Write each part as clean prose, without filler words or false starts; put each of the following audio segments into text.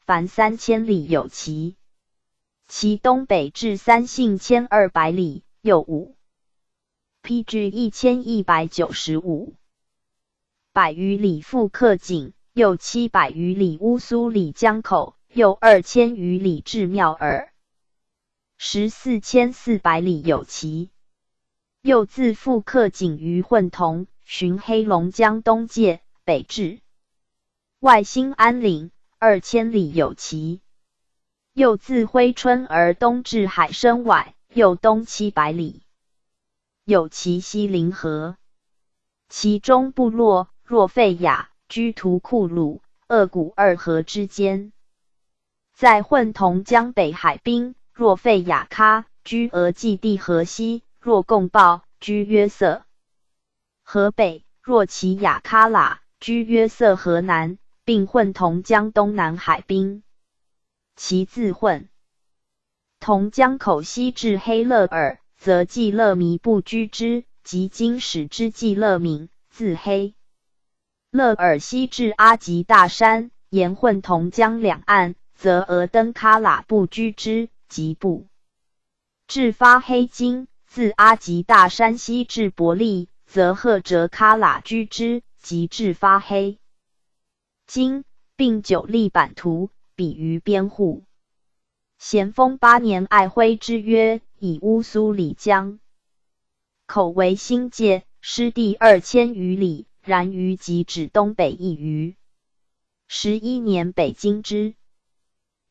凡3000里有其。其东北至三信1200里，又5。PG 1195。百余里富克井，又700余里乌苏里江口，又2000余里至妙尔。14400里有其。又自富克井于混同，循黑龙江东界，北至外兴安岭，2000里有其。又自珲春而东至海参崴，又东700里，有其西临河。其中部落若费雅，居图库鲁、鄂古二河之间。在混同江北海滨，若费雅喀，居额济地河西，若贡报，居约瑟河北，若其雅喀喇，居约瑟河南，并混同江东南海滨。其自混同江口西至黑勒尔，则季勒弥不居之，即今始之季勒敏，自黑勒尔西至阿吉大山，沿混同江两岸，则额登喀喇不居之，即不至发黑金，自阿吉大山西至伯利，则赫哲喀喇居之，即至发黑金，并9立版图，比于边户。咸丰8年爱徽之约，以乌苏里江口为新界，失地2000余里，然余即指东北一隅。11年北京之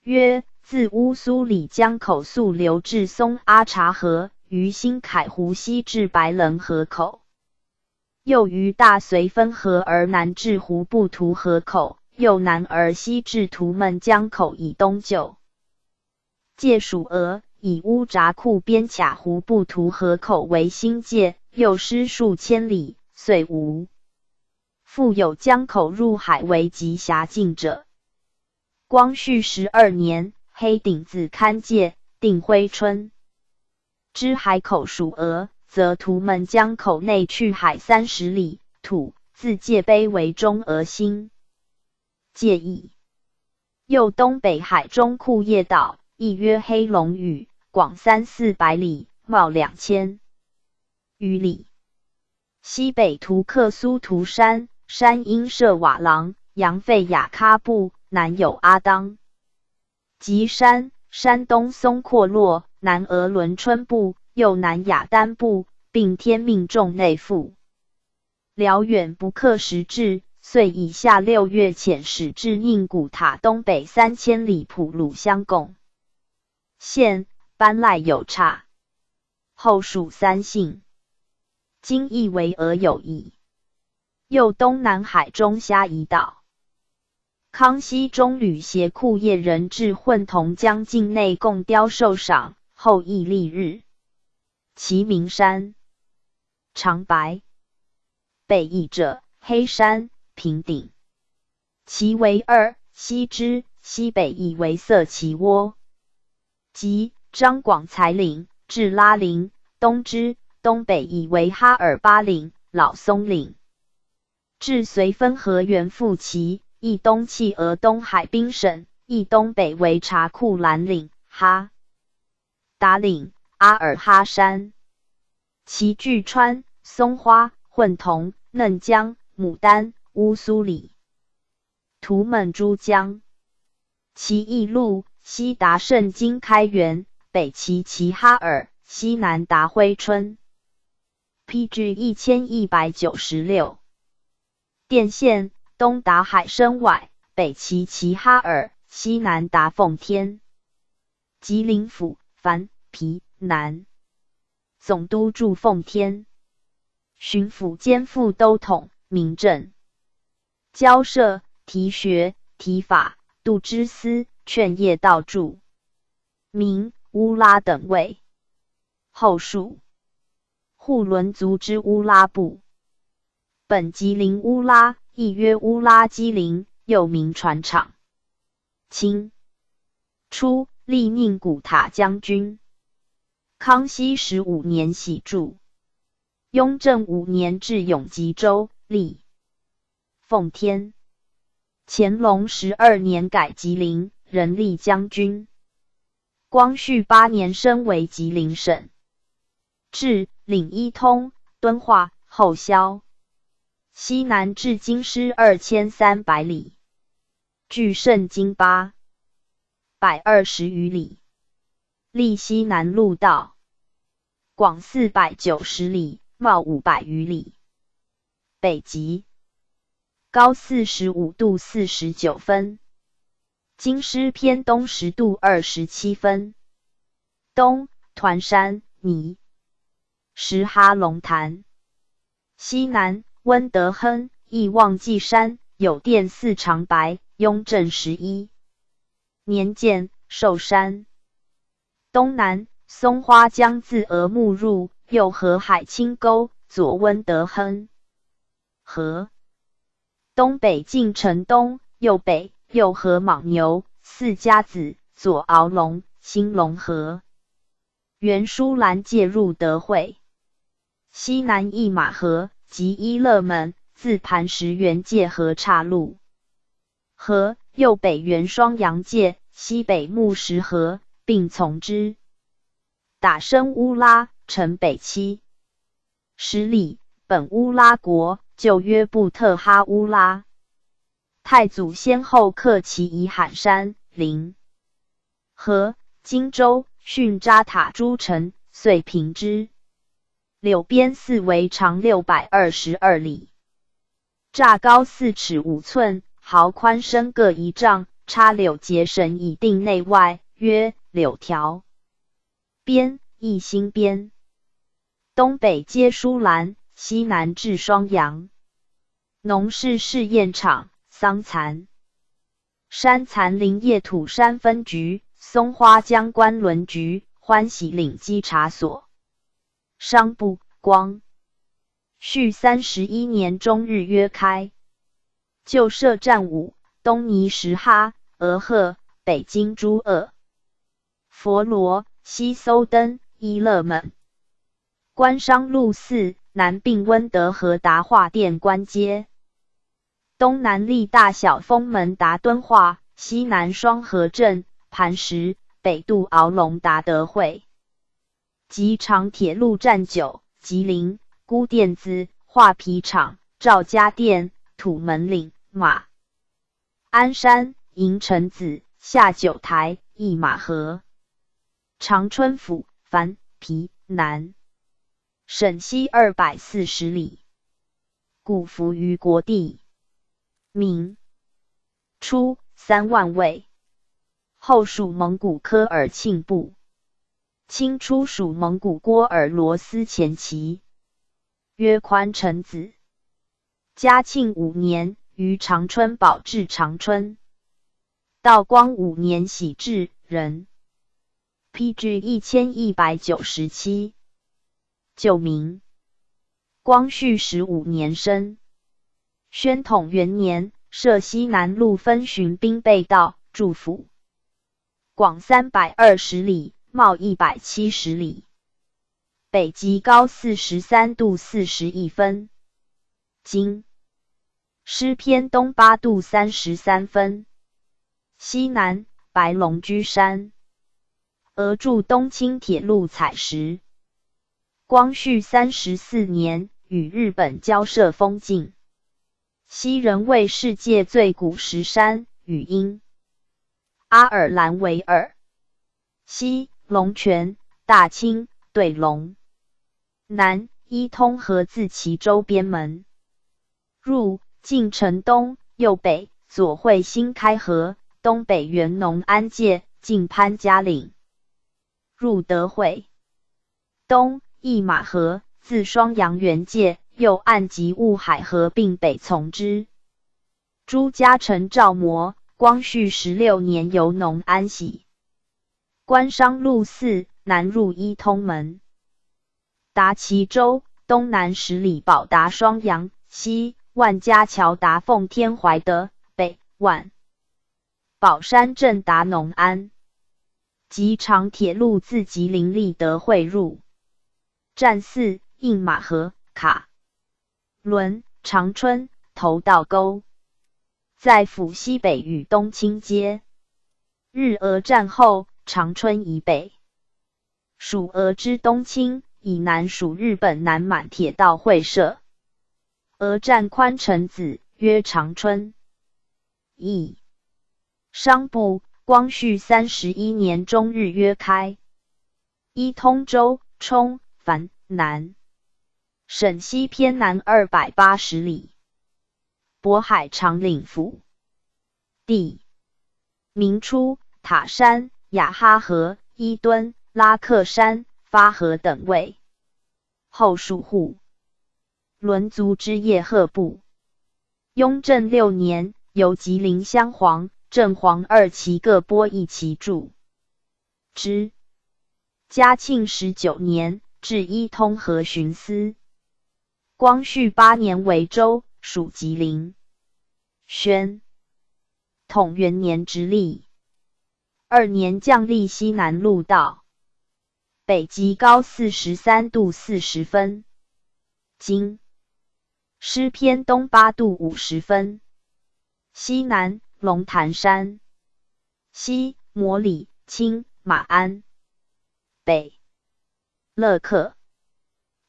约，自乌苏里江口溯流至松阿察河，于新凯湖西至白棱河口，又于大绥分河而南至湖布图河口，又南而西至图们江口以东就界属俄，以乌扎库边卡湖布图河口为新界，又失数千里，遂无复有江口入海为极辖境者。光绪12年，黑顶子勘界，定珲春之海口属俄，则图们江口内去海30里，土自界碑为中俄新界邑。又东北海中库页岛，亦约黑龙屿，广300-400里，袤2000余里。西北图克苏图山，山阴设瓦郎，阳费雅喀布，南有阿当吉山，山东松阔洛，南额伦春部，又南雅丹部，并天命众内附。辽远不克时至，遂以下6月遣使至宁古塔东北3000里普鲁相共县，班赖有差，后属三姓，今亦为俄有矣。又东南海中虾夷岛，康熙中旅协库业人至混同江境内共雕受赏，后亦历日。其名山长白，北翼者黑山、平顶，其为2，西之西北翼为色其窝，即张广才岭至拉陵，东之东北翼为哈尔巴岭、老松岭，至绥芬河源复其，亦东契俄东海滨省，亦东北为察库兰岭、哈达岭、阿尔哈山，其据川、松花、混同、嫩江、牡丹、乌苏里、图们珠江，其义路西达盛京开元，北齐齐哈尔，西南达珲春。PG 1196。甸县东达海参崴，北齐齐哈尔，西南达奉天。吉林府樊皮南，总督驻奉天。巡抚兼副都统，民政交涉、提学、提法、度支司、劝业道助、明、乌拉等位。后述护伦族之乌拉部，本吉林乌拉，亦曰乌拉基林，又名船厂。清初历宁古塔将军。康熙15年徙驻。雍正5年至永吉州，历奉天。乾隆12年改吉林，人力将军。光绪8年升为吉林省治，领一通、敦化、后萧。西南至京师2300里，距盛京820余里，历西南路道，广490里，袤500余里，北极，高45度49分，京师偏东10度27分，东团山、尼什哈龙潭，西南温德亨、义望济山，有殿4长白，雍正11年建，寿山。东南松花江自鹅木入，右河海清沟，左温德亨河。东北进城东，右北右河莽牛、四家子，左鳌龙、兴隆河。袁淑兰介入德会。西南一马河及伊勒门，自磐石原界河岔路河，右北原双阳界，西北木石河，并从之。打生乌拉，城北710里，本乌拉国，旧约布特哈乌拉。太祖先后克其以罕山、临河、荆州，训扎塔诸城，遂平之。柳边寺为长622里，栅高4尺5寸，壕宽深各1丈，插柳结绳以定内外，曰柳条。边，一心边。东北接舒兰，西南至双阳。农事试验场、桑蚕山蚕林业土山分局、松花江关轮局、欢喜岭稽查所。商部，光绪31年中日约开。旧设战武、东尼什哈、俄赫、北京诸鄂、佛罗、西搜登、伊勒门。官商路4，南并温德和达化店官街。东南立大小丰门达敦化，西南双河镇、磐石，北渡鳌龙达德会。及长铁路站9，吉林、孤店子、画皮厂、赵家店、土门岭、马鞍山、银城子、下九台、一马河。长春府、樊、皮、南陕西240里，故服于国地。明初3万卫，后属蒙古科尔沁部。清初属蒙古郭尔罗斯前旗，约宽臣子。嘉庆5年，于长春保至长春。道光5年喜至，人。PG 1197。旧名。光绪15年生。宣统元年，设西南路分巡兵备道，驻府。广320里。袤170里，北极高43度41分，京师偏东8度33分，西南白龙居山。俄驻东清铁路采石。光绪34年，与日本交涉封禁。西人为世界最古石山，语音阿尔兰维尔。西龙泉、大清、对龙。南伊通河自其周边门。入晋城东，右北左会新开河，东北原农安界，进潘家岭。入德会。东一马河，自双阳原界，右岸及雾海河并北从之。朱家城赵模，光绪16年由农安喜。官商路4，南入伊通门。达其州，东南10里宝达双阳，西万家桥达奉天怀德，北万宝山镇达农安。及长铁路自吉林立德会入。站4，应马河、卡伦、长春、头道沟。在府西北与东清街。日俄战后，长春以北属俄之东侵，以南属日本南满铁道会社。俄占宽城子，约长春。乙商部光绪31年中日约开。依通州、冲、繁、南。陕西偏南280里。渤海长岭府。地明初塔山、雅哈河、伊敦、拉克山、发河等位。后属户。伦族之叶赫部。雍正6年，由吉林襄黄、正黄2旗各拨1旗驻之。嘉庆19年，至依通河巡司。光绪8年为州，属吉林。宣统元年直隶。2年降历西南路道，北极高43度40分，经师偏东8度50分，西南龙潭山，西摩里、清、马鞍，北乐克，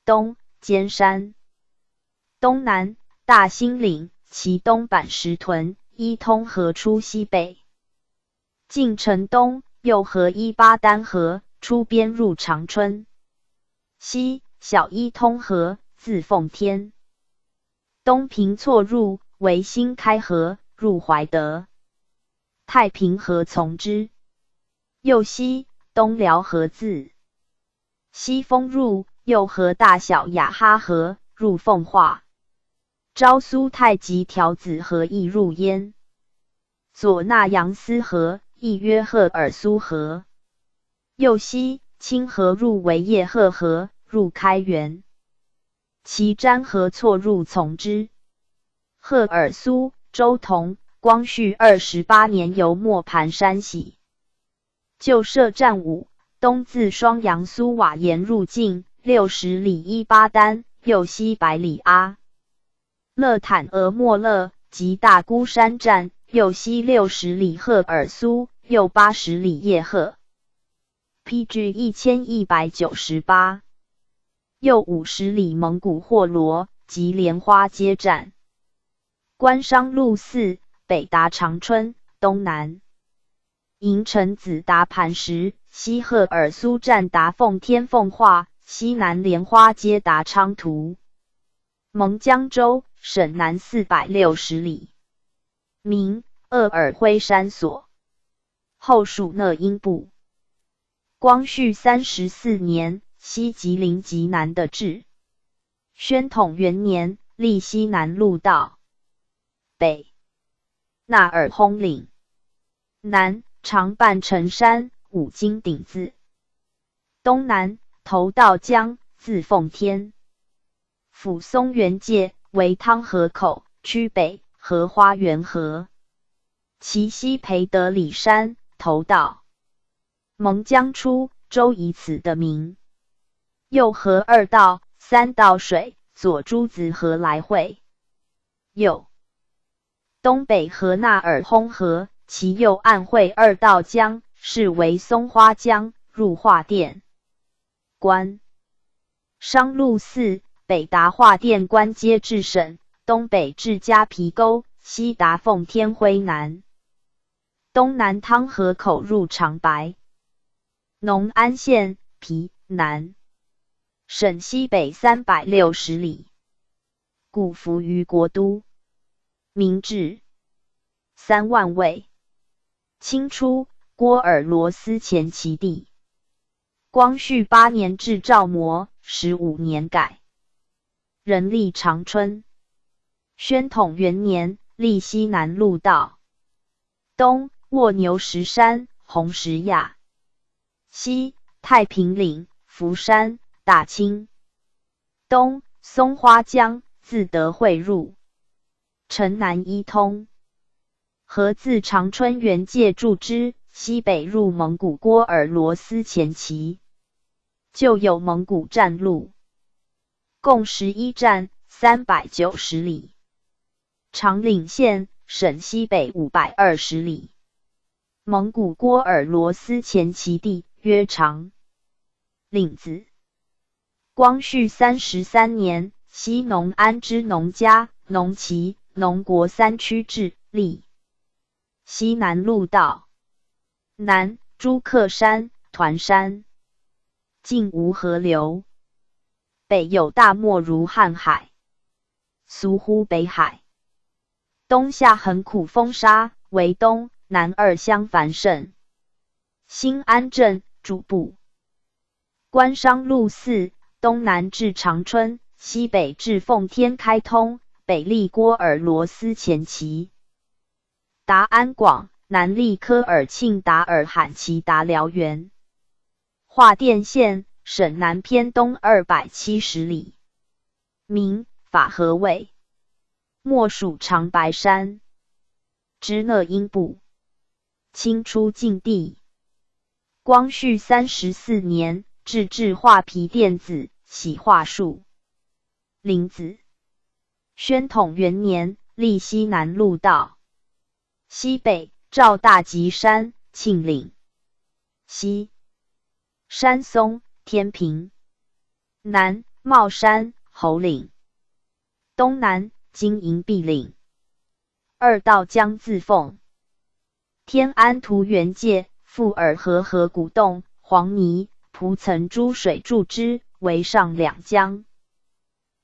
东尖山，东南大兴岭，其东板石屯，依通河出西北，进城东，右河依巴丹河，出边入长春，西小依通河，自奉天，东平错入，为新开河，入怀德，太平河从之，右西东辽河自西丰入，右河大小雅哈河，入奉化，昭苏太极条子河亦入焉，左纳扬斯河，亦曰赫尔苏河，右西清河入为叶赫河，入开原，其詹河错入从之。赫尔苏，周同，光绪28年由磨盘山喜，旧设战伍，东自双阳苏瓦沿入境60里依巴丹，右西百里阿勒坦额莫勒及大孤山站，右西60里赫尔苏，右80里叶赫 PG 1198，右50里蒙古霍罗及莲花街站。官商路4，北达长春，东南营城子达磐石，西赫尔苏站达奉天奉化，西南莲花街达昌图。蒙江州，省南460里。明鄂尔辉山所。后属讷英部。光绪34年，西吉林吉南的治。宣统元年，历西南路道。北纳尔轰岭，南长半城山、五金顶子，东南头道江，自奉天，府松原界为汤河口，区北荷花园河，其西培德里山，头道。蒙江出，州以此得名。右河2道、3道水，左诸子河来汇。右东北河纳尔轰河，其右岸汇2道江，是为松花江，入化店。关商路4，北达化店关街至省，东北至嘉皮沟，西达奉天辉南，东南汤河口入长白。农安县皮南，省西北360里，故服于国都。明治3万卫。清初郭尔罗斯前旗地。光绪8年至诏模15年改。人历长春。宣统元年，历西南路道。东卧牛石山、红石崖，西太平岭、福山、大清，东松花江，自德汇入。城南一通，河自长春原界筑之，西北入蒙古郭尔罗斯前旗，旧有蒙古站路，共11站，390里。长岭县，省西北520里。蒙古郭尔罗斯前旗地，约长。领子。光绪33年，西农安之农家、农旗、农国3区置立。西南路道：南朱克山、团山，近无河流；北有大漠如瀚海，俗呼北海。东下横苦风沙，为东南2乡繁盛。新安镇主部。官商路4，东南至长春，西北至奉天开通，北历郭尔罗斯前旗。达安广，南历科尔沁达尔罕旗达辽源。华甸县，省南偏东270里。名法和卫。末属长白山。支讷英部。清初境地。光绪34年，制画皮电子，洗画术。林子。宣统元年，立西南路道。西北赵大吉山、庆岭。西山松、天平。南帽山、侯岭。东南金银壁岭。二道江自奉。天安图园界，富尔河河谷洞，黄泥蒲层诸水注之，为上两江。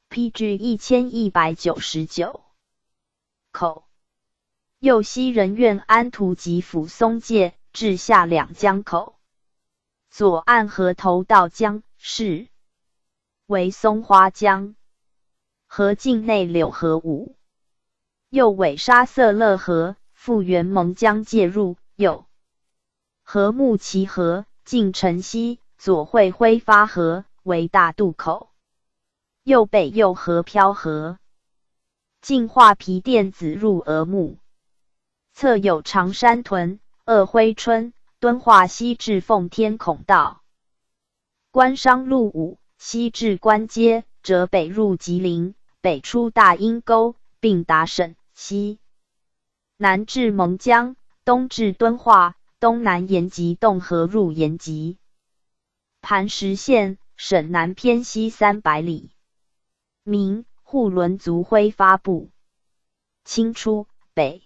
PG 1199。口。右西人院安图及府松界，至下两江口。左岸河头到江是为松花江。河境内柳河五。右尾沙色勒河，复原蒙江介入，右河木齐河，进城西，左会挥发河，为大渡口。右北右河漂河。进画皮电子入鹅木。侧有长山屯、鄂辉春、敦化西至奉天孔道。官商路5，西至官街，折北入吉林，北出大阴沟，并达省，西南至蒙江，东至敦化，东南延吉洞河入延吉。磐石县，省南偏西300里。名护伦族挥发部。清初北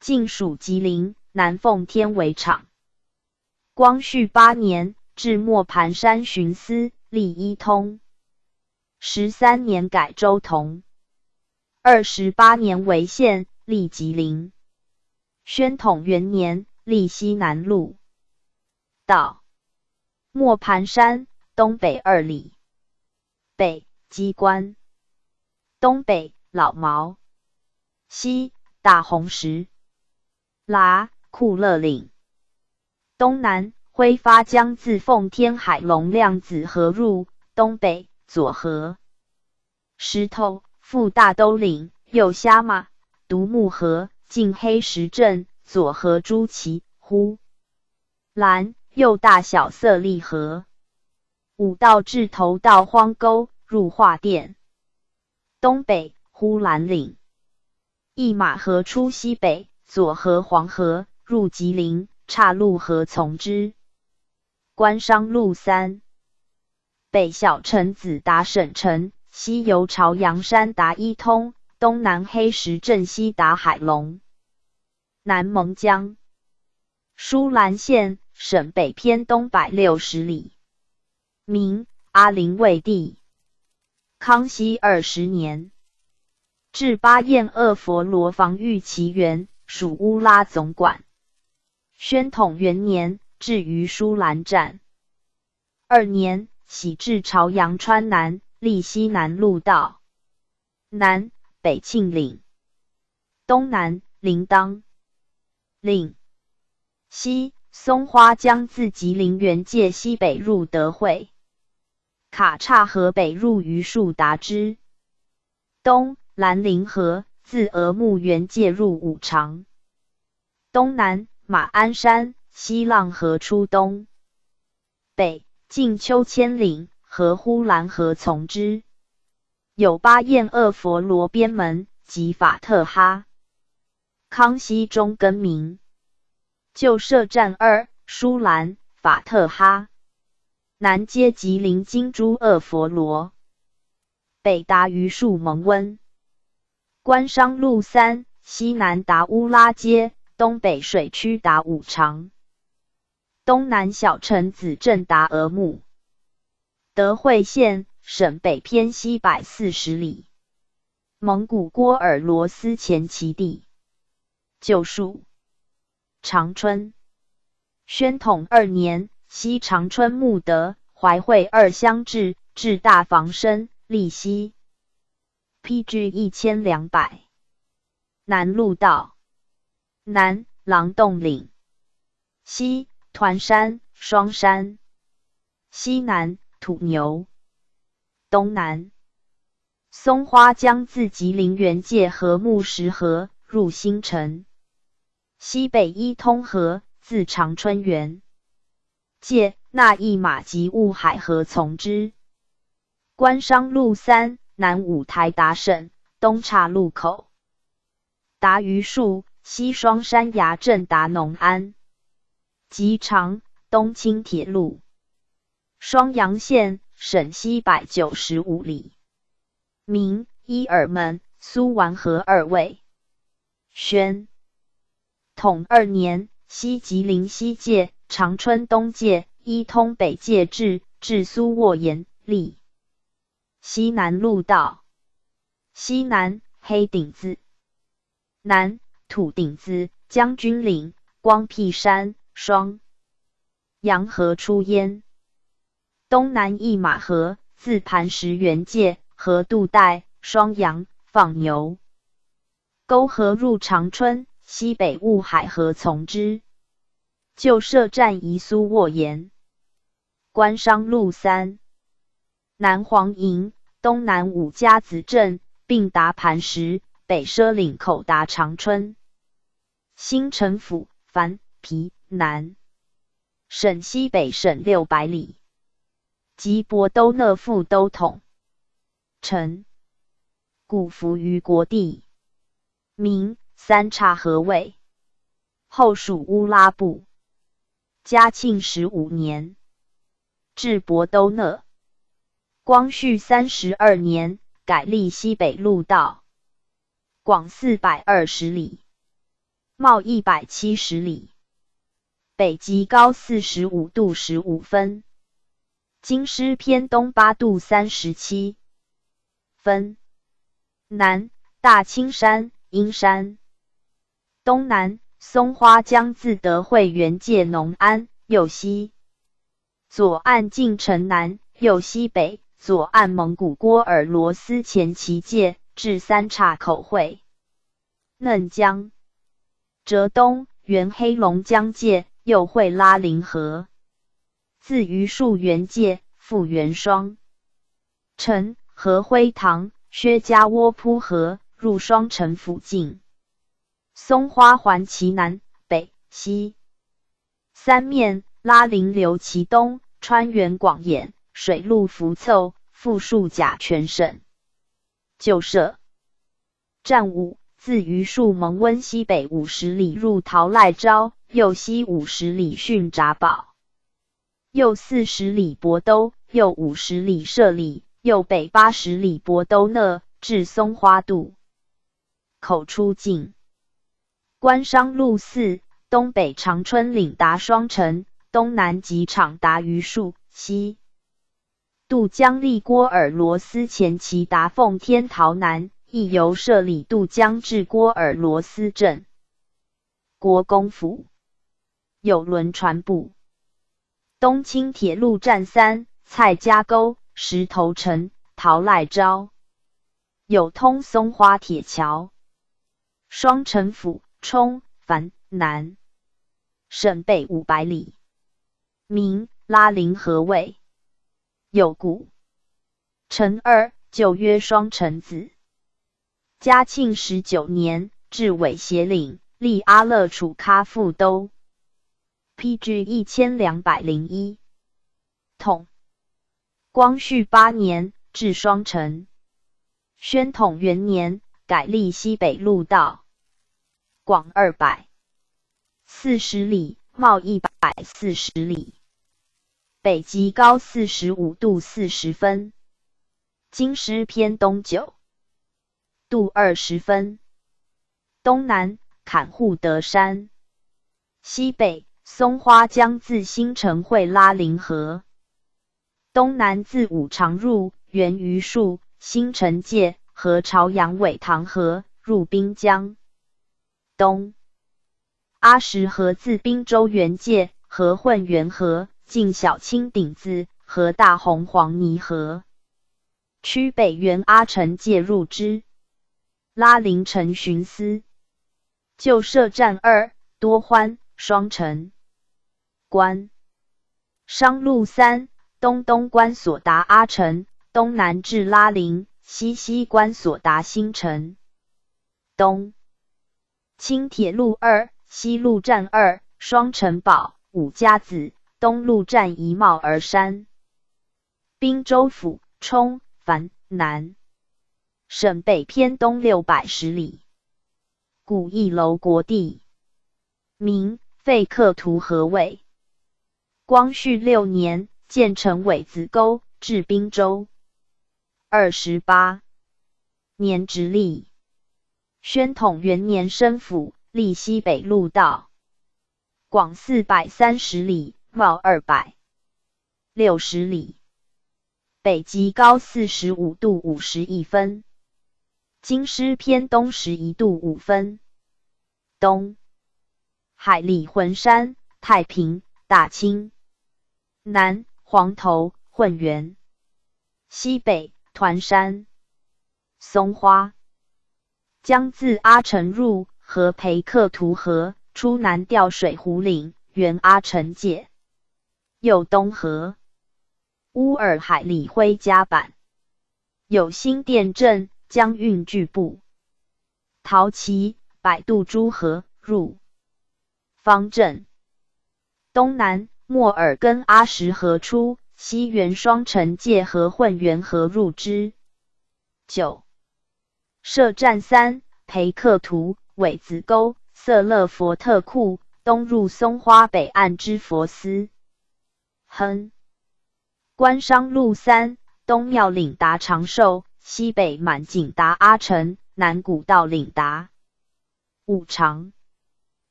晋属吉林，南奉天为场。光绪8年，至磨盘山巡司，历一通。13年改州同。28年为县，历吉林。宣统元年，历西南路道。磨盘山，东北2里。北机关。东北老毛。西大红石。拉库勒岭。东南挥发江自奉天海龙亮子河入，东北左河。石头复大兜岭，右虾马独木河，进黑石镇，左河朱旗呼兰，右大小色利河。五道至头到荒沟，入画店。东北呼兰岭。一马河出西北，左河黄河，入吉林，岔路河从之。官商路3。北小城子达省城，西由朝阳山达一通，东南黑石镇，西达海龙。南蒙江。舒兰县，省北偏东160里。名阿林卫帝。康熙20年。至巴彦鄂佛罗防御奇园，属乌拉总管。宣统元年，至于舒兰站。2年，徙至朝阳川南，历西南路道。南北庆岭。东南铃铛岭。西松花江自吉林园界西北入德惠。卡岔河北入榆树达之。东兰陵河，自鹅木园界入五常。东南马鞍山，西浪河出东。北进秋千岭，河呼兰河从之。有巴彦鄂佛罗边门及法特哈。康熙中更名。旧设站2，舒兰、法特哈。南接吉林金珠鄂佛罗，北达榆树蒙温。官商路3，西南达乌拉街，东北水区达五常，东南小城子镇达峨木。德惠县，省北偏西140里，蒙古郭尔罗斯前旗地。旧述：长春，宣统2年，西长春穆德、怀惠2乡制，置大房生，立西。PG 1200。南路道：南，廊洞岭；西，团山、双山；西南，土牛；东南，松花江自吉林原界河木石河入新城；西北依通河自长春原界那一马及雾海河从之。官商路3，南五台达省，东岔路口。达榆树，西双山崖镇达农安。吉长，东清铁路。双阳县，省西195里。明，伊尔门、苏完河2卫。宣统2年，西吉林西界、长春东界依通北界至苏沃沿，立。西南路道：西南，黑顶子；南，土顶子、将军岭、光僻山、双阳河出焉。东南一马河，自磐石原界河渡带双阳、放牛沟河入长春，西北雾海河从之。旧设站宜苏沃沿。官商路3，南黄营，东南五家子镇，并达磐石，北奢岭口达长春。新城府，樊、皮、南，省西北省600里。及博都讷副都统。陈，古服于国地。明，三岔河卫，后属乌拉部。嘉庆15年，至博都讷。光绪32年，改立西北路道，广420里，袤170里，北极高45度15分，京师偏东8度37分，南，大青山、阴山，东南，松花江自德惠原界农安，右西，左岸晋城南，右西北，左岸蒙古郭尔罗斯前旗界至三岔口会。嫩江，浙东，原黑龙江界，右会拉陵河，自榆树原界，复原双城、河辉塘、薛家窝铺河，入双城附近。松花环其南、北、西三面，拉陵流其东，川原广眼，水陆浮凑，复数甲全省。旧设站5，自榆树蒙温西北50里入陶赖昭，右西50里训札堡，右40里博都，右50里社里，右北80里博都讷，至松花渡口出境。官商路4，东北长春岭达双城，东南吉场达榆树，西渡江立郭尔罗斯前旗达奉天桃南，亦由社里渡江至郭尔罗斯镇。国公府有轮船部。东清铁路站3，蔡家沟、石头城、陶赖昭，有通松花铁桥。双城府，冲、樊、南，省北500里。明，拉陵河卫，有古城2，旧曰双城子。嘉庆19年，至伪协领，立阿勒楚喀副都。PG 1201。统。光绪8年，至双城。宣统元年，改立西北路道，广200。40里，冒140里。北极高45度40分，京师偏东9度20分，东南坎户德山，西北松花江自新城会拉陵河，东南自五常入源榆树、新城界和朝阳尾塘河入滨江，东阿什河自滨州原界和混元河进小青顶子和大红黄泥河，区北缘阿城界入之，拉陵城巡司，旧设站2多欢双城关，商路3东关所达阿城，东南至拉陵，西关所达新城，东轻铁路2西路站2双城堡五家子，东路站一帽儿山，滨州府冲繁南，省北偏东610里，古一楼国地，明废克图河尾，光绪6年建成尾子沟至滨州，28年直隶，宣统元年升府，立西北路道，广430里，冒260里，北极高45度51分，京师偏东11度5分，东海里浑山、太平、大清，南黄头、混元，西北团山、松花江自阿城入和培克图河，出南调水湖岭，原阿城界，右东河乌尔海里灰甲板，有新店镇江运巨部，陶旗百渡诸河入方镇，东南莫尔根阿什河出，西原双城界和混元河入之，9设站3培克图尾子沟色勒佛特库，东入松花北岸之佛寺，亨关商路3东庙岭达长寿，西北满景达阿城，南古道岭达五常，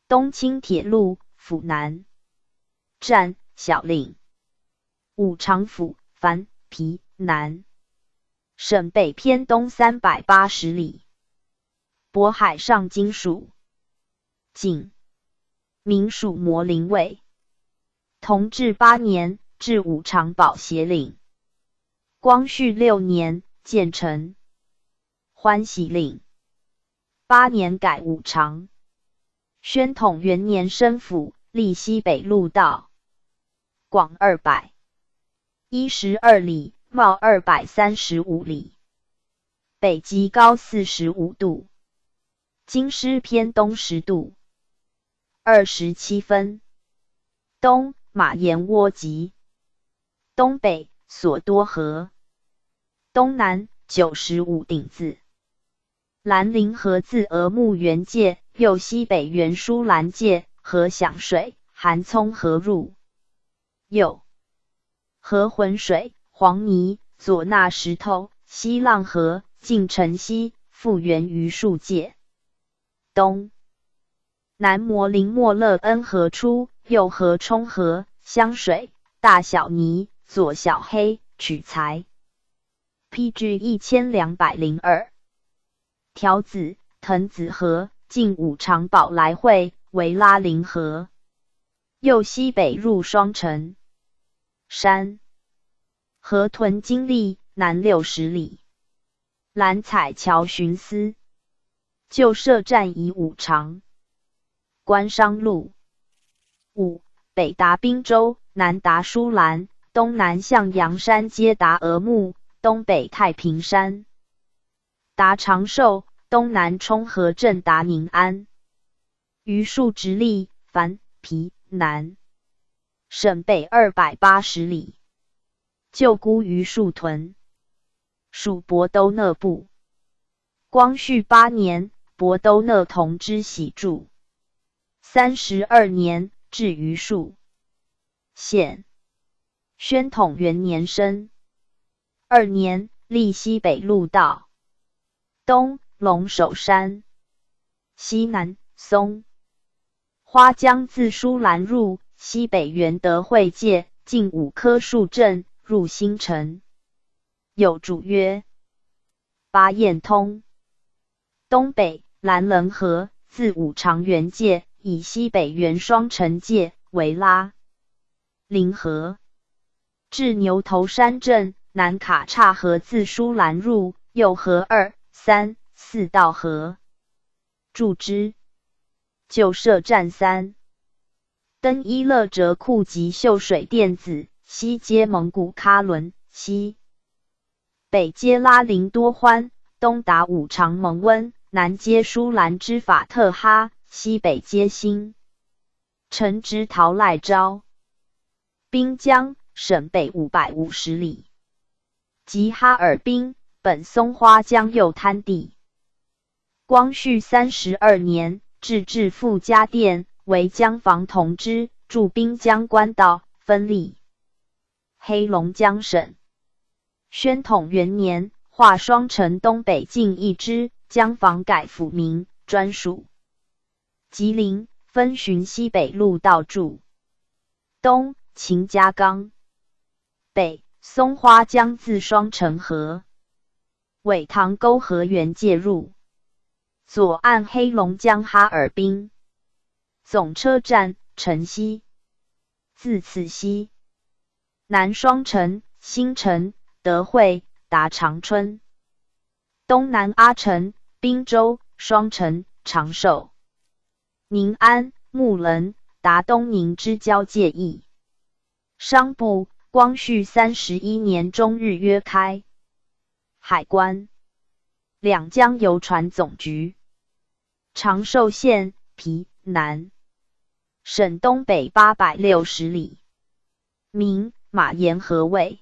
东轻铁路府南站小岭，五常府繁皮南，省北偏东380里，渤海上金属景，民属摩陵卫，同治8年至五常堡协领，光绪6年建成欢喜岭，8年改五常，宣统元年升府，立西北路道，广212里，冒235里，北极高45度，京师偏东10度27分，东马岩窝集，东北所多河，东南95顶子，兰陵河自峨木原界，右西北原舒兰界和响水、韩葱河入，右河浑水、黄泥、左纳石头，西浪河进城西，复源榆树界，东南摩陵莫勒恩河出，右河冲河、香水、大小泥、左小黑、取材 PG 1202，条子藤子河进五常堡来汇为拉陵河，右西北入双城山，河屯金利南60里，蓝彩桥巡司，旧设站以五常，关商路5北达滨州，南达舒兰，东南向阳山接达峨木，东北太平山达长寿，东南冲河镇达宁安，榆树直隶繁皮南，省北280里，旧孤榆树屯，属博都讷部。光绪8年，博都讷同知喜著。32年，至于戍县。宣统元年生。2年，历西北路道，东龙首山，西南松花江自疏兰入，西北元德会界，进5棵树镇，入新城。有主曰：八堰通。东北兰棱河，自五常园界，以西北元双城界为拉陵河，至牛头山镇，南卡岔河自疏兰入，右河2、3、4道河，筑之。旧设站3，登伊勒哲库及秀水店子，西接蒙古喀伦，西北接拉陵多欢，东达五常蒙温，南接疏兰之法特哈，西北接新城之陶赖昭。滨江省北550里，及哈尔滨，本松花江右滩地。光绪32年，至富家店，为江防同知，驻滨江官道，分隶黑龙江省。宣统元年，划双城东北境一支，江防改府名，专属吉林，分循西北路道驻。东秦家岗，北松花江自双城河，尾塘沟河源介入，左岸黑龙江哈尔滨。总车站城西，自此西南双城、新城、德惠、达长春，东南阿城、滨州、双城、长寿、宁安、木棱、达东宁之交界邑。商部光绪31年中日约开。海关两江邮船总局。长寿县皮南省东北860里。名马沿河卫。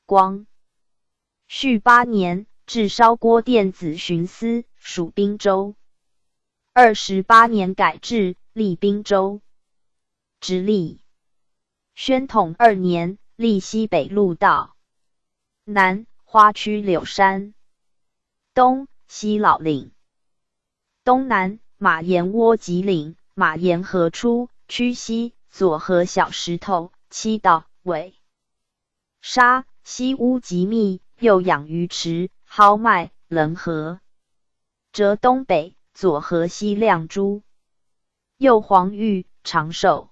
光绪8年，至烧锅店子巡司，属滨州。28年改制，隶滨州。直隶宣统2年，隶西北路道。南花区柳山，东西老岭，东南马沿窝脊岭，马沿河出，区西左河小石头，七道尾沙，西乌极密，右养鱼池、蒿麦、棱河。浙东北左河西亮珠，右黄玉、长寿。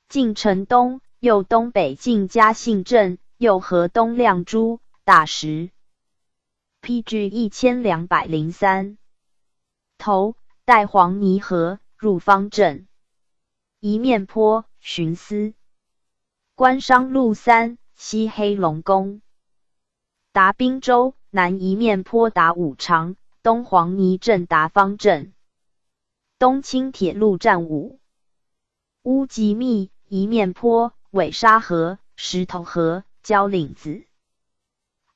晋城东右东北晋嘉信镇，右河东亮珠、大石。PG 1203。头带黄泥河，入方镇。一面坡巡司。官商路3，西黑龙宫。达滨州南一面坡达五常，东黄泥镇达方镇。东清铁路站5。乌吉密一面坡，尾沙河、石头河、交岭子。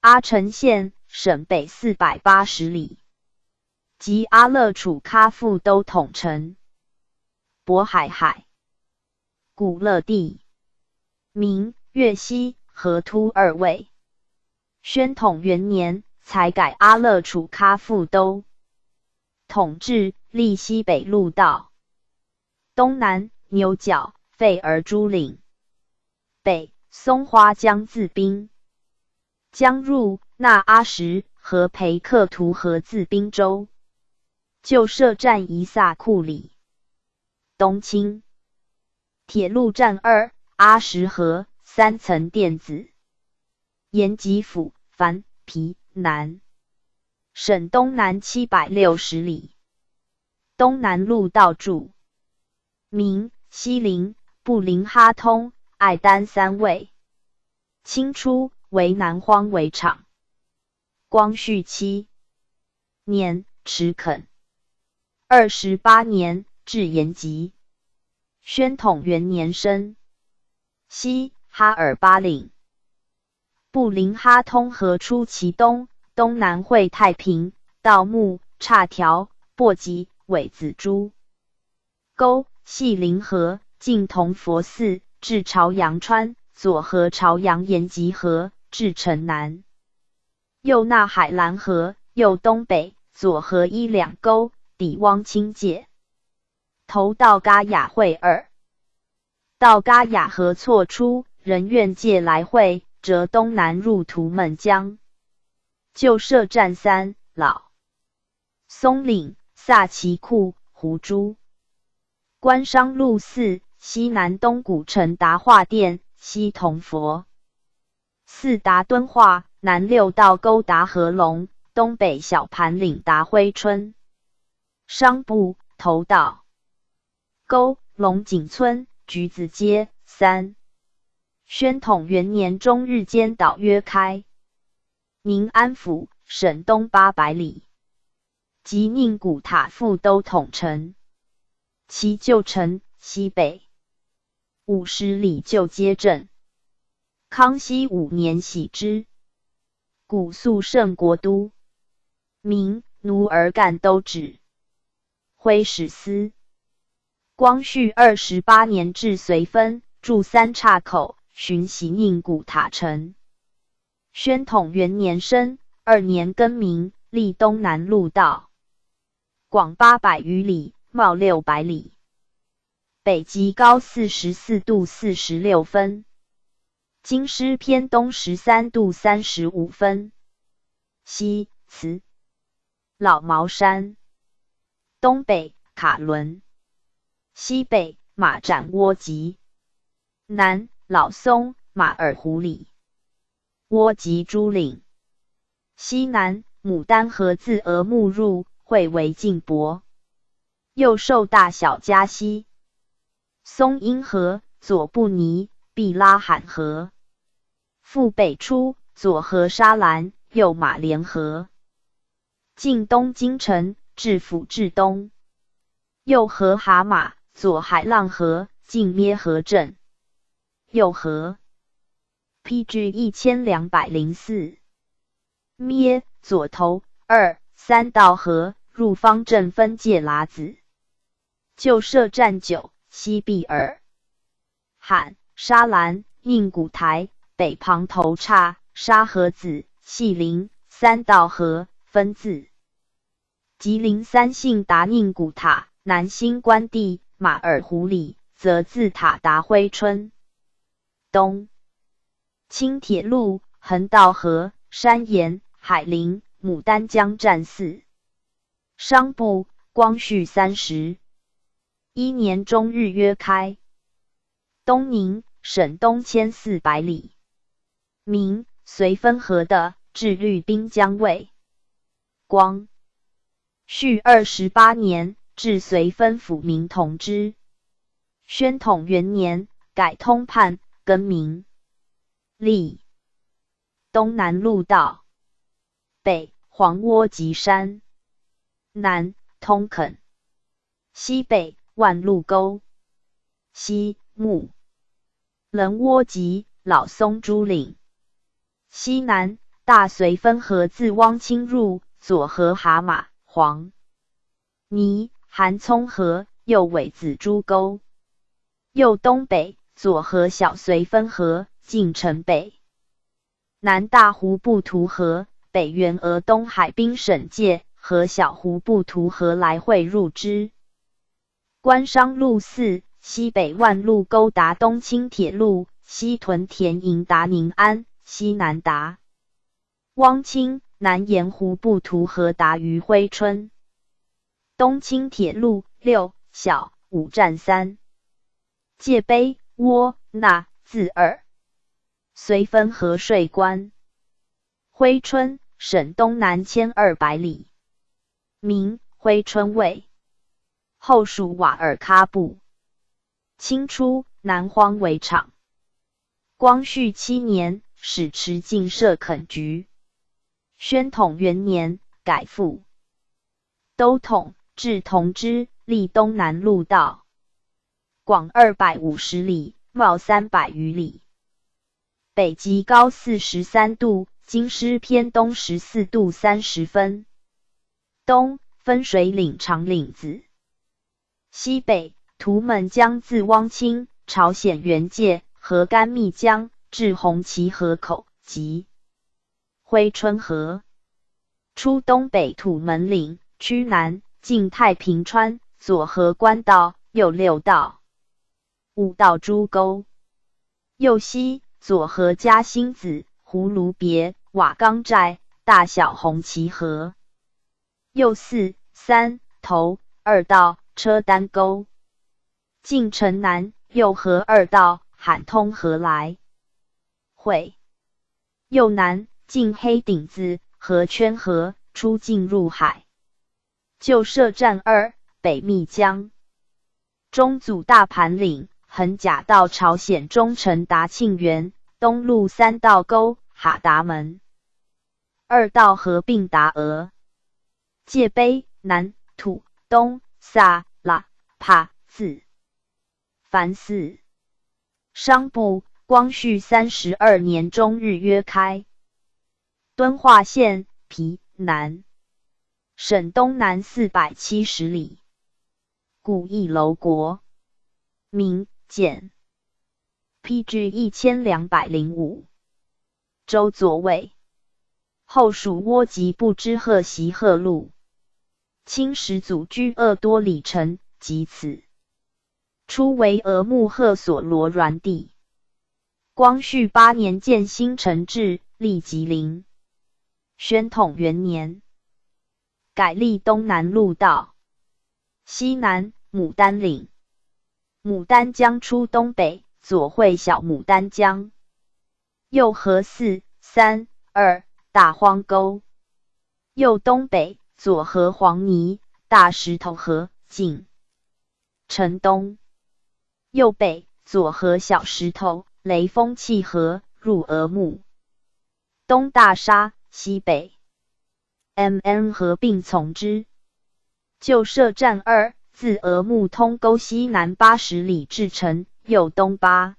阿城县省北480里，及阿勒楚喀附都统城。渤海海。古勒地。明粤西河突2位。宣统元年，才改阿勒楚喀附都统治，隶西北路道。东南牛角、费儿珠岭。北松花江自滨江入，纳阿什和培克图河自滨州。旧设站一萨库里。东清铁路站2，阿什河3层店子。延吉府樊皮南省东南760里。东南路道驻。明西陵、布林哈通、爱丹3位。清初为南荒围场。光绪7年池垦。28年至延吉。宣统元年生。西哈尔巴岭。布林哈通河出其东，东南会太平、稻木、岔条、簸箕、苇子株。沟系临河，进同佛寺，至朝阳川，左合朝阳延吉河，至城南。右纳海兰河，右东北，左合一两沟，抵汪清界。头道嘎雅会二，道嘎雅河错出，人愿界来会，折东南入图们江。旧设站三，老松岭、萨其库、胡珠。关商路四，西南东古城达化殿，西同佛寺达敦化，南六道沟达合龙，东北小盘岭达辉春。商部头道沟龙井村、橘子街三。宣统元年中日间岛约开。宁安府省东800里，及宁古塔复都统城。其旧城西北50里旧街镇。康熙5年徙之。古肃圣国都。明奴儿干都指徽史司。光绪28年至随分，驻三岔口，巡袭宁古塔城。宣统元年生，2年更名，立东南路道，广800余里，袤600里，北极高44度46分，京师偏东13度35分，西慈老毛山，东北卡伦，西北马展窝集，南老松马尔湖里，窝集珠岭，西南牡丹河自鹅木入，汇为镜泊，右受大小加溪，松阴河，左布尼，毕拉罕河，复北出，左河沙兰，右马连河，进东京城，至府至东，右河蛤蟆，左海浪河，进咩河镇，右河 PG 1204，咩左头2、3道河，入方镇分界喇子，旧设站9，西壁耳，罕沙兰，宁古台，北旁头岔，沙河子，系邻3道河，分字。吉林三姓达宁古塔，南兴关地，马尔湖里，则自塔达辉春。东轻铁路，横道河，山岩，海陵，牡丹江站4。商部光绪31年中日约开。东宁省东1400里。明绥芬河的，至绿滨江卫。光绪28年，至绥芬府民同知。宣统元年，改通判，更名。立东南路道，北黄窝集山，南通垦，西北万路沟，西木人窝集老松珠岭，西南大绥芬河自汪清入，左河蛤蟆、黄泥、韩葱河，右尾紫珠沟，右东北左河小绥芬河，进城北，南大湖布图河，北缘俄东海滨省界和小湖布图河来汇入之。关商路4，西北万路沟达东轻铁路，西屯田营达宁安，西南达汪清，南沿湖布图河达于辉春。东轻铁路6小5站3。界碑窝那字2。绥芬河税关。辉春省东南1200里。明辉春卫。后属瓦尔喀部。清初南荒为场。光绪7年，使持进设垦局。宣统元年，改副都统，至同知，立东南路道，广250里，袤300余里，北极高43度，京师偏东14度30分，东分水岭长岭子，西北图们江自汪清朝鲜原界河甘密江至红旗河口及珲春河，出东北土门岭，趋南进太平川，左河关道，右六道，五道诸沟，右西左河嘉兴子、葫芦别、瓦岗寨、大小红旗河，右四、三、头、二道，车丹沟，进城南，右河二道，喊通河来会，右南进黑顶子、河圈河，出进入海。旧设站二，北密江，中阻大盘岭，横甲到朝鲜中城达庆园，东路三道沟，哈达门，二道合并达俄，界碑南土东萨拉帕四，凡四。商部光绪32年中日约开。敦化县皮南，省东南470里，古邑楼国，明简 PG 1205，周左卫，后属倭籍部之贺习贺路，清始祖居鄂多里城，即此。初为俄木贺所罗阮地。光绪8年建新城治，立吉林。宣统元年，改立东南路道，西南牡丹岭，牡丹江出东北，左汇小牡丹江，右河4、3、2大荒沟，右东北，左河黄泥、大石头河进城东，右北，左河小石头、雷锋契河入俄木，东大沙，西北 MN 合并从之。旧设站2，自俄木通沟西南80里至城，右东80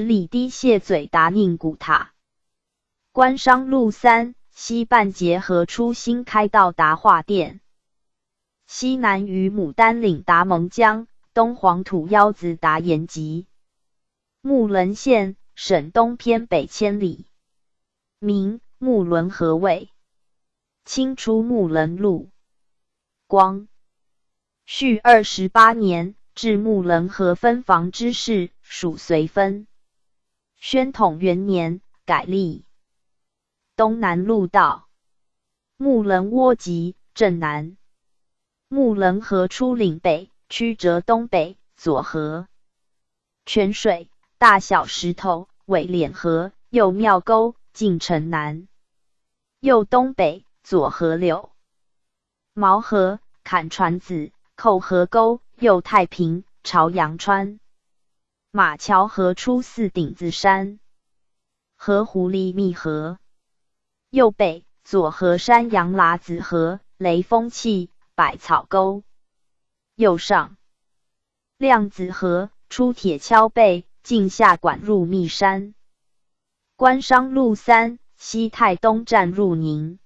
里低谢嘴达宁古塔。官商路3，西半结合出新开到达化店，西南于牡丹岭达蒙江，东黄土腰子达延吉。木伦县，省东偏北千里。明木伦河卫，清出木伦路。光绪28年，至木伦河分房之事，属绥分。宣统元年，改立东南路道，木伦窝集镇南。木伦河出岭北，曲折东北，左河泉水、大小石头、尾脸河，右庙沟，进城南，右东北，左河柳、毛河、坎船子、扣河沟，右太平、朝阳川。马桥河出四顶子山，河狐狸密河，右北，左河山羊喇子河、雷锋契、百草沟，右上，亮子河出铁锹背，进下管入密山。官商路3，西太东站入宁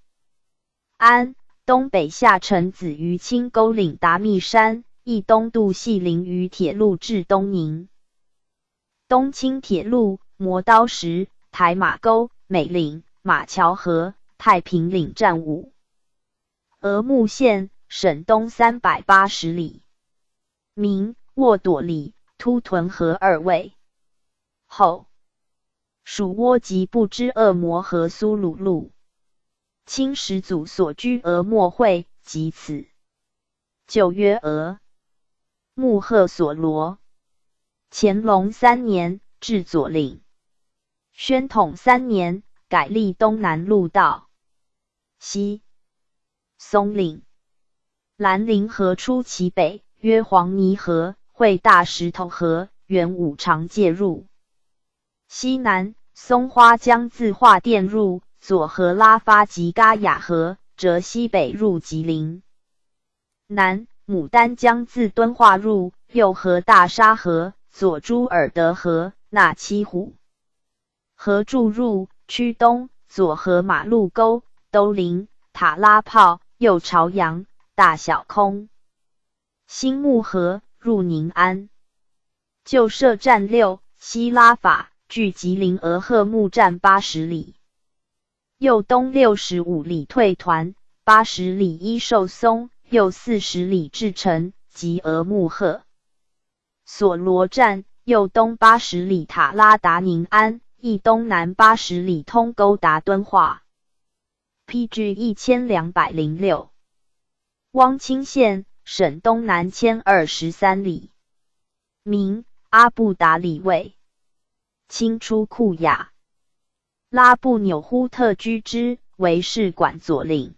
安，东北下城子于清沟岭达密山，一东渡细林于铁路至东宁。东清铁路磨刀石、台马沟、美岭、马桥河、太平岭站伍。俄木县，省东380里。明沃朵里、突屯河二位。后属倭籍部之恶魔和苏鲁路。清始祖所居俄莫会，即此。旧曰俄木贺所罗。乾隆3年，至左领。宣统3年，改立东南路道。西松岭、兰陵河出其北，约黄泥河，汇大石头河，原五常介入。西南，松花江自化店入，左河拉发及嘎雅河，折西北入吉林。南，牡丹江自敦化入，右河大沙河，左朱尔德河，纳七虎河注入，趋东，左河马路沟，兜林、塔拉炮，右朝阳、大小空。新木河入宁安。旧设战6，西拉法，距吉林额贺木站80里。右东65里退团，80里依寿松，右40里至城及额木贺。索罗站，右东80里塔拉达宁安，一东南80里通沟达敦化。PG 1206。汪清县，省东南1023里。明阿布达里卫。清初库雅。拉布纽忽特居之，为市管左领。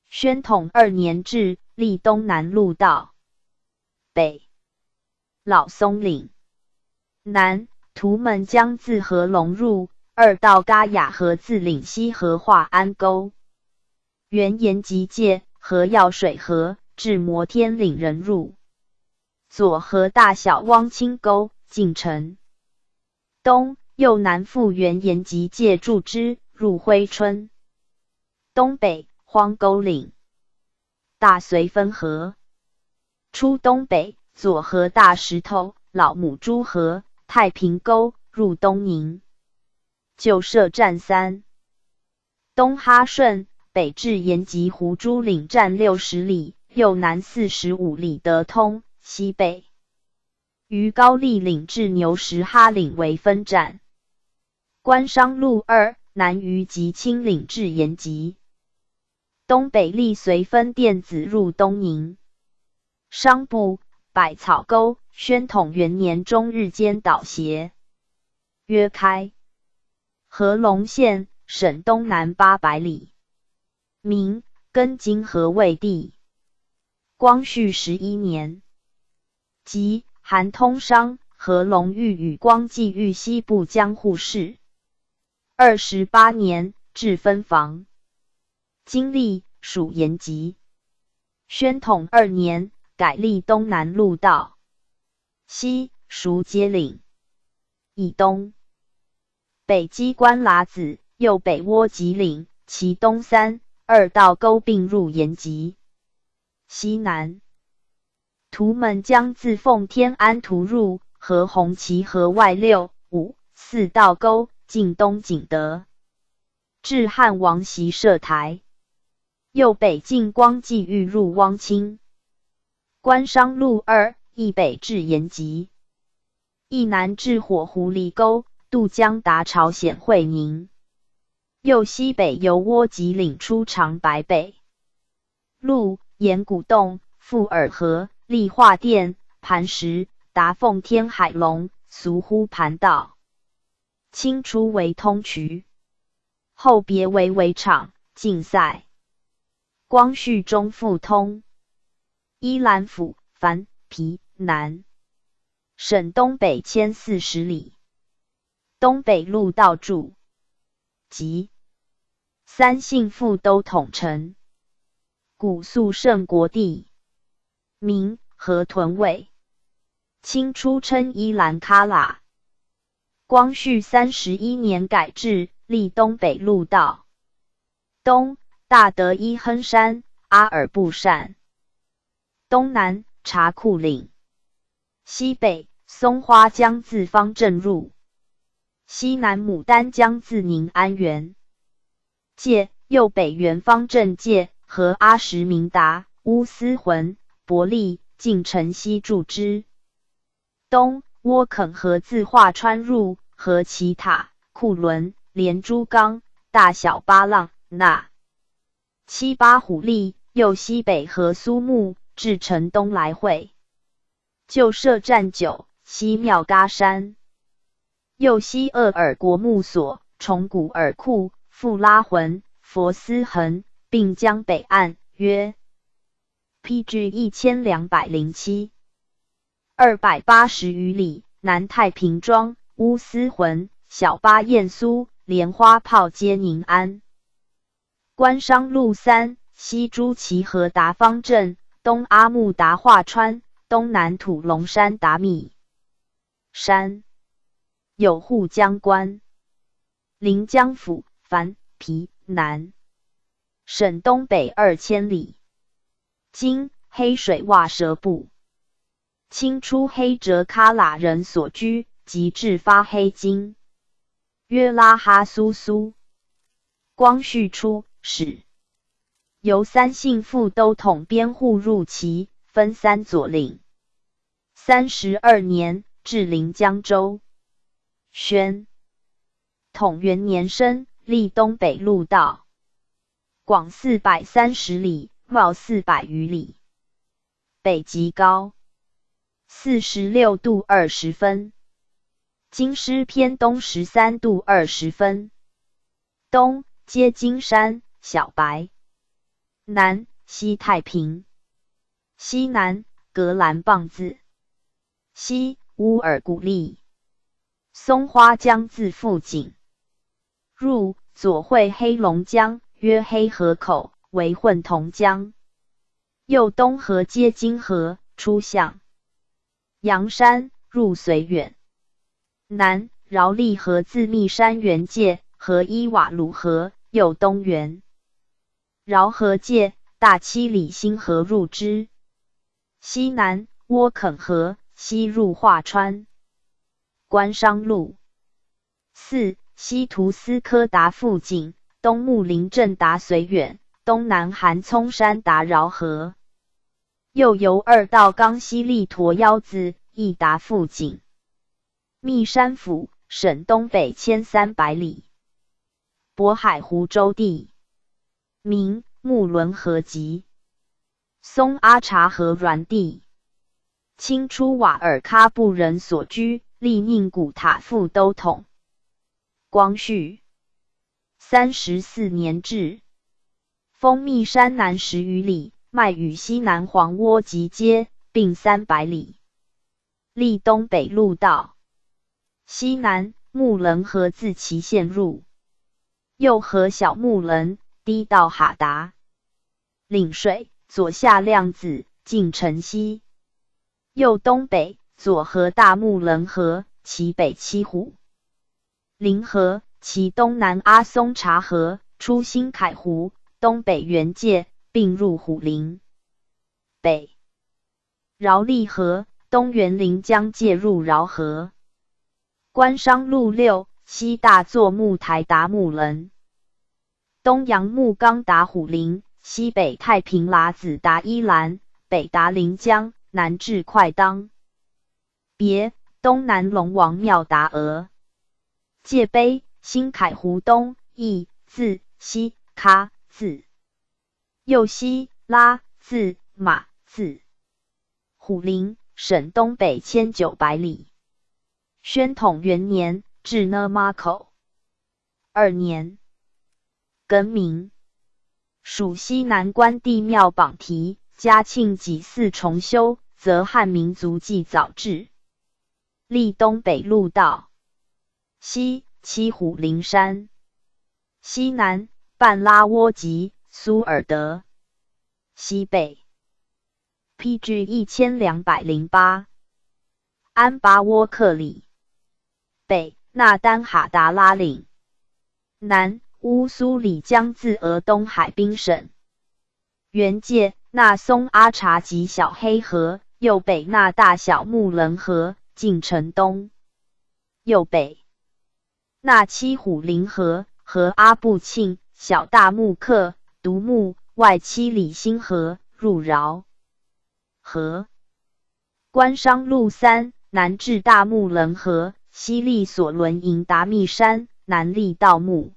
宣统2年置，立东南路道。北老松岭。南图们江自合龙入，二道嘎雅河自岭西河化安沟。原沿及界，河药水河，至摩天岭人入。左河大小汪清沟，进城。东右南复原沿及界筑之，入辉春。东北荒沟岭。大绥分河。出东北，左河大石头，老母猪河，太平沟，入东宁。旧设站3。东哈顺，北至沿及湖珠岭站60里，右南45里得通，西北于高丽岭至牛石哈岭为分站。官商路2，南于吉青岭至延吉。东北立绥分店子入东宁。商部百草沟，宣统元年中日间导协。约开。合龙县，省东南800里。明根津河卫帝。光绪11年。即韩通商，合龙峪与光济峪西部江户市。28年置分房。经历属延吉。宣统2年改立东南路道。西属街岭。以东北基关喇子，右北窝吉岭，其东3、2道沟并入延吉。西南图们江自奉天安图入，河红旗河外6、5、4道沟，进东景德。至汉王袭设台。右北进光济峪入汪清。官商路2，一北至延吉。一南至火狐狸沟，渡江达朝鲜会宁。右西北由窝吉岭出长白北路，沿古洞，富尔河，立化店，磐石，达奉天海龙，俗呼盘道。清初为通衢，后别为围场、竞赛。光绪中复通。依兰府、樊、皮、南。省东北1040里。东北路道筑。即3姓父都统称。古肃圣国帝。明河豚卫。清初称依兰喀喇。光绪31年改制，立东北路道。东大德伊亨山、阿尔布善。东南茶库岭。西北松花江自方镇入。西南牡丹江自宁安园。界右北元方镇界，和阿什明达、乌斯浑、伯利、进城西筑之。东窝垦河自化川入，和奇塔、库伦、连珠冈，大小8浪，那7、8虎力，右西北河苏木，至城东来回。旧设站9，西庙嘎山。右西鄂尔国木所，崇古尔库，富拉浑，佛斯恒，并江北岸，约 PG 1207。280余里，南太平庄、乌斯浑、小巴彦苏、莲花炮接宁安。官商路3，西朱旗河达方镇，东阿木达化川，东南土龙山达密山。有护江关。临江府、樊、皮、南。省东北2000里。今黑水洼蛇部。清初黑哲喀喇人所居，即制发黑金。约拉哈苏苏。光绪初，始由三姓副都统编户入齐，分三左领。32年，至临江州。宣统元年生，历东北路道，广430里，袤400余里，北极高46度20分，京师偏东13度20分，东接金山、小白，南西太平，西南格兰棒子，西乌尔古利，松花江自富锦，入左汇黑龙江，约黑河口，为混同江，右东河接金河，出向阳山，入绥远，南饶利河自密山原界，和伊瓦鲁河，右东源，饶河界，大七里新河入之，西南窝垦河，西入华川。官商路。4. 西图斯科达富锦，东木林镇达绥远，东南韩葱山达饶河，右由二道冈西利驼腰子，亦达富锦。密山府，省东北1300里。渤海湖州地。名木伦河集。松阿察河软地。清初瓦尔喀布人所居，历宁古塔副都统。光绪34年置。封密山南10余里，迈与西南黄窝集接，并300里。历东北路道。西南木伦河自其县入，右河小木伦，低到哈达。岭水左下量子，进城西。右东北左河大木伦河，其北七湖。临河，其东南阿松察河，出新凯湖，东北原界，并入虎林。北饶利河，东园临江介入饶河。官商路6，西大作木台达木伦，东阳木冈达虎林，西北太平喇子达伊兰，北达临江，南至快当。别东南龙王庙达峨。界碑新凯湖东，义字西，喀字右西，拉字马字虎林，省东北1900里。宣统元年，至呢马口2年，更名。属西南关帝庙榜题，嘉庆己巳重修，则汉民族祭早至。历东北路道。西七虎林山，西南半拉窝集，苏尔德，西北 PG 1208，安巴沃克里，北纳丹哈达拉岭，南乌苏里江自俄东海滨省，原界纳松阿察及小黑河，右北纳大小木伦河，进城东，右北纳七虎林河和阿布庆、小大木克、独木外7里新河，入饶河。官商路3，南至大木伦河，西历索伦营达密山，南历道木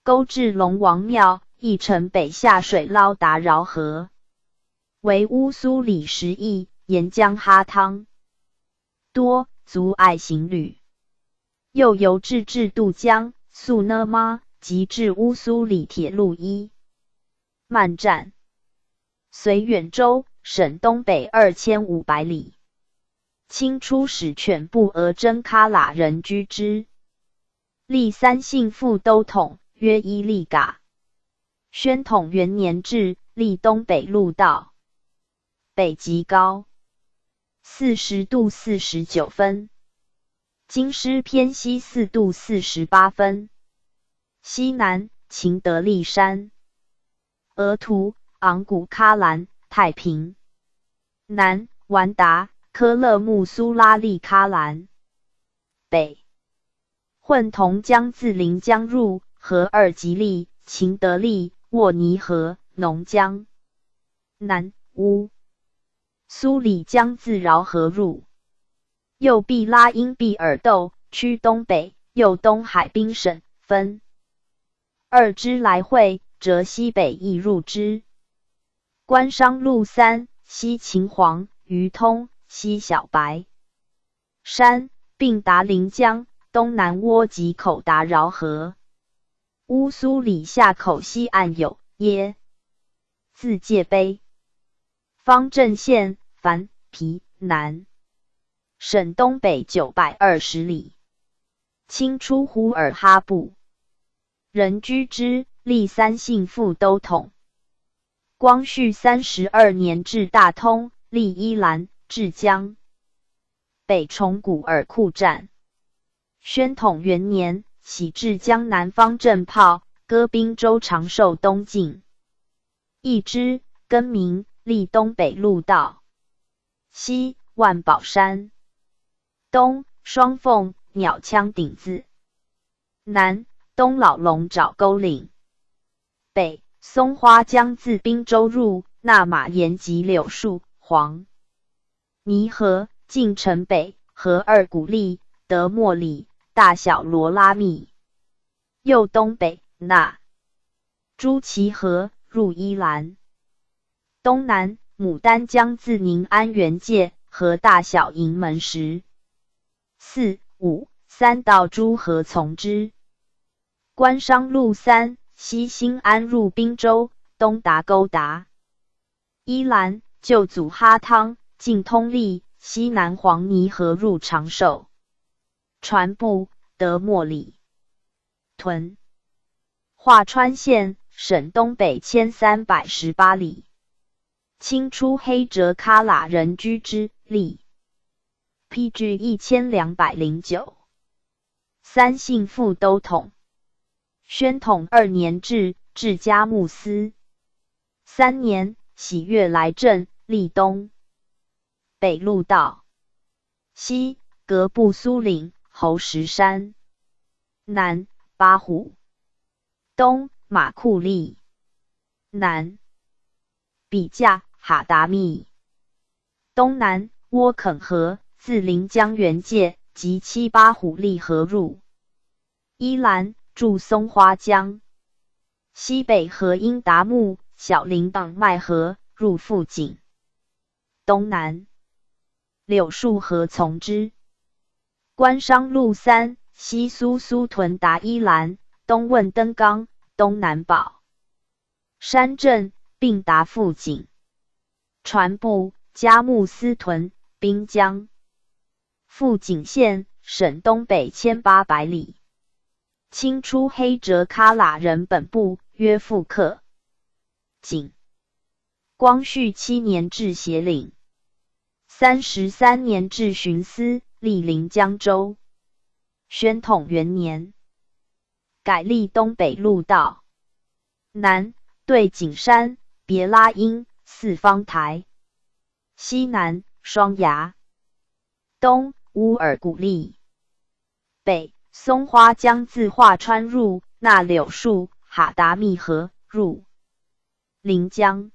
沟至龙王庙，一城北下水捞达饶河，为乌苏里10邑，沿江哈汤，多足爱行旅。又由至渡江、素呢妈，及至乌苏里铁路1漫站。绥远州，省东北2500里。清初使犬部额真喀喇人居之。历三姓副都统，约伊利嘎。宣统元年置，历东北路道。北极高40度49分。京师偏西4度48分，西南秦德利山，额图昂古喀兰，太平，南完达科勒木苏拉利喀兰。北混同江自临江入，和二吉利、秦德利、沃尼河、农江。南乌苏里江自饶河入，右臂拉因毕尔窦区东北，右东海滨省分二支来汇，折西北亦入之。关商路3，西秦皇、于通，西小白山，并达临江，东南窝及口达饶河。乌苏里下口西岸有耶字界碑。方镇县樊皮南，省东北920里。清出呼尔哈部，人居之，历3姓父都统。光绪32年至大通，历依兰、至江。北重古尔库站。宣统元年，徙至江南方阵炮，歌滨州长寿东进。义之，更名，历东北路道。西万宝山，东双凤、鸟枪顶子，南东老龙爪沟岭，北松花江自滨州入，纳马岩及柳树、黄泥河，进城北，和二古利、德莫里、大小罗拉密，右东北纳朱旗河，入依兰，东南牡丹江自宁安原界，和大小营门石。4、5、3道诸河从之。关商路3，西新安入滨州，东达沟达。依兰，旧祖哈汤，进通利，西南黄泥河入长寿。船部，德莫里。屯华川县，省东北1318里。清出黑哲喀喇人居之，历 PG 1209。3姓父都统。宣统2年至嘉木司。3年，喜悦来镇，历东北路道。西格布苏岭、侯石山。南八虎。东马库利。南比架、哈达密。东南窝垦河，自临江原界及七八虎利河入。依兰，驻松花江。西北河因达木、小林党麦河，入富井。东南柳树河从之。关商路3，西苏屯达依兰，东问登冈，东南保山镇，并达富井。船部，嘉木司屯滨江。富井县，省东北1800里。清出黑哲喀喇人本部，约富克井。光绪7年至协领。33年至巡司，历临江州。宣统元年，改历东北路道。南对景山、别拉因、四方台。西南双崖。东乌尔古利。北松花江自华川入，纳柳树、哈达密河，入临江。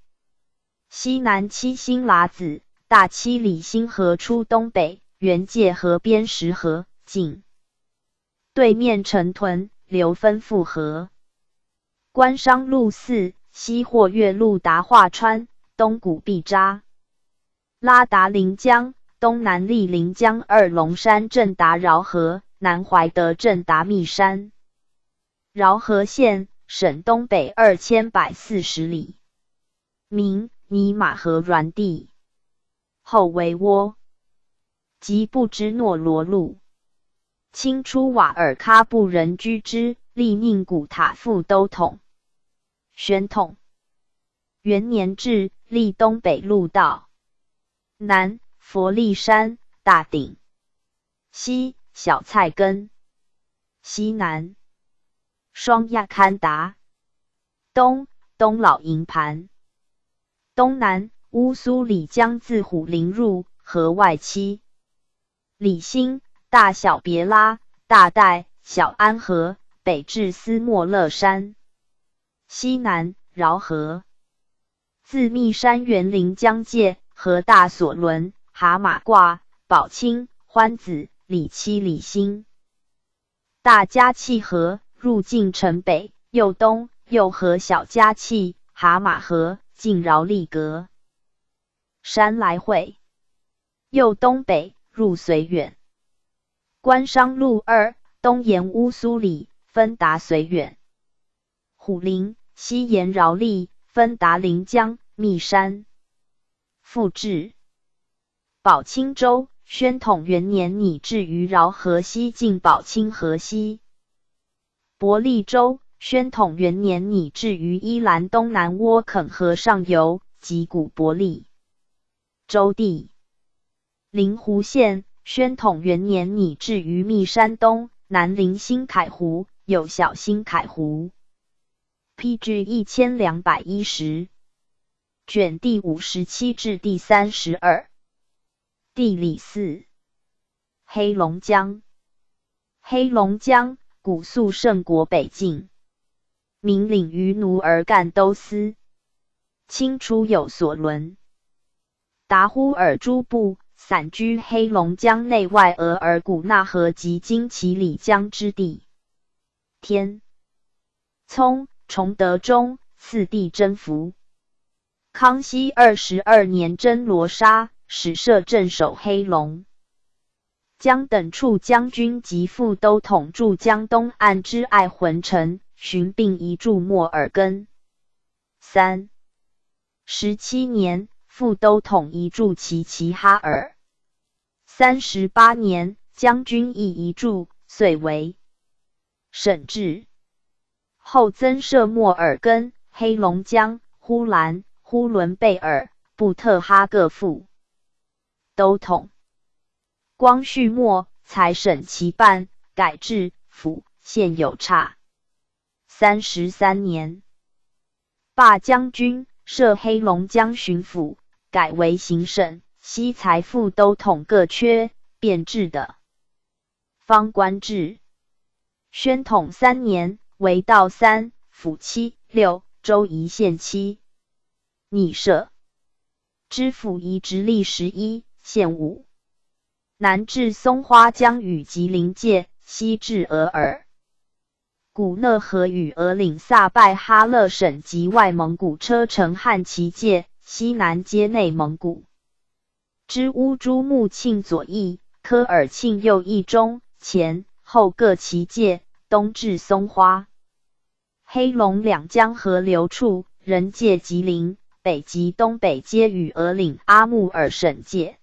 西南七星喇子、大七里星河出东北，原界河边石河，进对面城屯，流分复河。关商路4，西或月路达华川，东古毕扎。拉达临江，东南历临江二龙山镇达饶河，南怀德镇达密山。饶河县，省东北2140里。名尼玛河软地。后为窝。及不知诺罗路。清出瓦尔喀布人居之，历宁古塔副都统。宣统元年至，历东北路道。南佛利山、大顶。西小菜根。西南双亚堪达。东老营盘。东南乌苏里江自虎林入，河外期。里辛、大小别拉、大岱、小安河，北至斯莫勒山，西南饶河。自密山园陵疆界，河大索伦、蛤蟆挂、宝清、欢子、里七、里辛。大嘉契河入晋城北，右东，右河小嘉契、蛤蟆河，进饶利阁山来汇，右东北入绥远。关商路2，东沿乌苏里，分达绥远。虎陵，西沿饶利，分达临江、密山。复至宝清州，宣统元年拟置于饶河西近宝清河西。伯利州，宣统元年拟置于伊兰东南窝垦河上游及古伯利州地。临湖县，宣统元年拟置于密山东南临新凯湖，有小新凯湖。PG 1210卷第57至第32。地理4。黑龙江。黑龙江，古肃圣国北境，民领于努尔干都司。清初有所伦。达呼尔诸部散居黑龙江内外额尔古纳河及今其里江之地。天聪、崇德中四地征服。康熙22年征罗沙，使摄镇守黑龙江等处将军及副都统驻江东岸之爱浑城，寻并移驻莫尔根。17年，副都统移驻齐哈尔。38年，将军亦移驻，遂为省治。后增设莫尔根、黑龙江、呼兰、呼伦贝尔、布特哈各副都统。光绪末，才省其半，改制府，现有差。33年，罢将军，设黑龙江巡抚，改为行省，悉财副都统各缺，变制的方官制。宣统3年，为道3、府7、6、州1县7。拟设知府仪直隶11，县5。南至松花江与吉林界，西至额尔古讷河与额领萨拜哈勒省及外蒙古车臣汉旗界，西南接内蒙古。知乌珠穆庆左翼，科尔庆右翼中、前、后各旗界，东至松花。黑龙两江河流处，人界吉林，北及东北皆与额领阿穆尔省界。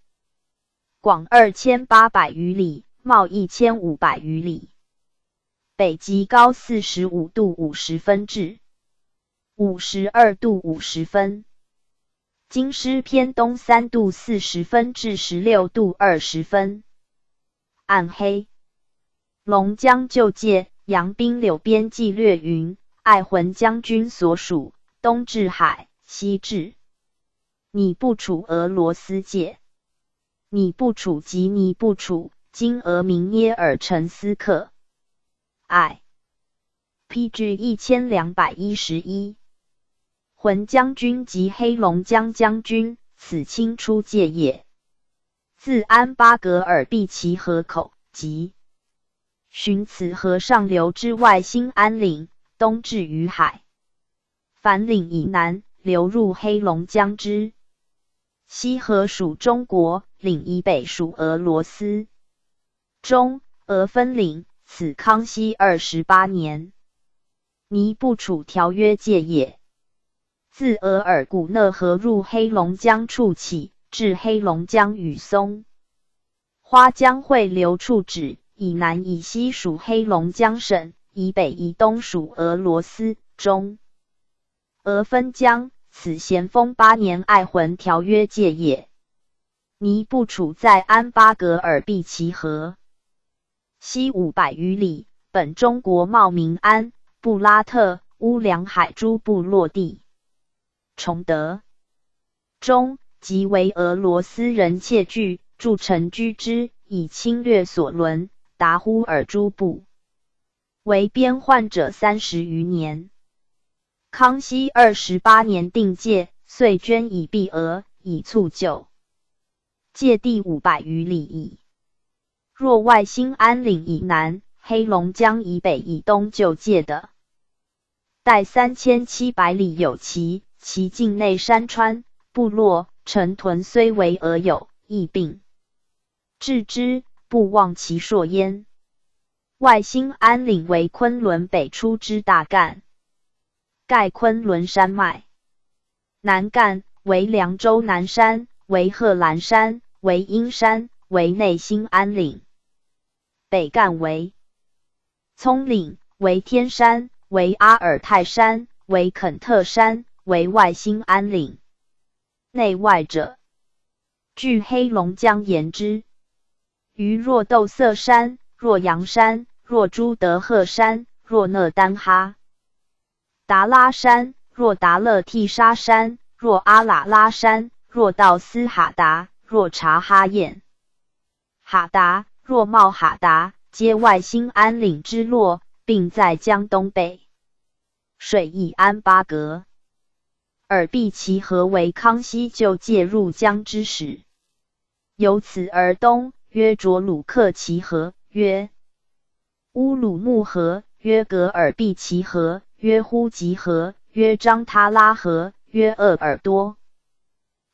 广2800余里，袤1500余里。北极高45度50分至52度50分，京师偏东3度40分至16度20分。暗黑龙江旧界，杨冰柳边际略云，爱浑将军所属，东至海，西至拟部署俄罗斯界。拟部署及拟部署，今俄明耶尔城斯克。PG 1211。浑将军及黑龙江将军，此清初界也。自安巴格尔毕其河口，即循此河上流之外新安岭，东至于海。凡岭以南，流入黑龙江之西河属中国，岭以北属俄罗斯。中俄分岭，此康熙28年拟部署条约界也。自额尔古讷河入黑龙江处起，至黑龙江与松花江汇流处止，以南以西属黑龙江省，以北以东属俄罗斯。中俄分江，此咸丰8年爱浑条约界也。拟部署在安巴格尔毕其河西500余里，本中国茂名安、布拉特、乌梁海诸部落地。崇德中即为俄罗斯人窃据，筑城居之，以侵略所伦，达乎尔诸部。为边患者30余年。康熙28年定界，遂捐以币额，以促救。界地500余里矣。若外兴安岭以南、黑龙江以北以东就界的，带3700里有其，其境内山川、部落、城屯虽为而有，亦并治之，不忘其硕焉。外兴安岭为昆仑北出之大干，盖昆仑山脉。南干为凉州南山，为贺兰山，为阴山，为内兴安岭。北干为葱岭，为天山，为阿尔泰山，为肯特山，为外兴安岭。内外者，据黑龙江言之。于若豆色山，若阳山，若朱德赫山，若讷丹哈达拉山，若达勒替沙山，若阿喇拉山，若道斯哈达，若察哈彦哈达，若茂哈达，皆外兴安岭之落，并在江东北。水亦安巴格。尔毕其河为康熙就界入江之始。由此而东，曰卓鲁克其河，曰乌鲁木河，曰格尔毕其河，曰呼吉河，曰张他拉河，曰鄂尔多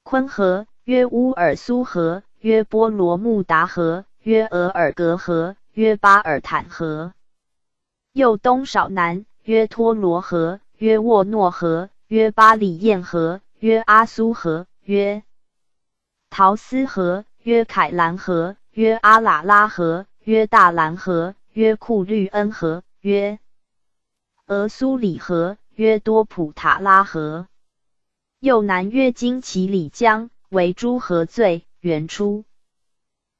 昆河，曰乌尔苏河，曰波罗木达河，曰额尔格河，曰巴尔坦河。右东少南，曰托罗河，曰沃诺河，曰巴里彦河，曰阿苏河，曰陶斯河，曰凯兰河，曰阿喇拉河，曰大兰河，曰库律恩河，曰俄苏里河，曰多普塔拉河。右南曰金其里江，为诸河最，源出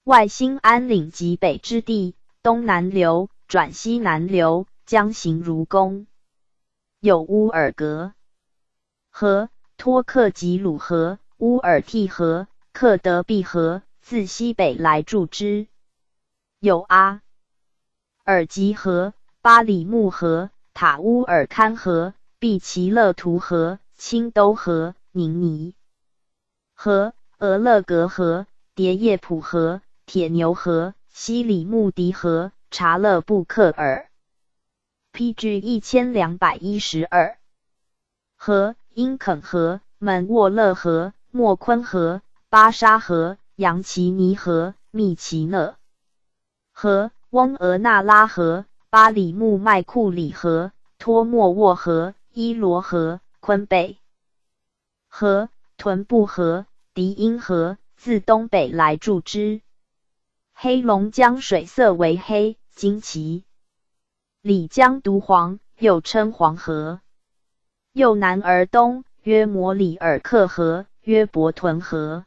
外兴安岭及北之地，东南流，转西南流，江行如弓。有乌尔格河、托克吉鲁河、乌尔替河、克德毕河，自西北来注之。有阿尔吉河、巴里木河、塔乌尔堪河、毕其勒图河、青兜河、宁尼河、俄勒格河、迭叶普河、铁牛河、西里木迪河、查勒布克尔 PG 1212河、因肯河、门沃勒河、莫昆河、巴沙河、扬奇尼河、密奇讷河、翁俄那拉河、巴里木麦库里河、托莫沃河、伊罗河、昆贝河、屯布河、迪因河，自东北来注之。黑龙江水色为黑，金旗里江独黄，又称黄河。右南而东，曰摩里尔克河，曰伯屯河。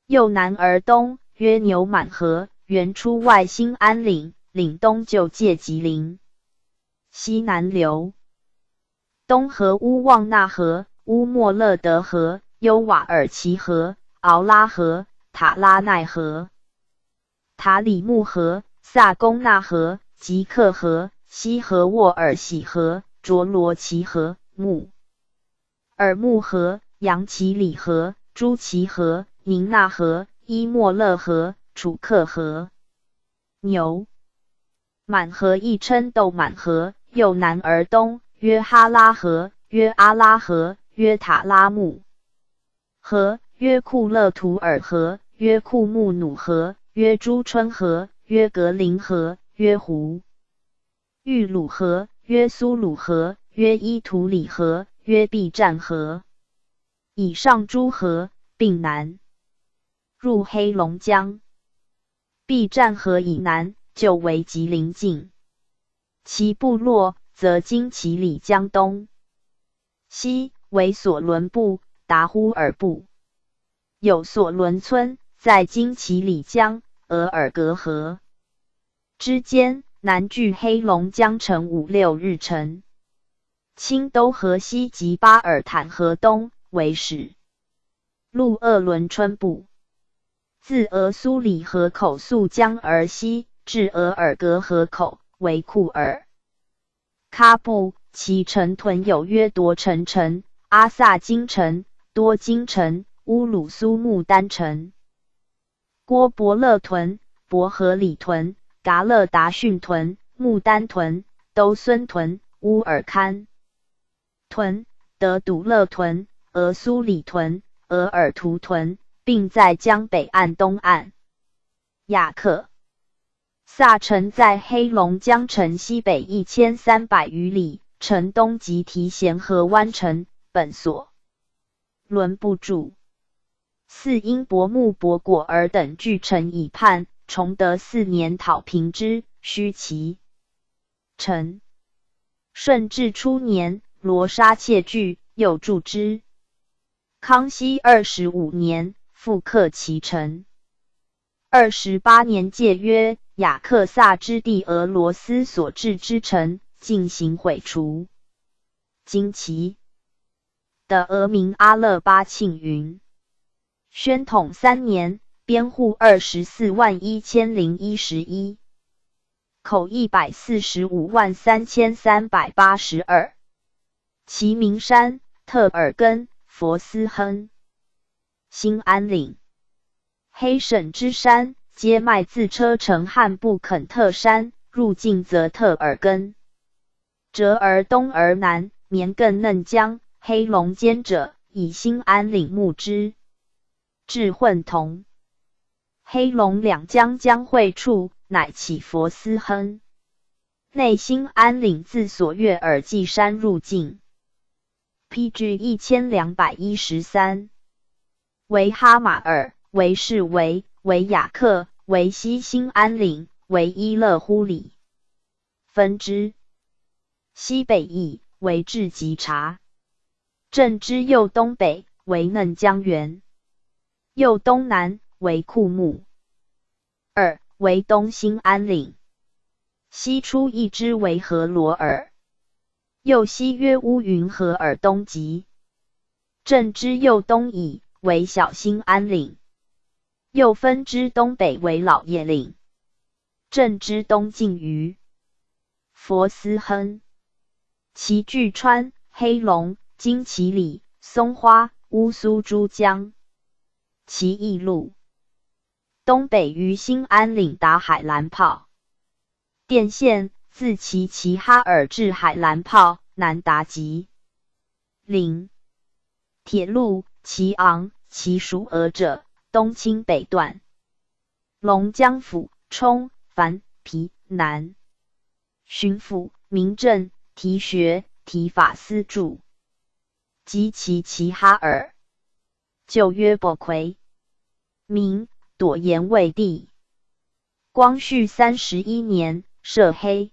右南而东，曰牛满河，源出外兴安岭，岭东就界吉林。西南流，东河乌旺纳河、乌莫勒德河、优瓦尔齐河、敖拉河、塔拉奈河、塔里木河、萨公纳河、吉克河、西河沃尔喜河、卓罗齐河、木尔木河、杨奇里河、朱奇河、宁纳河、伊莫勒河、楚克河。牛满河亦称斗满河。右南而东，曰哈拉河，曰阿拉河，曰塔拉木河，曰库勒图尔河，曰库木努河，曰朱春河，曰格林河，曰胡玉鲁河，曰苏鲁河，曰伊图里河，曰毕占河。以上诸河并南入黑龙江。毕占河以南就为吉林境，其部落则经其里江东，西为索伦部、达呼尔部。有索伦村在经其里江、额尔格河之间，南距黑龙江城5-6日程。青兜河西及巴尔坦河东为始。路鄂伦春部，自俄苏里河口溯江而西，至额尔格河口，为库尔喀布。其城屯有约夺城城、阿萨金城、多金城、乌鲁苏木丹城、郭伯勒屯、伯合里屯、噶勒达逊屯、木丹屯、兜孙屯、乌尔堪屯、德笃勒屯、俄苏里屯、额尔图屯，并在江北岸东岸。雅克萨城在黑龙江城西北1300余里，城东即提咸河湾城，本所伦部著。四因伯木伯果儿等据城以叛，崇德4年讨平之，须其城。顺治初年，罗刹窃据，又筑之。康熙25年，复克其城。28年戒约，雅克萨之地俄罗斯所治之城，进行毁除。经其的俄名阿勒巴庆云。宣统3年，编户241011，口1453382。其名山、特尔根、佛斯亨、新安岭、黑省之山，皆迈自车城汉布肯特山，入境则特尔根。折而东而南，绵亘嫩江、黑龙间者，以新安岭牧之。至混同、黑龙两江交汇处，乃起佛斯亨。内新安岭自所越尔济山入境。PG 1213。为哈马尔，为士为雅克，为西新安岭，为伊勒呼里。分支西北翼，为至吉察。镇之右东北，为嫩江源。右东南，为库木。2. 为东新安岭。西出一支为河罗尔。右西约乌云河尔东极。镇之右东以，为小新安岭。右分之东北为老叶岭。镇之东近于佛斯亨。其据川、黑龙、金旗里、松花、乌苏珠江。其义路东北于新安岭达海兰泡。电线自齐哈尔至海兰泡，南达吉岭。铁路齐昂、齐蜀俄者，东清北段。龙江府、冲、樊、皮、南。巡抚、民政、提学、提法司著。及齐哈尔。旧约伯魁。明朵颜卫帝。光绪31年，设黑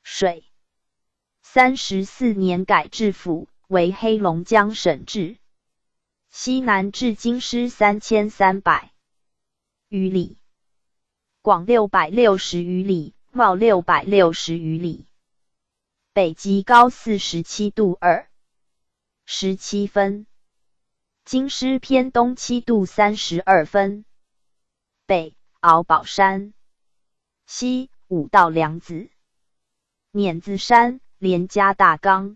水。34年改制府，为黑龙江省治。西南至京师3300余里，广660余里，袤660余里。北极高47度2。17分。京师偏东7度32分。北鳌宝山。西武道梁子。碾子山、连家大冈。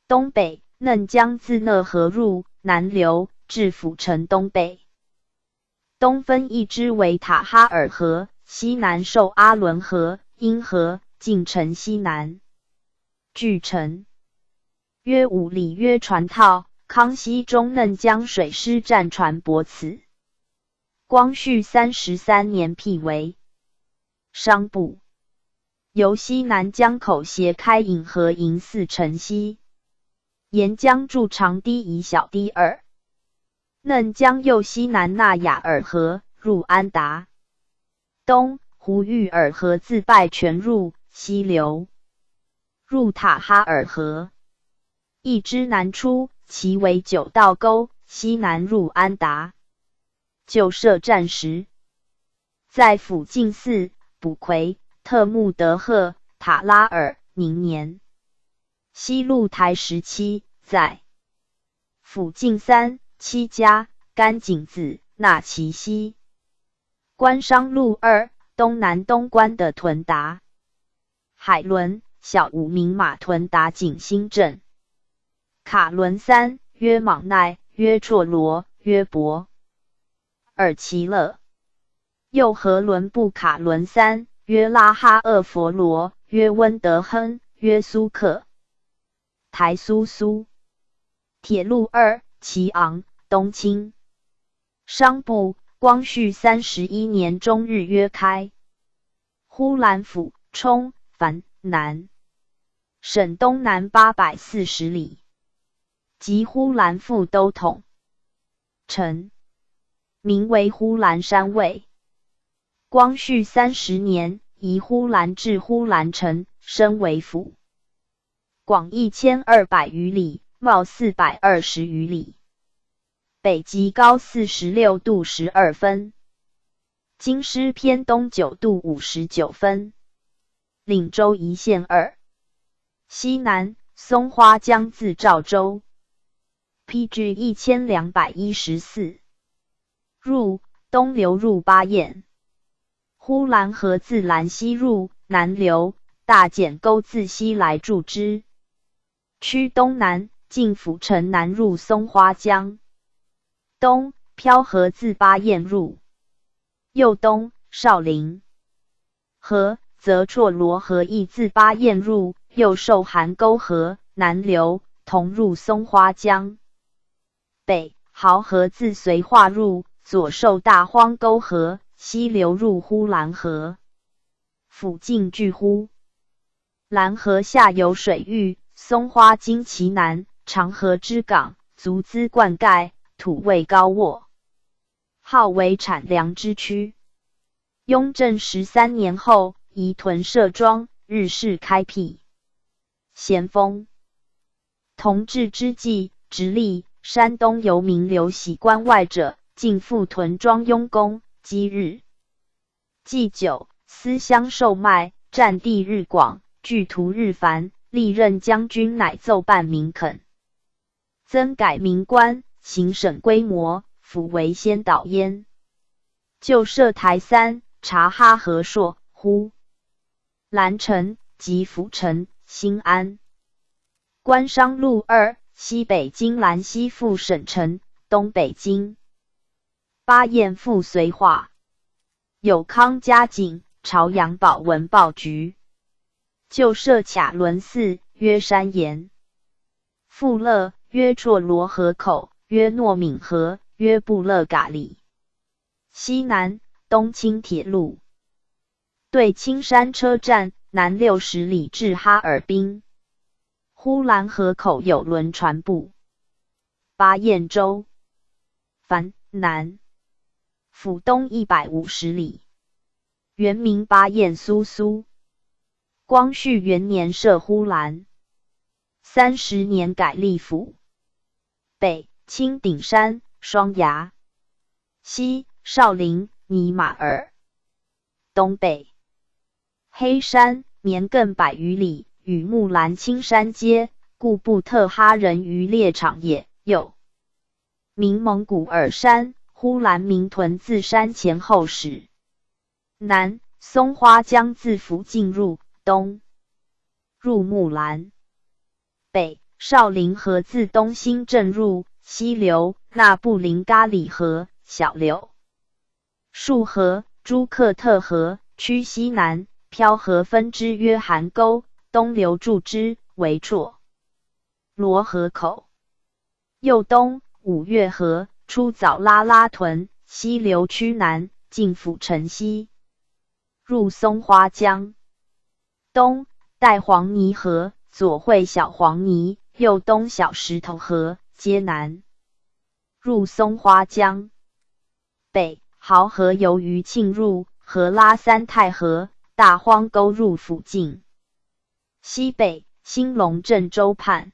东北嫩江自讷河入，南流，至府城东北。东分一支为塔哈尔河，西南受阿伦河、因河，进城西南。据城约5里，约船套。康熙中嫩江水师战船泊此。光绪33年辟为商埠。由西南江口斜开引河营4城西。沿江筑长堤以小堤2。嫩江右西南纳雅尔河，入安达。东胡玉尔河自拜泉入，西流入塔哈尔河。一支南出，其为9道沟，西南入安达。旧设战时，在府近寺、卜奎、特木德赫、塔拉尔、宁年。西露台17，在府近3、七家，甘井子，纳其西。关商路2，东南东关的屯达。海伦，小武名马屯达景兴镇。卡伦3，约莽奈，约绰罗，约伯。尔其勒。右河伦布卡伦3，约拉哈厄佛罗，约温德亨，约苏克。台苏苏。铁路2，齐昂，东清。商部，光绪31年中日约开。呼兰府，冲，凡，南。省东南840里。即呼兰副都统。城。名为呼兰山卫。光绪30年，移呼兰至呼兰城，升为府。广1200余里，袤420余里。北极高46度12分。京师偏东9度59分。岭州一线2。西南，松花江自赵州。PG 1214。入，东流入巴彦。呼兰河自兰西入，南流，大简沟自西来注之。区东南，进府城南入松花江。东，漂河自巴彦入。右东，少陵。河，则绰罗河亦自巴彦入，右受邗沟河，南流，同入松花江。北，濠河自绥化入，左受大荒沟河，西流入呼兰河。府境巨乎。兰河下有水域，松花经其南，长河之港，足资灌溉，土味高沃，号为产粮之区。雍正13年后，移屯设庄，日式开辟。咸丰。同治之际，直隶、山东游民流徙关外者，尽复屯庄雍宫，积日。祭酒，思乡受卖，占地日广，聚徒日繁，历任将军乃奏办民垦。增改民官，行省规模，府为先导焉。旧设台3，察哈和硕，呼兰城，及府城，新安。关商路2，西北京兰西附省城，东北京。巴彦附绥化。有康嘉景，朝阳保文报局。旧设卡伦寺，约山岩。富勒，约绰罗河口，约诺敏河，约布勒嘎里。西南，东清铁路。对青山车站，南60里至哈尔滨。呼兰河口有轮船埠。巴彦州。凡，南。府东150里。原名巴彦苏苏。光绪元年设呼兰。30年改隶府。北，青顶山，双崖。西，少陵，尼玛尔。东北，黑山，绵亘100余里，与木兰青山接，故布特哈人渔猎场也。右，明蒙古尔山，呼兰民屯自山前后始。南，松花江自福进入，东入木兰。北，少陵河自东兴镇入，西流那布林嘎里河，小流。束河，朱克特河，区西南，漂河分支约邗沟，东流注之，为绰罗河口。右东，五岳河，出枣拉拉屯，西流区南，进府城西，入松花江。东，带黄泥河，左汇小黄泥，右东小石头河，皆南，入松花江。北，濠河由余庆入，河拉三太河，大荒沟入府境。西北，兴隆镇州畔。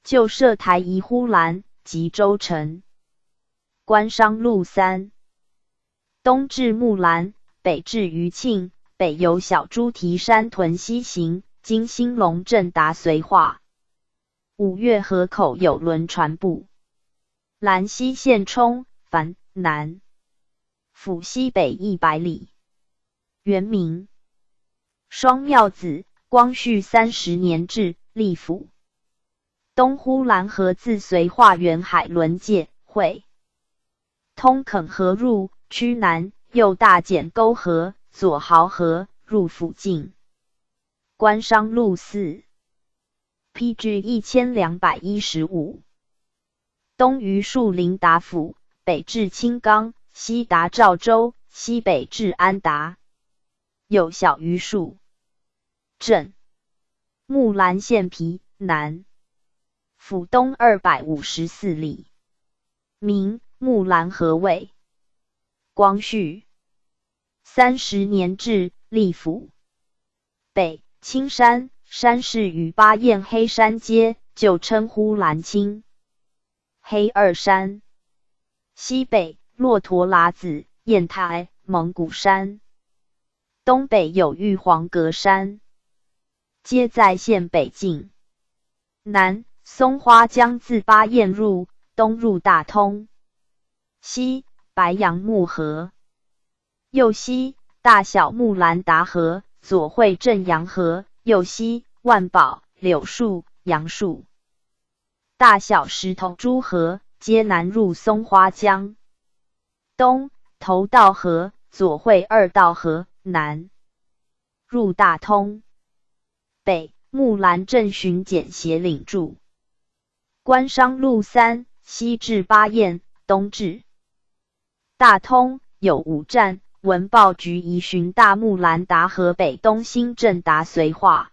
旧设台宜呼兰，及州城。关商路3。东至木兰，北至余庆，北有小猪蹄山屯西行，经兴隆镇达绥化。五岳河口有轮船埠。兰溪县冲繁南府西北100里。原名双庙子，光绪30年置，立府。东呼兰河自绥化沿海轮界会通垦河入区南，右大剪沟河、左濠河入府境。官商路4 PG 1215。东于树林达府，北至青冈，西达赵州，西北至安达，有小榆树镇。木兰县皮南府东254里。明木兰河卫。光绪30年置，立府。北青山，山势与巴彦黑山接，旧称呼兰青黑二山。西北骆驼喇子、雁台、蒙古山。东北有玉皇阁山，皆在县北境。南松花江自巴彦入，东入大通。西白杨木河。右西大小木兰达河，左汇镇洋河，右西万宝、柳树、杨树。大小石头诸河，皆南入松花江。东头道河，左汇二道河，南入大通。北木兰镇巡检协领驻。官商路3，西至巴彦，东至大通，有5站。文报局移巡大木兰达河北东兴镇达绥化。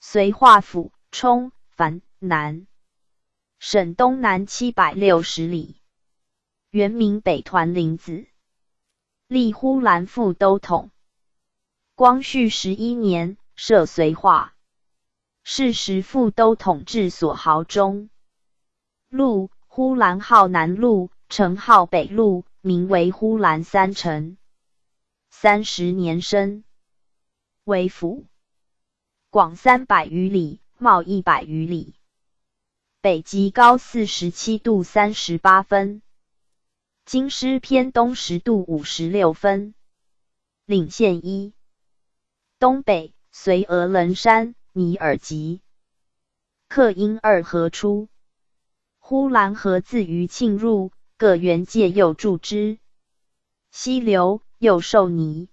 绥化府冲繁南省东南760里。原名北团林子，历呼兰副都统。光绪11年设绥化，是时副都统治所豪中。路呼兰号南路，城号北路，名为呼兰三城。30年生。为府。广300余里，袤100余里。北极高47度38分，京师偏东10度56分。领县1。东北随峨棱山、尼尔吉。克因2河出。呼兰河自余庆入，各原界右注之。西流，右受尼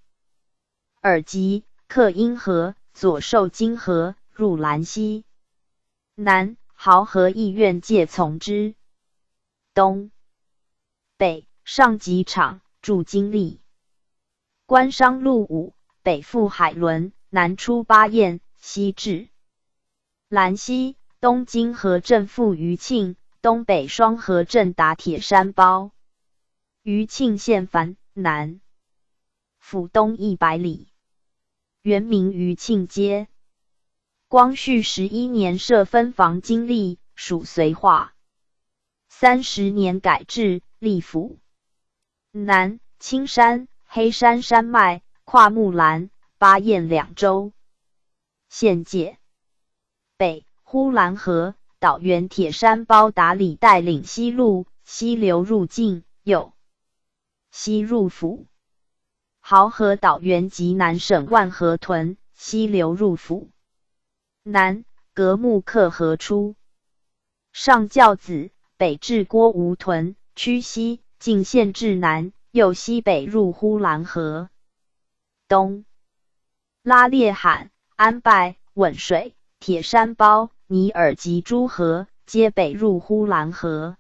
尔吉，克因河，左受金河，入兰溪。南濠河议院界从之。东北上集场，驻金利。官商路5，北赴海伦，南出巴彦，西至兰溪，东金河镇赴余庆，东北双河镇达铁山包。余庆县繁南府东100里。原名余庆街。光绪11年设分防经历，属绥化。30年改制，立府。南青山、黑山山脉，跨木兰、巴彦2州。县界。北呼兰河，导员铁山包达里带领西路，西流入境，右西入府。濠河导员及南省万河屯，西流入府。南格木克河出。上教子，北至郭吴屯，区西进县至南，右西北入呼兰河。东拉列罕、安拜、稳水、铁山包、尼尔及诸河，皆北入呼兰河。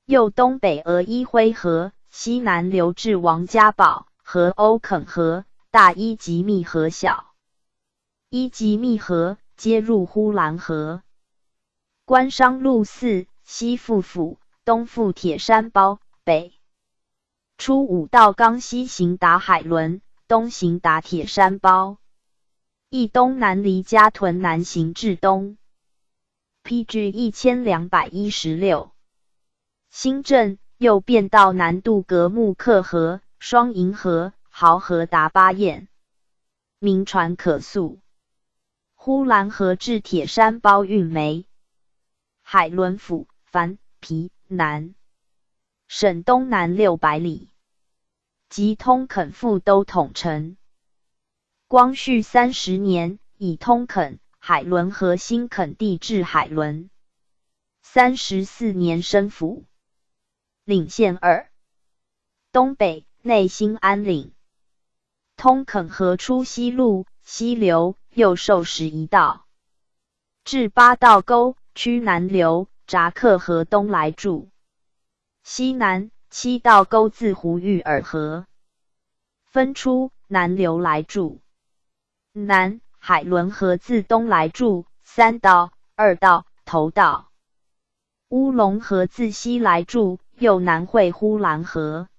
右东北俄伊辉河，西南流至王家堡、和欧肯河、大伊吉密河小伊吉密河，皆入呼兰河。官商路4，西赴府，东赴铁山包，北出武道冈，西行达海伦，东行达铁山包。义东南离家屯，南行至东。PG 1216。新镇右便道南渡格木克河、双银河、濠河达巴彦。民船可溯。呼兰河至铁山包运煤。海伦府繁皮南，省东南600里，及通垦复都统称。光绪30年，以通垦、海伦和新垦地置海伦。34年升府，领县2。东北内兴安岭，通垦河出西路，西流，右受11道，至8道沟，趋南流，札克河东来注。西南7道沟自胡玉尔河分出，南流来注。南海伦河自东来注3道、2道、头道。乌龙河自西来注，右南汇呼兰河。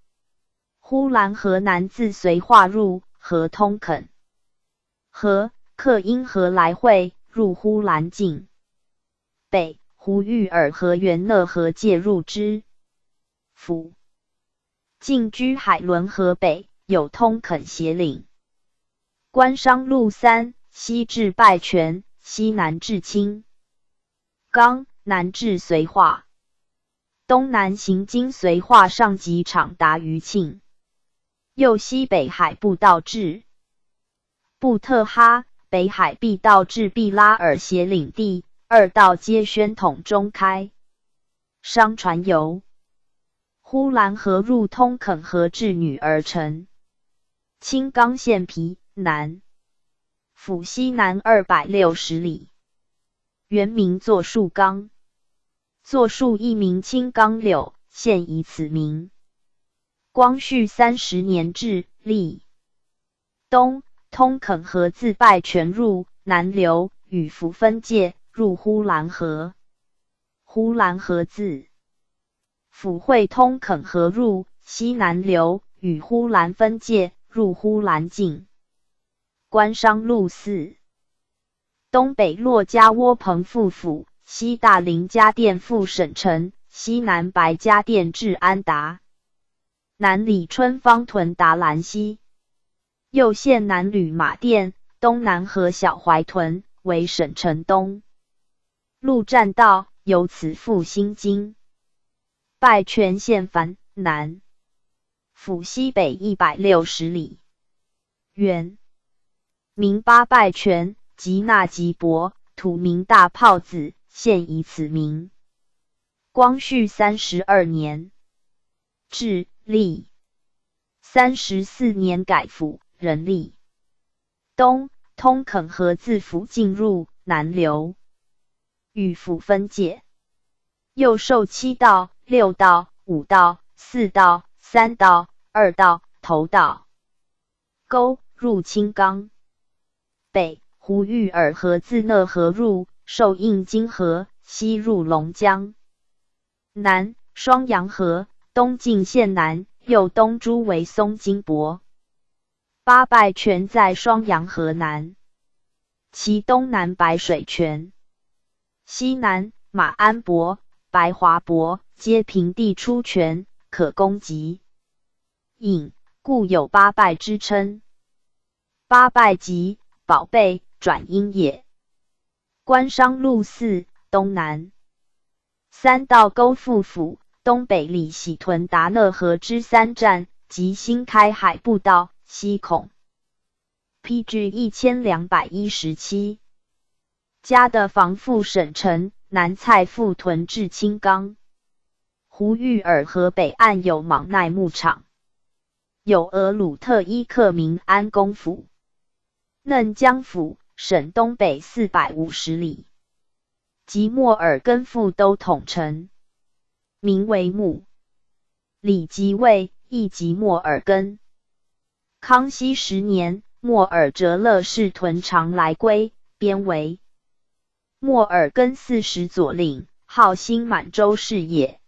呼兰河南自绥化入，河通垦。河克因河来汇，入呼兰境。北胡玉尔河源讷河介入之。府进居海伦河北，有通垦协领。官商路3，西至拜泉，西南至清冈，南至绥化，东南行经绥化上集场达余庆，右西北海步道至布特哈，北海必道至毕拉尔协领地，2道皆宣统中开。商船游。呼兰河入通垦河至女儿城。清冈县皮南，府西南260里，原名作树冈，作树一名清冈柳，现以此名。光绪30年置，立。东通垦河自拜泉入，南流，与府分界，入呼兰河。呼兰河自府会通垦河入，西南流，与呼兰分界，入呼兰境。官商路4，东北骆家窝棚副府，西大林家店副省城，西南白家店至安达，南里春芳屯达兰西，右县南吕马店，东南河小怀屯，为省城东路栈道，由此复新津。拜泉县繁南，府西北160里，原名八拜泉，即那吉伯，土名大炮子，现以此名。光绪32年置，立。34年改府，人立。东通垦河自府进入，南流，与府分界，右受7道、6道、5道、4道、3道、2道、头道。沟入清冈。北胡玉尔河自讷河入，受应金河，西入龙江。南双阳河，东进县南，右东诸为松金柏。八拜泉在双阳河南，其东南白水泉，西南马鞍泊、白华泊，皆平地出泉，可供给饮，故有八拜之称。八拜即宝贝转音也。官商路4，东南3道沟副府，东北里喜屯达讷河之3站，及新开海步道，西孔 PG 1217。嘉的防副省城，南蔡副屯至清冈。胡玉尔河北岸有莽奈牧场，有俄鲁特伊克明安公府。嫩江府，省东北450里，即莫尔根副都统称，名为木。李即位，亦即莫尔根。康熙10年，莫尔哲勒氏屯长来归，编为莫尔根40左领，号新满洲事也。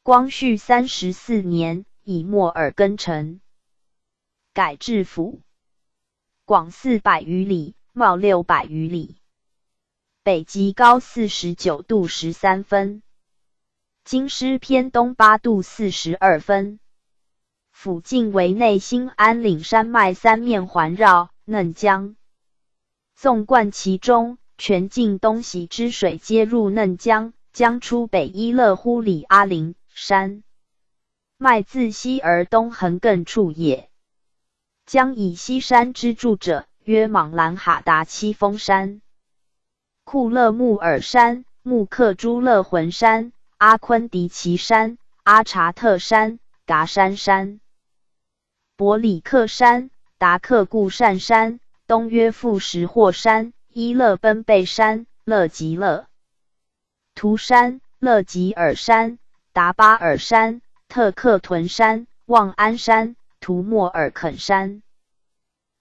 光绪34年，以莫尔根城改制府，广400余里，袤600余里，北极高49度13分，京师偏东8度42分。府境为内兴安岭山脉3面环绕，嫩江纵贯其中，全境东西之水皆入嫩江，将出北伊勒忽里阿林山，脉自西而东横亘处也。将以西山之柱者，曰莽兰哈达七峰山、库勒木尔山、木克朱勒浑山、阿昆迪奇山、阿查特山、噶山山、伯里克山、达克固善山，东约富什霍山、伊勒奔贝山、勒吉勒图山、勒吉尔山、达巴尔山、特克屯山、望安山、图莫尔肯山。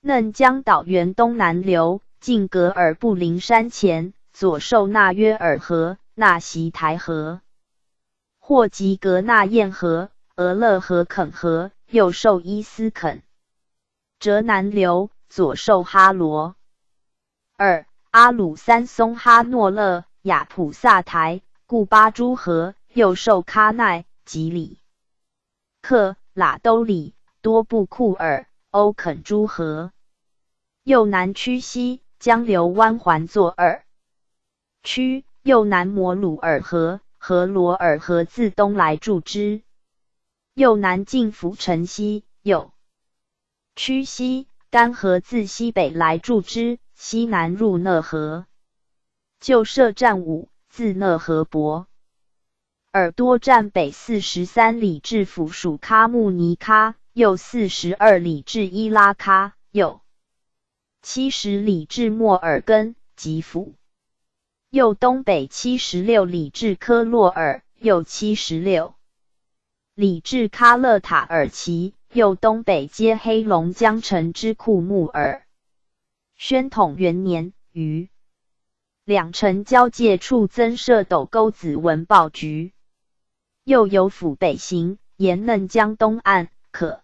嫩江岛原东南流，进格尔布林山前，左受那约尔河、那席台河，或及格纳燕河、俄勒河肯河，右受伊斯肯。浙南流，左受哈罗。2. 阿鲁三松哈诺勒、雅普萨台、固巴诸河，右受喀奈、吉里克、喇兜里、多布库尔、欧肯诸河。右南曲西，江流湾环作2区，右南摩鲁尔河、和罗尔河自东来注之。右南进府城西，右曲西，干河自西北来注之，西南入讷河。旧设站5，自讷河泊。尔多站北43里至府属喀木尼喀，右42里至伊拉喀，右70里至莫尔根吉府，右东北76里至科洛尔，右76里至喀勒塔尔旗，右东北接黑龙江城之库木尔。宣统元年，于两城交界处增设斗沟子文报局。右有府北行，沿嫩江东岸，可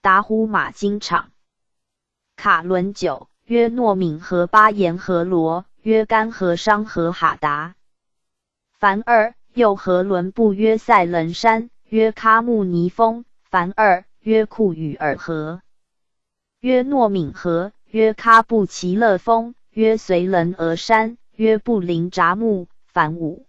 达呼马金场。卡伦9，约诺敏河巴颜河罗，约干河商河哈达。凡2，右河伦布约塞伦山，约喀木尼峰。凡2，约库语尔河，约诺敏河，约喀布齐勒峰，约随伦额山，约布林扎木。凡5，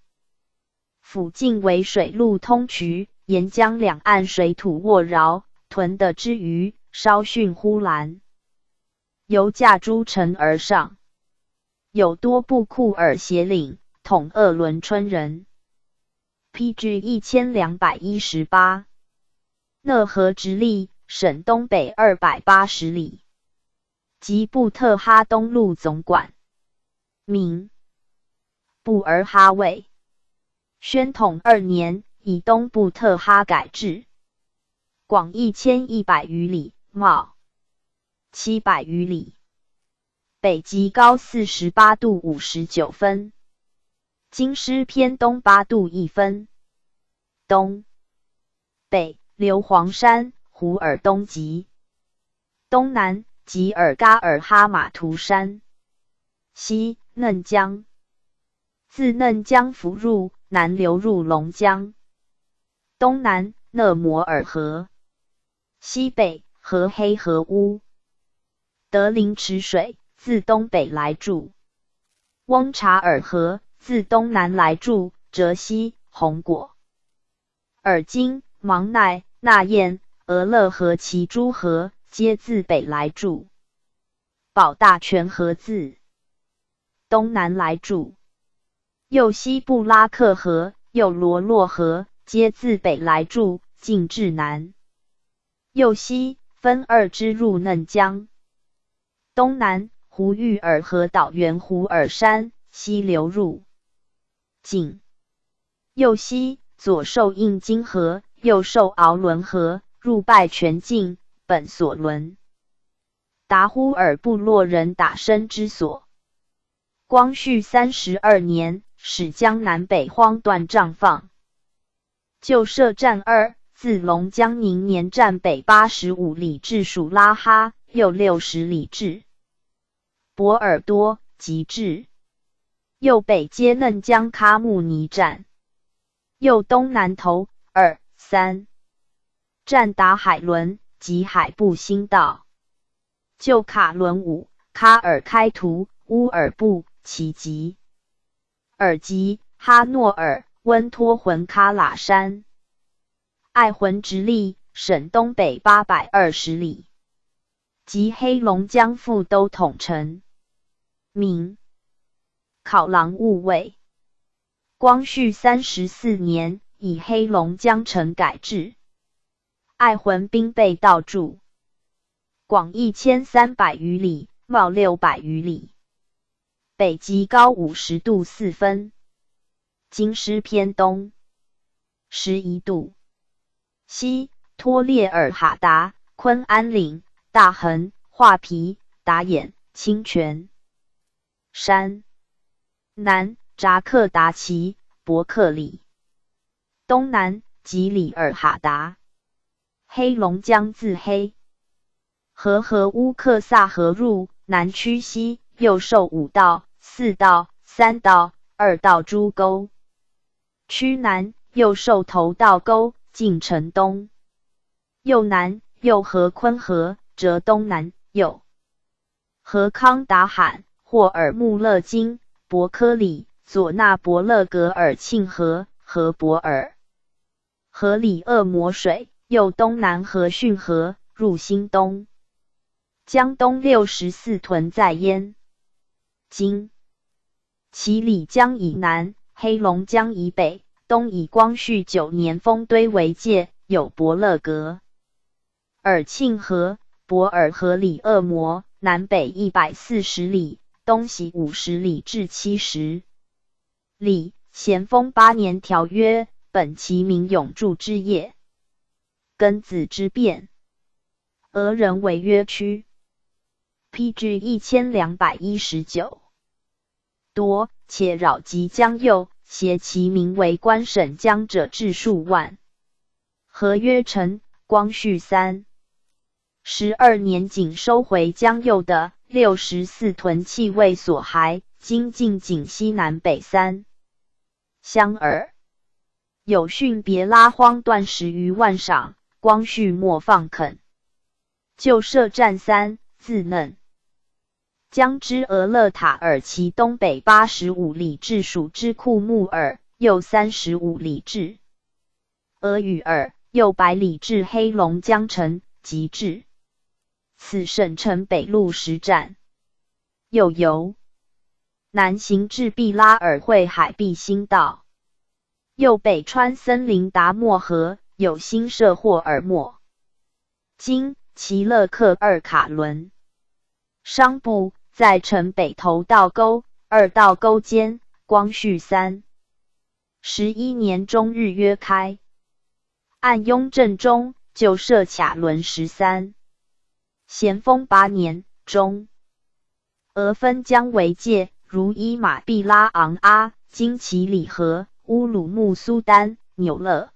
附近为水陆通衢，沿江两岸水土沃饶，屯的之余，稍逊呼兰。由架诸城而上，有多布库尔协领，统鄂伦春人。PG 1218。讷河直隶，省东北280里，即布特哈东路总管。名布尔哈卫。宣统2年，以东布特哈改制，广1100余里，袤700余里，北极高48度59分，京师偏东8度1分，东北流黄山、胡尔东极，东南吉尔嘎尔哈马图山，西嫩江，自嫩江浮入，南流入龙江，东南讷摩尔河，西北和黑河乌。德林池水，自东北来注。翁察尔河，自东南来注，浙西、红果。尔金、芒奈、纳燕、俄勒河其诸河，皆自北来注。保大泉河自东南来注。右西布拉克河、右罗洛河，皆自北来注，进至南。右西分2支入嫩江。东南胡玉尔河岛原胡尔山，西流入井。右西左受应金河，右受敖伦河，入拜泉境，本所伦。达呼尔部落人打生之所。光绪32年，使江南北荒断帐放。旧设站2，自龙江宁年站北85里至属拉哈，右60里至博尔多，即至。右北接嫩江喀木尼站。右东南头2、3站达海伦及海部新道。旧卡伦5，喀尔开图、乌尔布、奇吉。尔吉哈诺尔、温托浑喀喇山。爱浑直隶省东北820里，及黑龙江副都统称。明考郎务尉。光绪34年，以黑龙江城改制。爱浑兵备道驻，广1300余里，袤600余里，北极高50度4分，京师偏东11度，西托列尔哈达、昆安岭、大横、画皮、达眼、清泉山，南扎克达奇、伯克里，东南吉里尔哈达。黑龙江自黑河和乌克萨河入，南曲西，右受5道、4道、3道、2道诸沟，曲南，右受头道沟，进城东，右南，右河昆河，折东南，右河康达罕、霍尔木勒金、伯科里、佐纳伯勒格尔沁河、河伯尔河里恶魔水，右东南河汛河，入新东。江东64屯在焉。今其里江以南，黑龙江以北，东以光绪9年丰堆为界，有伯勒格尔沁河、伯尔河里恶魔，南北140里，东西50里至70里。咸丰8年条约，本其民永驻之业。庚子之变，俄人违约区。PG 1219，多且扰及江右，挟其民为官省江者至数万。合约成，光绪3.12年仅收回江右的64屯契卫所骸，今晋景西南北3乡耳。有训别拉荒断10余万赏，光绪莫放垦。旧设站3，自嫩。江之俄勒塔尔其东北85里至属之库木尔，右35里至俄语尔，右100里至黑龙江城，即至。此省城北路10站。又由南行至毕拉尔会海必兴道，右北穿森林达莫河，有新设霍尔莫金、齐勒克2卡伦。商埠在城北头道沟、2道沟间。光绪3.11年中日约开。按雍正中，就设卡伦13。咸丰8年中，俄分江为界，如伊马毕拉昂阿、金奇里河、乌鲁木苏丹、纽勒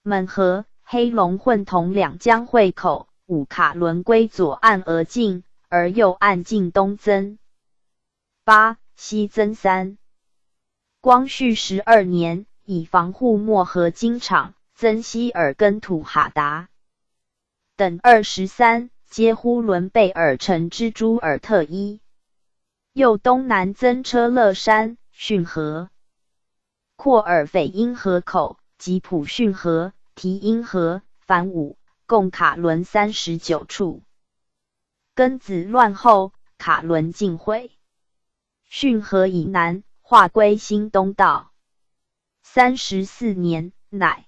门河、黑龙混同2江汇口，5卡伦归左岸而进，而右岸进东增8，西增3。光绪12年，以防护漠河金场，增西尔根土哈达等23，皆呼伦贝尔城之朱尔特伊。右东南增车勒山、汛河、阔尔斐因河口、吉普汛河、提因河、凡武，共卡伦39处。庚子乱后，卡伦尽毁。汛河以南划归新东道。34年，乃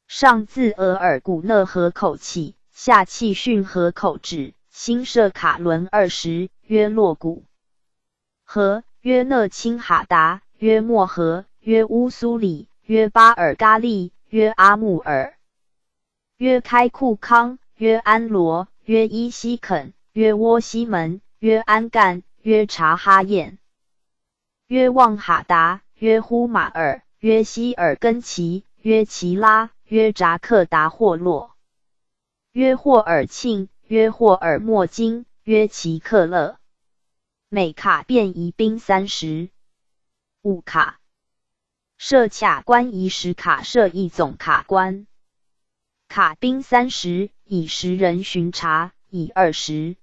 上自额尔古讷河口起，下契汛河口止，新设卡伦20，约洛古河，约讷钦哈达，约莫河，约乌苏里，约巴尔嘎利，约阿穆尔，约开库康，约安罗，约伊西肯，约窝西门，约安干，约察哈彦，约旺哈达，约呼马尔，约希尔根奇，约奇拉，约扎克达霍洛，约霍尔庆，约霍尔莫金，约奇克勒。每卡便移兵30。5卡设卡关以10卡设一总卡关。卡兵30，以10人巡查，以20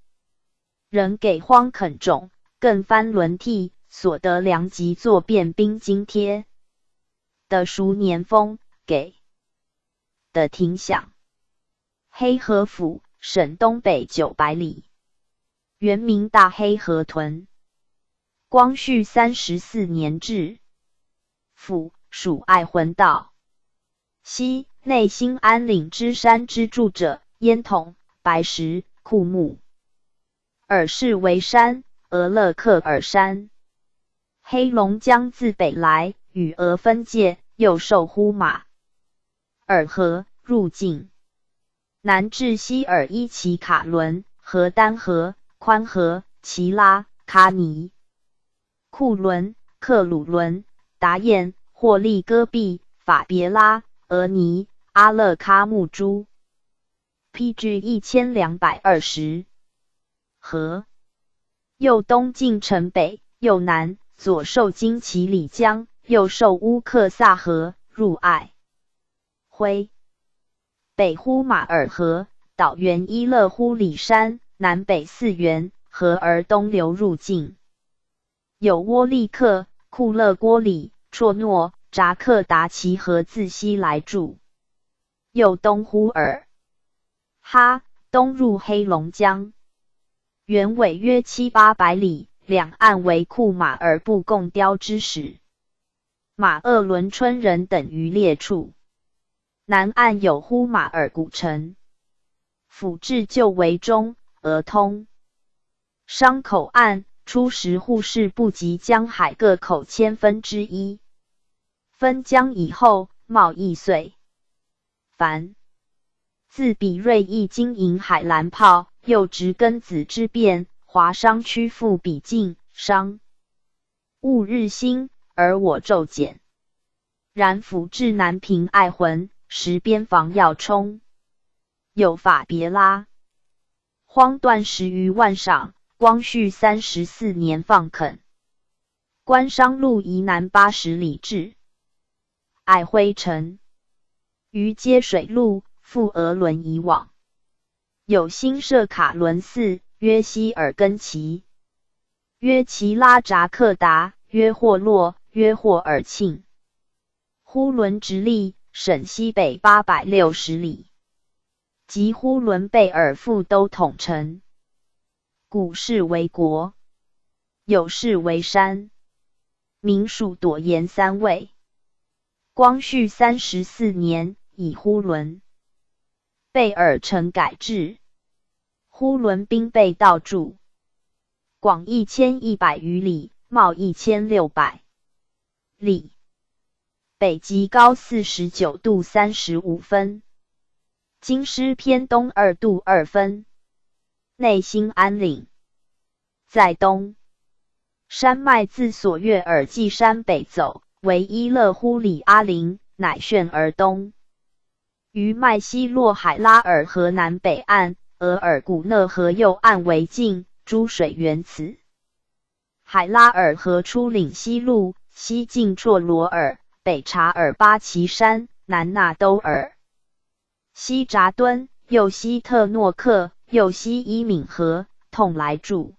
人给荒垦种，更番轮替，所得粮及作变兵津贴的赎年俸给的停饷。黑河府省东北900里，原名大黑河屯。光绪34年置。府属爱魂道。西内兴安岭之山之柱者，烟筒、白石、枯木。尔是为山，俄勒克尔山。黑龙江自北来，与俄分界，又受呼马尔河入境，南至西尔伊奇卡伦、荷丹河、宽河、奇拉、喀尼、库伦、克鲁伦、达彦、霍利戈壁、法别拉、俄尼、阿勒喀木珠 ，PG 1220。河右东进城北，右南左受金奇里江，右受乌克萨河，入爱辉。北呼马尔河，岛原伊勒呼里山，南北4原，河而东流入境。有窝利克、库勒郭里、绰诺、扎克达齐河自西来住。右东呼尔哈，东入黑龙江。原纬约700-800里，两岸为库马尔部共雕之始。马鄂伦春人等于列处。南岸有呼马尔古城。府治旧为中，俄通。商口岸初时户市不及江海各口千分之一。分江以后，贸易遂繁。自比瑞义经营海蓝炮，又植庚子之变，华商屈复比境，商务日兴，而我骤减。然府至南平爱魂，时边防要冲。有法别拉，荒断10余万晌。光绪34年放垦。关商路以南80里至爱辉城，于接水路，赴俄伦以往。有新设卡伦寺，约希尔根齐，约奇拉扎克达，约霍洛，约霍尔庆。呼伦直隶省西北860里，及呼伦贝尔副都统城。古市为国，有市为山，民属朵颜3位。光绪34年以呼伦贝尔城改制，呼伦兵备道驻，广1100余里，袤1600里，北极高49度35分，京师偏东2度2分。内兴安岭，在东。山脉自索岳尔济山北走，为伊勒呼里阿林，乃旋而东。于麦西洛海拉尔河南北岸，额尔古讷河右岸为境，诸水源此。海拉尔河出岭西路，西进绰罗尔，北察尔巴旗山，南纳兜尔，西扎敦，右西特诺克，右西伊敏河，痛来住。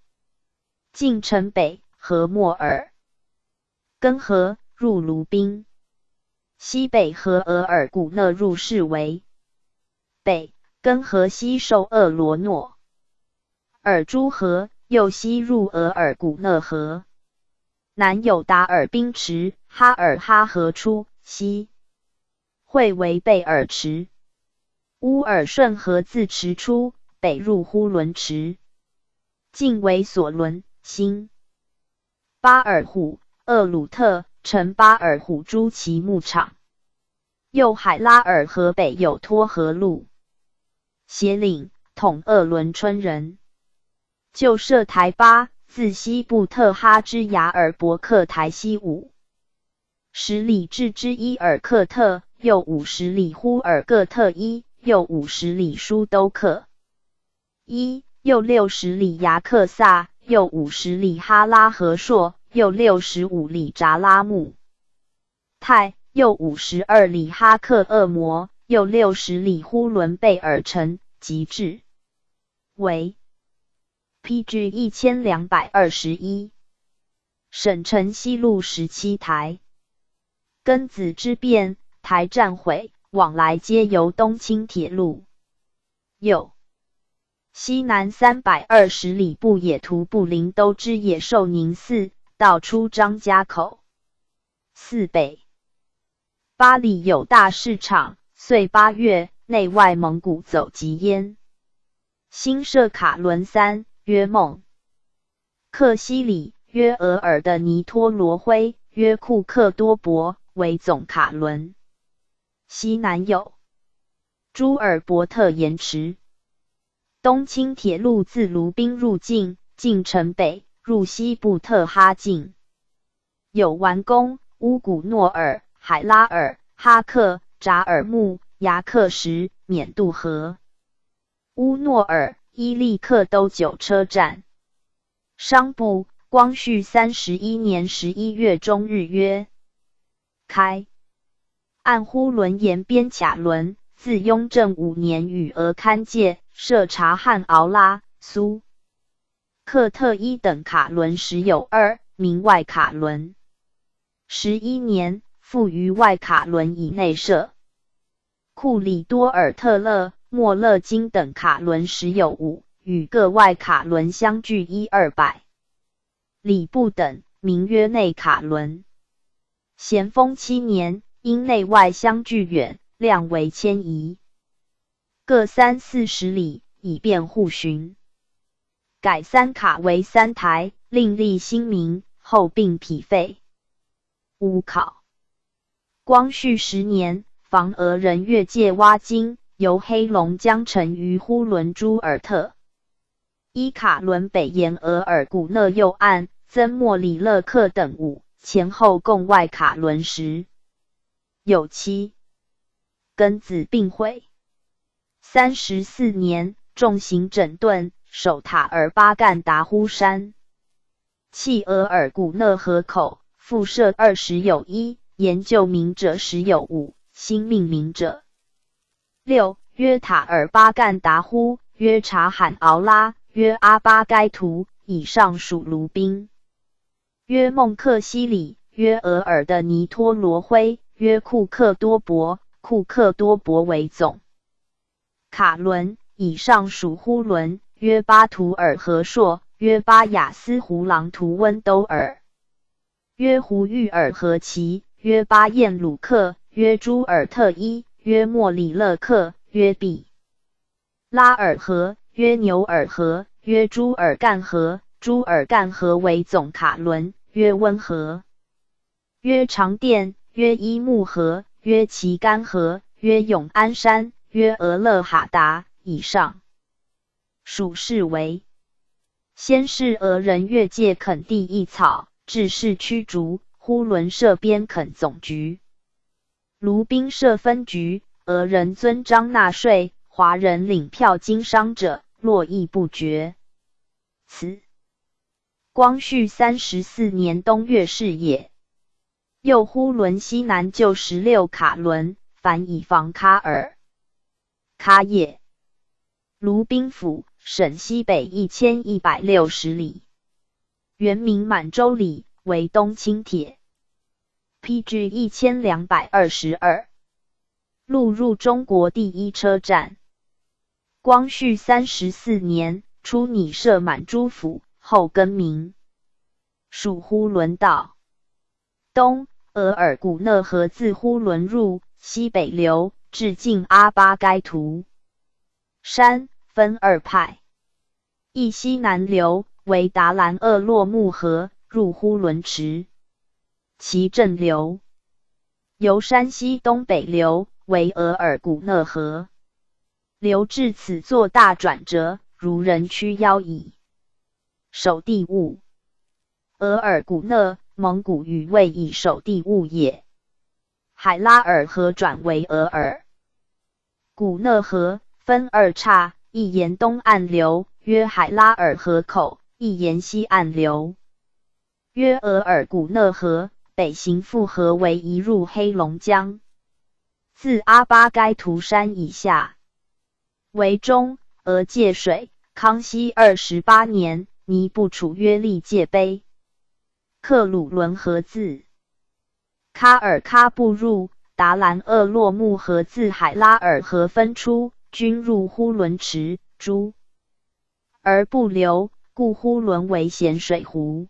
进城北，河莫尔根河，入卢宾。西北河额尔古讷入士为北，根河西受厄罗诺尔诸河，右西入额尔古讷河。南有达尔滨池，哈尔哈河出，西汇为贝尔池。乌尔顺河自池出，北入呼伦池，境为索伦、新、巴尔虎、厄鲁特、城巴尔虎诸其牧场。右海拉尔河北有托河路，协领统鄂伦春人。旧设台巴，自西部特哈之雅尔伯克台西50里至之伊尔克特，右50里呼尔各特伊，右50里舒都克伊，右60里牙克萨，右50里哈拉和硕，右65里扎拉木泰，右52里哈克恶魔，右60里呼伦贝尔城，及至为 PG 1221。省城西路17台。庚子之变，台站毁，往来皆由东清铁路。又西南320里步野图步林都之野寿宁寺，到出张家口。4北8里有大市场，岁8月，内外蒙古走集焉。新设卡伦3，约孟克西里，约额尔的尼托罗辉，约库克多伯为总卡伦。西南有朱尔伯特盐池。东清铁路自卢宾入境，进城北，入西布特哈境。有完工、乌古诺尔、海拉尔、哈克、扎尔木、牙克什、缅度河。乌诺尔、伊利克都9车站。商部，光绪31年11月中日约开。按呼伦沿边卡伦，自雍正5年与俄勘界，设察汉敖拉、苏克特1等卡伦时有2，名外卡伦。11年，复于外卡伦以内设。库里多尔特勒、莫勒金等卡伦时有5，与各外卡伦相距1-200里布等，名曰内卡伦。咸丰7年，因内外相距远，量为迁移，各30-40里，以便互巡。改3卡为3台，另立新名，后并匹废。5考。光绪10年，防俄人越界挖金，由黑龙江城于呼伦朱尔特。伊卡伦北沿额尔古讷右岸，曾莫里勒克等5，前后共外卡伦10。有7。庚子并毁。34年，重型整顿，守塔尔巴干达呼山。弃额尔古讷河口，复设20有1，研究名者10有5，新命名者。6. 约塔尔巴干达呼，约察罕敖拉，约阿巴该图，以上属卢宾。约孟克西里，约额尔的尼托罗辉，约库克多伯，库克多伯为总。卡伦，以上属呼伦，约巴图尔和硕，约巴雅斯胡朗图温都尔，约胡玉尔和齐，约巴彦鲁克，约朱尔特伊，约莫里勒克，约比拉尔河，约牛尔河，约朱尔干河，朱尔干河为总卡伦，约温河，约长甸，约伊木河，约旗干河，约永安山，约俄勒哈达，以上属市为。先是俄人越界垦地一草，致仕驱逐，呼伦设边垦总局，卢宾设分局，俄人遵章纳税，华人领票经商者络绎不绝。此光绪34年冬月事也。又呼伦西南就16卡伦，凡以防喀尔。喀也，卢宾府，省西北1160里，原名满洲里，为东清铁。PG 1222，录入中国第1车站。光绪34年，初拟设满洲府，后更名，属呼伦道。东，额尔古讷河自呼伦入，西北流，至近阿巴该图山，分2派。一西南流，为达兰厄洛木河，入呼伦池。其正流，由山西东北流，为额尔古讷河。流至此作大转折，如人屈腰矣。守地物，额尔古讷，蒙古语谓以守地物也。海拉尔河转为额尔古讷河，分2岔，一沿东岸流，约海拉尔河口，一沿西岸流，约额尔古讷河，北行复河为移入黑龙江。自阿巴该图山以下为中俄界水。康熙28年，尼布楚约历界碑。克鲁伦河自喀尔喀布入达兰厄洛木河自海拉尔河分出，均入呼伦池，诸而不流，故呼伦为咸水湖。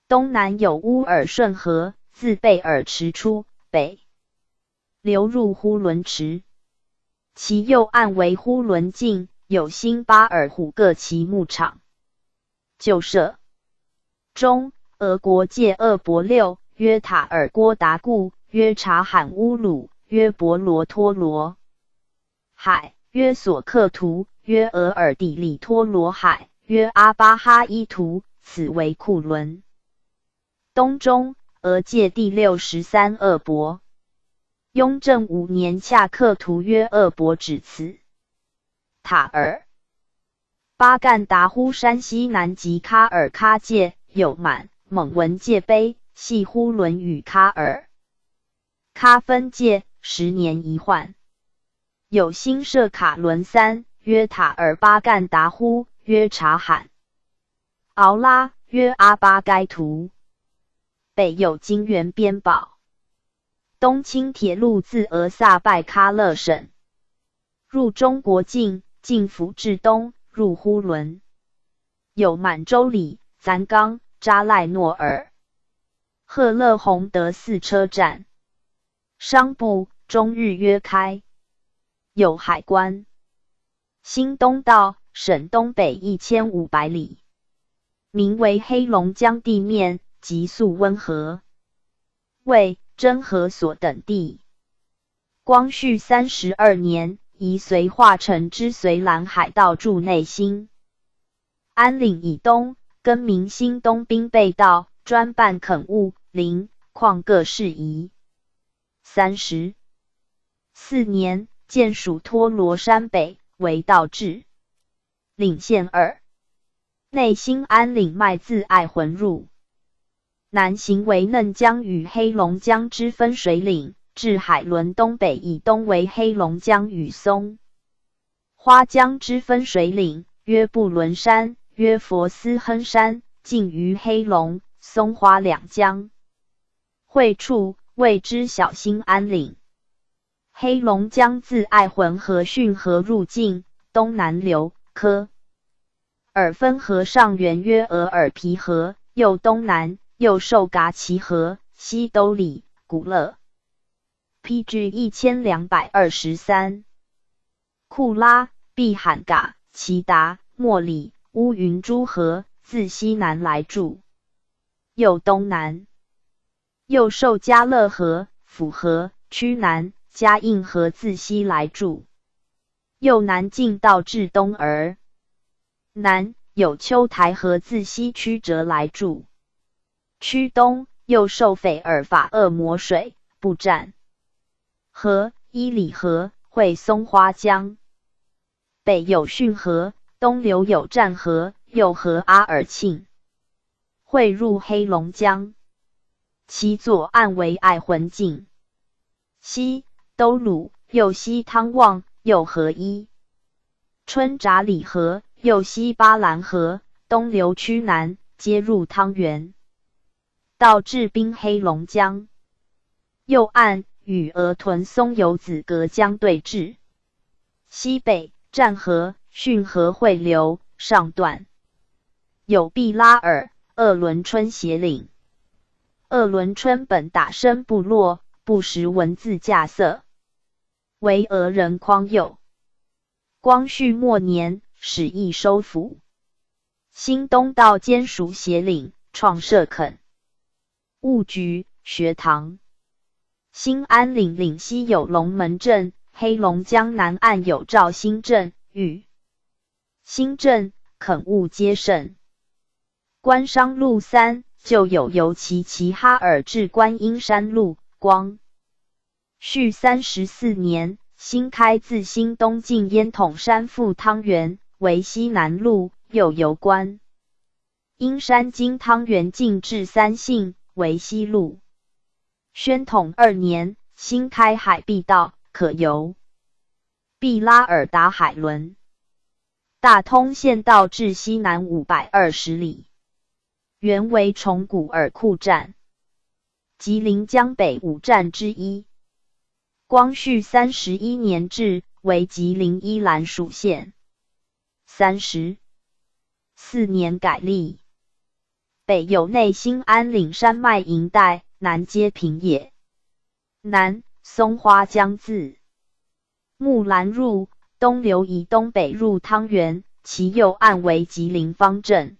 东南有乌尔顺河，自贝尔池出，北流入呼伦池。其右岸为呼伦境，有辛巴尔虎各其牧场。旧社中，俄国界鄂伯六，约塔尔郭达固，约察罕乌鲁，约博罗托罗海，约索克图，约额尔底里托罗海，约阿巴哈伊图，此为库伦。东中，俄界第63鄂伯。雍正5年恰克图约鄂伯止此。塔尔巴干达呼山西南及喀尔喀界，有满蒙文界碑，系呼伦与喀尔喀分界，10年一换。有新设卡伦3，约塔尔巴干达呼，约察罕敖拉，约阿巴该图。北有金元边堡。东清铁路自俄萨拜喀勒省入中国境，进府至东，入呼伦。有满洲里、咱冈、扎赖诺尔、赫勒洪德4车站。商埠终日约开。有海关。新东道，省东北1500里，名为黑龙江地面，急速温和。为真河所等地。光绪32年，移绥化成之绥兰海道驻内兴安岭以东，更名新东兵备道，专办垦务、林、矿各事宜。34年，建属托罗山北，为道治。岭县2。内兴安岭脉自爱浑入。南行为嫩江与黑龙江之分水岭，至海伦东北以东为黑龙江与松花江之分水岭，约布伦山，约佛斯亨山，近于黑龙、松花两江。会处谓之小兴安岭。黑龙江自爱浑河汛河入境，东南流科尔分河上源约额尔皮河，右东南，右受嘎奇河，西兜里、古勒。PG 1223。库拉、毕罕嘎、奇达、莫里、乌云珠河，自西南来注。右东南，右受加勒河、府河、区南、嘉应河自西来注。右南进道至东儿。南有秋台河自西曲折来注。区东又受斐尔法恶魔水，不占河、伊里河，汇松花江。北有汛河，东流有占河，右河阿尔庆，汇入黑龙江。其左岸为爱浑境。西兜鲁，右西汤旺，右河伊春闸里河，右西巴兰河，东流区南，接入汤原。到至滨黑龙江。右岸与俄屯松油子隔江对峙。西北占河、汛河汇流，上段有毕拉尔、鄂伦春斜岭。鄂伦春本打生部落，不识文字架色，为俄人匡佑。光绪末年，使役收府。新东道兼属斜岭，创设垦务局、学堂。新安岭岭西有龙门镇，黑龙江南岸有肇兴镇、与新镇，垦务皆盛。官商路3，就有由齐哈尔至观音山路。光绪34年，新开自新东进烟筒山赴汤原，为西南路，又由观音山经汤原进至三信，为西路。宣统2年，新开海碧道，可由毕拉尔达海伦。大通县道至西南520里。原为崇古尔库站，吉林江北5站之一。光绪31年置，为吉林依兰属县。34年改立。北有内兴安岭山脉营带，南接平野。南松花江自木兰入，东流以东北入汤原，其右岸为吉林方镇。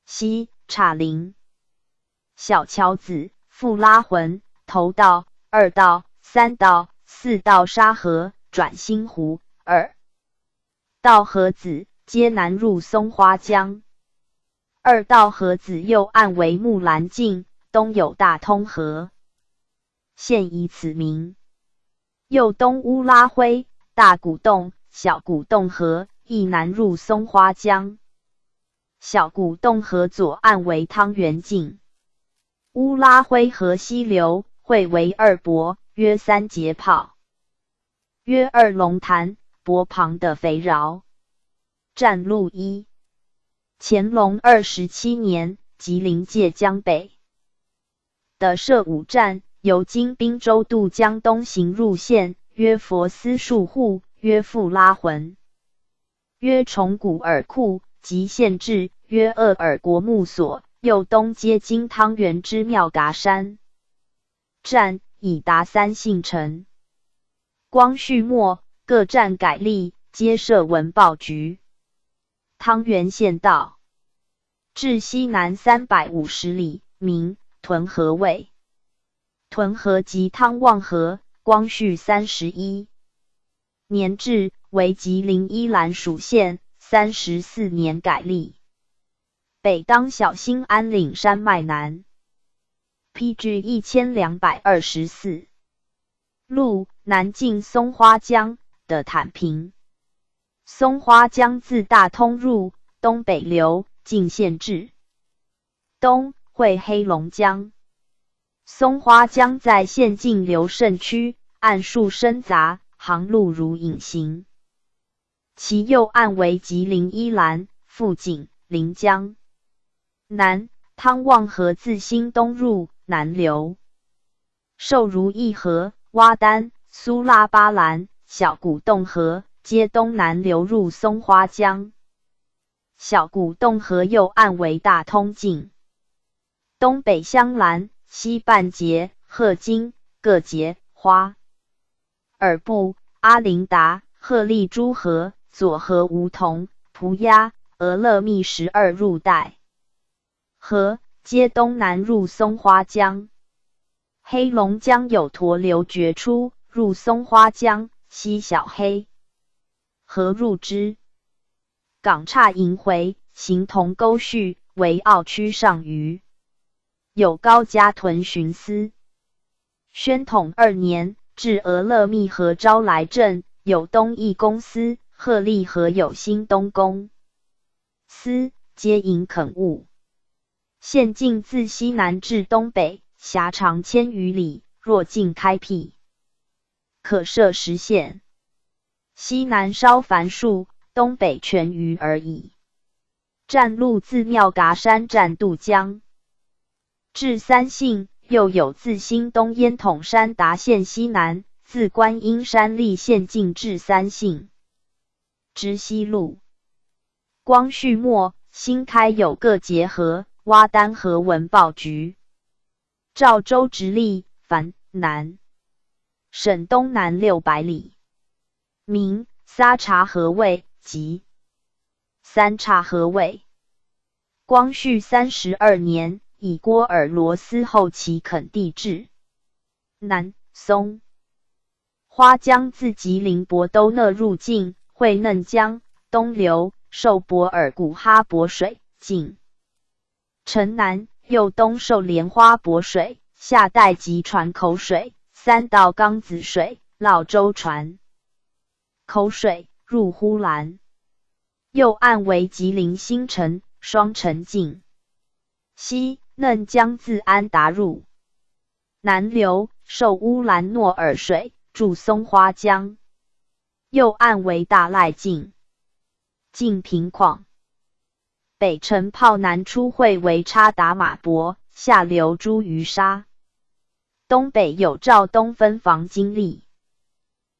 西岔林、小桥子、富拉浑、头道、二道、三道、四道沙河，转新湖、二道河子，皆南入松花江。二道河子右岸为木兰径，东有大通河，现以此名。右东乌拉灰、大古洞、小古洞河，亦南入松花江。小古洞河左岸为汤原径。乌拉灰河西流，汇为二泊，约3节炮，约2龙潭，泊旁的肥饶。站路1。乾隆27年，吉林界江北的设5站，由经滨州渡江东行入县，约佛斯树户，约富拉浑，约崇古尔库及县治，约鄂尔国木所，右东接经汤原之妙嘎山。站已达3姓城。光绪末，各站改立，皆设文报局。汤原县道至西南350里，名屯河卫。屯河即汤旺河。光绪31年置，为吉林依兰属县。34年改立。北当小兴安岭山脉南。PG 1224。路南进松花江的坦平。松花江自大通入，东北流，进县治。东汇黑龙江。松花江在县境流甚曲，岸树深杂，航路如隐形。其右岸为吉林依兰、富锦、临江。南汤旺河自新东入，南流。受如意河、洼丹、苏拉巴兰、小古洞河，皆东南流入松花江。小古洞河右岸为大通径。东北香兰、西半截、鹤金，各节花。尔部、阿林达、鹤立诸河，左河梧桐、蒲鸭、俄勒密12入带。河皆东南入松花江。黑龙江有沱流决出，入松花江，西小黑河入之。港岔萦回，形同沟绪，为澳区上虞。有高加屯巡司。宣统2年，至俄勒密河招来镇，有东义公司，鹤立河有新东公司，皆营垦务。县境自西南至东北，狭长1000余里，若尽开辟，可设10县。西南稍繁数，东北全余而已。站路自妙嘎山站渡江，至3姓，又有自新东烟筒山达县西南，自观音山立县境至3姓。知西路。光绪末，新开有各结合，洼丹河文报局。赵州直隶凡南，省东南600里。名撒查河卫及三岔河卫。光绪32年，以郭尔罗斯后期垦地制。南松花江自吉林博都讷入境，汇嫩江，东流，受博尔古哈博水境。城南右东受莲花博水，下带吉船口水，3道缸子水，涝州船口水，入呼兰。右岸为吉林新城、双城境。西嫩江自安达入。南流，受乌兰诺尔水，注松花江。右岸为大赖境。境平旷。北城炮南出会为插达马泊，下流诸鱼沙。东北有赵东分防经历。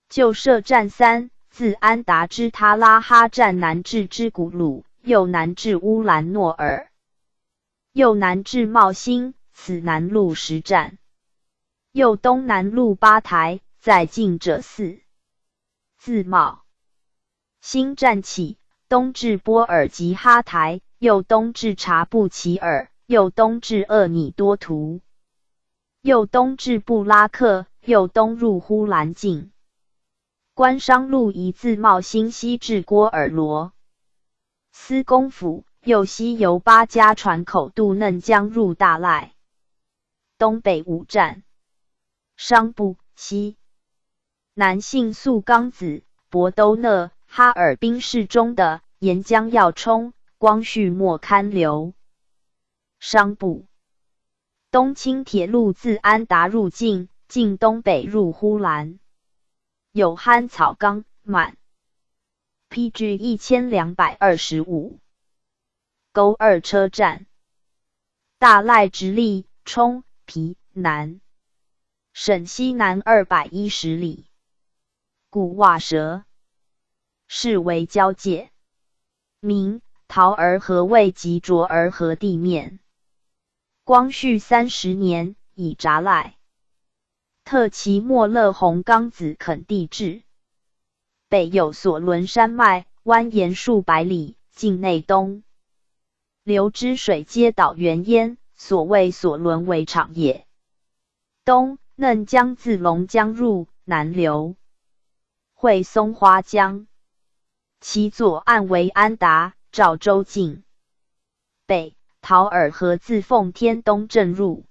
旧设站3，自安达之他拉哈站南至之古鲁，右南至乌兰诺尔，右南至茂兴，此南路10站。右东南路8台，在近者4。自茂兴站起，东至波尔吉哈台，右东至察布齐尔，右东至厄尼多图，右东至布拉克，右东入呼兰境。官商路一自茂兴西至郭尔罗司公府，右西由8家船口渡嫩江入大赖。东北5站。商部西南信宿刚子、博都讷、哈尔滨市中的沿江要冲，光绪末刊流。商部东轻铁路自安达入境，经东北入呼兰。有憨草冈满 PG 1225。沟2车站。大赖直隶、冲、皮、南。省西南210里。古瓦蛇。是为交界。明桃儿河为及卓儿河地面。光绪30年以札赖。特其莫勒红冈子垦地质。北有索伦山脉，蜿蜒数百里，境内东流之水皆导原焉，所谓索伦为场也。东嫩江自龙江入，南流会松花江，其左岸为安达、赵州境。北桃儿河自奉天东镇入，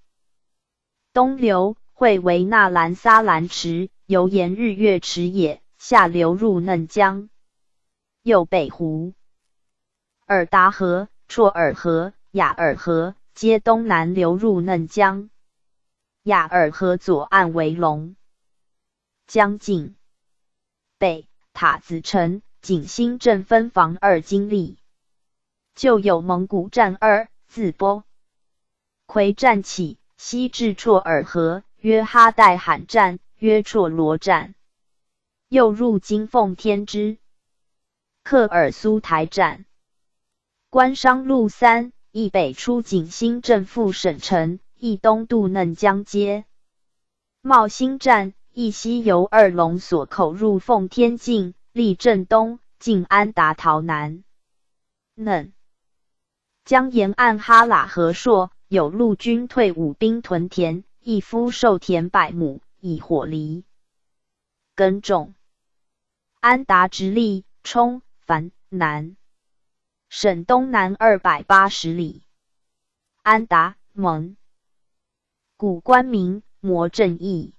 东流会为纳兰撒兰池，由沿日月池也，下流入嫩江。右北湖尔达河、绰尔河、雅尔河皆东南流入嫩江。雅尔河左岸为龙江境。北塔子城、景兴镇分防2经历。旧有蒙古站2，自波奎站起，西至绰尔河，约哈代罕站，约绰罗站。又入京奉天之克尔苏台站。官商路3，亦北出景兴镇赴省城，亦东渡嫩江街。茂兴站，亦西由2龙所口入奉天境，历镇东，进安达桃南。嫩江沿岸哈喇河朔，有陆军退伍兵屯田，一夫授田100亩，以火犁耕种。安达直隶、冲、繁、南。省东南280里。安达蒙古官名摩正义。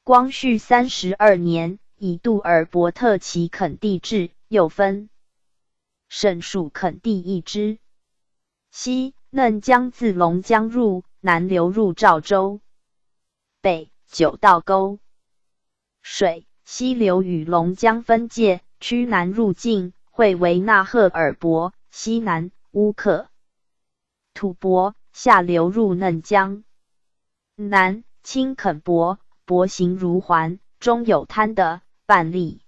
光绪32年以杜尔伯特其垦地制，又分省属垦地一支。西嫩江自龙江入，南流入赵州。北九道沟水，西流与龙江分界，区南入境，会为纳赫尔伯，西南乌克吐蕃，下流入嫩江。南清垦伯，伯行如环，中有滩的半例。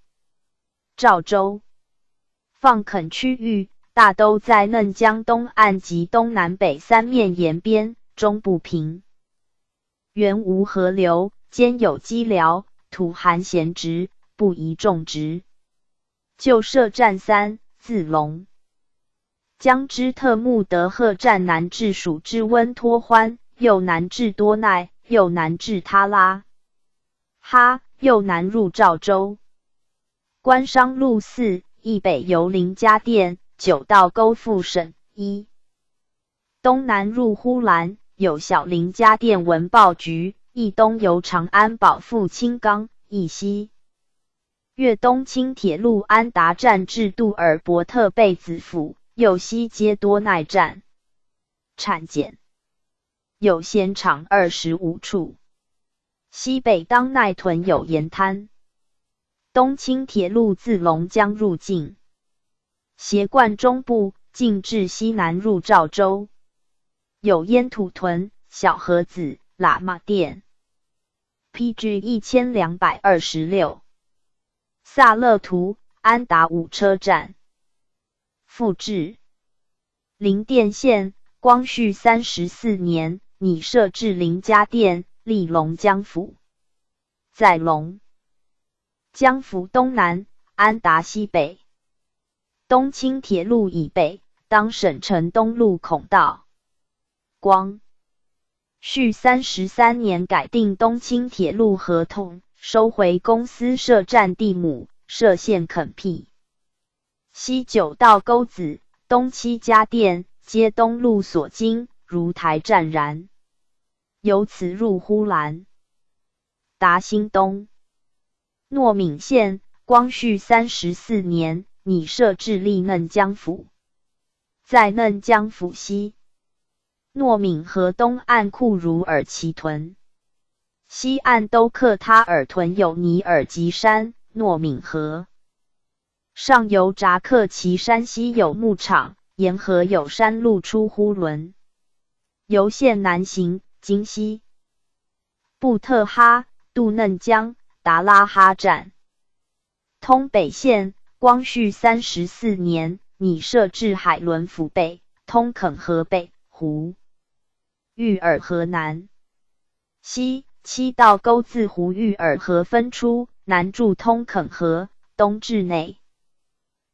赵州放垦区域大都在嫩江东岸及东南北3面沿边，中不平原无河流，兼有积辽，土含咸植，不宜种植。旧设站3，自龙江之特木德赫站南至属之温托欢，右南至多奈，右南至他拉哈，右南入赵州。官商路4，亦北由林家店、九道沟附省1，东南入呼兰，有小林家店文报局，亦东由长安堡附青冈，亦西越东轻铁路安达站至杜尔伯特贝子府，右西接多奈站。产检有纤场25处。西北当奈屯有盐滩。东轻铁路自龙江入境。斜贯中部，进至西南入赵州，有烟土屯、小河子、喇嘛店。PG 1226。萨勒图、安达伍车站。复置。临甸县，光绪34年，拟设置林家店，立龙江府。在龙江府东南，安达西北。东清铁路以北，当省城东路孔道。光绪33年改订东清铁路合同，收回公司设站地亩，设县垦辟。西九道沟子、东七家店，皆东路所经，如台站然。由此入呼兰。达兴东。诺敏县，光绪34年，拟设置立嫩江府。在嫩江府西。诺敏河东岸库茹尔旗屯，西岸都克他尔屯有尼尔吉山、诺敏河。上游扎克旗山，西有牧场，沿河有山路出呼伦。由县南行，经西布特哈、杜嫩江、达拉哈站。通北线，光绪34年，拟设置海伦府北，通垦河北、湖玉尔河南。西七道沟自湖玉尔河分出，南注通垦河，东至内。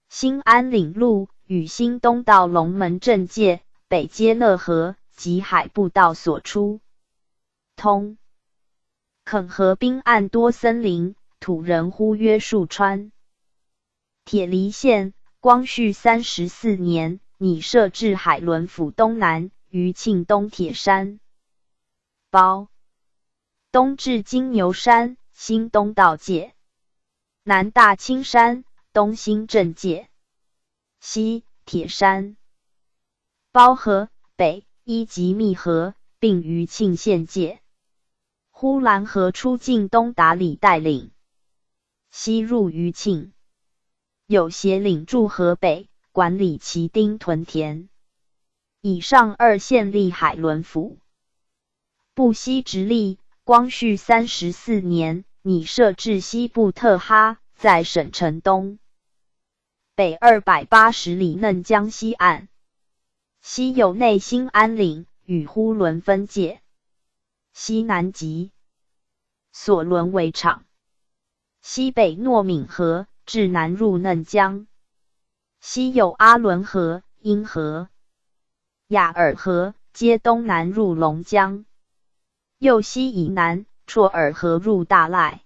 新安岭路与新东道龙门镇界，北接讷河及海步道所出。通垦河滨岸多森林，土人呼曰树川。铁梨县，光绪34年，拟设置海伦府东南，于庆东铁山。包东至金牛山，新东道界。南大青山，东兴镇界。西铁山。包河北依及密河，并于庆县界。呼兰河出境东达里带领，西入余庆。有协领驻河北，管理旗丁屯田。以上二县立海伦府。布西直隶，光绪34年，拟设置西布特哈，在省城东北280里嫩江西岸。西有内兴安岭，与呼伦分界。西南及索伦围场。西北诺敏河，至南入嫩江。西有阿伦河、英河、雅尔河，皆东南入龙江。右西以南，绰尔河入大赖。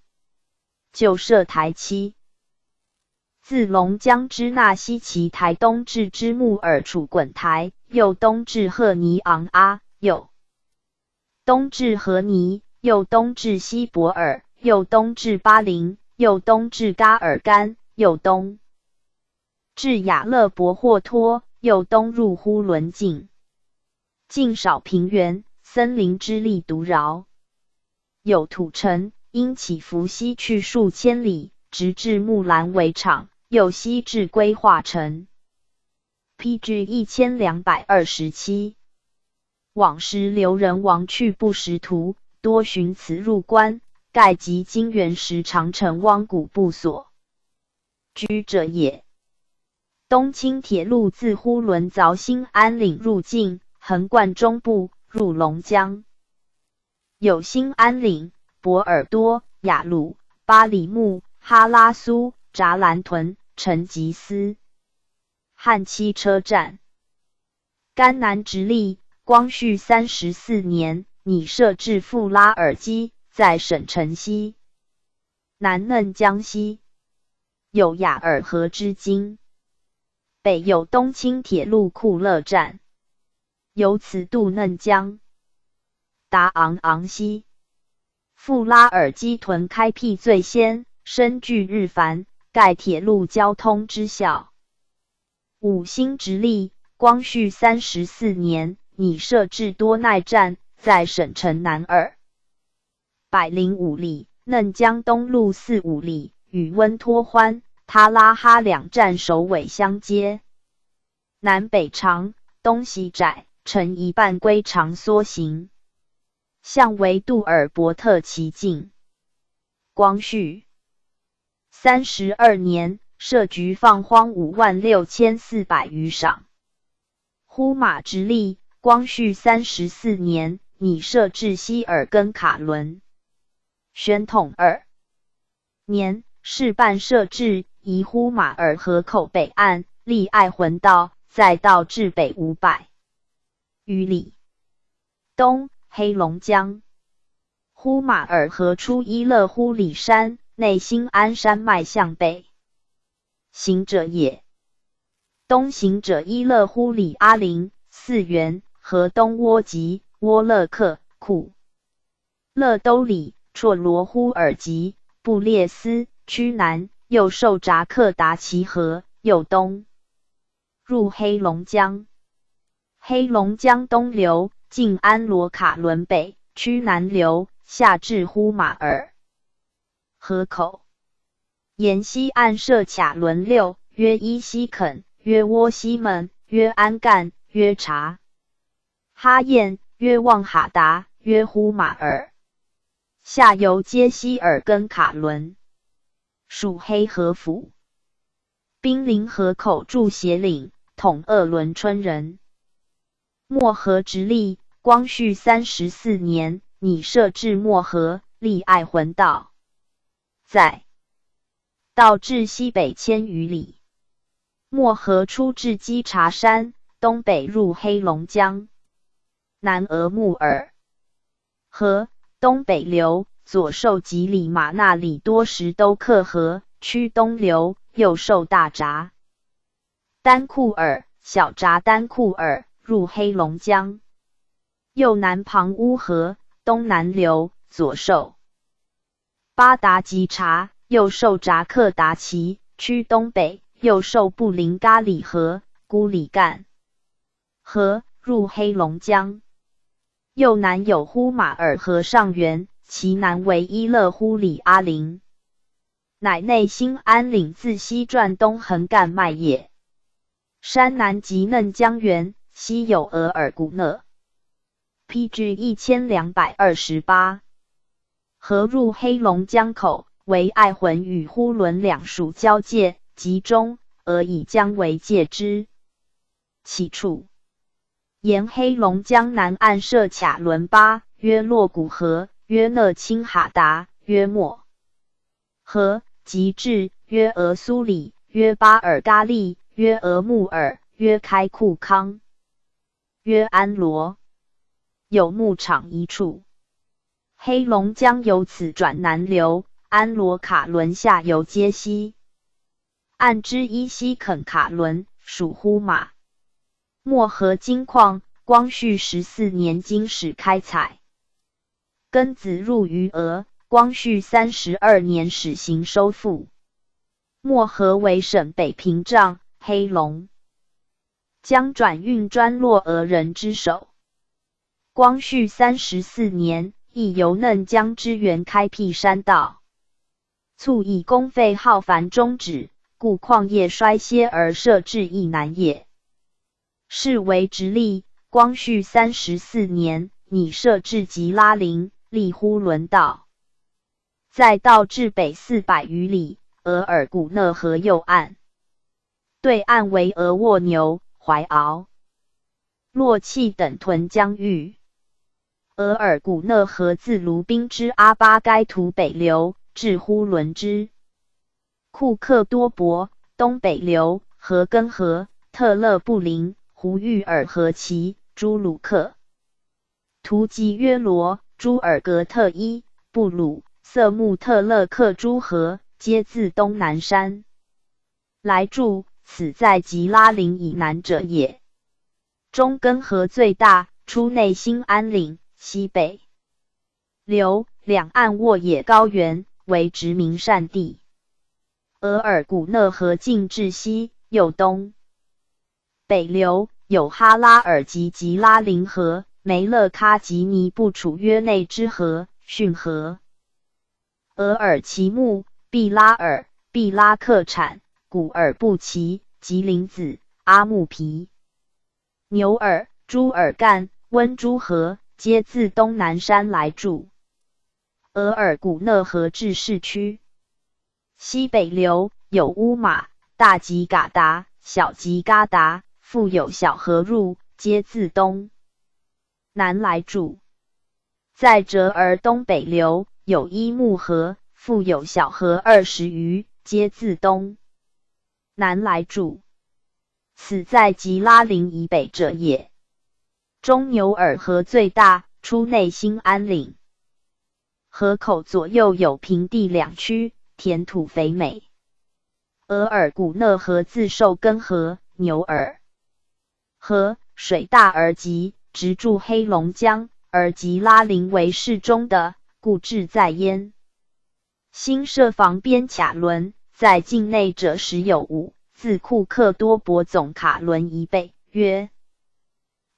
旧设台七。自龙江支那西旗台东至之木尔楚滚台，右东至赫尼昂阿，右东至河尼，右东至西博尔，右东至巴林，右东至嘎尔干，右东至雅勒伯霍托，右东入呼伦境。境少平原，森林之力独饶。有土城，因起伏西去数千里，直至木兰围场，右西至规划城。PG 1227。往时留人亡去不识途，多寻此入关，盖及金元时长城汪古部所居者也。东清铁路自呼伦凿新安岭入境，横贯中部，入龙江。有新安岭、博尔多、雅鲁、巴里木、哈拉苏、扎兰屯、成吉思汗七车站。甘南直隶，光绪34年，拟设置富拉尔基，在省城西南嫩江西。有雅尔河之津。北有东清铁路库勒站，由此渡嫩江。达昂昂西。富拉尔基屯开辟最先，深具日繁，盖铁路交通之效。五星直隶，光绪34年，拟设置多奈站，在省城南205里，嫩江东路45里，与温托欢、他拉哈两站首尾相接。南北长，东西窄，呈一半规长缩形，象为杜尔伯特奇境。光绪32年，设局放荒56400余晌。呼马直隶，光绪34年，拟设置希尔根卡伦。宣统2年，试办设置，移呼马尔河口北岸，立爱魂道，再道至北500余里。东，黑龙江。呼马尔河出伊勒呼里山，内兴安山脉向北。行者也。东行者伊勒呼里阿林、四原、河东窝吉、窝勒克、库勒兜里、绰罗呼尔吉、布列斯、区南，又受札克达齐河，右东入黑龙江。黑龙江东流，进安罗卡伦北，区南流，下至呼马尔河口。沿西岸设卡伦6，约伊西肯，约窝西门，约安干，约察哈彦，约旺哈达，约呼马尔。下游接希尔根卡伦，属黑河府。濒临河口驻协领，统鄂伦春人。漠河直隶，光绪34年，拟设置漠河，立爱魂道，在道至西北1000余里。漠河出至稽查山，东北入黑龙江，南额木尔河，东北流，左受吉里马那里多什都克河，区东流，右受大闸丹库尔、小闸丹库尔，入黑龙江。右南旁乌河，东南流，左受巴达吉察，右受札克达奇，区东北，右受布林嘎里河、孤里干河，入黑龙江。右南有呼马尔河上源，其南为伊勒呼里阿林，乃内兴安岭自西转东横干脉也。山南及嫩江源，西有额尔古讷。PG 1228。河入黑龙江口，为爱魂与呼伦两属交界，集中以江为界之。其处沿黑龙江南岸设卡伦巴，约洛古河，约讷钦哈达，约莫河，及至约俄苏里，约巴尔嘎利，约俄木尔，约开库康，约安罗，有牧场一处。黑龙江由此转南流，安罗卡伦下游接西岸之伊西肯卡伦，属呼马。漠河金矿，光绪14年经始开采，庚子入于俄，光绪32年始行收复。漠河为省北屏障，黑龙江转运专落俄人之手。光绪34年，亦由嫩江支援开辟山道，促以公费耗繁终止，故矿业衰歇而设置亦难也。是为直隶，光绪34年，拟设置吉拉林，立呼伦道，在道至北400余里，额尔古讷河右岸，对岸为额沃牛、怀鳌、洛气等屯疆域。额尔古讷河自卢宾之阿巴该图北流，至呼伦之库克多伯，东北流，河根河、特勒布林、胡玉尔河旗、朱鲁克、图吉约罗、朱尔格特伊、布鲁、色木特勒克诸河，皆自东南山来注，此在吉拉林以南者也。中根河最大，出内兴安岭，西北流，两岸沃野高原，为殖民善地。额尔古讷河进至西，右东北流，有哈拉尔及吉拉林河、梅勒喀及尼布楚约内之河、逊河。额尔齐木、毕拉尔、毕拉克产、古尔布齐、吉林子、阿木皮。牛耳、朱尔干、温诸河皆自东南山来筑。额尔古讷河至市区。西北流有乌马、大吉嘎达、小吉嘎达，复有小河入，皆自东南来筑。在折而东北流有伊木河，复有小河20余，皆自东南来筑。此在吉拉陵以北者也。中牛耳河最大，出内兴安岭。河口左右有平地2区，田土肥美。额尔古讷河自寿根河、牛耳河水大而急，直注黑龙江，而吉拉陵为适中的，故志在焉。新设防边卡轮，在境内者时有5，自库克多伯总卡轮以北，约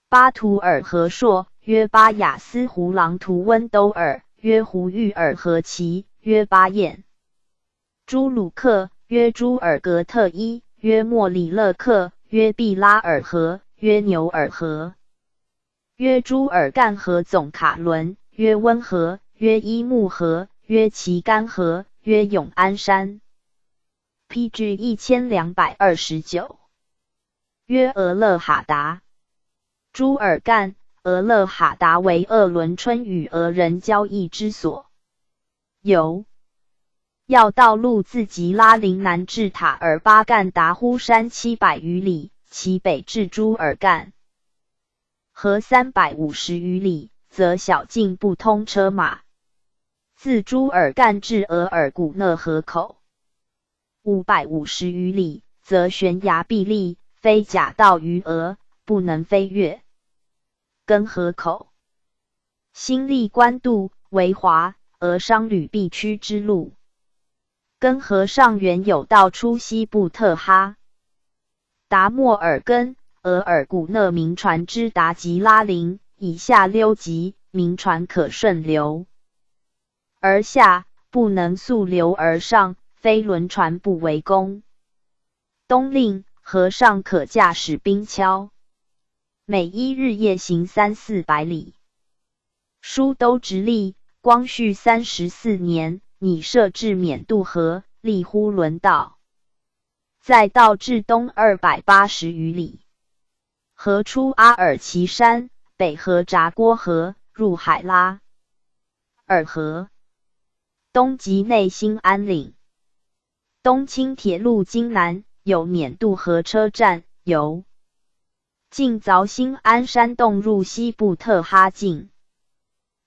巴图尔河朔，约巴雅斯胡朗图温兜尔，约胡玉尔河奇，约巴彦朱鲁克，约朱尔格特伊，约莫里勒克，约毕拉尔河，约牛尔河，约朱尔干河总卡伦，约温河，约伊木河，约旗干河，约永安山。PG 1229。约俄勒哈达。朱尔干、俄勒哈达为鄂伦春与俄人交易之所。有要道路自吉拉陵南至塔尔巴干达呼山700余里，其北至朱尔干河350余里，则小径不通车马。自朱尔干至额尔古讷河口550余里，则悬崖壁立，非甲道于额，不能飞越。根河口新立官渡，为华、俄商旅必区之路。根河上原有道出西部特哈达莫尔根、额尔古讷民船之达吉拉陵，以下溜急，民船可顺流而下，不能溯流而上，非轮船不为功。冬令河上可驾驶冰橇，每1日夜行300-400里。书都直隶光绪34年，拟设置免渡河，立呼伦道，再道至东280余里。河出阿尔奇山，北河札郭河，入海拉尔河，东及内兴安岭。东清铁路经南，有免渡河车站，由进凿兴安山洞入西部特哈境。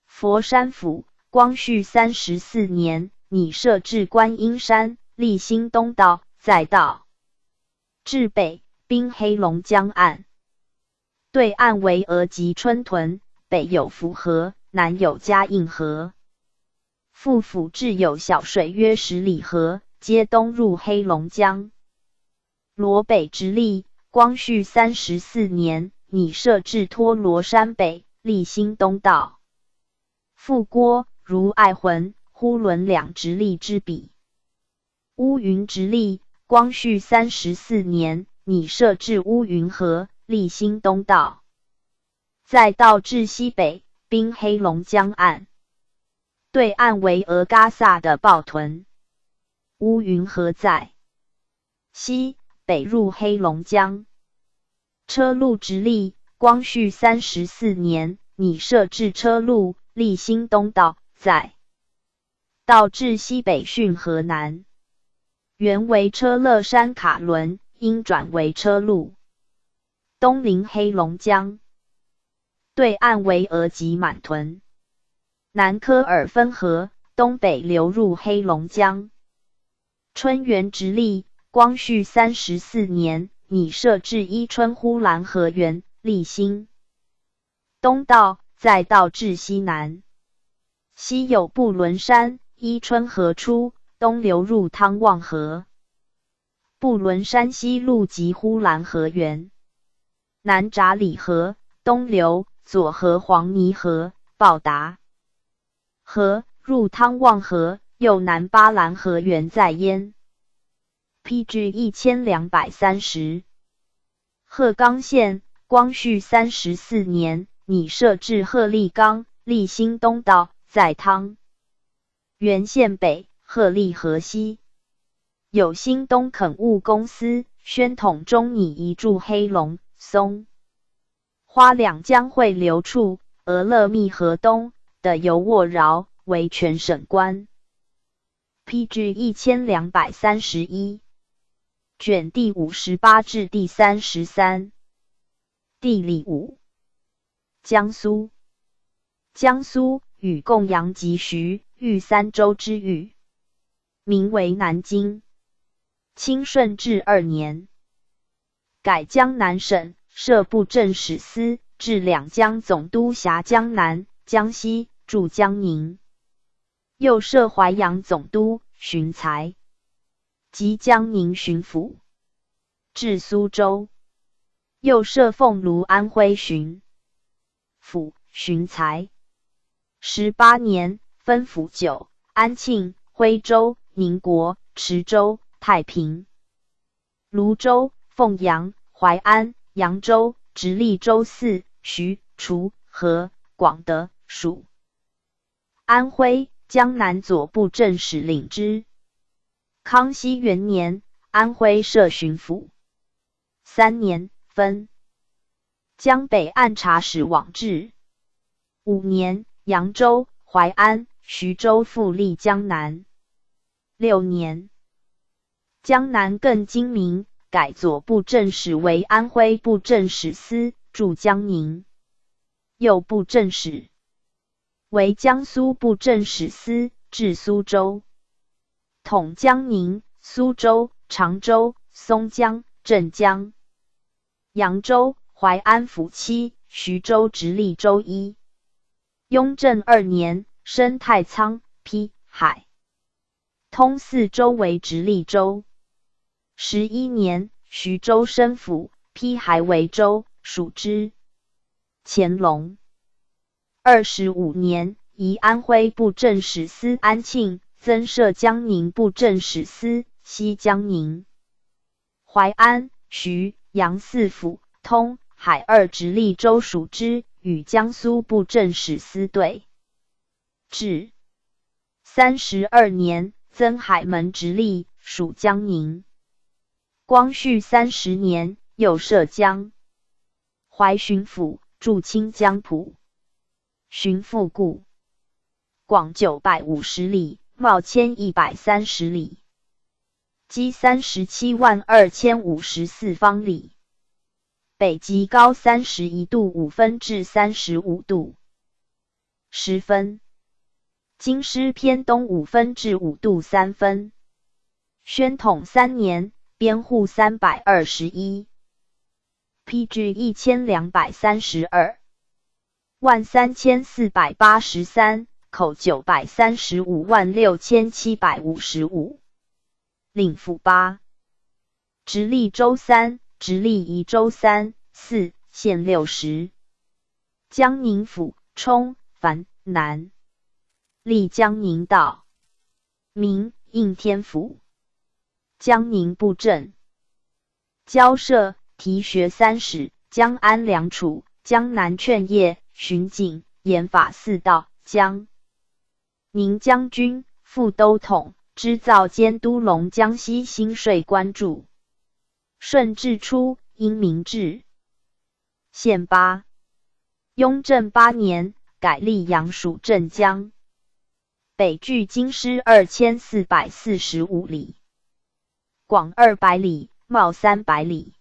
佛山府光绪34年，拟设置观音山，立兴东道，再道至北滨黑龙江岸。对岸为俄及春屯，北有福河，南有嘉应河。复府至有小水约10里河，皆东入黑龙江。罗北直隶光绪34年，拟设置托罗山北，立兴东道。复郭、如爱浑、呼伦两直隶之比。乌云直隶光绪34年，拟设置乌云河，立兴东道，再道至西北滨黑龙江岸。对岸为俄嘎萨的抱屯。乌云河在西北入黑龙江。车路直隶光绪34年，拟设置车路，立兴东道，在道至西北浚河南。原为车勒山卡轮，应转为车路。东临黑龙江。对岸为俄及满屯。南科尔汾河，东北流入黑龙江。春园直隶光绪34年，拟设置伊春呼兰河源，立兴东道，再道至西南。西有布伦山，伊春河出，东流入汤旺河。布伦山西路及呼兰河源。南闸里河，东流，左河黄泥河、报达河，入汤旺河，右南巴兰河源在焉。PG 1230。鹤冈县光绪34年，拟设置鹤立冈、立新东道，在汤原县北、鹤立河西。有新东垦务公司，宣统中拟移驻黑龙、松花两江汇流处俄勒密河东的尤沃饶为全省官。PG 1231卷第58至第33。地理5。江苏。江苏与贡阳及徐、豫三州之域，名为南京。清顺治2年，改江南省，设布政使司，置两江总督辖江南、江西，驻江宁。又设淮阳总督，巡财，及江宁巡抚，至苏州。又设凤庐安徽巡抚，巡财。18年，分府九、安庆、徽州、宁国、池州、太平、泸州、凤阳、淮安、扬州、直隶州四、徐、楚、河、广德、蜀、安徽、江南左布政使领之。康熙元年，安徽设巡抚。3年，分江北按察使往治。5年，扬州、淮安、徐州复立江南。6年，江南更精明，改左布政使为安徽布政使司，驻江宁。右布政使为江苏布政使司，至苏州。统江宁、苏州、常州、松江、镇江、扬州、淮安府7，徐州直隶州1。雍正2年，升太仓、邳、海、通4州为直隶州。11年，徐州升府，邳海为州，属之。乾隆25年，移安徽布政使司安庆，增设江宁布政使司，西江宁、淮安、徐、扬4府，通、海2直隶州属之，与江苏布政使司对。至32年，增海门直隶，属江宁。光绪30年，又设江淮巡抚，驻清江浦。巡抚故，广950里，袤1130里，积372054方里。北极高31度5分至35度10分，京师偏东5分至5度3分。宣统3年，编户321。PG 1232。13483，口9356755。领府8。直隶州3，直隶宜州3、4，县60。江宁府，冲、樊、南。历江宁道。名应天府。江宁布政。交涉、提学3使，江安良储、江南劝业、巡警、盐法4道，江宁将军、副都统、织造监督龙江西新税关注。顺治初，因明制。县8。雍正8年，改历阳属镇江。北距京师2445里，广200里，袤300里。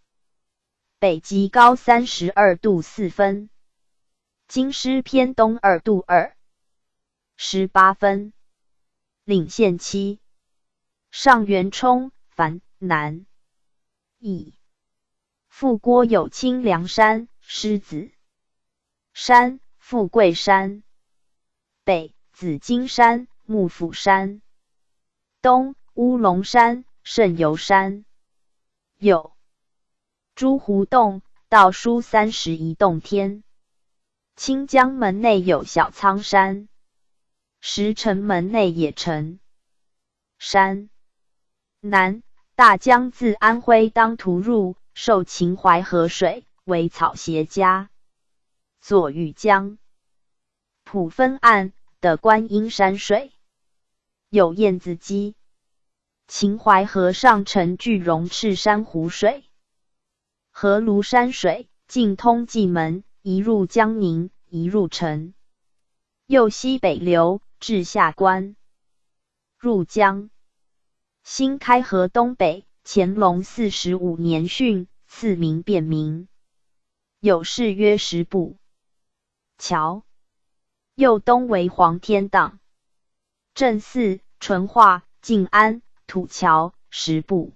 北极高32度4分，京师偏东2度2 18分。领县7。上元冲、樊、南。义。富郭有清凉山、狮子山、富贵山。北紫金山、幕府山。东乌龙山、圣游山。有朱湖洞、道书31洞天。清江门内有小仓山。石城门内也城山。南大江自安徽当涂入，受秦淮河水，为草鞋家。左玉江浦分岸的观音山水，有燕子矶。秦淮河上承巨容赤珊瑚水，河庐山水径通蓟门，一入江宁，一入陈。右西北流，至下关，入江。新开河东北，乾隆45年汛，赐名便名。有市约10步。桥右东为黄天荡、正寺、淳化、静安、土桥10步。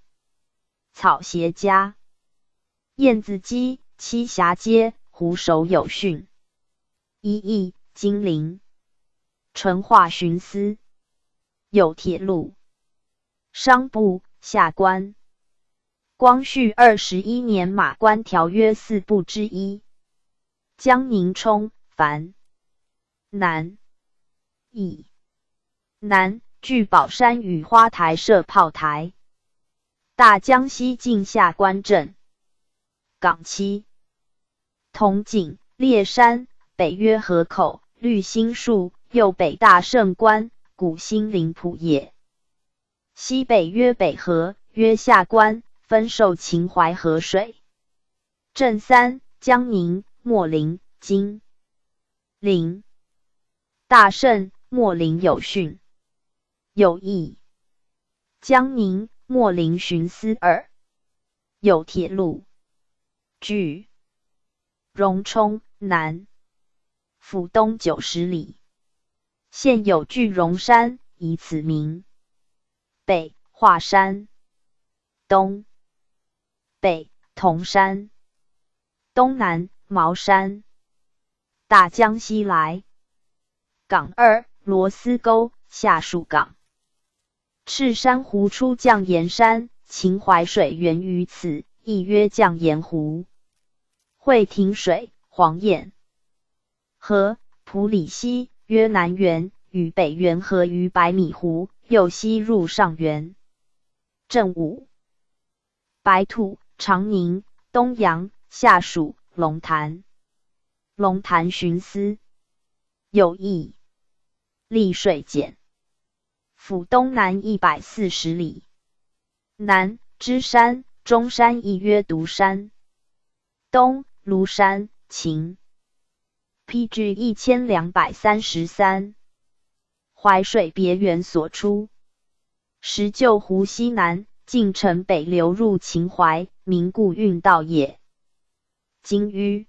草鞋家燕子矶、栖霞街、湖首有训。一邑、金陵。淳化寻思，有铁路。商部、下关。光绪21年马关条约4部之一。江宁冲、樊南以南据宝山与花台设炮台。大江西境下关镇。港七。铜井、烈山，北约河口、绿心树，右北大胜关，古兴林浦也。西北约北河，约下关，分受秦淮河水。镇三、江宁、秣陵、金陵。大胜、秣陵有训。有邑。江宁、秣陵寻思2。有铁路。距荣冲南府东90里。现有巨荣山，以此名。北华山。东北铜山。东南茅山。大江西来。港2、螺丝沟下属港。赤珊瑚出绛岩山，秦淮水源于此，亦曰绛岩湖。会亭水，黄堰河，埔里溪，约南源，与北源合于百米湖，右西入上源。镇五。白土、长宁、东阳下属龙潭。龙潭寻思。有邑。丽水简。府东南140里。南芝山、中山亦曰独山。东庐山、秦。PG 1233。淮水别源所出。石臼湖西南，径城北流入秦淮，名故运道也。金淤。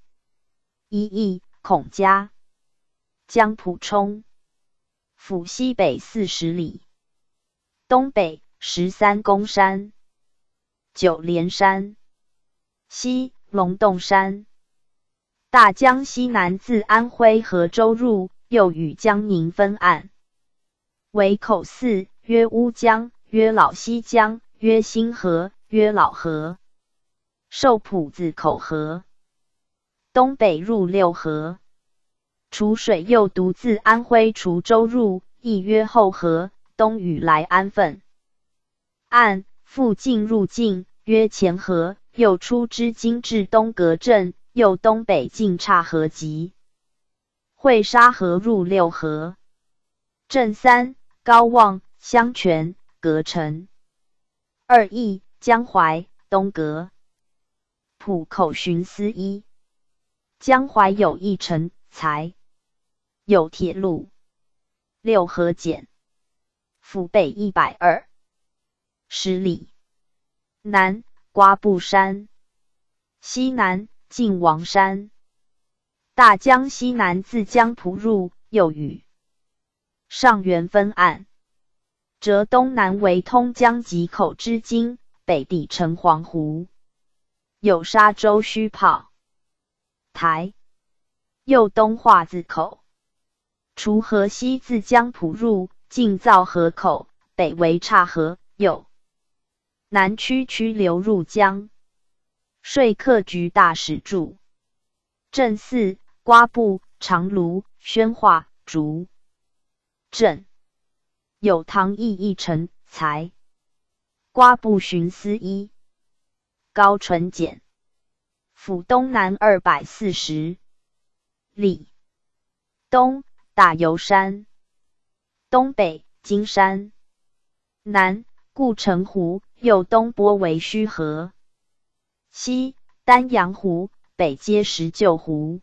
一邑、孔家。江浦冲。府西北40里。东北13公山。九连山。西龙洞山。大江西南自安徽合州入，又与江宁分岸。为口四，曰乌江，曰老西江，曰新河，曰老河。受浦字口河。东北入六河。楚水又独自安徽滁州入，亦曰后河，东与来安分岸，复进入境，曰前河，又出之今至东阁镇，又东北进岔河集。会沙河入六河。镇三、高望、香泉、隔城。二邑、江淮、东阁。浦口寻思一。江淮有一城才。有铁路。六河简。府北120里。南瓜布山。西南晋王山。大江西南自江浦入，又与上源分岸。折东南为通江集口之津，北抵城隍湖。有沙洲虚炮台。右东化字口。滁河西自江浦入，进造河口，北为岔河，右南曲流入江。说客局大使住。镇四、瓜埠、长芦、宣化、竹镇。有唐义一城才。瓜埠寻思一。高淳简。府东南240里。东大油山，东北金山，南顾城湖，右东波为须河，西丹阳湖，北接石臼湖。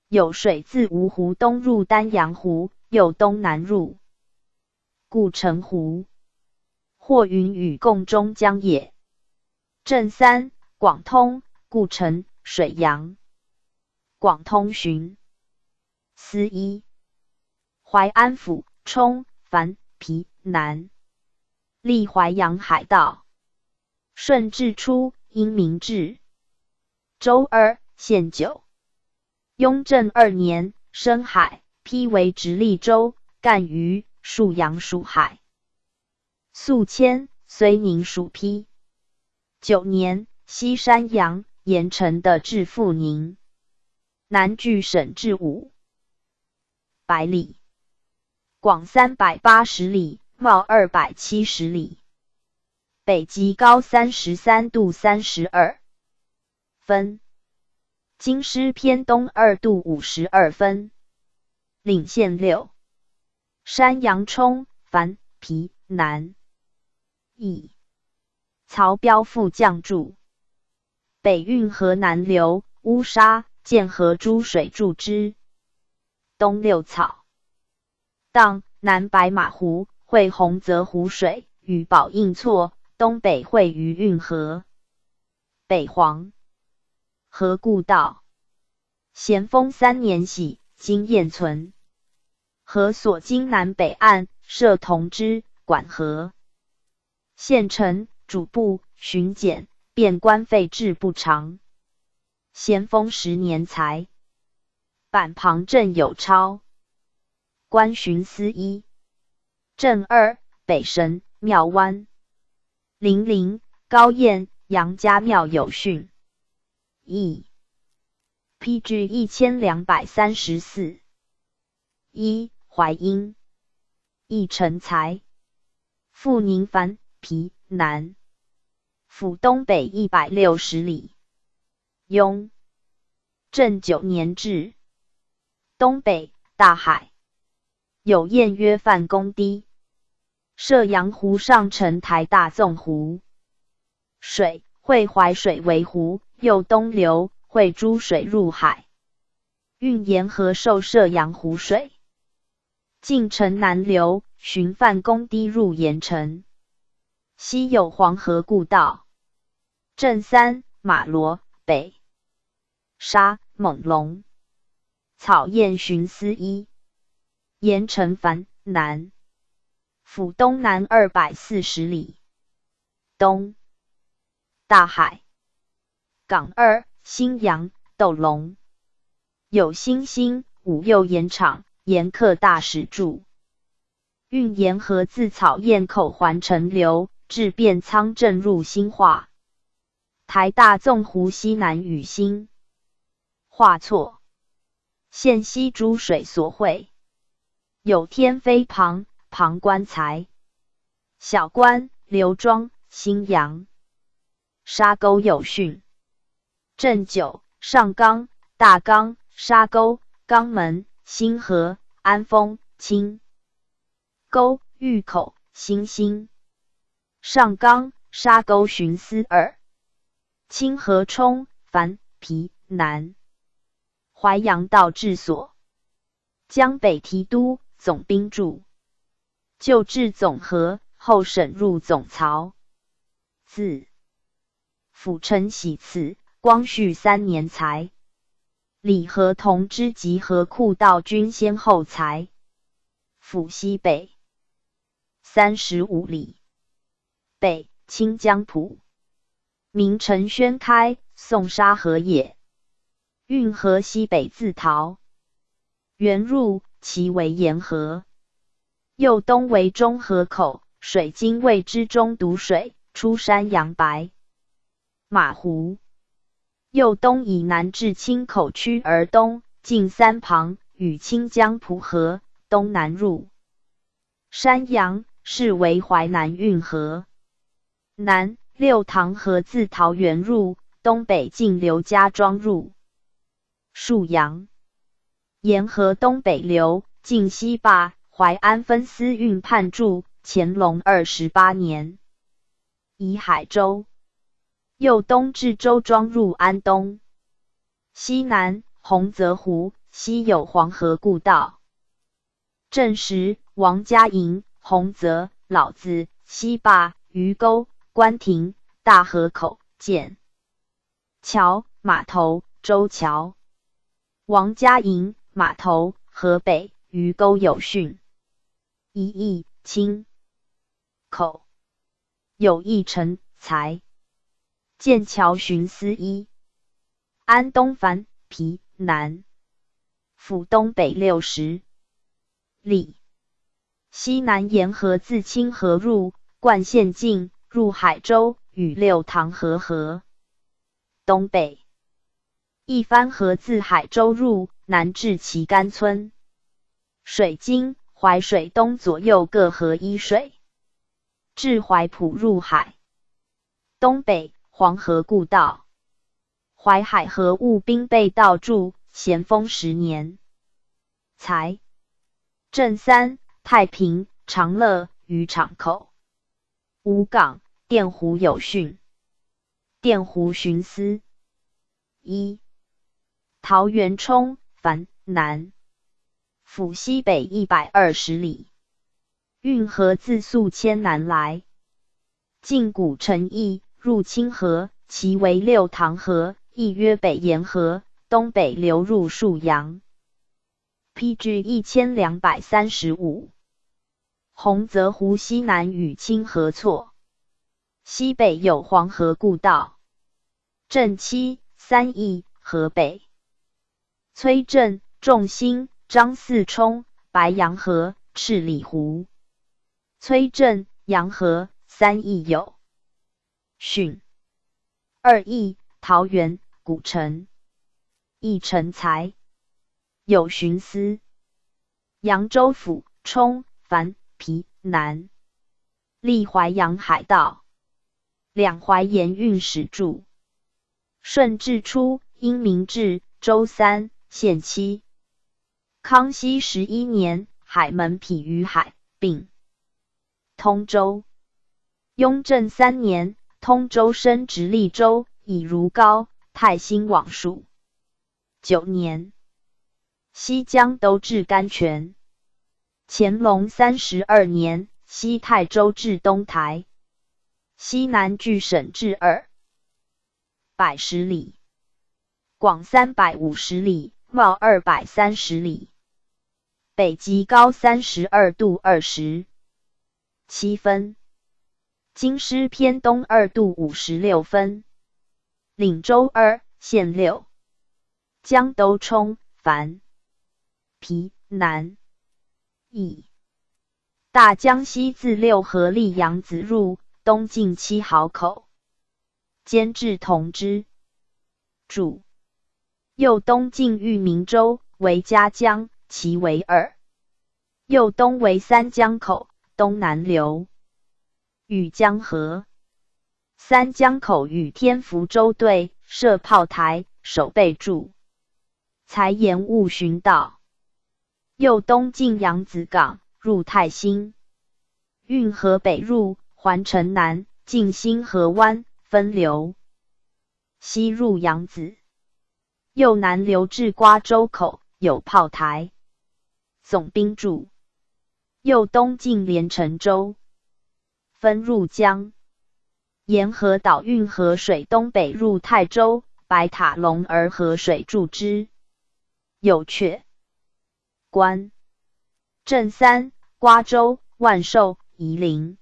有水自芜湖东入丹阳湖，右东南入顾城湖，或云与共中江也。镇三，广通、顾城、水阳。广通巡司一，淮安府、冲、樊、皮、南。历淮阳海道。顺治初，因明制。州二，县9。雍正2年，升海，批为直隶州，干于沭阳属海。肃迁，睢宁属邳。9年，西山阳、盐城的治富宁。南据省治500里。广380里，袤270里。北极高33度32分。京师偏东2度52分。领县6。山阳冲、樊、皮、南。乙。曹标副将注。北运河南流，乌沙、建河诸水注之。东六草。荡南白马湖，汇洪泽湖水，与宝应错，东北汇于运河。北黄河故道。咸丰3年徙，今堰存。河所经南北岸，设同知、管河。县城、主簿、巡检、便官费制不常。咸丰10年裁。板旁镇有超。官巡司一。镇2，北神、庙湾。零陵、高堰、杨家庙有训。PG 1234。一、淮阴。义成才。富宁樊、皮、南。府东北160里。雍正9年置。东北大海。有谚曰范公堤。涉阳湖上承台大纵湖。水汇淮水为湖，右东流，汇诸水入海。运沿河受涉阳湖水。进城南流，循范公堤入盐城。西有黄河故道。镇三，马罗，北沙、猛龙。草堰巡司一。盐城樊，南。府东南240里。东大海。港2，新阳、斗龙。有新兴、武右盐场、盐客大使著。运沿河自草堰口环城流，至便仓镇入兴化。台大纵湖西南与兴化错。县西诸水所汇。有天妃旁、旁观才。小关、刘庄、新阳。沙沟有训。镇9，上冈、大冈、沙沟、冈门、新河、安丰、清沟、峪口、新兴。上冈、沙沟巡司2。清河冲、樊、皮、南。淮阳道治所。江北提督、总兵驻。旧制总和，后审入总曹。字辅臣喜赐，光绪3年裁。李和同知及河库道均先后裁。府西北35里。北清江浦。明城宣开，宋沙河也。运河西北自陶。原入，其为沿河。右东为中河口，水经谓之中毒水，出山阳白。马湖。右东以南至清口区而东，近3旁，与清江浦合，东南入山阳，是为淮南运河。南六塘河自桃园入，东北径流家庄入沭阳。沿河东北流，进西坝，淮安分司运判注，乾隆28年。以海州。右东至周庄入安东。西南洪泽湖，西有黄河故道。正时王家营、洪泽、老子、西坝、鱼沟、官亭、大河口、建桥、码头、周桥。王家营、码头、河北、鱼沟有汛。一邑、清口有义臣才。剑桥巡司一。安东藩皮南。府东北60里。西南沿河自清河入灌县境，入海州，与六塘河合。东北一番河自海州入，南至旗杆村。水经淮水东左右各河一水，至淮浦入海。东北黄河故道。淮海河务兵备道筑，咸丰10年。才。正三太平、长乐、渔场口。吴港、电湖有汛。电湖巡司一。桃园冲、樊南。府西北120里。运河自宿迁南来。进古城邑，入清河，其为六塘河，亦曰北沿河，东北流入沭阳。PG 1235。洪泽湖西南与清河错，西北有黄河故道。正七、三邑、河北。崔镇、仲兴、张四冲、白洋河、赤里湖。崔镇、洋河、三邑有汛。二邑、桃园、古城。邑城才。有巡司。扬州府冲、樊、皮南。历淮阳海道。两淮盐运使注。顺治初，因明制，州3，县7。康熙11年，海门匹于海，并通州。雍正3年，通州升直隶州，以如皋、泰兴往属。9年，西江都至甘泉。乾隆32年，西泰州至东台。西南据省至210里。广350里，袤230里。北极高32度207分。京师偏东2度56分。岭州2，县6。江都冲、樊、皮南。邑。大江西自六合溧阳子入，东进7壕口。兼至同知。注。右东进裕民州，为嘉江，其为2。右东为三江口，东南流与江河。三江口与天福州对，设炮台，守备驻。才沿务巡道。右东进扬子港，入泰兴。运河北入，环城南，进新河湾，分流。西入扬子。右南流至瓜州口，有炮台。总兵驻。右东进连城州，分入江。沿河岛运河水东北入泰州，白塔龙儿河水注之。有阙。关。正三瓜州、万寿、夷陵。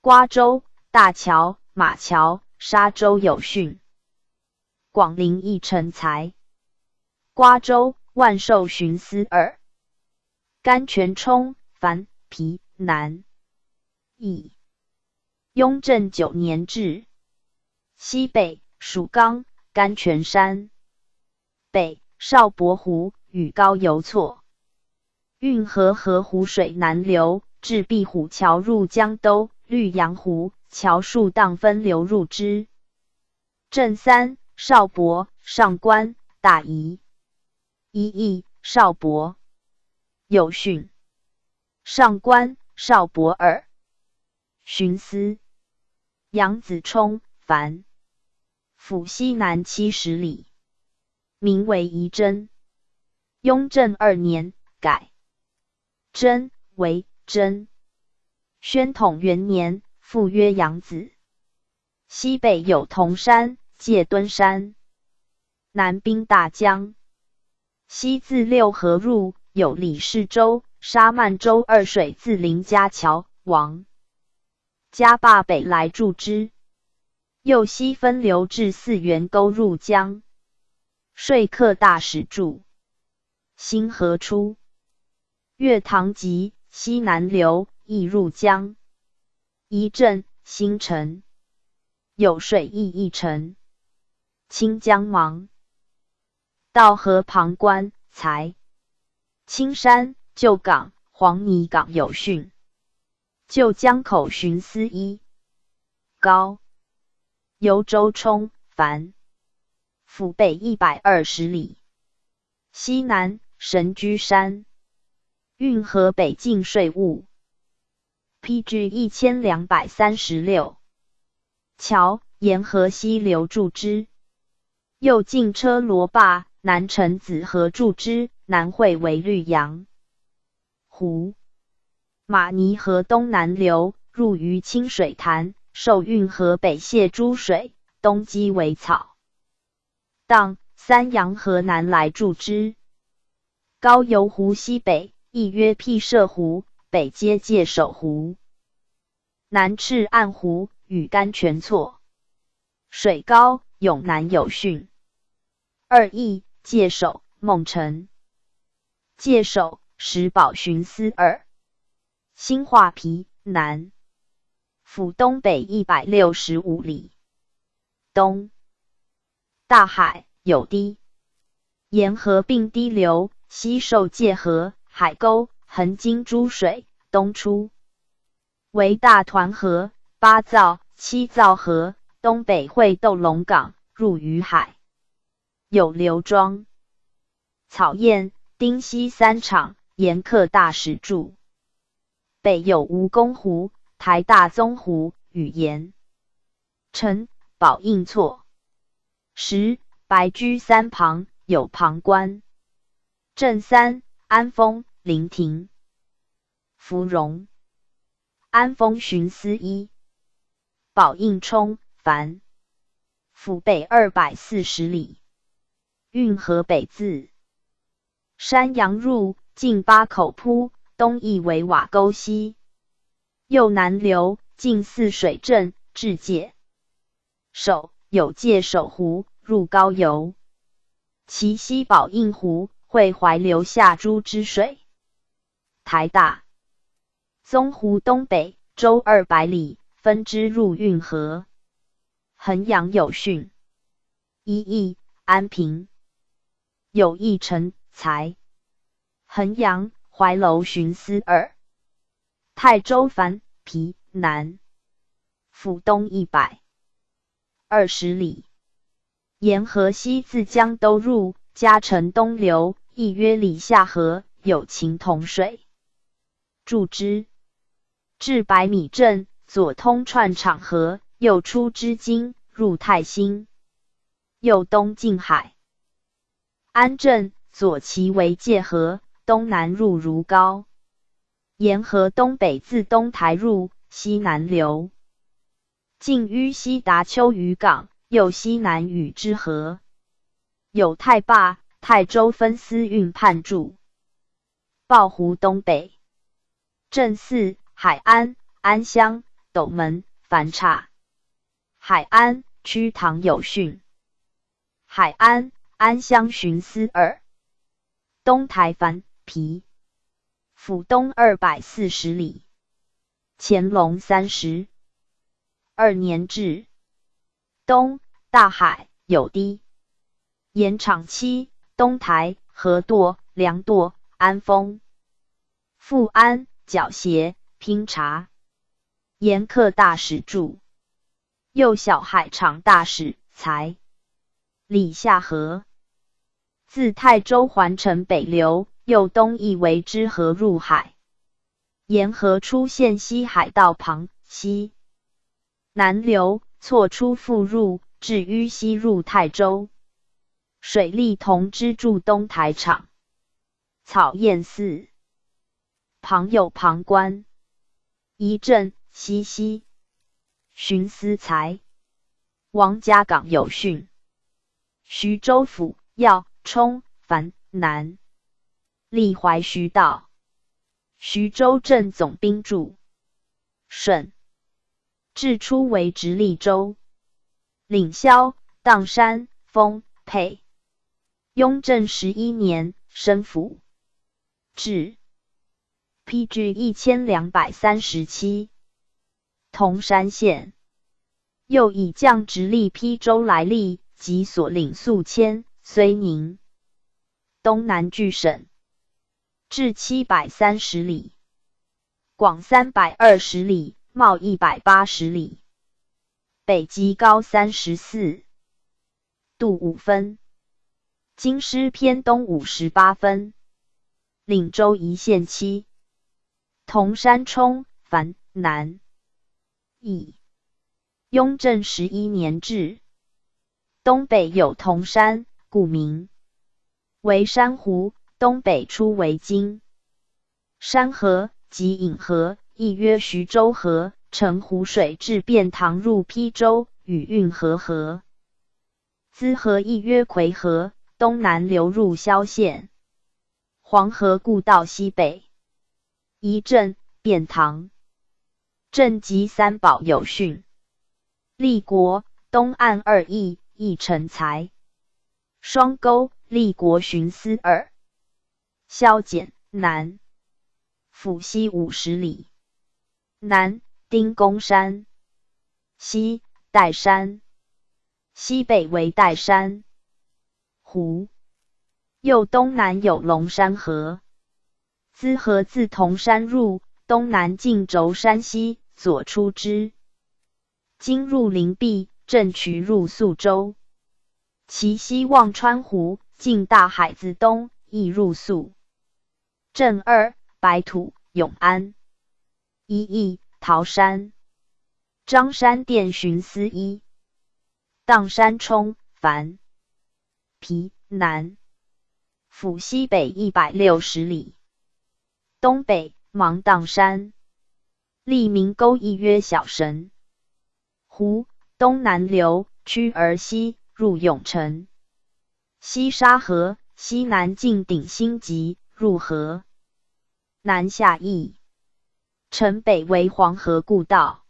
瓜州、大桥、马桥、沙洲有汛。广陵邑城才。瓜州、万寿巡司2。甘泉冲、樊、皮南。邑。雍正9年置。西北蜀冈、甘泉山。北少伯湖，与高邮错。运河河湖水南流，至壁虎桥入江都，绿杨湖，桥数荡分流入之。正三，少伯，上官，大夷。一义，少伯。有训。上官，少伯耳。荀司。杨子冲，樊。府西南70里，名为仪真。雍正2年改真为真。宣统元年复曰杨子。西北有铜山、界敦山，南滨大江，西自六合入，有李氏洲、沙曼洲2水自临珈桥，王家坝北来筑之。右西分流至4元沟入江。说客大使著。新河出。越塘急，西南流，亦入江。一镇，新城。有水邑一城。清江芒。到河旁观才。青山、旧港、黄泥港有汛。旧江口荀司一。高。由州冲，樊。府北120里。西南，神居山。运河北进税务。PG 1236。桥，沿河西流筑之。右近车罗坝，南承子河筑之，南汇为绿杨湖。马尼河东南流，入于清水潭，受运河北泄诸水，东积为草。荡，三阳河南来筑之。高邮湖西北，亦曰辟射湖，北接界首湖。南赤岸湖，与甘泉错。水高，永南有汛。二邑，界首，孟城。界首，石宝荀司耳。新化皮，南。府东北165里。东。大海，有堤。沿河并堤流，西受界河、海沟，横经诸水，东出。为大团河、8造、7造河，东北汇斗龙港，入于海。有刘庄。草堰、丁溪3场，沿客大使著。北有吴公湖、台大宗湖，与盐城、宝应错。10. 白居3旁，有旁观。正三，安丰、临亭。芙蓉。安丰荀司一。宝应冲，樊。府北240里。运河北自山阳入，近8口铺，东翼为瓦沟溪。右南流，近泗水镇，至界首，有界首湖，入高邮。其西宝应湖，汇淮流下诸之水。台大宗湖东北，周200里，分支入运河。衡阳有汛。一邑，安平。有一城，才。衡阳，怀楼荀司耳。泰州樊皮，南。府东120里。沿河西自江都入，嘉城东流，亦曰里下河，有秦同水。筑之。至百米镇，左通串场河，右出织津，入泰兴。右东进海。安镇，左其为界河，东南入如皋。沿河东北自东台入，西南流。近於西达丘渔港，右西南与之河。有太坝、泰州分司运判注。抱湖东北。正四，海安、安乡、斗门、樊岔。海安，区塘有汛。海安、安乡荀司耳。东台樊皮。府东240里。乾隆32年置。东，大海，有堤。盐场期，东台、河垛、梁垛、安丰。富安、皎协、拼茶。盐客大使著。右小海场大使才，里下河。自泰州环城北流，右东翼为支河入海。沿河出现西海道旁，西南流，错出复入，至於西入泰州。水利同支柱东台场。草堰寺旁有旁观。一镇西溪。寻思才。王家港有训。徐州府要冲繁南。历淮徐道。徐州镇总兵驻。顺。至初为直隶州。领萧、砀山、丰、沛。雍正11年，升府。至 PG 1237。铜山县。又以降直隶邳州来历及所领宿迁，睢宁。东南据省。至730里。广320里，袤180里。北极高34度5分。京师偏东58分。岭州一线7。铜山冲繁南。乙。雍正11年置。东北有铜山，故名。为珊瑚，东北出为金。山河即引河，亦曰徐州河，乘湖水至便塘入邳州，与运河合。资河亦曰夔河，东南流入萧县。黄河故道西北。一镇便塘。镇及三宝有训。立国东岸2邑，亦成才。双沟立国寻思2。萧简南。府西50里。南丁公山。西岱山。西北为岱山。湖。右东南有龙山河。资河自铜山入，东南进轴山西，左出之。今入灵璧，正渠入宿州。其西望川湖，进大海自东，亦入宿。镇2白土永安。一邑桃山。张山殿寻思1。砀山冲繁。皮南。府西北160里。东北芒砀山。立明沟亦曰小神。湖东南流，曲而西，入永城。西沙河，西南进鼎新集，入河。南下邑。城北为黄河故道。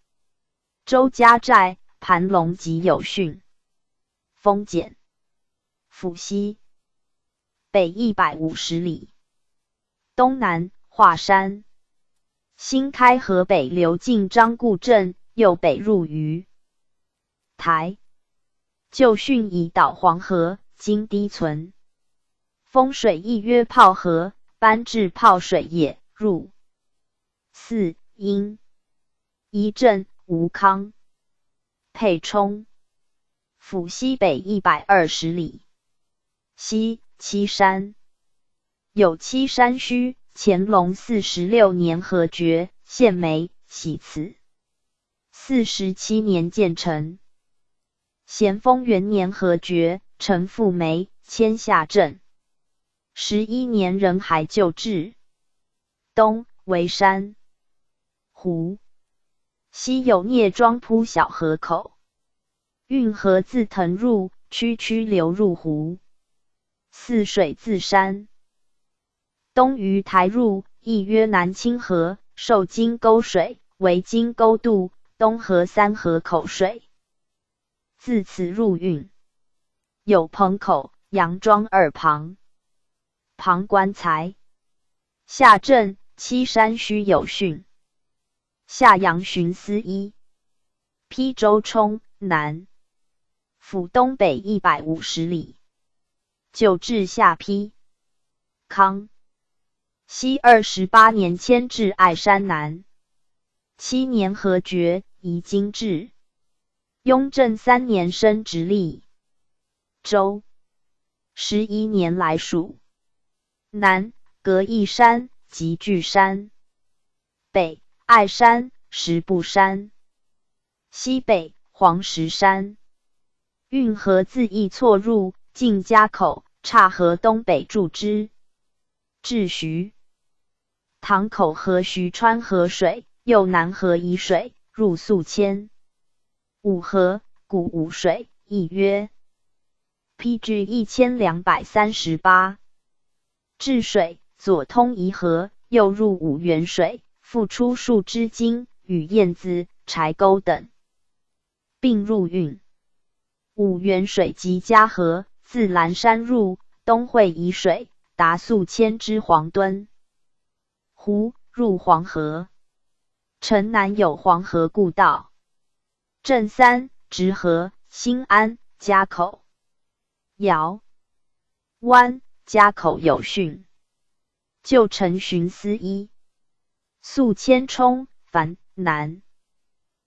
周家寨、盘龙集有训。丰简。府西北150里。东南华山。新开河北流进张固镇，右北入于台。旧训以导黄河，今低存。风水亦曰泡河，班至泡水也，入。4阴。一镇吴康。沛冲。府西北120里。西七山。有七山虚，乾隆46年河决，献梅，喜祠。47年建成。咸丰元年河决，陈复梅，迁下镇。11年壬海旧制。东为山。湖。西有聂庄铺小河口。运河自腾入，曲曲流入湖。泗水自山。东于台入，亦曰南清河，受金沟水，为金沟渡，东河3河口水。自此入运。有棚口、杨庄2旁。旁观才。下镇七山虚有训。下阳寻思1。邳州冲南。府东北150里。旧制下邳。康。熙28年迁至爱山南。7年河决，移京制。雍正3年升直隶州，11年来属。南隔义山及巨山，北爱山、石步山，西北黄石山。运河自义错入，进家口，岔河东北注之。至徐塘口河徐川河水，右南河以水，入宿迁。五河古五水，亦曰 PG 1238。治水左通沂河，右入五原水，复出数之津，与燕子、柴沟等，并入运。五原水及嘉河，自兰山入，东汇沂水，达宿迁之黄墩湖，入黄河。城南有黄河故道。镇三、直河、新安、嘉口、姚湾、嘉口有汛。旧城巡司一。宿迁冲繁南。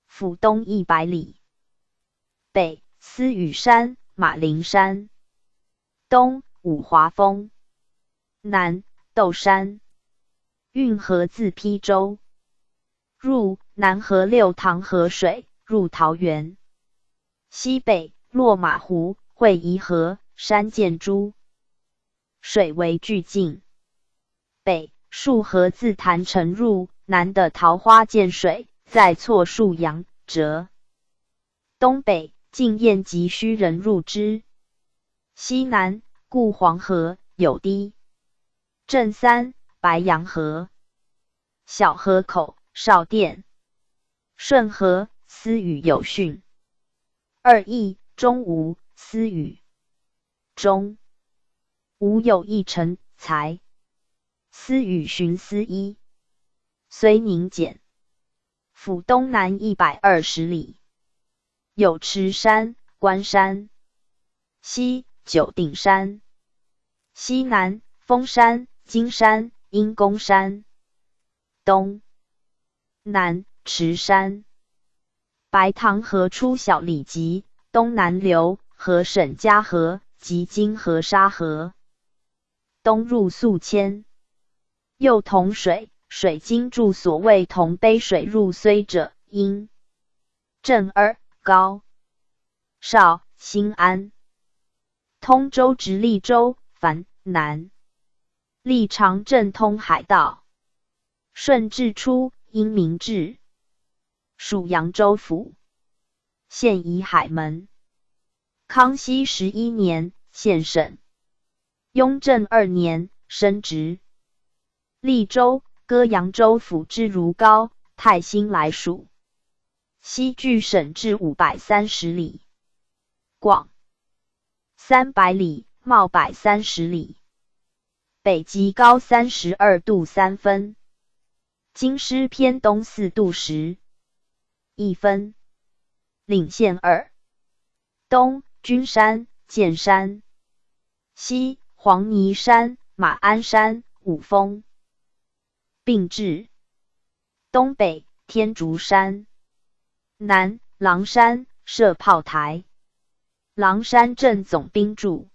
府东100里。北思雨山、马陵山。东五华峰。南窦山。运河自邳州。入南河六塘河水，入桃园。西北落马湖，会沂河，山涧诸水为巨径。北束河自潭城入，南的桃花涧水，在错束阳折。东北进燕及须人入之。西南故黄河有堤。镇三白杨河。小河口少店。顺河思雨有汛。二邑中吴思雨。中吴有一成才。思雨巡司一。睢宁简。府东南120里。有池山、关山。西九鼎山。西南峰山、金山、阴公山。东南池山。白塘河出小里集，东南流河沈家河及今河沙河。东入宿迁。右同水，水经注所谓同杯水入睢者，因。镇二高绍新安。通州直隶州繁南。历长镇通海道。顺治初因明制。属扬州府。现以海门。康熙11年县省。雍正2年升职。利州割扬州府之如皋、泰兴来属。西距省治530里。广300里，袤130里。北极高32度3分。京师偏东4度10分。领县2。东君山、剑山。西黄泥山、马鞍山、五峰。并治。东北天竺山。南狼山设炮台。狼山镇总兵驻。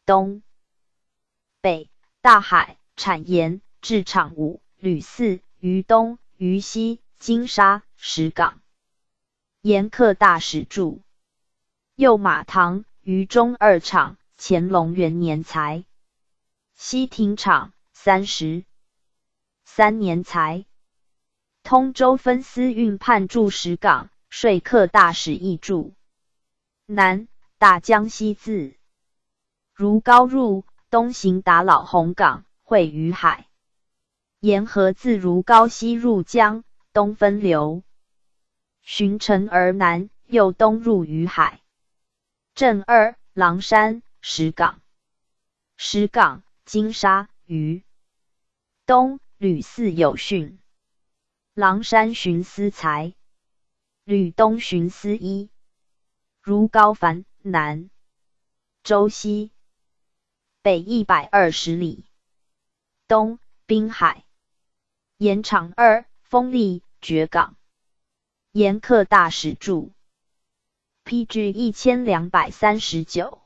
东北大海，产盐，制厂5、铝4，于东、于西，金沙、石港。盐刻大使驻。右马堂，于中2厂，乾隆元年裁。西亭厂33年裁。通州分司运判驻石港，说客大使驿驻。南大江西自如皋入，东行达老洪港，汇于海。沿河自如皋西入江，东分流。循城而南，右东入于海。镇2狼山、石港。石港金沙、于东吕4有汛。狼山巡司裁。吕东巡司1。如皋繁南。州西北120里。东滨海。盐场2，风力绝港。盐刻大使驻。PG 1239。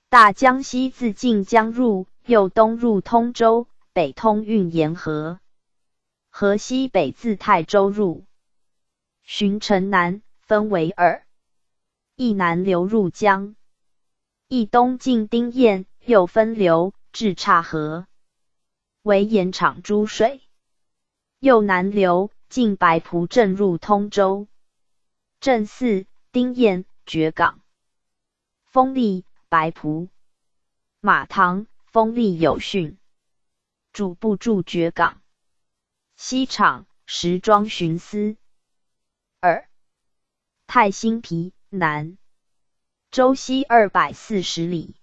大江西自晋江入，右东入通州，北通运盐河，河西北自泰州入，循城南，分为二，一南流入江，一东进丁堰，又分流至岔河，为盐场诸水。右南流进白浦镇入通州，镇四丁堰绝港，丰利白浦马塘丰利有汛，主部驻绝港。西场石庄巡司。二太兴皮南，州西240里。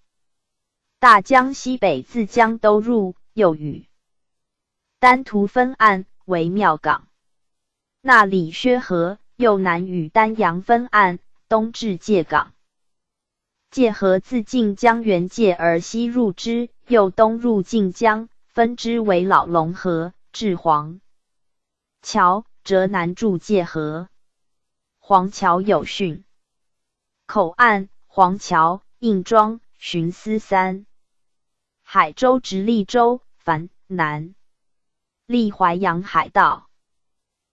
大江西北自江都入，又与丹徒分岸为庙港。那里薛河，右南与丹阳分岸，东至界港。界河自晋江原界而西入之，右东入晋江，分之为老龙河，至黄桥，折南筑界河。黄桥有汛。口岸黄桥、应庄、巡司三。海州直隶州凡南，历淮阳海道。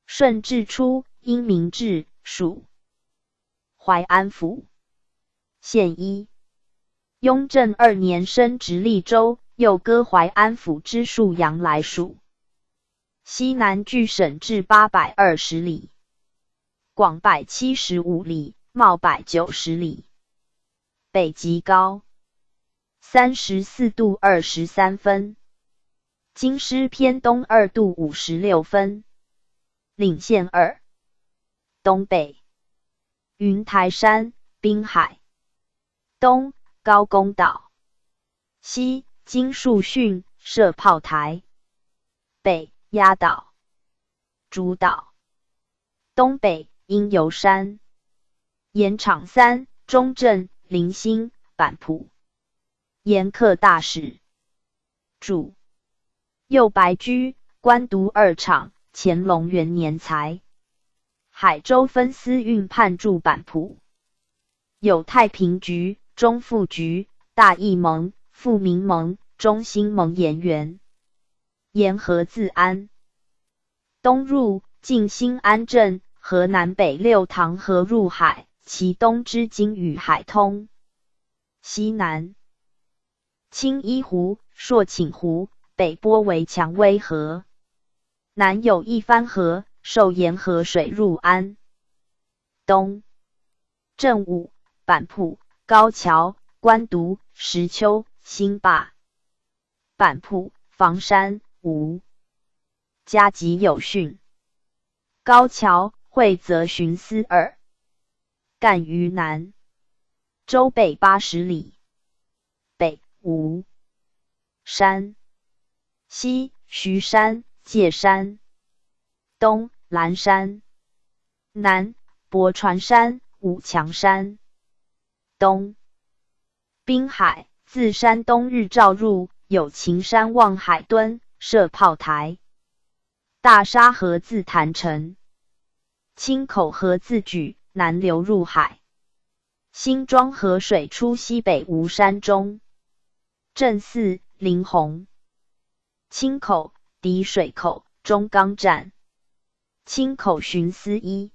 顺治初，因明治属淮安府。县一。雍正2年升直隶州，又割淮安府之沭阳来属。西南距省至820里，广175里，袤190里，北极高34度23分，京师偏东2度56分，领县二。东北云台山、滨海。东高公岛。西经树汛，设炮台。北鸭岛、竹岛。东北阴游山。盐场三、中正、临新、板浦。盐客大使。注：右白居，官读2场，乾隆元年裁。海州分司运判驻板浦。有太平局、中富局、大义盟、富民盟、中兴盟盐员。沿河自安。东入晋兴安镇，河南北六塘河入海，其东之今与海通。西南青衣湖、朔顷湖，北波为蔷薇河。南有一番河，受沿河水入安。东正武、板浦、高桥、官渡、石丘、新坝。板浦、房山、吴家集有汛。高桥、会泽巡司二。干于南。州北80里。北吴山。西徐山、界山。东蓝山。南泊船山、五强山。东滨海，自山东日照入，有秦山望海墩，设炮台。大沙河自潭城。青口河自莒，南流入海。新庄河水出西北吴山中。镇四、临洪。青口、敌水口、中冈站。青口巡司一。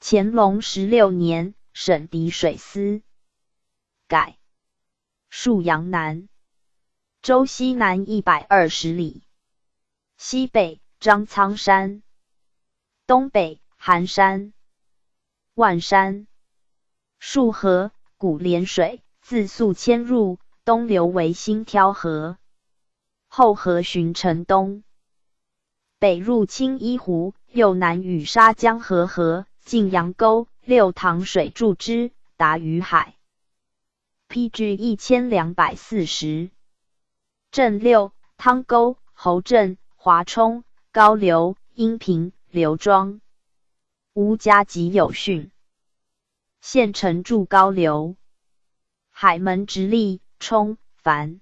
乾隆16年，省敌水司。改沭阳南。州西南120里。西北张苍山。东北寒山。万山。沭河，古连水，自宿迁入，东流为新挑河。后河循城东。北入青衣湖，右南与沙江河，晋阳沟、六塘水注之，达于海。PG 1240。镇六、汤沟、侯镇、华冲、高流、阴平、刘庄。吴家集有汛。县城驻高流。海门直隶、冲、繁。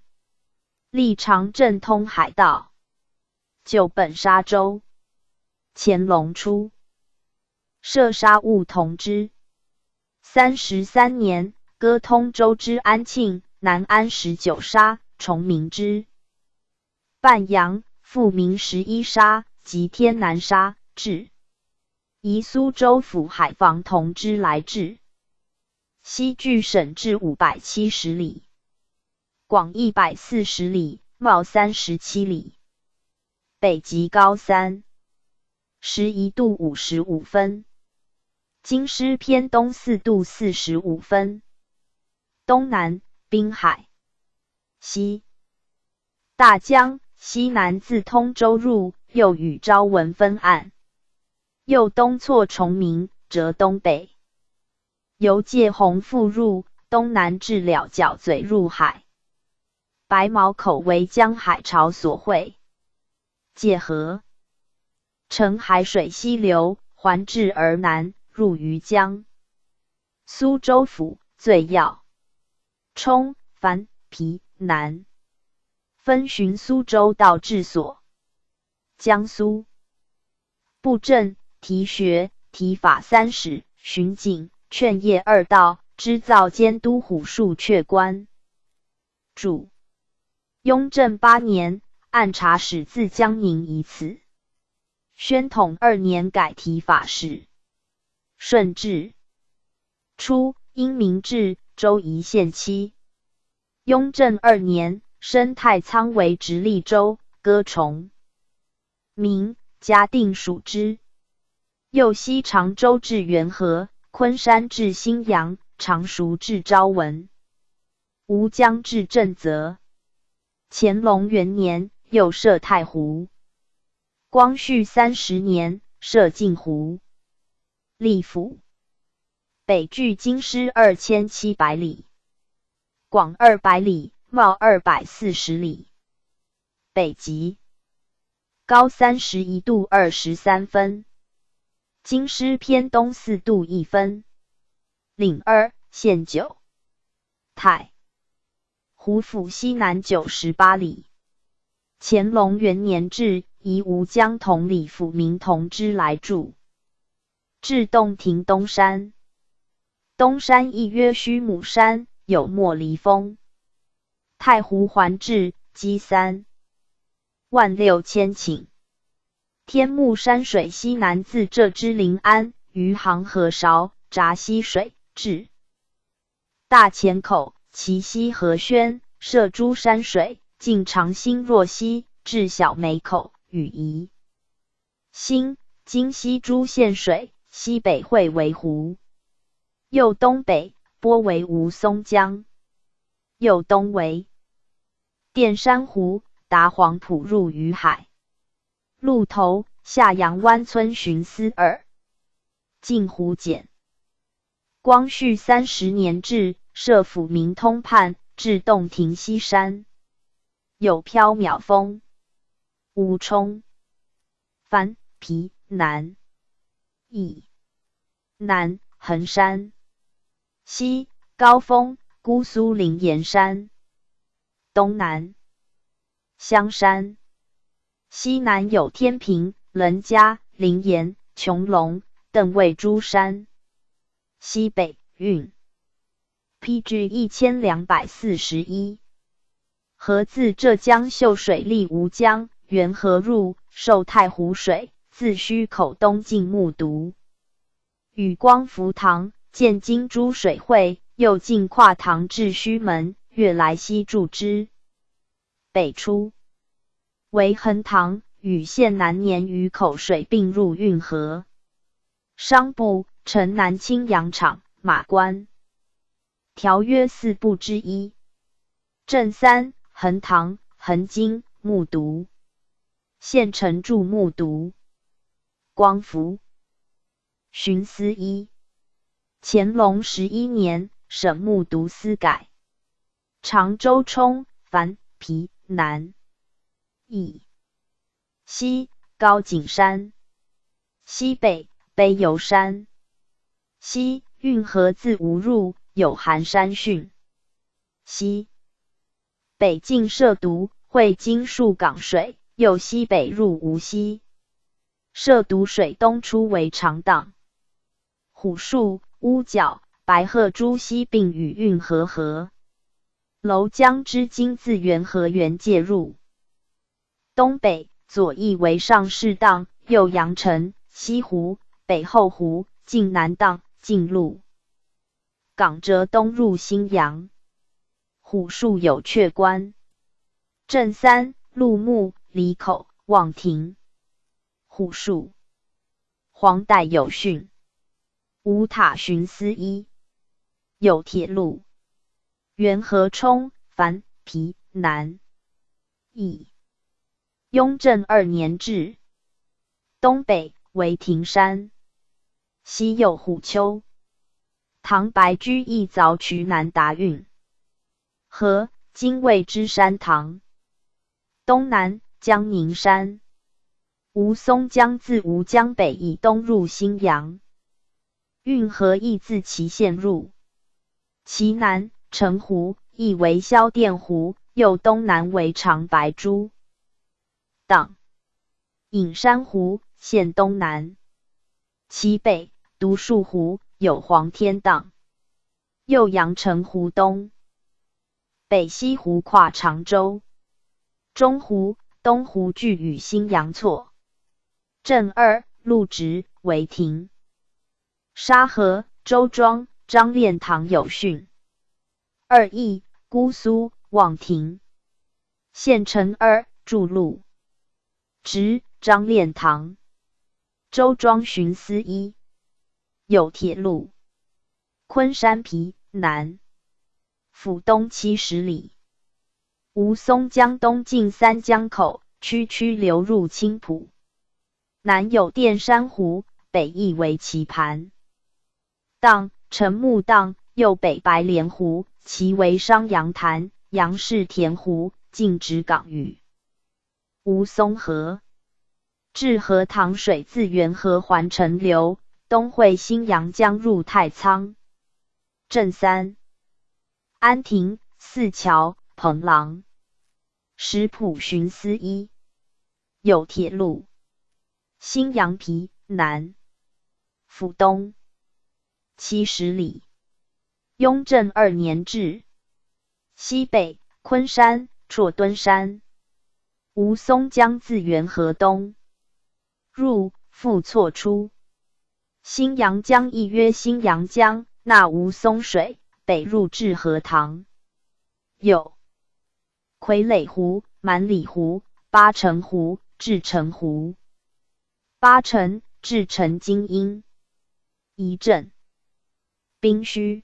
历长镇通海道。旧本沙州。乾隆初设沙务同知。33年，割通州之安庆，南安19杀，崇明之。半阳，复明11杀，及天南杀，至。移苏州府海防同知来治。西距省至570里，广140里，袤37里，北极高3，11度55分。京师偏东4度45分，东南滨海，西大江，西南自通州入，右与昭文分岸，右东错崇明，折东北，由界洪复入，东南至了角嘴入海，白毛口为江海潮所汇，界河，乘海水西流，环至而南，入于江。苏州府最要，冲、樊、皮、南，分循苏州道治所。江苏布政、提学、提法3使、巡警、劝业2道，织造监督虎树阙官。注：雍正8年，按察使自江宁以此。宣统2年改提法使。顺治初，因明治，州宜县期。雍正2年，升太仓为直隶州，割崇明，嘉定属之。右西常州至元和，昆山至新阳，常熟至昭文，吴江至正则。乾隆元年，又设太湖。光绪30年，设镜湖。历府北距京师2700里，广200里，袤240里，北极，高31度23分，京师偏东4度1分，岭2，县9。太湖府西南98里。乾隆元年至，移吴江同里府民同知来住。至洞庭东山，东山亦曰虚母山，有莫离峰。太湖环至，积36000顷。天目山水西南自浙之临安，余杭河韶，闸溪水，至大前口，其西河宣，涉诸山水，尽长兴若溪，至小梅口，与宜兴，今西诸县水，西北汇为湖，右东北波为吴淞江，右东为淀山湖，达黄埔入于海。路头下阳湾村寻思2，镜湖简。光绪30年至，设府民通判，至洞庭西山，有缥缈峰。吴冲、樊、皮、南。以南衡山，西高峰，姑苏灵岩山，东南香山，西南有天平、棱家、灵岩、穹隆、邓尉诸山，西北运。PG 1241。河自浙江秀水立吴江，元河入，受太湖水，自虚口东进木渎。与光福堂，见金珠水汇，又进跨塘至虚门，越来西注之。北出为衡塘，与县南年与口水并入运河。商部城南青羊场、马关。条约4部之一。正3，衡塘、衡津、木渎。县城驻木渎。光福徇司1。乾隆11年，省木渎司改。常州冲、樊、皮、南。以西高景山，西北卑游山，西运河自吴入，有寒山汛。西北进涉渎，汇金树港水，又西北入无锡。涉渎水东出为长荡。虎树、乌角、白鹤珠西并与运河合。娄江之今自元河源介入。东北左翼为上士荡，右阳城、西湖、北后湖，进南荡，进路。港浙东入新阳。虎树有阙关。镇三、鹿木、里口、望亭。虎树。黄带有训。五塔寻思一。有铁路。元河冲、樊、皮、南。邑。雍正2年置。东北为亭山。西有虎丘。唐白居易凿渠南达运河，今谓之山塘。东南江宁山。吴淞江自吴江北以东入新阳。运河亦自其县入。其南澄湖，亦为萧甸湖，右东南为长白珠。荡。隐山湖，县东南。其北独树湖，有黄天荡。右阳澄湖东。北西湖跨常州。中湖、东湖距与新阳错。镇二、陆直为亭。沙河、周庄、张练堂有训。二邑、姑苏、望亭。县城二、筑路。直、张练堂。周庄寻思一。有铁路。昆山皮南。府东70里。吴淞江东进三江口，区区流入青浦。南有淀山湖，北亦为棋盘。荡，陈木荡，右北白莲湖，其为商阳潭、杨氏田湖，径直港屿。吴淞河。至河塘水自元河环城流，东汇新阳江入太仓。镇三。安亭、四桥、彭郎。石浦寻思一。有铁路。新阳皮南。府东。70里。雍正2年置。西北昆山、绰敦山。吴淞江自元河东入，复错出。新阳江亦曰新阳江，纳吴淞水，北入至河塘。有傀儡湖、满里湖、八成湖、至成湖。八成、至成精英。一镇。宾虚。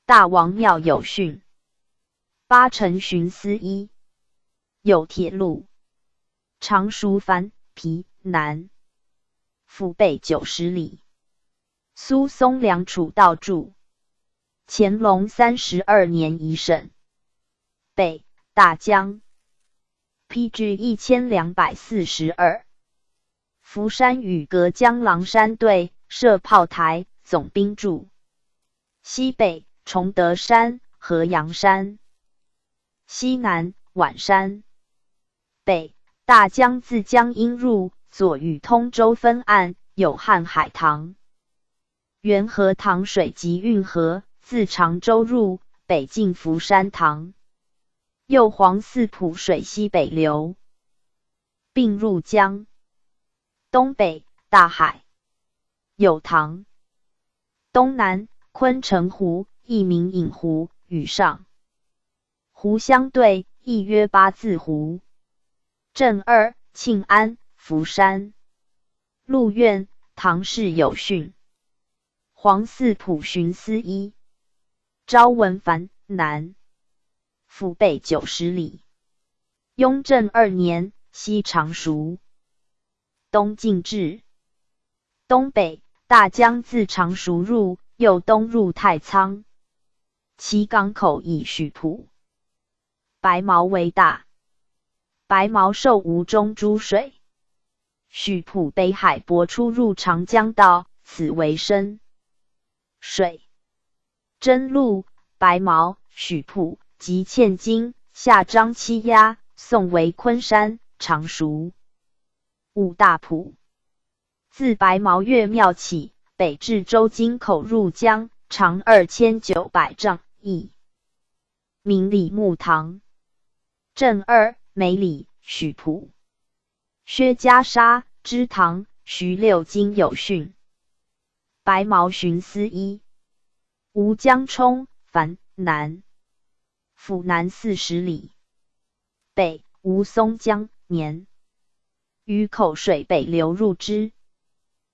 大王庙有训。八成寻思一。有铁路。常熟樊、皮南。府北90里。苏松梁楚道筑。乾隆32年一省。北大江。PG 1242。福山与隔江郎山对，设炮台，总兵驻。西北崇德山、河阳山。西南宛山。北大江自江阴入，左与通州分岸，有瀚海塘。元河塘水及运河，自常州入，北进福山塘。右黄四浦水西北流，并入江。东北大海。有塘。东南昆城湖，亦名隐湖，屿上。湖相对，亦曰八字湖。镇二、庆安、福山。鹿苑、唐氏有训。黄四浦寻思一。昭文凡南。府北90里。雍正2年，西常熟。东进至。东北大江自常熟入，右东入太仓。其港口以许浦。白毛为大。白毛受吴中诸水。许浦北海泊出入长江道，此为深水。真鹿、白毛、许浦及嵌金、下张七鸭，宋为昆山、常熟。五大浦。自白毛岳庙起，北至周津口入江，长2900丈，邑名李木堂。正二梅里许普。薛家沙之堂，徐六经有训。白毛寻思一。吴江冲樊南。府南40里。北吴松江年。于口水北流入之。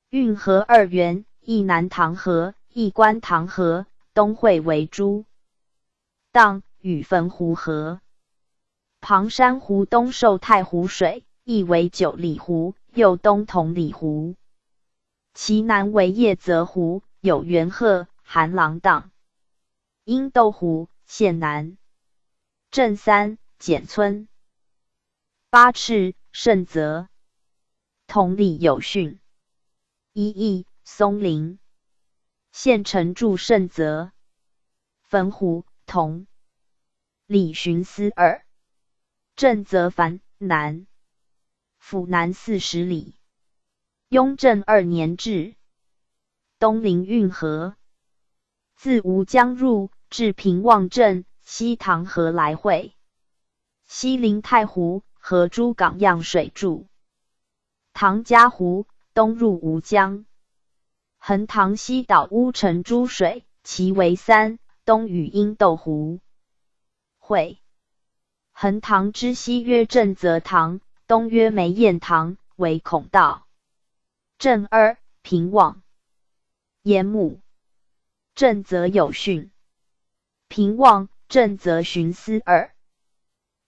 运河2源，一南塘河，一观塘河，东汇为珠荡，与汾湖河。庞山湖东受太湖水，亦为9里湖，又东同里湖。其南为叶泽湖，有元鹤、韩郎荡。阴斗湖，县南。镇3，简村。八赤，盛泽。同里有训。一邑，松林。县城筑盛泽。汾湖，同里寻思2。镇泽樊南。府南40里。雍正2年置。东临运河。自吴江入，至平望镇，西塘河来汇。西临太湖，河诸港样水注。唐家湖，东入吴江。横塘西岛乌城诸水，其为3，东与阴斗湖汇。横塘之西曰正泽塘，东曰梅堰塘，为孔道。镇2，平望。淹木。正泽有训。平望，正泽寻思2。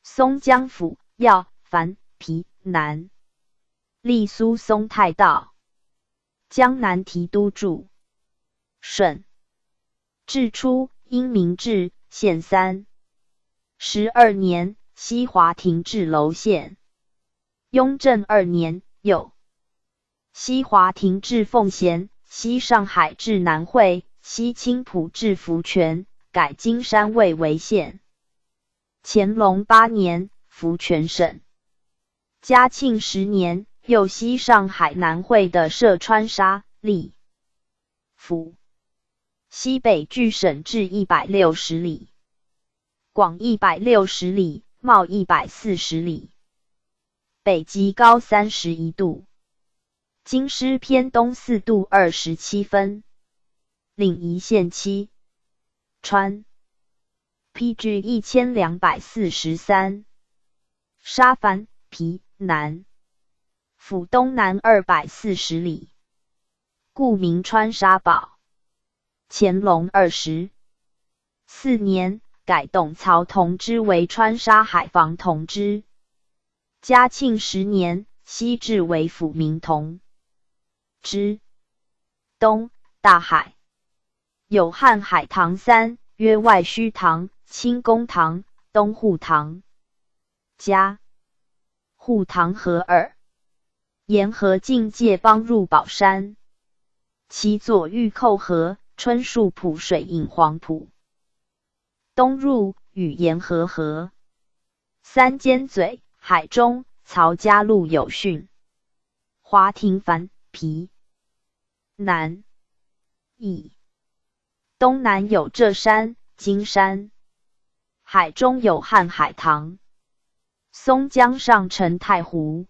松江府，要樊皮南。历苏松太道。江南提督驻。顺。至初，因明制，县3。12年，西华亭至娄县。雍正2年，有西华亭至奉贤，西上海至南汇，西青浦至福泉，改金山卫为县。乾隆8年，福泉省。嘉庆10年，又西上海南汇的涉川沙吏府。西北距省治160里。广160里，袤140里。北极高31度。京师偏东4度27分。领宜县7。川。PG 1243。沙樊皮南。府东南240里。故名川沙堡。乾隆24年，改董曹同知为川沙海防同知。嘉庆10年，西至为府民同知。东，大海。有瀚海堂3，曰外虚堂、清宫堂、东护堂。嘉护堂河2。沿河境界邦入宝山。其左玉寇河，春树浦水引黄浦。东入，与沿河河。三尖嘴，海中，曹家路有训。华亭樊皮南。邑。东南有浙山、金山。海中有瀚海堂。松江上承太湖。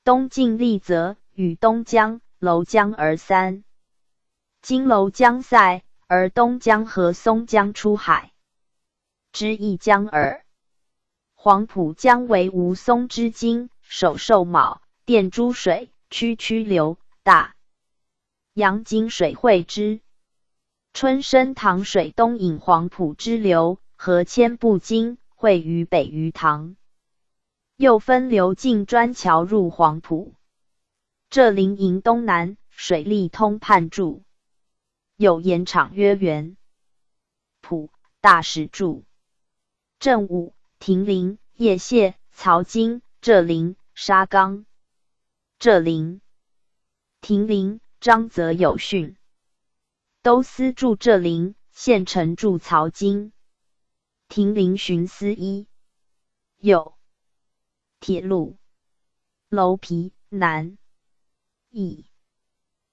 东晋立泽，与东江、娄江而3。今娄江塞，而东江和松江出海，之一江耳。黄浦江为吴松之津，首受卯，奠诸水，区区流，大洋津水汇之。春生塘水东引黄浦之流，河千步津，汇于北鱼塘。又分流进砖桥入黄浦。这临营东南，水利通判注。有盐场曰元浦，大石柱。正午，亭林、叶谢、曹金、浙林、沙冈。浙林。亭林，张则有训。都司驻浙林，县城驻曹金。亭林寻思1。有铁路。楼皮南。邑。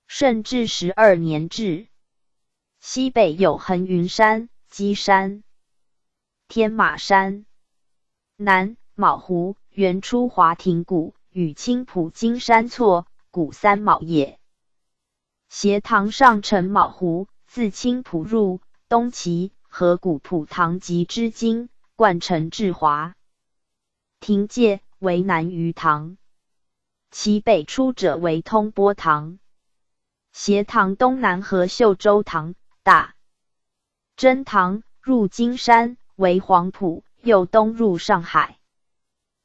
顺治12年置。西北有横云山、鸡山、天马山。南卯湖，原出华亭谷，与青浦金山错，谷三卯也。斜塘上承卯湖，自青浦入，东齐河谷浦塘及之津，贯承至华亭界，为南鱼塘。其北出者为通波塘。斜塘东南合秀州塘、大真塘，入金山，为黄埔，右东入上海。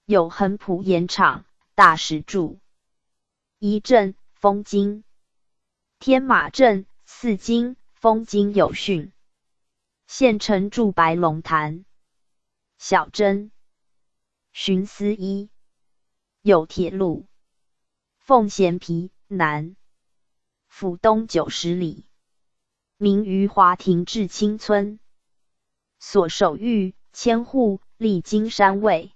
有横浦盐场、大石柱、一镇、丰津、天马镇、四津、丰津有训。县城筑白龙潭、小镇、寻思一。有铁路。奉贤皮南，府东90里，名于华亭至清村。所守域1000户，历经山卫。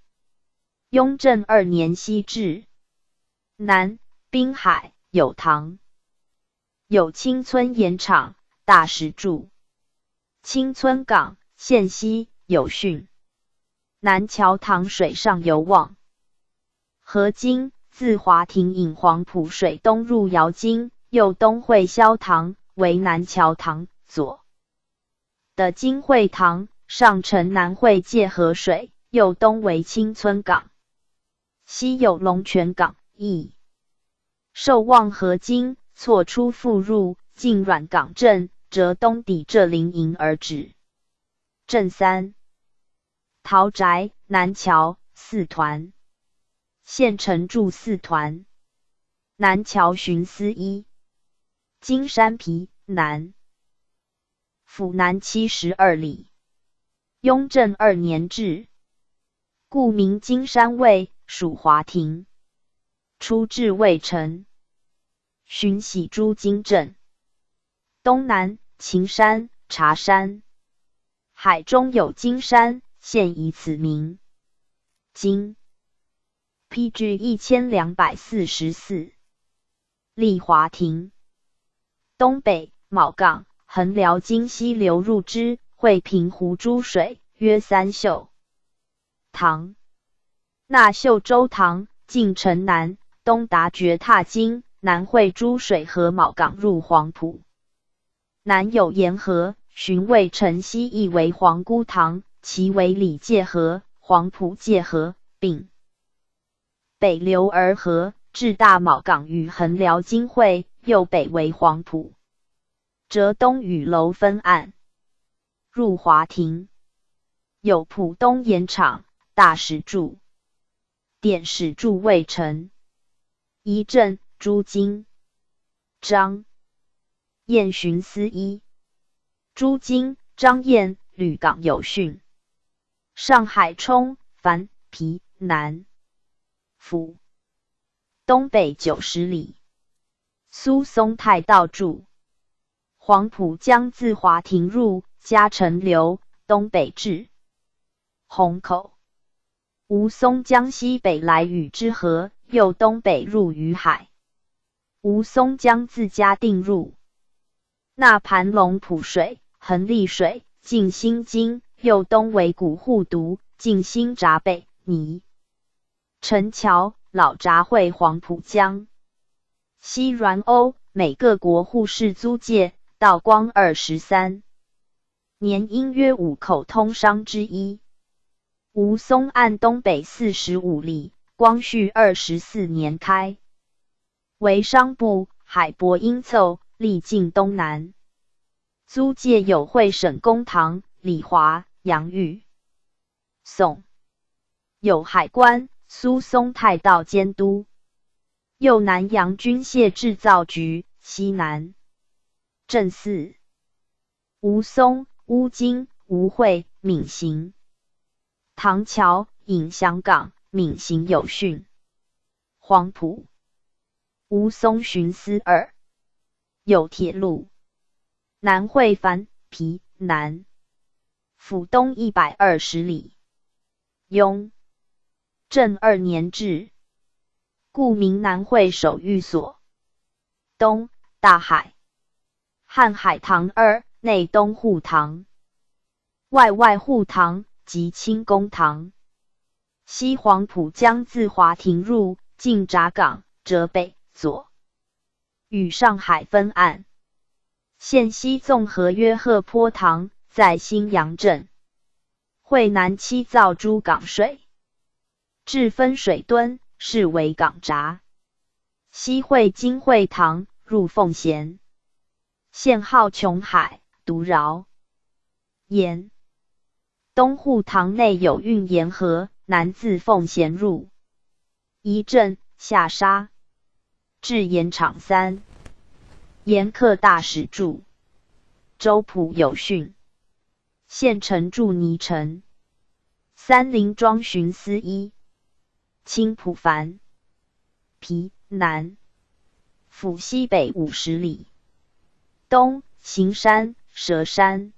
雍正2年西至。南滨海有塘，有清村盐场、大石柱。清村港县西有汛。南桥塘水上游望。河津自华亭引黄埔水东入姚津，右东会萧塘，为南桥塘，左的金会塘，上承南会界河水，右东为清村港，西有龙泉港邑。受望河津，错出复入，进软港镇，折东抵浙临营而止。镇3。桃宅、南桥、4团。县城筑4团。南桥寻思1。金山皮南。府南72里。雍正2年置。故名金山卫，属华亭。出至渭城。寻喜诸金镇。东南秦山、茶山。海中有金山，现以此名。金PG 1244。立华亭。东北卯港，横辽金溪流入之，汇平湖诸水，约3秀塘。纳秀州塘，进城南，东达觉踏津，南汇诸水和卯港入黄埔。南有沿河，寻渭城西亦为黄姑塘，其为里界河、黄埔界河，并北流而合，至大卯港与横辽金汇，右北为黄埔。折东与楼分岸。入华亭。有浦东盐场、大石柱。典史筑渭城。一镇、朱金、张燕寻思1。朱金、张燕，吕港有训。上海冲、樊、皮南。府东北90里。苏松泰道筑。黄浦江自华亭入，嘉诚流，东北至虹口。吴淞江西北来与之河，右东北入于海。吴淞江自嘉定入。那盘龙浦水、横沥水，进新津，右东为古户渎，进新闸北、泥城桥、老闸汇黄浦江。西阮欧，每各国户市租界，道光23年因约5口通商之一。吴淞岸东北45里，光绪24年开。为商埠，海舶应凑，历尽东南。租界有会省公堂、李华、杨玉。宋有海关、苏松泰道监督。右南洋军械制造局，西南。镇4。吴淞、乌金、吴会、闽行。唐桥、引香港、闽行有训。黄埔。吴淞寻思2。有铁路。南汇樊、皮南。府东120里。雍正2年置。故名南汇守御所。东大海。汉海塘2，内东户堂，外户堂及清宫堂。西黄浦江自华亭入，进闸港，折北左，与上海分岸。现西纵河约鹤坡塘，在新阳镇。会南七造诸港水，至分水墩，是为港闸。西会金会堂，入奉贤。现号琼海，独饶盐。东户堂内有运盐河，南自奉贤入一镇，下沙，至盐场3。盐客大使著。周朴有训。县丞著泥城。三林庄巡司1。青浦凡。皮南。府西北50里。东行山、蛇山。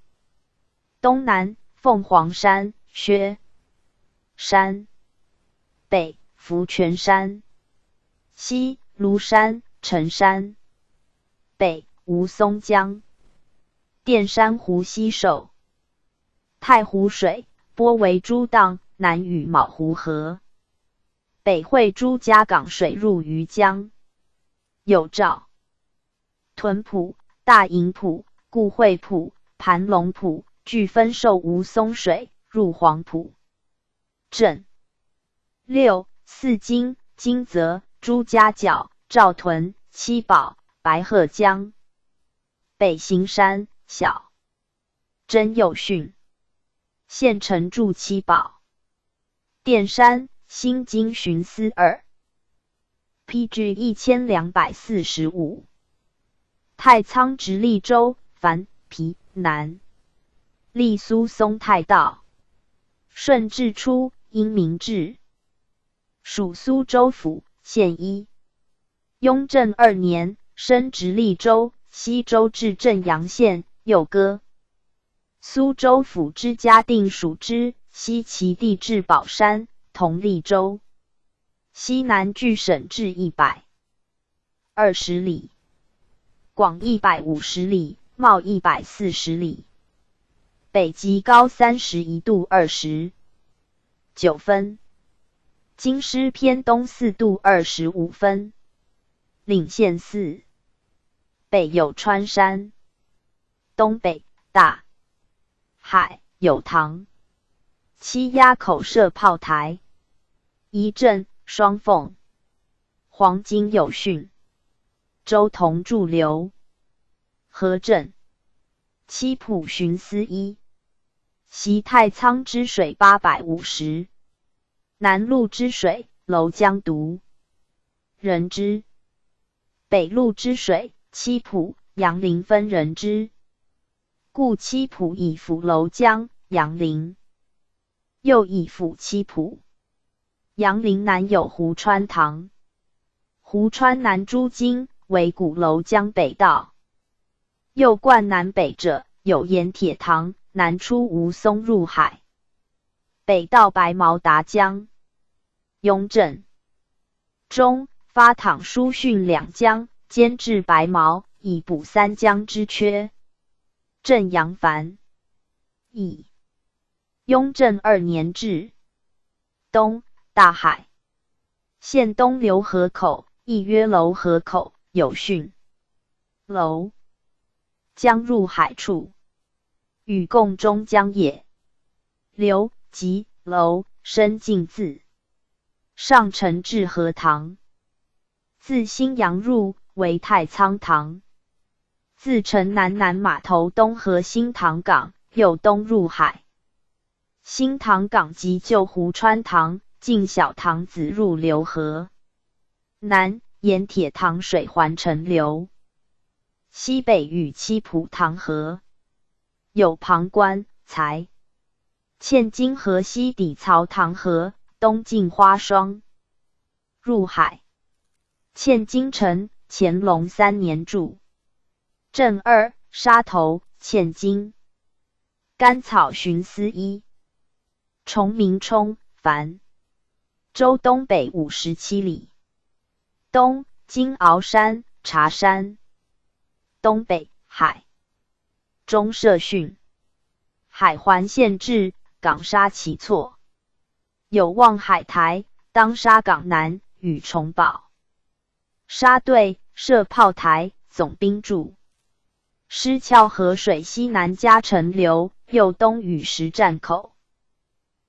东南凤凰山、薛山。北福泉山。西庐山、陈山。北吴淞江。淀山湖西首。太湖水，波为诸荡，南与卯湖河。北汇诸家港水入于江。有赵、屯埔、大营埔、固会埔、盘龙埔，俱分受吴淞水，入黄埔镇。6. 四津、金泽、朱家角、赵屯、七宝、白鹤江。北行山、小真有训。县丞著七宝。淀山、新津巡司2。PG 1245。太仓直隶州，凡皮南。历苏松太道。顺治初，因明制。属苏州府，县1。雍正2年，升直隶州、西州至镇阳县，又割苏州府之嘉定属之，西其地至宝山，同利州。西南距省至120里，广150里，袤140里。北极高31度20.9分，京师偏东4度25分。领县4。北有川山，东北大海，有塘。七鸭口设炮台。一镇双凤。黄金有训。周同驻留。河镇。七浦巡司1。袭太仓之水850。南路之水，娄江渎人之。北路之水，七浦、杨凌分人之。故七浦以辅娄江、杨凌，又以辅七浦。杨凌南有湖川塘。湖川南诸经，为古娄江北道。又贯南北者，有盐铁塘，南出吴淞入海，北到白毛达江。雍正中，发躺疏浚2江，兼治白毛，以补3江之缺。镇阳樊乙。雍正2年置。东大海。县东流河口，亦曰娄河口，有训。娄江入海处，与共中江也。流即娄，深近字。上承至河塘。自新阳入，为太仓塘。自城南码头东河新塘港，右东入海。新塘港即旧湖川塘，进小塘子入流河。南盐铁塘水环城流。西北与七浦塘河。有旁关、才。嵌金河西底槽塘河，东进花霜。入海。嵌金城，乾隆3年筑。镇2，沙头、嵌金。甘草巡司1。崇明冲，樊州东北57里。东金鳌山、茶山。东北海。中设训，海环县治，港杀其错，有望海台，当沙港南，与重保。沙队设炮台，总兵驻。施壳河水西南加陈流，右东与石站口。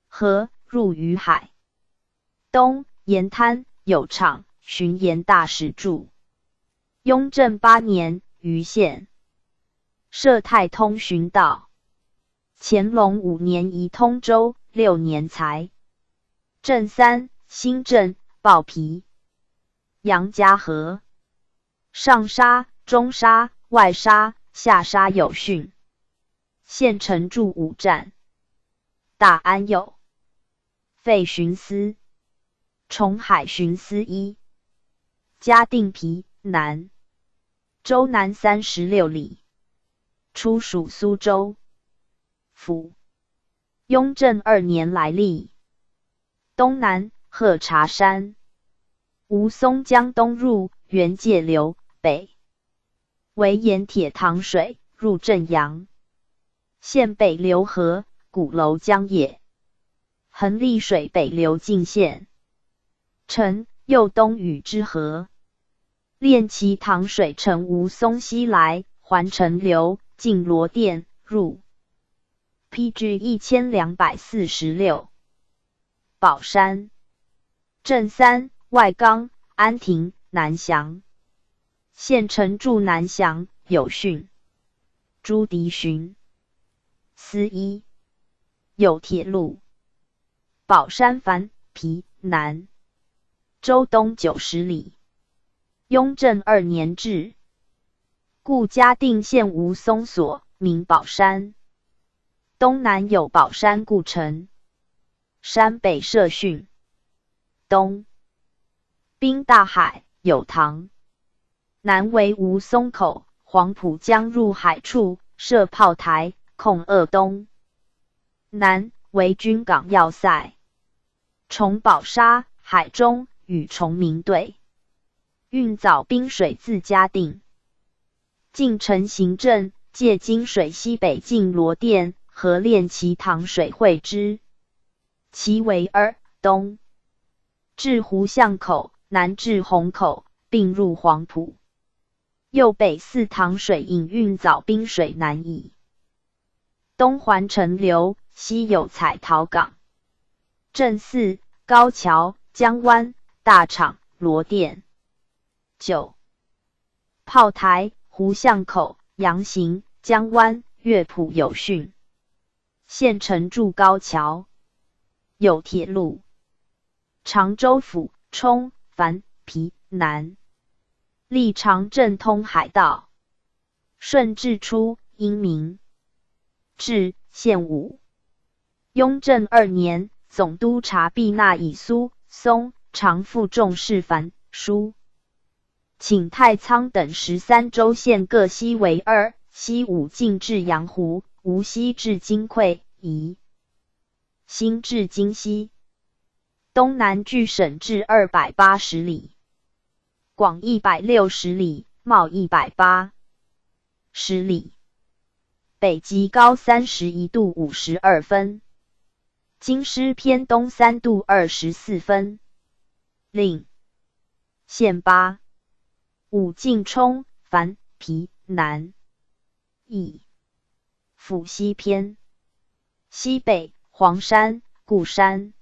河入于海。东沿滩有场巡盐大使驻。雍正8年，余县设太通巡道。乾隆5年移通州，6年裁。镇3新镇、豹皮、杨家河、上沙、中沙、外沙、下沙有训。县城驻5站。大安有废巡司。崇海巡司1。嘉定皮南。州南36里。出属苏州府。雍正2年来历。东南鹤茶山。吴淞江东入，原界流，北为盐铁塘水，入镇阳。县北流河，鼓楼江也。横历水北流进县。城右东与之河。练其塘水乘吴淞西来，环城流，进罗店，入。PG 1246。宝山。镇3外冈、安亭、南翔。县城驻南翔，有训。朱迪巡司1。有铁路。宝山繁皮南。州东90里。雍正2年置。故嘉定县吴淞所，名宝山。东南有宝山故城。山北设训。东滨大海，有塘。南为吴淞口，黄浦江入海处，设炮台，控鄂东。南为军港要塞。崇保沙、海中与崇明对。运枣滨水自嘉定。进城行政，借金水西北进罗店，合练其塘水汇之。其为2，东至湖巷口，南至虹口，并入黄浦。右北4塘水引运枣滨水南矣。东环城流，西有彩陶港。镇4高桥、江湾、大厂、罗店。9炮台、湖巷口、阳行、江湾、乐浦有训。县城驻高桥。有铁路。常州府冲、繁、皮南。历长镇通海道。顺治初，因名。至县5。雍正2年，总督察毕纳以苏、松常负重事繁书，请太仓等13州县各西为2，西5进至阳湖，无西至金匮、宜，新至今西。东南距省治280里，广160里，袤180里，北极高31度52分，京师偏东3度24分。令县8。5进冲、繁、皮南。义府西偏。西北黄山、固山。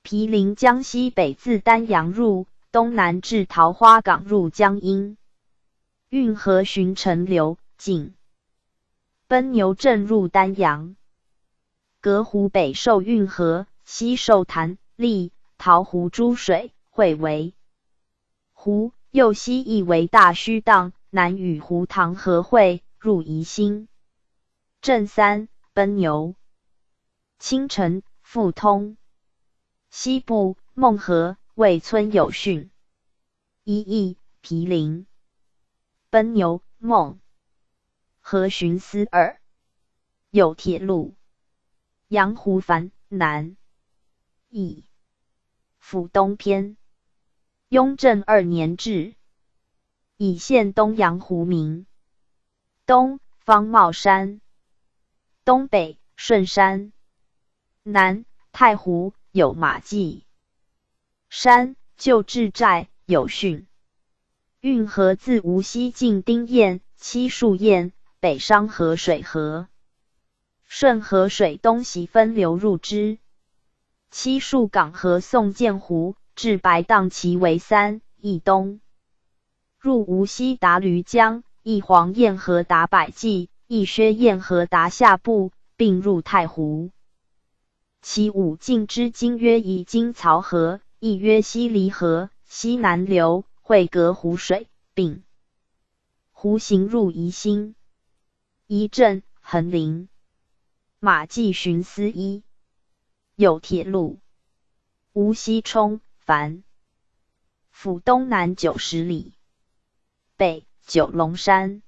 毗邻江西北自丹阳入，东南至桃花港入江阴。运河循城流，进奔牛镇入丹阳。隔湖北受运河，西受潭、溧、桃湖诸水，汇为湖，右西亦为大虚荡，南与湖塘合汇，入宜兴。镇3奔牛。青城复通。西部孟河、魏村有训。一邑毗邻。奔牛、孟河巡司2。有铁路。阳湖繁南。义府东偏。雍正2年置。以县东阳湖名。东方茂山，东北顺山，南太湖有马驿山，旧治寨有汛。运河自无锡进丁堰、七树堰，北商河水河。顺河水东西分流入之。七树港河宋建湖，至白荡其为3，一东。入无锡达漓江，一黄堰河达百济，一薛堰河达下部，并入太湖。其五进之今曰宜津漕河，亦曰西离河，西南流，汇隔湖水，并湖行入宜兴、宜镇、横林。马驿寻思一，有铁路。无锡冲、樊府东南90里，北九龙山，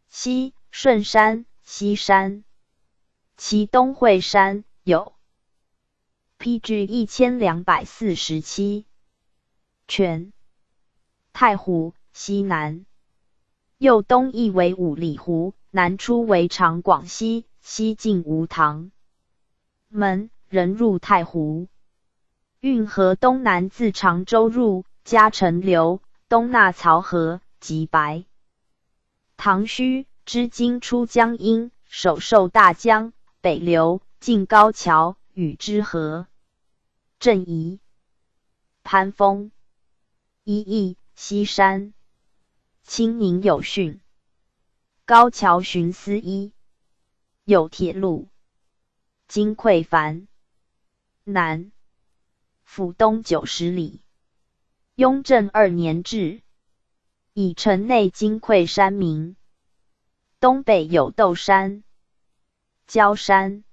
西顺山、西山，其东会山有 PG 1247。泉太湖西南，右东翼为五里湖，南出为长广西，西进吴塘门，人入太湖。运河东南自常州入嘉诚流，东纳漕河及白塘圩，之今出江阴，首受大江，北流进高桥，与之合。镇宜、潘峰、一邑、西山。清宁有汛。高桥寻思一，有铁路。金匮樊，南府东90里。雍正2年置，以城内金匮山名。东北有窦山、焦山，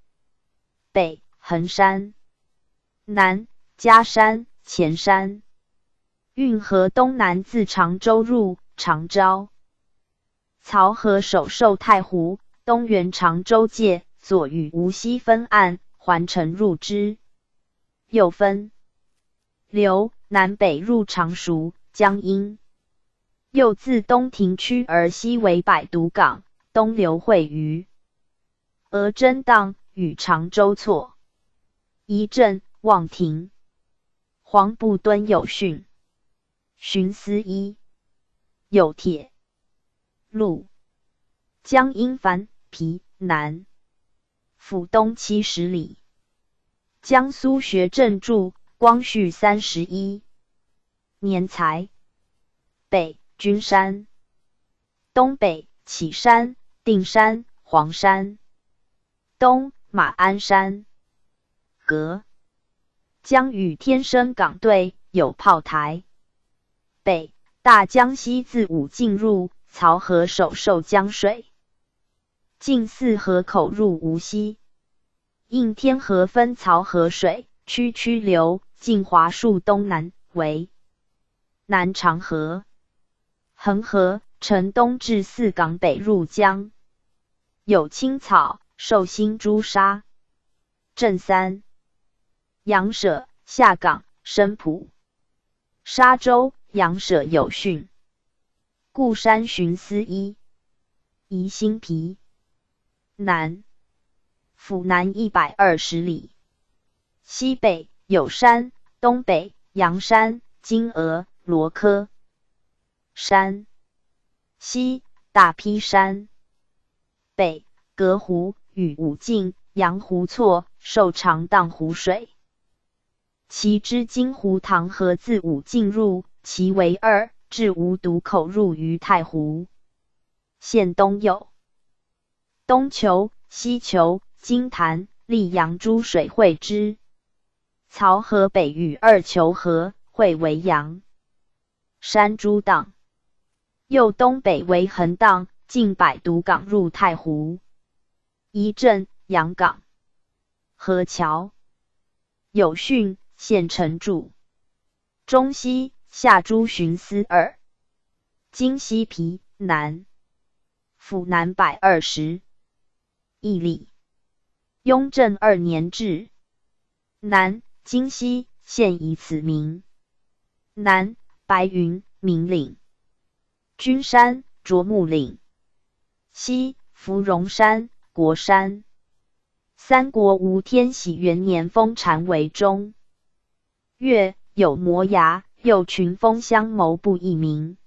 北衡山，南嘉山、前山。运河东南自常州入常昭。漕河首受太湖，东原常州界，左与无锡分岸，环城入之。右分流，南北入常熟、江阴。又自东亭区而西为百独港，东流汇于俄真荡，与常州错。宜镇、望亭。黄埔墩有汛。寻思一，有铁路。江阴樊皮南府东70里。江苏学政著，光绪31年裁。北君山，东北启山、定山、黄山，东马鞍山。隔江与天生港对，有炮台。北大江西自武进入，漕河首受江水。进泗河口入无锡。应天河分漕河水，区区流，进华树东南，为南长河。衡河城东至泗港北入江，有青草，寿星朱砂。镇三。阳舍、下港、生浦。沙洲、阳舍有汛。固山寻思一，宜兴皮南府南120里。西北有山，东北阳山、金鹅、罗科山。西大劈山。北隔湖与武进、阳湖错，受长荡湖水。其之今湖塘河自武进入，其为2，至无独口入于太湖。县东有东球、西球、金潭、溧阳诸水汇之。漕河北与2球河，汇为阳山诸荡。右东北为横荡，进百独港入太湖。宜镇、阳港。河桥有汛，县城住。中西下诸寻思2。今西皮南府南120里。雍正2年置。南今西现以此名。南白云、明岭。君山、卓木岭。西芙蓉山、国山。三国吴天禧元年封禅为中岳，有摩崖，又群峰相谋不一名。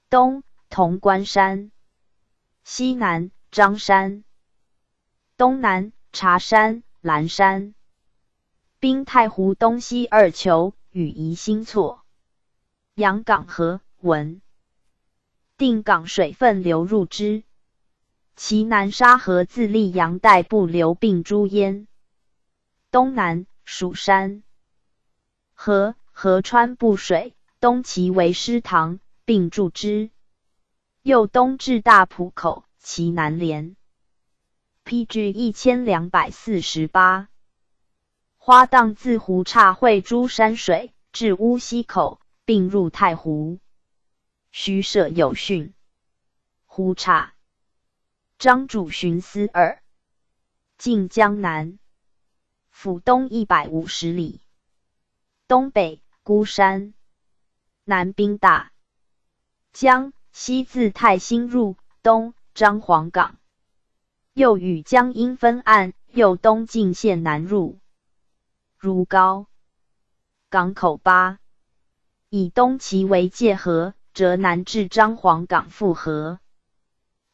东潼关山，西南张山，东南茶山、蓝山。滨太湖东西二球，与宜兴错。阳港河文定港水分流入之。其南沙河自溧阳带不流并诸焉。东南蜀山河川不水，东其为师塘，并筑之。右东至大浦口，其南连。PG 1248。花荡自湖岔汇诸山水，至乌溪口，并入太湖。虚设有训。湖岔张主巡司2，晋江南，府东150里，东北孤山，南滨大江，西自太兴入，东张黄港，右与江阴分岸，右东进县南入。如高港口8，以东其为界河，折南至张黄港复河。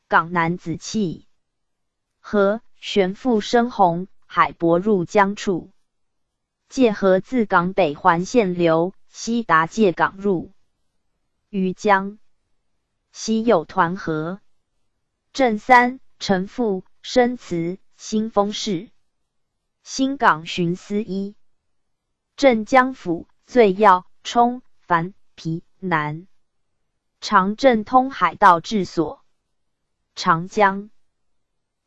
港南子气河，旋复深洪，海泊入江处。界河自港北环线流，西达界港入于江。西有团河。镇3，陈复、深慈、新丰市。新港巡司1。镇江府、最要、冲、樊、皮、南。长镇通海道治所。长江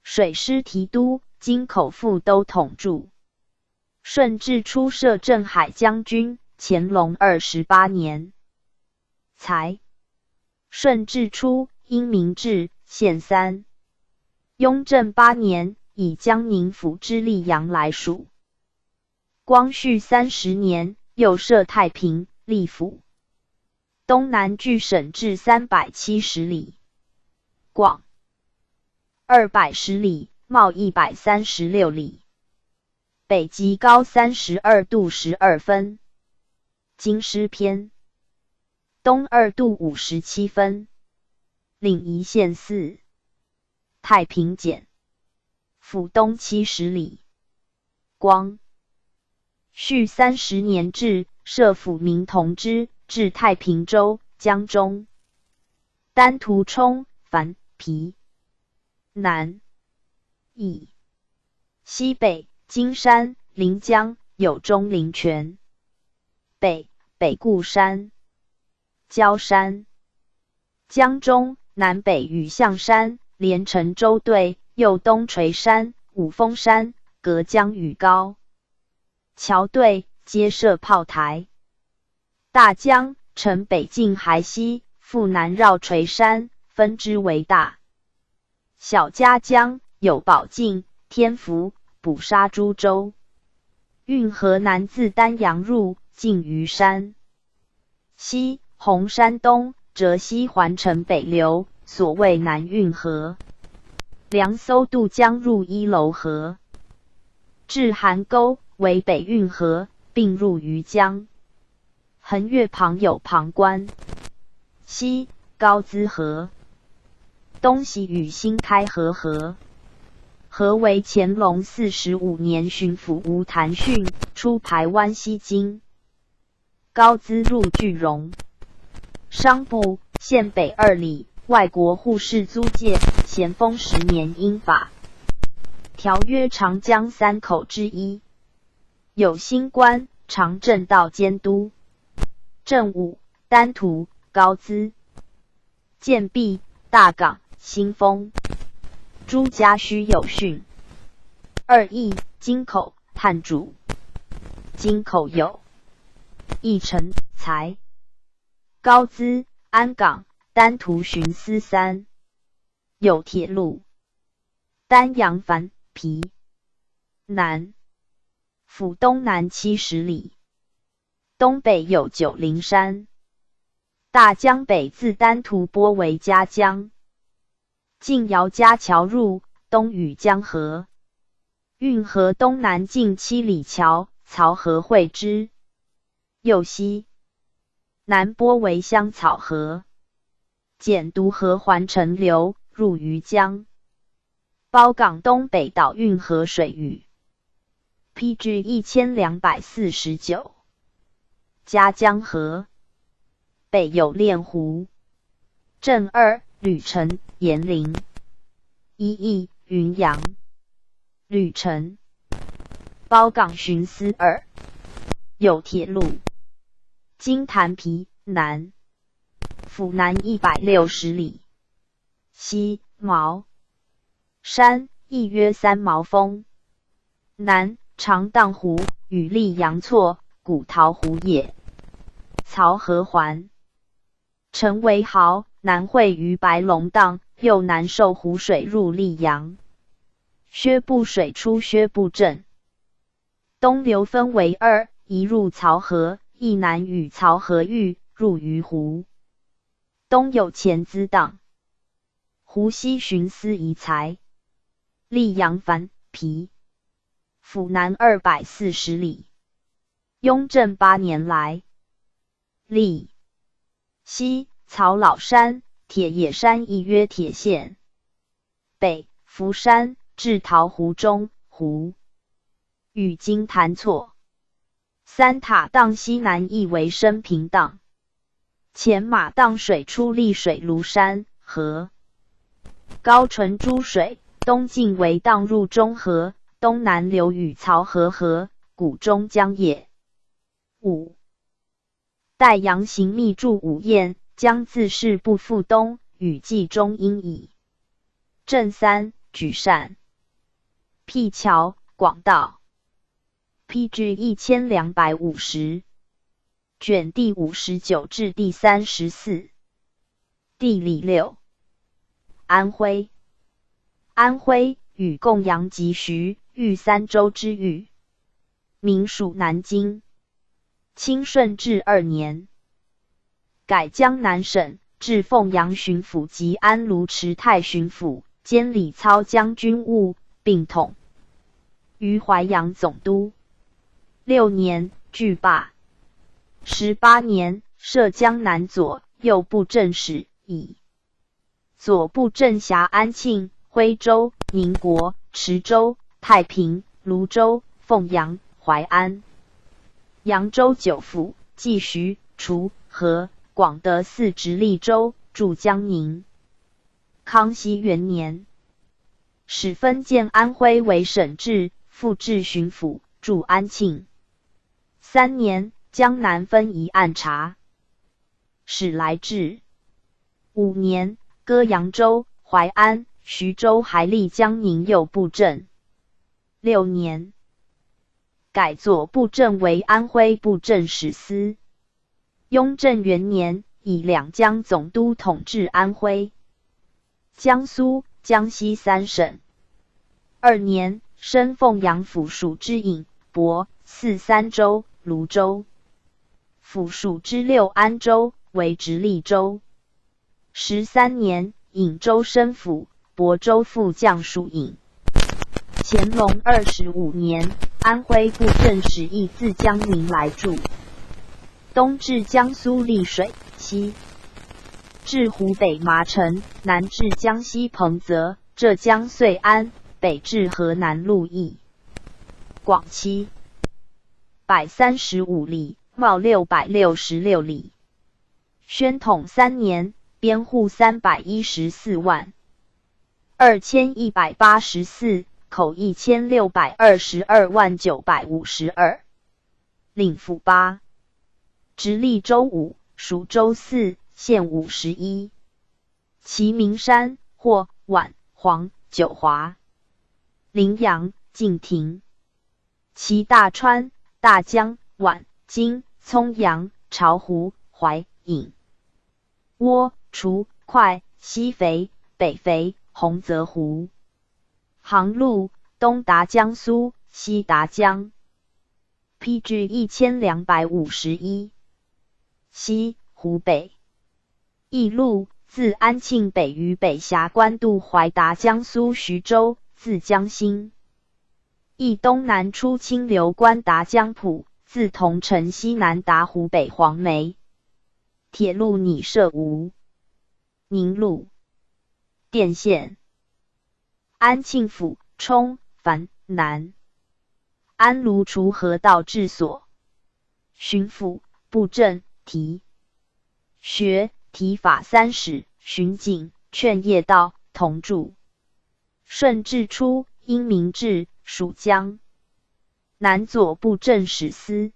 水师提督，京口副都统驻。顺治初设镇海将军，乾隆28年。才顺治初，因明制，县3。雍正8年，以江宁府之溧阳来属。光绪30年，又设太平、历府。东南距省治370里，广210里，袤136里，北极高32度12分，京师偏东2度57分，领宜县4。太平简，府东70里，光绪30年置，设府名同知，至太平州、江中。丹徒冲、樊、皮。南以西北金山、临江，有钟灵泉。北固山、焦山。江中南北与象山，连城州对，右东垂山、五峰山，隔江与高桥对，皆设炮台。大江城北进海西，复南绕垂山，分之为大。小嘉江有宝镜、天福、捕杀诸州。运河南自丹阳入，进于山西红山东，折西环城北流，所谓南运河。梁搜渡江入一楼河，至邗沟，为北运河，并入于江。横越旁有旁关。西高淄河，东西与新开河河。河为乾隆45年巡抚吴谭训出排湾西京。高淄入句容。商部县北2里，外国户市租界，咸丰10年英法条约长江3口之一。有新官，常正道监督。正午，丹徒、高淄。建壁、大港、新丰。诸家须有训。2邑，京口、汉主。京口有义城、才。高淄、安港、丹徒巡司3。有铁路。丹阳樊、皮。南府东南70里。东北有九灵山。大江北自丹徒拨为嘉江。晋姚家桥入，东与江河。运河东南近7里桥，漕河汇之。右西南播为香草河，简独河环城流，入于江。褒港东北岛运河水域。PG 1249。嘉江河。北有练湖。镇2，吕城、延陵。一邑，云阳。吕城。褒港寻思2。有铁路。经潭皮南。府南160里。西毛山，亦约3毛峰。南长荡湖，与溧阳错，古桃湖也。漕河环。城为壕，南汇于白龙荡，右南受湖水入溧阳。薛部水出薛部镇。东流分为2，一入漕河，一南与漕河遇，入于湖。东有钱资荡。湖西寻思遗财。溧阳繁皮。府南240里。雍正8年来。历西曹老山，铁野山亦曰铁线。北福山，至桃湖中，湖与金潭错。三塔荡西南亦为升平荡。前马荡水出溧水庐山河。高淳诸水，东进为荡入中河，东南流与漕河合，谷中江也。5. 待阳行密筑五堰，将自是不复东，雨季中阴矣。镇3，举善。辟桥，广道。PG 1250。卷第59至第34。地理6。安徽。安徽，与贡阳及徐、豫3州之域。民属南京。清顺治2年，改江南省，置凤阳巡抚及安卢池太巡抚，兼礼操将军务，并统于淮阳总督。6年，据罢。18年，设江南左、右布政使，以左布政辖安庆、徽州、宁国、池州、太平、泸州、凤阳、淮安。扬州9府，冀徐、楚、河、广德4直隶州，驻江宁。康熙元年，始分建安徽为省治，复置巡抚，驻安庆。3年，江南分宜按察使来治。5年，割扬州、淮安、徐州还隶江宁右布政。6年，改左布政为安徽布政使司。雍正元年，以两江总督统治安徽、江苏、江西3省。2年，升凤阳府属之颍、亳、泗3州，泸州府属之6安州，为直隶州。13年，颍州升府，亳州副将属颍。乾隆25年，安徽布政使亦自江宁来驻。东至江苏丽水，西至湖北麻城，南至江西彭泽、浙江遂安，北至河南鹿邑。广7 135里，茂666里。宣统3年，编户314万2184，口1622万952。领府8。直隶州5，蜀州4，县51。齐名山、霍、宛、黄、九华。临阳、敬亭。齐大川、大江、宛、金、葱阳、巢湖、淮、颍。涡、滁、会、西肥、北肥、洪泽湖。航路，东达江苏，西达江。PG 1251。西湖北。驿路，字安庆，北于北峡关渡怀达，江苏徐州，字江兴。义东南出清流关达江浦，自桐城西南达湖北黄梅。铁路拟设吴、宁路。电线。安庆府、冲、樊、南。安卢除河道治所。巡抚、布政、提。学、提法三使、巡警、劝业道、同著。顺治初，因明制，属江南左布政使司。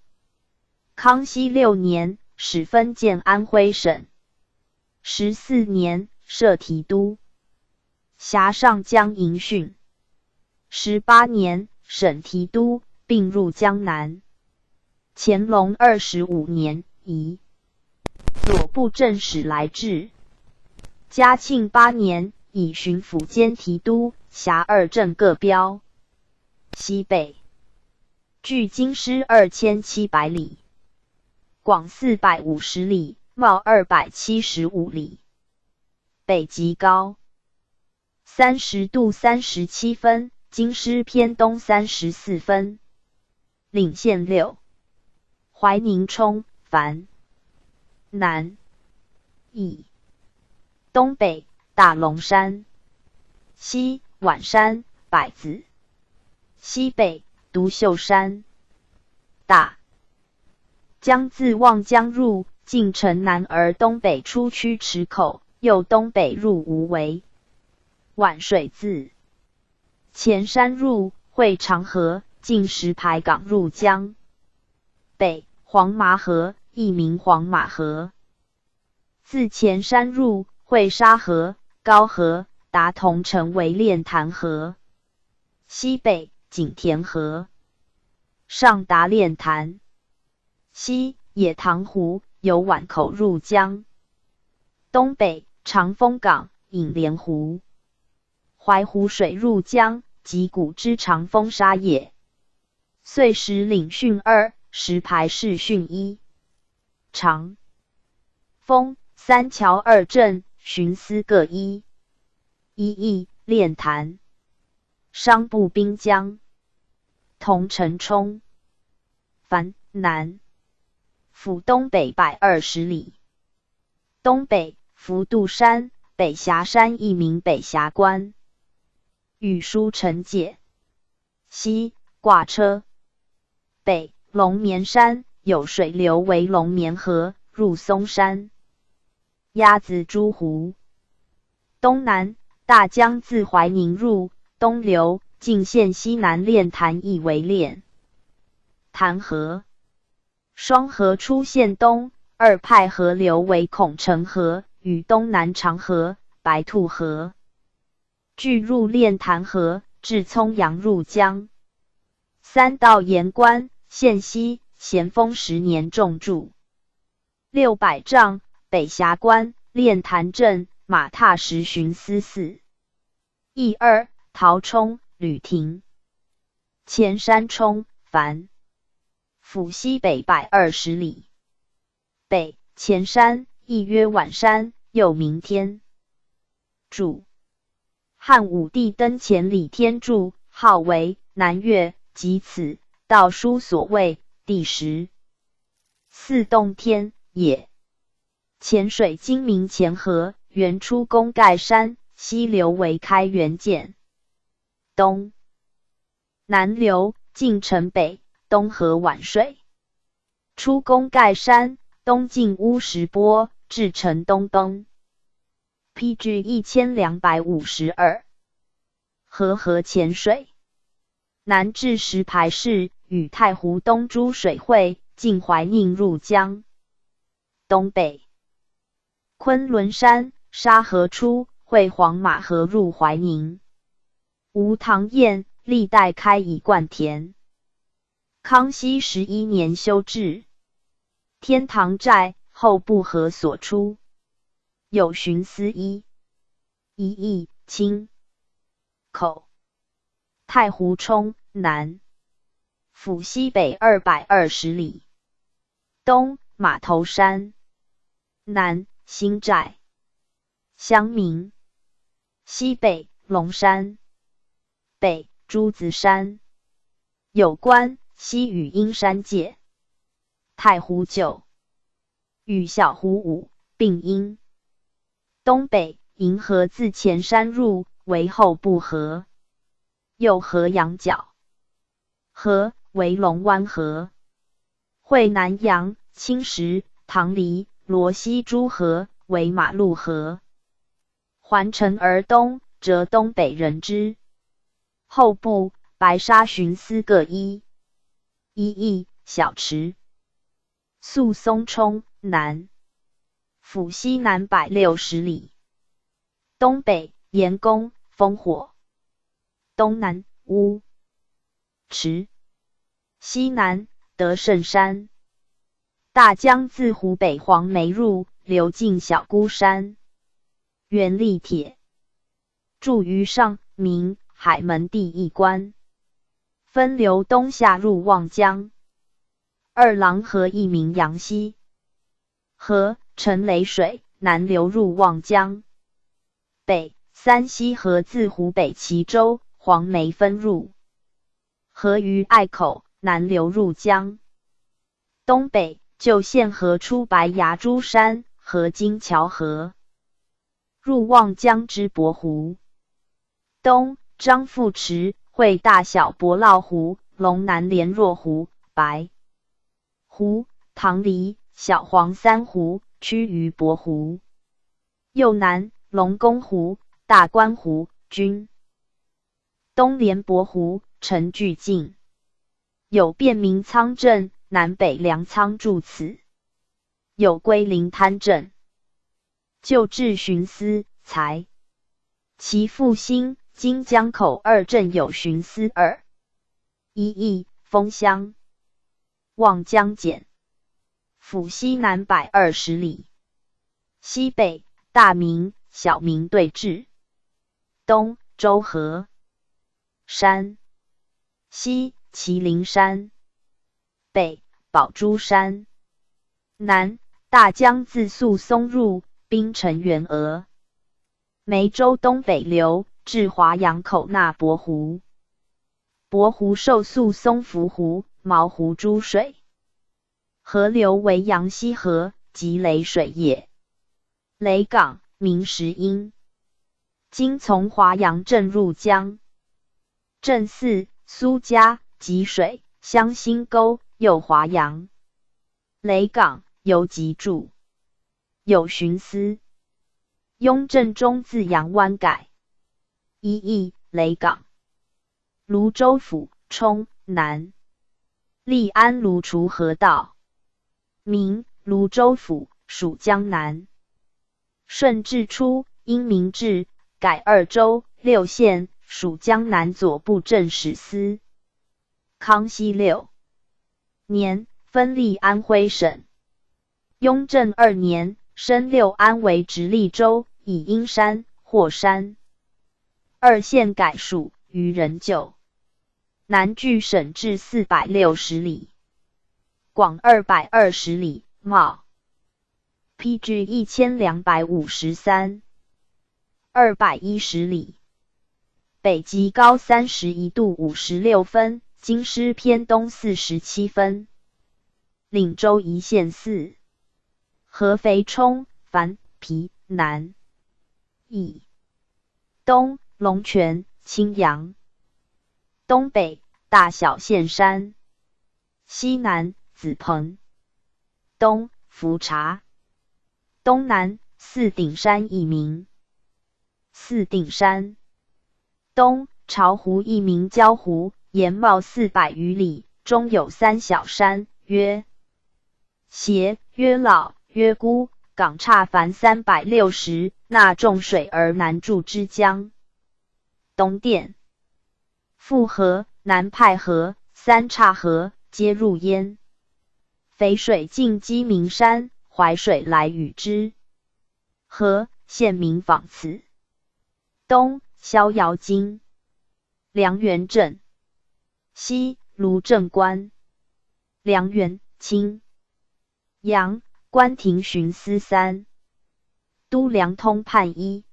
康熙6年，始分建安徽省。14年，设提督，辖上江营训。18年，省提督，并入江南。乾隆25年，移左布政使来治。嘉庆8年，以巡抚兼提督，辖2镇各标。西北，距京师2700里，广450里，袤275里。北极高30度37分，京师偏东34分。领县6。怀宁冲、樊、南。以东北，大龙山。西，宛山、柏子。西北，独秀山。大江自望江入，进城南而东北出曲池口，又东北入无为。宛水自前山入，会长河，进石牌港入江。北，黄麻河，亦名黄马河。自前山入，会沙河、高河，达桐城为练潭河。西北，景田河，上达练潭。西，野塘湖，由宛口入江。东北，长风港，引莲湖。淮湖水入江，即古之长风沙也。岁时领训2，石牌试训1。长风3桥2镇，巡司各1。一练潭。商埠滨江。桐城冲。樊、南。府东北120里。东北，浮渡山，北峡山亦名北峡关。羽书城界。西，挂车。北，龙眠山，有水流为龙眠河，入松山。鸭子珠湖。东南，大江自怀宁入，东流，进县西南练潭亦为练潭河。双河出县东，2派河流为孔城河，与东南长河、白兔河。据入练潭河，至葱阳入江。3到盐关，县西，咸丰10年种筑。600丈，北峡关，练潭镇，马踏石巡司4。义2，陶冲、吕廷。前山冲、樊。府西北120里。北，前山，亦曰宛山，又名天柱。汉武帝登前李天柱，号为南岳，即此，道书所谓第14洞天也。前水今名前河，原出宫盖山，西流为开元涧。东南流，进城北，东河宛水。出宫盖山，东进乌石坡，至城东崩。PG 1252。河潜水。南至石牌市，与太湖东珠水汇，进怀宁入江。东北，昆仑山，沙河出，会黄马河入怀宁。吴塘堰，历代开以灌田。康熙11年修治。天堂寨，后不河所出。有巡司1。一邑，清口。太湖冲，南。府西北220里。东，马头山。南，新寨。乡名。西北龙山，北朱子山。有关西与阴山界。太湖9与小湖5并阴。东北银河自前山入，为后部河。右河阳角。河为龙湾河。汇南阳、青石、唐黎、罗溪诸河为马路河。环城而东，则东北人之。后部白沙寻思各一。一邑小池。宿松冲南。府西南160里。东北盐宫、烽火。东南乌池。西南德胜山。大江自湖北黄梅入，流进小孤山。原立铁。筑于上，名海门第一关。分流东下入望江。二郎河一名阳溪。河呈雷水，南流入望江。北三溪河自湖北蕲州、黄梅分入。河于隘口，南流入江。东北旧县河出白崖诸山，河经桥河，入望江之博湖。东张富池、会大小博涝湖、龙南连若湖、白湖、唐黎、小黄三湖趋于博湖。右南龙宫湖、大观湖、均。东连博湖，城俱近。有便民仓镇，南北粮仓筑此。有归灵滩镇。旧治巡司才。其复兴，今江口2镇有巡司2。一邑丰乡。望江简。府西南120里。西北大名、小名对峙。东周河。山。西麒麟山。北宝珠山。南大江自宿松入，滨城原峨。梅州东北流，至华阳口纳博湖。博湖受宿松浮湖、毛湖诸水。河流为阳溪河及雷水也。雷港名石英。今从华阳镇入江。镇4苏家、吉水、湘新沟、右华阳。雷港由集筑。有巡司。雍正中自阳湾改。一邑雷港。泸州府冲南。立安卢滁河道。名泸州府，属江南。顺治初，因民治，改2州6县，属江南左布政使司。康熙6年，分立安徽省。雍正2年，升六安为直隶州，以阴山、霍山2县改属，于仍旧。南距省治460里。广220里，茂 PG 1253。210里。北极高31度56分，京师偏东47分。岭州一县4。合肥冲、樊、皮、南。邑。东龙泉、青阳。东北大小县山。西南子棚。东福察。东南四顶山一名。四顶山。东巢湖一名礁湖，沿茂400余里，中有3小山，曰斜、曰老、曰孤，港岔凡360，纳众水而南注之江。东店。复河、南派河、三岔河皆入焉。淝水进鸡鸣山，淮水来与之。河县名仿此。东逍遥津。梁园镇。西卢镇关。梁园清。阳关亭巡司3。都梁通判一，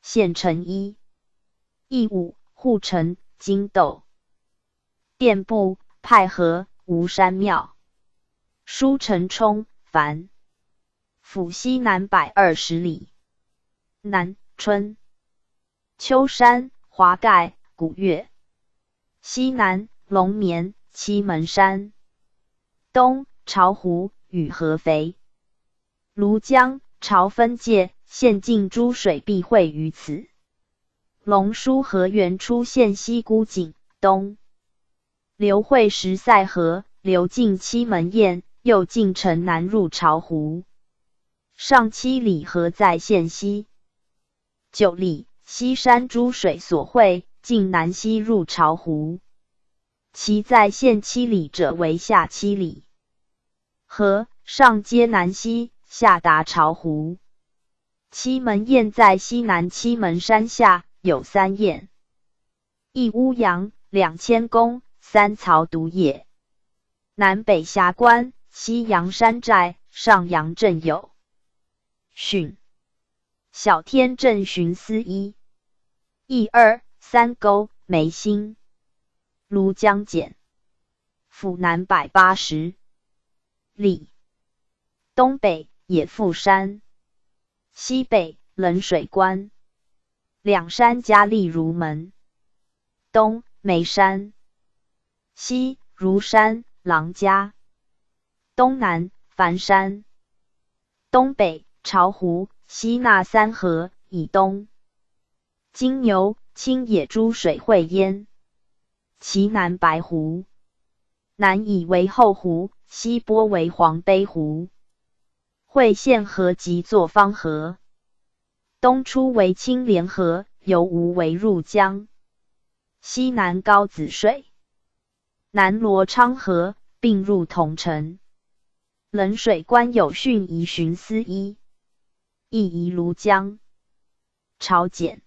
县丞一。义武护城金斗。殿部派河吴山庙。书城冲樊。府西南120里。南春。秋山华盖古岳。西南龙眠七门山。东巢湖与合肥。庐江巢分界，县境诸水必汇于此。龙书河源出现西沽井，东流汇石塞河，流进七门堰，又进城南入巢湖。上7里河在县西。9里西山诸水所汇，径南西入巢湖。其在县7里者为下7里。河上接南西，下达巢湖。七门堰在西南七门山下，有3堰。一乌阳2000宫，3曹独也。南北峡关，西阳山寨，上阳镇有。浚。小天镇巡司一。义2、3沟，眉心。庐江简。府南180里。东北野富山。西北冷水关。两山佳丽如门。东眉山。西如山郎家。东南繁山。东北巢湖西纳3河以东。金牛青野诸水汇焉。其南白湖。南以为后湖，西波为黄陂湖。汇县河即作方河。东出为青莲河，由吴为入江。西南高子水。南罗昌河，并入桐城。冷水关有训仪巡司一。义宜庐江。巢简。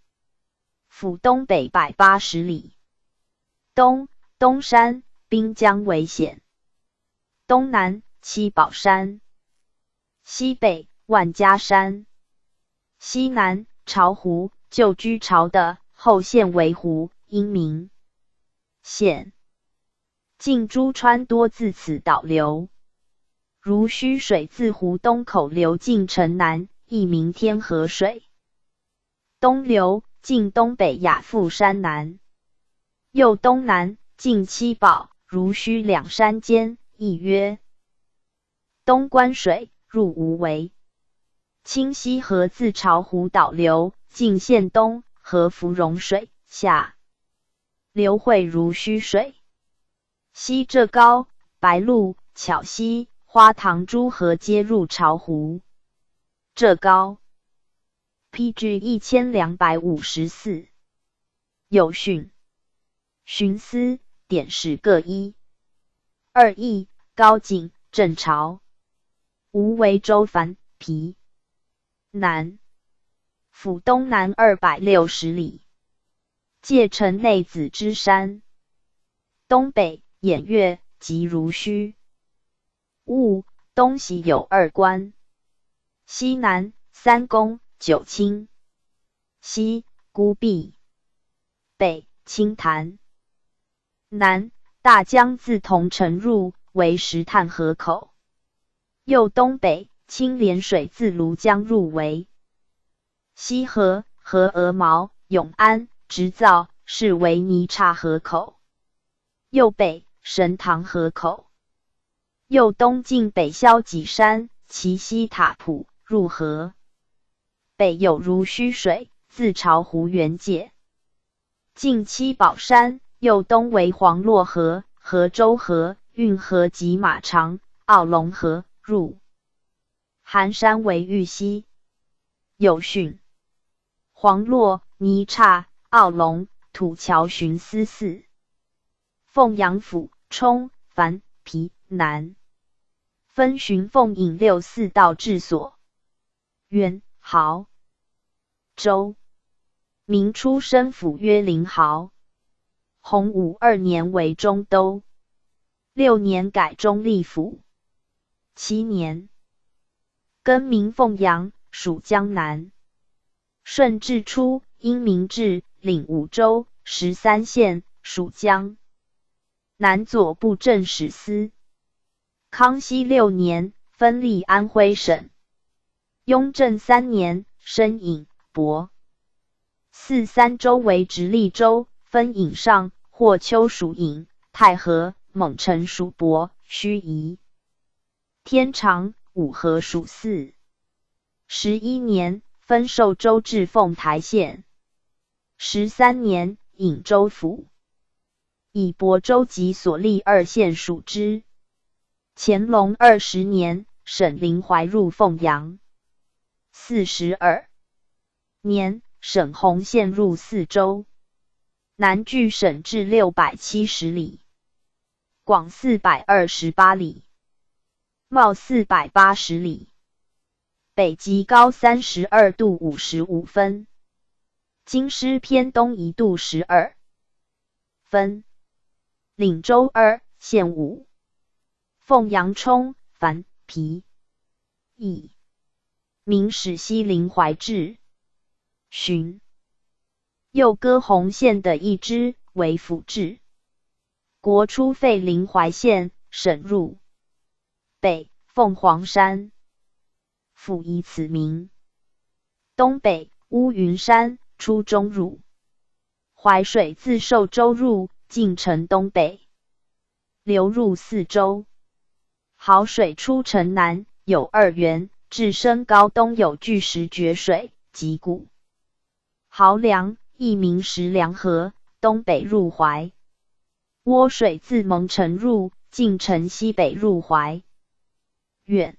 府东北180里。东山滨江为险。东南七宝山。西北万家山。西南巢湖，旧居巢的，后县为湖，因名。县。晋珠川多自此导流。如须水自湖东口流进城南，亦名天河水。东流进东北雅富山南。右东南进七宝、如须两山间，亦曰东关水，入无为。清溪河自巢湖导流，进县东，合芙蓉水，下流汇如须水。西浙高、白鹿、巧溪、花塘诸河皆入巢湖。浙高。PG 1254。有训。巡司、典史各一。2邑、高井、镇巢。吴为州樊皮。南。府东南260里。界城内子之山。东北偃月及如须。兀东西有2关。西南3宫9卿。西孤壁。北清潭。南大江自桐城入，为石炭河口。右东北青莲水自庐江入为。西河鹅毛、永安、直造，是为泥岔河口。右北神塘河口。右东进北萧脊山，其西塔浦，入河。北有如须水，自巢湖源界。进七宝山，右东为黄洛河、河州河、运河及马场、澳龙河，入寒山为玉溪。有训。黄洛、泥岔、澳龙、土桥巡司4。凤阳府、冲、樊、皮、南。分巡凤引64道治所。元、豪。州。明初升府曰临豪。洪武2年为中都。6年改中立府。7年更名凤阳，属江南。顺治初，因明制，领5州13县，属江南左布政使司。康熙6年，分隶安徽省。雍正3年，升尹亳。3州为直隶州，分尹上、霍丘属尹，太和、蒙城属亳、盱眙。天长、五河属4。11年，分寿州至凤台县。13年，尹州府。以亳州及所立2县属之。乾隆20年，省临淮入凤阳。42年，省洪县入4州。南距省治670里，广428里，袤480里，北极高32度55分，京师偏东1度12分，领州2，县5。凤阳冲、樊、皮、义。明史西临淮治。寻。又割洪县的一支为府治。国初废临淮县，省入北凤凰山，复以此名。东北乌云山，出中入。淮水自寿州入，进城东北，流入4州。濠水出城南，有2源，至升高东有巨石决水，及谷。濠梁，亦名石梁河，东北入淮。涡水自蒙城入，进城西北入淮。远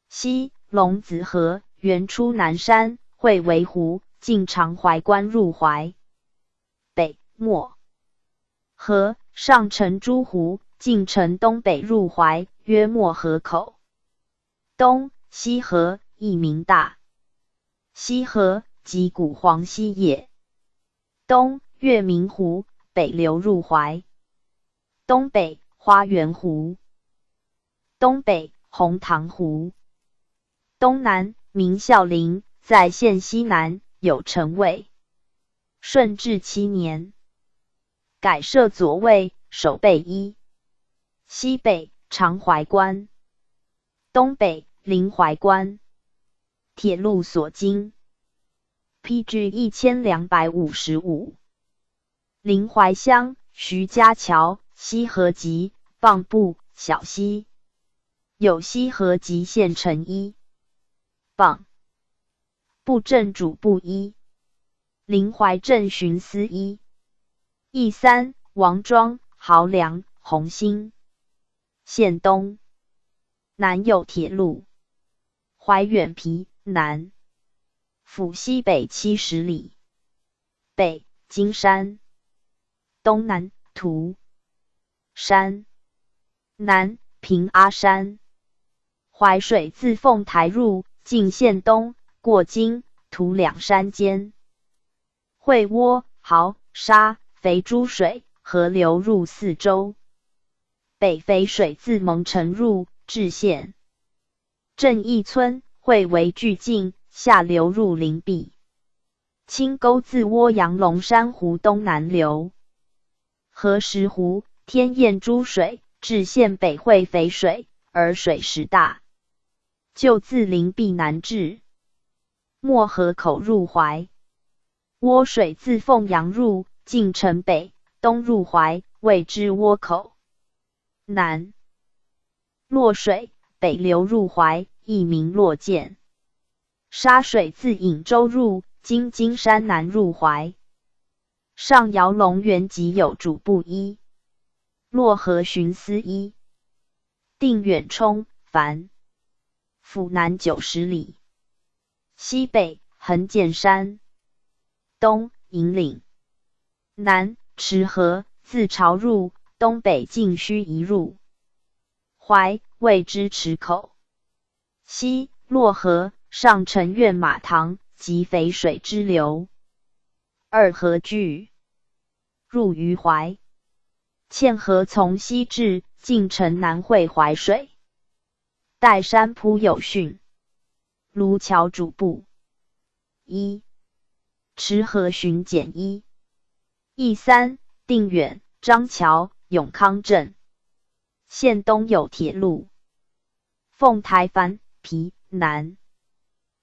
西龙子河，源出南山，汇为湖，进长淮关入淮。北漠河，上承诸湖，进城东北入淮，约漠河口。东西河，亦名大西河，即古黄溪也。东月明湖，北流入淮。东北花园湖。东北红塘湖。东南明孝陵，在县西南，有城卫。顺治7年，改设左卫，守备一。西北长淮关。东北临淮关。铁路所经。PG 1255。临淮乡，徐家桥，西河集，蚌埠，小溪。有西河集县城一。蚌布政主簿一。临淮镇巡司一。义3，王庄、濠梁、红兴。县东。南有铁路。淮远陂南。府西北70里。北金山。东南涂山。南平阿山。淮水自凤台入，进县东，过金、涂两山间。会涡、濠、沙、肥诸水，河流入4州。北淝水自蒙城入，至县。正义村，汇为巨境，下流入灵璧。清沟自涡阳龙山湖东南流。河石湖、天燕诸水，至县北汇淝水，而水势大。就自灵璧南至。漠河口入淮。涡水自凤阳入，进城北，东入淮，谓之涡口。南洛水，北流入淮，亦名洛涧。沙水自颍州入，经金山南入淮。上姚龙源即有主簿一。洛河巡司一。定远冲、樊府南90里。西北横剑山。东引岭。南池河，自潮入，东北进盱眙入。淮，谓之池口。西洛河，上承苑马塘，及淝水之流。二河聚，入于淮。堑河从西至，进城南汇淮水。岱山铺有汛。卢桥主簿。1. 池河巡检1。义3. 定远、张桥、永康镇。县东有铁路。凤台藩皮南。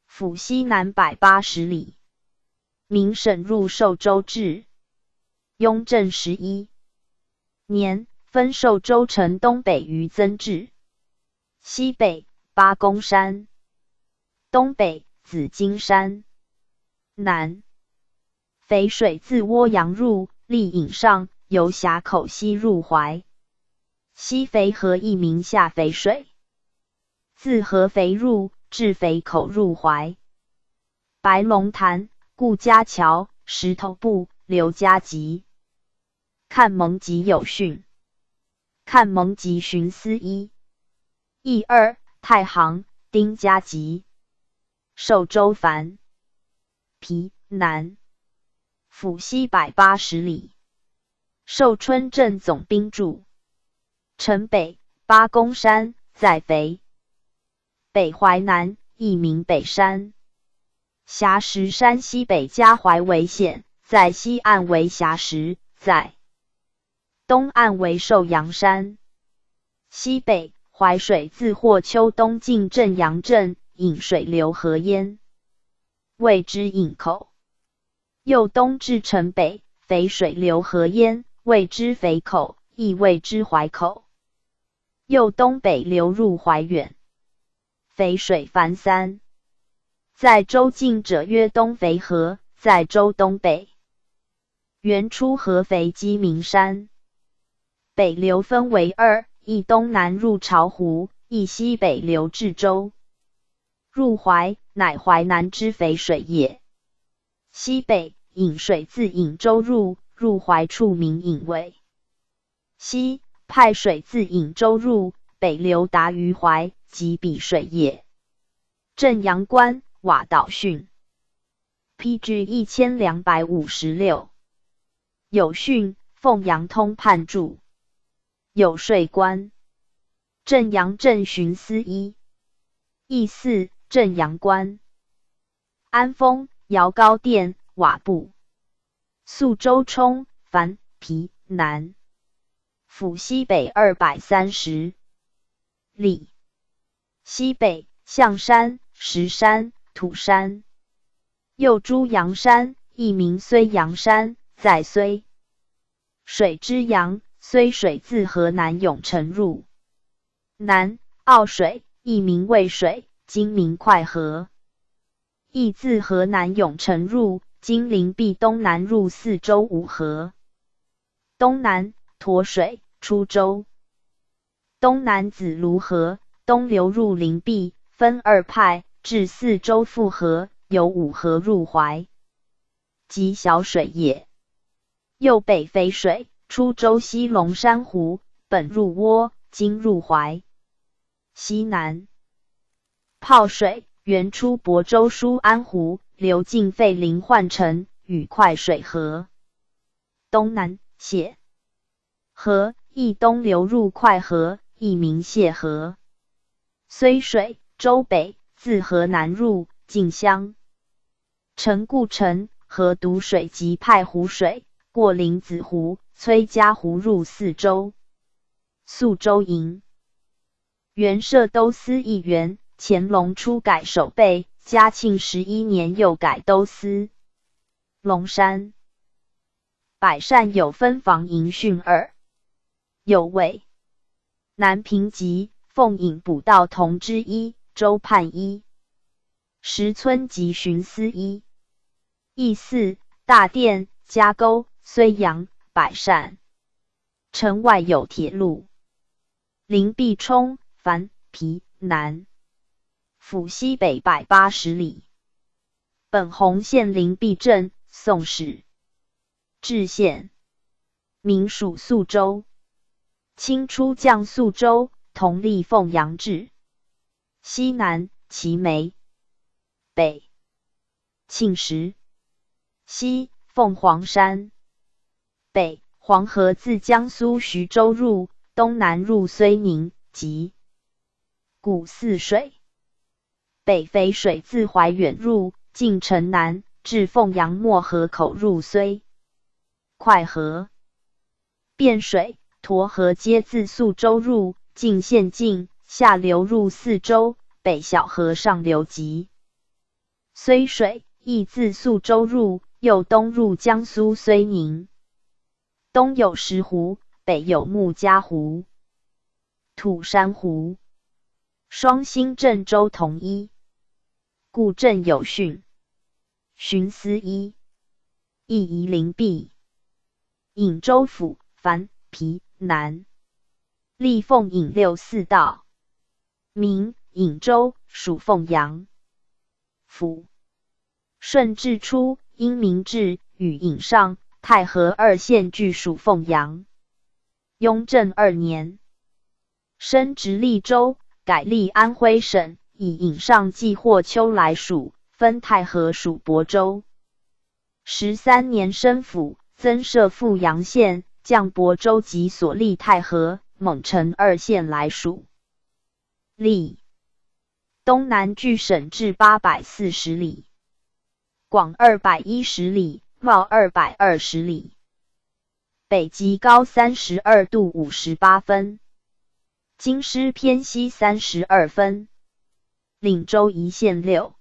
府西南180里。明省入寿州治。雍正11年，分寿州城东北于曾治，西北八公山，东北紫金山，南淝水自涡阳入，历颍上，由峡口西入淮。西淝河一名下淝水，自合肥入，至淝口入淮。白龙潭、顾家桥、石头埠、刘家集。看蒙集有训。看蒙集巡司1。义2。太行、丁家集。寿州藩。皮南。府西180里。寿春镇总兵驻。城北八公山，在淝。北淮南，亦名北山。峡石山西北加淮为县，在西岸为峡石，在东岸为寿阳山。西北淮水自霍丘东进镇阳镇，引水流河焉，谓之引口。右东至城北，淝水流河焉，谓之淝口，亦谓之淮口。右东北流入淮远。淝水藩3。在州境者曰东淝河，在州东北。原出合肥鸡鸣山。北流分为2，一东南入巢湖，一西北流至州。入淮，乃淮南之淝水也。西北引水自颍州入，入淮处名颍尾。西派水自颍州入，北流达于淮，即彼水也。镇阳关瓦岛训。PG 1256。有训，凤阳通判注。有税官。镇阳镇巡司1。义4。镇阳关。安丰、姚高店、瓦布。宿州冲、樊、皮南。府西北230里。西北象山、石山、土山。右诸阳山，亦名睢阳山，在睢。水之阳，睢水自河南永城入。南洱水，亦名渭水，今名快河。亦自河南永城入，今灵璧东南入四州五河。东南沱水，出州。东南子卢河，东流入灵璧，分2派，至四州复河，由五河入淮，即小水也。右北淝水，出州西龙山湖，本入涡，今入淮。西南泡水，原出亳州舒安湖，流进费林换城，与快水合。东南解河，亦东流入快河，亦名解河。睢水，州北，自河南入，进襄。城固城，河渎水及派湖水，过临子湖、崔家湖入四州。宿州营。原设都司1员，乾隆初改守备，嘉庆11年又改都司。龙山。百善有分防营训2。有尉。南平集，凤隐补道同知1，州判1。石村集巡司1。义4。大殿、嘉沟、睢阳、百善。城外有铁路。灵璧冲、樊、皮南。府西北180里。本洪县灵璧镇，宋史。治县。名属宿州。清初降宿州，同立凤阳治。西南祁眉。北庆石。西凤凰山。北黄河自江苏徐州入，东南入睢宁，即古泗水。北淝水自怀远入，进城南，至凤阳漠河口入睢。快河、汴水、沱河皆自宿州入，进县境，下流入泗州，北小河上流急。睢水亦自宿州入，右东入江苏睢宁。东有石湖，北有穆家湖、土山湖。双星镇州同一，故镇有训。寻思一，亦夷陵壁。颍州府樊皮南。历凤颍六四道。名颍州，属凤阳府。顺治初，因明治与颍上、太和二县俱属凤阳。雍正2年，升直隶州，改隶安徽省，以颍上寄霍丘来属，分太和属亳州。13年升府，增设富阳县，降亳州及所立太和、蒙城2县来属。历东南距省至840里，广210里，袤220里，北极高32度58分，京师偏西32分，领州一县6。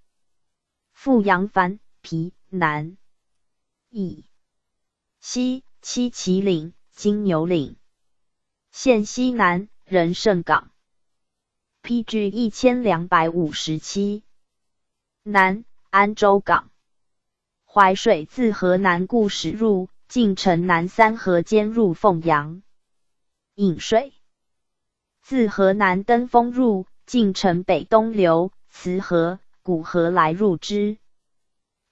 富阳樊皮南。以西七旗岭、金牛岭。县西南，仁圣港。PG 1257。南，安州港。淮水自河南固始入，进城南3河间入凤阳。颍水自河南登封入，进城北东流，慈河、古河来入之。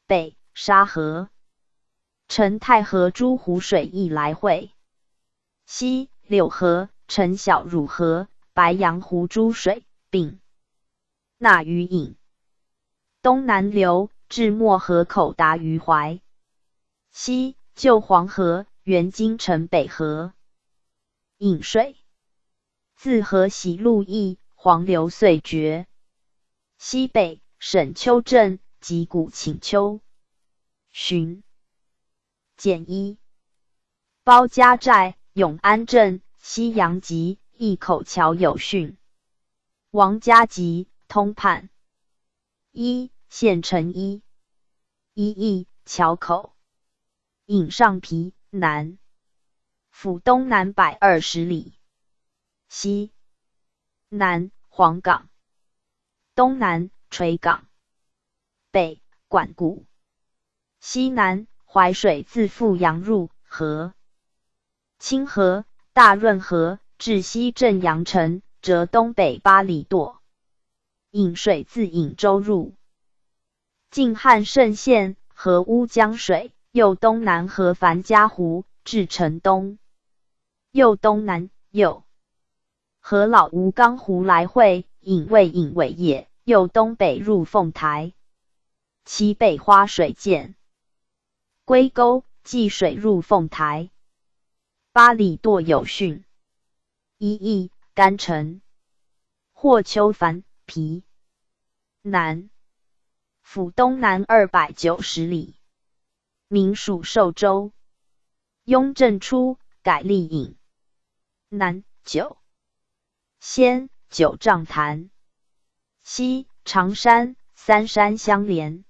北，沙河。陈太和诸湖水亦来汇。西，柳河、陈小汝河、白洋湖诸水并纳于颍。东南流，至漠河口达于淮。西，旧黄河，原京城北河。颍水自河喜路邑，黄流遂绝。西北，沈丘镇及古请丘。寻简一。包家寨、永安镇、西阳集、一口桥有训。王家集通判。一，县城一。一邑桥口。颍上皮南。府东南120里。西南，黄岗。东南，垂岗。北，管谷。西南，淮水自富阳入河。清河、大润河至西镇阳城，折东北8里多。颍水自颍州入。晋汉盛县，河乌江水，右东南河樊家湖，至城东。右东南，右河老吴刚湖来汇，颍为颍尾也，右东北入凤台。其北花水涧。龟沟，济水入凤台。8里多有训。一邑，干城。霍丘樊皮南。府东南290里。名属寿州。雍正初，改隶颍。南，九仙、九丈潭。西，长山、3山相连。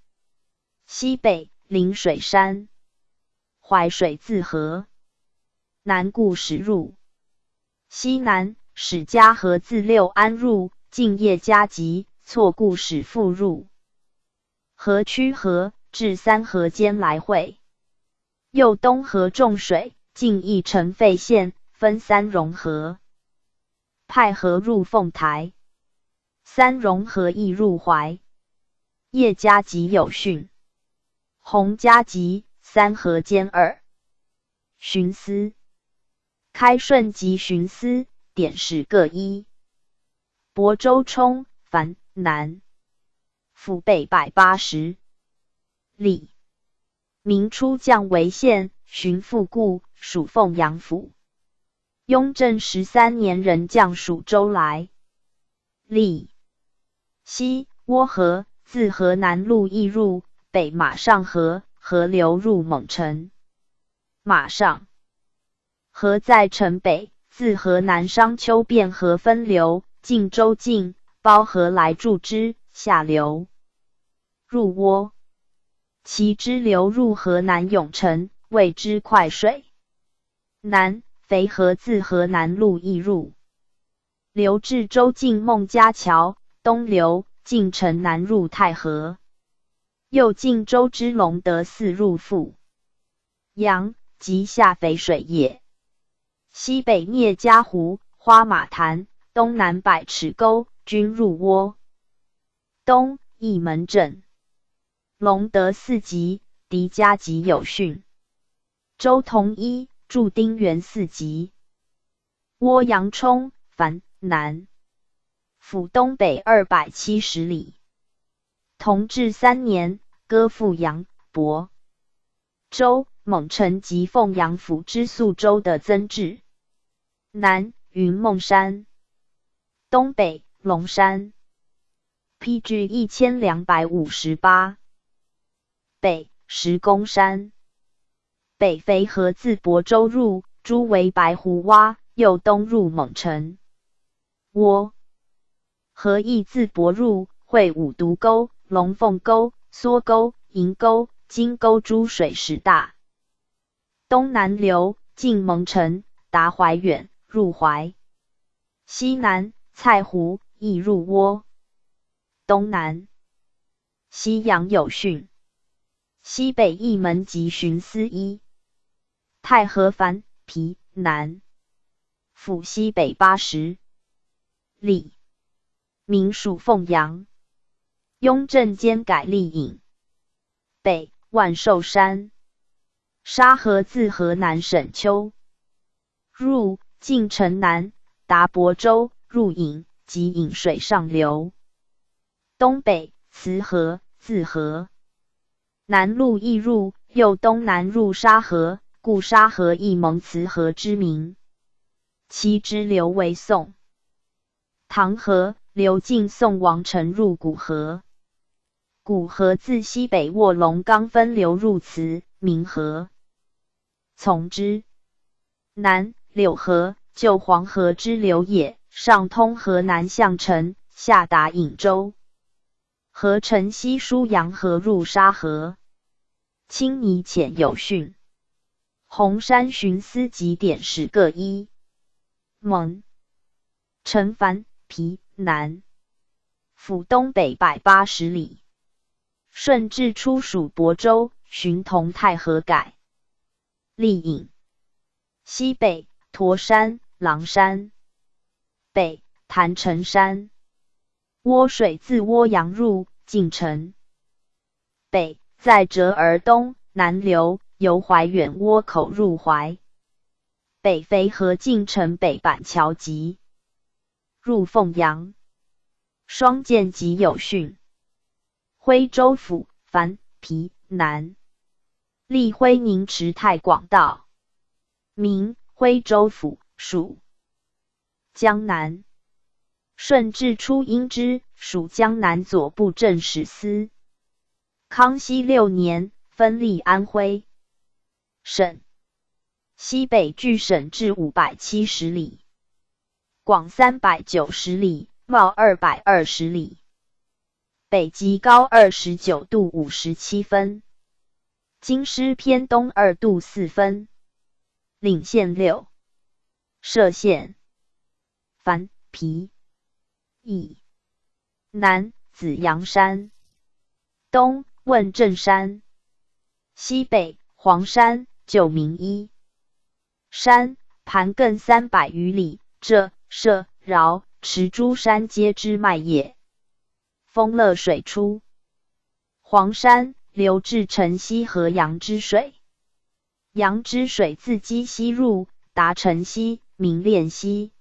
西北，临水山。淮水自河南固始入。西南，史家河自六安入，进叶家集，错固始复入。河曲河，至3河间来汇。右东河众水，进义城费县，分3融河。派河入凤台。3融河亦入淮。叶家集有训。洪家集3河间2。寻思。开顺及寻思，典史各一。亳州冲樊南。府北180里。明初降为县，巡抚故，属凤阳府。雍正13年人降蜀州来。历西涡河自河南路驿入，北马上河，河流入蒙城。马上河在城北，自河南商丘汴河分流，晋州境，包河来注之，下流入涡，其支流入河南永城，谓之快水。南肥河自河南路驿入，流至州境孟家桥，东流晋城南入太河，右晋州之隆德寺入富阳，即下淝水也。西北聂家湖、花马潭，东南百尺沟，均入涡。东义门镇，隆德寺集，狄家集有训。周同一，驻丁原寺集。涡阳冲，樊南府东北270里。同治3年，割阜阳、亳州、蒙城及凤阳府之宿州的增置。南云梦山，东北龙山。PG 1258。北石公山。北肥河自亳州入，诸为白湖洼，右东入蒙城。涡河亦自亳入，会五毒沟、龙凤沟、梭沟、银沟、金沟诸水石大。东南流进蒙城，达怀远，入怀。西南蔡湖，亦入涡。东南西阳有汛。西北义门及巡司一。太和樊皮南府西北80里。民属凤阳。雍正间改历尹。北万寿山。沙河自河南沈丘入，晋城南，达亳州，入颍，即颍水上流。东北慈河，自河南路驿入，右东南入沙河，故沙河亦蒙慈河之名。其支流为宋唐河，流进宋王城入古河。古河自西北卧龙冈分流入慈、明河。从之。南柳河，旧黄河之流也，上通河南项城，下达颍州。河城西疏阳河入沙河。清泥浅有汛。红山巡司及典史各一。蒙城樊皮南府东北180里。顺治初属亳州，循同太河改。历尹。西北驼山、狼山。北坛城山。涡水自涡阳入，晋城。北在折而东，南流，由怀远涡口入怀。北肥河进城北板桥集，入凤阳。双剑集有汛。徽州府樊皮南。历徽宁池太广道。明徽州府属江南。顺治初因之，属江南左布政使司。康熙6年，分隶安徽省。西北距省至570里。广390里，袤220里。北极高29度57分。京师偏东2度4分。领县6。歙县。樊皮。以南紫阳山。东问政山。西北黄山，旧名一山，盘亘300余里，浙、歙、饶、池诸山皆之脉也。丰乐水出黄山，流至城西河阳之水。阳之水自鸡西入，达城西，名练溪，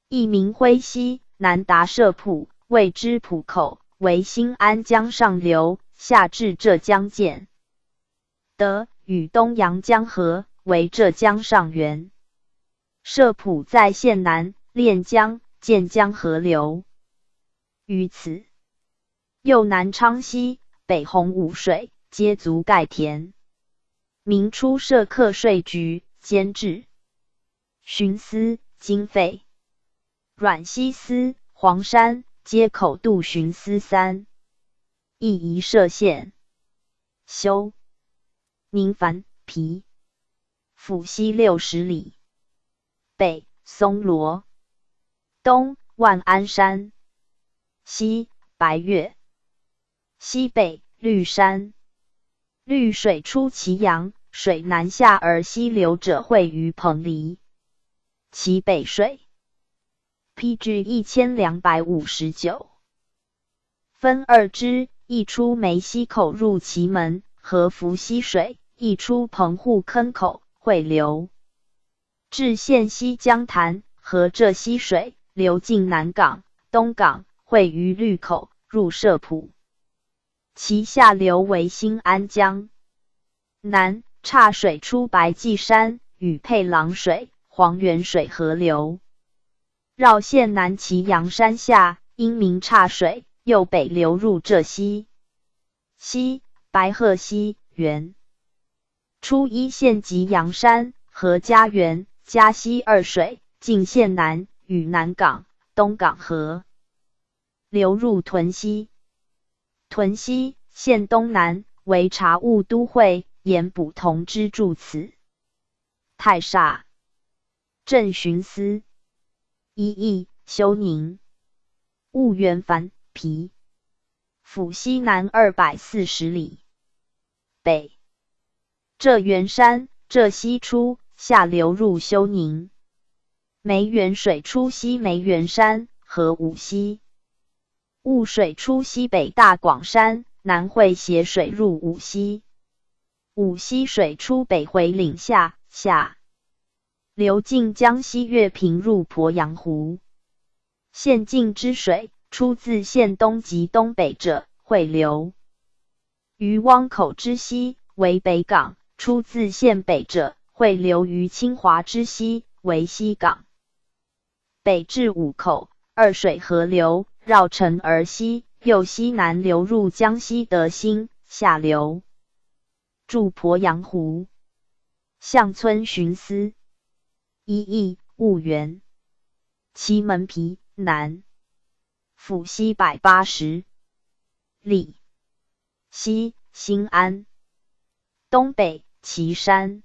亦名徽溪，南达社浦，谓之浦口，为新安江上流，下至浙江见。德与东阳江河，为浙江上源。社浦在县南，练江、建江河流。于此右南昌溪、北洪武水，皆足盖田。明初设课税局，监制、巡司、经费。阮西司、黄山，皆口渡巡司3。亦宜设县。修宁樊、皮。府西60里。北松罗，东万安山，西白岳，西北绿山。绿水出祁阳，水南下而西流者汇于彭蠡。其北水 PG 1259，分2支，一出梅溪口入祁门，合伏溪水；一出澎湖坑口，汇流至县西江潭，合浙溪水，流进南港、东港，汇于绿口，入社浦。其下流为新安江。南岔水出白济山，与配郎水、黄元水合流，绕县南祁阳山下，因名岔水，右北流入浙溪。西白鹤溪、源。出一县及阳山，合嘉源、嘉溪2水，进县南，与南港、东港合，流入屯溪。屯溪县东南，为察务都会，盐补同知住此。太煞镇巡司。一邑、休宁。务原樊、皮。府西南240里。北浙元山，浙西出，下流入休宁。梅园水出西梅园山，合武溪。雾水出西北大广山，南汇斜水入武溪。武溪水出北回岭下，流进江西岳平入鄱阳湖。县境之水，出自县东及东北者，汇流于汪口之西，为北港；出自县北者，汇流于清华之西，为西港。北至五口，2水合流，绕城而西，右西南流入江西德兴，下流注鄱阳湖。象村巡司。一邑、婺源。祁门皮南。府西180里。西新安。东北祁山。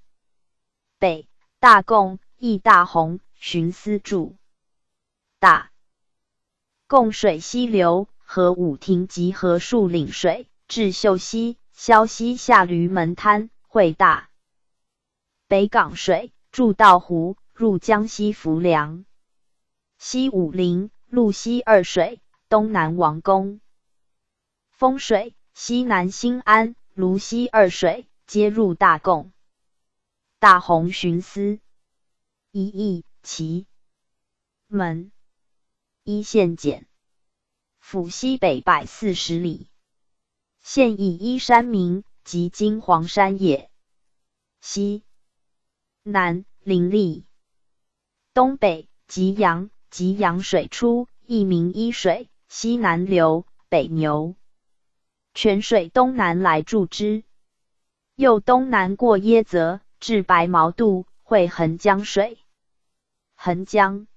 北大贡、义大洪巡司驻。大贡水西流，合武亭及合树岭水，至秀溪、萧溪下驴门滩，汇大北港水，注道湖，入江西浮梁。西武陵、鹿溪2水，东南王宫。丰水西南新安、芦溪2水，皆入大贡。大洪巡司。一邑、祁门。一县简。府西北140里。现以依山名，即今黄山也。西南林立。东北吉阳，吉阳水出，一名伊水，西南流，北牛泉水东南来注之。右东南过耶泽，至白毛渡，汇横江水。横江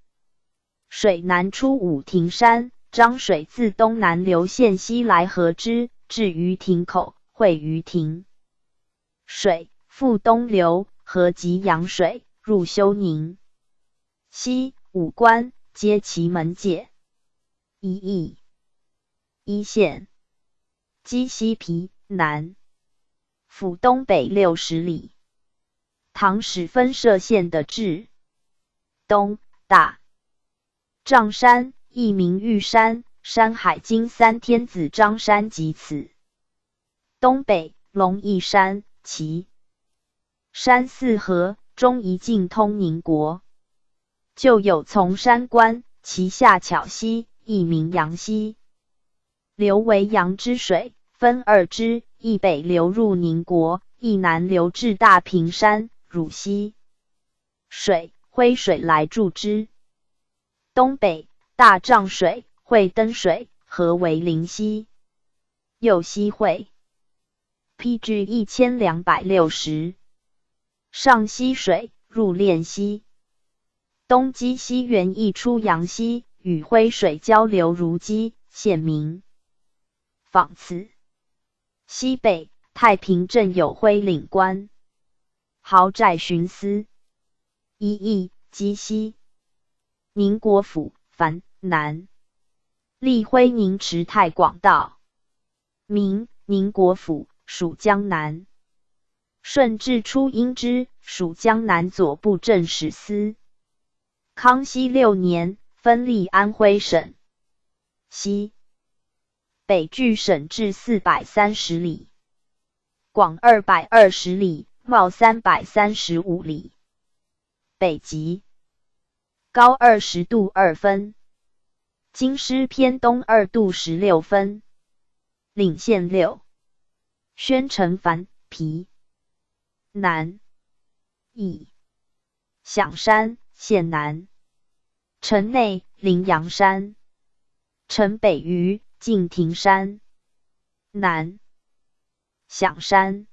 水南出武亭山，漳水自东南流县西来合之，至于亭口，汇于亭水，复东流，合吉阳水，入休宁。西武关，皆祁门界。一邑。一县。鸡西皮南。府东北60里。唐始分设县的治。东大瘴山，亦名玉山，山海经3天子瘴山即此。东北龙翼山，祁山4合，中一径通宁国。旧有从山关，其下巧溪，亦名阳溪。流为阳之水，分2支，一北流入宁国，一南流至大平山，汝溪水，灰水来注之。东北大瘴水，汇登水，合为灵溪。右西会。PG 1260。上溪水，入练溪。东积溪源溢出阳溪，与灰水交流如积，县名。仿次。西北，太平镇有徽领官，豪宅徇私。一邑，积溪。宁国府，凡南。立徽宁池太广道。明，宁国府，属江南。顺治初因之，属江南左布政使司。康熙6年，分隶安徽省。西北距省治430里，广220里，袤335里。北极，高20度2分，京师偏东2度16分。领县6，宣城樊皮。南，邑，响山，县南。城内，临阳山。城北隅，敬亭山。南，响山。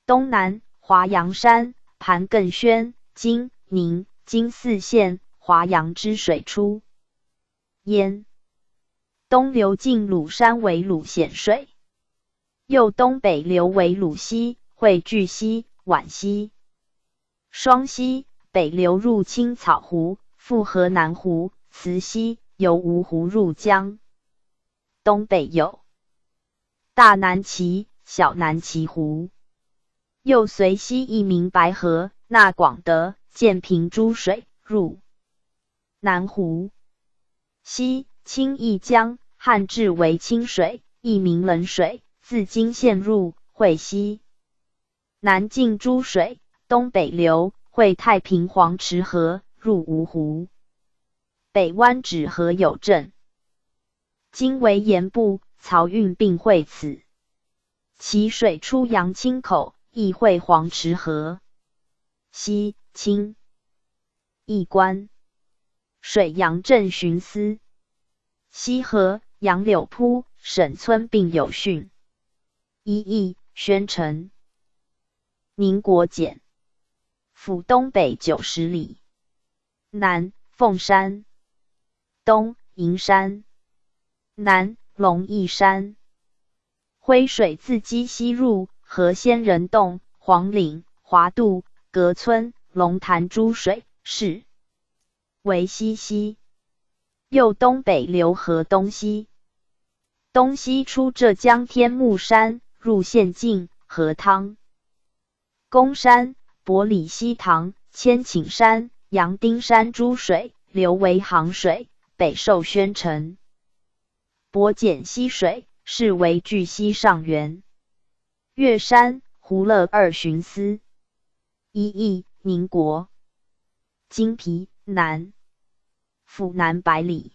东南，华阳山，盘艮轩，今宁今4县华阳之水出焉。东流进鲁山为鲁咸水，右东北流为鲁溪、汇聚溪、皖溪。双溪，北流入青草湖，复河南湖、慈溪，由芜湖入江。东北有大南岐、小南岐湖，右随溪一名白河，纳广德、建平诸水，入南湖。西，清义江，汉至为清水，一名冷水，自今县入会溪。南进诸水，东北流，汇太平黄池河，入芜湖。北湾止河有镇，今为盐部，漕运并汇此。其水出阳清口，亦汇黄池河。西，清义关，水阳镇徇私。西河，杨柳铺，沈村并有汛。一邑，宣城。宁国简，府东北90里。南，凤山。东，银山。南，龙翼山。徽水自鸡西入，河仙人洞、黄岭、华渡、隔村、龙潭诸水，是为西溪。右东北流河东溪。东溪出浙江天目山，入县境、河汤。公山、伯里溪塘、千顷山、杨丁山诸水，流为杭水，北受宣城。博简溪水，是为巨溪上源。岳山、胡乐二徇私。一邑，宁国。今皮，南。府南100里。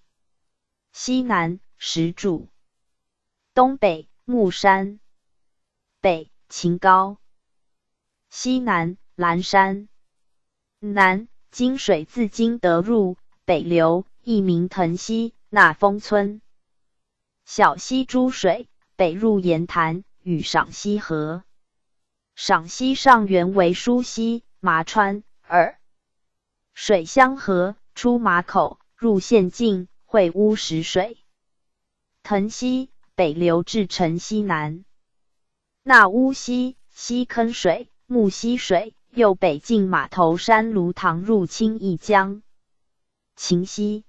西南，石柱。东北，木山。北，秦高。西南，蓝山。南，金水自金德入，北流，一名腾溪，纳丰村。小溪诸水，北入盐潭，与赏溪河。赏溪上源为疏溪、麻川二水相合，出马口，入县境，汇乌石水。腾溪，北流至城西南。纳乌溪，溪坑水，木溪水，右北进马头山芦塘入清义江。秦溪，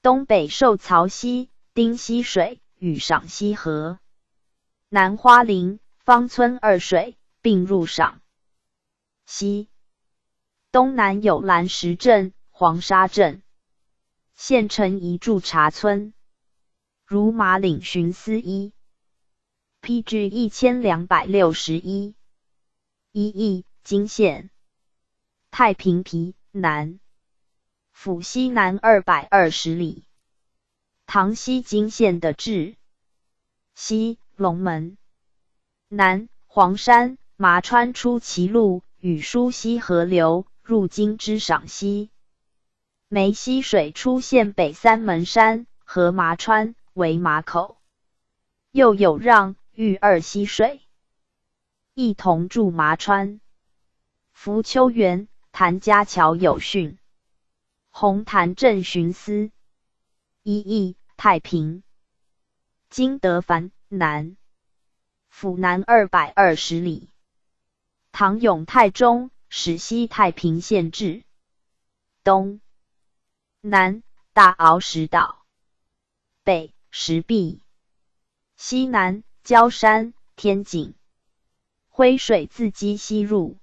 东北受曹溪、丁溪水，与赏溪河。南花林、芳村二水，并入赏溪。东南有蓝石镇、黄沙镇。县城一住茶村。如马岭徇私一。PG 1261。一邑，金县。太平皮，南。府西南220里。塘西金县的治。西，龙门。南，黄山、麻川出其路，与疏溪河流，入京之赏溪。梅溪水出县北三门山和麻川，为马口。又有让、豫二溪水，一同驻麻川。浮丘园、谭家桥有训。红潭镇巡司。一邑、太平。今德繁南。府南220里。唐永泰中，始西太平县治。东南大鳌石岛。北石壁。西南焦山、天井。灰水自鸡西入。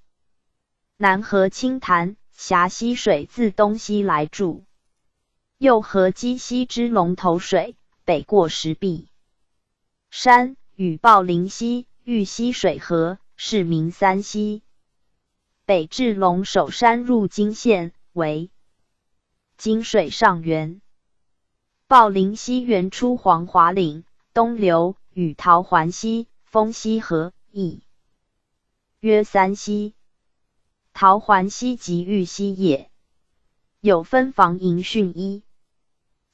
南河清潭、峡溪水自东西来注。右河鸡西之龙头水，北过石壁山，与抱林溪、玉溪水合，是名三溪。北至龙首山入金县，为金水上源。抱林溪源出黄华岭，东流，与桃环溪、丰溪合，亦约三溪。桃环溪即玉溪也。有分防营训一。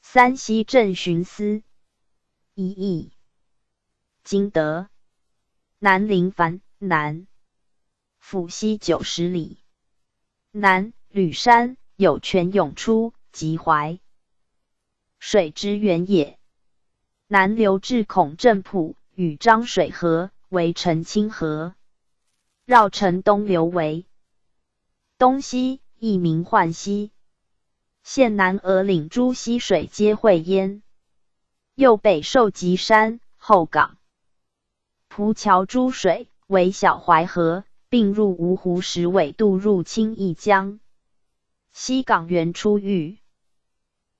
三溪镇巡司。一邑。今德。南临繁南。府西90里。南吕山，有泉涌出，即淮水之源也。南流至孔正浦，与漳水合，为澄清河。绕城东流为东溪，亦名浣溪。现南鹅岭诸溪水皆汇焉。右北受吉山、后港。蒲桥诸水，为小淮河，并入芜湖时尾渡入清义江。西港源出玉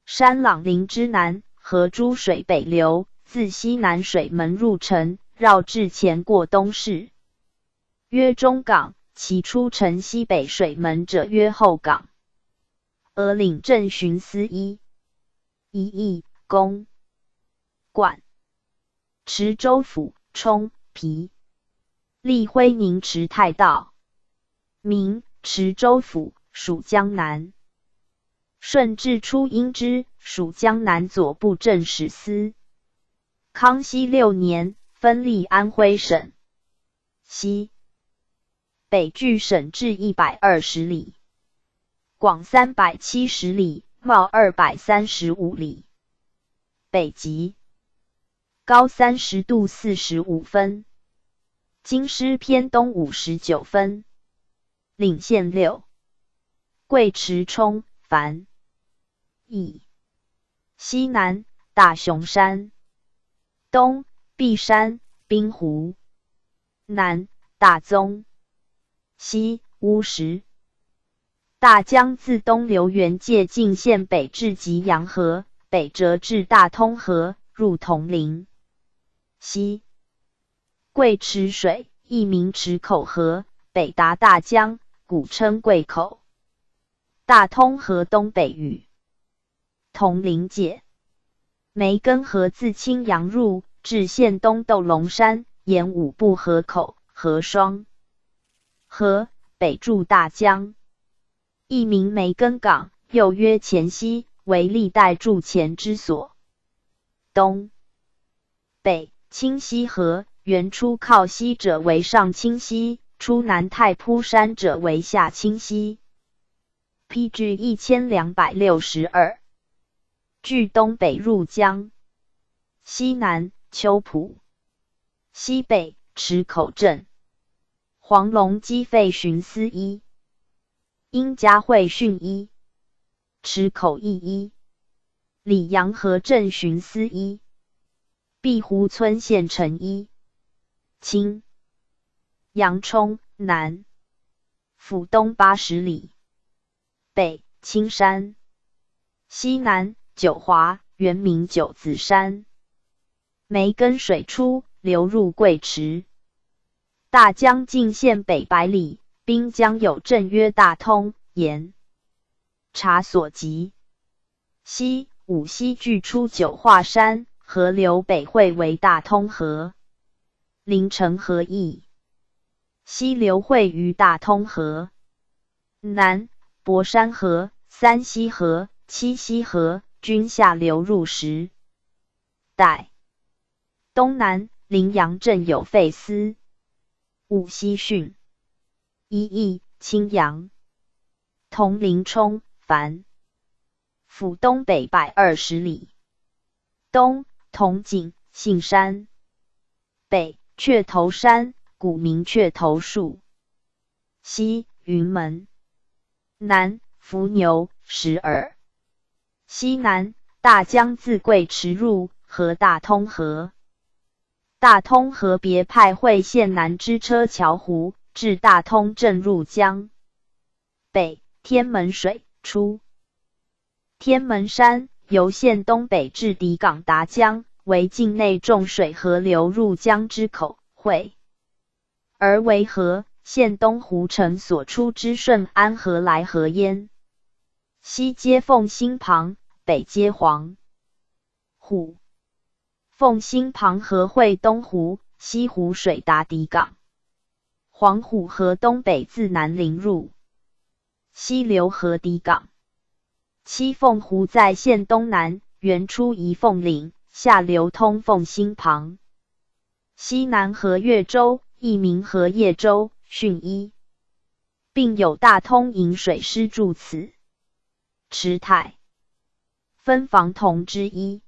山朗陵之南，河诸水北流，自西南水门入城，绕至前过东市，曰中港。其出城西北水门者曰后港。鹅岭镇巡司一。一邑、公馆。池州府、冲、皮。历徽宁池太道。明池州府，属江南。顺治初因之，属江南左布政使司。康熙6年，分隶安徽省。西北距省治120里，广370里，袤235里。北极，高30度45分，京师偏东59分。领县6。贵池冲、繁邑。西南大雄山。东璧山、滨湖。南大宗。西乌石。大江自东流源界境县北至吉阳河，北折至大通河，入铜陵。西贵池水，亦名池口河，北达大江，古称贵口。大通河东北与铜陵界。梅根河自青阳入，至县东斗龙山，沿五步河口，河双河，北注大江，亦名梅根港，又曰前溪，为历代筑前之所。东北清溪河，原出靠溪者为上清溪，出南太铺山者为下清溪。PG 1262。据东北入江。西南秋浦。西北池口镇。黄龙基废巡司一。殷家会训一。池口驿一。里阳河镇巡司一。碧湖村县城一。清阳冲南。府东80里。北青山。西南九华，原名九子山。梅根水出，流入贵池。大江进县北100里，滨江有镇曰大通，沿察所及。西五溪俱出九华山，河流北汇为大通河。临城河驿。西流汇于大通河。南博山河、三溪河、七溪河均下流入时代。东南临阳镇有废司。武西郡。一邑青阳。同陵冲樊。府东北120里。东铜井杏山。北雀头山，古名雀头树。西云门。南伏牛石耳。西南大江自贵池入，河大通河。大通河别派会县南支车桥湖，至大通镇入江。北天门水出。天门山由县东北至底港达江，为境内众水河流入江之口汇，而为河县东湖城所出之顺安河来河焉。西接凤新旁，北接黄湖。凤新旁河汇东湖，西湖水达底港。黄虎河东北自南陵入，西流河底港。七凤湖在县东南，原出宜凤岭，下流通凤新旁。西南河岳州，亦名河叶州，汛一，并有大通引水师筑此。池台分房同之一。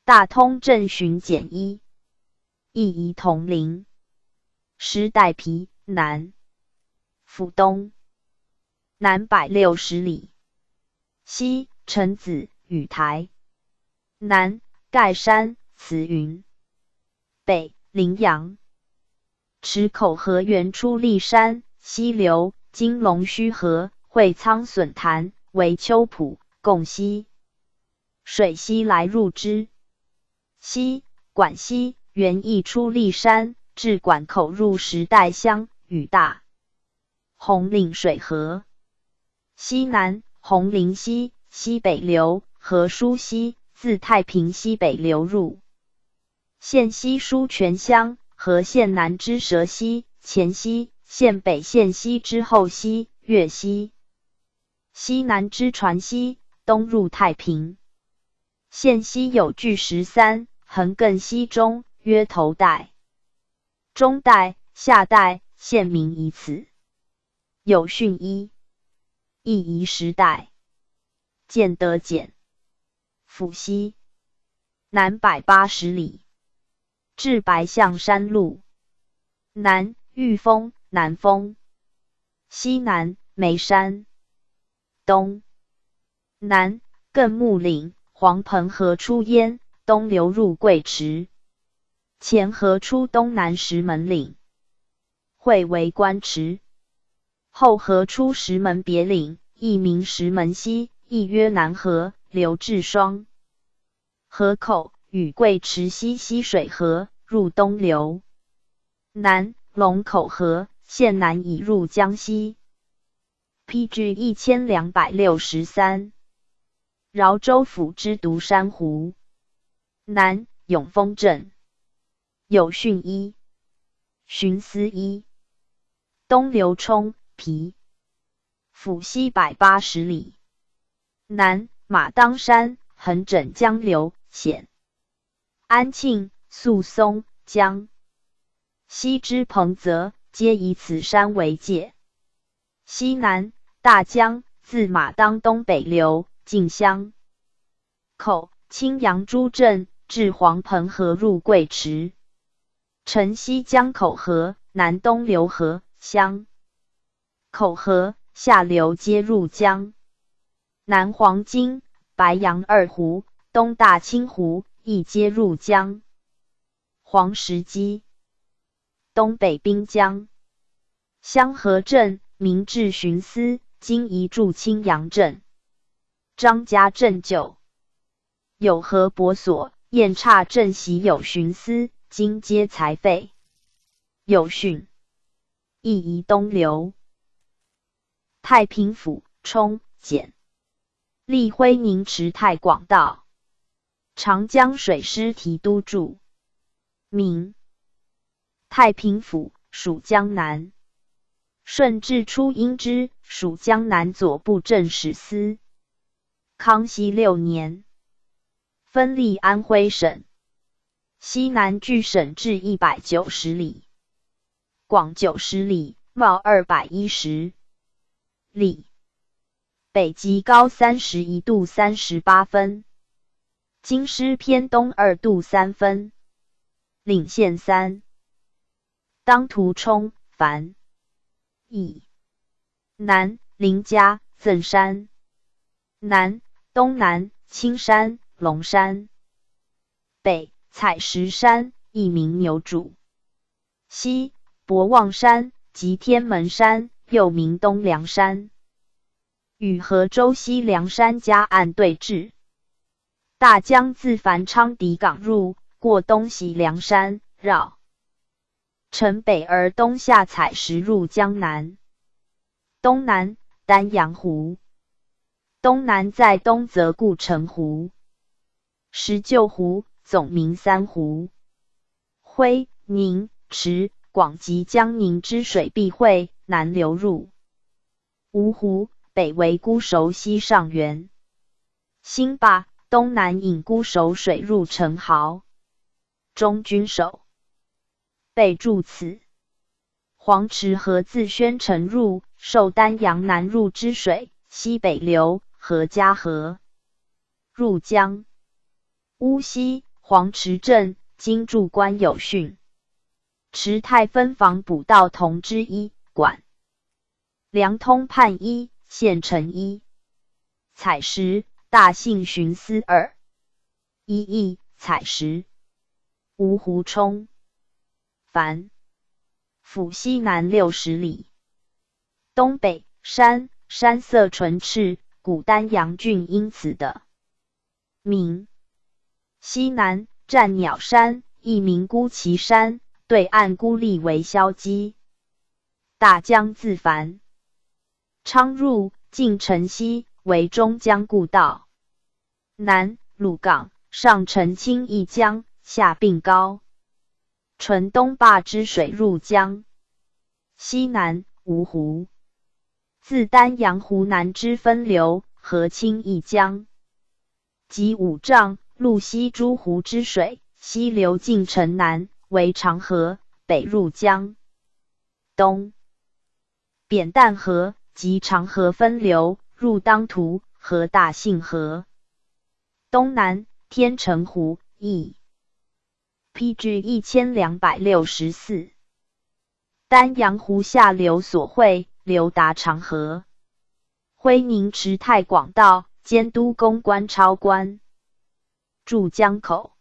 大通镇巡检一，亦宜同陵。石带皮南。府东南160里。西陈子雨台。南盖山慈云。北临阳。池口河源出骊山，西流经龙须河，汇苍笋潭，为丘浦，共溪。水西来入之。西管溪源亦出骊山，至管口入石带乡，与大红岭水合。西南红林溪，西北流河疏溪，自太平西北流入。县西疏泉乡，河县南之蛇溪、前溪，县北县西之后溪、岳溪。西南之船溪，东入太平。县西有巨石3，横亘溪中，曰头带。中带、下带，县名以此。有汛一，亦宜石带。建德简。府西南180里。至白象山路。南玉峰、南峰。西南眉山。东南艮木岭，黄彭河出焉，东流入贵池。前河出东南石门岭，汇为官池。后河出石门别岭，亦名石门溪，亦曰南河，流至双河口，与贵池溪溪水合，入东流。南龙口河，县南已入江西。PG 1263。饶州府之独山湖。南永丰镇。有汛一，寻思一。东流冲皮。府西180里。南马当山，横枕江流，险。安庆、宿松、江西之彭泽，皆以此山为界。西南大江自马当东北流，进乡口青阳诸镇，至黄彭河入贵池。城西江口河，南东流河乡口河，下流皆入江。南黄金、白杨2湖，东大清湖，亦皆入江。黄石矶。东北滨江。香河镇明治巡司，今移驻青阳镇。张家镇旧。有河伯所，燕岔镇习有巡司，今皆裁废。有汛，亦宜东流。太平府冲简。立辉宁池太广道。长江水师提督著。名太平府，属江南。顺治初因之，属江南左布政使司。康熙6年，分隶安徽省。西南距省治190里，广90里，袤210里，北极高31度38分，京师偏东2度3分，领县3。当涂冲、樊、以南临嘉、赠山，南东南青山、龙山，北采石山，亦名牛渚，西博望山及天门山，又名东梁山，与河州西梁山夹岸对峙。大江自繁昌抵港入，过东西梁山，绕城北而东下采石入江南。东南丹阳湖，东南在东则故城湖、石臼湖，总名三湖。徽、宁、池、广及江宁之水必汇，南流入芜湖，北为孤熟，西上源、兴坝，东南引孤熟水入城壕、中军守。备注此。黄池河自宣城入，受丹阳南入之水，西北流，合嘉河，入江。乌溪、黄池镇，今驻官有训。池太分防补道同知一，管梁通判一，县丞一。采石，大姓巡司2。一邑，采石。芜湖冲、樊府西南60里，东北山，山色纯赤，古丹阳郡因此得名。西南占鸟山，亦名孤旗山，对岸孤立为萧基。大江自繁昌入，进城西，为中江故道。南鲁港，上澄清一江，下并高纯东坝之水入江。西南芜湖，自丹阳湖南之分流，合清一江，及5丈，入西诸湖之水，西流进城南，为长河，北入江。东扁担河及长河分流，入当涂，合大信河。东南天成湖，亦PG 1264，丹阳湖下流所汇，流达长河。徽宁池太广道，监督公关超官。驻江口。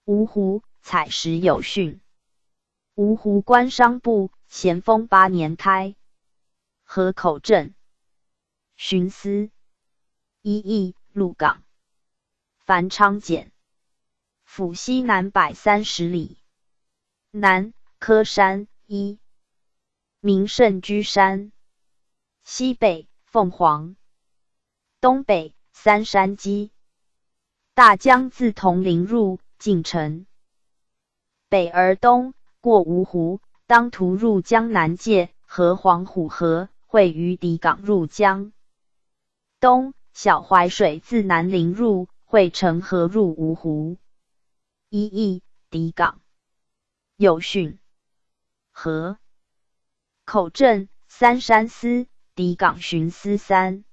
芜湖，采石有训。芜湖官商部，咸丰8年开。河口镇。巡司。一邑，鹿港。繁昌简。府西南130里，南柯山一，名胜居山，西北凤凰，东北三山基。大江自铜陵入，进城，北而东，过芜湖，当涂入江南界，合黄虎河，汇于底港入江。东小淮水自南陵入，汇成河入芜湖。一邑，底港。有训。河口镇，三山司，底港巡司3。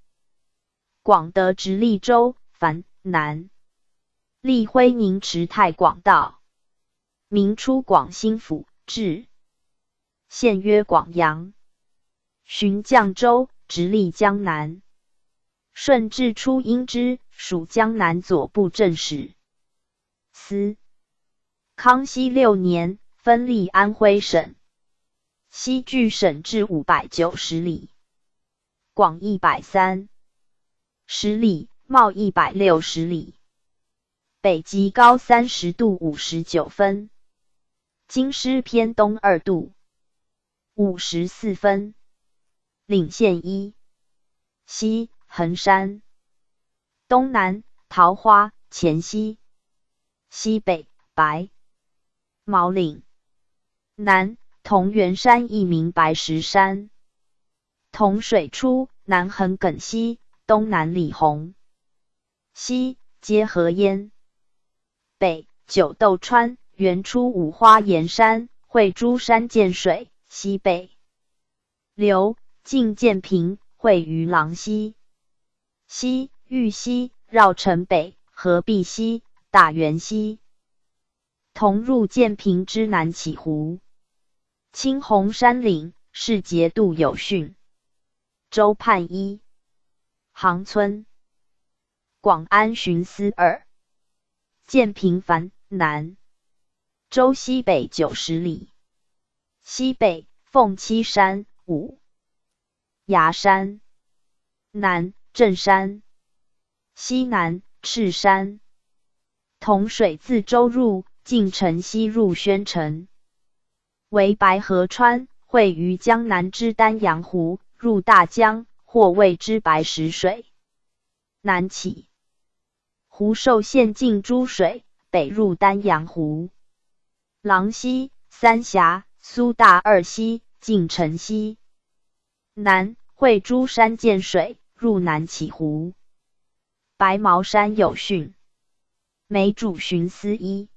广德直隶州，樊南。历徽宁池太广道。明初广兴府，置。现曰广阳。巡绛州，直隶江南。顺治初因之，属江南左布政使司。康熙6年，分隶安徽省。西距省治590里，广130里，袤160里，北极高30度59分，京师偏东2度54分，领县1。西衡山，东南桃花、黔西，西北白毛岭，南桐原山，亦名白石山。桐水出，南横梗溪，东南李洪，西接河淹，北九斗川，原出五花岩山，会诸山涧水，西北流，进建平，会于郎溪。西玉溪，绕城北，合璧溪、大元溪，同入建平之南起湖。青红山岭，是节度有训。州判一，杭村。广安巡司2，建平繁南。州西北90里，西北凤栖山5，崖山，南镇山，西南赤山。同水自州入，进城西入宣城。为白河川，汇于江南之丹阳湖，入大江，或谓之白石水。南起湖寿县进诸水，北入丹阳湖。郎溪、三峡、苏大二溪，进城西。南汇诸山涧水，入南起湖。白毛山有训。梅主巡司1，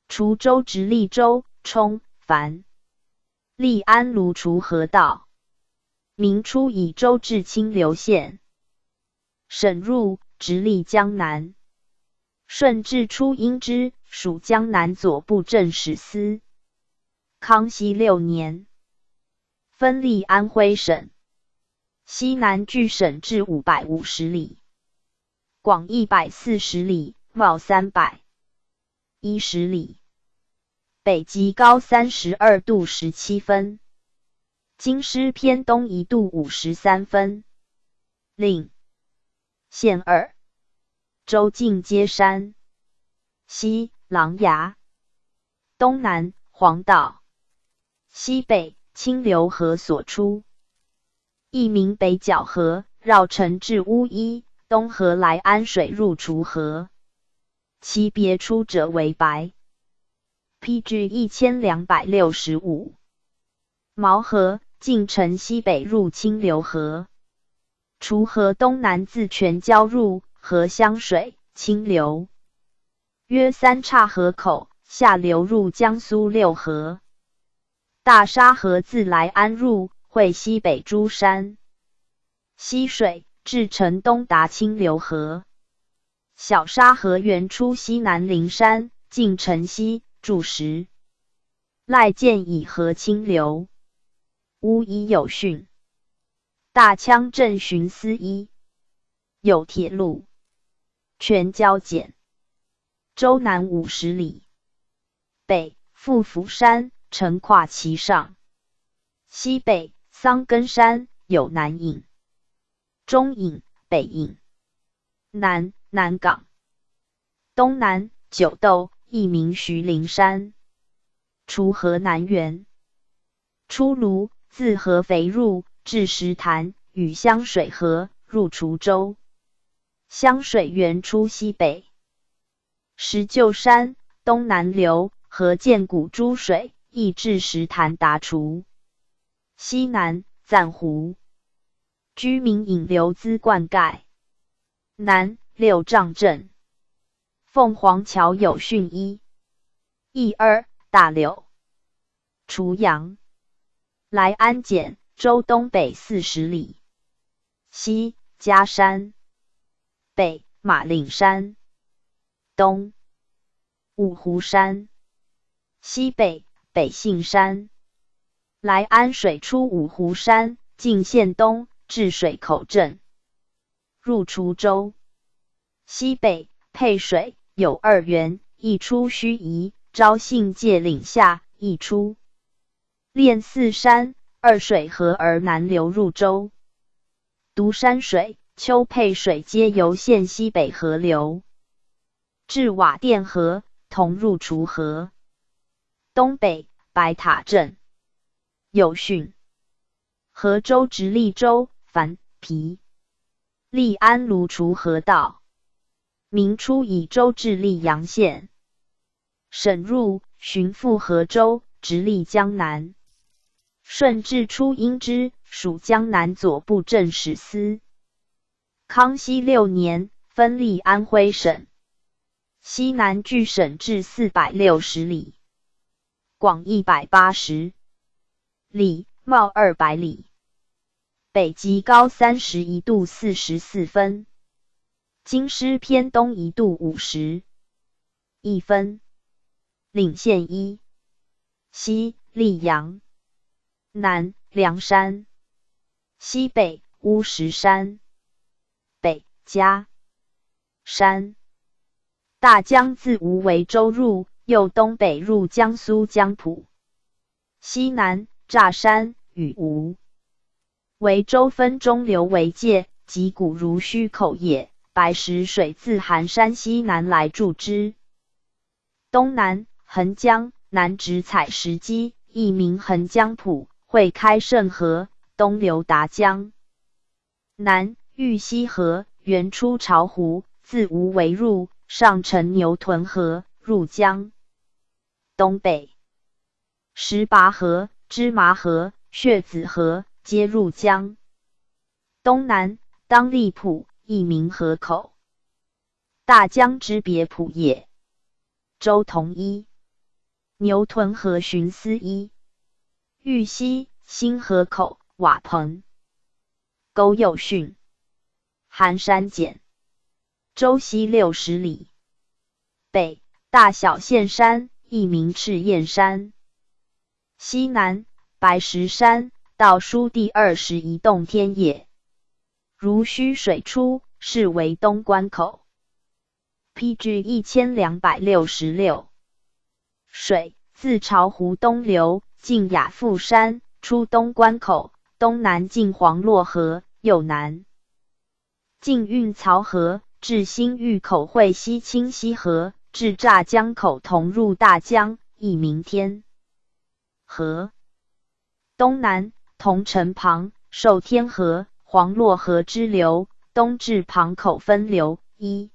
滁州直隶州、冲、繁、隶安卢滁河道。明初以州治清流县。省入，直隶江南。顺治初因之，属江南左布政使司。康熙6年，分隶安徽省。西南距省治550里，广140里，袤310里，北极高32度17分，京师偏东1度53分。令县2，州境接山，西琅琊，东南黄岛，西北清流河所出。亦名北角河，绕城至乌衣，东河来安水入滁河。其别出者为白。PG 1265。毛河，进城西北入清流河。滁河东南自泉交入，河湘水，清流。约3岔河口，下流入江苏六河。大沙河自来安入，汇西北诸山。溪水至城东达清流河。小沙河源出西南灵山，进城西，筑石。赖建以河清流。乌衣有训。大羌镇巡司1，有铁路。全交简。州南50里，北富府山，城跨其上。西北桑根山，有南隐、中隐、北隐。南南港。东南九斗，亦名徐陵山。滁河南源。出泸，自合肥入，至石潭，与湘水合，入滁州。湘水源出西北。石臼山，东南流，河涧谷诸水，亦至石潭达滁。西南暂湖。居民引流资灌溉。南六丈镇。凤凰桥有训1。义2，大柳。滁阳。来安简，州东北40里。西嘉山。北马岭山。东五湖山。西北北信山。来安水出五湖山，进县东，至水口镇，入滁州。西北配水，有2源，一出盱眙，昭信界岭下，一出练寺山，二水合而南流入州。独山水、丘配水皆由县西北河流，至瓦店河，同入滁河。东北白塔镇。有训。河州直隶州、樊、皮。隶安卢滁河道。明初以州治溧阳县。省入，巡抚河州，直隶江南。顺治初因之，属江南左布政使司。康熙6年，分隶安徽省。西南据省至460里，广180里，袤200里，北极高31度44分，京师偏东1度51分，领县1，西溧阳，南梁山，西北乌石山，北嘉山。大江自无为州入，又东北入江苏江浦，西南乍山与吴。为州分中流为界，即古如须口也。白石水自寒山西南来注之，东南横江，南直采石矶，亦名横江浦，汇开盛河，东流达江。南遇西河，源出巢湖，自无为入，上承牛屯河，入江。东北石筏河、芝麻河、血子河，皆入江。东南当利浦，亦名河口，大江之别浦也。州同一。牛屯河寻思一。豫西新河口、瓦棚、沟右汛、寒山简。州西60里，北大小县山，亦名赤焰山。西南白石山，道书第21洞天也。如须水出，是为东关口。PG 1266。水自巢湖东流，进雅富山，出东关口，东南进黄洛河，右南进运曹河，至新峪口会西清溪河，至乍江口同入大江，亦名天河。东南同城旁，受天河、黄洛河之流，东至旁口分流，一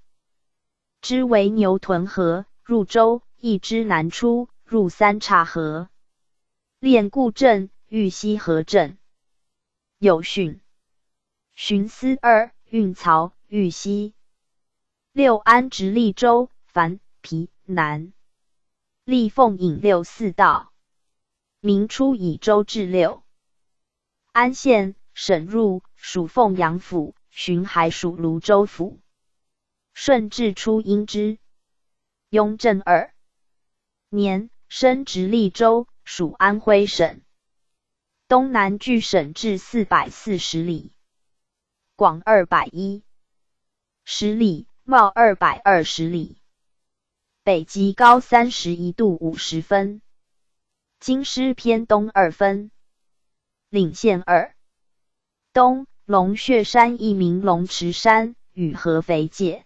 之为牛屯河，入州；一之南出，入三岔河。练固镇、豫西河镇。有汛。寻思2，运曹、豫西。六安直隶州，樊、皮、南。立凤引64道。明初以州治六。安县，省入，属凤阳府，巡还属泸州府。顺治初因之。雍正2年，升直隶州，属安徽省。东南据省至440里，广210里，袤220里，北极高31度50分，京师偏东2分，领县2。东龙穴山，亦名龙池山，与合肥界。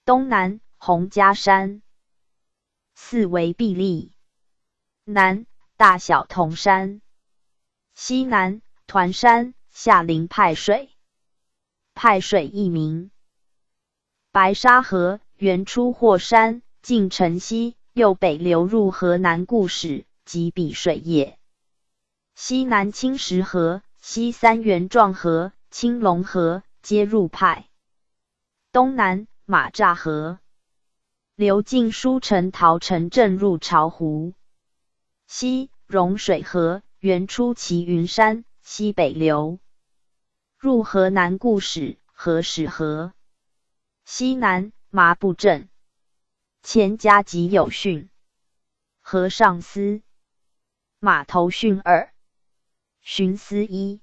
东南洪家山，四为壁立。南大小同山。西南团山，下临派水。派水亦名白沙河，源出霍山，进城西，右北流入河南固始，即彼水也。西南青石河，西三元壮河、青龙河，皆入派。东南马栅河，流进舒城陶城镇，入巢湖。西融水河，源出齐云山，西北流入河南固始、河始河。西南麻布镇，前家即有汛。河上司，马头汛2，寻思1，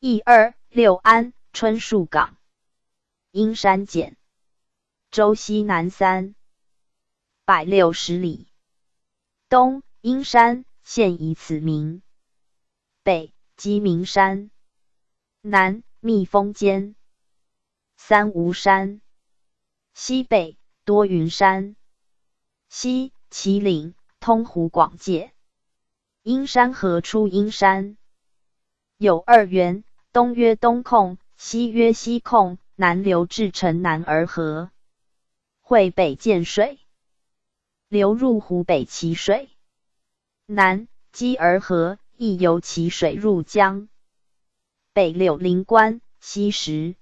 义2，六安、春树港。阴山简。州西南360里，东阴山，现以此名。北鸡鸣山，南蜜蜂间，三吴山。西北多云山，西祁岭，通湖广界。阴山河出阴山，有2源，东曰东控，西曰西控，南流至城南而合，汇北涧水，流入湖北淇水。南积而合，亦由淇水入江。北柳林关，西石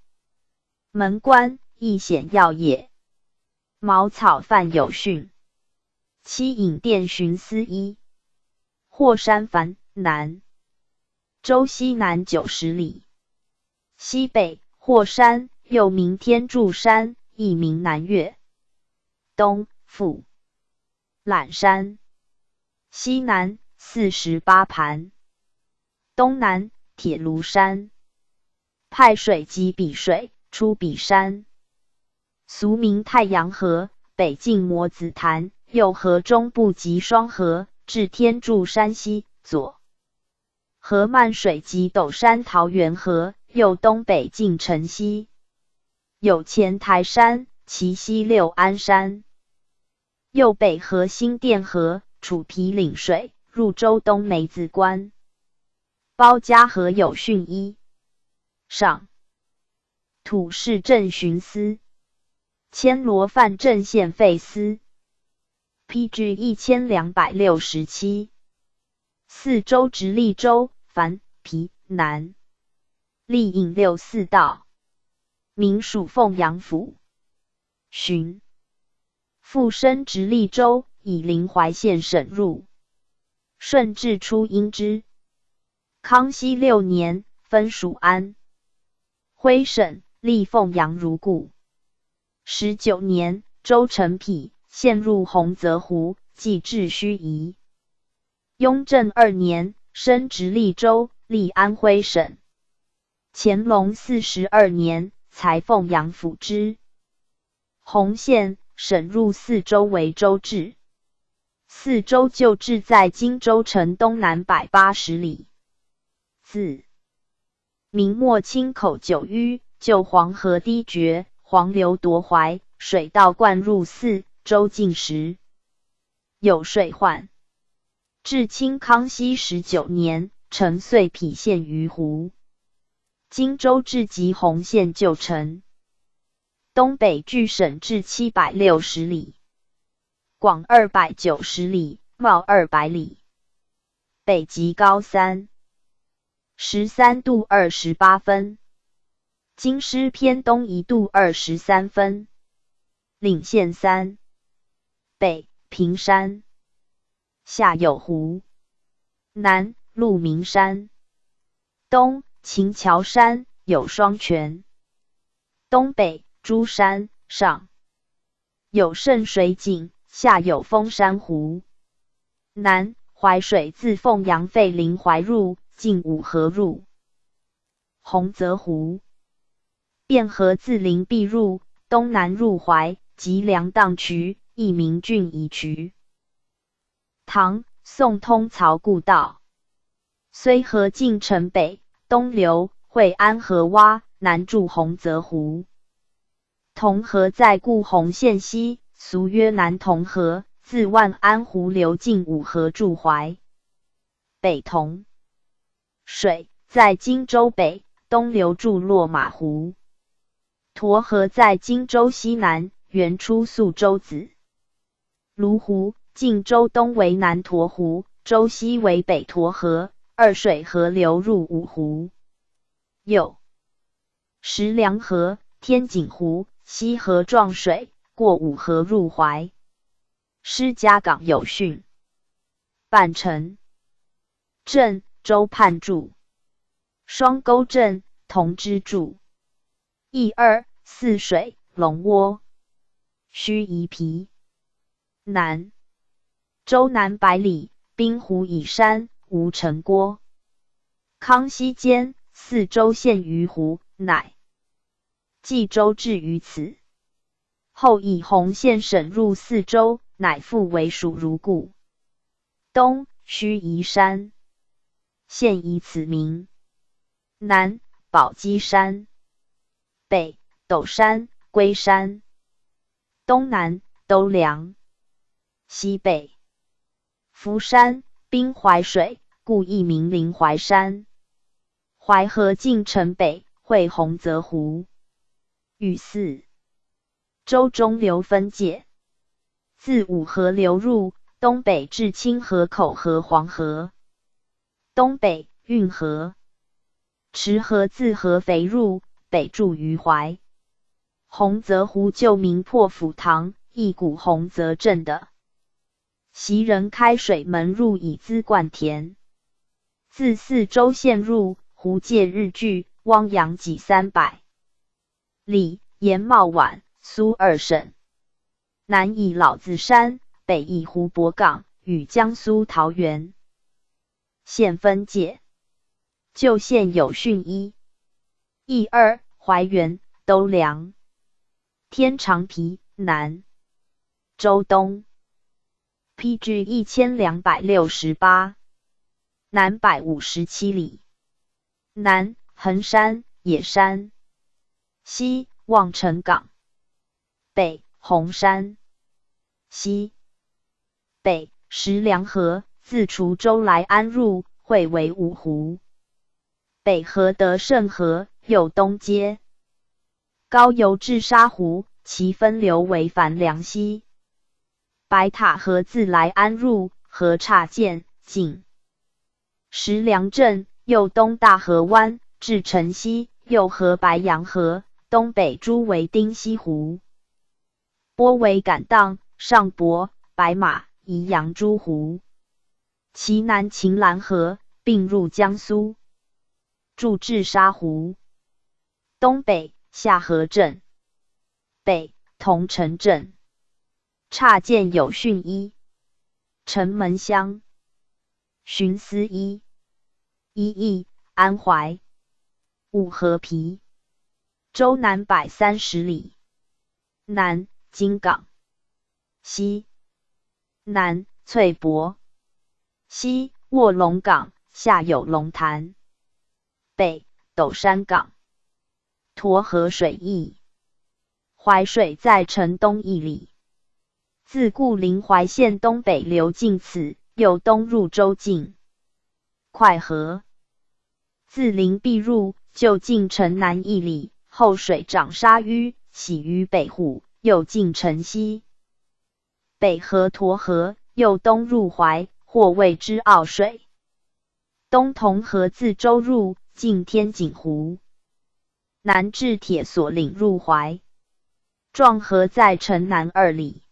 门关，亦险要也。茅草范有训。七引殿寻思一。霍山凡，南。州西南90里。西北霍山，又名天柱山，亦名南岳。东富览山。西南48盘。东南铁炉山。派水及彼水，出彼山。俗名太阳河，北近摩子潭，右河中部及双河，至天柱山西左。河漫水及斗山桃源河，右东北近城西。有前台山，其西六安山。右北河新店河，楚皮岭水，入州东梅子关。包家河有训一。上土市镇巡司。暹罗范镇县费司。PG 1267。四州直隶州，凡皮南。历引64道。名属凤阳府。巡复升直隶州，以临淮县省入。顺治初因之。康熙6年，分属安徽省，立凤阳如故。19年，州成匹，陷入洪泽湖，即至盱眙。雍正2年，升直隶州，立安徽省。乾隆42年，裁凤阳府之。洪宪省入4州为州治。4州旧治在荆州城东南180里。自明末清口9淤，旧黄河堤决，黄流夺淮，水道灌入4州尽时，有水患。至清康熙19年，城遂陂县于湖。荆州至及洪县旧城。东北距省至760里，广290里，袤200里。北极高3.13度28分，京师偏东1度23分。岭县3。北平山，下有湖。南鹿鸣山。东秦桥山，有双泉。东北诸山，上有圣水井，下有封山湖。南淮水自凤阳废临淮入，进五河入。洪泽湖。汴河自灵璧入，东南入淮，及梁荡渠，亦名郡夷渠。唐宋通漕故道。虽河进城北，东流惠安河洼，南注洪泽湖。同河在故洪县西，俗曰南同河，自万安湖流进五河注淮。北同水在荆州北，东流注落马湖。沱河在荆州西南，源出宿州子。卢湖，晋州东为南沱湖，州西为北沱河，二水河流入五湖。右石梁河、天井湖，西河撞水，过五河入淮。施家港有训。半城镇，州畔注。双沟镇，同支注。义二泗水，龙窝。盱眙皮。南州南100里，滨湖以山，无城郭。康熙间，4州陷于湖，乃冀州至于此。后以洪县省入4州，乃复为属如故。东盱眙山，现以此名。南宝鸡山。北斗山、龟山。东南兜梁。西北福山，滨淮水，故亦名临淮山。淮河进城北，汇洪泽湖。与4州中流分界，自五河流入，东北至清河口和黄河。东北运河。池河自合肥入，北注于淮。洪泽湖旧名破府塘，一股洪泽镇的。袭人开水门入以资灌田。自四州县入，胡界日据，汪洋己300里，盐茂宛、苏2省。南以老子山，北以湖泊港，与江苏桃园县分界。旧县有训1、义2、怀元、兜梁、天长皮、南、州东。PG 1268，南157里。南衡山、野山。西望城港。北红山。西北石梁河，自滁州来安入，汇为五湖。北河得胜河，右东接。高邮至沙湖，其分流为樊梁溪。白塔河自来安入，河岔涧径。石梁镇，右东大河湾，至城西，右河白洋河，东北诸为丁西湖。波为敢当、上博、白马、宜阳诸湖。其南秦兰河，并入江苏，注至沙湖。东北下河镇。北桐城镇。岔涧有训1、城门乡。寻思1、义、安怀。五河皮。州南130里。南金港。西南翠柏。西卧龙岗，下有龙潭。北斗山港。沱河水驿。淮水在城东1里。自固临淮县东北流进此，右东入州境。快河。自灵璧入，就进城南1里，后水涨沙淤，起于北户，右进城西。北河沱河，右东入淮，或谓之洱水。东同河自州入，进天井湖。南至铁索岭入淮。壮河在城南2里。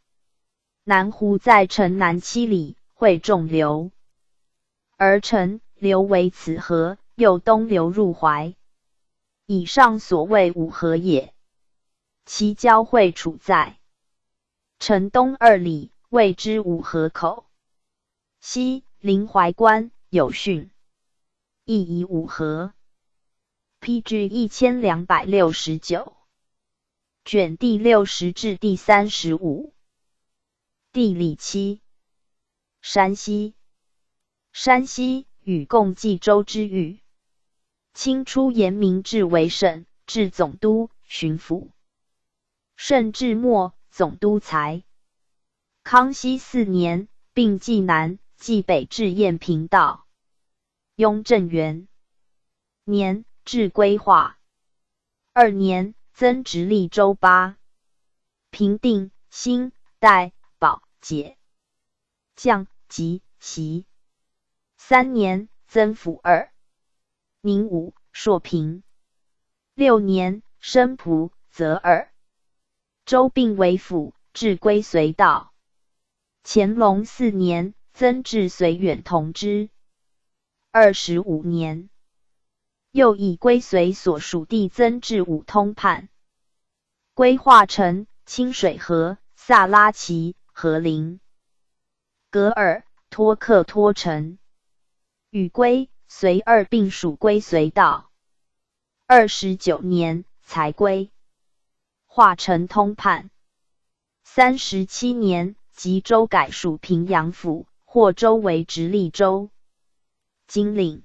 南湖在城南7里，汇众流。而城流为此河，右东流入淮。以上所谓五河也。其交汇处在城东2里，谓之五河口。西临淮关，有训，亦以五河。PG 1269，卷第60至第35。地理7。山西。山西与共济州之域。清初沿明治为省，置总督、巡抚。顺治末，总督裁。康熙4年，并冀南、冀北至燕平道。雍正元年，置规划。2年，增直隶州8。平定、兴、代、保、解。降、吉、袭。3年，增府2。宁武、朔平。6年，升蒲、泽2。州并为府，置归绥道。乾隆4年，增至绥远同知。25年，又以归绥所属地增至5通判。规划成清水河、萨拉齐、和林、格尔、托克托城。与归绥2并属归绥道。29年，才归。划成通判。37年，吉州改属平阳府，或州为直隶州。金陵。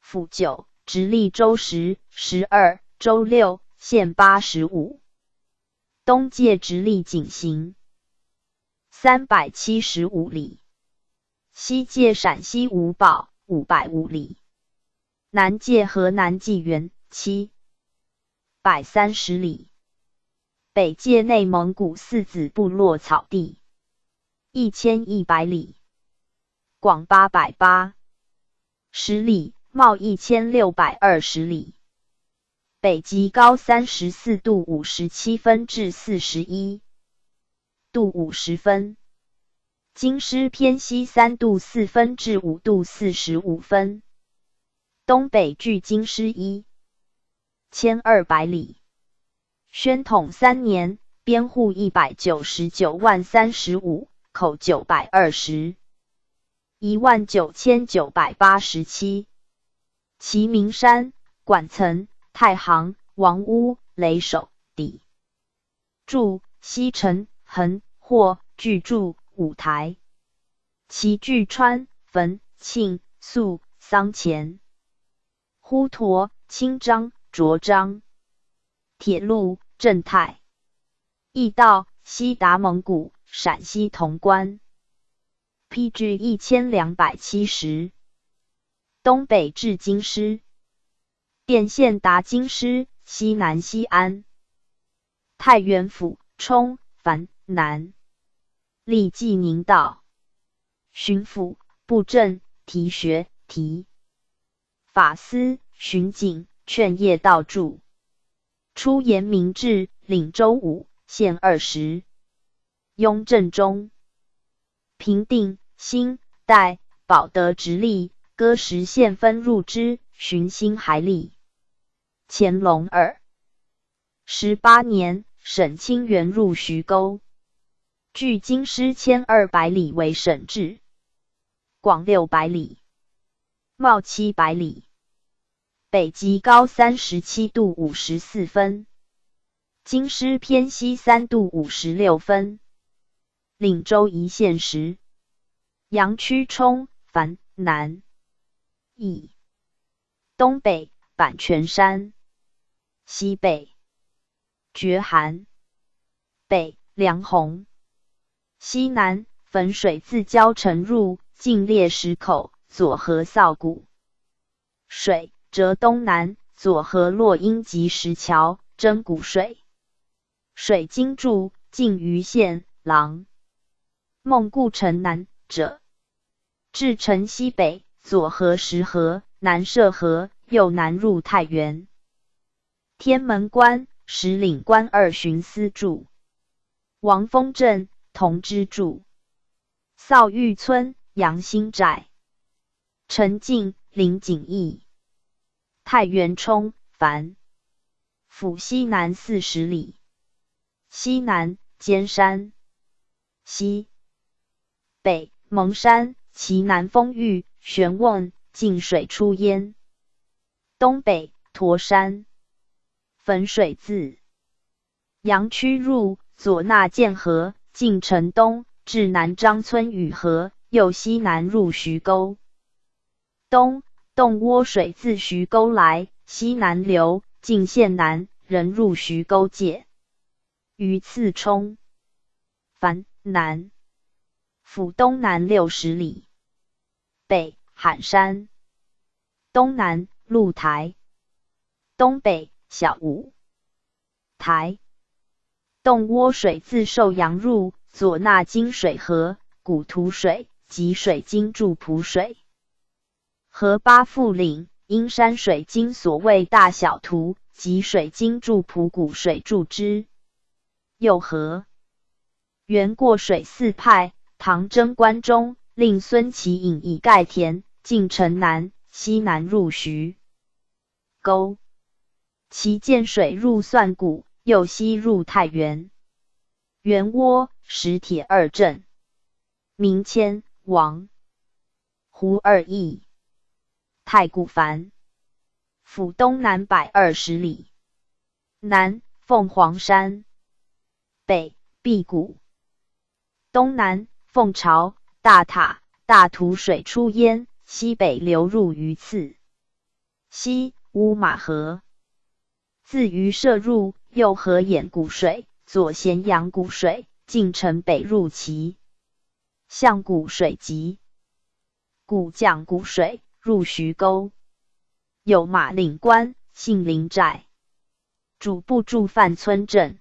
府9，直隶州10、12，州6，县85。东界直隶景行。375里。西界陕西五堡505里。南界河南济源730里。北界内蒙古四子部落草地1100里。广880里，茂1620里。北极高34度57分至41。度50分。京师偏西3度4分至5度45分。东北距京师1200里。宣统3年，编户199万35，口920。19987。齐名山、管岑、太行、王屋、雷首、底筑、西城、横、或、巨筑、五台。齐据川、汾、庆、肃、桑前。呼沱、清章、卓章。铁路、正太。驿道、西达蒙古、陕西潼关。PG 1270。东北至京师。电线达京师，西南西安。太原府、冲、樊、南。历济宁道。巡抚、布政、提学、提。法司、巡警、劝业道助。出言明制，领州5，县20。雍正中。平定、兴、代、保德直隶各10县分入之，巡新还吏。乾隆18年，省清源入徐沟。距京师1200里为省治。广600里。袤700里。北极高37度54分。京师偏西3度56分。领州一县时。阳曲冲、樊、南。邑。东北阪泉山。西北觉寒。北梁鸿。西南汾水自交城入，进列石口，左河扫谷。水浙东南，左河洛阴及石桥，真谷水。水经注，进余县、郎。孟固城南者。至城西北，左河石河，南涉河，右南入太原。天门关、石岭关2巡司驻。王丰镇、同知驻。扫玉村、杨新寨。陈进、林景义。太原冲、樊。府西南40里。西南尖山。西北蒙山，其南丰裕、玄瓮，进水出焉。东北驼山。汾水自阳曲入，左纳建河，进城东，至南张村与河，右西南入徐沟。东洞涡水自徐沟来，西南流，进县南，仍入徐沟界。榆次冲。樊、南。府东南60里。北罕山。东南鹿台。东北小五台。洞涡水自寿阳入，左纳金水河，古图水，及水经注蒲水。河八富岭，因山水经所谓大小图，及水经注蒲谷水注之。右河。原过水4派，唐贞观中，令孙其引以盖田，进城南，西南入徐沟。其见水入算谷，右西入太原。原窝、石铁2镇。明谦、王。胡2邑。太谷樊。府东南120里。南凤凰山。北辟谷。东南凤巢、大塔、大图水出焉，西北流入榆次。西乌马河。自榆社入，右河偃谷水，左咸阳谷水，进城北入齐。象谷水急。古降谷水，入徐沟。有马岭关、杏林寨。主部驻范村镇。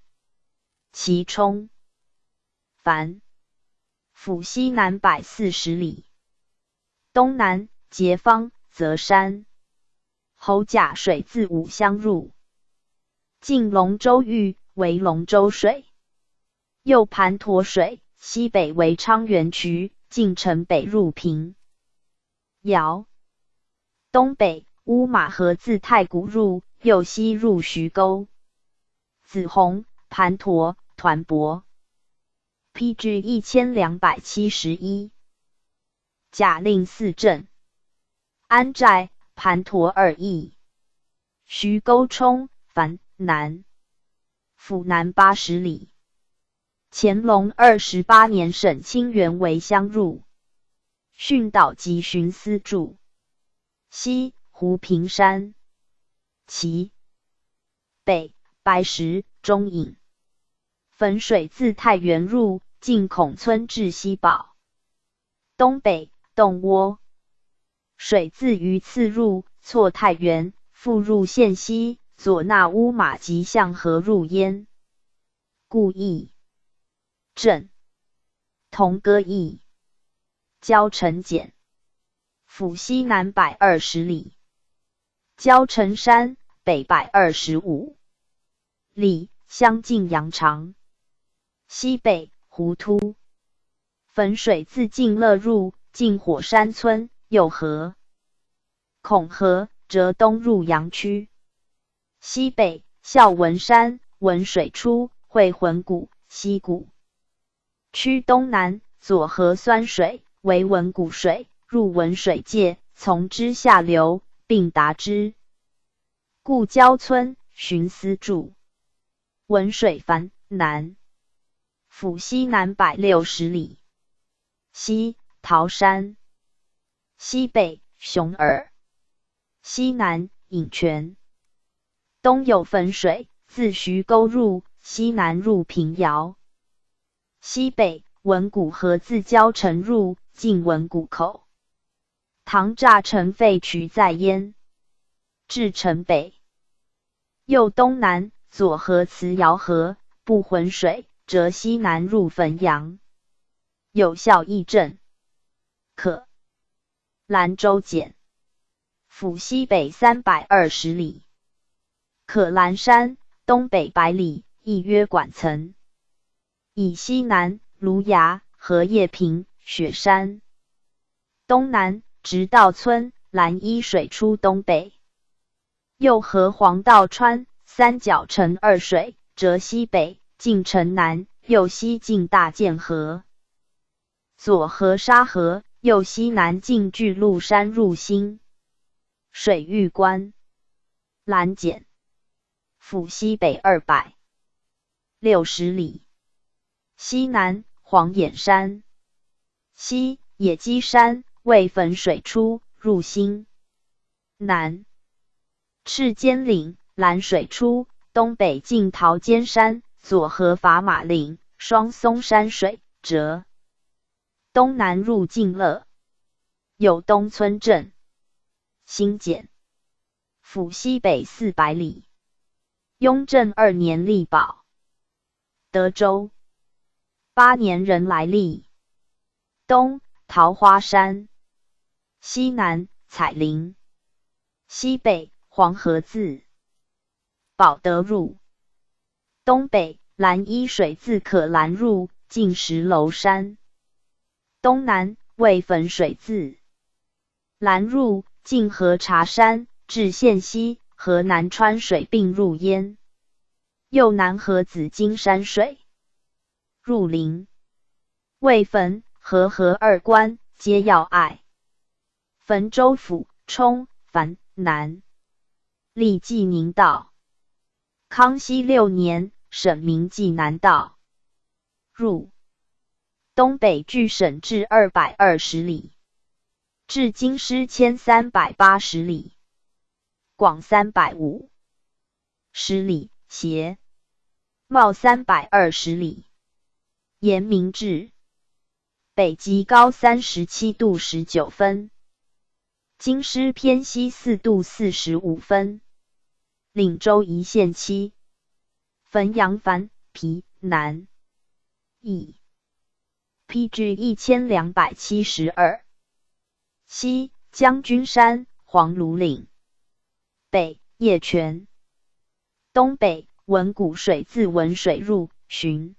其冲。樊。府西南140里。东南结方、泽山。侯甲水自五乡入。进龙州峪，为龙州水。右盘沱水，西北为昌原渠，晋城北入平遥，东北乌马河自太谷入，右西入徐沟。子弘、盘沱、团泊。PG 1271。甲令四镇：安寨、盘沱二邑。徐沟冲、樊南。府南80里。乾隆28年省清源为乡入。训导及巡司著。西湖平山。其北白石、中隐。汾水自太原入，进孔村至西堡。东北洞窝。水自榆次入，错太原，复入县西，左纳乌马及向河入焉。故邑。镇。同歌邑。交城简。府西南120里。交城山北125里，相近阳长。西北湖突。汾水自晋乐入，进火山村，右河。孔河折东入阳区。西北孝文山，文水出，会浑谷、溪谷。区东南左河酸水，为文谷水，入文水界，从之下流，并达之。故交村寻思著。文水樊南。府西南160里。西桃山。西北熊耳。西南饮泉。东有汾水，自徐沟入，西南入平遥。西北文谷河自交城入，进文谷口。唐栅城废渠在焉。至城北。右东南左河慈瑶河，不浑水，折西南入汾阳。有效议镇。可。兰州简。府西北320里。可兰山，东北100里，亦曰管岑。以西南芦崖、荷叶坪、雪山。东南直道村，兰依水出东北。右河黄道川，三角城二水，折西北，进城南，右西进大涧河。左河沙河，右西南进巨鹿山入新。水域关。兰简。府西北260里。西南黄眼山。西野鸡山，为汾水出，入新。南赤尖岭，兰水出，东北进桃尖山，左河砝码岭，双松山水，折。东南入晋乐。有东村镇。新简。府西北400里。雍正2年立保。德州。8年人来历。东桃花山。西南彩林。西北黄河自保德入。东北兰依水自可兰入，进石楼山。东南为汾水自兰入，进河茶山，至县西，河南川水并入焉。右南河紫金山水。入林。为汾、和合二关，皆要隘。汾州府、冲、樊南。历济宁道。康熙6年，省名济南道。入。东北距省至220里。至京师1380里。广350里，斜。茂320里。延明至。北极高37度19分。京师偏西4度45分。岭州一线7。汾阳樊皮南。邑。PG 1272。西将军山、黄芦岭。北叶泉。东北文谷水自文水入，寻。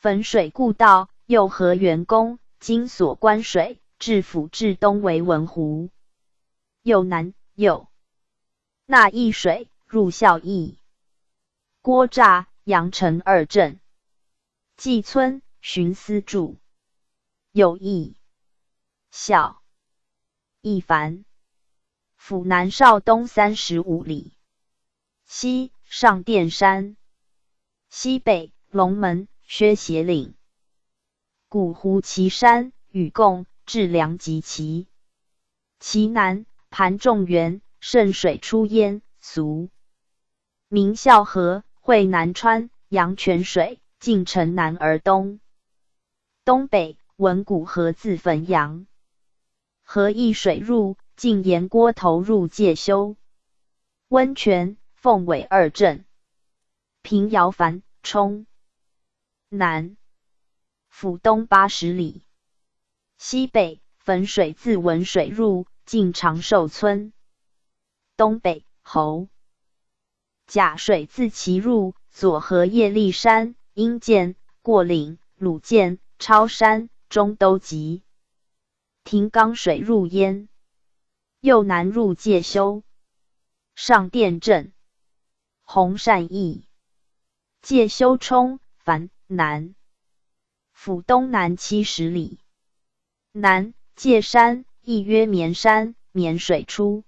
汾水故道，右河元宫，今所关水，至府至东为文湖。右南右纳邑水，入孝义。郭栅、阳城二镇。季村、寻思住。右邑。孝义繁。府南少东35里。西上殿山。西北龙门、薛斜岭。古湖岐山、禹贡、至梁及其。其南盘仲园，圣水出焉，俗名孝河，汇南川、阳泉水，尽城南而东。东北文谷河自汾阳。河溢水入，尽沿郭头入介休。温泉、凤尾二镇。平遥樊、冲。南府东80里。西北汾水自文水入，尽长寿村。东北侯甲水自其入，左河叶立山、阴涧、过岭、鲁涧、超山、中都集。亭冈水入焉。右南入介休。上殿镇。洪善驿。介休冲、樊南。府东南70里。南界山，亦曰绵山，绵水出。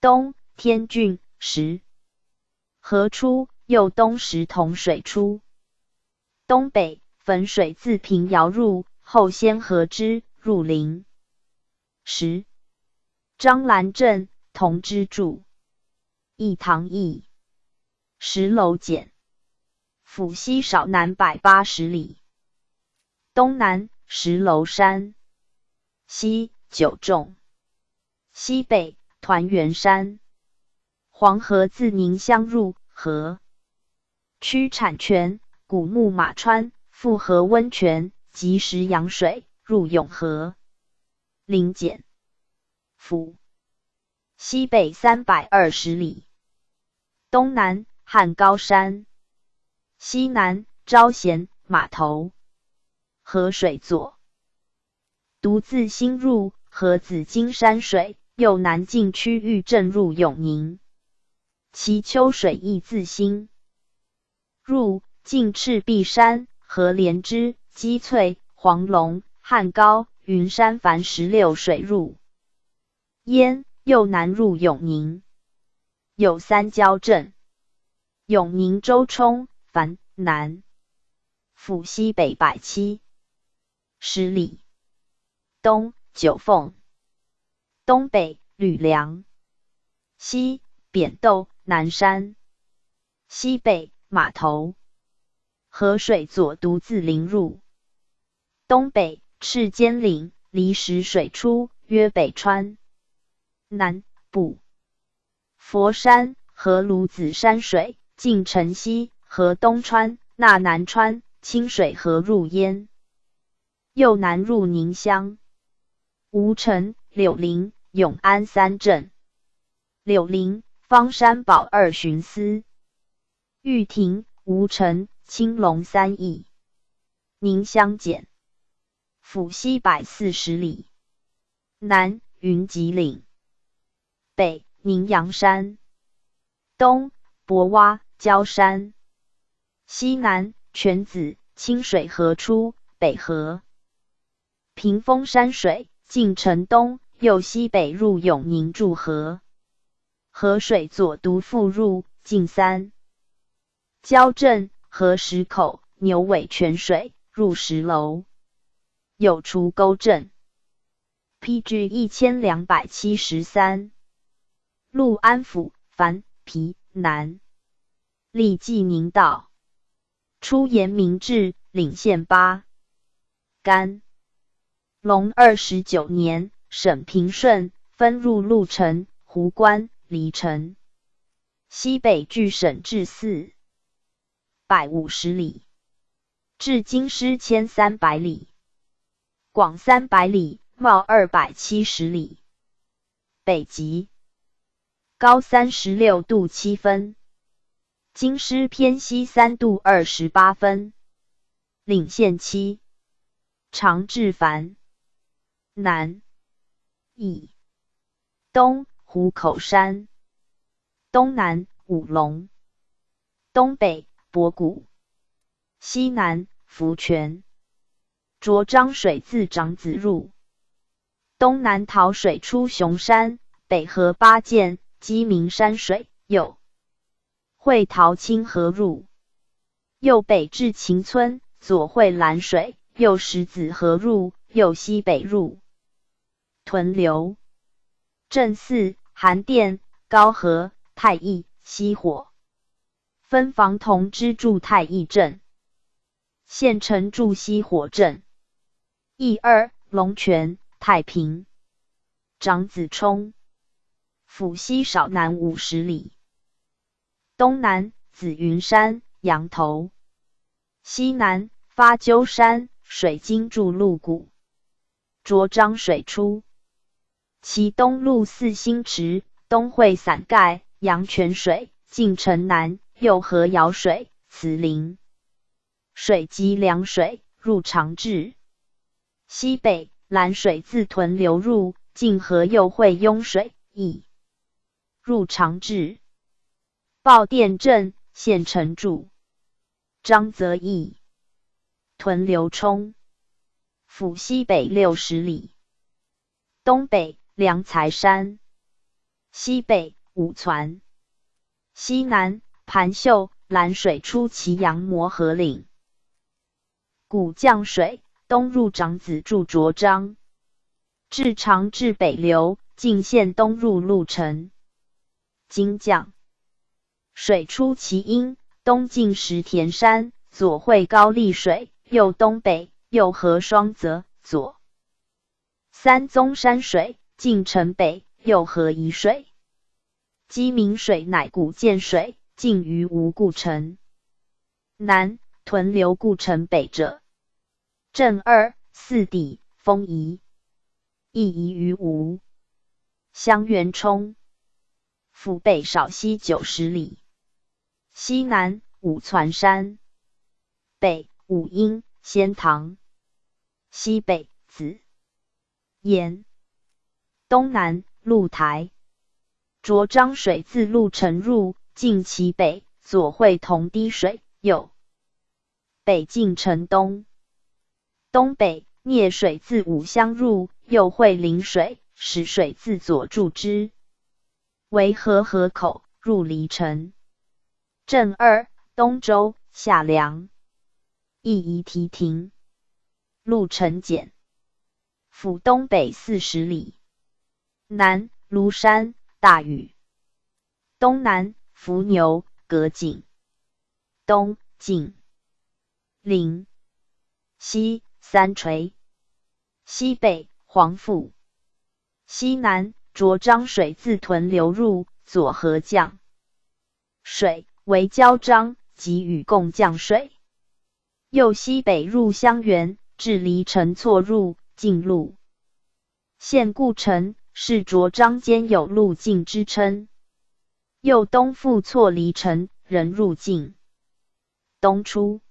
东天郡、石河出，右东石同水出。东北汾水自平遥入，后先河之，入临。石张兰镇、同之助。义堂驿。石楼简。府西少南180里。东南石楼山。西九仲。西北团圆山。黄河自宁乡入，河区产泉，古木马川，复合温泉，及时阳水，入永河。临简。府西北320里。东南汉高山。西南招贤、码头。河水左独自新入，河紫金山水，右南进区域镇入永宁。其秋水亦自新入，进赤壁山、河连枝、鸡翠、黄龙、汉高、云山凡16水入焉，右南入永宁。有三交镇。永宁周冲、樊南。府西北170里。东九凤。东北吕梁。西扁豆、南山。西北码头。河水左独自临入。东北赤尖岭，离石水出，曰北川。南部佛山、河鲁子山水，尽城西，河东川、纳南川，清水河入焉。右南入宁乡。吴城、柳林、永安3镇。柳林、方山堡2寻思。玉亭、吴城、青龙3邑。宁乡简。府西140里。南云集岭。北宁阳山。东博洼、焦山。西南泉子、清水河出，北河。屏风山水，进城东，右西北入永宁筑河。河水左独复入，近3。交镇、河石口、牛尾泉水，入石楼。有除沟镇。PG 1273。陆安府、樊、皮、南。历济宁道。出延明治，领县8。甘隆29年，省平顺，分入鹿城、湖关、黎城。西北据省治450里。至京师1300里。广300里，袤270里。北极高36度7分。京师偏西3度28分。领县期，长治繁。南以东湖口山，东南五龙，东北博古，西南福泉。浊漳水自长子入，东南桃水出熊山，北合八涧，鸡鸣山水，右会桃清河入，右北至秦村，左会蓝水，右石子河入，右西北入。屯留镇寺、韩殿、高和、太义、西火。分房同知驻太义镇，县城驻西火镇。义二、龙泉、太平。长子冲。府西少南50里。东南紫云山、羊头。西南发鸠山、水晶柱鹿谷。浊漳水出。其东路四星池，东会伞盖、阳泉水，进城南，右河舀水，慈陵水及凉水，入长治。西北蓝水自屯流入，进河右会雍水，亦入长治。报殿镇，县城驻。张则义。屯流冲。府西北60里。东北良才山，西北五船，西南盘秀、蓝水出祁阳磨河岭。古降水，东入长子驻浊漳，至长治北流，进县东入鹿城。今降水出祁阴，东进石田山，左会高丽水，右东北，右合双泽，左三宗山水，进城北，右合宜水。鸡鸣水乃古涧水，进于吴故城。南屯留故城北者。镇二、四底，丰宜，亦宜于吴。襄元冲。府北少西90里。西南五船山，北五阴、仙塘，西北子盐，东南鹿台。浊漳水自鹿城入，进其北，左会同滴水，右北进城东。东北聂水自五乡入，右会临水，使水自左注之，为河口，入黎城。镇二、东周、下梁，亦宜提亭。路城简。府东北40里。南庐山、大屿。东南伏牛、葛井。东晋陵。西三垂。西北黄府。西南浊漳水自屯流入，左河降水，为交漳及禹共降水。右西北入襄垣，至黎城错入，进路。县故城，是浊漳间有路径之称。右东复错黎城，人入境。东出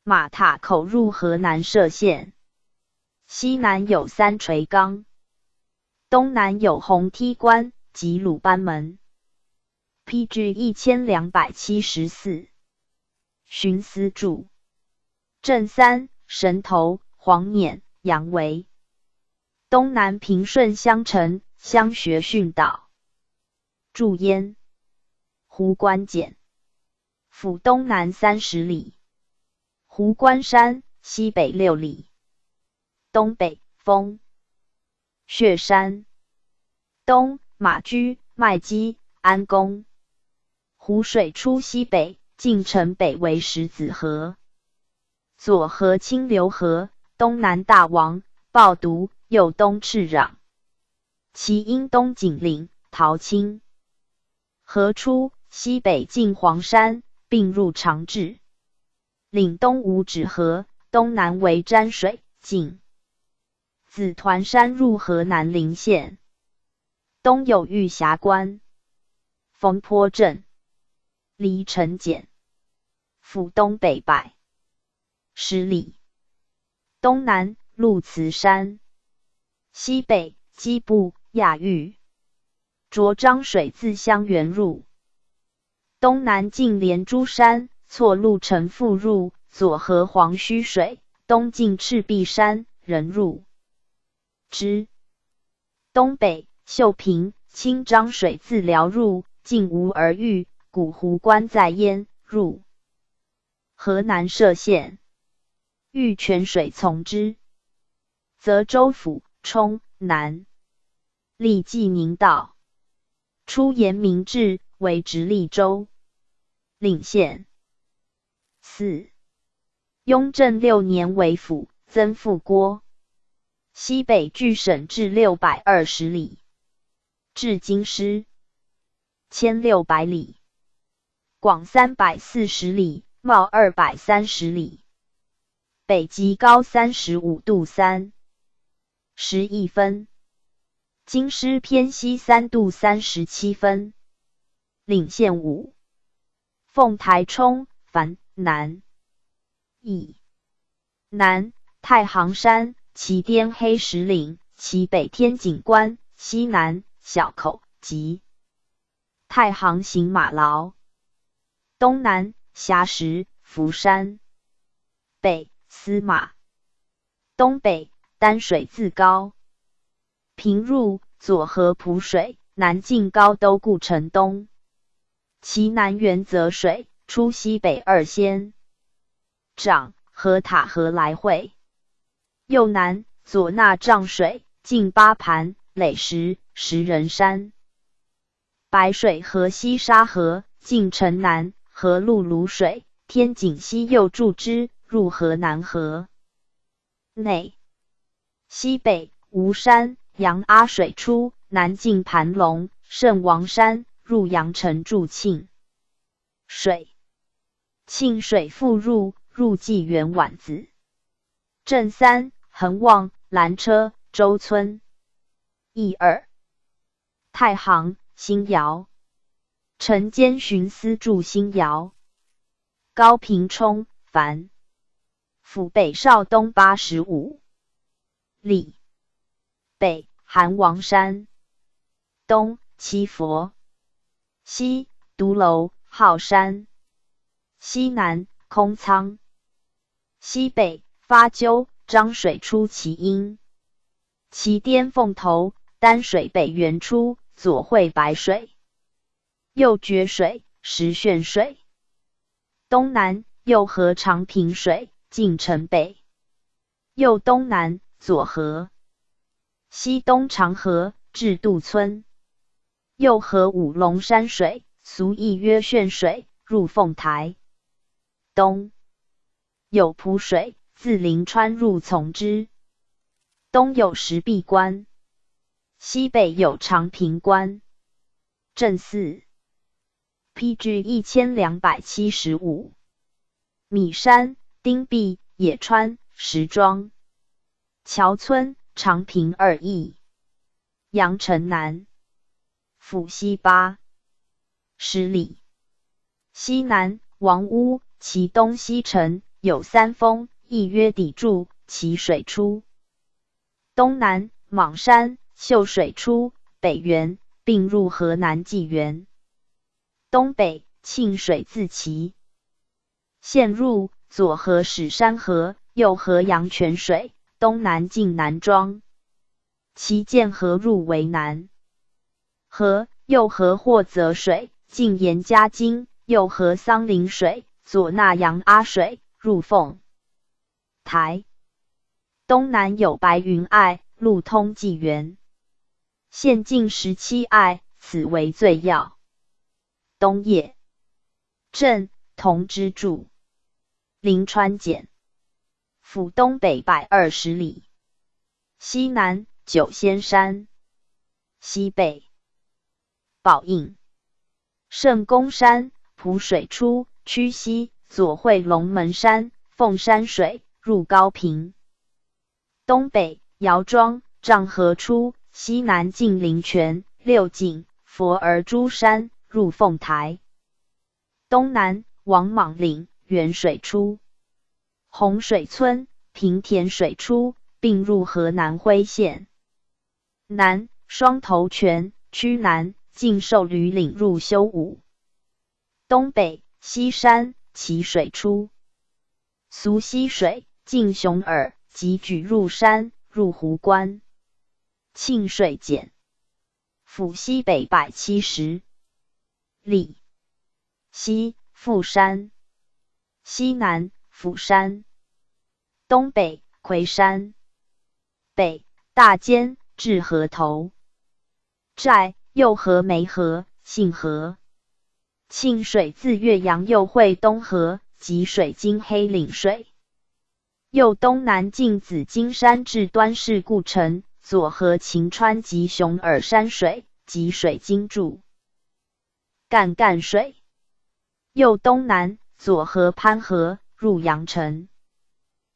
马塔口入河南歙县。西南有三垂岗。东南有红梯关及鲁班门。PG 1274。寻思注。镇三、神头、黄碾、杨维。东南平顺乡城，乡学训导。驻焉。湖关简。府东南30里。湖关山，西北6里。东北丰穴山。东马居、麦积、安公。湖水出西北，进城北为石子河。左河清流河，东南大王、抱犊，右东赤壤。其因东紧岭、陶青。河出西北进黄山，并入长治。岭东无止河，东南为沾水，进紫团山入河南陵县。东有玉峡关。丰坡镇。黎城简。府东北柏。10里。东南鹿慈山，西北基部亚玉，浊漳水自香园入。东南近连珠山，错路城复入，左合黄须水，东进赤壁山，人入之。东北秀平、清漳水自辽入，近无而遇，古湖关在焉，入。河南歙县，遇泉水从之。泽州府冲南，历济宁道，初沿明制，为直隶州。领县。4. 雍正6年为府，增复郭。西北据省至620里，至京师1600里，广340里，袤230里，北极高35度3，11分，京师偏西3度37分。领县5。凤台冲繁南，以南太行山，其巅黑石岭，其北天井关，西南小口及太行行马牢，东南峡石福山，北司马，东北丹水自高，平入左合蒲水，南进高都固城东，其南源泽水，出西北2仙长，河塔河来汇。右南左纳瘴水，近8盘，垒石，石人山。白水河西沙河，近城南，河路泸水，天井西右注之，入河南河内。西北吴山，杨阿水出，南进盘龙，圣王山，入阳城筑庆水，庆水复入，入济源宛子。镇3恒旺、兰车、周村。义2太行、新窑。城监巡司驻新窑。高平冲繁，府北邵东85里，北韩王山，东七佛，西独楼、浩山，西南空仓，西北发鸠、漳水出其阴，其巅凤头，丹水北源出，左汇白水，右决水，石炫水。东南右合长平水，进城北，右东南左河，西东长河，至杜村，右合五龙山水，俗亦曰炫水，入凤台。东有蒲水，自临川入从之。东有石壁关，西北有长平关。镇4。PG 1275。米山、丁壁、野川、石庄。桥村、长平2邑。阳城南。府西8、10里。西南王屋，其东西城，有3峰，亦曰砥柱，其水出。东南莽山，秀水出，北源，并入河南济源。东北庆水自齐，现入，左合始山河，右合阳泉水，东南进南庄，其涧河入为南河，右合霍泽水，进严家津，右合桑林水，左纳阳阿水，入凤台。东南有白云隘，路通济源，县境17隘，此为最要。东野镇同之助，临川简。府东北120里，西南九仙山，西北宝应、圣公山，蒲水出，曲西，左汇龙门山，凤山水，入高平。东北姚庄、丈河出，西南进灵泉、六井、佛儿珠山，入凤台。东南王莽岭，源水出，洪水村、平田水出，并入河南辉县。南双头泉、区南尽受吕领入修武。东北西山、其水出。苏溪水进熊耳，即举入山，入湖关。庆水减。府西北170里。西富山。西南釜山。东北魁山。北大间至河头。寨右河梅河、信河。庆水自岳阳右汇东河，及水经黑岭水。右东南进紫金山至端氏故城，左河晴川及熊耳山水，及水经注干水。右东南左河潘河，入阳城。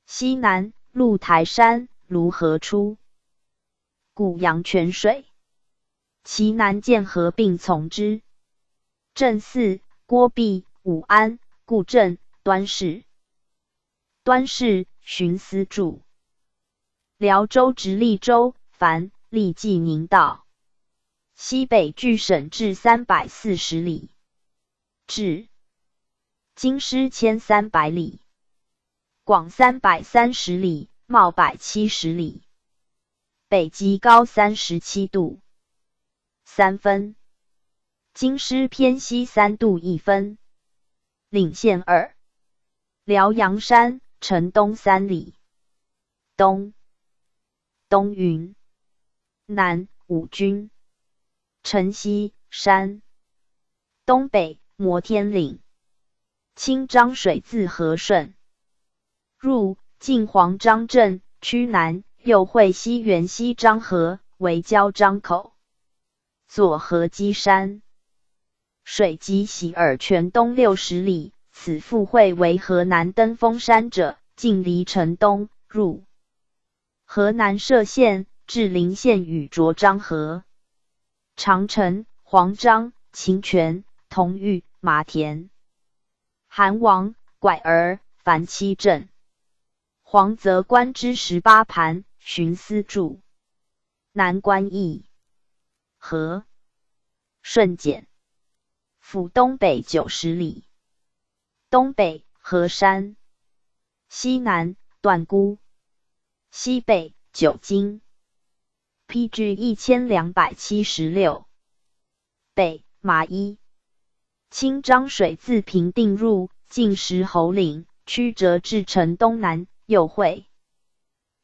西南鹿台山、卢河出。古阳泉水。其南涧河并从之。镇寺、郭壁、武安、故镇、端氏。端氏寻思注。辽州直隶州，凡历济宁道。西北距省至340里。至京师1300里。广330里，袤170里。北极高37度3分。京师偏西3度1分。岭线2。辽阳山，城东3里。东云。南五军。城西山。东北摩天岭。清漳水自和顺。入晋黄漳镇，区南右汇西源西漳河，为交漳口。左河基山。水及喜耳泉东60里，此附会为河南登封山者，尽离城东，入河南歙县，至临县与涿漳河。长城、黄漳、秦泉、同玉、马田。韩王、拐儿、樊七镇。黄泽关之18盘，寻思注。南关驿。和顺简。府东北90里。东北河山。西南段姑。西北九经。PG 1276。北马一。清漳水自平定入，进石侯岭，曲折至城东南，右汇。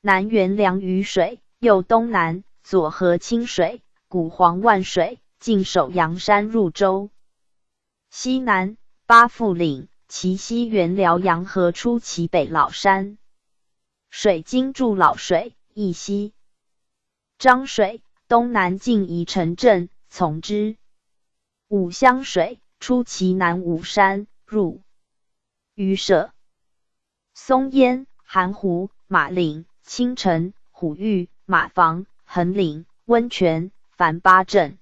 南源梁雨水，右东南，左河清水，古黄万水，进守阳山入州。西南八富岭，其西源辽阳河出其北老山。水经注老水，义西。漳水东南进宜城镇，从之。五香水出其南武山，入榆社。松烟、含湖、马岭、青城、虎峪、马房、横岭、温泉、樊八镇。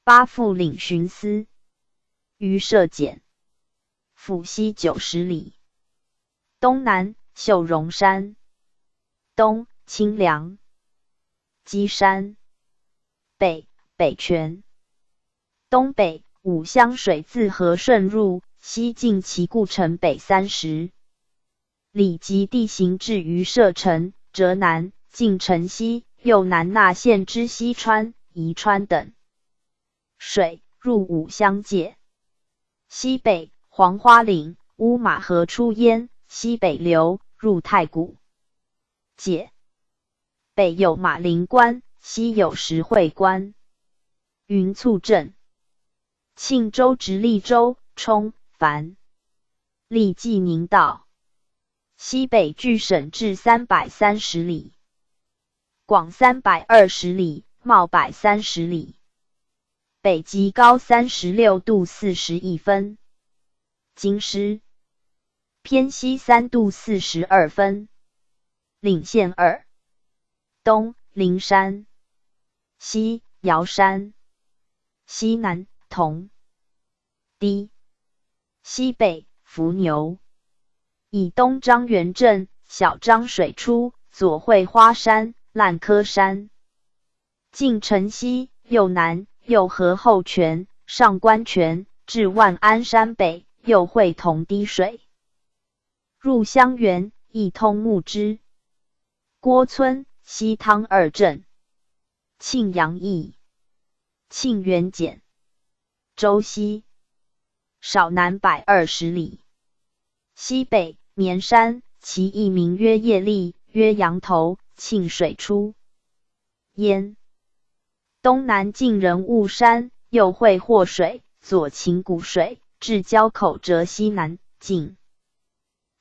八富岭寻思。榆社简。府西90里。东南秀容山。东清凉。基山。北北泉。东北五香水自和顺入，西进其故城北30里，及地形至榆社城，折南进城西，右南纳县之西川、宜川等。水入五香界。西北黄花岭、乌马河出焉，西北流，入太谷界。北有马陵关，西有石会关。云簇镇。庆州直隶州，冲、樊。历济宁道。西北距省至330里。广320里，袤130里。北极高36度41分。京师。偏西3度42分。岭线2。东灵山。西瑶山。西南同。低。西北伏牛。以东张元镇，小漳水出，左会花山、烂柯山。晋城西，右南，右合后泉、上官泉，至万安山北，右会同滴水。入襄垣，亦通木之、郭村、西汤二镇。庆阳邑、庆元简、州西，少南120里。西北，绵山，其义名曰业力，曰羊头，庆水出焉。东南近人物山，右会祸水，左秦谷水，至交口折西南进。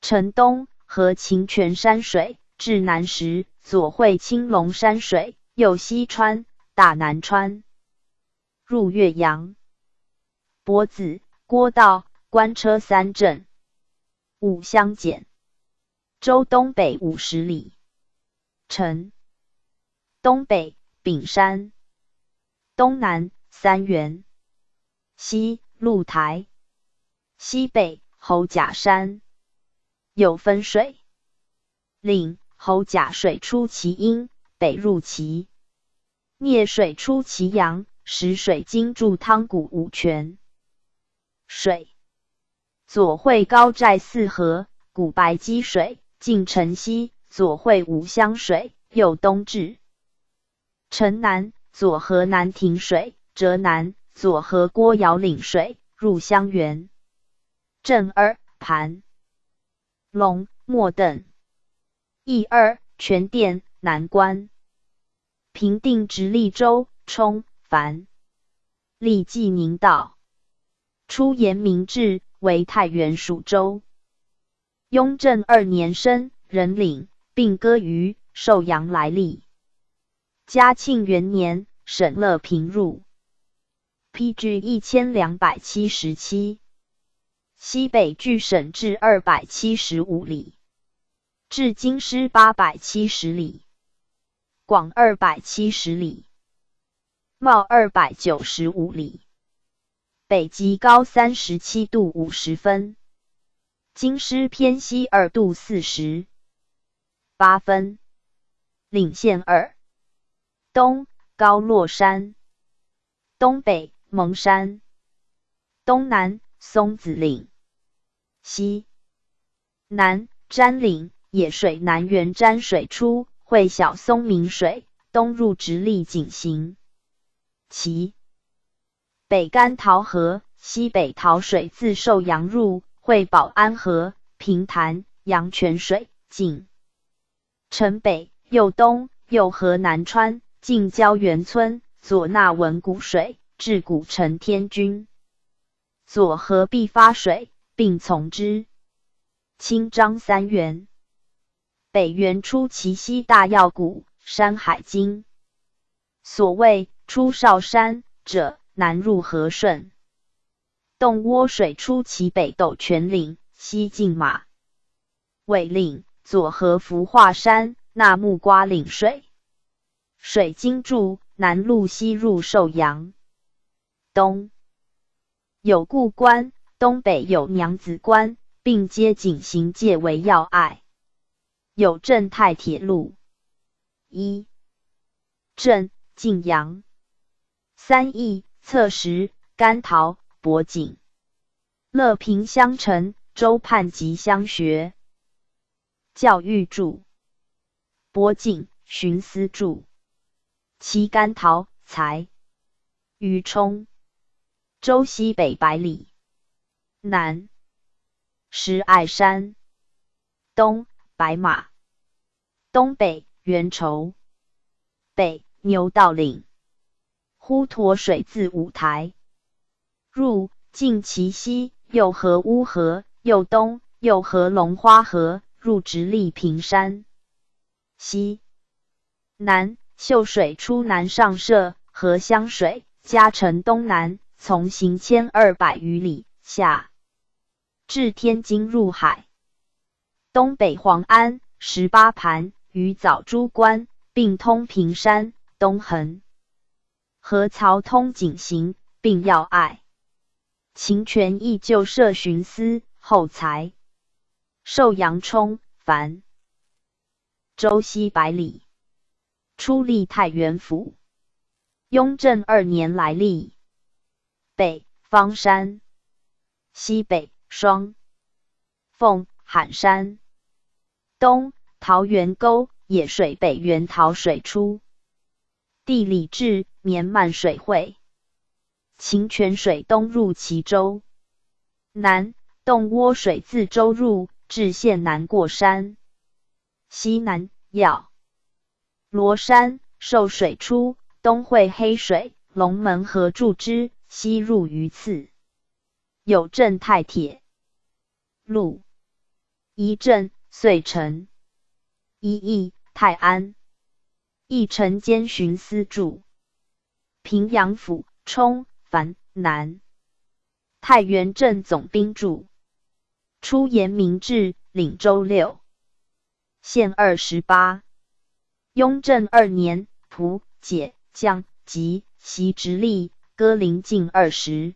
城东合秦泉山水，至南时，左会青龙山水，右西川、大南川。入岳阳、柏子、郭道、官车3镇。五乡简。州东北50里。城东北，丙山。东南，三原。西，鹿台。西北，侯甲山。有分水岭，侯甲水出其阴，北入其聂水出其阳，使水经注汤谷5泉。水左会高寨4河，古白积水，进城西，左会五乡水，右东至城南，左河南亭水，浙南，左河郭窑岭水，入襄垣。镇2，盘、龙、莫等。邑2，全店、南关。平定直隶州，冲、樊。历济宁道。初延明治，为太原属州。雍正2年生，壬领，并割于寿阳来历。嘉庆元年，沈乐平入。PG 1277。西北距省治275里，至京师870里，广270里，茂295里。北极高37度50分，京师偏西2度48分。岭县2。东，高洛山。东北，蒙山。东南，松子岭。西南，詹岭，野水南源詹水出，会小松明水，东入直隶井陉。其北干桃河，西北桃水自寿阳入，会保安河、平潭、阳泉水进城北，右东，右河南川，进郊原村，左纳文谷水，至古城天君。左河必发水，并从之。清章3元。北原出其西大药谷，山海经。所谓出少山者，南入和顺。洞涡水出其北斗泉岭，西进马尾岭，左合福化山，纳木瓜岭水。水经注，南路西入寿阳。东有故关，东北有娘子关，并接井陉界为要隘。有正太铁路。一镇，晋阳。三邑，侧石、甘桃、博景。乐平乡城，州畔及乡学。教育注。博景，寻思注。其甘桃、才。余冲。州西北100里。南，石隘山。东，白马。东北，元畴。北，牛道岭。滹沱水自五台。入，进其西，右合乌河，右东，右合龙花河，入直隶平山。西南，秀水出南上社，合湘水，嘉城东南，从行1200余里，下至天津入海。东北黄安、18盘、与枣珠关，并通平山，东横河槽通井陉，并要隘。秦权亦就设巡司、后才。授阳冲凡州西百里，出历太原府。雍正2年来历。北方山，西北双凤喊山，东桃源沟，野水北源桃水出。地理志，绵漫水汇，秦泉水东入齐州，南洞涡水自州入，至县南过山，西南要罗山，受水出，东汇黑水，龙门河注之，西入榆次。有镇太铁路，一镇遂城，一邑泰安，义城监巡司驻。平阳府冲凡南，太原镇总兵驻。出延明治，领州6，县28。雍正2年，仆解将及袭直隶，割邻近20。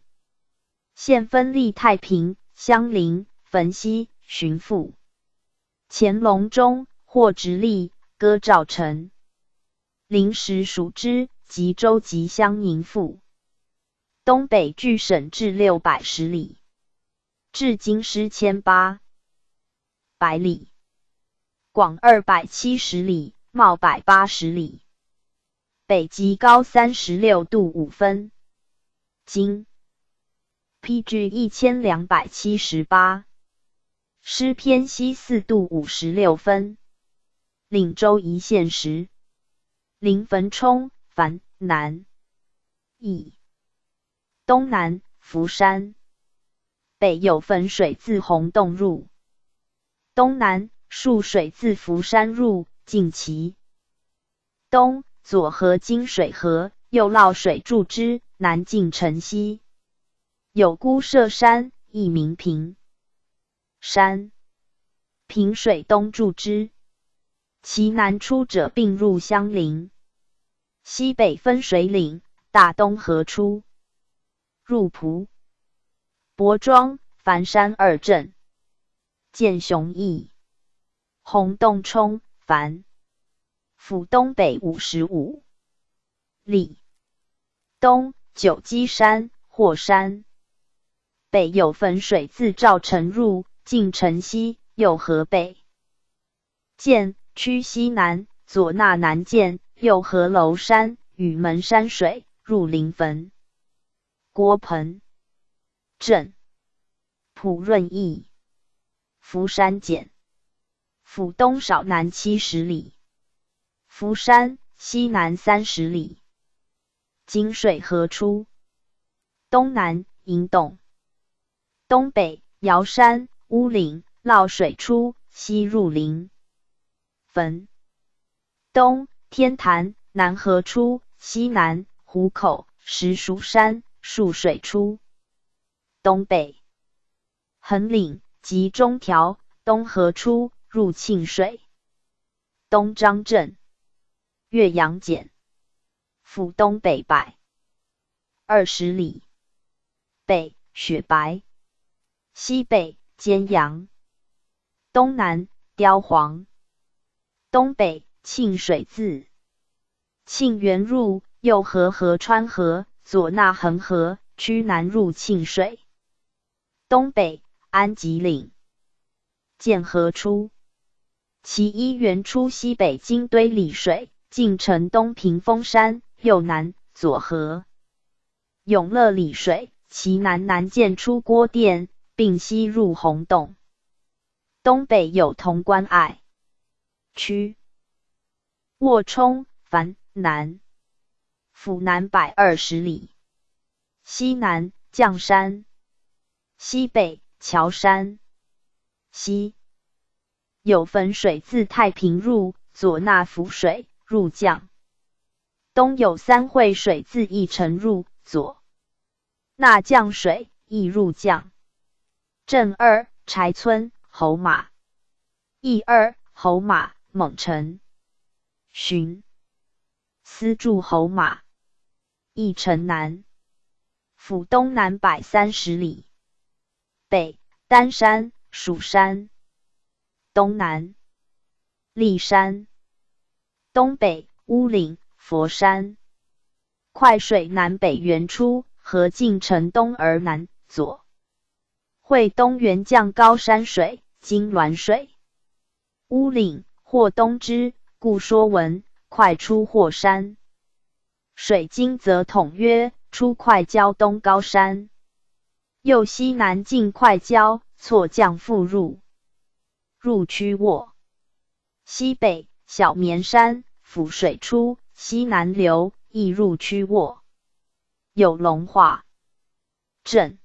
县分隶太平、襄陵、汾西、巡抚。乾隆中，获直隶，割赵城。临时属之，及州及乡宁府。东北据省至610里，至今失1800里。广270里，袤180里。北极高36度5分。经 PG 1278，失偏西4度56分。领州一县时。临汾冲凡南，邑东南福山，北有汾水自洪洞入，东南沭水自福山入，近其东左河金水河，右涝水注之，南进城西。有孤舍山，亦名平山，平水东注之。其南出者并入襄陵，西北分水岭，大东河出，入蒲、博庄、繁山2镇。见雄邑。洪洞冲凡府东北55里，东九基山、霍山，北有汾水自赵城入，进城西，右河北见区西南，左纳南涧，右合娄山、雨门山水，入临汾。郭盆镇蒲润邑，福山简府东少南70里，福山西南30里。金水河出，东南银洞，东北瑶山、乌岭，涝水出，西入临汾。东天坛，南河出，西南湖口、石蜀山，沭水出。东北横岭及中条，东河出，入沁水。东张镇岳阳简府东北120里，北雪白，西北尖阳，东南雕黄，东北沁水自沁源入，右合河川河，左纳衡河，区南入沁水。东北安吉岭，涧河出，其一源出西北金堆里水，进城东屏风山，右南左河永乐里水，其南涧出郭店，并西入洪洞。东北有潼关隘区。沃冲凡南府南120里，西南绛山，西北乔山，西有汾水自太平入，左纳涪水，入绛。东有三会水自义城入，左纳绛水，亦入绛。镇2柴村侯马，邑2侯马蒙城。巡司驻侯马，邑城南府东南130里，北丹山、蜀山，东南骊山，东北乌岭、佛山。快水南北源出，河尽城东而南，左会东源降高山水，今滦水。乌岭或东之，故说文，快出霍山。水经则统曰，出快交东高山。右西南进快交，错降复入曲沃。西北小绵山，府水出，西南流，亦入曲沃。有龙化镇、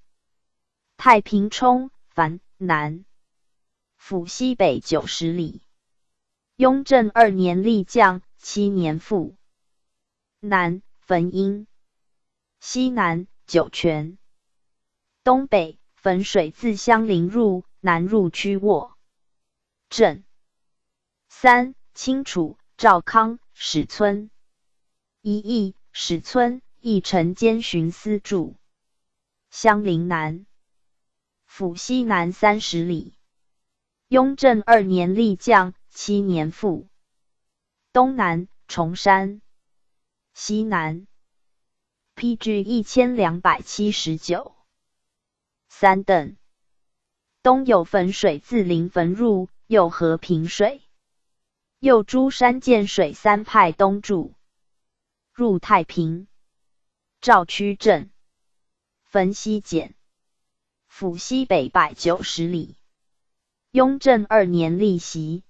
太平冲、樊南，府西北90里。雍正2年立将，7年复。南汾阴，西南酒泉，东北汾水自相邻入，南入曲沃。镇3清楚、赵康、史村。一邑史村，亦承监巡司助。相邻南，府西南30里。雍正2年立将，7年复。东南崇山，西南 PG 1279。三等。东有汾水自临汾入，右合平水。右诸山涧水3派东注，入太平。赵区镇，汾西简，府西北190里。雍正2年立袭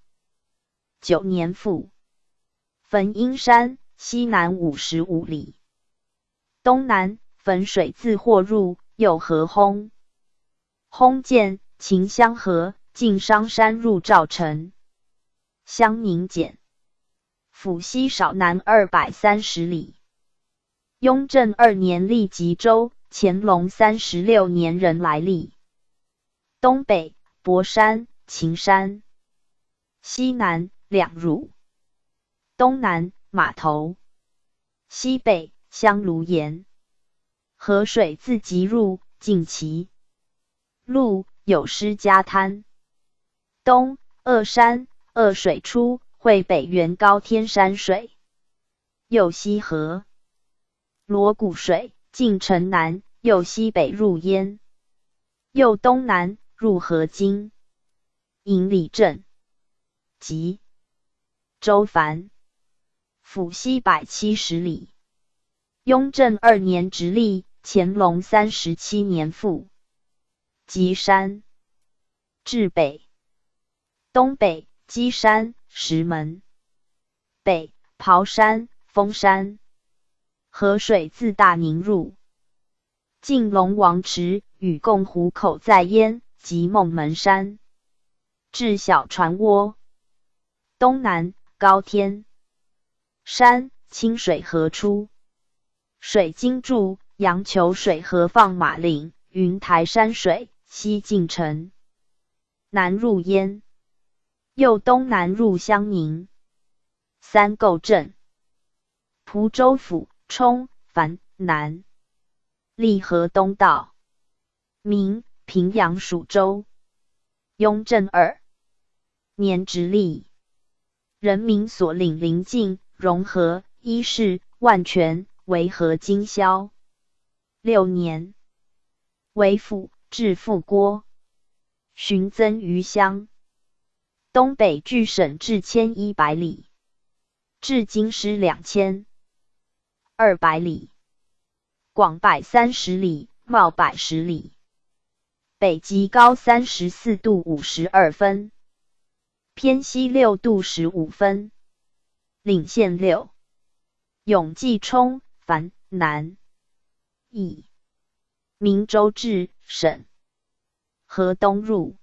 ，9年复。汾阴山，西南55里。东南汾水自霍入，右合烘。烘涧、秦香河，进商山入赵城。襄宁简，府西少南230里。雍正2年立吉州，乾隆36年壬来历。东北博山、秦山，西南两汝。东南码头，西北香炉岩。河水自吉入，进齐。路有施家滩。东鄂山，鄂水出，汇北原高天山水。右西河。锣鼓水，进城南，右西北入焉。右东南入河津。营里镇，吉州凡，府西170里。雍正2年直隶，乾隆37年复。吉山，至北。东北基山、石门。北庖山、峰山。河水自大宁入。进龙王池，与共湖口在焉，及孟门山。至小船窝。东南高天山，清水河出。水经注阳球水河放马岭，云台山水，西进城。南入焉。右东南入襄宁。三构镇，蒲州府、冲、樊南。溧河东道，明平阳蜀州。雍正2年直隶。人民所领邻近、融合、伊势、万全为河津宵。6年，为府置副郭，寻增余乡。东北据省至1100里，至京师2200里，广130里，袤110里。北极高34度52分，偏西6度15分。领县6。永济冲、樊南。邑明州治省。河东入。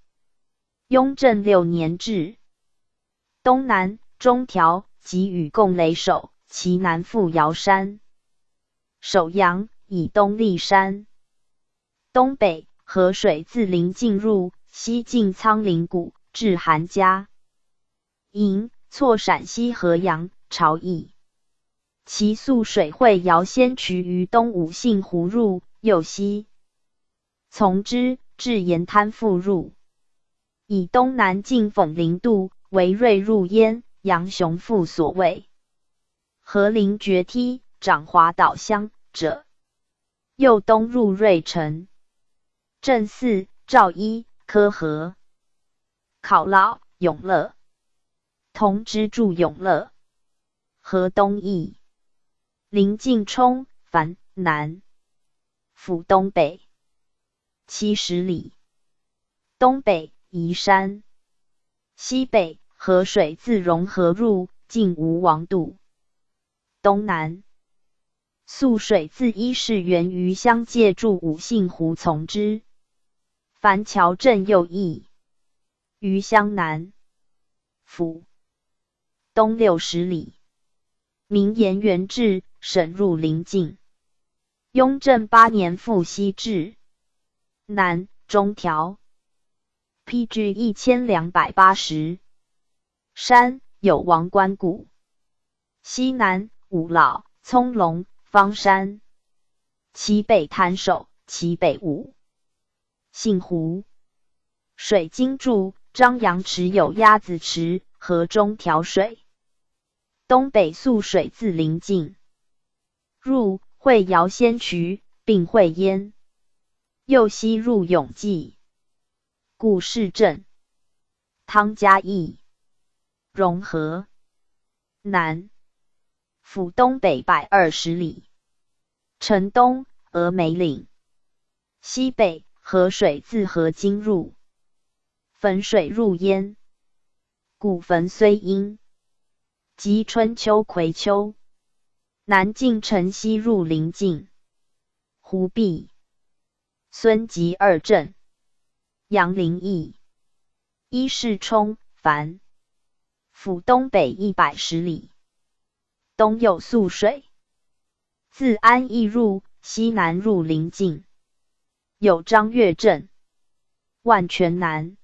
雍正6年置。东南中条，及与共垒守，其南复瑶山。首阳以东骊山。东北河水自临进入，西进苍岭谷，至韩家。营错陕西河阳、朝邑。其宿水会遥先渠于东武信湖入，右西从之，至盐滩复入。以东南进讽陵渡，为锐入焉，杨雄父所谓。河陵决梯，长华岛乡者，右东入芮城。正四、赵一、科和、考老、永乐。同之助永乐。河东邑。临晋冲、樊、南。府东北70里。东北宜山。西北河水自融河入，尽无王渡。东南宿水自伊势源于乡界筑五姓湖从之。樊桥镇右邑。于湘南。府东60里。明延元至，省入临晋。雍正8年复西至。南中条。PG 1280。山有王官谷。西南五老、葱茏、方山。其北滩首，其北五姓湖。水经注：张杨池有鸭子池，河中调水。东北宿水自临晋入会姚仙渠，并会焉。右西入永济。故市镇。汤嘉义。融合。南府东北120里。城东峨眉岭。西北河水自河津入。汾水入焉。故汾虽阴。即春秋葵秋。南晋城西入临晋。湖壁。孙集二镇。杨林驿。伊势冲、樊。府东北110里。东有宿水。自安邑入，西南入临晋。有张岳镇。万泉南。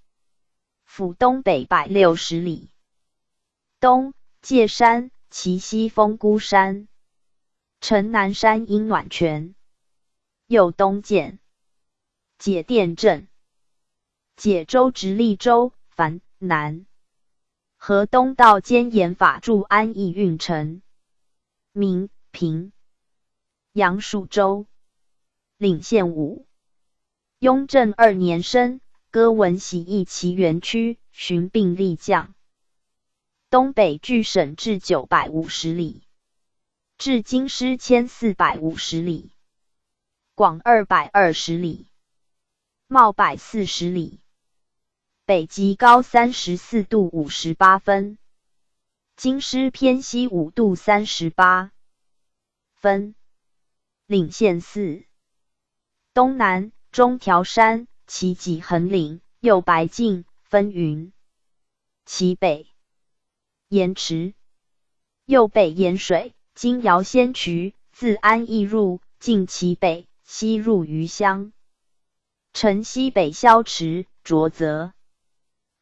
府东北160里。东界山，其西峰孤山。城南山阴暖泉。右东涧。解甸镇。解州直隶州，樊南。河东道兼盐法驻安邑运城。名平。杨蜀州。领县武。雍正2年生，歌文喜义其园区，巡并立将。东北距省至950里。至京师1450里。广220里。袤140里。北极高34度58分。京师偏西5度38分。领县4。东南中条山，其脊横岭，右白径，分云。其北盐池。右北盐水，经姚仙渠，自安邑入，径其北，西入余乡。城西北萧池、浊泽。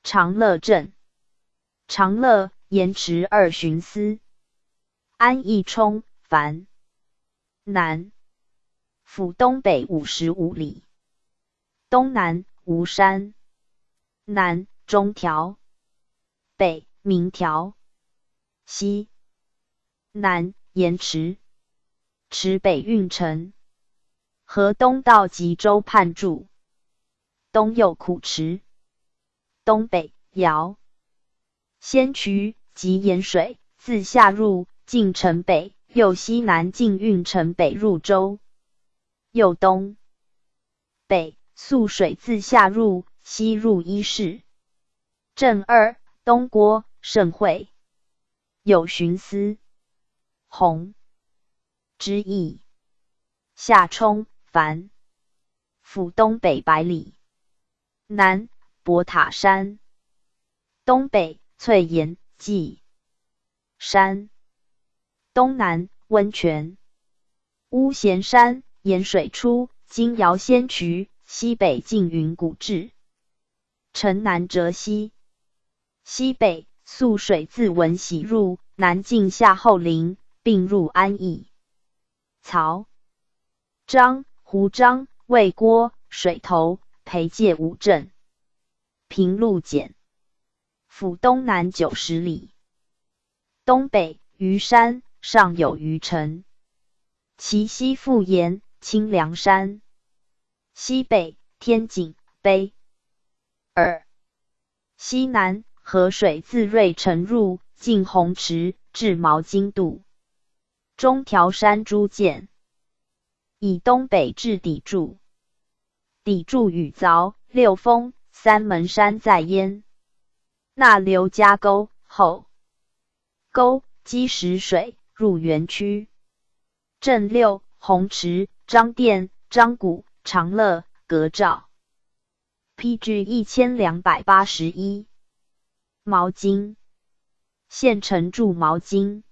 长乐镇。长乐盐池2巡司。安邑冲、樊南。府东北55里。东南吴山。南中条。北明条。西南盐池。池北运城。河东到吉州畔筑。东右苦池。东北姚仙渠及盐水，自下入，进城北，右西南进运城北入州。右东北宿水自下入，西入伊势。镇2东郭、盛会。有巡司。洪之邑。下冲、樊。府东北100里。南博塔山。东北翠岩、稷山。东南温泉。巫咸山，盐水出，经姚仙渠，西北进云谷至。城南折西。西北宿水自文喜入，南进夏后陵，并入安邑。曹、张、胡章、魏郭、水头、裴介5镇。平陆简。府东南90里，东北虞山，上有虞城，其西复沿清凉山，西北天井、碑耳，西南河水自芮城入，进红池，至毛巾渡，中条山诸涧，以东北至砥柱。砥柱与凿、六峰、三门山在焉。纳流加沟后，沟积石水入园区。镇六、红池、张店、张谷、长乐、格照。PG 1281。毛巾，县城驻毛巾，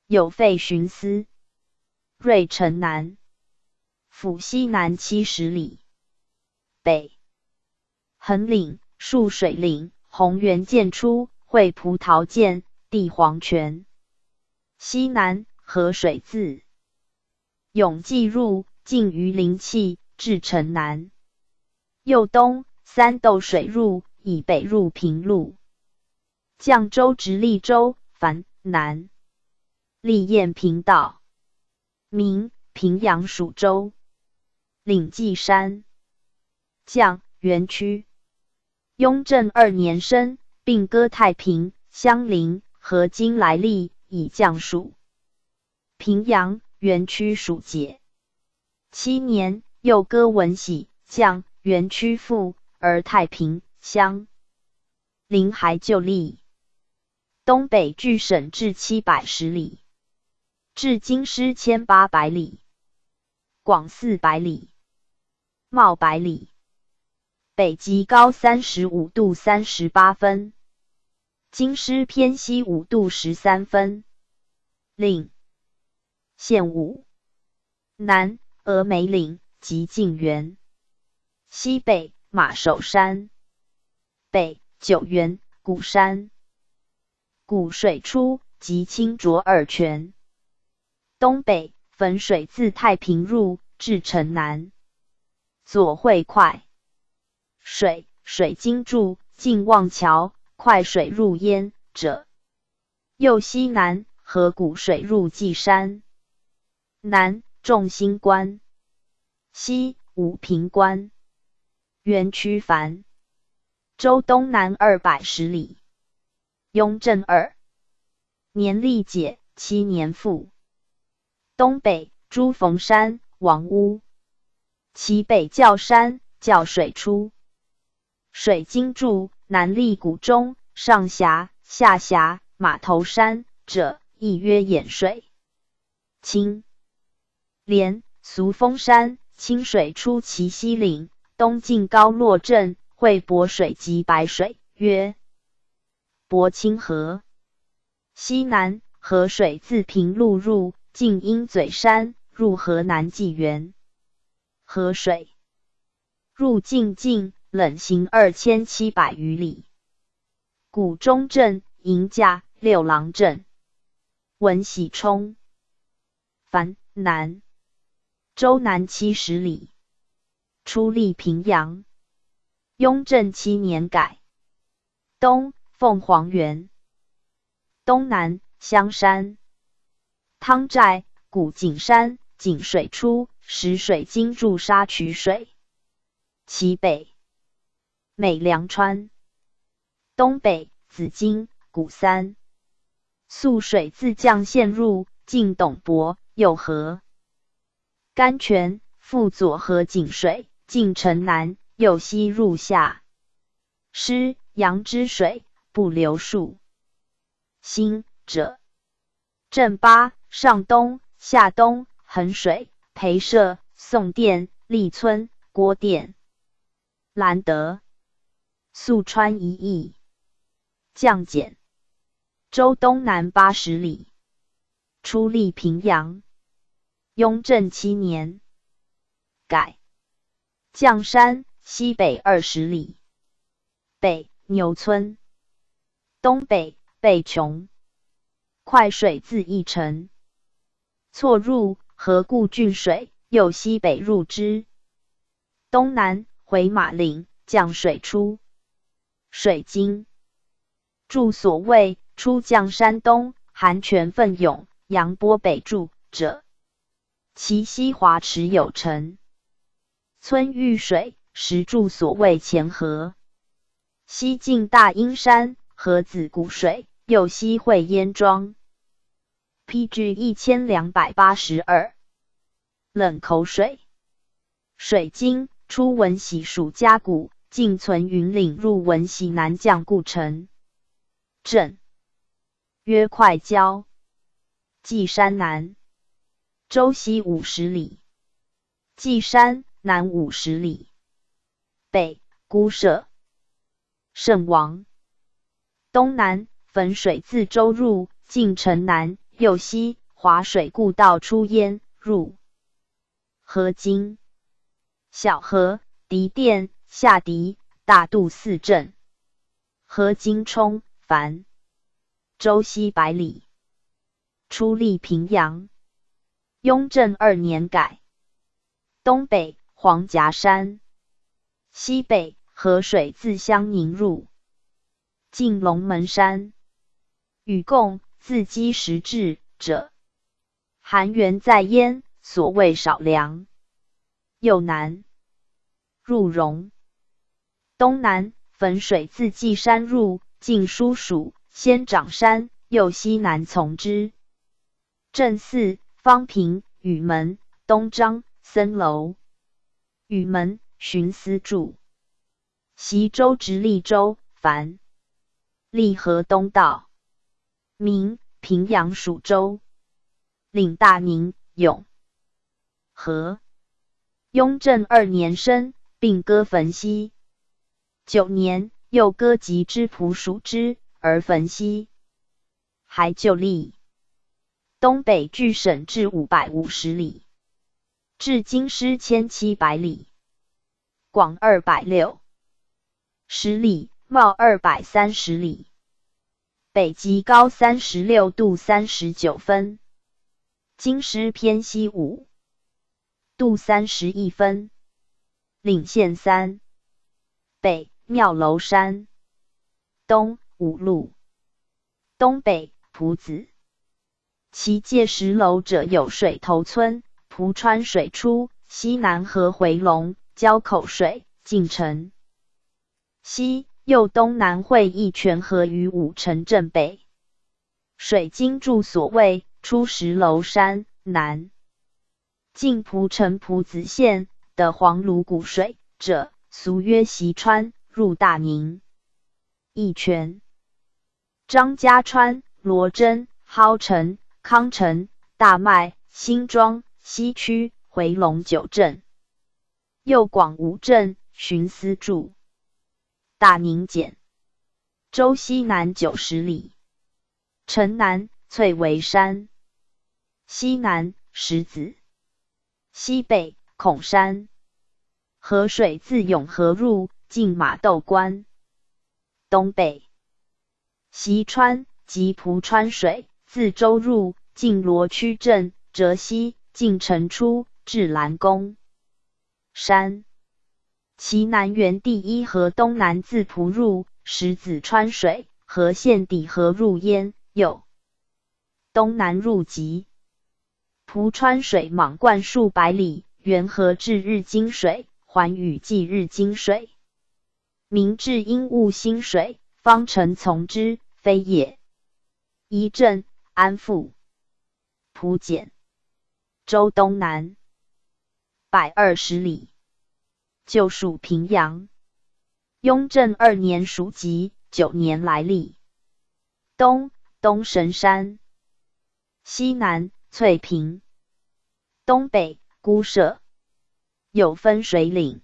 有废徇司。芮城南，府西南70里，北横岭、树水岭、红原涧出，会葡萄涧、地黄泉。西南河水自永济入，进于灵气，至城南。右东三斗水入，以北入平陆。绛州直隶州，凡南。历雁平道，明平阳属州。岭际山，绛园区。雍正2年生，并割太平、襄陵、河津来历，以绛属。平阳园区属解。7年，又割文喜、绛园区复，而太平、襄陵还旧立。东北据省至710里，至京师1800里，广400里，袤100里。北极高35度38分，京师偏西5度13分。岭县5，南峨眉岭及晋源，西北马首山，北九原、鼓山。鼓水出，即清浊2泉。东北汾水自太平入，至城南。左会快水经注，进望桥，快水入焉者。右西南河谷水入稷山。南众星关，西武平关。园区繁。州东南210里。雍正2年历解，7年复。东北诸逢山、王屋，其北校山，校水出。水经注，南历谷中、上峡、下峡、马头山者，亦曰眼水。清连俗峰山，清水出其西岭，东进高洛镇，会渤水及白水，曰渤清河。西南河水自平陆入，进鹰嘴山，入河南济源。河水入晋境，冷行2700余里。谷中镇、迎驾、六郎镇。文喜冲，凡南。州南70里。出立平阳。雍正7年改。东凤凰园。东南香山。汤寨、古井山，井水出，石水经注沙渠水。其北美良川。东北紫荆、鼓三。宿水自绛县入，进董伯、右河。甘泉复左河井水，进城南，右西入下。师阳之水，不流数。新者镇八、上东、下东、衡水、裴社、宋店、立村、郭店。兰德宿川一邑。降简。州东南80里。出立平阳。雍正7年改。绛山西北20里。北牛村。东北贝琼。快水自义城。错入河固郡水，右西北入之。东南回马岭，降水出。水经注所谓出将山东，韩泉奋勇，扬波北注者，其西华池有城。村遇水，时注所谓前河。西进大阴山，河子谷水，右西会燕庄。PG 1282。冷口水。水经出闻喜属嘉谷，进存云岭入闻喜南将故城。镇约快交，稷山南，周西50里，稷山南50里，北孤舍，圣王。东南汾水自周入，进城南，右西华水故道出焉，入河津。小河、狄店、下狄、大渡4镇。河津冲、樊。周西100里。出立平阳。雍正2年改。东北黄夹山。西北河水自襄宁入，进龙门山。禹贡自积石至者，韩元在焉，所谓少梁。右南入荣。东南汾水自稷山入，进舒蜀、仙长山，右西南从之。镇4方平、禹门、东张、森楼。禹门寻思注。西周直隶州，樊。历河东道。明平阳属州。领大宁、永和。雍正2年生，并割汾西。9年，又割及之仆属之，而汾西。还就立。东北据省至550里，至京师1700里，广260里，袤230里，北极高36度39分，京师偏西5度31分，领县3。北庙楼山。东五路。东北蒲子。其界10楼者有水头村、蒲川水出，西南河回龙、交口水、进城。西右东南会一泉河于武城镇北。水经注所谓出10楼山南。进蒲城蒲子县的黄芦谷水者，俗曰习川，入大宁。一泉。张家川、罗真、蒿城、康城、大麦、新庄、西区、回龙9镇。右广5镇，寻思注。大宁简。周西南90里。城南翠微山。西南石子。西北孔山。河水自永和入，进马窦关。东北习川及蒲川水自周入，进罗区镇、浙西，进城出，至兰宫。山其南源第一河东南自蒲入，石子川水，河县底河入焉，右东南入吉。蒲川水莽灌数百里，源河至日金水，环宇济日金水。明至阴雾兴水，方城从之，非也。一镇安富。蒲简。周东南。120里。就属平阳。雍正2年属吉，9年来历。东神山。西南翠屏。东北孤舍。有分水岭。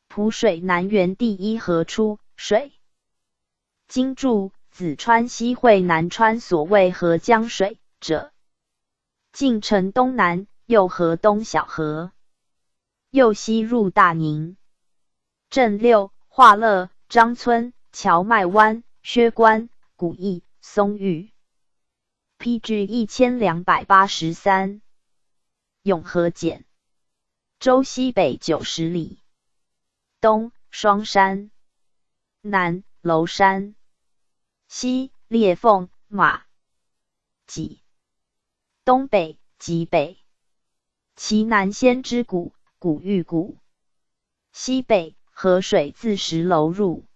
蒲水南源第一河出，水经注子川西会南川所谓河江水者，进城东南，右河东小河，右西入大宁。镇6化乐、张村、荞麦湾、薛关、古邑、松峪。PG 1283。永和简。周西北90里。东双山。南娄山。西裂缝、马脊。东北极北。其南先知谷，谷域谷。西北河水自石楼入。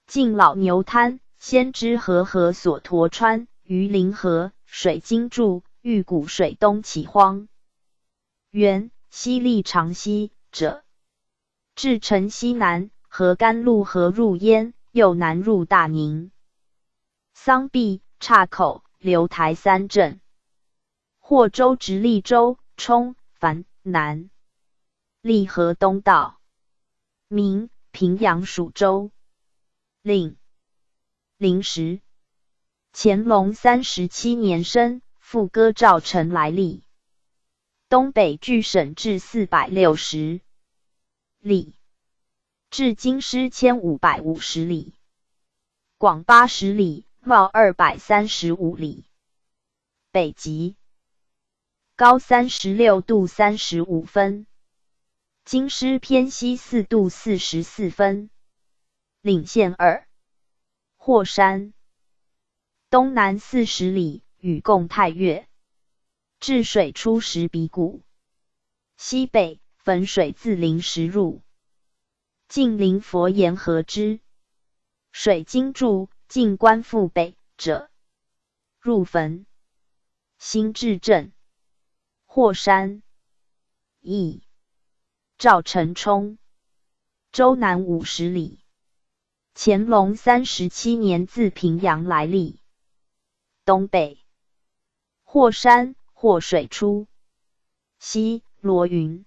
晋老牛滩，先知河所沱川，于临河，水经注，玉谷水东起荒。元西历长溪者，至城西南，河甘露河入焉，又南入大宁。桑壁、岔口、留台三镇。霍州直隶州、冲、樊、南。历河东道。明平阳属州。令临时。乾隆37年生，副歌赵城来历。东北据省治460里，至京师1550里，广80里，袤235里。北极。高36度35分，京师偏西4度44分。岭县2。霍山。东南40里，与共太岳。至水出石鼻谷。西北汾水自临时入，近临佛岩河之。水经注，近关复北者，入汾。新治镇。霍山。邑。赵城冲。州南50里。乾隆37年自平阳来历。东北。霍山，霍水出。西罗云。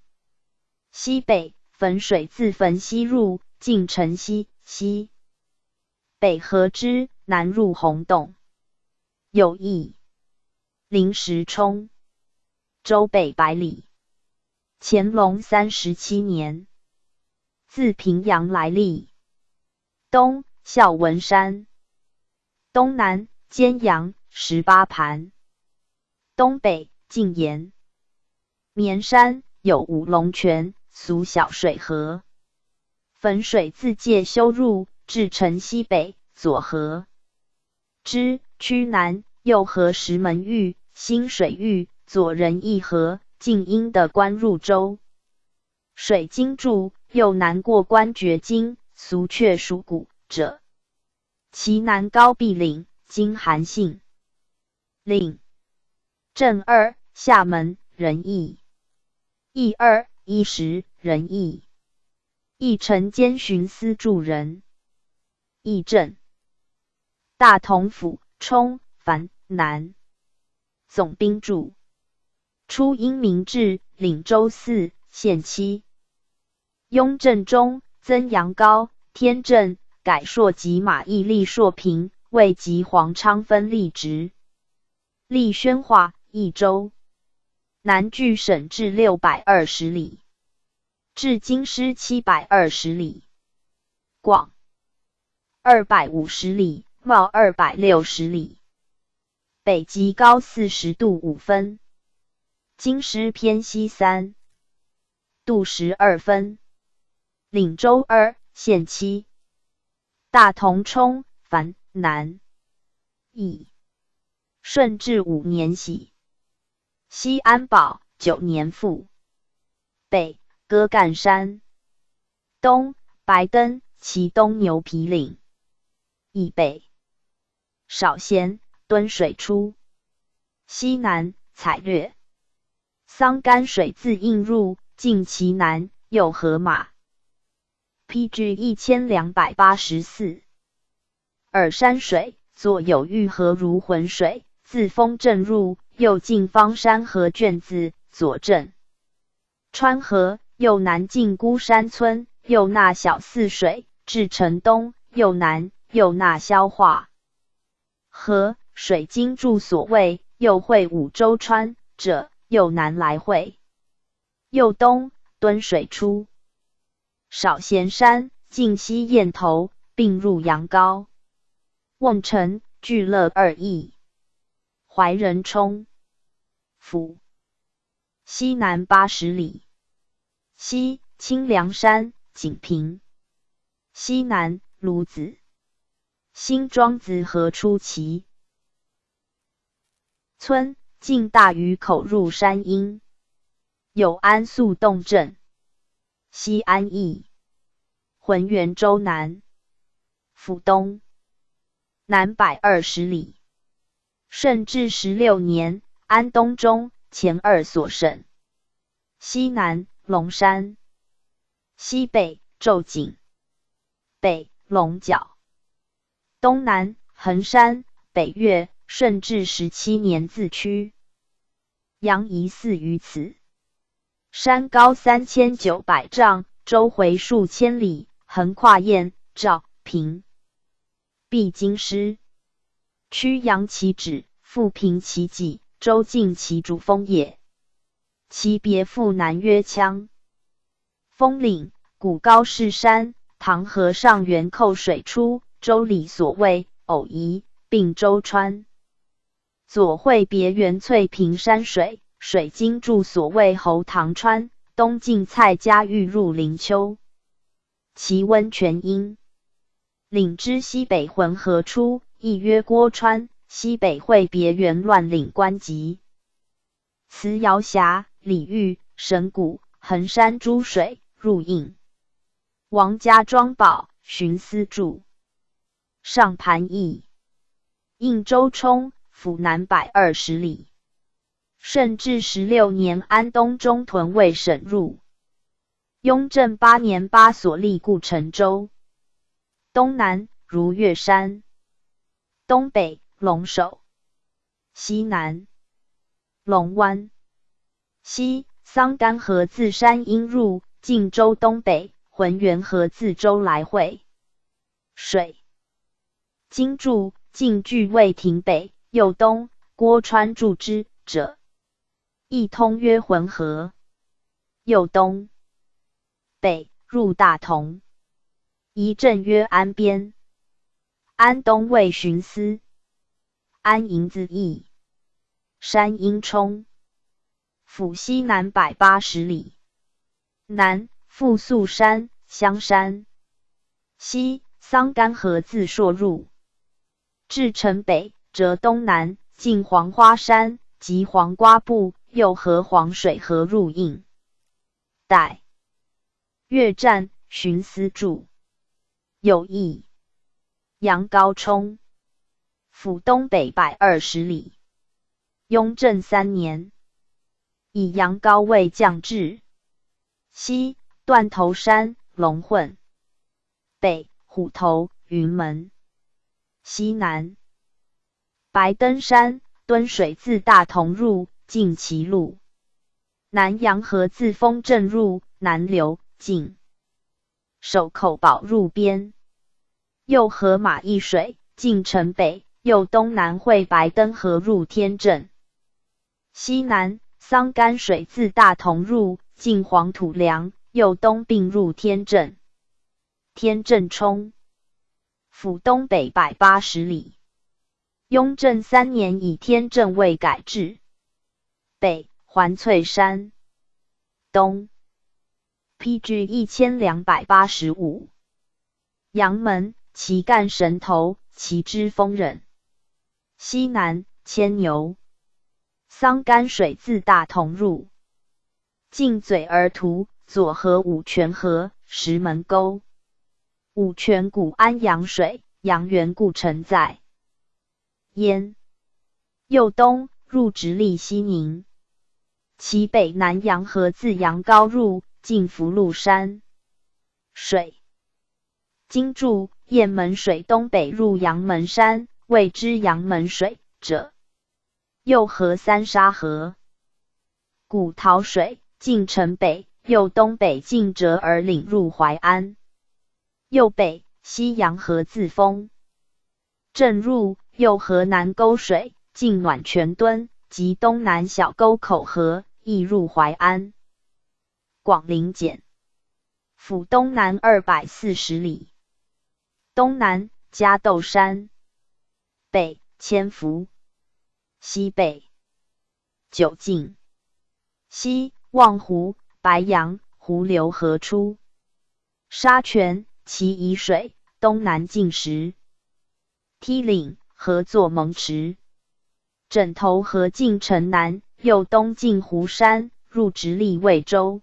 西北汾水自汾西入，近城西，西北河之，南入洪洞。有邑。临时冲。州北100里。乾隆37年。自平阳来历。东孝文山。东南揭阳、18盘。东北晋盐。绵山有五龙泉，俗小水河。汾水自界修入，至城西北，左河之区南，右河石门峪、新水峪，左仁义河，晋阴的关入州。水经注，右南过关绝经，俗却属谷者。其南高壁岭，今韩信。岭。镇2，厦门，仁义。义2，衣食，仁义。义城监巡司助人。义镇。大同府、冲、樊、南。总兵注。初因明制，领州4，县7。雍正中，增阳高、天正，改朔及马邑立朔平，未及黄昌分立职。立宣化、益州。南据省治620里，至京师720里。广。250里，袤260里。北极高40度5分，京师偏西3度12分。岭州2，县7。大同冲、樊、南。邑。顺治5年徙。西安保9年复。北歌干山。东白登、祁东牛皮岭。以北少咸、敦水出。西南采略。桑干水自应入，近其南，右河马。PG 1284。尔山水，左有玉河如浑水，自丰镇入，右近方山河卷子，左镇川河，右南近孤山村，右纳小泗水，至城东，右南，右纳消化河，水经注所谓，右汇五洲川者，右南来汇。右东敦水出。少咸山，近西堰头，并入阳高。瓮城、聚乐2邑。怀仁冲。府。西南80里。西清凉山、景平。西南蘆子。新庄子河出其村，径大鱼口入山阴。有安宿洞镇，西安邑，浑源州南，府东，南120里。顺治16年，安东中前2所省。西南龙山，西北昼景，北龙角，东南衡山，北岳。顺治17年自区。阳夷寺于此。山高3900丈，周回数千里，横跨燕、赵、平，必经师。曲阳其趾，复平其脊，周尽其主峰也。其别复南曰羌。峰岭，古高士山，唐河上源寇水出，周礼所谓偶夷，并周川。左会别原翠屏山水，水经注所谓侯塘川，东晋蔡家峪入灵丘。其温泉阴。岭之西北浑河出，亦曰郭川，西北会别原乱岭关集。慈瑶峡、李煜、神谷、衡山诸水入印。王家庄堡，寻思注。上盘驿。应州冲，府南120里。顺治16年，安东中屯卫省入。雍正8年8所立故陈州。东南如月山，东北龙首，西南龙湾，西桑干河自山阴入，晋州东北，浑源河自州来汇。水经注晋据渭亭北，右东郭川注之者，一通曰浑河。右东北入大同，一镇曰安边。安东为寻思，安营子邑，山阴冲，府西南180里。南复宿山、香山，西桑干河自朔入，至城北，折东南，进黄花山及黄瓜埠，又合黄水河入印。代越战寻思注。有义杨高冲，府东北120里。雍正3年，以杨高为将制。西断头山、龙混，北虎头、云门，西南白登山、敦水自大同入，进其路。南阳河自丰镇入，南流进守口堡入边。右河马邑水，进城北，右东南会白登河入天镇。西南桑干水自大同入，进黄土梁，右东并入天镇。天镇冲，府东北180里。雍正3年以天镇为改制。北环翠山，东 PG 1285。阳门旗干神头，旗之丰忍。西南牵牛。桑干水自大同入，进嘴而图，左河五泉河，石门沟。五泉谷安阳水，阳源故城在焉。右东入直隶西宁。其北南阳河自阳高入，进福禄山。水经注雁门水东北入阳门山，谓之阳门水者，右河三沙河。古桃水进城北，右东北进折而岭入淮安。右北西阳河自丰镇入，右河南沟水进暖泉墩，及东南小沟口河，亦入淮安。广陵简，府东南240里。东南嘉斗山，北千福，西北九境，西望湖、白杨、湖流河出。沙泉其沂水，东南进石。梯岭河作蒙池。枕头河进城南，右东进湖山，入直隶魏州。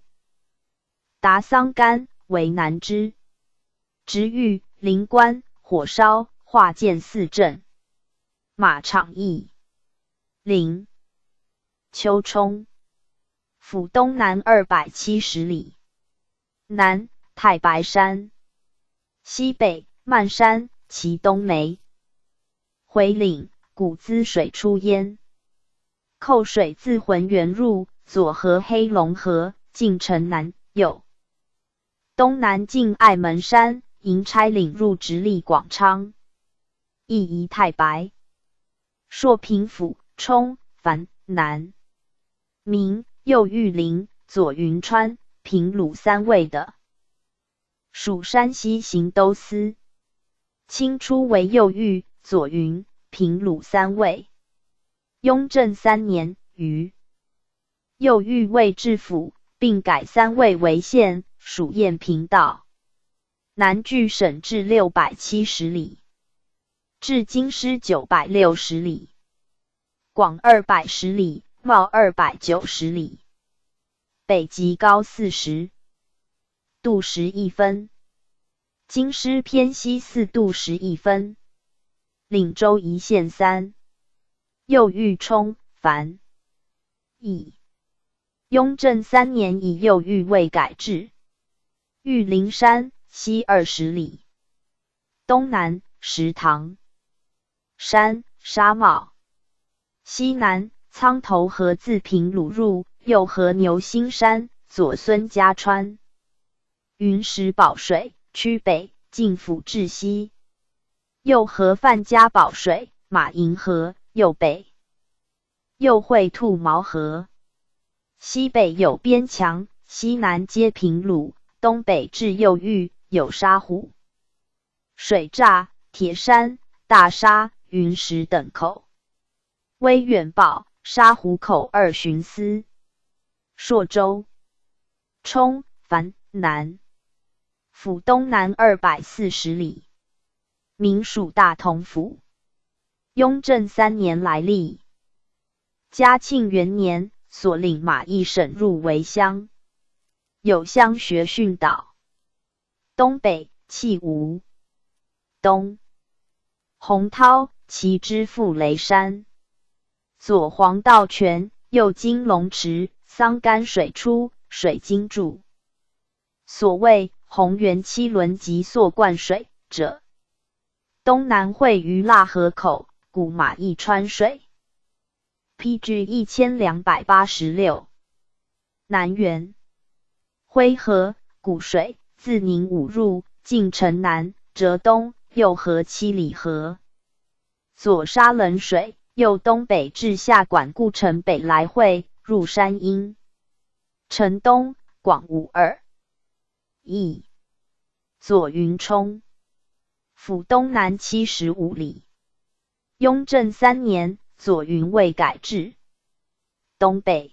达桑干为南支。直遇灵官火烧化建四镇。马场驿。陵。丘冲。府东南270里。南太白山。西北漫山其东梅。回岭古滋水出焉。扣水自浑源入，左河黑龙河，进城南右。东南进爱门山，迎差岭入直隶广昌。义宜太白。朔平府冲樊南。明右玉林，左云川，平鲁三卫的。属山西行都司。清初为右御，左云，平鲁三卫。雍正3年于右御为知府，并改三卫为县，属燕平道。南距省治670里。至京师960里。广210里，袤290里。北极高40度11分。京师偏西4度11分。岭州一县3。右御冲樊邑。雍正3年以右御为改制。玉林山西20里。东南石塘山沙帽。西南苍头河自平鲁入，右河牛心山，左孙家川。云石宝水，趋北，进府至西。右河范家宝水，马营河，右北。右会兔毛河。西北有边墙，西南接平鲁，东北至右御，有沙湖、水栅、铁山、大沙、云石等口。威远堡、沙湖口2巡司。朔州。冲樊南。府东南240里。明属大同府。雍正3年来历。嘉庆元年，所领马邑省入为乡。有乡学训导。东北弃吴。东洪涛，其之父雷山。左黄道泉，右金龙池，桑干水出，水经注。所谓洪源7轮及溯灌水者，东南汇于腊河口，古马邑川水。PG 1286。南源。灰河古水，自宁武入，进城南，折东，右河7里河。左沙冷水，右东北至下管固城北来汇，入山阴。城东广52邑。左云冲。府东南75里。雍正3年，左云为改制。东北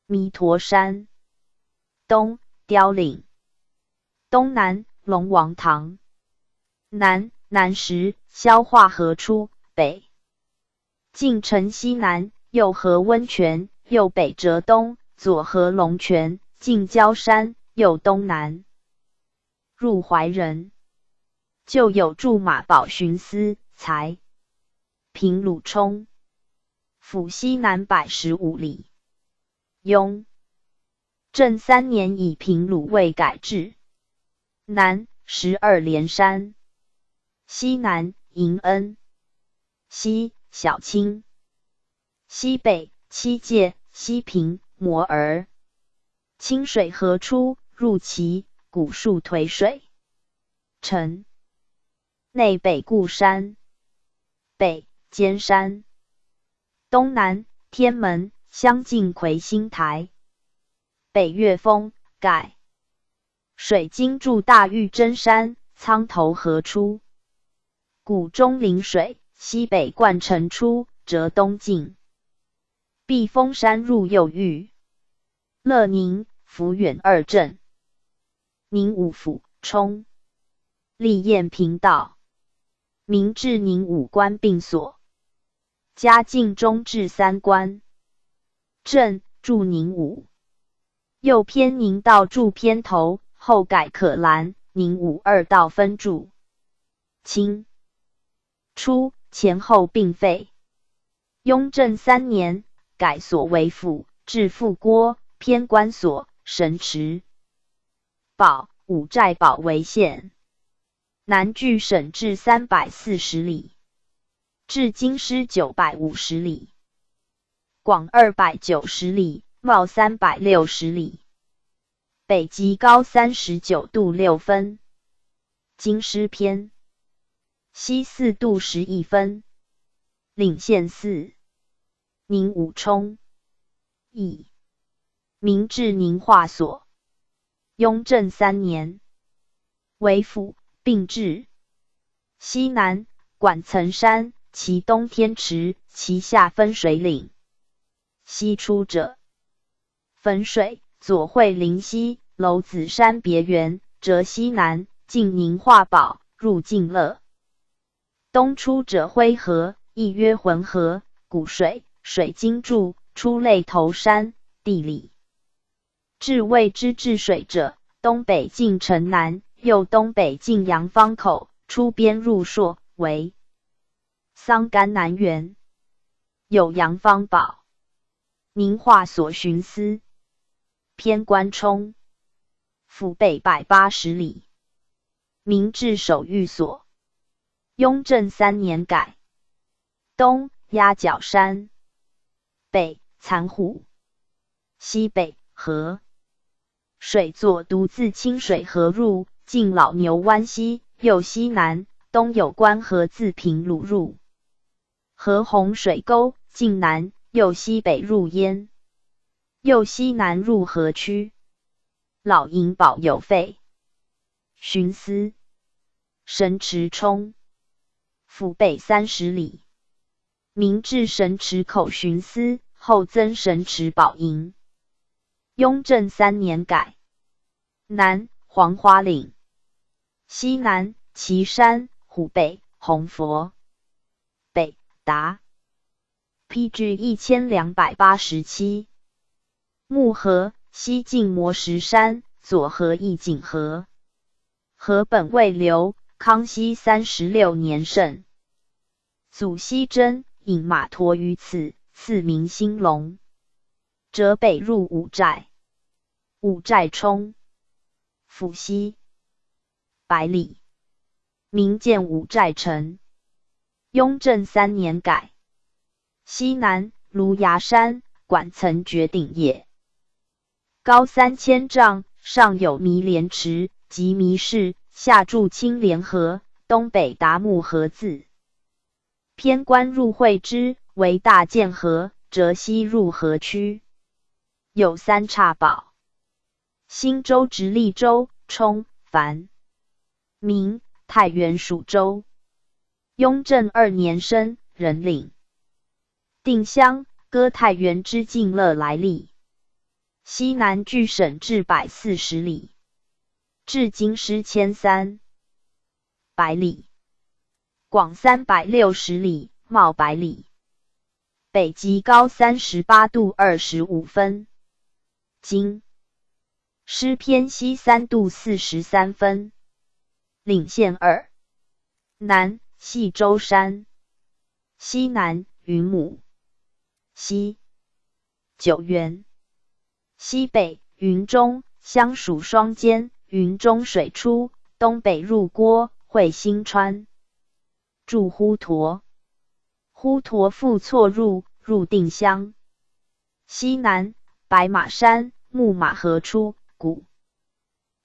弥陀山。东雕岭。东南龙王堂。南南石消化河出，北进城西南，右河温泉，右北折东，左河龙泉，进焦山，右东南。入怀仁。旧有驻马宝巡司才。平鲁冲。府西南115里。雍正3年以平鲁为改制。南12连山。西南迎恩。西小清。西北七界、西平、摩儿。清水河出，入祁，古树颓水。城内北固山。北尖山。东南天门，相近魁星台。北岳峰改。水经注大玉真山，苍头河出。古中陵水，西北灌城出，折东进。避风山入右御。乐宁、抚远2镇。宁武府冲。立雁频道。明至宁5官并所，嘉靖中至3官。正注宁武，右偏宁道注偏头，后改可兰宁武2道分注。清初前后并废。雍正3年改所为府，置副郭、偏官所、神池、保、五寨堡为县。南距省治340里，至京师950里，广290里，袤360里，北极高39度6分，京师偏，西4度11分，领县4，宁武冲，义，明至宁化所。雍正3年为府，并置西南管岑山，其东天池，其下分水岭。西出者，汾水，左会灵溪，楼子山别园，折西南，进宁化堡，入晋乐。东出者灰河，亦曰浑河，古水，水经注，出类头山，地理。至谓之治水者，东北进城南，右东北进阳方口，出边入朔，为桑干南园，有阳方堡。宁化所巡司，偏关冲，府北180里，明治守御所。雍正3年改。东鸭脚山，北残虎，西北河。水作独自清水河入，进老牛湾西，右西南，东有关河自平鲁入。河洪水沟，进南，右西北入焉，右西南入河区。老营堡有废。巡司，神池冲，府北30里，明治神池口巡司，后增神池堡营。雍正3年改。南黄花岭，西南岐山，湖北弘佛，北达 PG 1287。木河，西进磨石山，左河一景河。河本未流，康熙36年盛。祖熹真引马驮于此，赐名兴隆。折北入五寨，五寨冲，府西100里，明建五寨城。雍正3年改。西南芦芽山，管岑绝顶也，高3000丈，上有弥莲池及弥市，下注青莲河，东北达木河字。偏关入会之，为大建河，折西入河区。有3岔堡。新州直隶州，冲、繁、明太原属州。雍正2年生，人领。定襄，割太原之晋乐来历。西南距省治140里，至京师1300里，广360里，袤100里，北极高38度25分，京师偏西3度43分，领县2。南系舟山，西南云母，西九原，西北云中，相属双间，云中水出，东北入郭，会新川。驻滹沱，滹沱复错入定襄。西南白马山，木马河出，古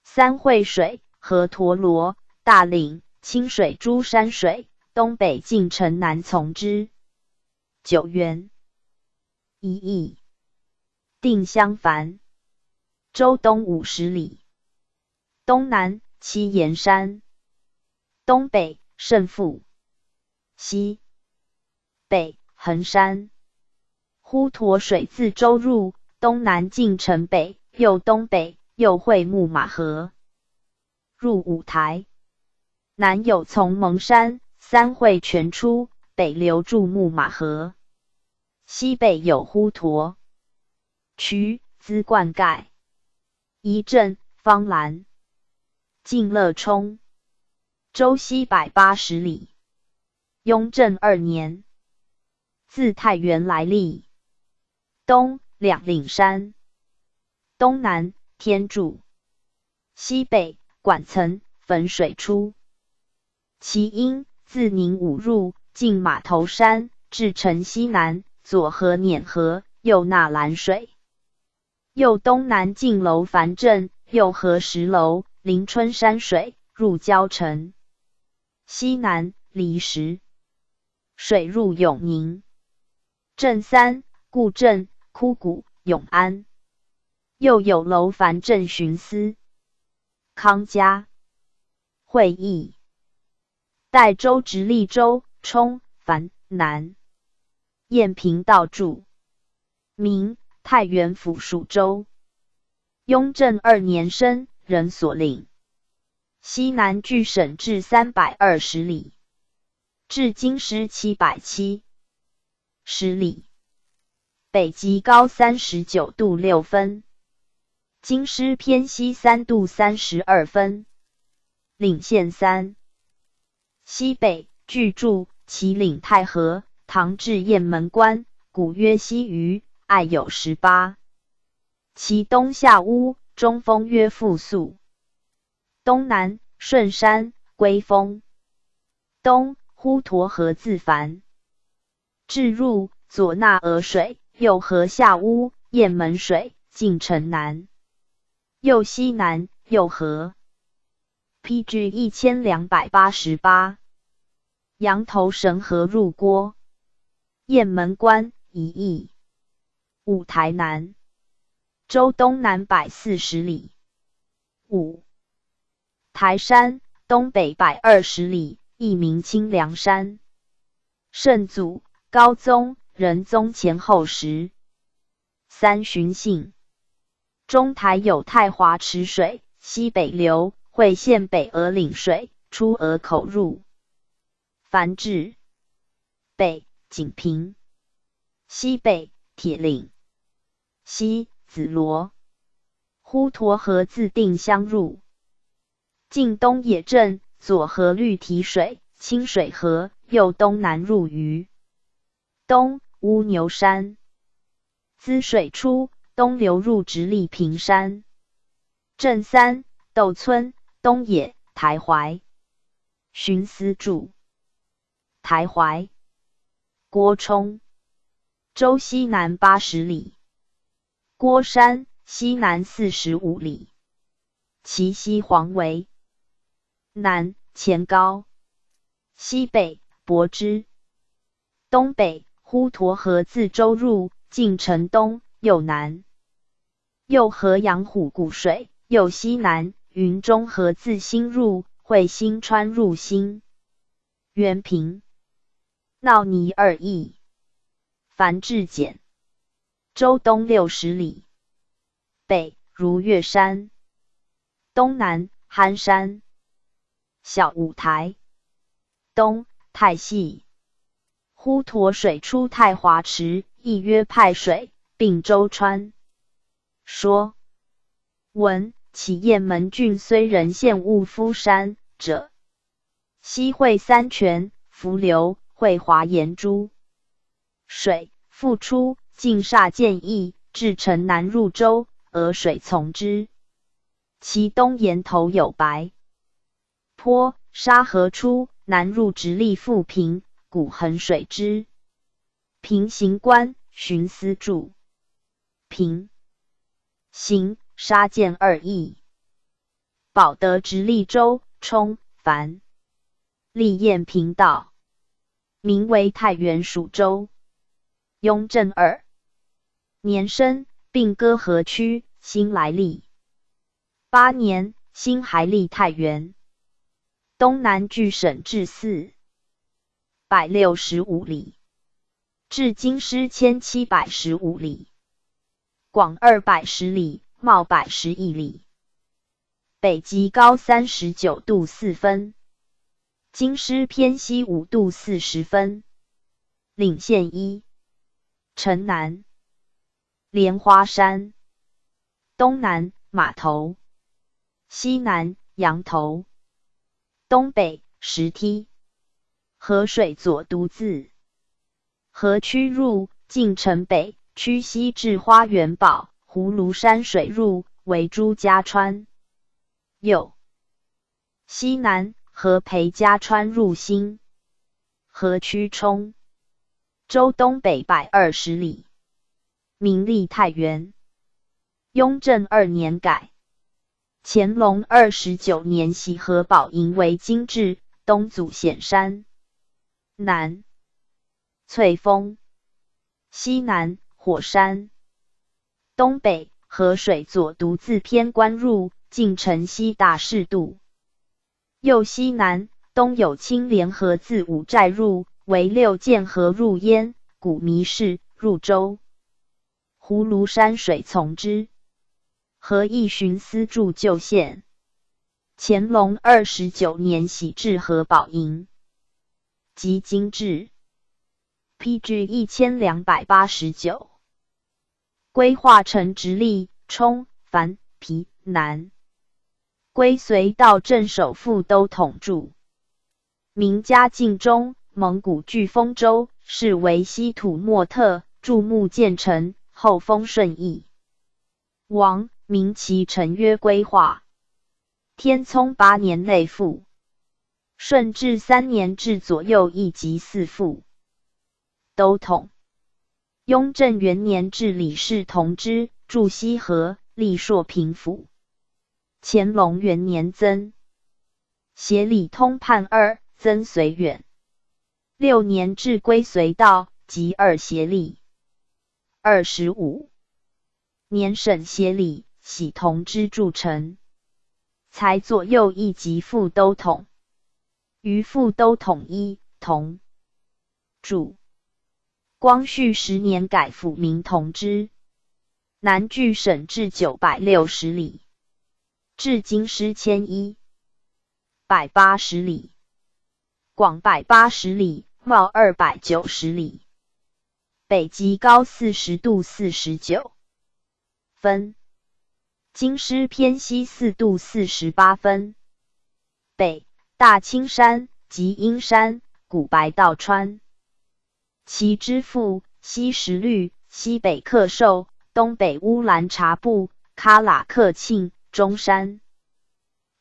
三会水，河陀罗，大岭，清水珠山水，东北进城南从之。九原，一邑，定襄樊，州东50里，东南七岩山，东北胜负，西北衡山。滹沱水自州入，东南进城北，右东北，右会木马河，入五台。南有从蒙山，三会泉出，北流注木马河，西北有滹沱渠，资灌溉，仪镇、方兰、晋乐冲，周西180里。雍正2年，自太原来历。东两岭山，东南天柱，西北管岑、汾水出。其因自宁武入，进马头山，至城西南，左合碾河，右纳兰水。右东南进楼繁镇，右合石楼，临春山水，入交城。西南离石，水入永宁。镇三，固镇、枯谷、永安。又有楼繁镇巡司、康家、会议。代州直隶州、冲、樊、南。燕平道驻。明太原府属州。雍正2年生，人所领。西南距省至320里，至京师770里。北极高39度6分，京师偏西3度32分。领县3。西北距筑、祁岭太和，唐至雁门关，古约西隅，隘有18。其东下乌，中风约复肃。东南顺山、归丰。东滹沱河自樊，至入，左纳鹅水，右合下乌、雁门水，进城南。右西南，右河。PG 1288。羊头绳河入郭。雁门关一邑。五台南。州东南140里。五台山东北120里，亦名清凉山。圣祖高宗、仁宗前后时。三巡幸。中台有太华池水，西北流，会县北鹅岭水，出鹅口入。繁治。北景平。西北铁岭。西紫罗。滹沱河自定乡入。晋东野镇，左合绿堤水，清水河，右东南入鱼。东乌牛山。滋水出，东流入直隶平山。镇三，窦村、东野、台怀。巡司驻。台怀。郭冲。州西南80里。郭山西南45里。其西黄围。南前高。西北柏枝。东北滹沱河自州入，进城东，右南。右河阳虎谷水，右西南云中河自新入，会新川入新。原平。闹泥2邑。繁治简。州东60里。北如月山。东南憨山。小五台。东太系。滹沱水出太华池，亦曰派水，并舟川。说文其雁门郡虽人县务夫山者，西会三泉，伏流，会华岩珠。水复出，尽煞见义，至城南入州，鹅水从之。其东岩头有白坡，沙河出，南入直隶富平，古衡水之。平行关，巡司驻。平行沙见2邑。保德直隶州，冲、樊。历雁平道。名为太原属州。雍正2年生，并歌河区，新来历。8年，辛还历太原。东南距省至465里，至京师1715里。广210里，袤111里。北极高39度4分，京师偏西5度40分。岭县一。城南莲花山，东南码头，西南羊头，东北石梯。河水左独自。河曲入晋城北，曲西至花园堡，葫芦山水入为朱家川。右西南河裴家川入新。河曲冲州东北120里。明历太元。雍正2年改。乾隆29年徙河宝营为今治，东祖显山。南翠峰，西南火山，东北河水左独自偏关入晋城西大士渡。右西南东有青莲河自五寨入为六涧河入焉，古弥市入州。葫芦山水从之。河义巡司驻旧县。乾隆29年徙至河宝营。即今治。PG 1289。规划成直隶、冲、樊、陂、南。归隋道镇守副都统驻。明嘉靖中，蒙古据丰州，是为西土默特，筑木建成，后封顺义王，明其成约规划。天聪8年内附。顺治3年至左右1级4副都统。雍正元年至李氏同知，驻西河，历朔平府。乾隆元年增。协理通判2，增绥远。6年至归绥道，即2协理。25年省协理，喜同知筑成。才左右1级副都统。于副都统一同主。光绪10年改府名同知。南据省治960里。至京师1180里。广180里，袤290里。北极高40度49分。京师偏西4度48分。北大青山、及阴山、古白道川。其之父西石绿，西北克寿，东北乌兰察布、喀喇克沁、中山。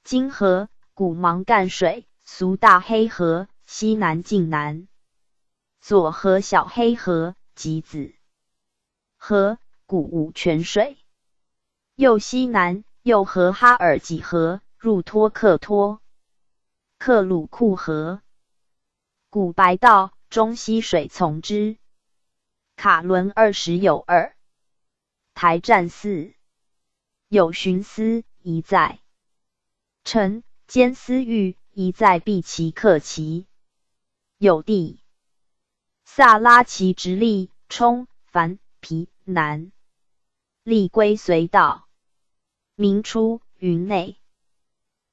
今河古芒干水，俗大黑河，西南晋南。左河小黑河，及子河，古五泉水。右西南右河哈尔济河，入托克托。克鲁库河。古白道，中西水从之。卡伦20有2。台站4。有巡司，一在城，兼司狱，一在毕其克其。有地萨拉齐直隶、冲、樊、陂、南。历归绥道。明初云内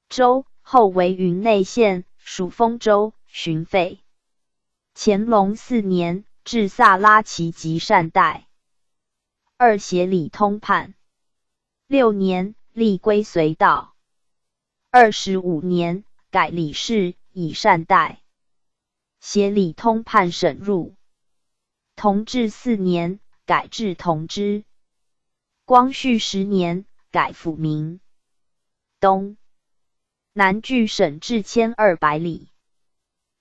州，后为云内县，属丰州，巡费。乾隆4年至萨拉齐及善代。2协理通判。6年历归绥道。25年改理事，以善代。协理通判省入。同治4年改制同知。光绪10年改府名。东南据省治1200里。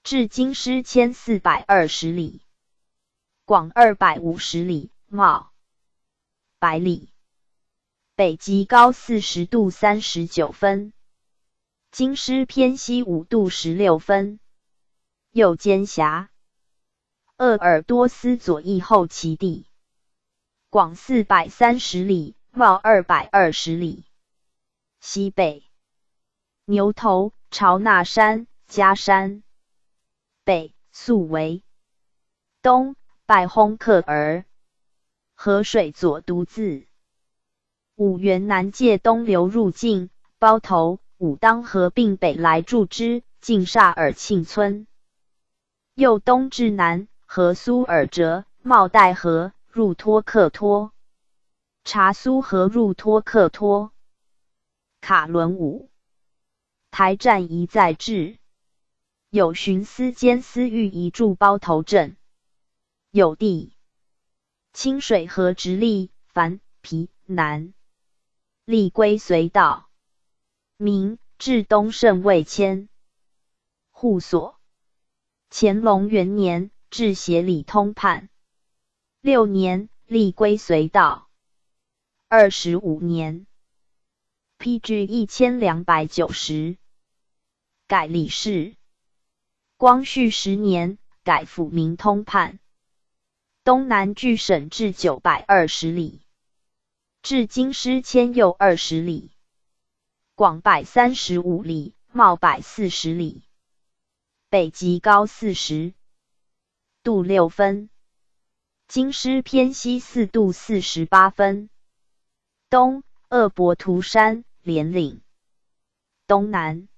至京师1420里。广250里，袤100里。北极高40度39分。京师偏西5度16分。右肩峡。鄂尔多斯左翼后旗地。广430里，袤220里。西北牛头、朝那山、嘉山。北肃为。东拜烘克儿。河水左独自。五原南界东流入晋，包头、武当合并北来筑之，晋萨尔庆村。右东至南，河苏尔哲、茂代河入托克托，察苏河入托克托。卡伦武台站一再至，有巡司监司御一驻包头镇。有地清水河直隶樊皮南，历归隋道。明至东胜未迁。户所乾隆元年至协理通判，6年历归隋道。25年 PG 1290改理事。光绪10年改抚明通判，东南据省至920里，至京师迁右20里，广135里，袤140里，北极高40度6分，京师偏西4度48分，东鄂博图山连岭，东南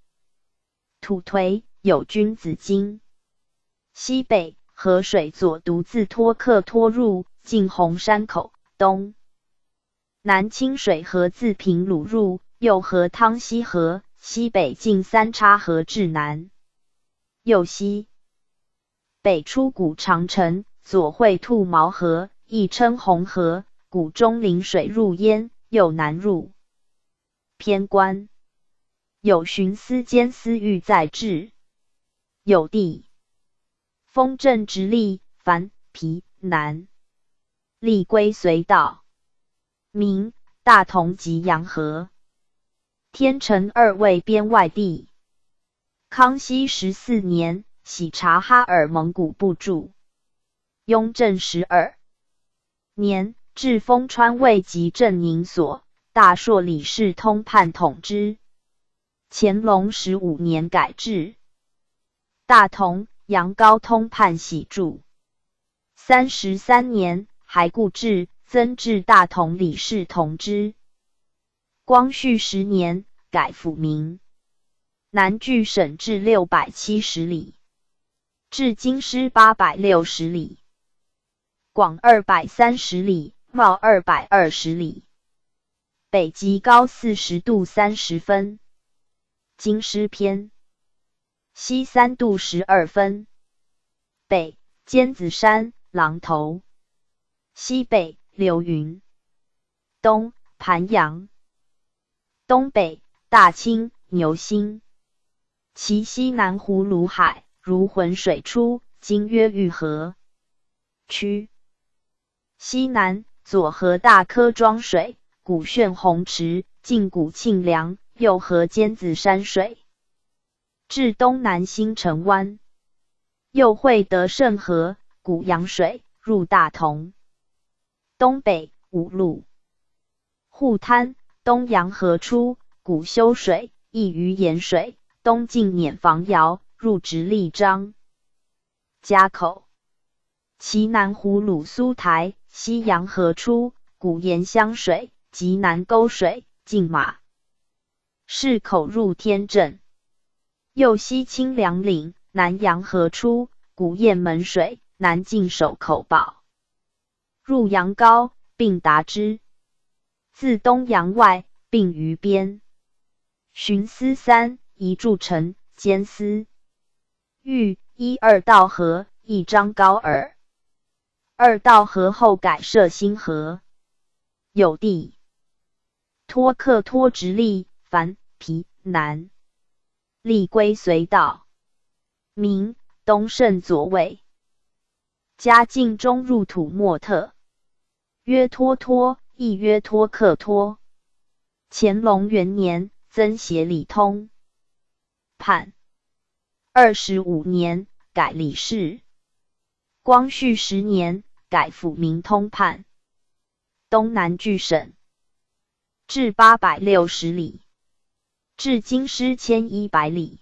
土颓有君子京，西北河水左独自托克托入进红山口，东南清水河自平鲁入，右河汤溪河，西北近三叉河至南，右西北出古长城，左汇兔毛河，亦称红河，谷中临水入焉，右南入偏关。有巡司监司御在治。有地丰镇直隶樊皮南，历归隋道。明大同及阳河。天成2位边外地。康熙14年喜察哈尔蒙古部驻。雍正12年至丰川卫及镇宁所，大硕理事通判统之。乾隆15年改制。大同、阳高通判喜注。33年还故制，增至大同理事同知。光绪10年改抚名，南据省至670里，至京师860里，广230里，袤220里，北极高40度30分，京师偏西3度12分，北尖子山、狼头，西北流云，东盘阳，东北大清、牛心，其西南葫芦海，如浑水出，今曰玉河区。西南左河大科庄水，古漩洪池，近古庆良，右河尖子山水，至东南新城湾，右汇德胜河、古阳水，入大同。东北五路，户滩，东洋河出，古修水，易于盐水，东进碾房窑，入直隶章家口。其南葫芦苏台，西洋河出，古盐香水，及南沟水，进马市口，入天镇。右西清凉岭，南洋河出，古雁门水，南进守口堡，入阳高，并达之。自东阳外，并于边。巡司3一筑城，监司御1二道河，一张高耳。2道河后改设新河。有地托克托直隶樊皮南，历归隋道。明东胜左卫。嘉靖中入土默特，曰托托，亦曰托克托。乾隆元年增协理通判。25年改理事。光绪10年改抚明通判。东南据省至860里，至京师1100里，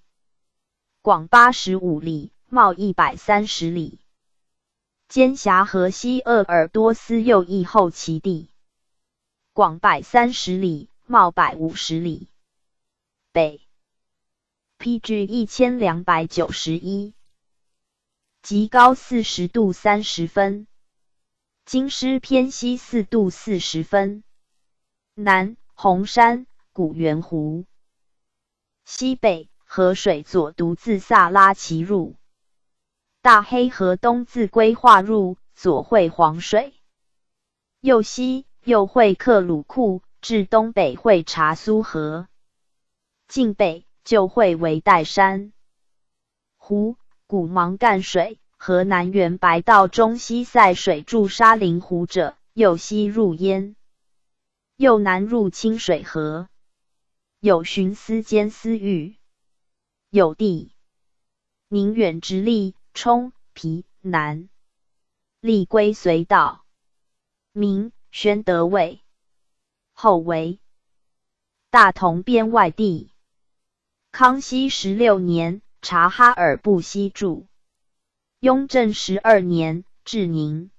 广85里，袤130里，兼辖河西鄂尔多斯右翼后旗地，广130里，袤150里，北 PG 1291，极高40度30分，京师偏西4度40分，南红山、古源湖，西北河水左独自萨拉齐入，大黑河东自规划入，左汇黄水，右西右汇克鲁库，至东北汇察苏河，境北就汇为岱山湖，古芒干水，河南源白道中西塞水注沙林湖者，右西入焉，右南入清水河，有寻思兼思域，有地宁远直隶、冲、皮、南，历归隋道，明宣德卫，后为大同边外地。康熙16年，察哈尔部西驻。雍正12年，至宁。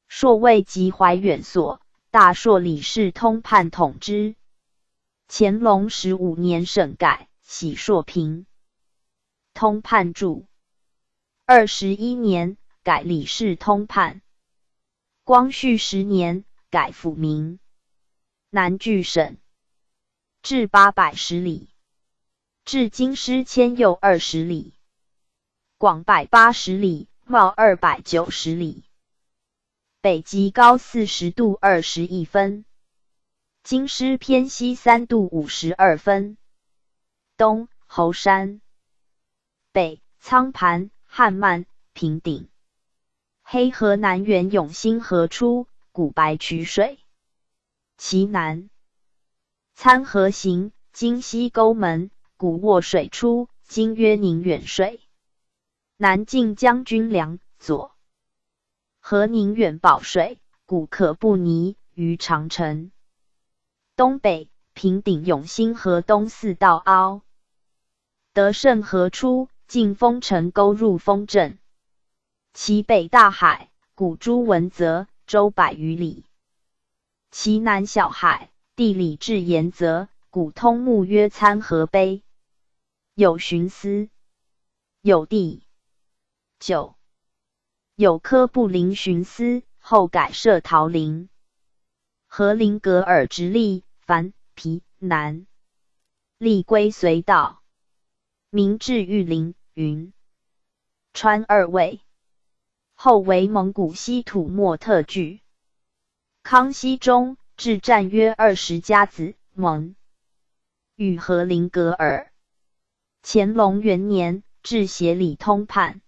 朔卫及怀远所，大朔理事通判统之。乾隆15年省改，喜朔平。通判注。21年，改理事通判。光绪10年，改府名。南据省。至810里。至京师迁右20里，广180里，袤290里，北极高40度21分，京师偏西3度52分，东侯山，北仓盘、汉曼、平顶，黑河南源永兴河出，古白渠水，其南参河行，今西沟门。古沃水出，今曰宁远水。南晋将军梁左河宁远宝水，古可布泥于长城。东北平顶永兴河东4道凹。德胜河出，进丰城沟入丰镇。其北大海，古朱文泽，周100余里。其南小海，地理至沿泽，古通木曰参河碑。有寻思，有地，9有科布林寻思，后改设桃林。和林格尔直隶、樊、皮、南，历归隋道，明至玉林、云、川2卫，后为蒙古西土默特据。康熙中，至战约20家子，蒙与和林格尔。乾隆元年，至协理通判。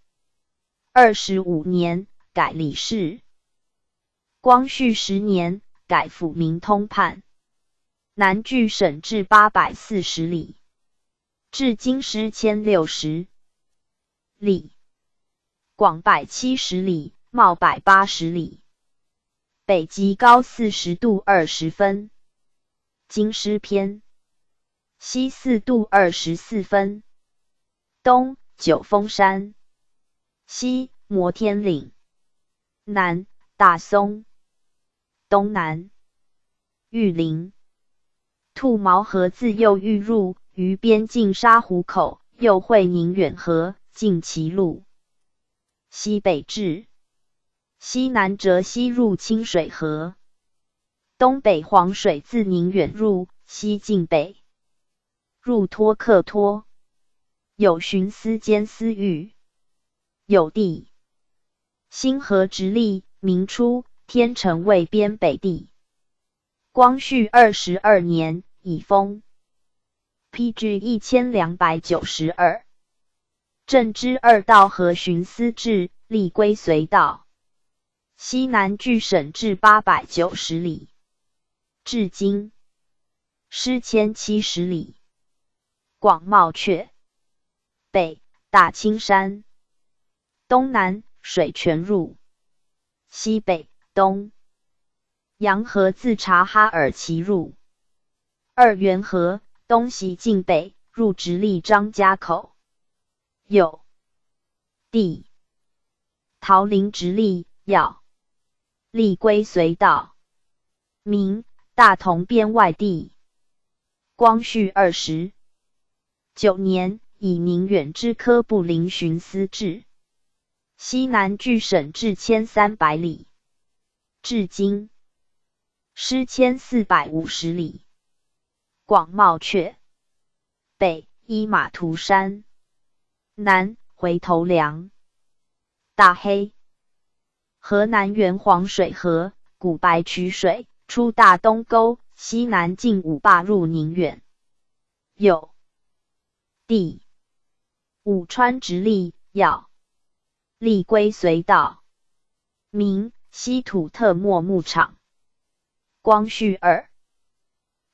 25年，改理事。光绪10年，改府名通判。南据省至840里，至京师1060里，广170里，袤180里，北极高40度20分，京师偏西4度24分，东九峰山，西摩天岭，南大松，东南玉林。兔毛河自右峪入，于边境沙湖口，右汇宁远河，进其路。西北至，西南折西入清水河。东北黄水自宁远入，西晋北入托克托。有寻思兼思域，有地新河直隶，明初天成卫边北地。光绪22年，已封。PG 1292。正之2道河寻思至，历归隋道。西南据省至890里，至今师1070里。广袤阙。北大青山，东南水泉入，西北东洋河自察哈尔齐入，二元河东西晋北入直隶张家口。有地桃林直隶要，历归隋道，明大同边外地。光绪20 9年，以宁远之科布林巡司制。西南据省至1300里，至今师1450里。广袤阙，北依马图山，南回头梁、大黑。河南源黄水河，古白渠水，出大东沟，西南进五坝入宁远。有地武川直隶要隶归绥道，名西土特莫牧场。光绪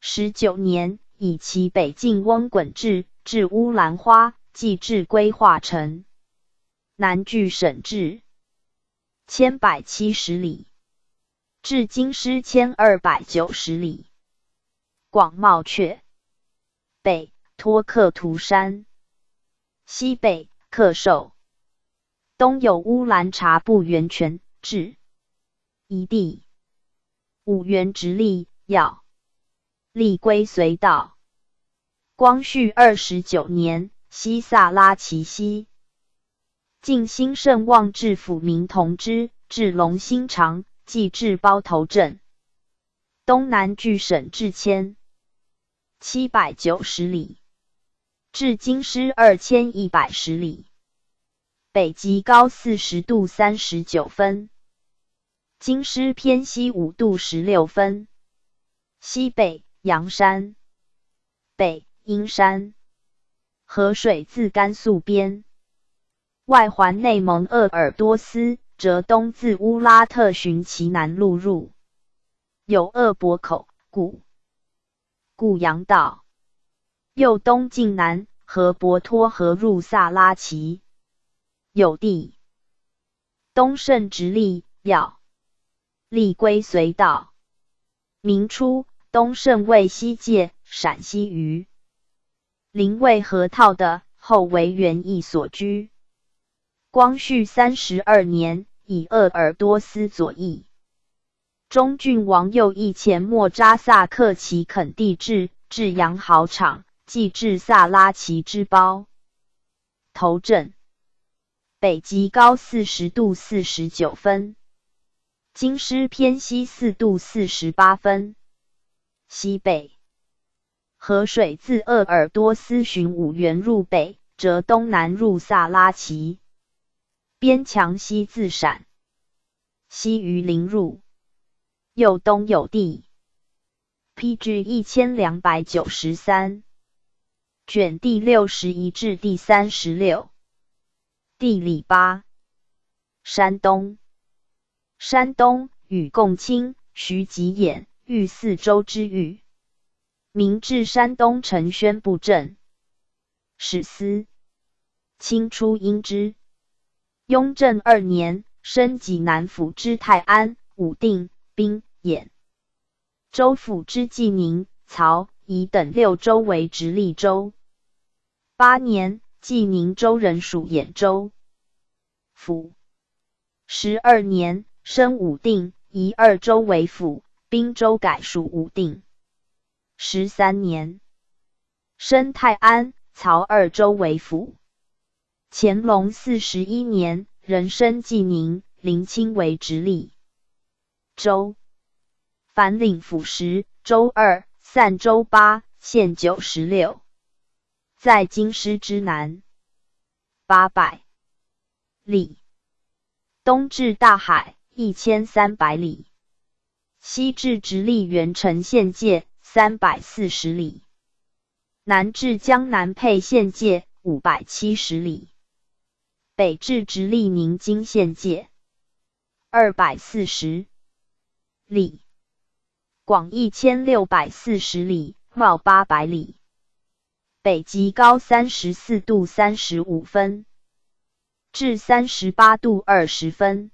19年，以其北境翁滚至乌兰花，即至归化城。南据省治1170里，至京师1290里。广袤阙，北托克图山，西北克寿，东有乌兰察布源泉，至一地。五原直隶要隶归绥道。光绪29年，西萨拉齐西。晋兴盛望至抚明同知，至龙兴长，即至包头镇。东南据省至1790里，至京师2110里。北极高40度39分，京师偏西5度16分。西北阳山，北阴山。河水自甘肃边，外环内蒙鄂尔多斯，折东自乌拉特寻其南路入，有鄂博口、固阳道。右东进南，河博托河入萨拉齐。有地东胜直隶要隶归绥道。明初，东胜为西界，陕西虞陵为河套的，后为园艺所居。光绪32年，以鄂尔多斯左翼。中郡王右翼前莫扎萨克其垦地至洋好场，即至萨拉齐之包头镇。北极高40度49分，京师偏西4度48分。西北河水自鄂尔多斯循五原入北，折东南入萨拉齐。边墙西自陕西榆林入。右东有地 PG 1293，卷第61至第36。地理8。山东。山东与共卿、徐吉演，豫四州之域。明至山东承宣布政。史思。清初因之。雍正2年，升济南府知泰安、武定、滨、兖州府之济宁、曹、宜等6州为直隶州。8年，济宁州人属兖州府。12年，升武定、宜2州为府，滨州改属武定。13年，升泰安、曹2州为府。乾隆41年，仍升济宁、临清为直隶州。凡领府10，州2，散州8，县96。在京师之南800里，东至大海1300里，西至直隶元城县界340里，南至江南沛县界570里，北至直隶宁津县界240里，广1640里，袤800里。北极高34度35分，至38度20分。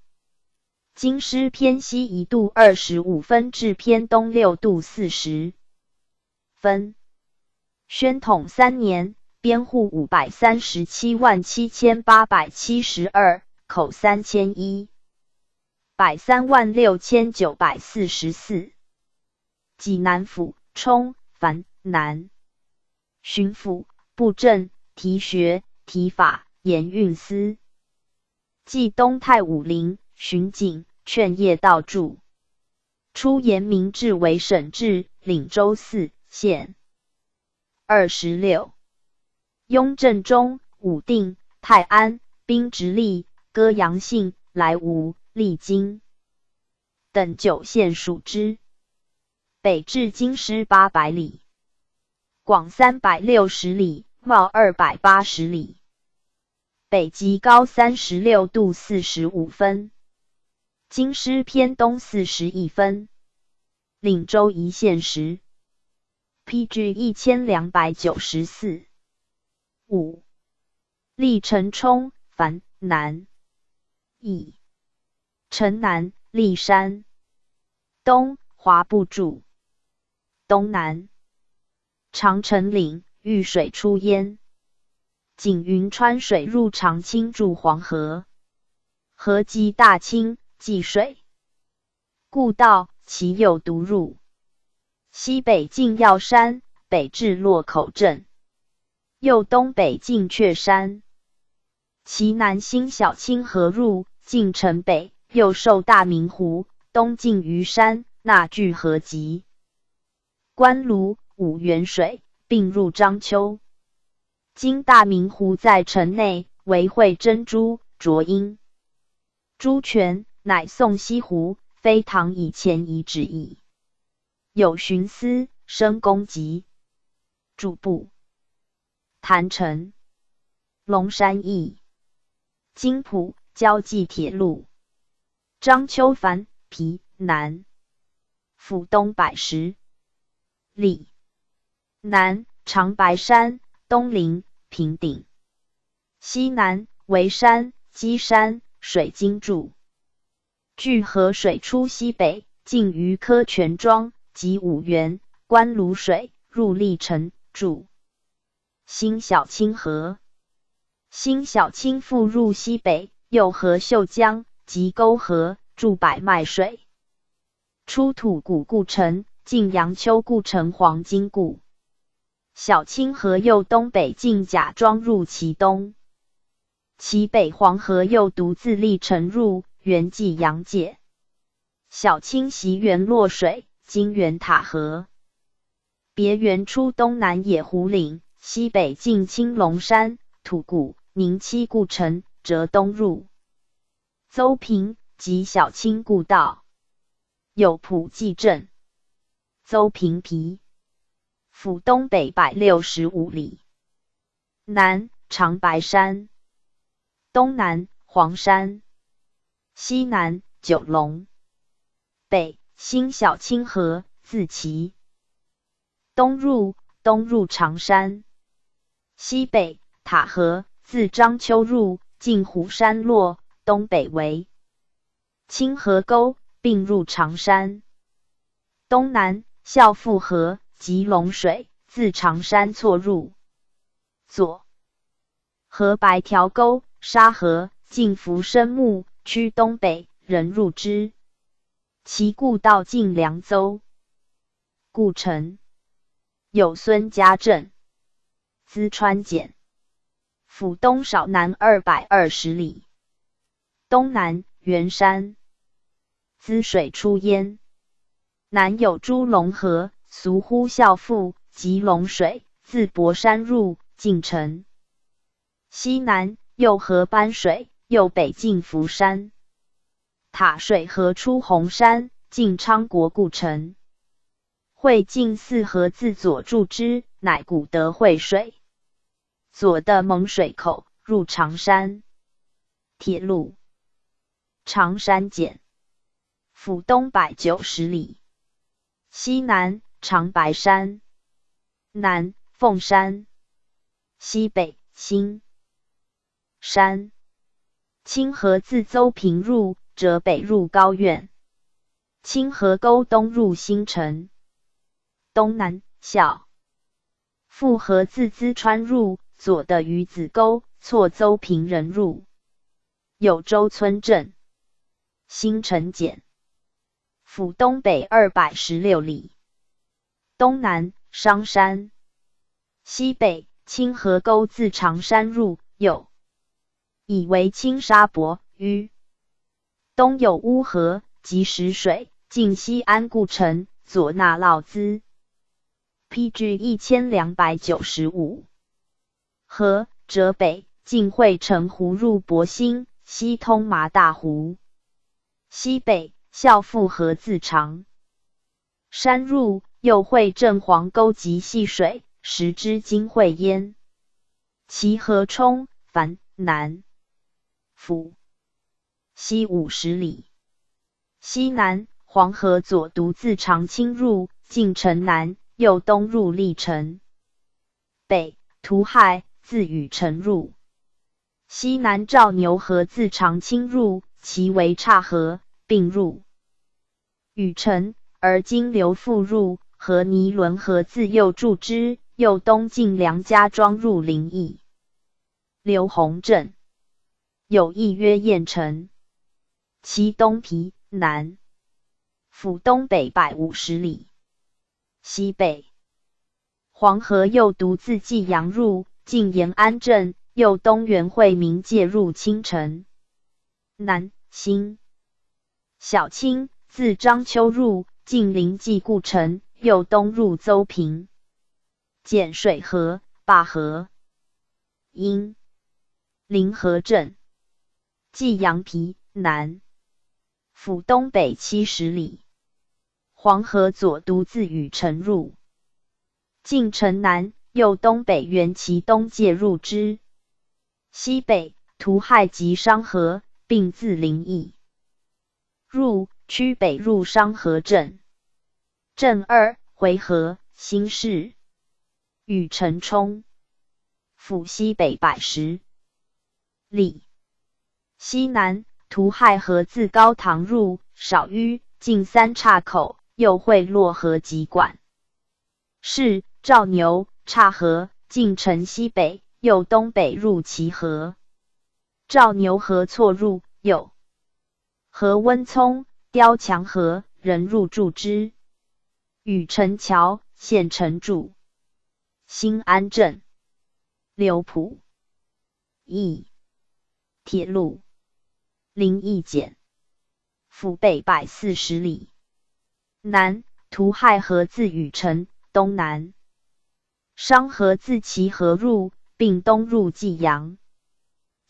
京师偏西1度25分至偏东6度40分。宣统3年，编户5377872，口3100，百36944。济南府、充、樊、南巡抚、布政、提学、提法、盐运司。冀东太武陵、巡警、劝业道助。初沿明制为省治，领州4县。26. 雍正中，武定、泰安、兵直隶、歌阳信、莱芜、利津等9县属之。北至京师800里，广360里，袤280里。北极高36度45分，京师偏东41分。领州一县时 ，PG 1294。5. 历城冲、樊南、邑、城南、历山。东华不注。东南长城岭，遇水出焉。景云川水入长清注黄河，河积大清，济水。故道其右独入。西北进药山，北至洛口镇，右东北进雀山。其南兴小清河入，进城北，右受大明湖，东进虞山，纳聚河集。关卢、五原水并入章丘。今大明湖在城内，为会珍珠、浊英、朱泉，乃宋西湖，非唐以前遗址矣。有徇私，生公疾。主簿郯城、龙山驿、津浦交际铁路。章丘樊皮南，府东110里。南长白山，东临平顶，西南为山、基山、水晶柱。据河水出西北，进于柯泉庄及五原、关卢水，入历城注。新小清河。新小清复入西北，又河秀江及沟河，注百脉水。出土古故城，进阳丘故城黄金固。小清河右东北进贾庄入其东，其北黄河又独自历城入，原济阳界。小清袭源洛水，今源塔河。别源出东南野湖岭，西北进青龙山、土谷、宁七故城，折东入邹平及小清故道。有蒲济镇、邹平皮。府东北165里。南长白山，东南黄山，西南九龙。北新小清河，自其东入长山。西北塔河，自章丘入，进虎山落，东北为清河沟，并入长山。东南孝妇河及龙水，自长山错入。左河白条沟、沙河，进福生木区东北，人入之。其故道进凉州。故城有孙家镇、淄川简。府东少南220里。东南圆山，滋水出焉。南有朱龙河，俗呼孝妇，及龙水，自博山入，进城。西南右河班水，右北进福山。塔水河出红山，进昌国故城。会进四河自左注之，乃古德会水。左的蒙水口，入长山。铁路长山简。府东190里。西南长白山，南凤山，西北新山。清河自邹平入，折北入高院。清河沟东入新城。东南孝妇河自淄川入，左的鱼子沟，错邹平人入。有州村镇。新城简。府东北216里。东南商山，西北清河沟自长山入，右以为青沙泊，于东有乌河及石水，近西安故城，左纳涝资。PG 1295。河浙北，晋会城湖入博兴，西通麻大湖。西北，孝妇河自长山入，右会正黄沟及细水，时之今会焉。其河冲，樊南府西50里。西南，黄河左独自长清入，晋城南，右东入历城。北，涂亥自禹城入。西南，赵牛河自长清入，其为岔河，并入禹城，而今流复入。河尼伦河自右注之，右东进梁家庄入临邑。刘洪镇有邑曰燕城，其东皮南府东北150里。西北，黄河右独自济阳入，进延安镇，右东元会明介入青城。南，新小清自章丘入，进临济故城，右东入邹平。简水河、灞河。阴，临河镇。济阳皮南府东北70里。黄河左独自禹城入，进城南，右东北原其东介入之。西北，涂亥及商河，并自临邑。入，区北入商河镇。镇2，回河，新市。禹城冲，府西北110里。西南，涂亥河自高唐入，少淤，进3岔口，右会洛河及管。是，赵牛，岔河，进城西北，右东北入齐河。赵牛河错入，右河温聪、雕墙河，人入驻之。禹城桥，县城筑。新安镇。刘浦邑铁路。临邑简府北140里。南，涂亥河自禹城，东南。商河自齐河入，并东入济阳。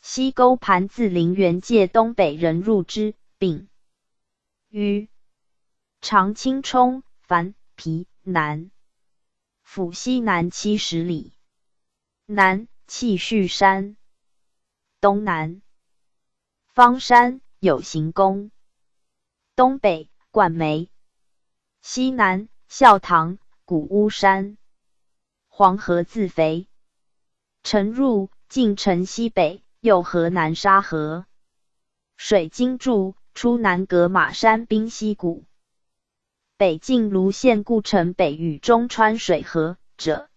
西沟盘自陵园界东北人入之，并于长青冲、樊皮南府西南70里。南，气序山。东南，方山有行宫。东北，灌梅。西南，孝堂、古屋山。黄河自肥城入，进城西北，右河南沙河。水经注，出南葛马山滨溪谷。北进卢县故城北与中川水河者，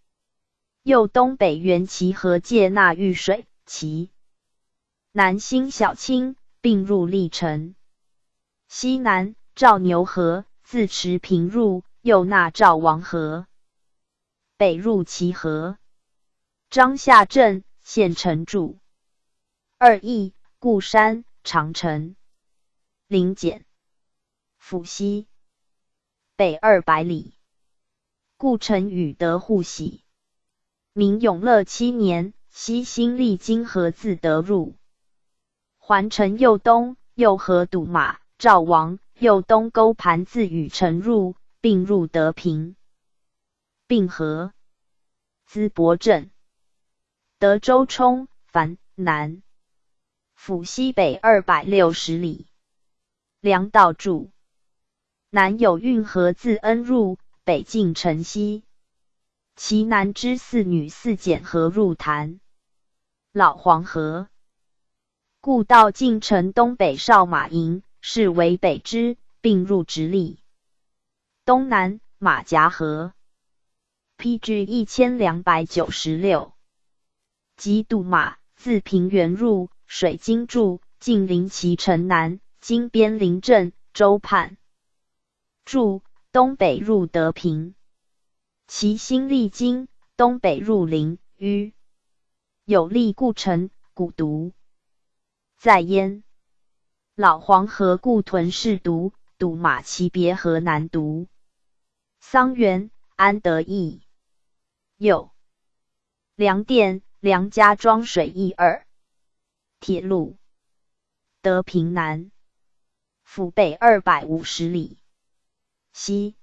右东北原齐河界纳御水，其南新小清，并入历城。西南，赵牛河自池平入，右纳赵王河。北入齐河。张夏镇，县城筑。2邑，固山、长城。临简府西北200里。故城与德户喜。明永乐7年，西新历经河自德入。环城右东，右河堵马、赵王，右东沟盘自禹城入，并入德平。并河。淄博镇。德州冲、樊南府西北260里。粮道注。南有运河自恩入，北进城西。其南之4女4简河入潭。老黄河。故道进城东北少马营，是为北支，并入直隶。东南，马夹河。PG 1296。即渡马，自平原入，水经注，近临其城南，今边临镇、州畔。注，东北入德平。其新历经，东北入临、淤，有利故城，蛊毒在焉。老黄河固屯是毒，赌马其别河南毒。桑园，安得意。右。梁店，梁家庄水驿2。铁路，德平南，府北250里。西。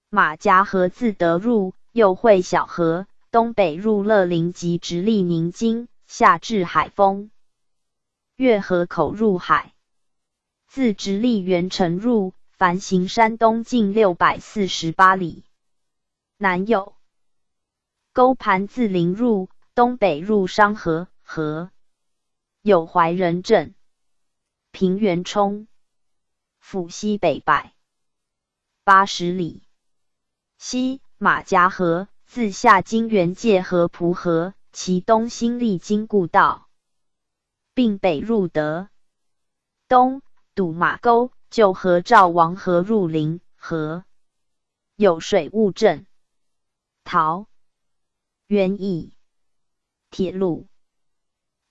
马家河自德入，右汇小河，东北入乐陵及直隶宁津，下至海丰。越河口入海，自直隶元城入，凡行山东近648里。南有沟盘自临入，东北入商河，河有怀仁镇、平原冲，府西北180里。西马家河，自下金源界河蒲河，其东新历经故道，并北入德。东堵马沟，旧河赵王河入临，河有水务镇。陶园驿。铁路，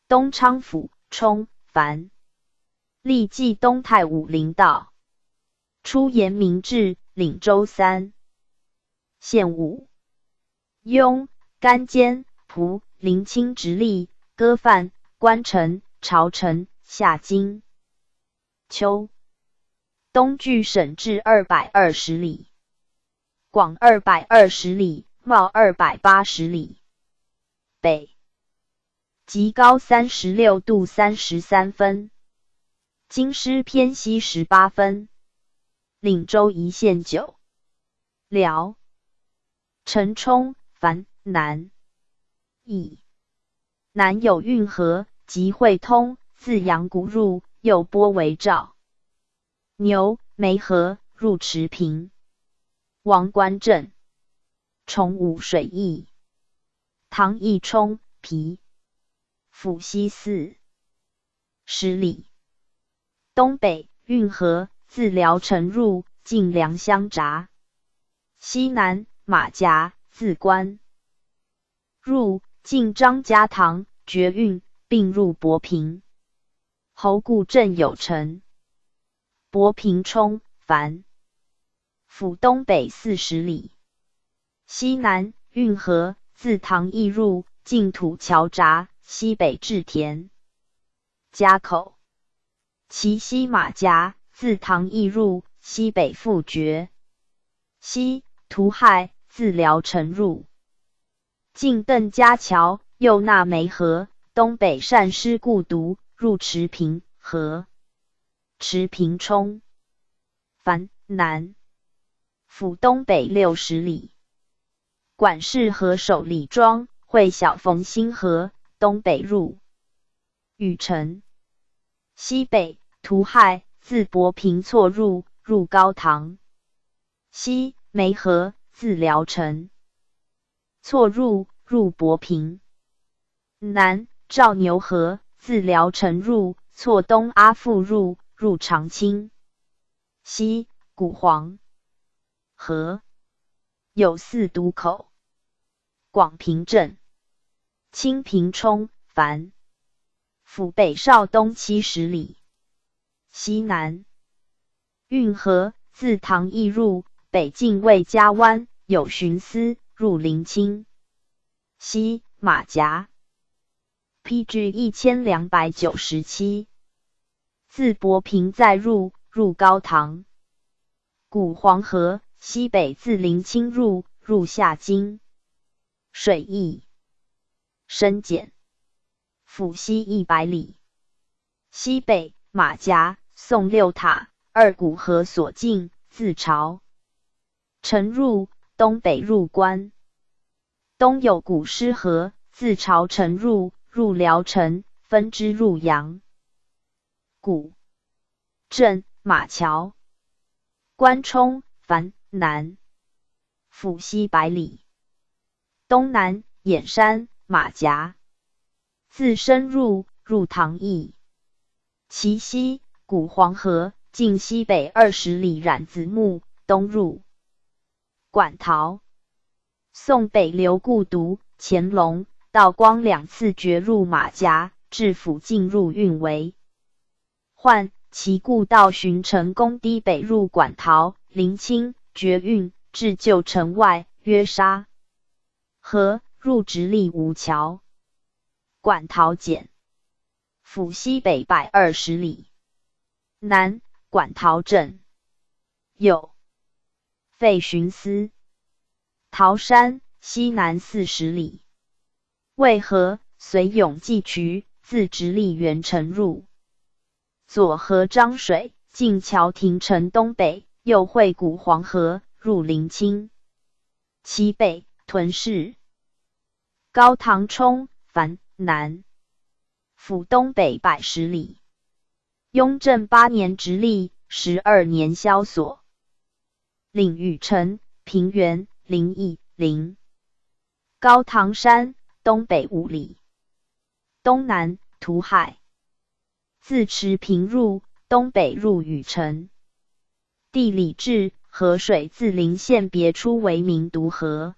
东昌府、冲、樊。历继东太武陵道，出延明至，岭州3县5雍、甘坚、蒲、临清直隶、歌范、关城、朝城、下京。秋。东距省治220里，广220里，袤280里。北。极高36度33分，京师偏西18分，岭州一县9。辽。陈冲、樊南。邑。南有运河，即汇通，自阳谷入，右波为赵。牛、梅河，入池平。王官镇。崇武水驿。唐义冲、皮。府西410里。东北运河，自聊城入，进良乡闸。西南马夹，自关入，进张家塘，绝运，并入博平。侯固镇有城。博平冲、樊。府东北40里。西南运河，自唐义入，进土桥闸，西北至田家口。其西马夹，自唐义入，西北复绝。西涂亥，自聊城入，进邓家桥，右纳梅河，东北善师故读，入池平，河池平冲。樊南。府东北60里。管事河首李庄，会小逢新河，东北入禹城。西北涂亥，自博平错入，入高唐。西梅河，自聊城错入，入博平。南赵牛河，自聊城入，错东阿富入，入长清。西古黄河，有4渡口。广平镇。清平冲、樊。府北邵东70里。西南运河，自唐义入，北进魏家湾，有巡司，入临清。西马夹。PG 1297。自博平再入，入高唐。古黄河，西北自临清入，入下京。水驿。深简。府西100里。西北马夹，宋六塔，二古河所进，自朝城入，东北入关。东有古师河，自朝城入，入聊城，分支入阳。古镇马桥。关冲、樊南。府西100里。东南偃山、马夹，自深入，入唐邑。其西古黄河，进西北20里，冉子木，东入馆陶。宋北流故读，乾隆、道光2次决入马家，至府进入运为患，其故道巡城攻堤北入馆陶、临清、绝运，至旧城外，约沙河，入直隶吴桥。馆陶简，府西北120里，南馆陶镇，有废巡司。陶山西南40里，渭河随永济渠，自直隶元城入。左河漳水，进桥亭城东北，右汇谷黄河，入临清。其北屯氏、高唐冲、樊南。府东北110里。雍正8年直隶，12年萧索。领禹城、平原、临邑、临。高唐山东北5里，东南涂海。自池平入，东北入禹城。地理志，河水自临县别出为名渎河。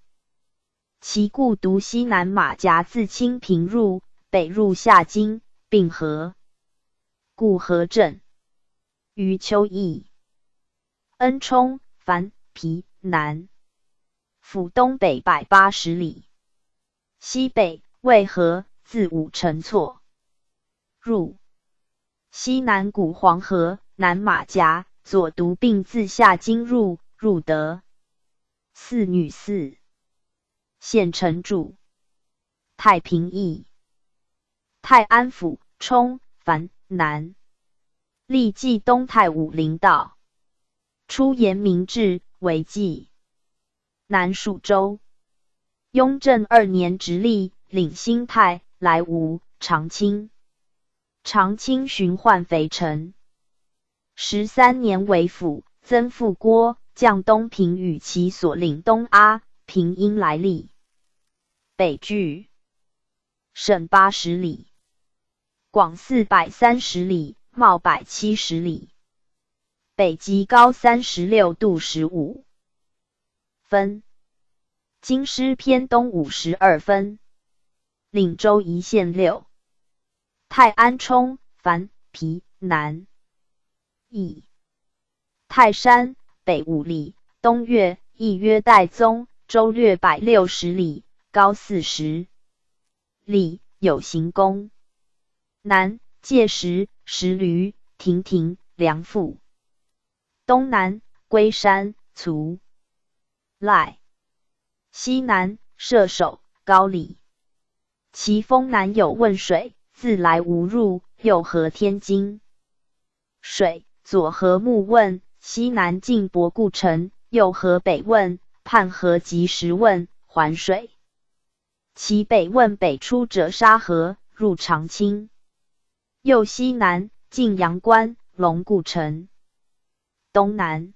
其故渎西南马夹自清平入，北入下金、并河。故河镇。余秋邑。恩冲、樊、皮、南。府东北180里。西北渭河，自武城错。入。西南谷黄河，南马夹，左渎并自下金入，入德。四女寺。县城主。太平邑。泰安府，冲、樊、南。历继东太武陵道。初沿明制，为记。南蜀州。雍正2年直隶，领新泰、莱芜、长清。长清巡换肥城。13年为府，曾复郭、将东平与其所领东阿、平因来历。北距。省80里。广430里，袤170里。北极高36度15分。京师偏东52分。领州一县6。泰安冲、樊、皮、南。邑。泰山北5里，东岳，亦曰代宗，周略160里，高40里，有行宫。南界石、石驴、亭亭、梁父。东南龟山、卒、赖。西南射手、高里。其峰南有汶水，自莱芜入，右河天津水，左河木汶，西南进博固城，右河北汶，畔河及石汶，环水。其北汶北出者沙河，入长清。右西南进阳关、龙固城。东南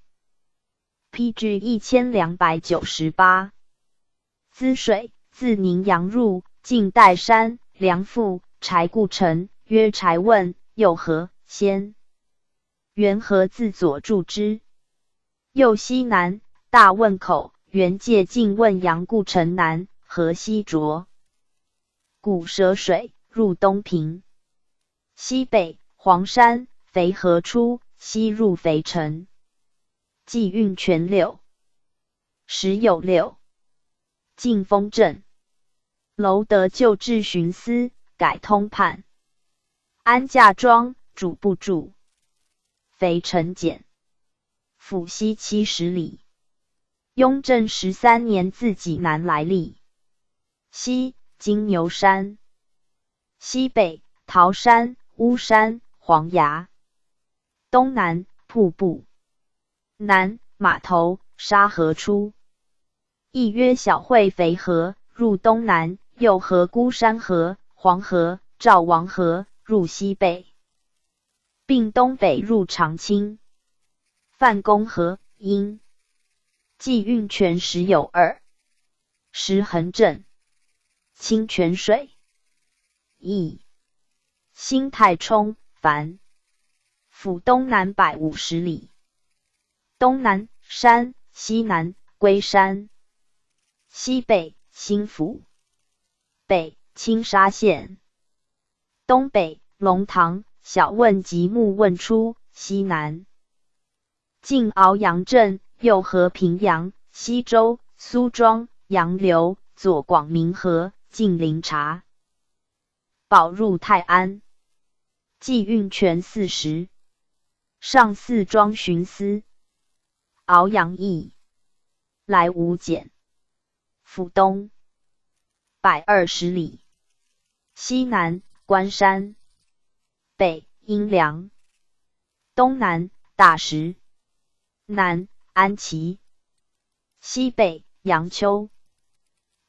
PG 1298。滋水，自宁阳入，进岱山、梁父、柴固城，曰柴汶，右河、先元河自左注之。右西南大汶口，原界进汶阳固城南，河西浊。古涉水，入东平。西北黄山、肥河出，西入肥城。济运泉6。时有6。晋丰镇。楼德旧制巡司，改通判。安驾庄，主部注。肥城简。府西70里。雍正13年自济南来历。西金牛山。西北桃山、巫山、黄崖。东南瀑布。南码头、沙河出。亦曰小惠肥河，入东南，右河孤山河、黄河、赵王河，入西北，并东北入长清。范公河、阴。济运泉时有2。石衡镇。清泉水。邑。新泰冲、樊。府东南150里。东南山，西南龟山。西北新府。北青沙县。东北龙塘、小汶及木汶出，西南晋鳌阳镇、右河平阳、西周、苏庄、杨柳、左广明河、晋临察。保入泰安。纪运权40。上四庄巡司。鳌阳邑。来无简。府东120里。西南关山。北阴凉。东南大石。南安齐。西北阳丘。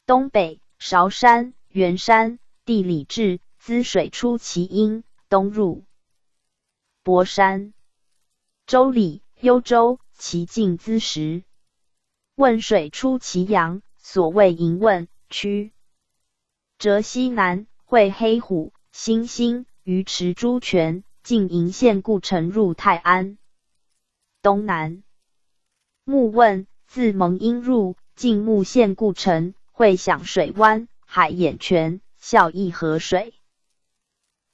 东北韶山、元山。地理志，滋水出其阴，东入博山。周礼，幽州，其境滋石。汶水出其阳，所谓营汶，曲折西南，会黑虎、猩猩、鱼池朱泉，进营县故城入泰安。东南木汶，自蒙阴入，进木县故城，会响水湾、海眼泉，孝义河水。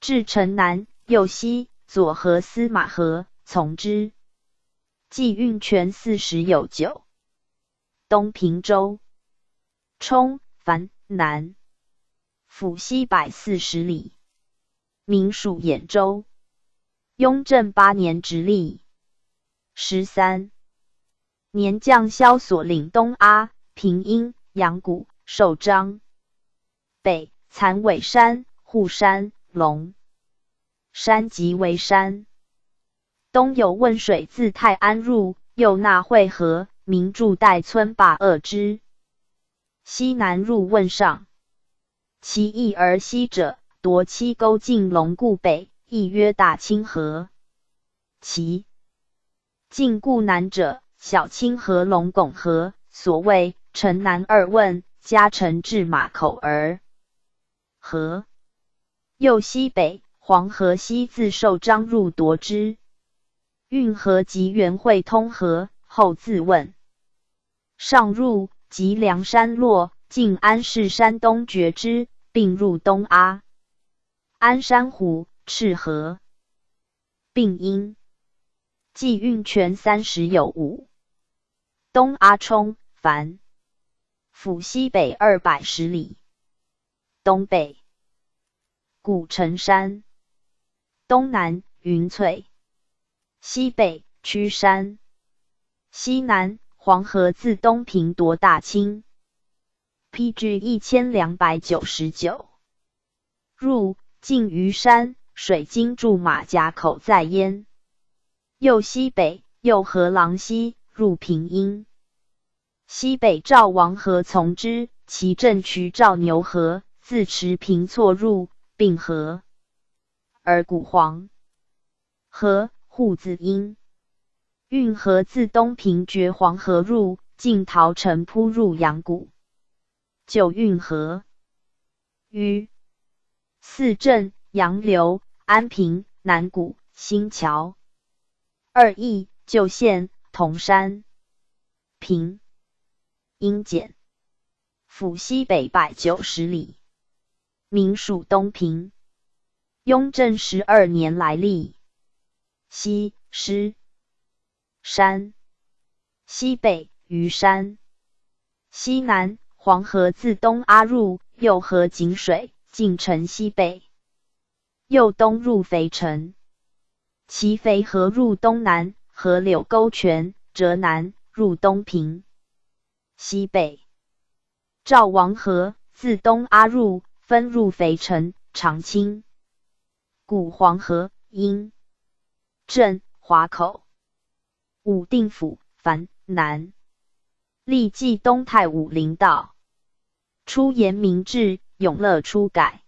至城南，右西，左河司马河，从之。纪运权40有9。东平州。冲、樊、南。府西140里。民属兖州。雍正8年直隶。13年将萧所领东阿、平阴、阳谷、寿张。北残尾山、户山、龙山及围山。东有汶水自泰安入，右纳会河，民住代村坝扼之。西南入汶上。其义而西者，夺七沟进龙固北，亦曰大清河。其进固南者，小清河、龙拱河，所谓城南2汶，加城至马口而河。右西北黄河西自寿张入夺之。运河及元会通河，后自汶上入，及梁山落，晋安市山东绝之，并入东阿、安山湖、赤河。并阴。纪运权30有5。东阿冲、樊。府西北210里。东北古城山。东南云翠。西北曲山。西南黄河自东平夺大清。PG 1299。入晋虞山，水经驻马甲口在焉。右西北右河郎西，入平阴。西北赵王河从之，其镇渠赵牛河，自持平错入，并河而古黄河。户字阴。运河自东平绝黄河入，进桃城铺入阳谷。旧运河。于四镇杨柳、安平、南谷、新桥。2邑旧县铜山。平阴简。府西北190里。民属东平。雍正12年来历。西施山。西北虞山。西南黄河自东阿入，右河井水，进城西北。右东入肥城。其肥河入东南，河柳沟泉，折南，入东平。西北赵王河自东阿入，分入肥城、长清。古黄河阴。镇华口。武定府樊南。历继东太武陵道。初延明制，永乐初改。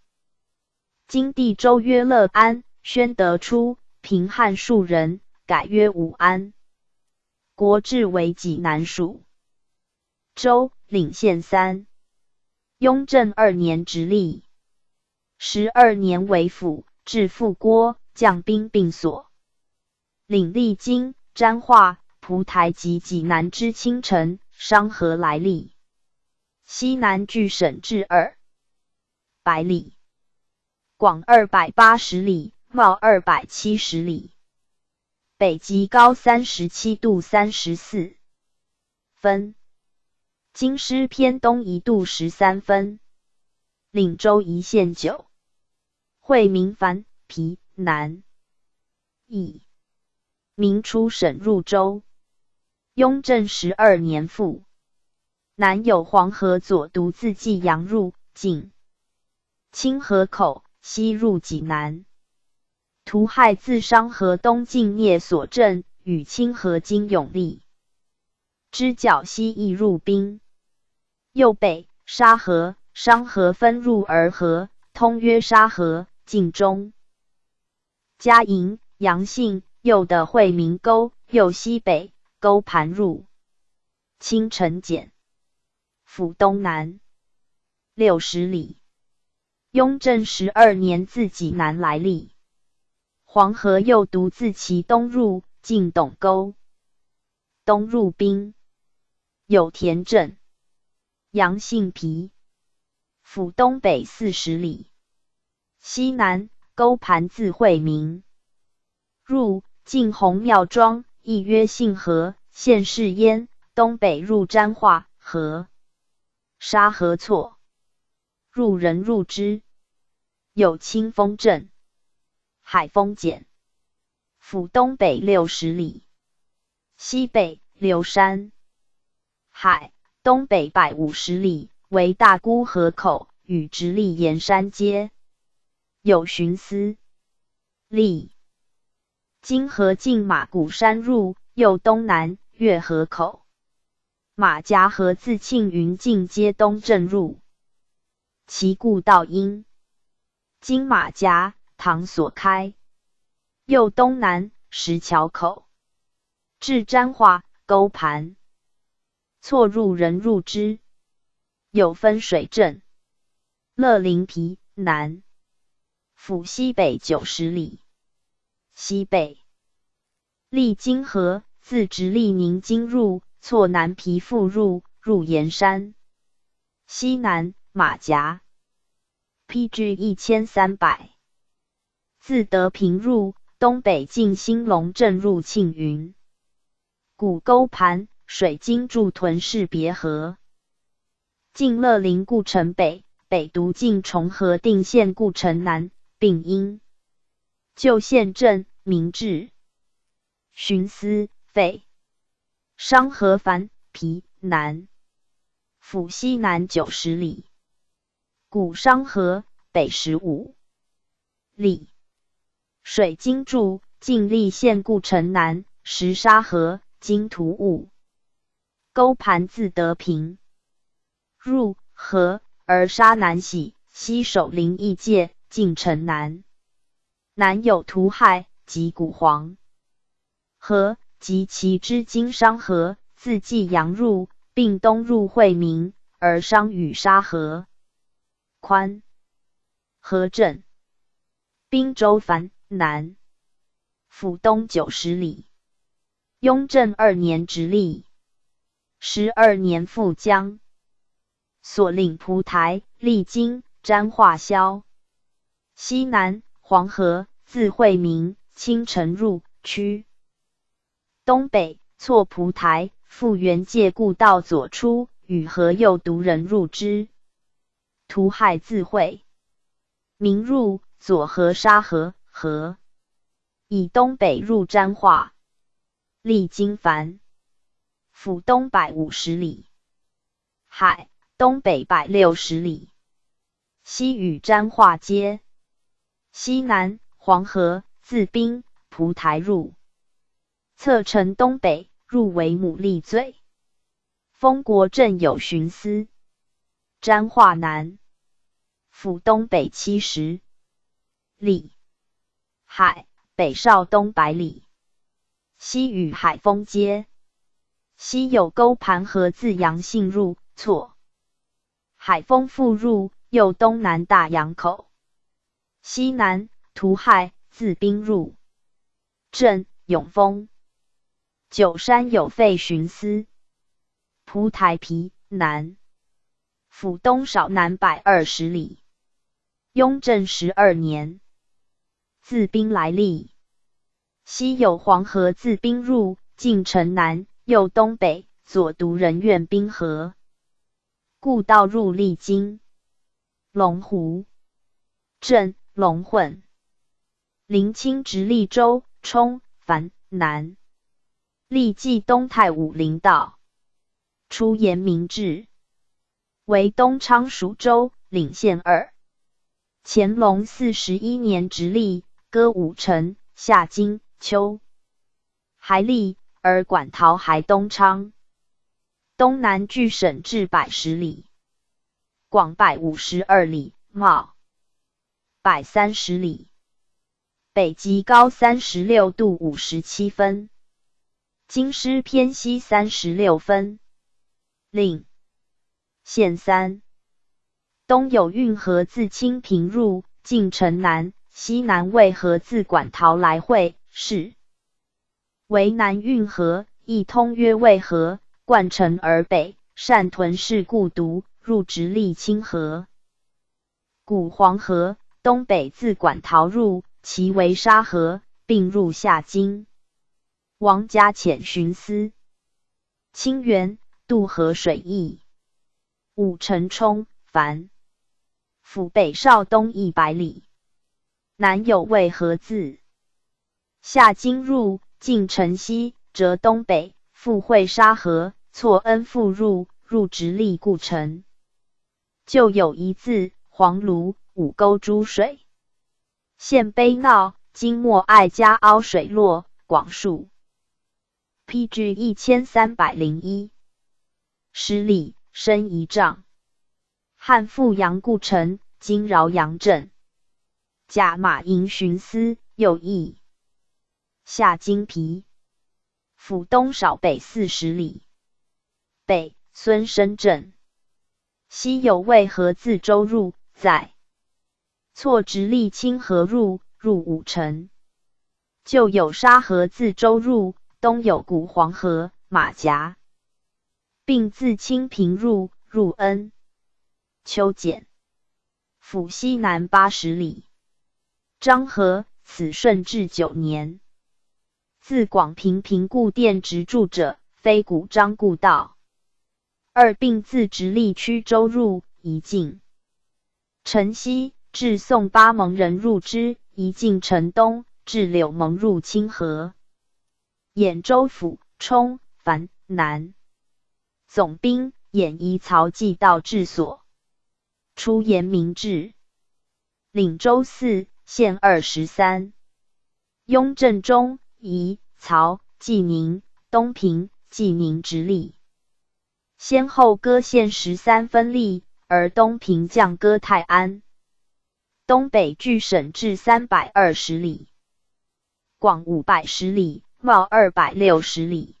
今帝州曰乐安，宣德初，平汉庶人，改曰武安。国治为济南属。州领县3。雍正2年直隶。12年为府，至复郭，将兵并所。领历经、沾化、蒲台及济南之清城，商河来历。西南据省治2。百里，广280里，袤270里，北极高37度34分，京师偏东1度13分，岭州一线9。会名樊、皮、南。乙，明初省入州。雍正12年复。南有黄河左独自济阳入晋清河口，西入济南。屠害自商河东晋聂所镇与清河金永利。支角西亦入兵。右北沙河、商河分入而河，通曰沙河。晋中。嘉营、阳信，右的惠民沟，右西北沟盘入。清城简。府东南60里。雍正12年自济南来历。黄河右独自其东入晋董沟。东入兵。有田镇。阳信皮。府东北40里。西南沟盘自惠民。入晋弘庙庄，亦曰信河，县市焉。东北入沾化河。沙河错。入人入之。有清风镇。海丰简。府东北60里。西北流山。海东北150里，为大沽河口，与直隶盐山接。有寻思。历今河进马谷山入，右东南越河口。马家河自庆云进街东镇入。其故道阴。今马家唐所开。右东南石桥口。至沾化沟盘。错入人入之。有分水镇。乐陵皮南。府西北90里。西北历经河，自直隶宁津入，错南皮复入盐山。西南马夹。PG 1300。自德平入，东北进兴隆镇入庆云。古沟盘水经筑屯市别河。进乐陵故城北，北独进重河定县故城南，并因。旧县镇明治。寻思废。商河樊、皮南。府西南90里。古商河北15里。水经筑晋历县故城南，石沙河今图物。沟盘自德平。入河而沙南徙，西守临邑界，进城南。南有屠害及古黄河及其之今商河，自济阳入，并东入惠民，而商与沙河。宽。河镇。滨州樊南。府东90里。雍正2年直隶。12年复江。所领蒲台、历经沾化萧。西南黄河自惠民，清城入区。东北错蒲台，复原界故道左出，与河右独人入之。屠害自惠民入左河沙河河。以东北入沾化。历经樊。府东150里。海东北160里。西与沾化接。西南黄河自滨蒲台入。侧城东北入为牡蛎罪。丰国镇有寻思。沾化南。府东北70里。海北邵东100里。西与海丰接。西有沟盘河自阳信入，错。海丰复入，右东南大洋口。西南屠害自滨入。镇永丰。九山有废寻思。蒲台皮南。府东少南120里。雍正12年，自兵来历。西有黄河自兵入，进城南，右东北，左督人院兵河。故道入历经龙湖、镇、龙混、临清直隶州、冲、樊、南。历继东太武陵道。初延明治，为东昌蜀州领县2。乾隆41年直隶，割5城，下荆、丘、还历，而管陶还东昌。东南据省至110里，广152里，袤130里，北极高36度57分，京师偏西36分。令县3。东有运河自清平入，进城南，西南渭河自馆陶来汇，是为南运河，亦通曰渭河，贯城而北，单屯市故渎，入直隶清河。古黄河，东北自馆陶入，其为沙河，并入下京。王家遣巡司。清源，渡河水驿。武城冲、樊。府北少东100里，南有渭河自下京入，进城西，折东北，复会沙河，错恩复入直隶故城。旧有一字黄芦，五沟诸水，现悲闹，今莫爱家凹水落，广树。PG 1301，10里，深1丈。汉复阳故城，今饶阳镇。甲马营巡司，右翼。下京皮。府东少北40里。北，孙深镇。西有渭河自州入，在。错直隶清河入武城。旧有沙河自州入，东有古黄河、马夹，并自清平入恩。秋简。府西南80里。漳河，此顺治9年。自广平平故殿直筑者，非古漳故道。2并自直隶曲州入，宜进城西，至宋八蒙人入之，宜进城东，至柳蒙入清河。兖州府，冲、樊、南。总兵兖夷曹继道治所。初延明治。领州4，县23。雍正中，夷、曹、济宁、东平、济宁直隶。先后割县13分立，而东平降割泰安。东北据省至320里，广510里，袤260里，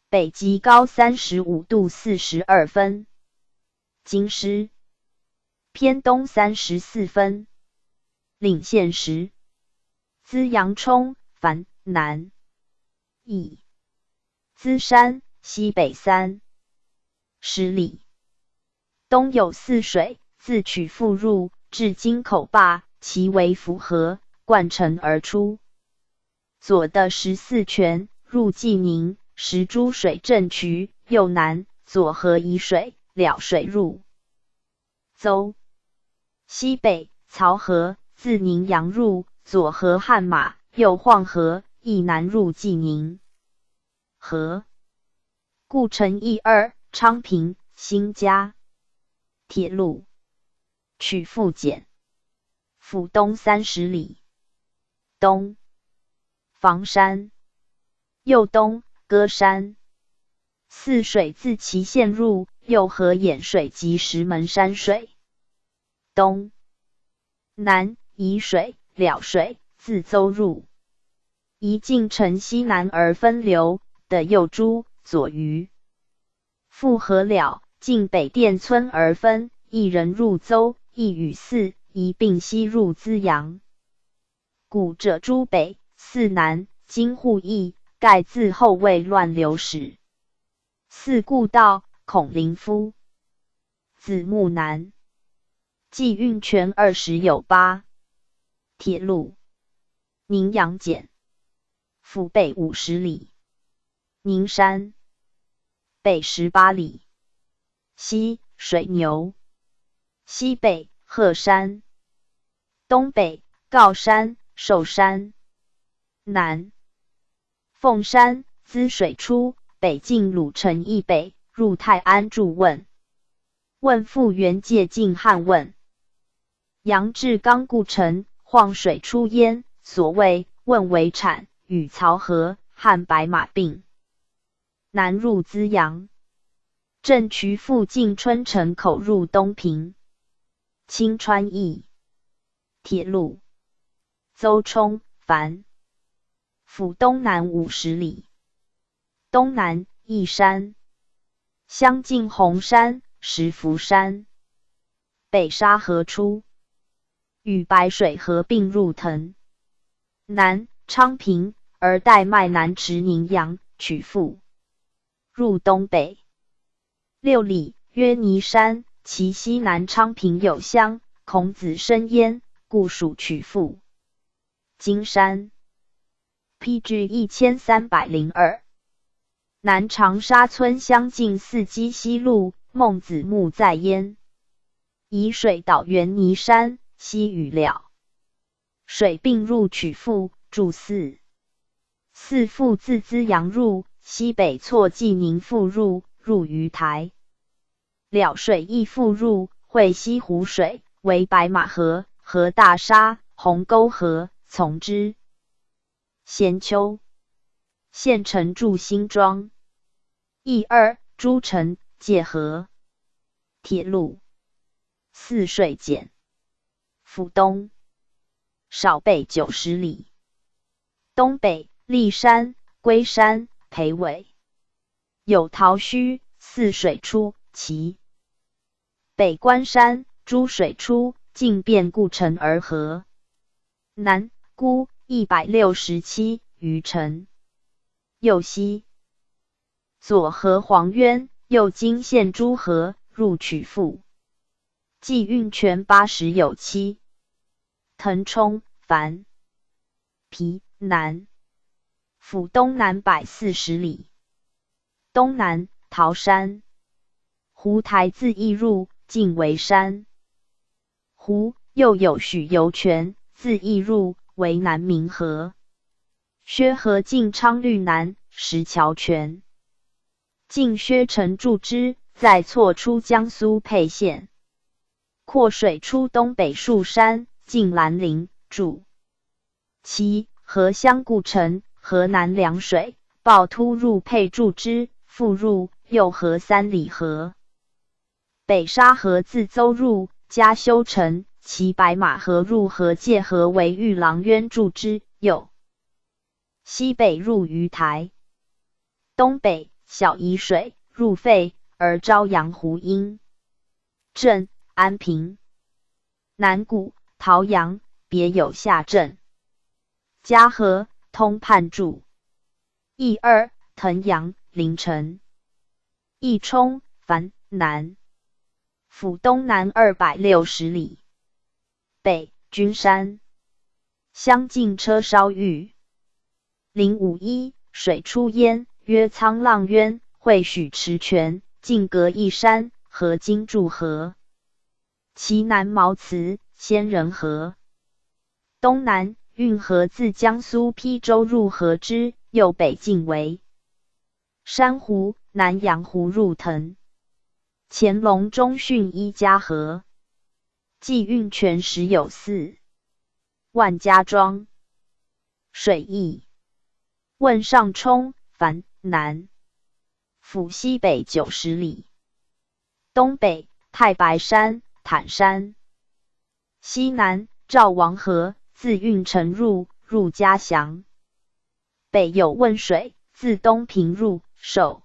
北极高35度42分，京师偏东34分。领县10。资阳冲、樊、南。邑。资山，西北3。10里。东有泗水，自曲阜入，至京口坝，其为涪河，贯城而出。左的14泉，入济宁，石诸水镇渠，右南，左河以水，了水入邹。西北，漕河，自宁阳入，左河汉马，右晃河，亦南入济宁河。故城邑2，昌平、新家。铁路。曲阜简。府东30里。东，房山。右东，歌山。泗水自祁县入，右河兖水及石门山水。东南，沂水、了水自邹入，宜进城西南而分流，的右诸、左余。复河了，进北店村而分，一人入邹，一与泗，一并西入资阳。古者诸北、泗南，今户邑，盖自后魏乱流始。泗故道，孔林夫。子木南。冀运泉20有8。铁路宁阳简，府北50里，宁山北18里，西水牛，西北鹤山，东北郜山、寿山，南凤山、滋水出，北进鲁城以北，入泰安驻问。问复原界晋汉问。杨志刚故城，晃水出焉，所谓问为产，与曹河、汉白马并。南入资阳，镇渠附近春城口入东平。清川驿。铁路邹冲、樊。府东南50里，东南义山，相近红山、石福山，北沙河出，与白水合并入藤。南昌平，而带麦南池宁阳，取阜，入东北6里，约尼山，其西南昌平有乡，孔子生焉，故属取阜。金山。PG 1302。南长沙村相近四基西路，孟子墓在焉。沂水岛原尼山，西与了。水并入取阜，筑寺。寺复自资阳入，西北错济宁复入，入鱼台。了水亦复入，汇西湖水，为白马河、河大沙、鸿沟河，从之。咸丘。县城筑新庄。义2诸城界河。铁路泗水简，府东少北90里，东北骊山、龟山、裴尾，有桃墟、泗水出、其北关山、诸水出，径遍故城而合。南孤167余城。右西左河黄渊，右经县诸河，入取阜。冀运泉80有7。腾冲、樊。皮南。府东南140里，东南桃山。湖台自义入，尽为山。湖又有许由泉，自义入，为南明河。薛河晋昌律南，石桥泉。晋薛城筑之，在错出江苏沛县。阔水出东北树山，晋兰陵，筑。其河相故城，河南凉水，抱突入沛筑之，复入，又河3里河。北沙河自邹入，加修城，其白马河入河界河为玉郎渊筑之，右。西北入鱼台，东北小沂水，入沸，而朝阳湖阴。镇安平。南谷、桃阳，别有下镇。嘉禾、通判筑。义2腾阳、临城。义冲、樊南。府东南260里，北君山，相近车烧峪。051水出焉，曰沧浪渊，汇许池泉，径隔一山，河津筑河。其南毛祠、仙人河。东南运河自江苏邳州入河之，右北径为珊瑚、南阳湖入藤。乾隆中训一家河。冀运泉10有4。万家庄。水驿。问上冲、樊南。府西北90里，东北太白山、坦山。西南赵王河，自运城入，入嘉祥。北有汶水，自东平入，受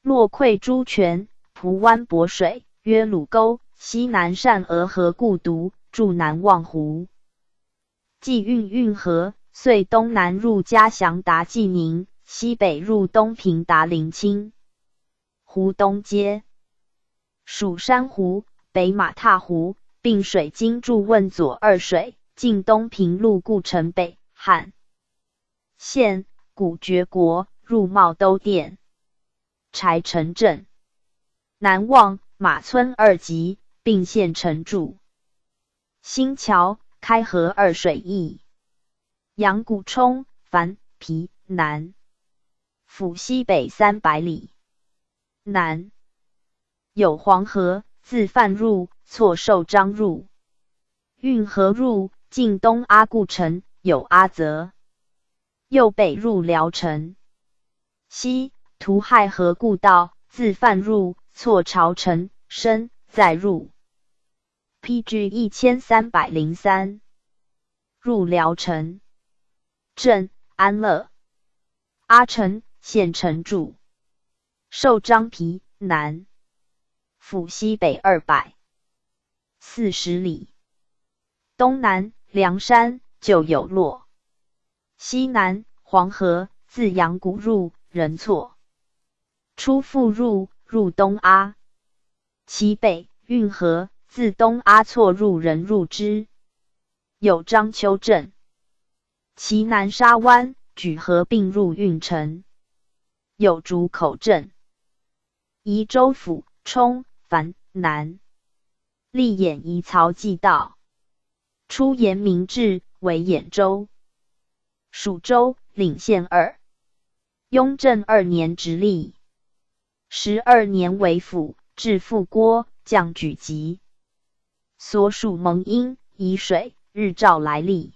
洛溃诸泉，蒲湾泊水，曰鲁沟，西南善俄河故渎，筑南望湖。冀运运河，遂东南入嘉祥达济宁，西北入东平达临清。湖东街。蜀山湖、北马踏湖并水经驻汶左二水，进东平路故城北汉县，古爵国，入茂都店，柴城镇。南望马村二级，并县城筑。新桥，开河二水驿。阳谷冲，樊皮南。府西北300里。南有黄河，自范入，错受张入。运河入，晋东阿固城，有阿泽。右北入聊城。西图亥河故道，自范入，错朝城，深，再入。PG 1303。入聊城。镇安乐。阿城，县城筑。受张皮南。府西北240里。东南梁山，旧有洛。西南黄河，自阳谷入，人错。出复入，入东阿。其北运河，自东阿错入，人入之。有章丘镇。其南沙湾，举河并入运城。有竹口镇。宜州府冲樊南。立兖夷曹季道。初延明治，为兖州。蜀州领县2。雍正2年直隶。12年为府，至复郭，降举籍。所属蒙阴、沂水、日照来历。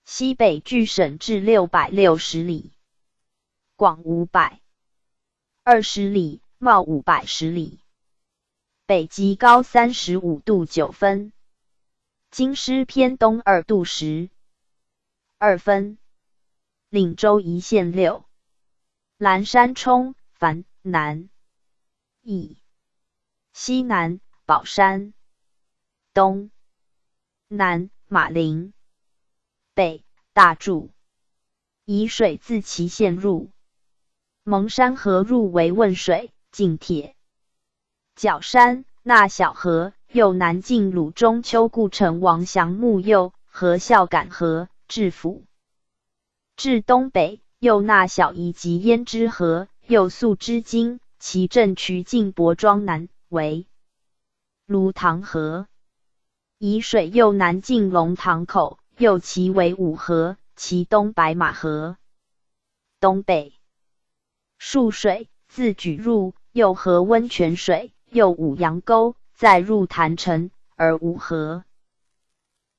西北距省至660里。广520里，袤510里。北极高35度9分。京师偏东2度12分。岭州一县6。蓝山冲樊南。以西南宝山。东南马陵。北大柱。沂水自祁县入。蒙山河入为汶水，进铁角山，纳小河，右南进鲁中丘故城王祥墓右河孝感河，至府。至东北，右纳小夷及胭脂河，右溯之津，其镇渠进博庄南，为芦塘河。沂水右南进龙塘口，右其为五河，其东白马河。东北沭水，自莒入，右合温泉水，右五羊沟，再入郯城，而无河。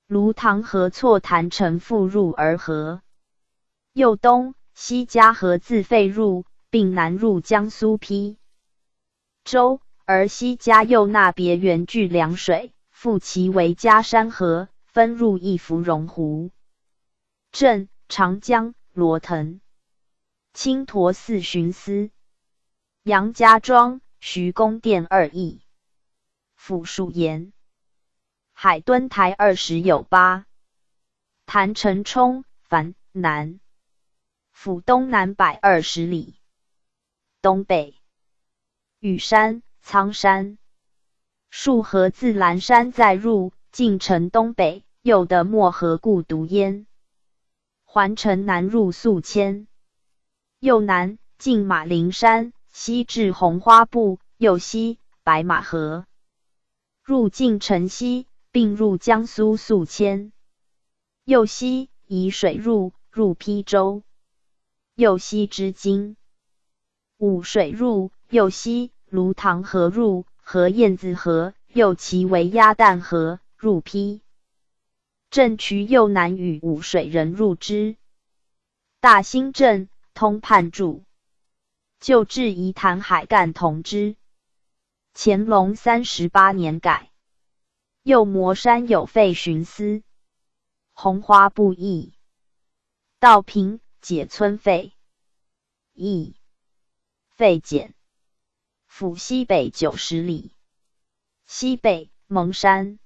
芦塘河错郯城复入而合。右东西嘉河自费入，并南入江苏邳州，而西嘉右纳别原据凉水，复其为嘉山河，分入一芙蓉湖。镇长江、罗腾。清陀寺寻思。杨家庄、徐公店2邑。府属盐。海墩台20有8。郯城冲樊南。府东南120里。东北羽山、苍山。沭河自蓝山再入，进城东北，右的漠河故独焉。环城南入宿迁。右南进马陵山，西至红花埠，右西白马河。入晋城西，并入江苏宿迁。右西沂水入邳州。右西之津。五水入，右西芦塘河入，河燕子河，右其为鸭蛋河，入邳。镇渠右南与五水人入之。大兴镇通判注。旧制宜坛海干同之。乾隆38年改。右磨山有废寻思。红花埠邑。道平解村废。邑。废减。府西北90里。西北蒙山。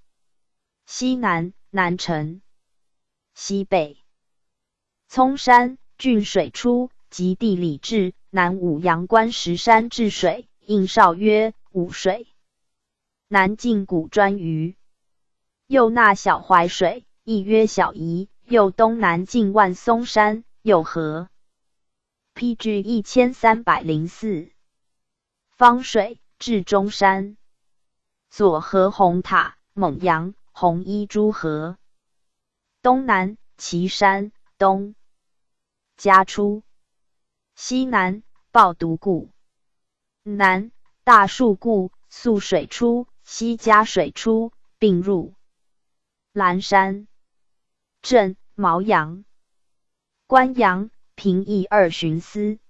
西南南城。西北葱山，郡水出，及地理志，南五阳关石山治水，应少曰五水。南晋古专于右纳小淮水，亦曰小夷，右东南近万松山，右河。PG 1304。方水至中山，左河红塔、蒙阳、红衣诸河。东南岐山，东家出，西南抱独固，南大树固、宿水出，西家水出，并入蓝山。镇毛阳、关阳、平邑二巡司，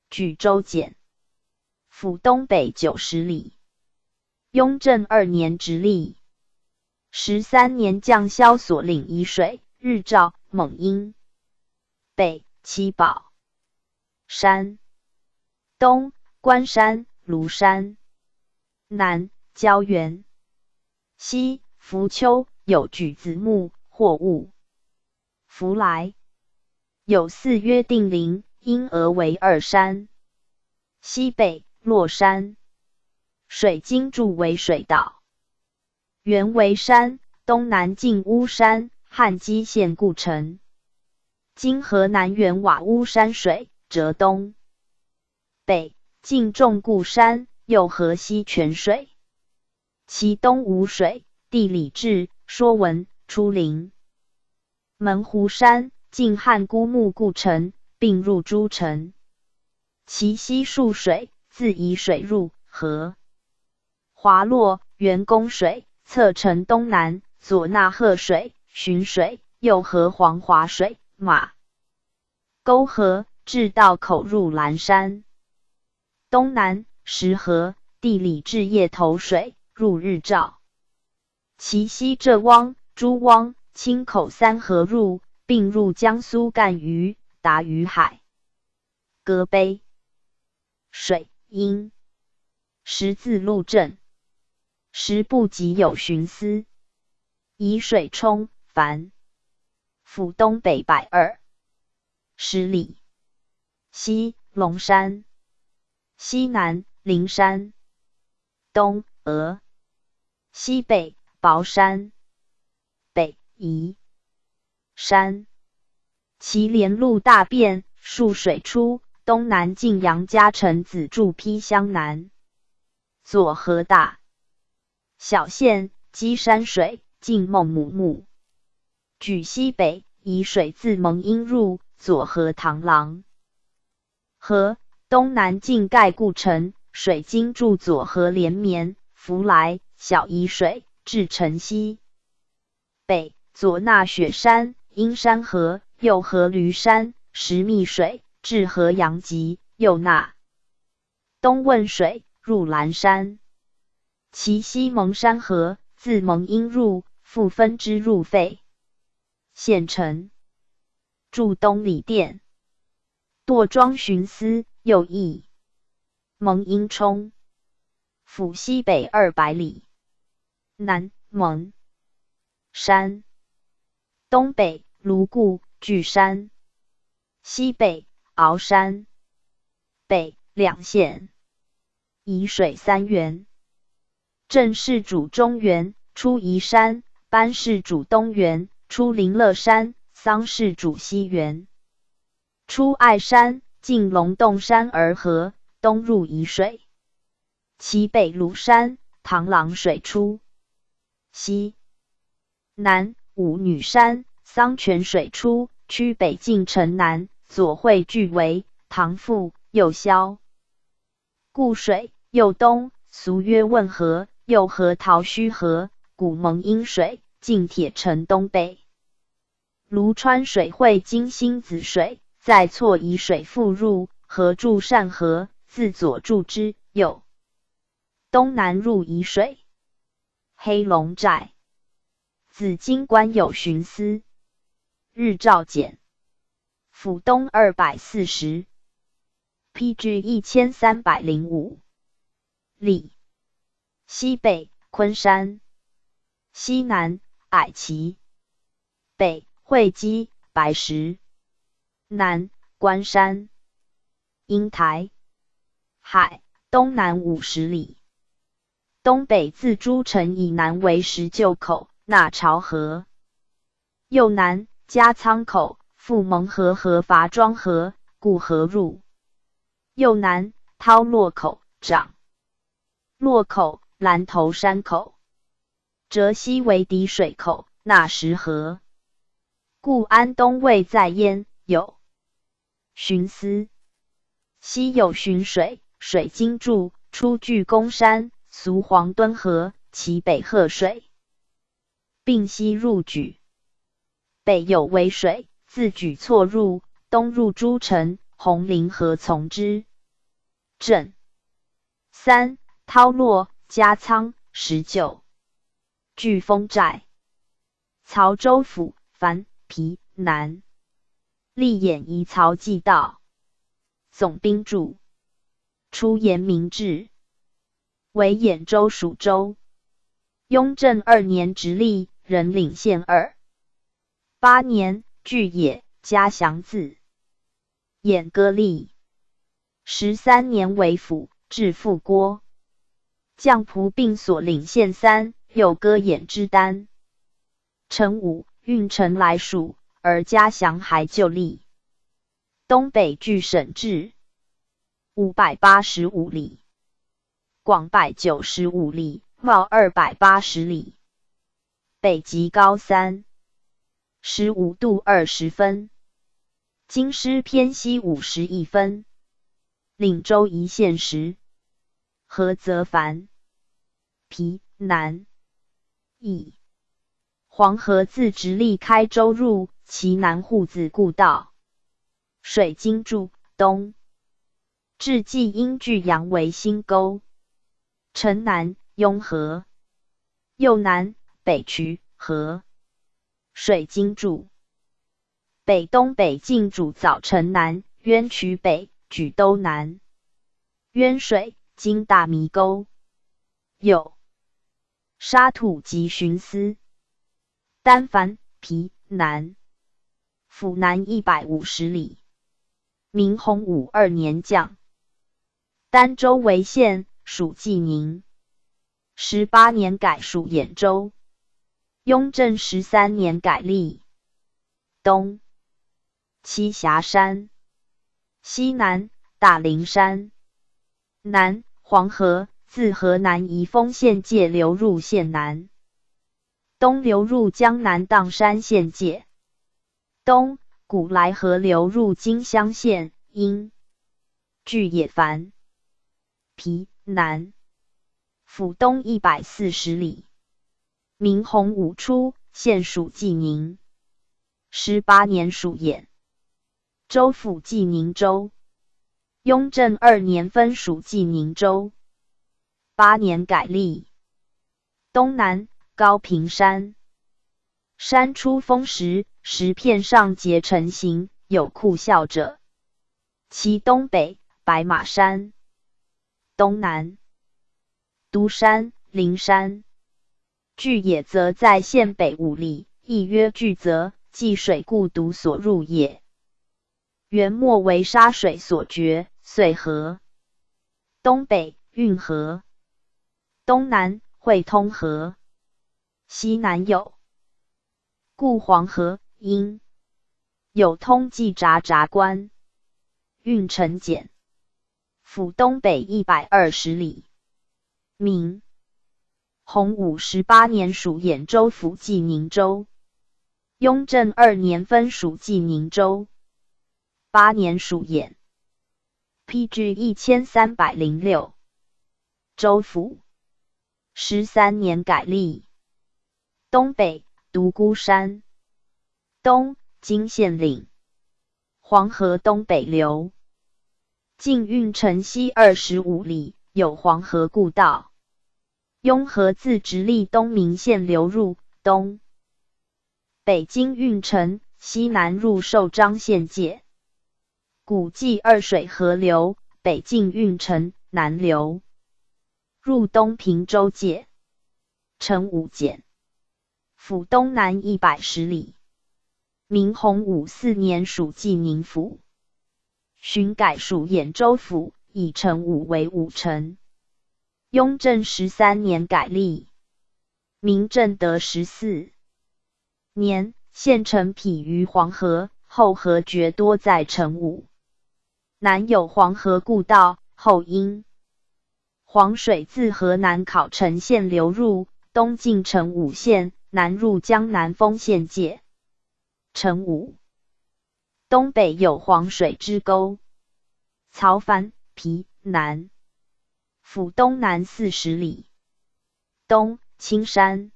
举州检，府东北90里。雍正2年直隶。13年将萧所领沂水、日照、蒙阴。北七宝山，东关山、庐山，南郊原，西浮丘，有举子木、货物。福来有寺曰定陵，因而为2山。西北洛山，水晶柱为水岛。原为山，东南近巫山，汉基县故城。今河南原瓦屋山水，浙东。北近众固山，右河西泉水。其东无水，地理志说文出陵。门湖山，近汉孤木故城，并入诸城。其西数水，自沂水入河。华洛原宫水，侧城东南，左纳河水、浔水，右河黄华水、马沟河，至道口入蓝山。东南石河，地理至叶头水，入日照。其西浙汪、诸汪、青口3河入，并入江苏赣榆，达于海。歌碑水阴十字路镇，十部即有巡司，以水冲凡，府东北120里。西龙山，西南灵山，东峨，西北雹山，北夷山。其连路大变，数水出，东南近杨家城子筑陂湘南。左河大小县，积山水，近孟母墓。举西北，以水自蒙阴入，左河螳螂。河东南近盖故城，水经筑左河连绵，弗来小沂水，至城西。北左纳雪山、阴山河，右河驴山、石密水，至河阳极，右纳东汶水，入蓝山。其西蒙山河，自蒙阴入，复分支入费县城。驻东里店，垛庄巡司，右翼。蒙阴冲，府西北200里。南蒙山，东北卢固、巨山，西北鳌山，北两县。沂水3源，镇事主中原，出沂山；班事主东原，出临乐山；桑事主西原，出爱山，进龙洞山而合，东入沂水。其北庐山、螳螂水出，西南五女山、桑泉水出，区北近城南，左汇聚为唐父，右萧固水，右东俗曰汶河，右河桃须河，古蒙阴水，近铁城东北。庐川水汇金星子水，在错沂水复入，河筑善河，自左筑之，右东南入沂水。黑龙寨，紫金关有巡司，日照检，府东240 ，PG 1305里。西北昆山，西南矮岐，北会稽、白石，南关山、鹰台，海东南50里。东北自诸城以南为石臼口，纳潮河。右南加仓口，复蒙河和伐庄河，故河入。右南涛洛口，长洛口，兰头山口。浙西为敌水口，纳石河。故安东未在焉，有寻思。西有寻水，水经注，出据公山，俗黄敦河，其北河水，并西入莒。北有渭水，自莒错入，东入诸城，红陵河从之。镇三涛洛，加仓，19。据封寨。曹州府，樊、皮、南。立演夷曹季道。总兵注。出言明志。为兖州属州。雍正2年直隶，人领县2。8年，据野，嘉祥字。兖歌吏。13年为府，至复郭。将仆并所领县3，又割兖之丹。成武，运城来属，而嘉祥还就吏。东北据省治。585里。广195里，袤280里。北极高3。15度20分。京师偏西51分。领州一县10。菏泽樊。皮南。邑。黄河自直隶开州入，其南户子故道。水经注，东。至济阴据阳为新沟。城南，雍河。右南，北渠河。水经注。北东北晋主早城南，渊渠北，莒都南。渊水，经大迷沟。有沙土及寻思。丹樊，皮南。府南150里。明洪武2年降。儋州为县，属济宁。18年改属兖州。雍正13年改隶。东栖霞山。西南大陵山。南黄河，自河南宜丰县界流入县南。东流入江南砀山县界。东古来河流入金乡县，因据野樊。皮南。府东140里。明洪武初，县属济宁。18年属兖州府济宁州。雍正2年分属济宁州。8年改隶。东南高平山。山出峰石，石片上结成形，有酷啸者。其东北白马山。东南独山、灵山。据野则在县北5里，亦曰据泽，济水故独所入也。元末为沙水所绝，遂河。东北运河。东南会通河。西南有故黄河，因有通济闸关。运城简。府东北120里。明洪武18年属兖州府济宁州。雍正2年分属济宁州。8年属兖。PG 1306。州府。13年改隶。东北独孤山。东金县岭。黄河东北流。进运城西25里，有黄河故道。雍河自直隶东明县流入，东北经运城，西南入寿张县界。古济2水河流，北进运城，南流入东平州界。城武简。府东南110里。明洪武4年属济宁府。寻改属兖州府，以城武为武城。雍正13年改隶。明正德14年，县城匹于黄河，后河决多在成武。南有黄河故道，后因黄水自河南考城县流入，东进成武县，南入江南丰县界。成武东北有黄水之沟。曹蕃皮南府东南40里，东青山，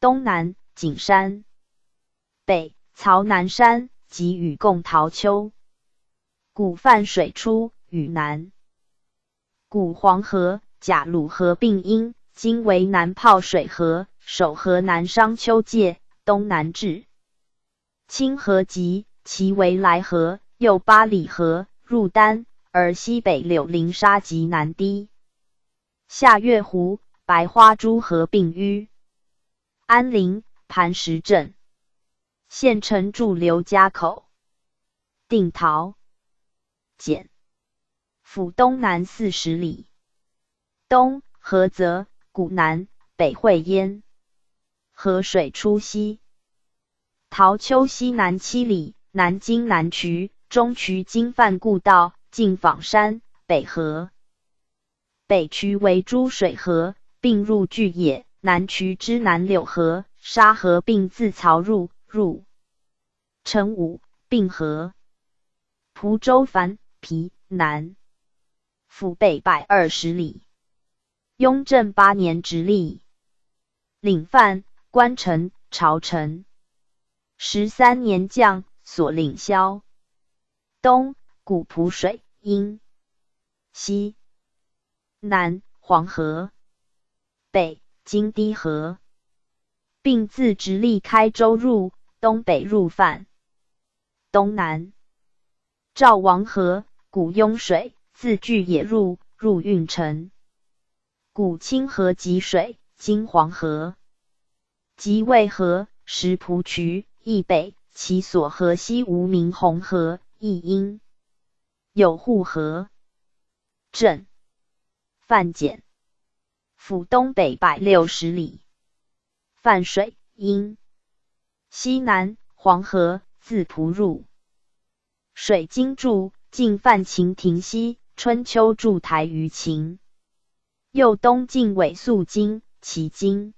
东南景山，北曹南山及与共陶丘。古泛水出，与南。古黄河、甲鲁合并因，今为南泡水河，守河南商丘界，东南至清河及，其为来河，右8里河，入丹，而西北柳林沙及南堤。下月湖、白花诸河并淤。安陵、磐石镇。县城驻刘家口。定陶简府东南40里，东菏泽、古南，北会焉。河水出西。陶丘西南7里，南经南渠，中渠经泛故道，进坊山，北河。北渠为诸水河，并入巨野，南渠之南柳河、沙河并自曹入成武，并河。蒲州樊皮南府北120里。雍正8年直隶。领范关城、朝臣。13年将，所领萧。东古蒲水阴。西南黄河。北金堤河。并自直隶开州入，东北入范。东南赵王河，古雍水，自巨野入运城。古清河及水，今黄河。即渭河，石浦渠，亦北，其所河西无名洪河，亦因。有护河。镇范简府东北160里。泛水阴。西南黄河，自蒲入。水经注，进泛秦庭西，春秋筑台于秦。右东进尾宿津，其津。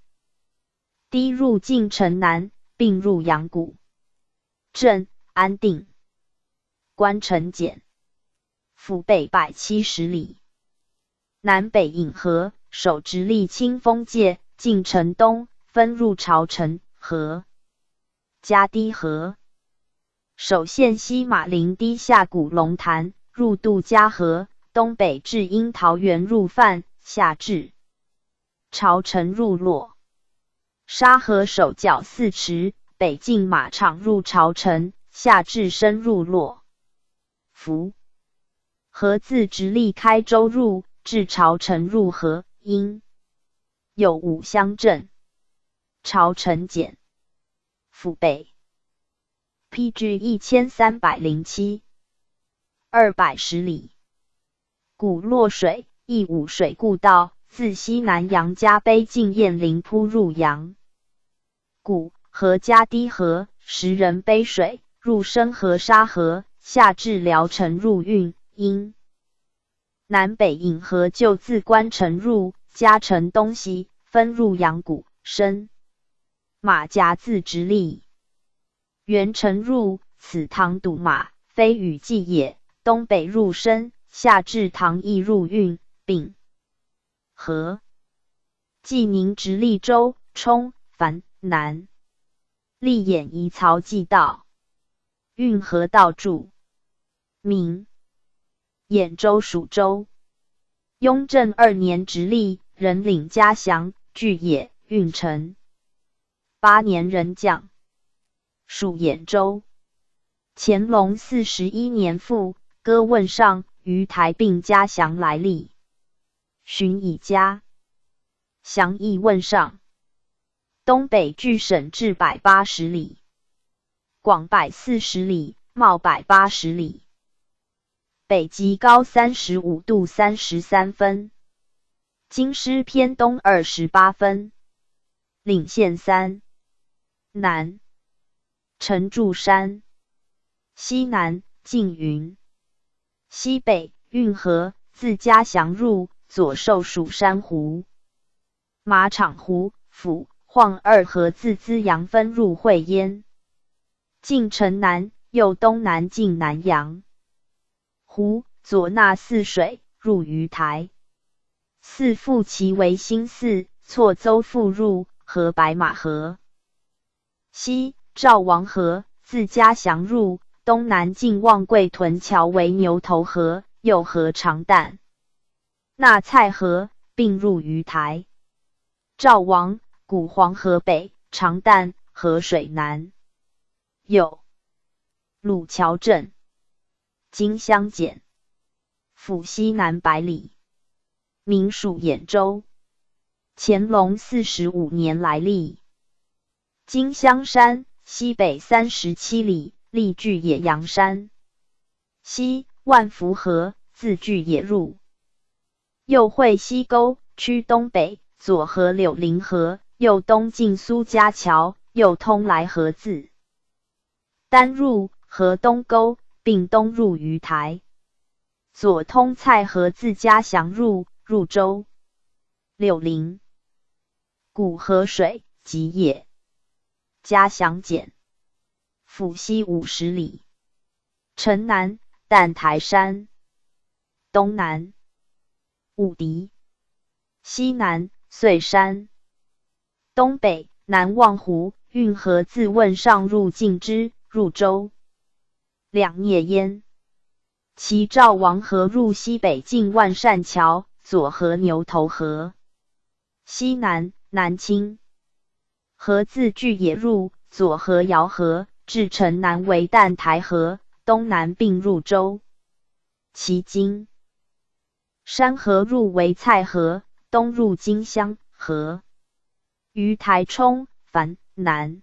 堤入晋城南，并入阳谷。镇安定。关城简府北170里。南北引河，守直隶清丰界，进城东，分入朝城河。嘉堤河。守县西马陵堤下古龙潭，入杜家河，东北至因桃园入范，下至朝城入洛。沙河守角4池，北进马场入朝城，下至深入洛。福河自直隶开州入，至朝城入河，因。有5乡镇。朝城简府北。PG 1307 210里。古洛水，亦武水故道，自西南杨家碑进雁林铺入阳。古河嘉堤河，时人背水，入深河沙河，下至聊城入运，因。南北引河就自关城入，嘉城东西，分入阳谷、深马夹自直隶。元城入，此塘堵马，非雨季也，东北入深，下至塘邑入运，并河。济宁直隶州，冲、樊、南。立兖夷曹济道。运河道注。明兖州属州。雍正2年直隶，人领嘉祥、巨野、运城。8年人将。属兖州。乾隆41年复，割问上，于台并嘉祥来历。寻以嘉祥亦问上。东北距省至180里。广140里，袤180里。北极高35度33分。京师偏东28分。岭县3。南陈祝山，西南缙云，西北运河，自嘉祥入，左受蜀山湖、马场湖、府、晃二河自资阳分入会焉。晋城南，右东南进南阳湖，左纳泗水，入鱼台。四复其为新寺，错邹复入，合白马河。西赵王河，自嘉祥入，东南进望贵屯桥为牛头河，右河长旦、纳蔡河，并入鱼台。赵王古黄河北，长旦河水南。有鲁桥镇，今相简，府西南百里，名属兖州。乾隆45年来历。今香山西北37里，历据野阳山。西万福河，自据野入，右汇西沟，区东北，左河柳林河，右东进苏家桥，右通来河自丹入河东沟，并东入鱼台。左通蔡河自嘉祥入，入州。柳林古河水，及野。嘉祥简，府西50里。城南淡台山，东南武敌，西南遂山，东北南望湖，运河自汶上入晋之，入州。两聂焉。其赵王河入西北进万善桥，左河牛头河。西南南清河自据野入，左河姚河，至城南为淡台河，东南并入州。其今山河入为蔡河，东入金乡河。于台冲、樊南，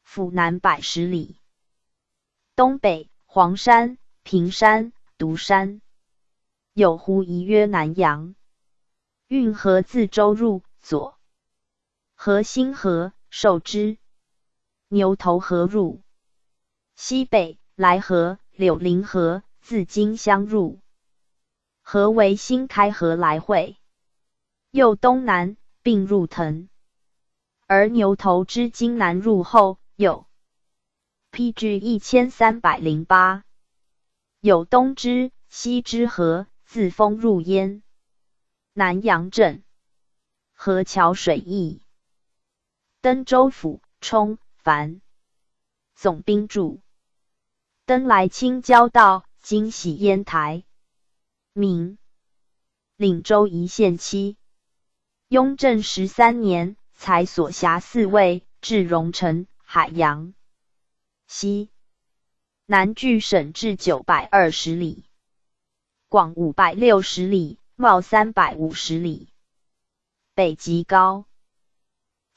府南110里。东北黄山、平山、独山。有湖宜曰南阳。运河自州入，左河新河，受之。牛头河入。西北来河、柳林河，自金乡入。河为新开河来汇。右东南，并入藤。而牛头之今南入后，有 PG 1308。有东之、西之河，自丰入焉。南阳镇河桥水驿。登州府冲、樊。总兵驻。登来清交道，今徙烟台。明岭州一县期。雍正13年，才所辖4位，至荣城、海洋。西南距省至920里，广560里，袤350里。北极高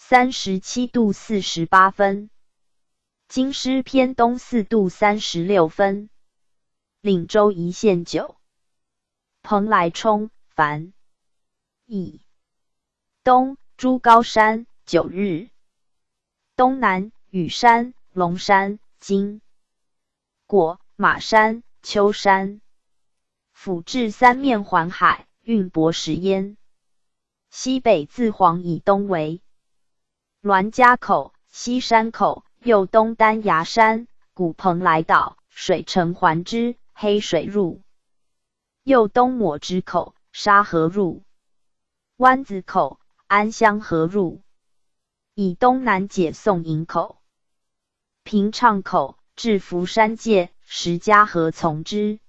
37度48分，京师偏东4度36分。岭州一县9。蓬莱冲、樊。以东诸高山，9日。东南羽山、龙山、金果、马山、丘山。府至三面环海，运舶10焉。西北自黄以东为栾家口、西山口，右东丹崖山、古蓬莱岛，水城环之，黑水入。右东抹之口，沙河入。湾子口、安乡河入。以东南解宋营口、平畅口，至福山界，石家河从之。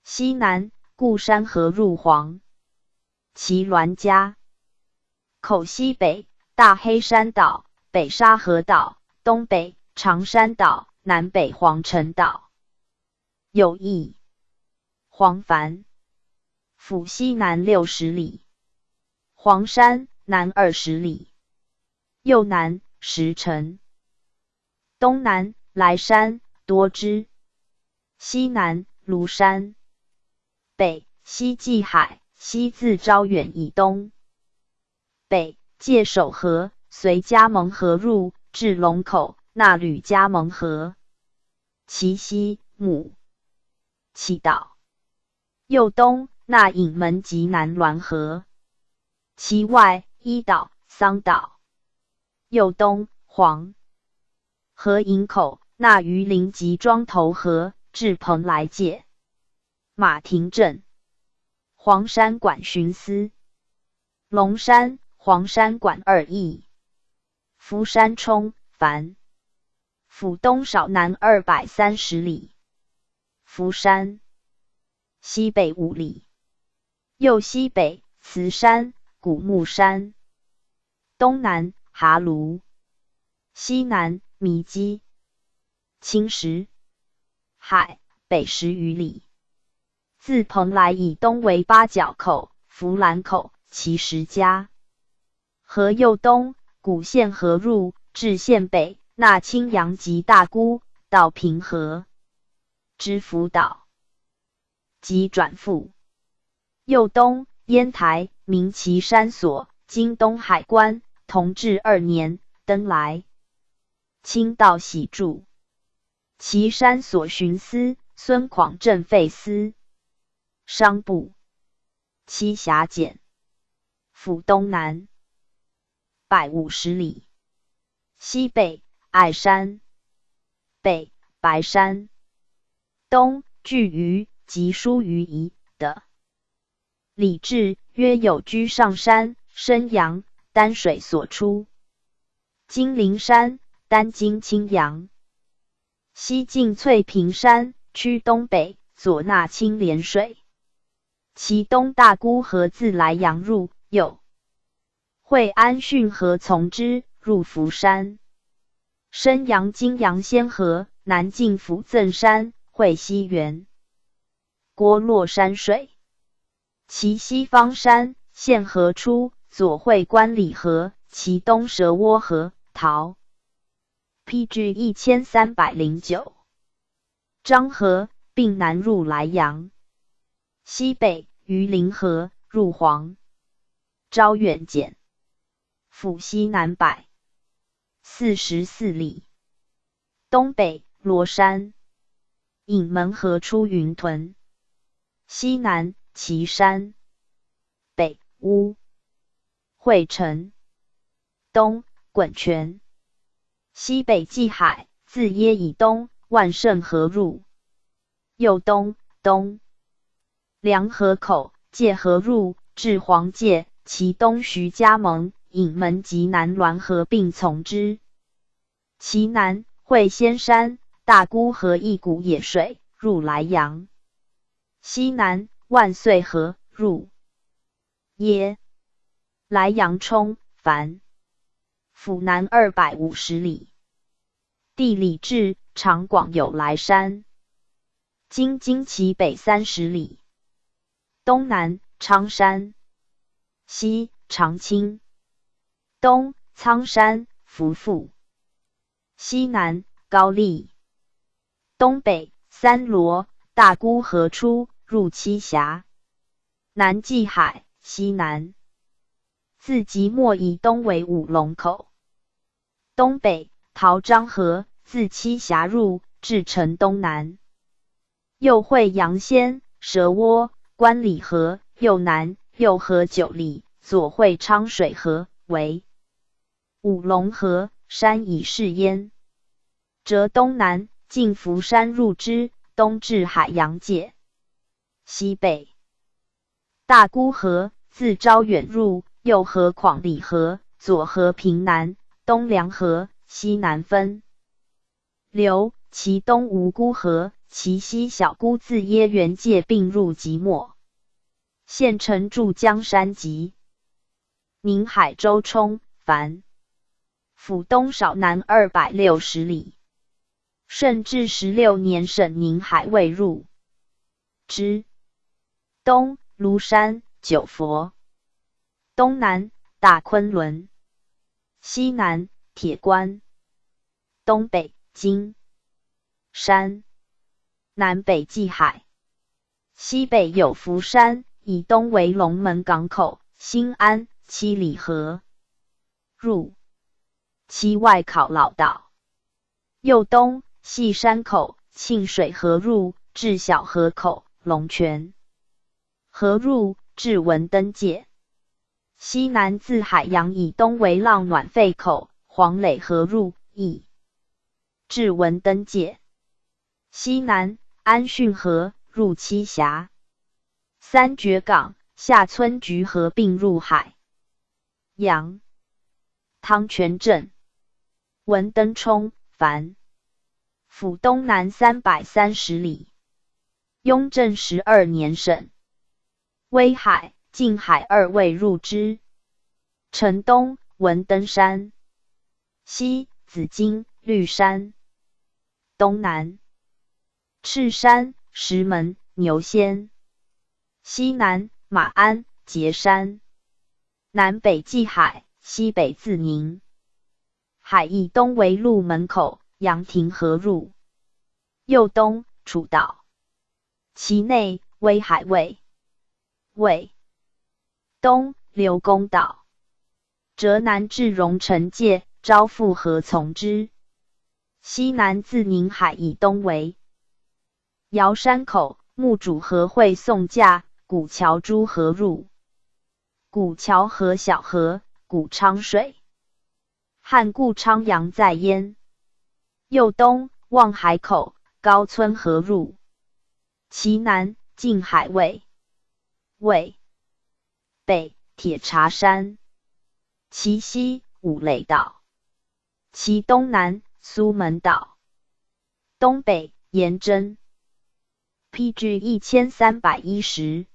西南固山河入黄。其栾家口西北大黑山岛，北沙河岛，东北长山岛，南北黄城岛。有邑。黄樊。府西南60里。黄山南20里。右南石城。东南莱山、多支。西南庐山。北西济海，西自招远以东。北界守河，随加盟河入，至龙口，那吕加盟河。其西，母祈岛。右东，那隐门及南滦河。其外，伊岛、桑岛。右东，黄河营口，那榆林及庄头河，至蓬莱界。马亭镇。黄山馆巡司。龙山、黄山馆二邑。福山冲，凡。府东少南230里。福山。西北5里。右西北，慈山、古木山。东南，哈卢。西南，弥基。青石海，北10余里。自蓬莱以东为八角口、福兰口、其10家。河右东，古县河入，至县北，那青阳及大沽，到平河。知福岛。即转复。右东，烟台、明岐山所，今东海关，同治2年，登来。清道喜著。岐山所巡司，孙广正费司。商部。栖霞简。府东南150里。西北，爱山。北，白山。东，巨鱼及疏于夷的。李治约有居上山、升阳、丹水所出。金陵山，丹津青阳。西晋翠屏山，区东北，左纳青莲水。其东大沽河自莱阳入，右惠安汛河从之，入福山。升阳金阳仙河，南进府赠山，会西园。郭洛山水。其西方山，现河出，左会观里河，其东蛇窝河，陶。PG 1309。漳河，并南入莱阳。西北，榆林河，入黄。招远简。府西南144里。东北，罗山。隐门河出云屯。西南，岐山。北，乌会城。东，滚泉。西北济海，自耶以东，万盛河入。右东，东梁河口，界河入，至黄界，其东徐家盟、隐门及南滦河并从之。其南，会仙山、大沽河一股野水，入莱阳。西南，万岁河，入耶莱阳冲，凡。府南250里。地理志，长广有莱山。今京其北30里。东南，昌山。西，长青。东，苍山、福富。西南，高丽。东北，三罗、大沽河出，入栖霞。南济海，西南。自即墨以东为五龙口。东北，桃漳河，自栖霞入，至城东南。右会阳仙、蛇窝、观里河，右南，右河9里，左会昌水河，为五龙河，山以是焉。折东南，进福山入之，东至海洋界。西北，大沽河，自招远入，右河蒯里河，左河平南，东梁河，西南分流，其东无沽河，其西小沽自耶园界并入即墨。县城驻江山集。宁海州冲，凡。府东少南260里。顺治16年省宁海未入之。东，庐山、九佛。东南，大昆仑。西南，铁关。东北，金山。南北济海。西北有福山，以东为龙门港口、新安、七里河。入其外考老道。右东系山口，庆水河入，至小河口，龙泉河入，至文登界。西南自海洋以东为浪暖沸口，黄垒河入，以至文登界。西南安汛河入栖峡。三绝港下村局合并入海洋。汤泉镇文登冲繁府东南330里。雍正12年省。威海、静海二卫入之。城东文登山，西紫金、绿山，东南赤山、石门、牛仙，西南马鞍、碣山，南北济海，西北自宁。海以东为鹿门口，阳亭河入。右东楚岛。其内威海卫。东刘公岛。浙南至戎城界，招复河从之。西南自宁海以东为瑶山口，木主河会宋驾，古桥诸河入。古桥河小河，古昌水。汉故昌阳在焉。右东望海口，高村河入。其南近海卫。北铁茶山。其西五雷岛。其东南苏门岛。东北颜真。PG 1310。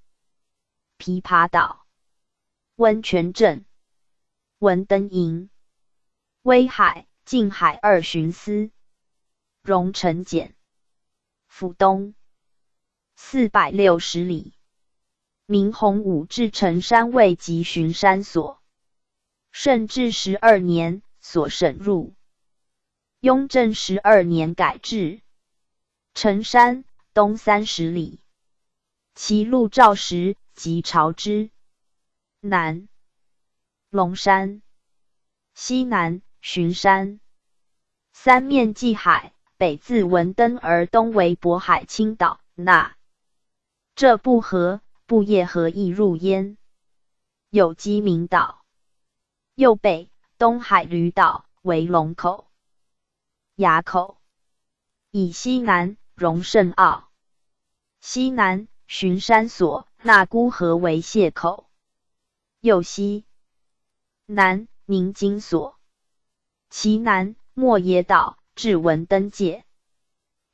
琵琶岛。温泉镇。文登营。威海、静海二巡司。戎城检。府东460里。明洪武至成山卫及巡山所。顺治12年所省入。雍正12年改制。成山东30里。其路照石及朝之。南龙山。西南巡山。三面济海，北自文登而东为渤海青岛。那这不河，不夜河亦入焉。有鸡鸣岛。右北东海吕岛为龙口、崖口。以西南荣盛澳。西南巡山所，那孤河为蟹口。右西南宁津所。其南莫野岛至文登界。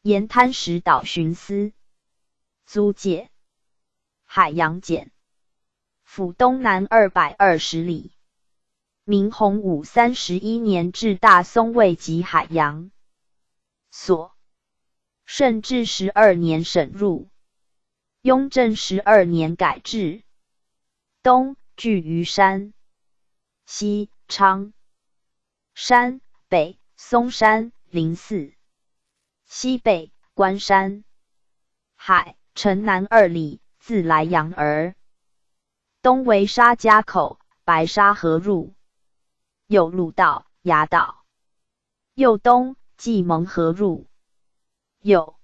沿滩石岛巡司。租界。海洋检。府东南220里。明洪武31年至大松卫及海洋所。顺治12年省入。雍正12年改制。东巨鱼山。西昌山，北松山、灵寺。西北关山。海城南2里，自莱阳而东为沙家口，白沙河入。有陆道、崖岛。右东蓟蒙河入。有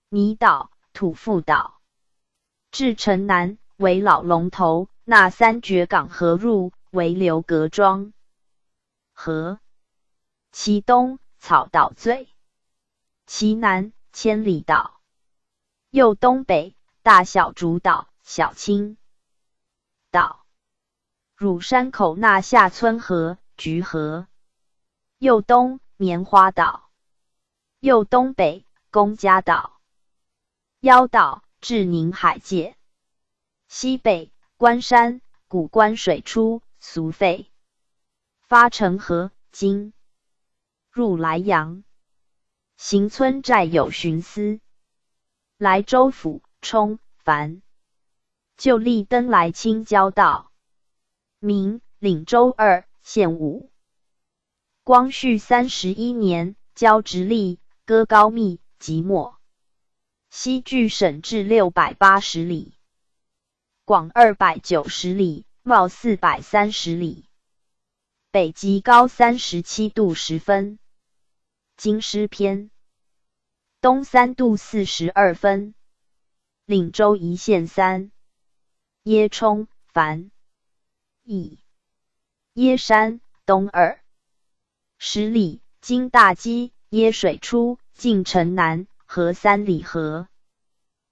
泥岛、土富岛。至城南为老龙头，那三绝港河入为刘格庄河。其东草岛最。其南千里岛。右东北大小竹岛、小青岛。乳山口那下村河、菊河。右东棉花岛。右东北公家岛。妖岛至宁海界。西北关山，古关水出，俗废。发成河，今入莱阳。行村寨有巡司。莱州府冲繁。旧立登莱清交道。明领州2县5。光绪31年交直隶、割高密、即墨。西距省至680里。广290里，袤430里。北极高37度10分。京师偏东3度42分。岭州一线3。耶冲繁邑耶山东2。10里，经大矶，耶水出，进城南，河3里河。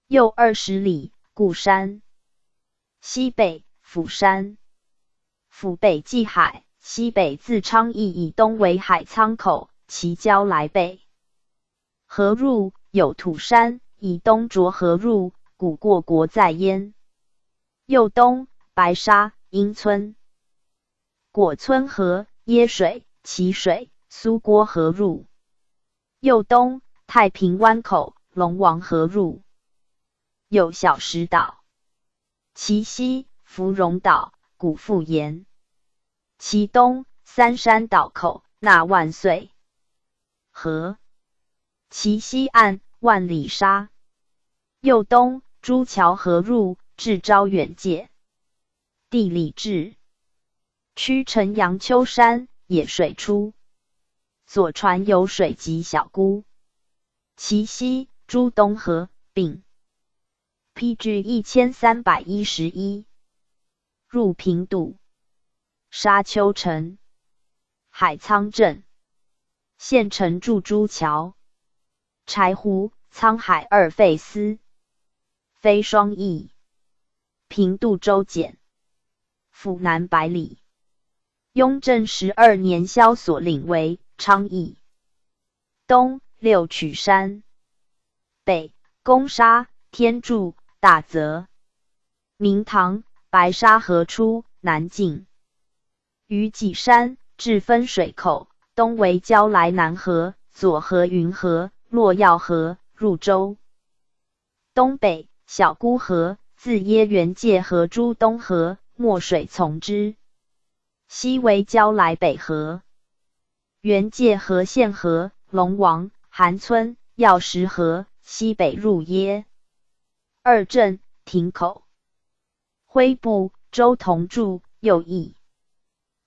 右20里，固山。西北，釜山。釜北即海，西北自昌邑以东为海沧口，其交来北。河入，有土山，以东着河入，古过国在焉。右东，白沙、英村。果村河，耶水、淇水、苏郭河入。右东，太平湾口，龙王河入。有小石岛。其西，芙蓉岛，古复岩。其东，三山岛口，纳万岁河。其西岸，万里沙。右东，朱桥河入，至招远界。地理志。曲城阳丘山，野水出。左传有水及小姑。其西，朱东河并。PG 1311。入平度。沙丘城。海沧镇。县城筑朱桥。柴湖、沧海2废司。非双邑。平度州简。府南百里。雍正12年萧所领为昌邑。东，六曲山。北，公沙、天柱、大泽。明堂，白沙河出，南进。于己山，至分水口，东为交来南河，左河云河、洛药河，入州。东北，小姑河，自耶园界河诸东河，没水从之。西为交来北河。园界河县河，龙王、韩村、药石河，西北入耶。二镇，亭口。徽部，周同筑，右翼。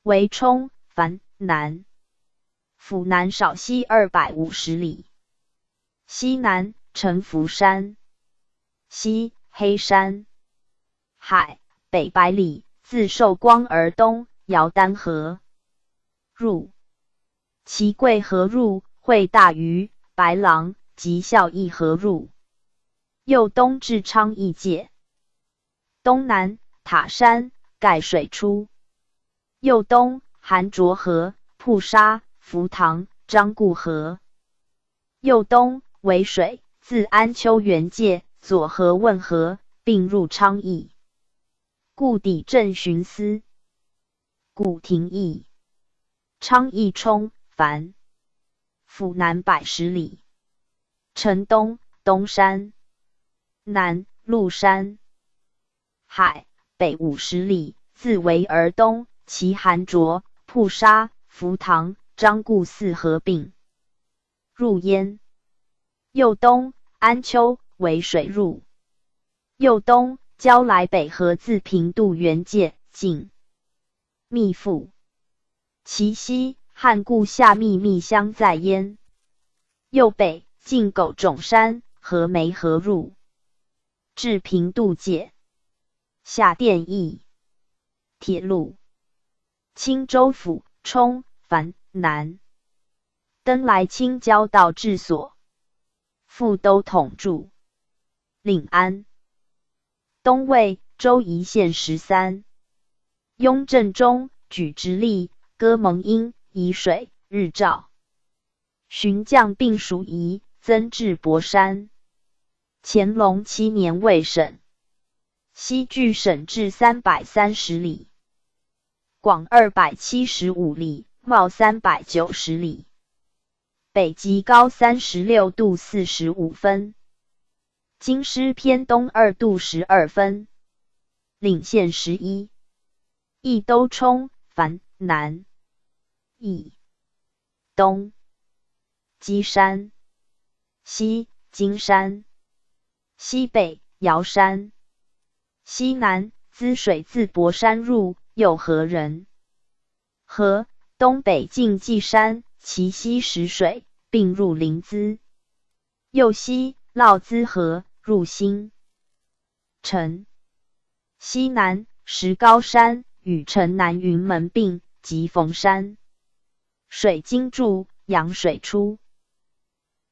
为冲、繁、南。府南少西250里。西南，城福山。西，黑山。海，北百里，自寿光而东，姚丹河。入。其贵河入，会大鱼、白狼及孝义河入。右东至昌邑界。东南，塔山，盖水出。右东，韩卓河、瀑沙、福塘、张固河。右东，为水，自安丘园界，左河汶河，并入昌邑。故抵镇巡司。古亭邑。昌邑冲、繁。府南110里。城东，东山。南，鹿山。海，北50里，自为而东，其韩卓、瀑沙、福塘、张固4合并。入焉。右东，安丘，为水入。右东，交来北河自平度园界，进。密阜。其西，汉固下密乡在焉。右北，进狗冢山，和梅河入。至平度界。下店驿。铁路。青州府，冲、繁、南。登来青交道治所。副都统驻。临安。东魏，州宜县13。雍正中，举直隶，歌蒙阴，沂水，日照。巡将并属仪，增至博山。乾隆7年未省。西距省治330里。广275里，袤390里。北极高36度45分。京师偏东2度12分。领县11。益都冲、繁、南。益。东。基山。西，金山。西北，瑶山。西南，滋水自博山入，右河人。河，东北近稷山，其西石水，并入临淄。右西涝淄河，入新城。西南石膏山，与城南云门并，及逢山。水经注，阳水出。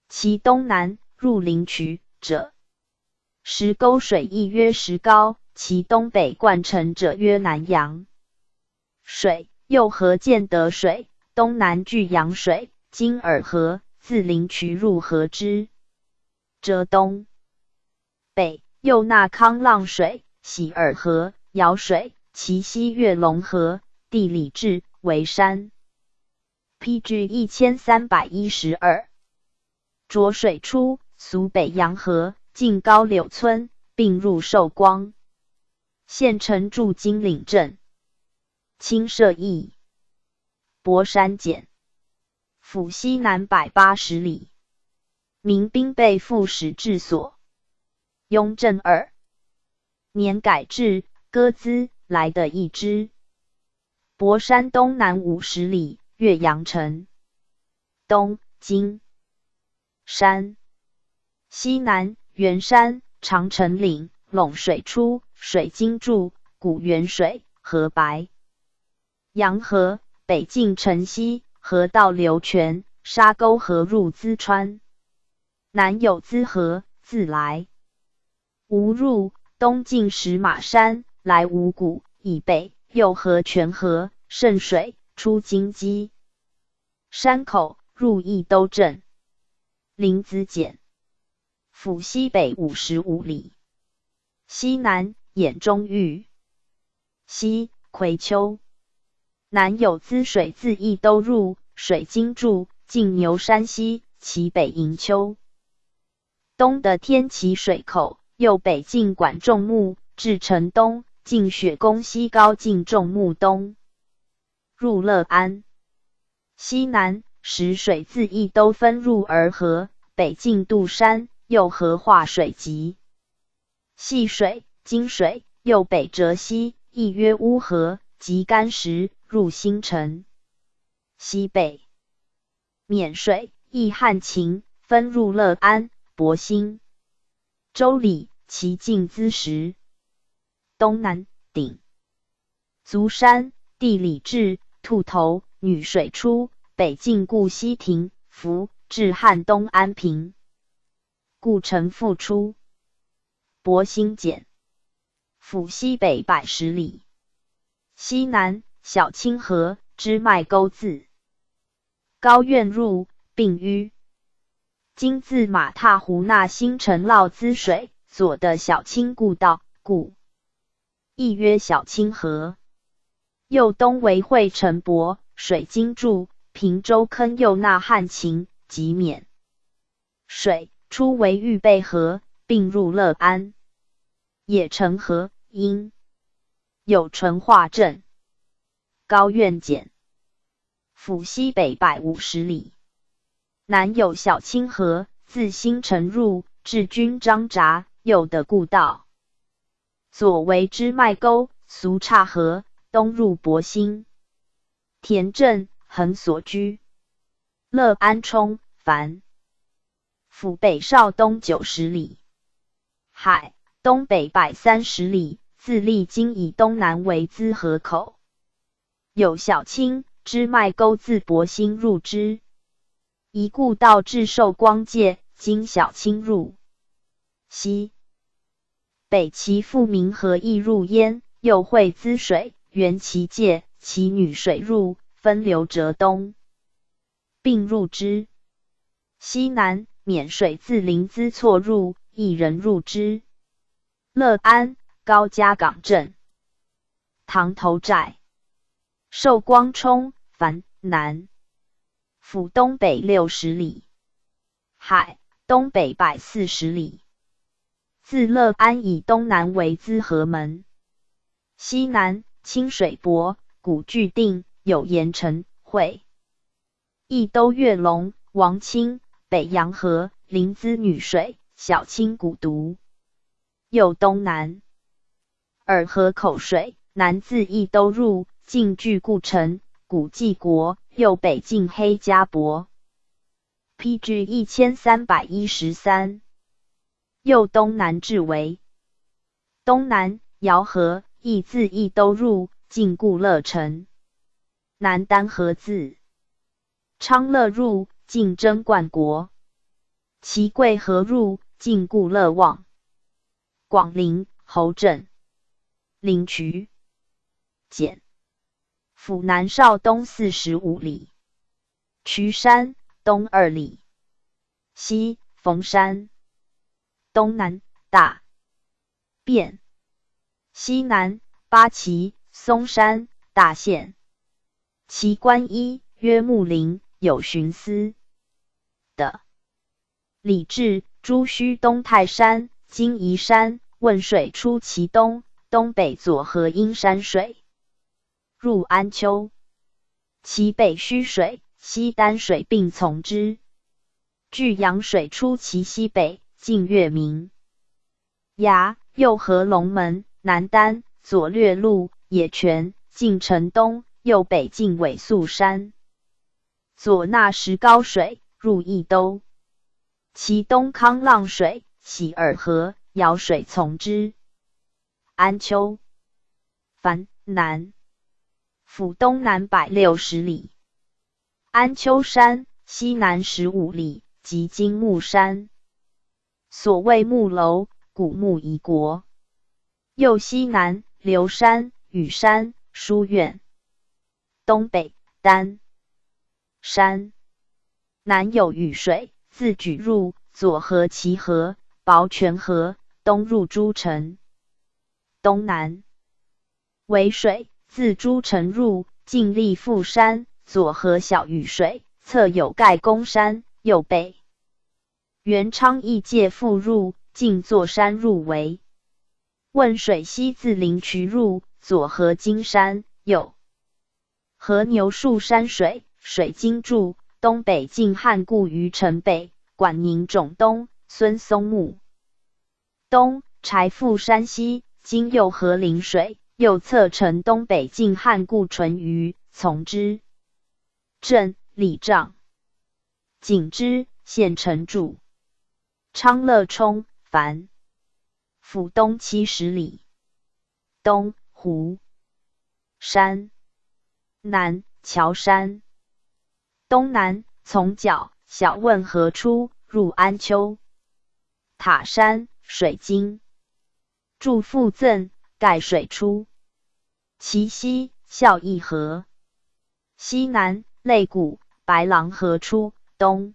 其东南入灵渠者，石沟水亦曰石膏，其东北灌城者曰南阳水。右河建德水，东南据阳水，经洱河，自灵渠入河之。浙东北右纳康浪水，喜洱河，瑶水，其西越龙河，地理志为山。PG 1312。浊水出，俗北阳河，进高柳村，并入寿光。县城驻金岭镇。清社驿。博山简。府西南180里。民兵备副使治所。雍正2年改制，割资来的一支。博山东南50里，岳阳城。东金山。西南圆山、长城岭，陇水出，水经注，古元水，河白洋河，北进城西，河道流泉，沙沟河入淄川。南有淄河，自来吴入，东进石马山，来五谷，以北右河泉河，渗水，出金鸡山口，入益都镇。临淄简。府西北55里。西南兖中峪，西葵丘。南有淄水自益都入，水经注，进牛山西，其北营丘。东的天齐水口，右北进管仲木，至城东，进雪宫西高进仲木东，入乐安。西南石水自益都分入洱河，北进杜山，右河化水集。细水、金水，右北折西，亦曰乌河，及干石，入新城。西北沔水、亦汉秦，分入乐安、博兴、周里，其近淄石。东南鼎足山，地理志，兔头，女水出，北进固西亭、福，至汉东安平。故城复出。博兴简。府西北110里。西南小清河，支脉沟自高院入，并淤。今自马踏湖纳新城涝淄水，左的小清故道，故亦曰小清河。右东为会城博，水经注，平洲坑右纳汉秦，及沔水，出为预备河，并入乐安。野城河，因有淳化镇。高院简。府西北150里。南有小清河，自新城入，至军张闸，右的故道。左为支脉沟，俗岔河，东入博兴。田镇，恒所居。乐安冲，樊。府北邵东90里。海，东北130里，自历经以东南为淄河口。有小清，支脉沟自博兴入之。一故道至寿光界，经小清入。西北其复明河亦入焉，又会淄水，原其界，其女水入，分流浙东，并入之。西南沔水自临淄错入，一人入之。乐安，高家港镇。塘头寨。寿光冲，樊南。府东北60里。海，东北140里。自乐安以东南为淄河门。西南清水泊，古巨定，有盐城、会益都月龙、王清，北洋河，临淄女水，小清古渎。右东南洱河口水，南自益都入，进据故城，古纪国，右北近黑加伯。PG 1313，右东南至为东南姚河，义自义都入，进固乐城。南丹河自昌乐入，进贞观国。其贵河入，进固乐望。广陵侯镇临渠简府南少东45里。渠山东2里。西逢山东南大便。西南八旗松山大县。其官一曰木林，有巡司的。李治朱须东泰山、金宜山，汶水出其东，东北左河阴山水，入安丘。其北须水、西丹水并从之。据阳水出其西北，进月明。崖右合龙门，南丹，左略路野泉，进城东，右北进尾宿山。左纳石膏水，入义都。其东康浪水，喜尔河，瑶水从之。安丘樊南府东南160里。安丘山西南15里，即今木山。所谓木楼，古木夷国。右西南流山、羽山、书院。东北丹山。南有雨水，自莒入，左合其河、薄泉河，东入诸城。东南为水，自诸城入，进立富山，左合小雨水，侧有盖公山，右北元昌义界复入，进座山入为。汶水西自临渠入，左合金山，右合牛树山水，水经注，东北进汉固于城北，管宁种东，孙松木东，柴富山西，今右河陵水，右侧城东北进汉固淳于，从之。镇李丈景之县城主。昌乐冲樊府东70里。东湖山南乔山。东南从角小汶河出，入安丘。塔山水经注复赠，盖水出。其西孝义河。西南肋骨白狼河出，东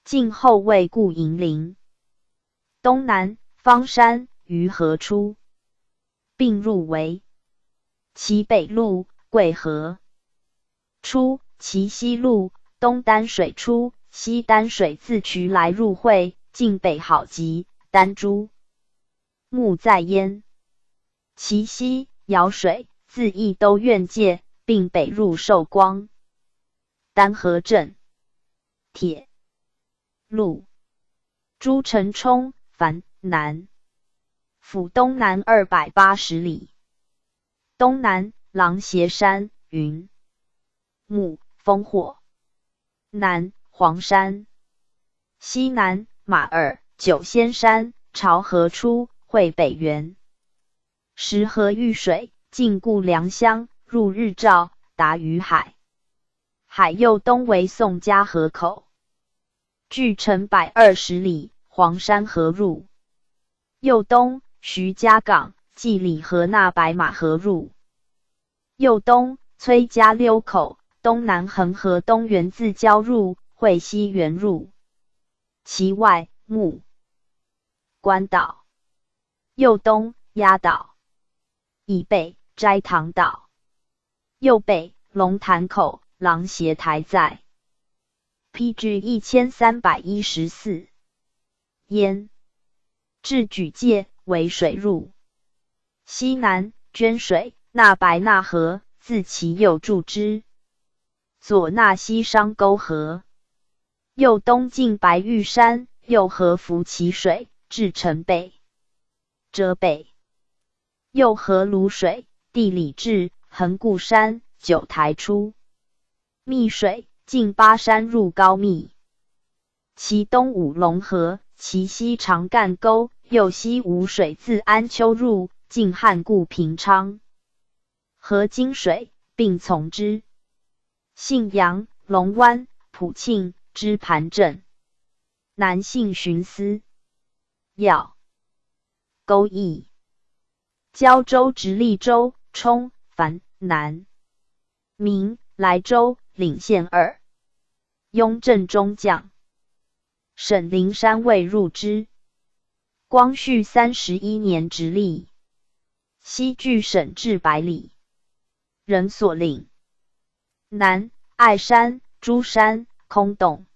晋后卫固银陵。东南方山鱼河出，并入为。其北路贵河出，其西路东丹水出，西丹水自渠来入会，晋北好集丹珠木在焉。其西瑶水自义都院界，并北入寿光。丹河镇铁路。朱城冲樊南府东南280里。东南狼斜山云木烽火。南黄山。西南马耳九仙山，朝河出，会北原。石河遇水，进固良乡，入日照，达于海。海右东为宋家河口。距城120里，黄山河入。右东徐家港，纪里河纳白马河入。右东崔家溜口，东南恒河东源自交入，会西源入。其外木关岛。右东鸭岛。以北斋堂岛。右北龙潭口，狼斜台在。PG 1314。焉至举界，为水入。西南捐水，纳白纳河，自其右注之。左纳西商沟河。右东进白玉山，右河浮其水，至城北。浙北右河泸水，地理志横固山，九台出，密水进巴山入高密。其东五龙河，其西长干沟，右西吴水自安丘入，进汉固平昌。河经水，并从之。信阳、龙湾、普庆、知盘镇。南信寻思。要。钩邑。胶州直隶州，冲、樊、南。明、莱州，领县二。雍正中将。沈灵山未入之。光绪31年直隶。西距省治百里。人所领。南爱山、珠山、空洞。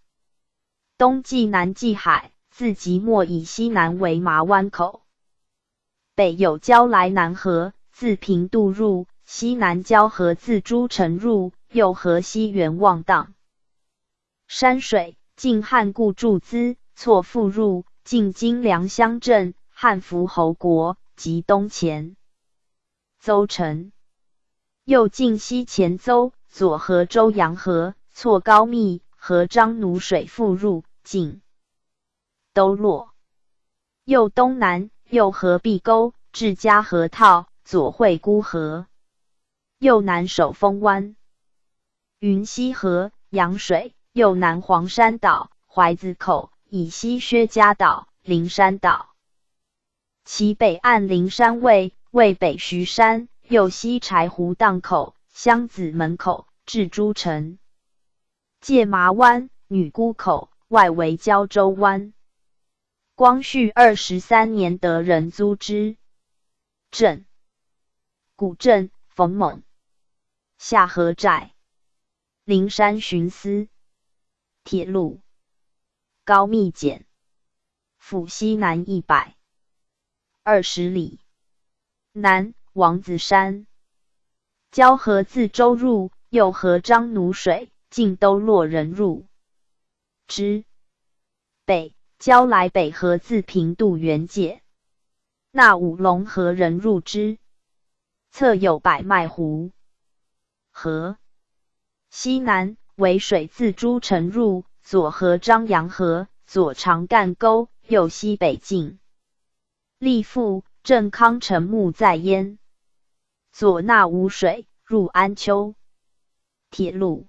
东济南济海，自即墨以西南为麻湾口。北有胶莱南河，自平度入，西南胶河自诸城入，右河西源望荡。山水晋汉固注资，错复入，进金梁乡镇，汉服侯国及东前。邹城。右进西前邹，左河周阳河，错高密，河漳奴水复入，进都洛。右东南，右河壁沟，至嘉河套，左会沽河。右南守丰湾。云溪河、阳水，右南黄山岛、怀子口，以西薛家岛、灵山岛。其北岸灵山卫，为北徐山，右西柴湖荡口、湘子门口，至诸城。界麻湾、女沽口，外为胶州湾。光绪23年得人租之。镇。古镇，冯猛。下河寨。灵山寻思。铁路。高密简。府西南120里。南王子山。胶河自州入，右河漳奴水，进都洛人入之。北胶莱北河自平度原界。那五龙河人入之。侧有百脉湖。河。西南为水自诸城入，左河漳阳河，左长干沟，右西北进。立复郑康城墓在焉。左纳吴水，入安丘。铁路。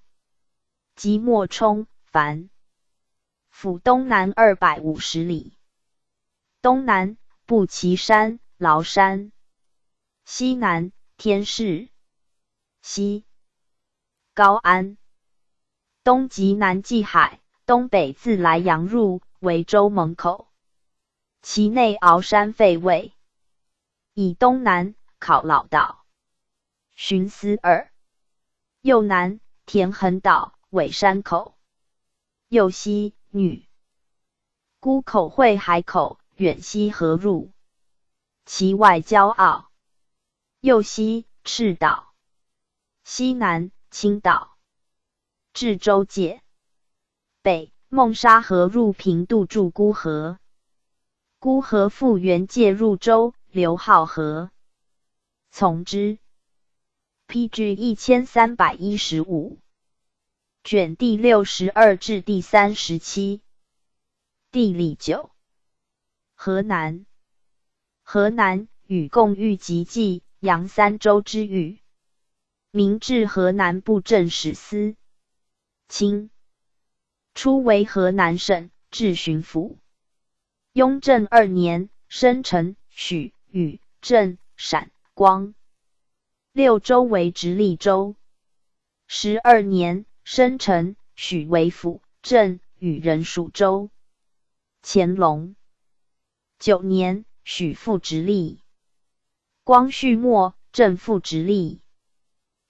即墨冲、樊。府东南250里。东南步岐山、崂山。西南天市。西高安。东及南济海，东北自莱阳入，为州门口。其内鳌山废卫。以东南考老岛。寻思二。右南田横岛、尾山口。右西女沽口会海口，远西河入。其外骄傲。右西赤岛。西南青岛。至州界。北孟沙河入平度注沽河。沽河复原界入州，刘浩河。从之。PG 1315。卷第62至第37。地理9。河南。河南与贡域及冀、扬三州之域。明至河南布政使司。清初为河南省治巡抚。雍正2年，升承、许、禹、镇、陕、光6州为直隶州。12年，升承、许为辅、镇、禹人属州。乾隆9年，许复直隶。光绪末，正复直隶。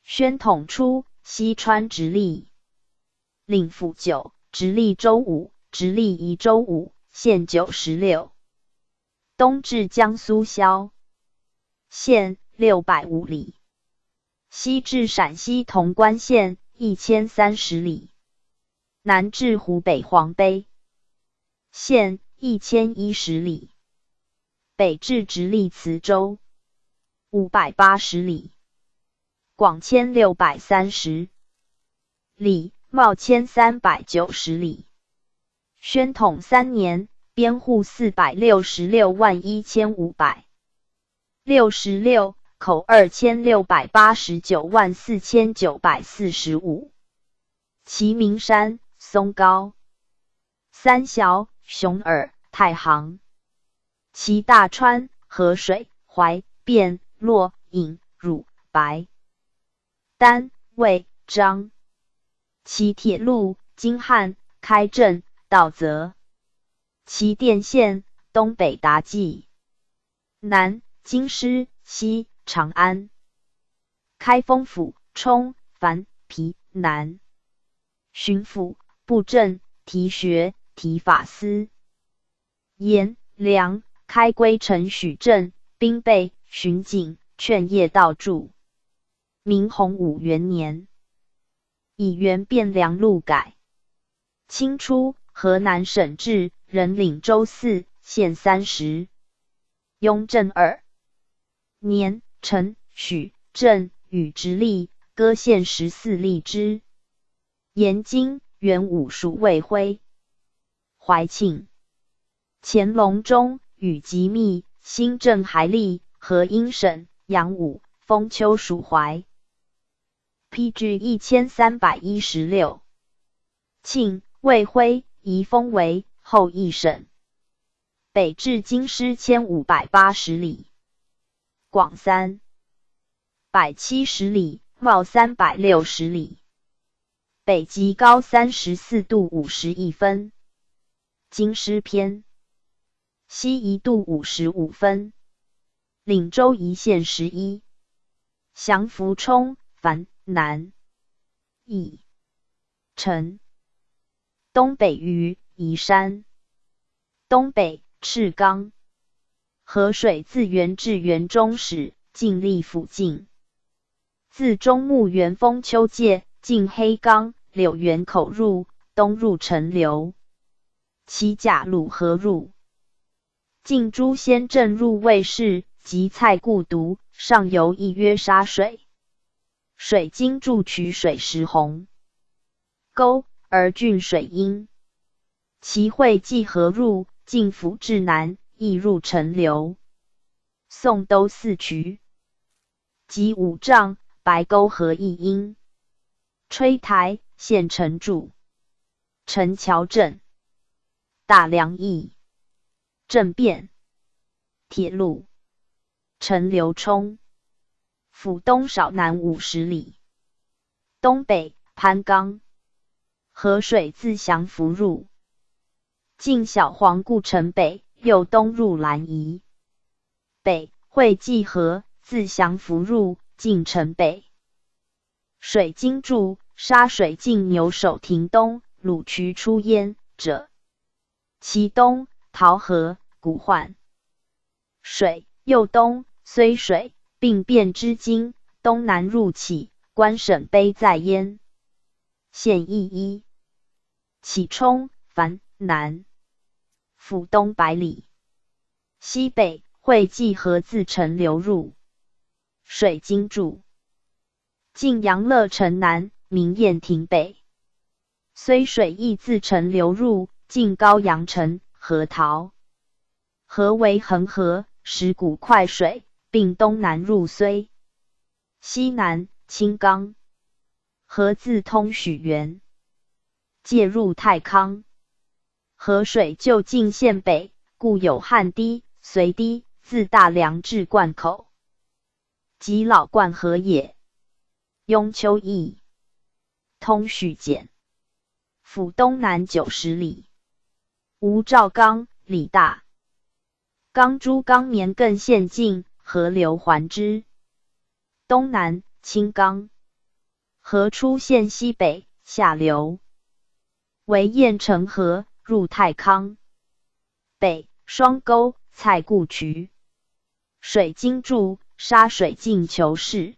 宣统初，西川直隶。令府9，直隶州5，直隶宜州5，县96。东至江苏萧县650里。西至陕西潼关县1030里。南至湖北黄陂县1010里。北至直隶磁州580里。广1630里，茂1390里。宣统3年，编户4661500，66口2689445。其名山、松高、三峡、熊耳、太行。其大川、河水、淮、汴、洛、颍、汝、白、丹、卫、漳。其铁路、京汉、开镇、道泽。其电线、东北达冀，南京师，西长安。开封府、冲、樊、皮、南。巡抚、布政、提学、提法司。盐、梁、开归城许镇、兵备、巡警、劝业道助。明洪武元年，以原汴梁路改。清初河南省制，人领州4，县30。雍正2年，陈、许、郑、禹直隶各县14例之。延津、元武属卫徽。怀庆，乾隆中，禹吉密，新郑还隶，河阴省，阳武，封丘属怀。PG 1316。庆，卫徽，移封为后义省。北至京师1580里。广370里，茂360里。北极高34度51分。京师偏西1度55分。领州一县11。降伏冲、樊、南、义、陈。东北隅宜山。东北赤冈。河水自元至元中始，尽历附近。自中牟元丰丘界，进黑冈、柳园口入，东入陈留。其甲鲁河入。进诸仙镇入卫氏，及蔡固渎，上游一曰沙水。水经注取水石洪沟，而郡水阴。其会稽河入，进府至南，亦入陈留。宋都4渠。及5丈，白沟河一阴。吹台，县城主。陈桥镇。大梁驿。政变。铁路。陈留冲。府东少南50里。东北潘冈。河水自降伏入。进小黄固城北，右东入兰夷。北会稽河，自降伏入，进城北。水经注沙水进牛首亭东，鲁渠出焉者。其东桃河、古涣。水右东睢水，并汴之津，东南入启，关省碑在焉。县一。启冲、樊、南。府东百里。西北会稽河自陈流入。水经注晋阳乐城南，明燕亭北。睢水亦自陈流入，进高阳城、河陶。河为恒河，石谷快水，并东南入睢。西南清冈。河自通许源，介入太康。河水就近县北，故有汉堤、隋堤，自大梁至灌口，即老灌河也。雍丘驿。通许简。府东南90里。吴兆刚、李大。冈诸冈绵亘县境，河流环之。东南清冈。河出县西北，下流。为雁城河，入太康。北双沟、蔡固渠。水经注沙水进求是。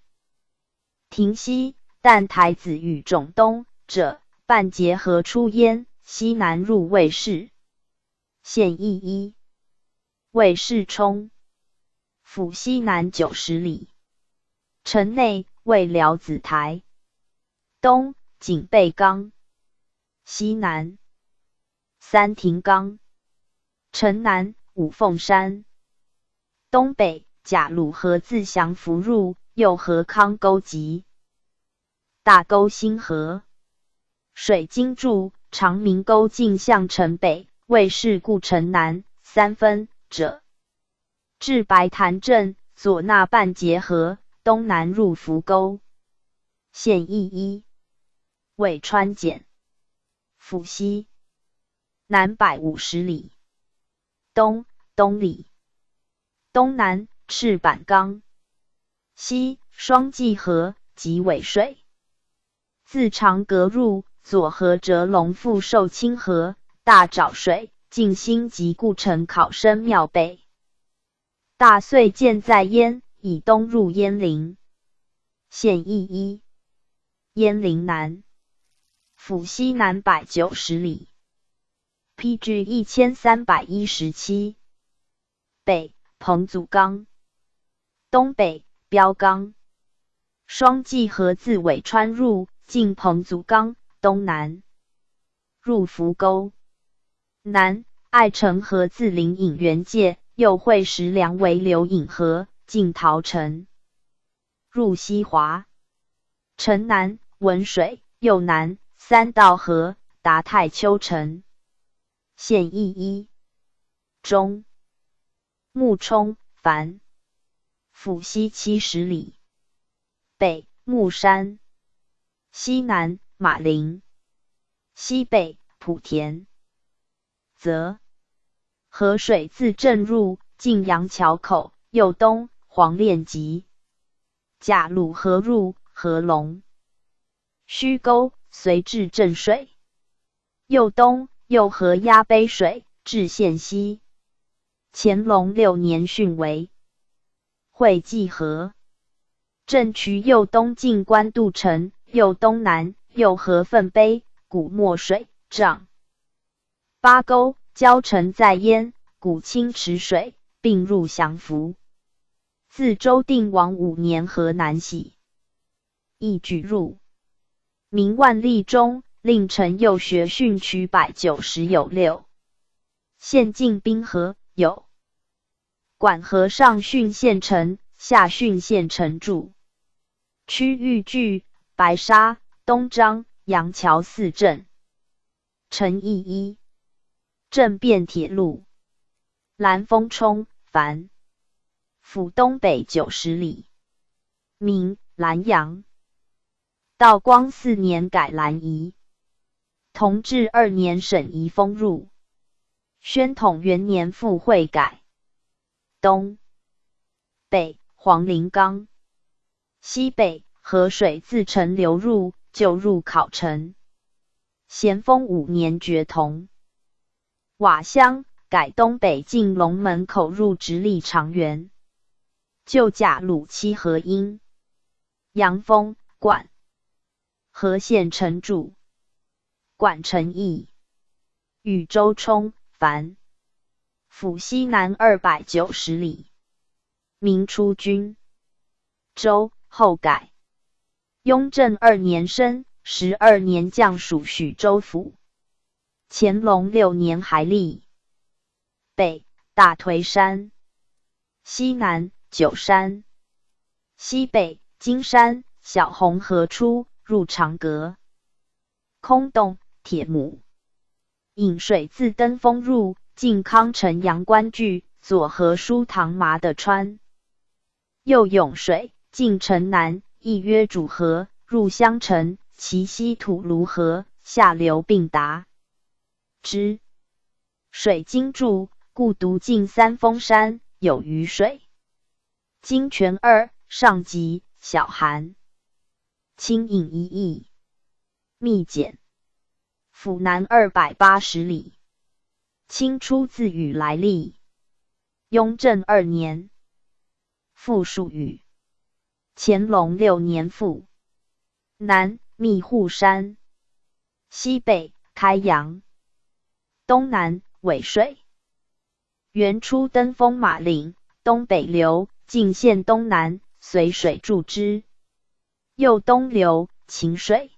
亭西但台子与种东者，半截河出焉，西南入卫氏。县一。卫氏冲。府西南90里。城内为辽子台。东景备冈，西南三亭冈，城南五凤山。东北甲鲁河自降伏入，右河康沟及大沟新河，水经注长明沟径向城北，为是故城南三分者，至白潭镇，左纳半截河，东南入福沟。县义一，渭川简，府西南150里，东里，东南赤坂冈，西双济河及尾水。自长阁入，左河折龙复受清河，大沼水，尽兴及故城考生庙北。大隧建在焉，以东入鄢陵。县义一，鄢陵南，府西南190里，PG 1317。北彭祖冈，东北标冈。双济河自渭川入，进彭祖冈，东南入福沟。南爱城河自临颍原界，右汇石梁为流颍河，进陶城，入西华。城南文水，右南三道河，达太丘城。县义一，中木冲樊，府西70里。北木山，西南马陵，西北莆田。则河水自镇入，进阳桥口，右东黄练集。甲鲁河入合龙，虚沟随至镇水，右东右河压杯水，至县西。乾隆6年汛为会稽河。镇渠右东进官渡城，右东南右河奋杯，古墨水涨。八沟交城在焉，古清池水，并入降伏。自周定王5年河南徙，亦举入。明万历中，令陈右学训区190有6。县境滨河有管河上训县城，下训县城驻。区域据白沙、东张、杨桥4镇。城义一，镇汴铁路。兰峰冲樊，府东北90里。名兰阳。道光4年改兰夷。同治2年沈宜封入。宣统元年复会改。东北黄陵冈，西北河水自城流入，就入考城。咸丰5年决同。瓦乡改东北进龙门口入直隶长垣。旧甲鲁七河阴。阳丰管河县城主。管城邑。禹州冲樊，府西南290里。明初军。州后改。雍正2年生，12年降属许州府。乾隆6年还吏。北大颓山，西南九山，西北金山，小红河出，入长阁。空洞铁母。引水自登封入，进康城阳关据，左河疏唐麻的川。右涌水，进城南，亦曰主河，入襄城，其西吐卢河，下流并达之。水经注，故独进三峰山，有雨水。经泉2，上集，小寒。清饮1邑。密简。府南280里。清出自禹来历。雍正2年。复属禹。乾隆6年复。南密户山。西北开阳。东南尾水。原出登封马岭，东北流，进县东南，随水注之。右东流秦水，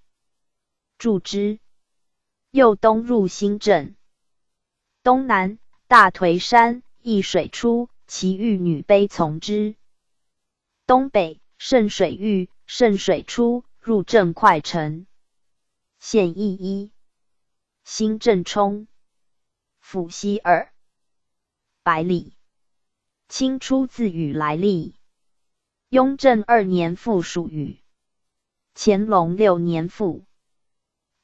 注之。右东入新镇。东南大颓山，一水出，其玉女悲从之。东北圣水峪，圣水出，入镇快城。县邑一。新镇冲。府西耳。百里。清出自禹来历。雍正2年复属禹。乾隆6年复。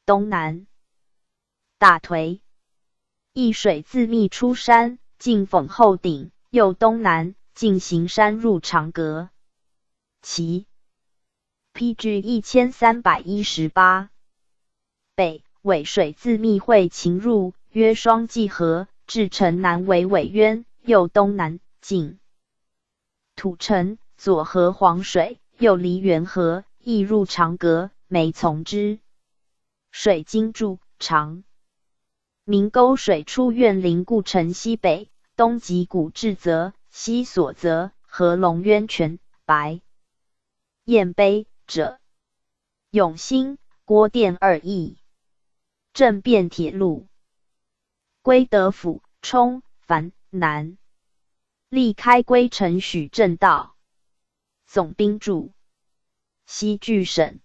东南。大颓。一水自密出山，进讽后顶，右东南，进行山入长阁。其 PG 1318。北尾水自密会秦入，曰双济河，至城南为尾渊，右东南，进土城，左河黄水，右离元河，亦入长阁，每从之。水经注长。明沟水出苑陵故城西北，东及古至泽，西所泽，合龙渊泉，白燕碑者。永兴、郭店2邑。正便铁路。归德府、冲、樊、南。历开归城许正道。总兵注。西距省。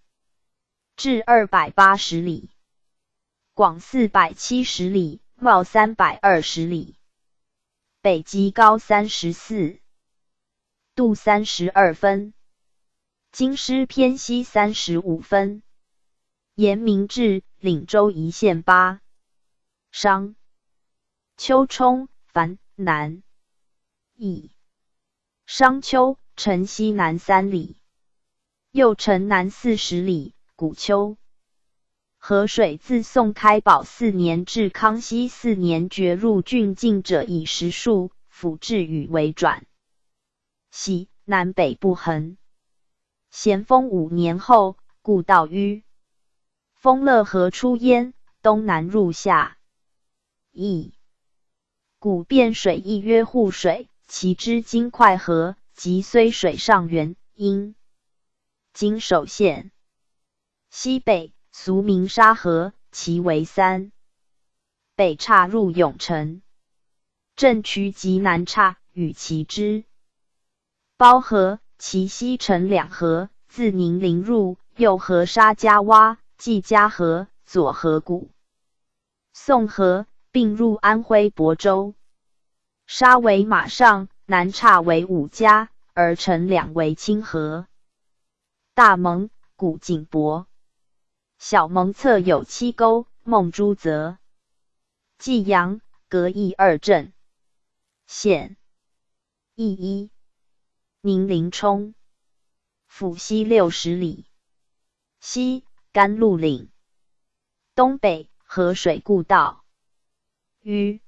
至280里。广470里，袤320里。北极高34，度32分。京师偏西35分。沿明至岭州一线8。商丘冲、樊、南。邑。商丘，城西南3里。右城南40里，古丘。河水自宋开宝4年至康熙4年决入郡境者以10数，府治禹为转。西南北不衡。咸丰5年后，故道淤。丰乐河出焉，东南入夏。邑。古汴水亦曰护水，其之今快河，即虽水上源，因今首县。西北俗名沙河，其为3。北岔入永城。镇渠及南岔，与其之。包河，其西城2河，自宁陵入，右河沙家洼，季家河，左河谷。宋河，并入安徽亳州。沙为马上，南岔为武家，而城2为清河。大蒙，古井柏。小蒙侧有7沟，孟珠泽。济阳，隔邑2镇。县邑一。宁陵冲。府西60里。西甘露岭。东北河水故道。淤。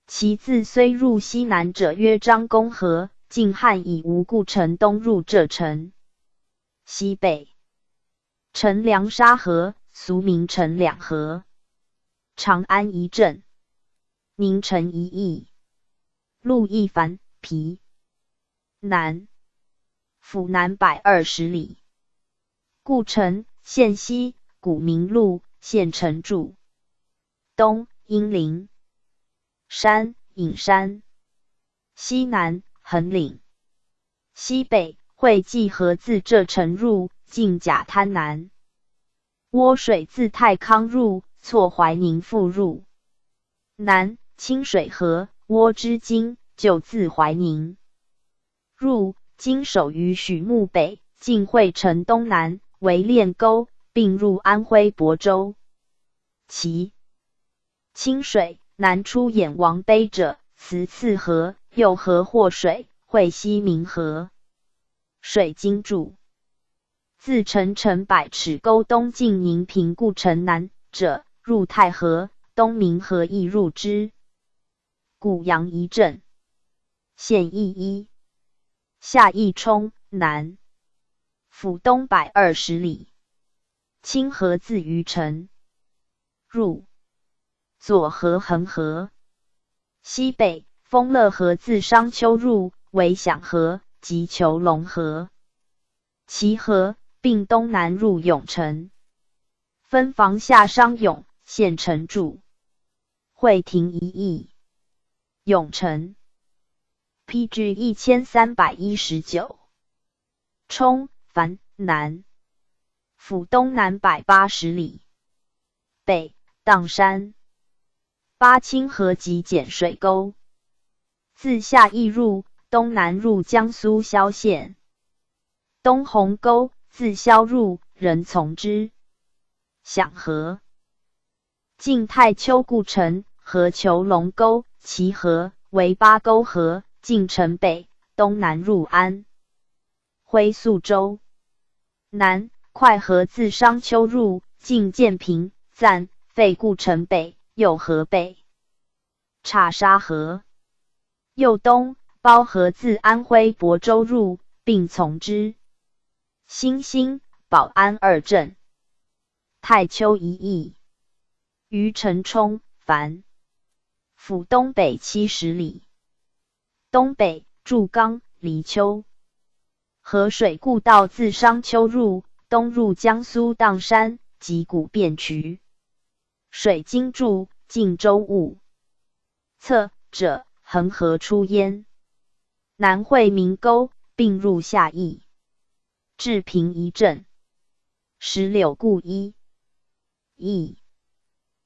其自虽入西南者曰张公河，晋汉以无故城东入浙城。西北陈梁沙河，俗名陈两河。长安一镇。宁城一邑。路一繁皮。南府南120里。故城，县西，古名路，县城注。东阴陵。山隐山。西南横岭。西北会稽河自浙城入，进甲滩南。涡水自太康入，错怀宁复入。南清水河，涡之津，就自怀宁入，今守于许墓北，进会城东南，为练沟，并入安徽亳州。其清水南出眼王碑者，慈次河，右河祸水，会西明河。水经注。自城100尺沟东进宁平故城南者，入太河，东明河亦入之。古阳一镇。县邑一。下邑冲，南。府东120里。清河自虞城入。左河恒河。西北丰乐河自商丘入，为响河，即求龙河。其河并东南入永城，分防下商永、县城驻。会亭一役，永城。PG 1319，冲，樊南，府东南180里，北砀山，八清河及碱水沟，自下邑入，东南入江苏萧县，东鸿沟，自萧入，人从之。响河，晋太丘故城，河求龙沟，其河为八沟河，进城北，东南入安。徽宿州，南快河自商丘入，进建平，暂废故城北，右河北。岔沙河，右东包河自安徽亳州入，并从之。新兴、保安二镇。太丘一役，于城冲，樊，府东北70里，东北筑冈、黎丘。河水故道自商丘入，东入江苏砀山及古汴渠。水经注晋州务。侧者恒河出焉，南会明沟，并入下邑，至平一镇。石柳故一邑，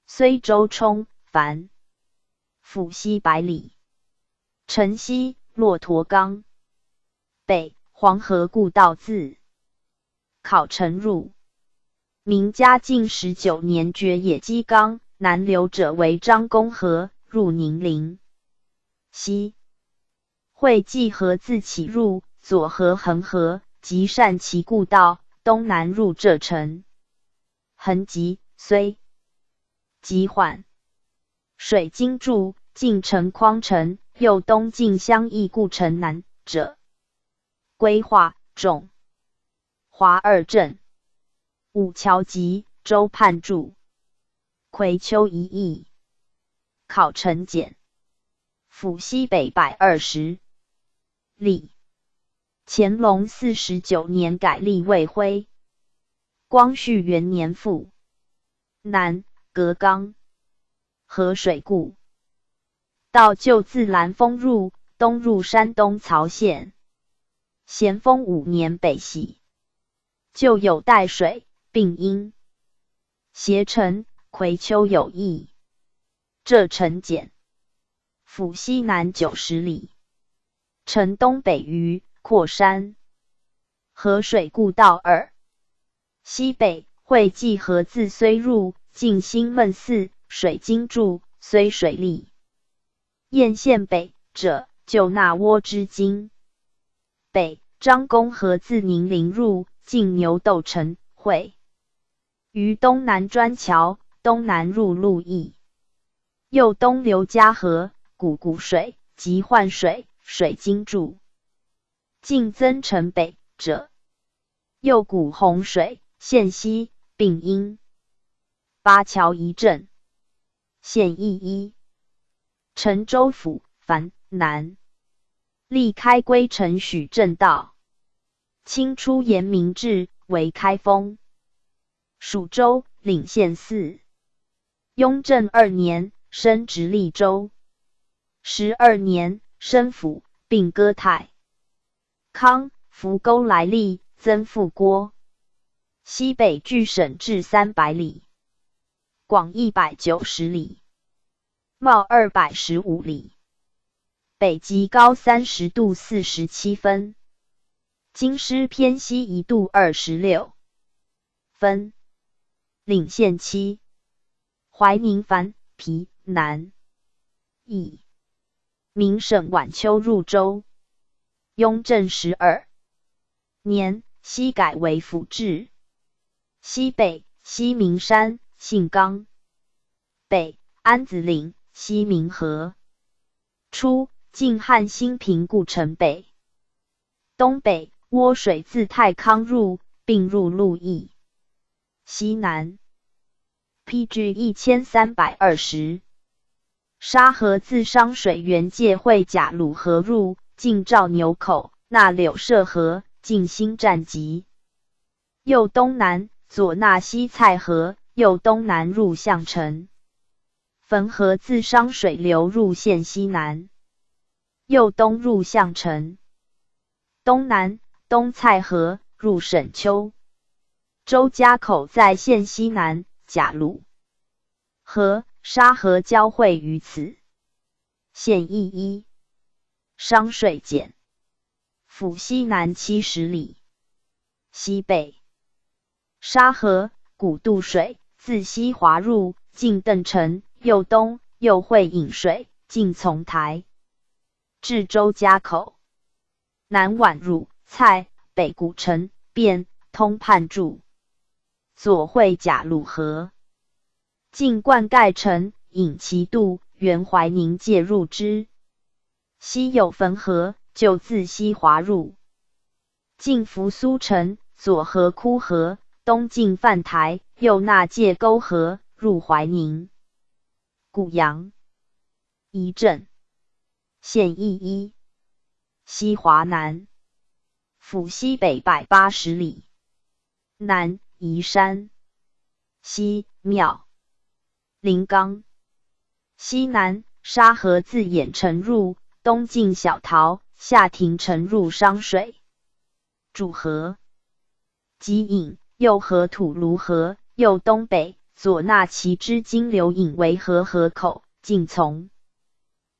虽州冲，樊，府西100里，城西骆驼冈。北黄河故道自考城入，明嘉靖19年决野鸡冈，南流者为张公河，入宁陵。西会稽河自起入，左河恒河及善其故道，东南入浙城。恒急，虽急缓。水经注晋城匡城，右东晋襄邑故城南者。规划众华二镇。五桥集周判注。葵丘一役，考城简，府西北120里。乾隆49年改隶为徽。光绪元年复。南隔冈。河水故道旧自兰丰入，东入山东曹县。咸丰5年北徙，旧有带水，并因携城葵丘有异。浙城简，府西南90里，城东北隅阔山。河水故道2。西北会稽河自睢入，进兴闷寺，水经注睢水利。堰县北者，就那倭之今。北张公河自宁陵入，进牛斗城，会于东南砖桥，东南入鹿邑。右东流嘉河、古水及浣水，水经注。进增城北者，右古洪水，县西，并因。八桥一镇。县邑一。陈州府，樊南。历开归陈许正道。清初严明制，为开封。蜀州领县司。雍正2年，升直隶州。12年，升府，并歌太康、扶沟来历，增复郭。西北据省至300里，广190里，袤215里，北极高30度47分，京师偏西1度26分。领县7。怀宁樊皮南邑。明省晚秋入州。雍正12年，西改为府治。西北西明山、信冈。北安子岭、西明河。初晋汉兴平故城北。东北涡水自太康入，并入鹿邑。西南 PG 1320。沙河自商水源界会甲鲁河入，进赵牛口，纳柳社河，进新站集。右东南，左纳西蔡河，右东南入项城。汾河自商水流入县西南，右东入项城。东南，东蔡河，入沈丘。周家口在县西南，甲鲁河、沙河交汇于此。县邑一，商税减。府西南70里。西北，沙河，古渡水，自西滑入，进邓城，右东，右会引水，进从台，至周家口。南宛汝、蔡，北古城，汴，通判注。左会甲鲁河，进灌溉城，引其渡，原怀宁介入之。西有汾河，就自西滑入，进扶苏城，左合枯河，东进范台，右纳界沟河，入怀宁。古阳，仪镇。县邑一，西华南。府西北180里。南，宜山。西，庙。临冈。西南，沙河自兖城入，东进小桃，下亭城入商水。主河，即引，右河吐卢河，右东北，左纳其之金流引为河口，进从。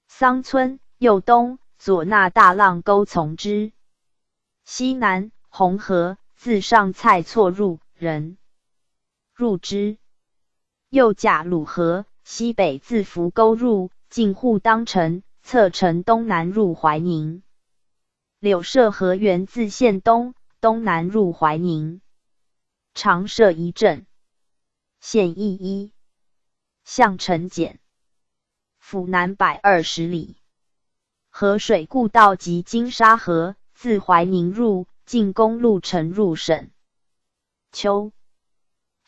桑村，右东，左纳大浪沟从之。西南，红河，自上蔡错入，人入之。右甲鲁河，西北自扶沟入，进户当城，侧城东南入怀宁。柳社河源自县东，东南入怀宁。长社一镇。县邑一，项城简。府南120里。河水故道及金沙河，自怀宁入，进公路城入沈丘。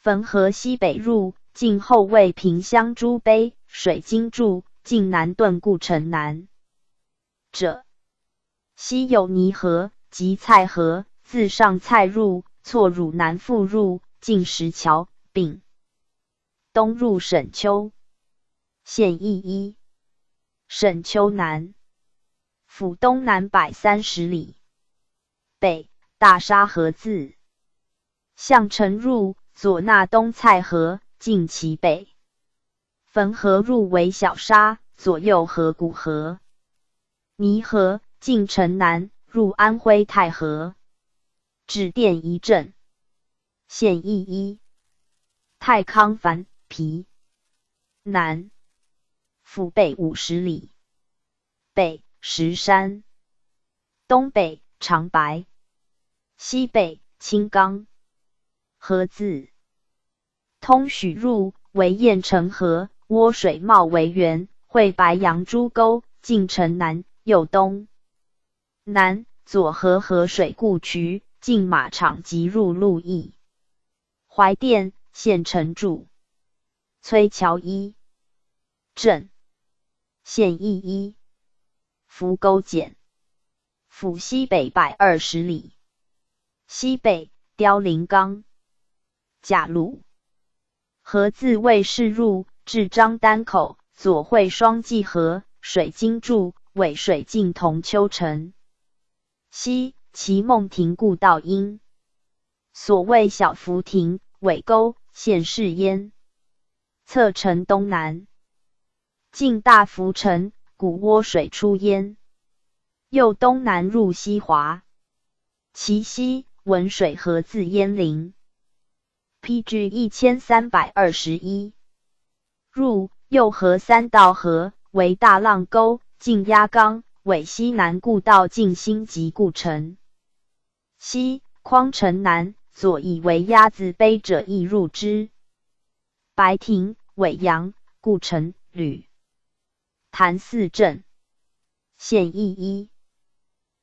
汾河西北入，进后卫平乡诸碑，水经注，进南顿故城南者。西有泥河及蔡河，自上蔡入，错汝南复入，进石桥，并东入沈丘。县邑一，沈丘南。府东南130里。北，大沙河自项城入，左纳东蔡河，进其北。汾河入为小沙，左右合谷河。泥河，进城南，入安徽太河。指店一镇。县邑一，太康樊皮。南，府北50里。北，石山。东北，长白。西北，青冈。河自通许入，为雁城河，涡水冒为源，汇白杨诸沟，进城南，右东南，左河河水故渠，进马场及入鹿邑。怀店，县城主。崔桥一镇。县邑一，扶沟简。府西北120里。西北，凋零冈。甲鲁河自卫士入，至张丹口，左会双济河，水经注，尾水进同丘城。西，其孟亭故道阴。所谓小浮亭，尾沟，县市焉。侧城东南。进大浮城，古涡水出焉。右东南入西华。其西，文水河自鄢陵。PG 1321。入，右河三道河，为大浪沟，进鸭冈，尾西南故道进新集故城。西，匡城南，左以为鸭子碑者亦入之。白亭，尾阳，故城，吕。潭泗镇。县邑一，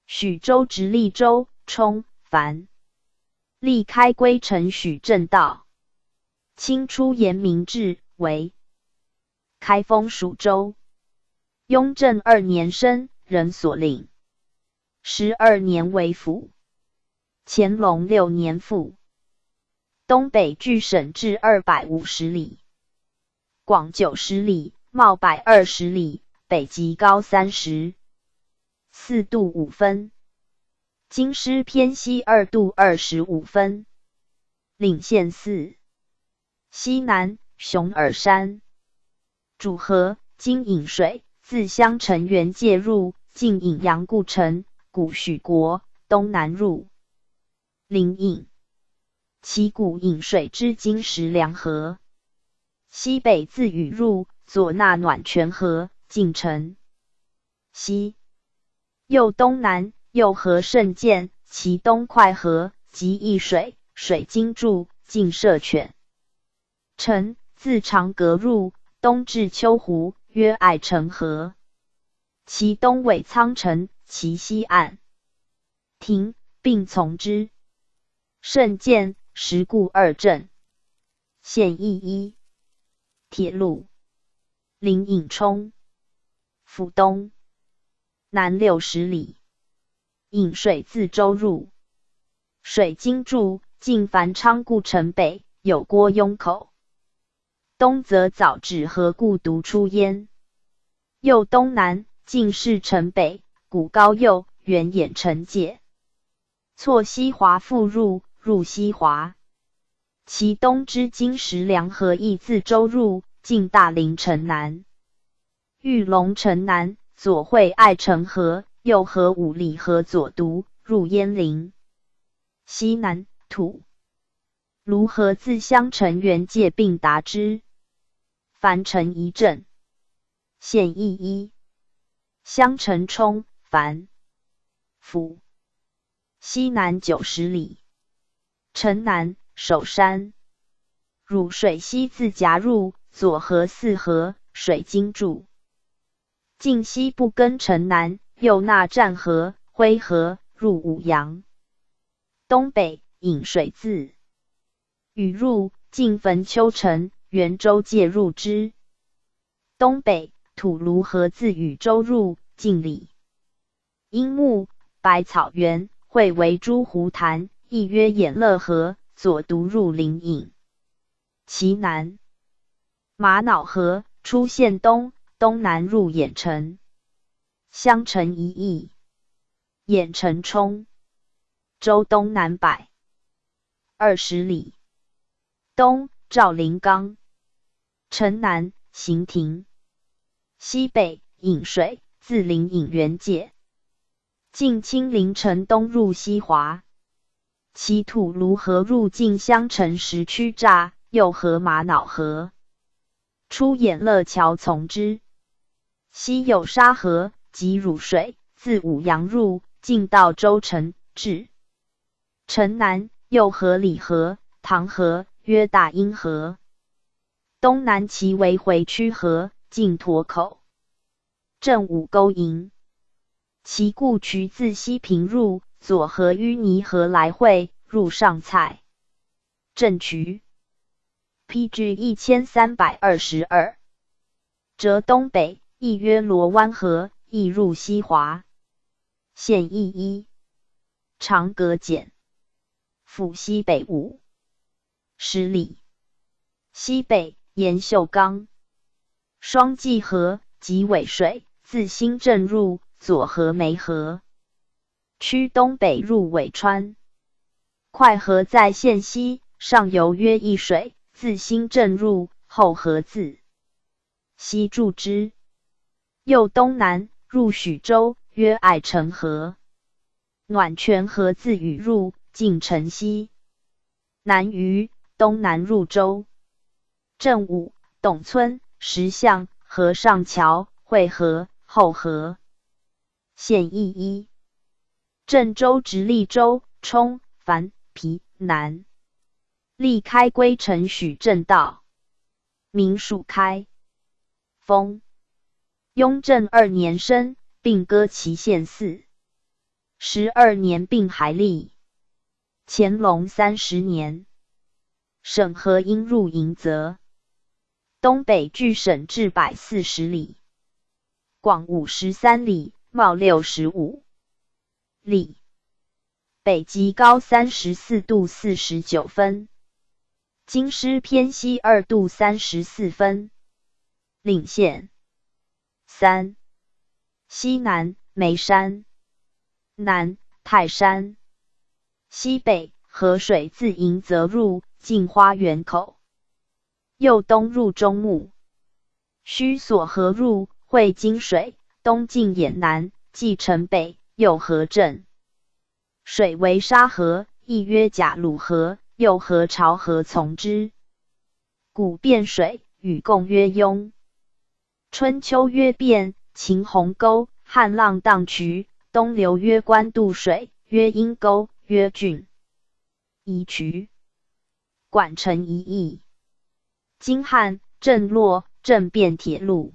许州直隶州，冲、樊。历开归城许正道。清初严明制，为开封属州。雍正2年生，人所领。12年为府。乾隆6年复。东北距省至250里，广90里，袤120里，北极高30.4度5分，京师偏西2度25分，领县4。西南，熊耳山。主河，今引水，自襄城原界入，进引阳固城、古许国，东南入临颍。其谷引水之今石梁河。西北自禹入，左纳暖泉河，进城。西右东南，右河甚见，其东快河，即易水，水经注，进射泉。城，自长阁入，东至丘湖，曰爱城河。其东纬苍城，其西岸亭，并从之。甚见石固二镇。县邑一。铁路。临颍冲。府东南60里。引水自周入，水经注，进繁昌故城北，有郭雍口。东则早止河故独出焉。右东南，进士城北，古高右，原兖城界。错西华复入，入西华。其东之今石梁河亦自周入，进大陵城南。玉龙城南，左会爱城河，右合五里河左渎，入鄢陵。西南，土卢河自襄城原界并达之。樊城一镇。县邑一。襄城冲、樊府。西南90里。城南，守山。汝水西自夹入，左河四河，水经注。晋西不更城南，右纳战河、灰河，入武阳。东北，引水自禹入，进汾丘城、元州界入之。东北，吐卢河自禹州入，进里。樱木、百草园，汇为诸湖潭，亦曰偃乐河，左渎入临颍。其南，玛瑙河，出县东，东南入兖城。襄城一邑。兖城冲。州东南120里。东，赵灵冈。城南，行亭。西北，引水，自临颍原界。进青陵城东入西华。其吐卢河入进襄城石区栅，右合玛瑙河。出偃乐桥从之。西有沙河，及汝水，自武阳入，进到州城，至城南，右合里河、唐河，曰大阴河。东南其为回曲河，进沱口。镇五沟营。其故渠自西平入，左河淤泥河来汇，入上蔡。镇渠。PG 1322。折东北，亦曰罗湾河，亦入西华。县邑一。长葛简。府西北50里。西北，延秀冈。双济河，及尾水，自新镇入，左合梅河。趋东北入尾川。快河在县西，上游约一水，自新镇入，后河自西注之。右东南，入许州，曰爱城河。暖泉河自禹入，进城西。南隅，东南入州。镇武、董村、石巷、河上桥、会河、后河。县邑一。郑州直隶州、冲、樊、皮、南。历开归城许正道。明属开封。雍正2年生，并割其县嗣。12年病还历。乾隆30年。沈河应入迎泽。东北距省至140里。广53里，袤65里。北极高34度49分。京师偏西2度34分。岭县。3. 西南眉山，南泰山，西北河水自迎泽入，进花园口，右东入中牟，须所河入，汇金水，东进兖南，继城北，右河镇。水为沙河，亦曰甲鲁河，右河潮河从之。古汴水，与共曰雍。春秋曰汴，秦鸿沟，汉浪荡渠，东流曰官渡水，曰阴沟，曰浚夷渠，管城一邑。今汉郑洛郑汴铁路。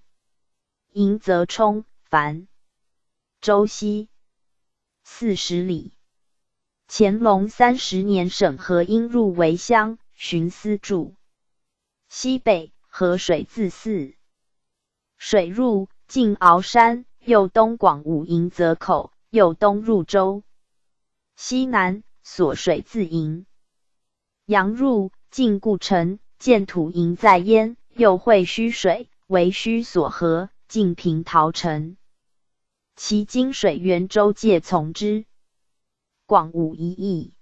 迎泽冲樊州西40里。乾隆30年审核应入为乡，巡司驻。西北河水自泗水入，进鳌山，右东广武迎泽口，右东入州。西南所水自营阳入，进故城，建土营在焉，右汇须水，为须所河，进平陶城。其经水源州界从之。广武一邑。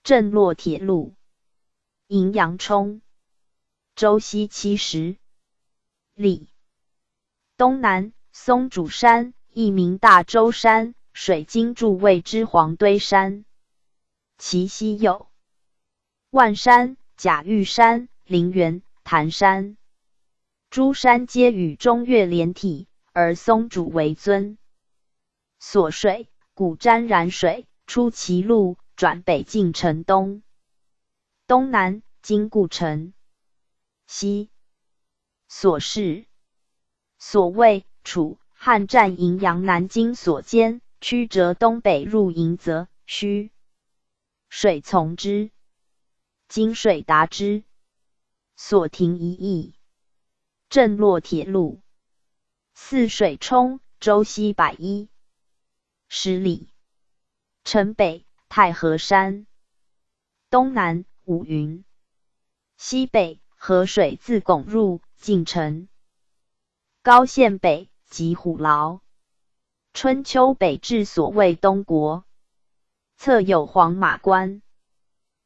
郑洛铁路。迎阳冲州西70里。东南松主山，亦名大洲山，水经筑谓之黄堆山。其西有万山、甲玉山、陵园、潭山，诸山皆与中岳连体，而松主为尊。所水古沾染水，出其路，转北进城东。东南经故城。西所事。所谓楚汉战荥阳南京所兼，曲折东北入迎泽，须水从之。今水达之。所停一邑。郑洛铁路。泗水冲州西110里。城北太和山。东南五云。西北河水自巩入，进城。高县北及虎牢。春秋北至所谓东国。侧有黄马关。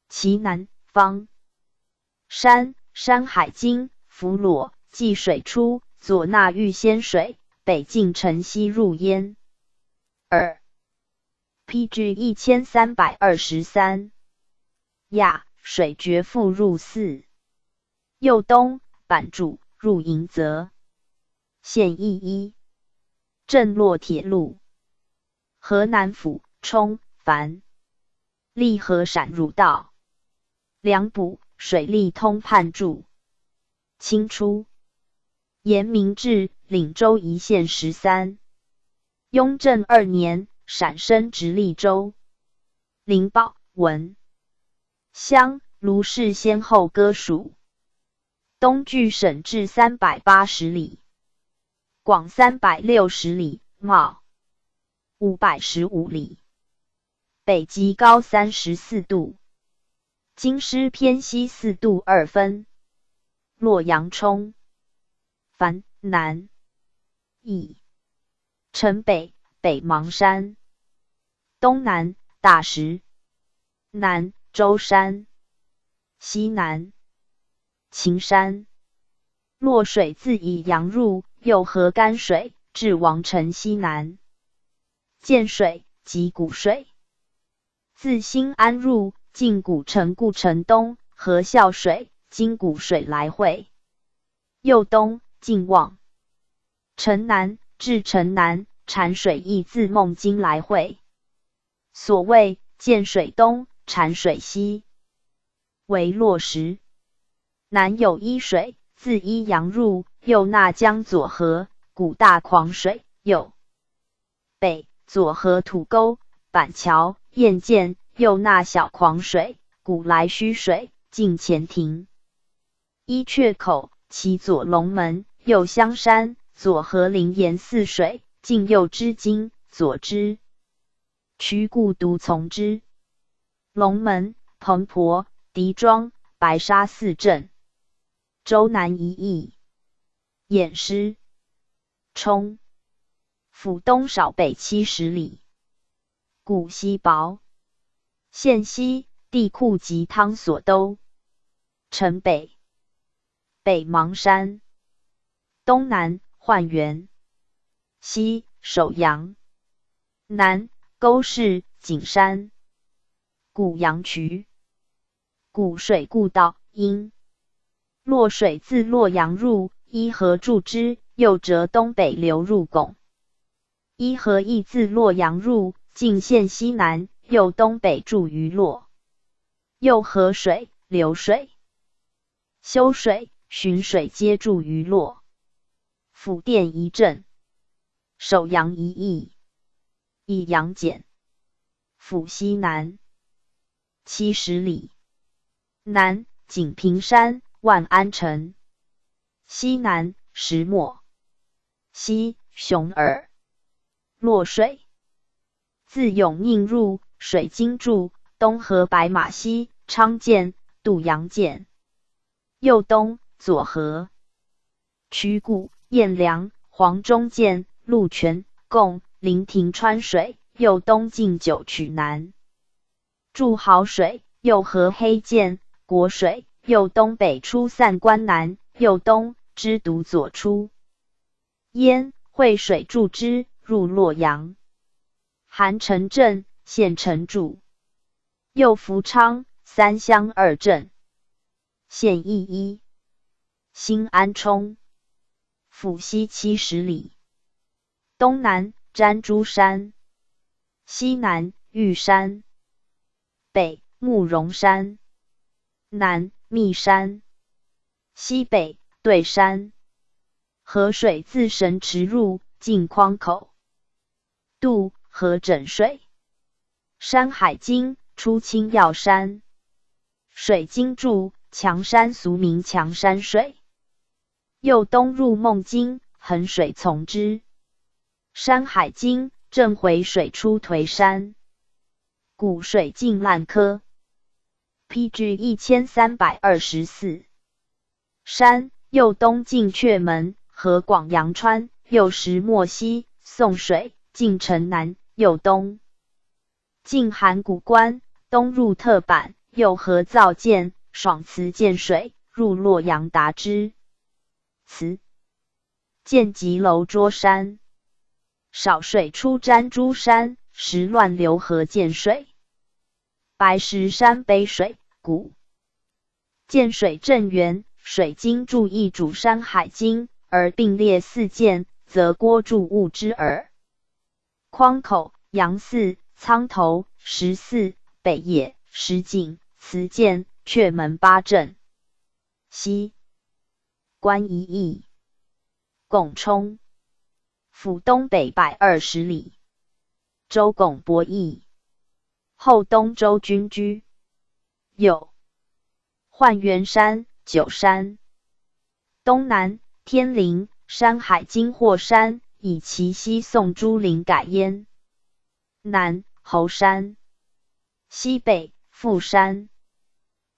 其南方山海经，弗裸，济水出，左纳玉仙水，北进城西入焉。2 PG 1323。亚水决复入泗。右东板柱入迎泽。县邑一。郑洛铁路。河南府冲樊溧河闪入道。梁补水利通判注。清初延明治领州一县13。雍正2年陕升直隶州。灵宝文乡卢氏先后割属。东距省治380里。广360里，茂515里。北极高34度。京师偏西4度2分。洛阳冲樊南邑。城北北邙山。东南大石。南舟山。西南秦山。洛水自以阳入，右河干水，至王城西南。涧水及古水。自新安入，进古城故城东，河孝水，经古水来汇。右东进望城南，至城南，产水亦自孟津来汇。所谓涧水东，产水西，为洛石。南有伊水，自伊阳入，右纳江左河，古大狂水，右北左河土沟、板桥、堰涧，右纳小狂水，古来须水，进前庭。伊阙口，其左龙门，右香山，左河灵岩泗水，进右之津，左之渠故独从之。龙门、彭婆、狄庄、白沙4镇。州南1邑。偃师。冲。府东少北70里。古西薄。县西，地库及汤所都。城北。北邙山。东南，焕元。西，首阳。南，沟氏、景山。古阳渠。古水故道，因洛水自洛阳入，依河注之，又折东北流入巩。依河亦自洛阳入，进县西南，又东北注于洛。又河水、流水、修水、浔水皆注于洛。府店1镇。首阳1邑。以阳简。府西南。70里。南，景平山、万安城。西南，石磨。西，熊耳。洛水。自永宁入，水经注，东河白马溪、昌涧、渡阳涧。右东，左河。曲谷、堰梁、黄中涧、鹿泉、贡、临亭川水，右东进九曲南。注濠水，右河黑涧、国水，右东北出散关南，右东支堵左出。焉，惠水注之，入洛阳。韩城镇，县城注。右福昌、三乡2镇。县邑1。新安冲。府西70里。东南，瞻珠山。西南，玉山。北，慕容山。南，密山。西北，对山。河水自神池入，进匡口。渡，河枕水。山海经，出青要山。水经注，强山俗名强山水。右东入孟津，衡水从之。山海经，正回水出颓山。古水镜烂柯。PG 1324。山，右东进阙门，河广阳川，右石磨溪，宋水，进城南，右东进函谷关，东入特坂，右河造涧，爽慈涧水，入洛阳达之。慈涧即楼桌山。少水出瞻珠山，时乱流河涧水。白石山杯水，古涧水正源，水经注一主山海经，而并列4涧，则郭注物之耳。匡口、阳寺、苍头、石寺、北野、石井、慈涧、阙门8镇。西关1邑。巩冲。府东北120里。州巩博邑。后东州军居。右焕元山、九山。东南，天陵、山海经霍山，以其西宋朱陵改焉。南，侯山。西北，富山。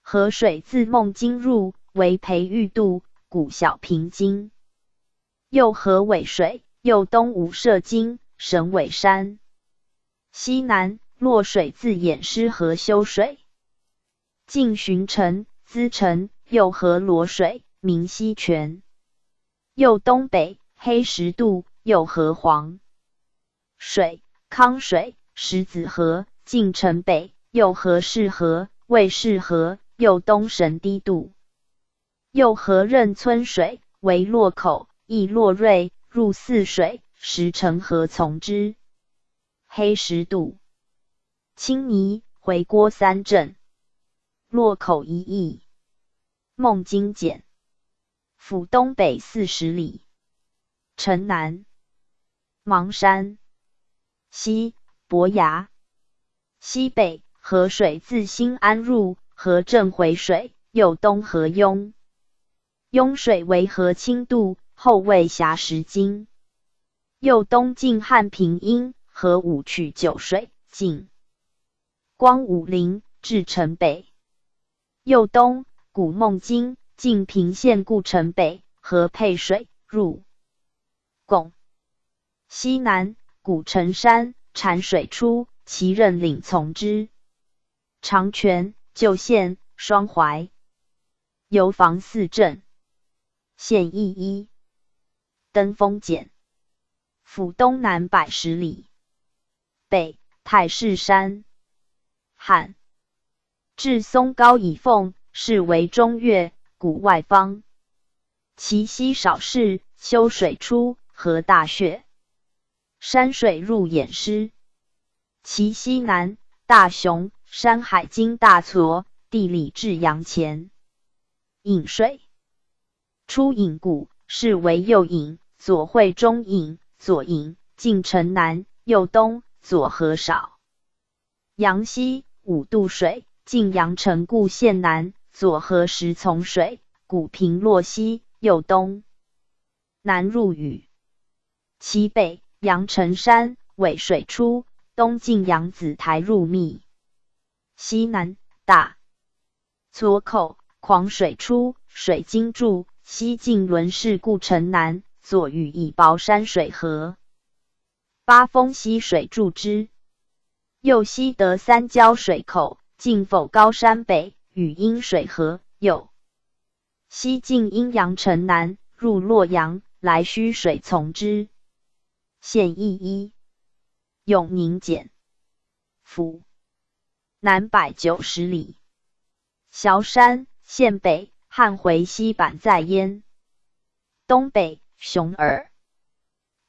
河水自孟津入，为培育渡，古小平津。右河尾水，右东无社津、神尾山。西南，洛水自偃师河修水。进浔城、资城，右河罗水，名溪泉。右东北，黑石渡，右河黄水、康水、石子河，进城北，右河市河、魏氏河，右东神堤渡。右河任村水，为洛口，亦洛瑞，入泗水，石城河从之。黑石渡。青泥、回郭3镇。洛口1邑。孟津简。府东北40里。城南，邙山。西，伯牙。西北，河水自新安入，河正回水，右东河雍。雍水为河清渡，后为峡石经。右东进汉平阴，河五曲九水，进光武陵，至城北。右东，古孟津，晋平县故城北，河配水入贡。西南，古城山，产水出，其任领从之。长泉、旧县、双淮。游防四镇。县邑一。登封简。府东南110里。北，太室山。汉。至松高以凤，是为中岳，谷外方。其西少室，修水出，河大穴。山水入偃师。其西南，大雄、山海经大撮，地理至阳前。引水。出引谷，是为右引，左会中引，左引，进城南，右东，左河少。阳西，5渡水，进阳城固县南，左河10从水，谷平洛西，右东。南入禹。其北，阳城山，尾水出，东进阳子台入密。西南，大撮口，狂水出，水经注，西进伦氏故城南，左与以薄山水合。八峰溪水注之。右西得三交水口，进否高山北，与阴水合，右西进阴阳城南，入洛阳，来须水从之。县邑一。永宁简。府南190里。崤山，县北，汉回西坂在焉。东北，熊耳。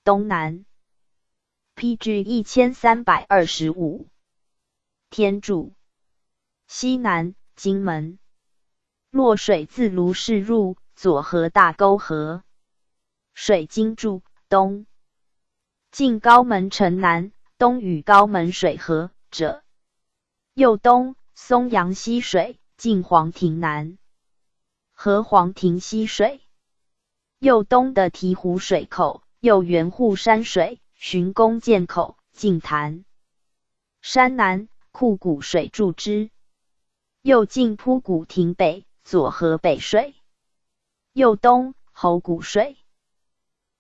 东南，PG 1325。天柱。西南，荆门。洛水自卢氏入，左河大沟河。水经注，东进高门城南，东与高门水合者。右东，松阳溪水，进黄庭南。河黄庭溪水。右东的醍醐水口，右圆护山水，循弓箭口，进潭。山南，库谷水注之。右进扑谷亭北，左河北水。右东，侯谷水。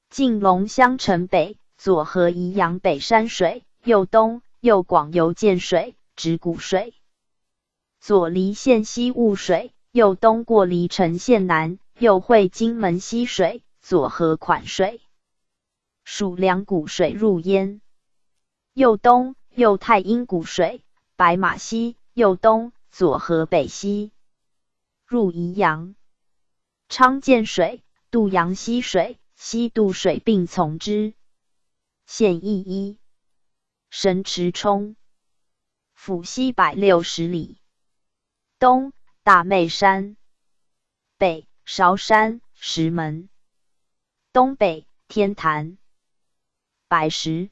进龙乡城北，左河宜阳北山水，右东，右广游涧水，直谷水。左离县西雾水，右东过离城县南，右会荆门溪水，左河款水。属两谷水入焉。右东，右太阴谷水，白马溪，右东，左河北溪。入宜阳。昌涧水，渡阳溪水，西渡水并从之。县邑一。神池冲。府西160里。东，大妹山。北，韶山、石门。东北，天坛。白石。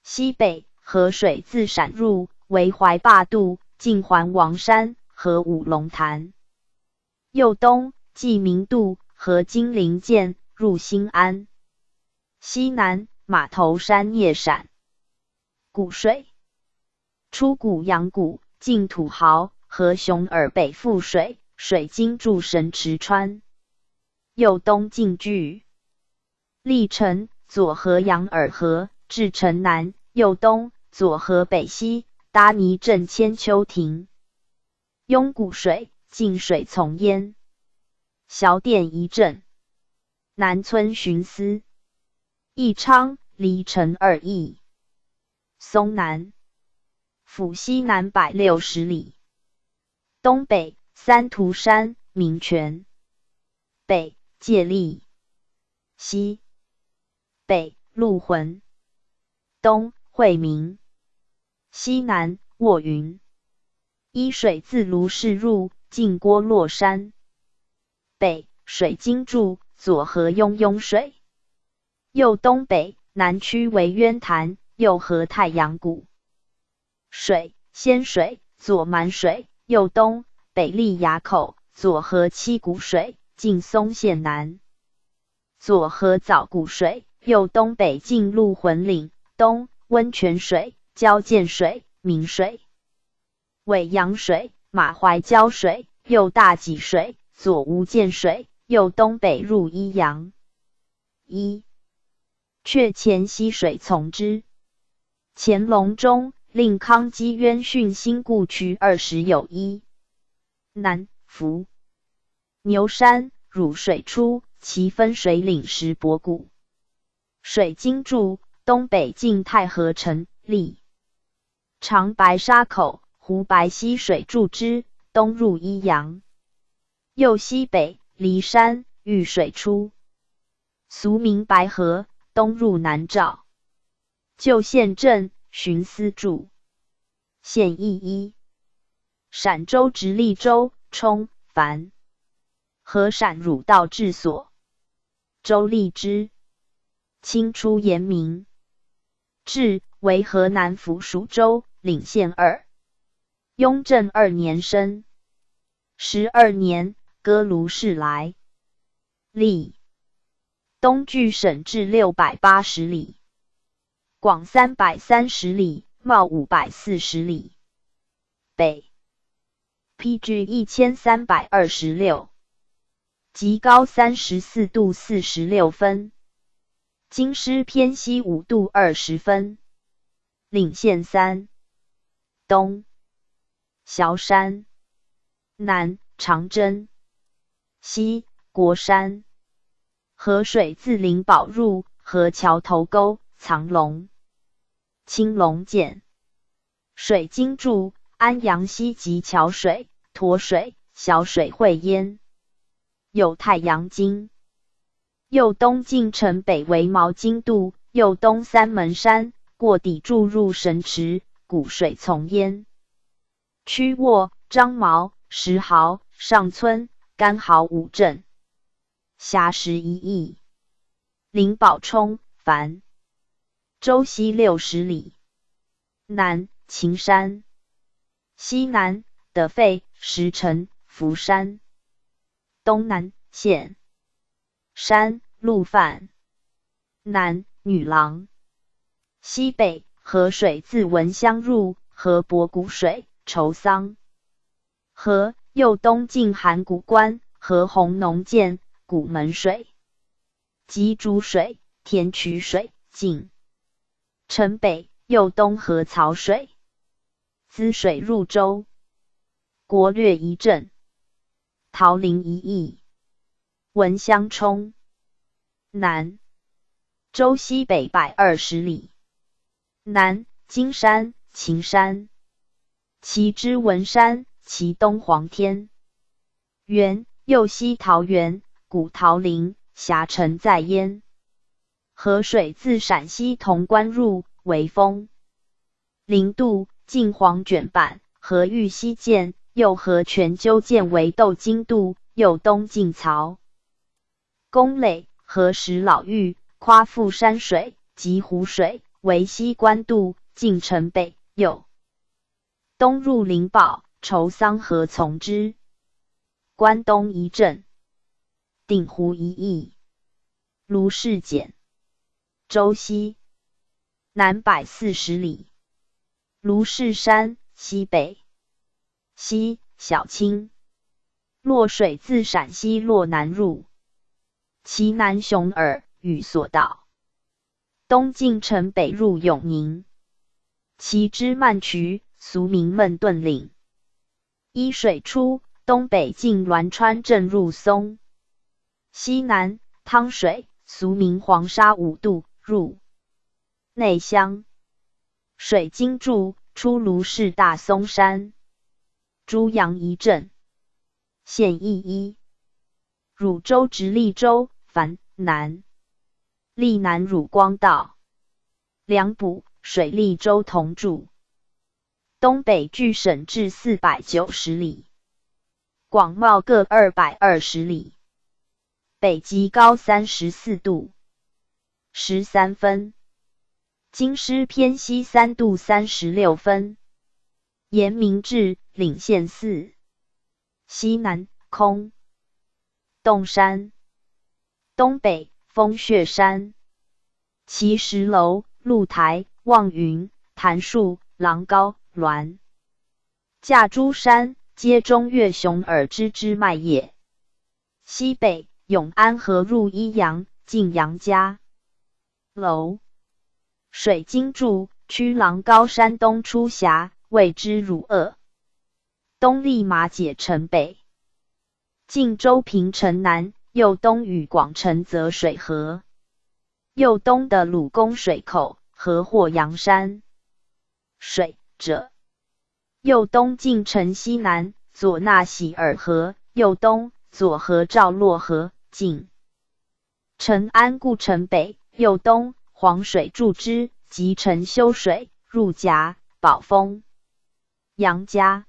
西北，河水自陕入，为怀坝渡，进环王山，合五龙潭。右东，济民渡，河金陵涧，入新安。西南，马头山夜闪。谷水。出谷阳谷，进土豪，河熊耳北覆水，水经注神池川。右东进巨。历城，左河阳耳河，至城南，右东，左河北西，搭泥镇千秋亭。雍谷水，进水从焉。小店一镇。南村寻思。义昌，离城2邑。松南。府西南160里。东北，三涂山、明泉。北，界力。西北，陆浑。东，惠民。西南，卧云。依水自卢氏入，进郭洛山。北，水经注，左河雍雍水。右东北，南区为渊潭，右河太阳谷。水，仙水，左满水，右东，北立崖口，左河七谷水，进松县南。左河枣谷水，右东北进陆浑岭，东，温泉水，交涧水，明水。尾阳水，马怀交水，右大济水，左无建水，右东北入伊阳。一却前溪水从之。乾隆中令康基渊训新故区20有一。南福牛山汝水出，其分水岭石博谷，水经注，东北进太和城，立长白沙口，湖白溪水注之，东入伊阳。右西北骊山，遇水出，俗名白河，东入南沼。旧县镇，寻思注。县义一。陕州直隶州，冲、繁。河陕汝道治所。州立之。清初沿明。至为河南府属州，领县2。雍正2年生。12年，割卢氏来。历东距省治680里，广330里，袤540里。北 PG 1326，极高34度46分，京师偏西5度20分。领县3。东崤山，南长征，西国山。河水自灵宝入，河桥头沟，藏龙、青龙涧。水经注，安阳西及桥水、沱水、小水会焉。有太阳经。右东进城北为毛巾渡，右东三门山，过底注入神池，谷水从焉。曲沃、张毛、石壕、上村、干壕5镇。辖11邑。灵宝冲、繁。州西60里。南秦山。西南德费、石城、福山。东南县山、陆泛。南女郎。西北河水自文乡入，河博谷水，筹桑。河右东进函谷关，河红农涧，谷门水。及诸水、田渠水进。城北右东河曹水。滋水入州。国略一镇。桃林一邑。文乡冲。南州西北120里。南金山、秦山。其之文山，其东黄天。原右西桃园，古桃林，辖城在焉。河水自陕西潼关入，为丰。临渡晋黄卷板，河豫西涧，右河泉鸠涧为窦京渡，右东晋曹公垒，河石老峪，夸父山水及湖水，为西关渡，进城北，右东入灵宝，筹桑河从之。关东一镇。鼎湖一邑。卢氏简。州西南140里。卢氏山，西北。西小清。洛水自陕西洛南入，其南雄耳，与所道。东进城北入永宁。其之漫渠，俗名闷顿岭。依水出，东北进栾川镇入松。西南汤水，俗名黄沙5渡，入内乡。水经注，出卢氏大松山。朱阳一镇。县义一。汝州直隶州，繁南。历南汝光道。梁补水利州同住。东北距省治490里。广袤各220里。北极高34度13分，京师偏西3度36分。延明至领县4。西南空洞山。东北风穴山。其石楼、露台、望云、檀树、廊高、峦。架珠山，皆中越熊耳之脉也。西北永安河入伊阳，进杨家楼。水经注：曲廊高山东出峡，谓之汝鄂。东历马解城北，晋州平城南，右东与广城则水河。右东的鲁公水口，河或阳山。水者，右东晋城西南，左纳喜尔河，右东左河赵洛河，晋城安固城北，右东黄水注之，即城修水，入夹，保丰。杨家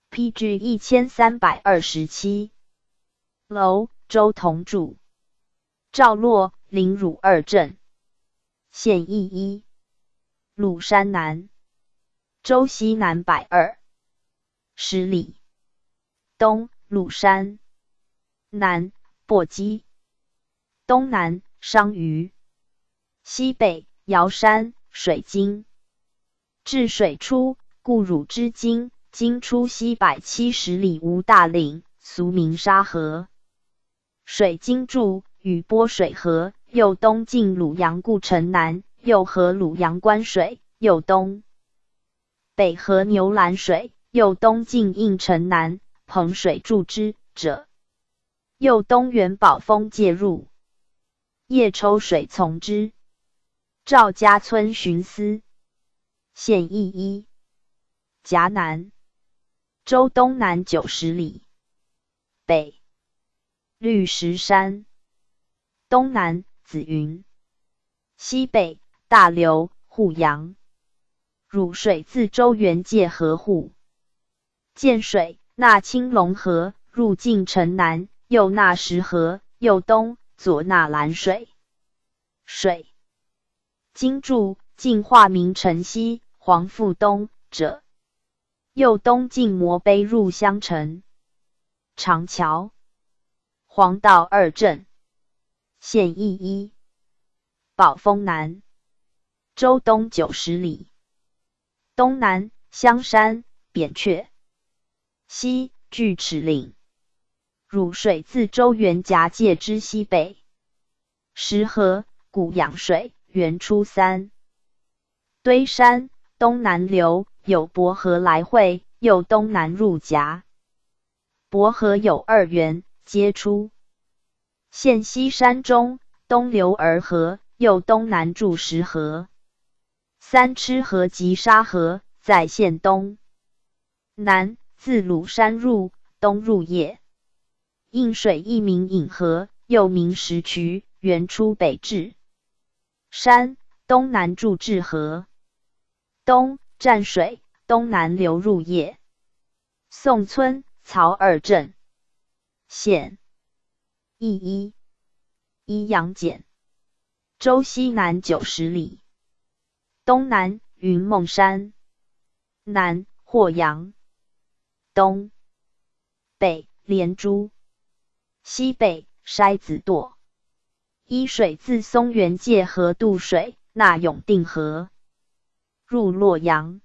PG 1327楼，周同著。赵洛、临汝二镇。县邑一。鲁山南。周西南120里。东鲁山，南簸箕，东南商於，西北瑶山、水津。至水出，故汝之津，今出西170里无大岭，俗名沙河。水津注：与波水河，右东进鲁阳故城南，右河鲁阳关水，右东北河牛栏水，右东进应城南，彭水注之者，右东原保丰介入，夜抽水从之。赵家村寻思。县邑一。夹南。周东南90里。北绿石山，东南紫云，西北大流、户阳。汝水自周原界河户，涧水纳青龙河，入晋城南，右纳石河，右东左纳兰水。水经注：晋化名城西，黄复东者，右东晋摩碑入襄城。长桥。黄道二镇。县邑一。保丰南。周东90里。东南香山、扁鹊，西巨齿岭。汝水自周原夹界之西北。石河古养水，源出3堆山，东南流，有渤河来汇，右东南入夹。渤河有2源，皆出县西山中，东流而河，右东南注石河。三吃河及沙河，在县东南，自鲁山入，东入邺。应水一名引河，又名石渠，源出北至山，东南注至河。东占水，东南流入邺。宋村、曹二镇。县邑一。宜阳简。周西南90里。东南云梦山，南霍阳，东北连珠，西北筛子垛。依水自松原界河渡水，纳永定河，入洛阳。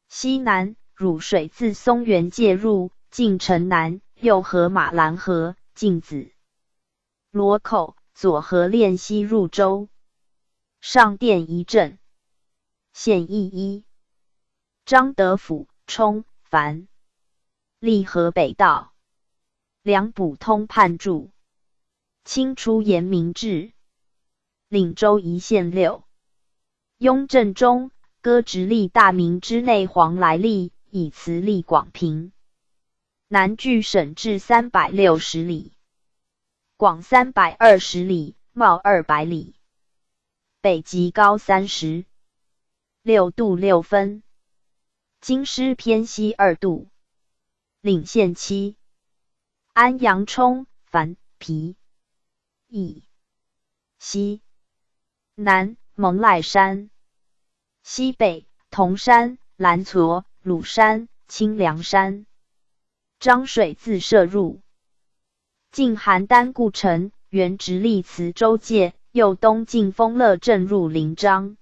西南汝水自松原界入，进城南，右河马兰河，进子罗口，左河练西入州。上殿一镇。县邑一。张德甫、冲、樊。立河北道。梁补通判注。清初严明志。领州一县6。雍正中，割直隶大名之内黄来历，以辞立广平。南距省治360里，广320里，袤200里。北极高30，6度6分，京师偏西2度。领县7。安阳冲、樊、皮。邑。西南蒙赖山，西北铜山、蓝矬、鲁山、清凉山。漳水自射入，进邯郸故城，原直隶磁州界，右东进丰乐镇入临漳。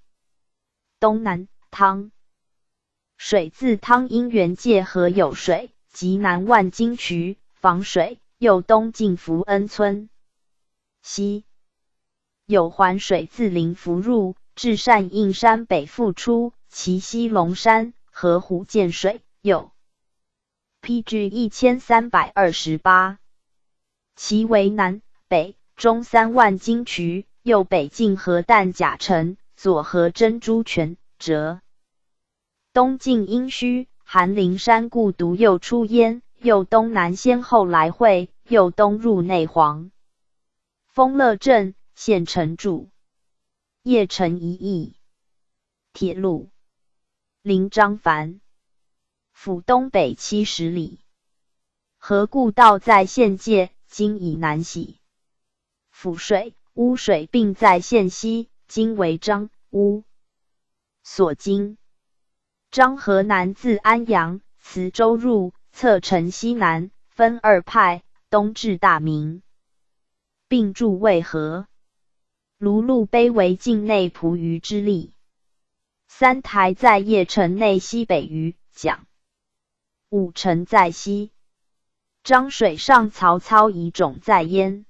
东南汤水自汤阴原界河有水，及南万金渠，防水，右东进福恩村。西有环水自灵福入，至善应山北复出，其西龙山、河湖见水，右 PG 1328，其为南北中3万金渠，右北进河淡甲城，左河珍珠泉折，东进阴虚，寒灵山故独右出焉，右东南先后来会，右东入内黄。丰乐镇县城筑，邺城一邑。铁路，临漳帆，府东北70里。河故道在县界，今以南徙。府水、乌水并在县西，今为漳、乌所经。漳河南自安阳、磁州入，侧城西南，分2派，东至大名，并筑渭河。卢路碑为境内蒲余之力。3台在邺城内西北隅，讲5城在西。漳水上曹操遗冢在焉。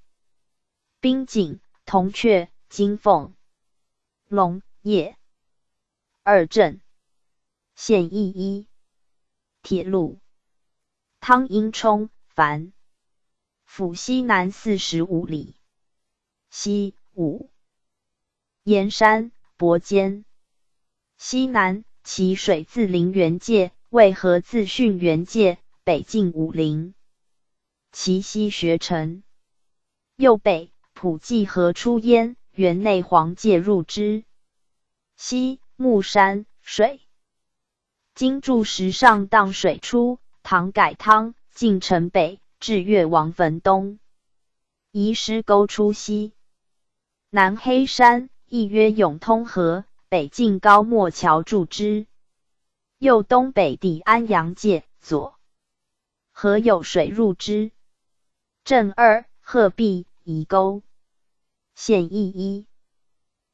滨景、铜雀、金凤、龙、邺2镇。县邑一。铁路，汤阴冲、樊。府西南45里。西5盐山、博坚。西南其水自陵园界，渭河自汛园界，北近武陵。其西学城。右北普济河出焉，园内黄界入之。西木山、水。今筑石上荡水出，唐改汤，进城北，至越王坟东。移师沟出西。南黑山，亦曰永通河，北近高莫桥筑之。右东北抵安阳界，左河有水入之。镇2鹤壁、宜沟。县邑一。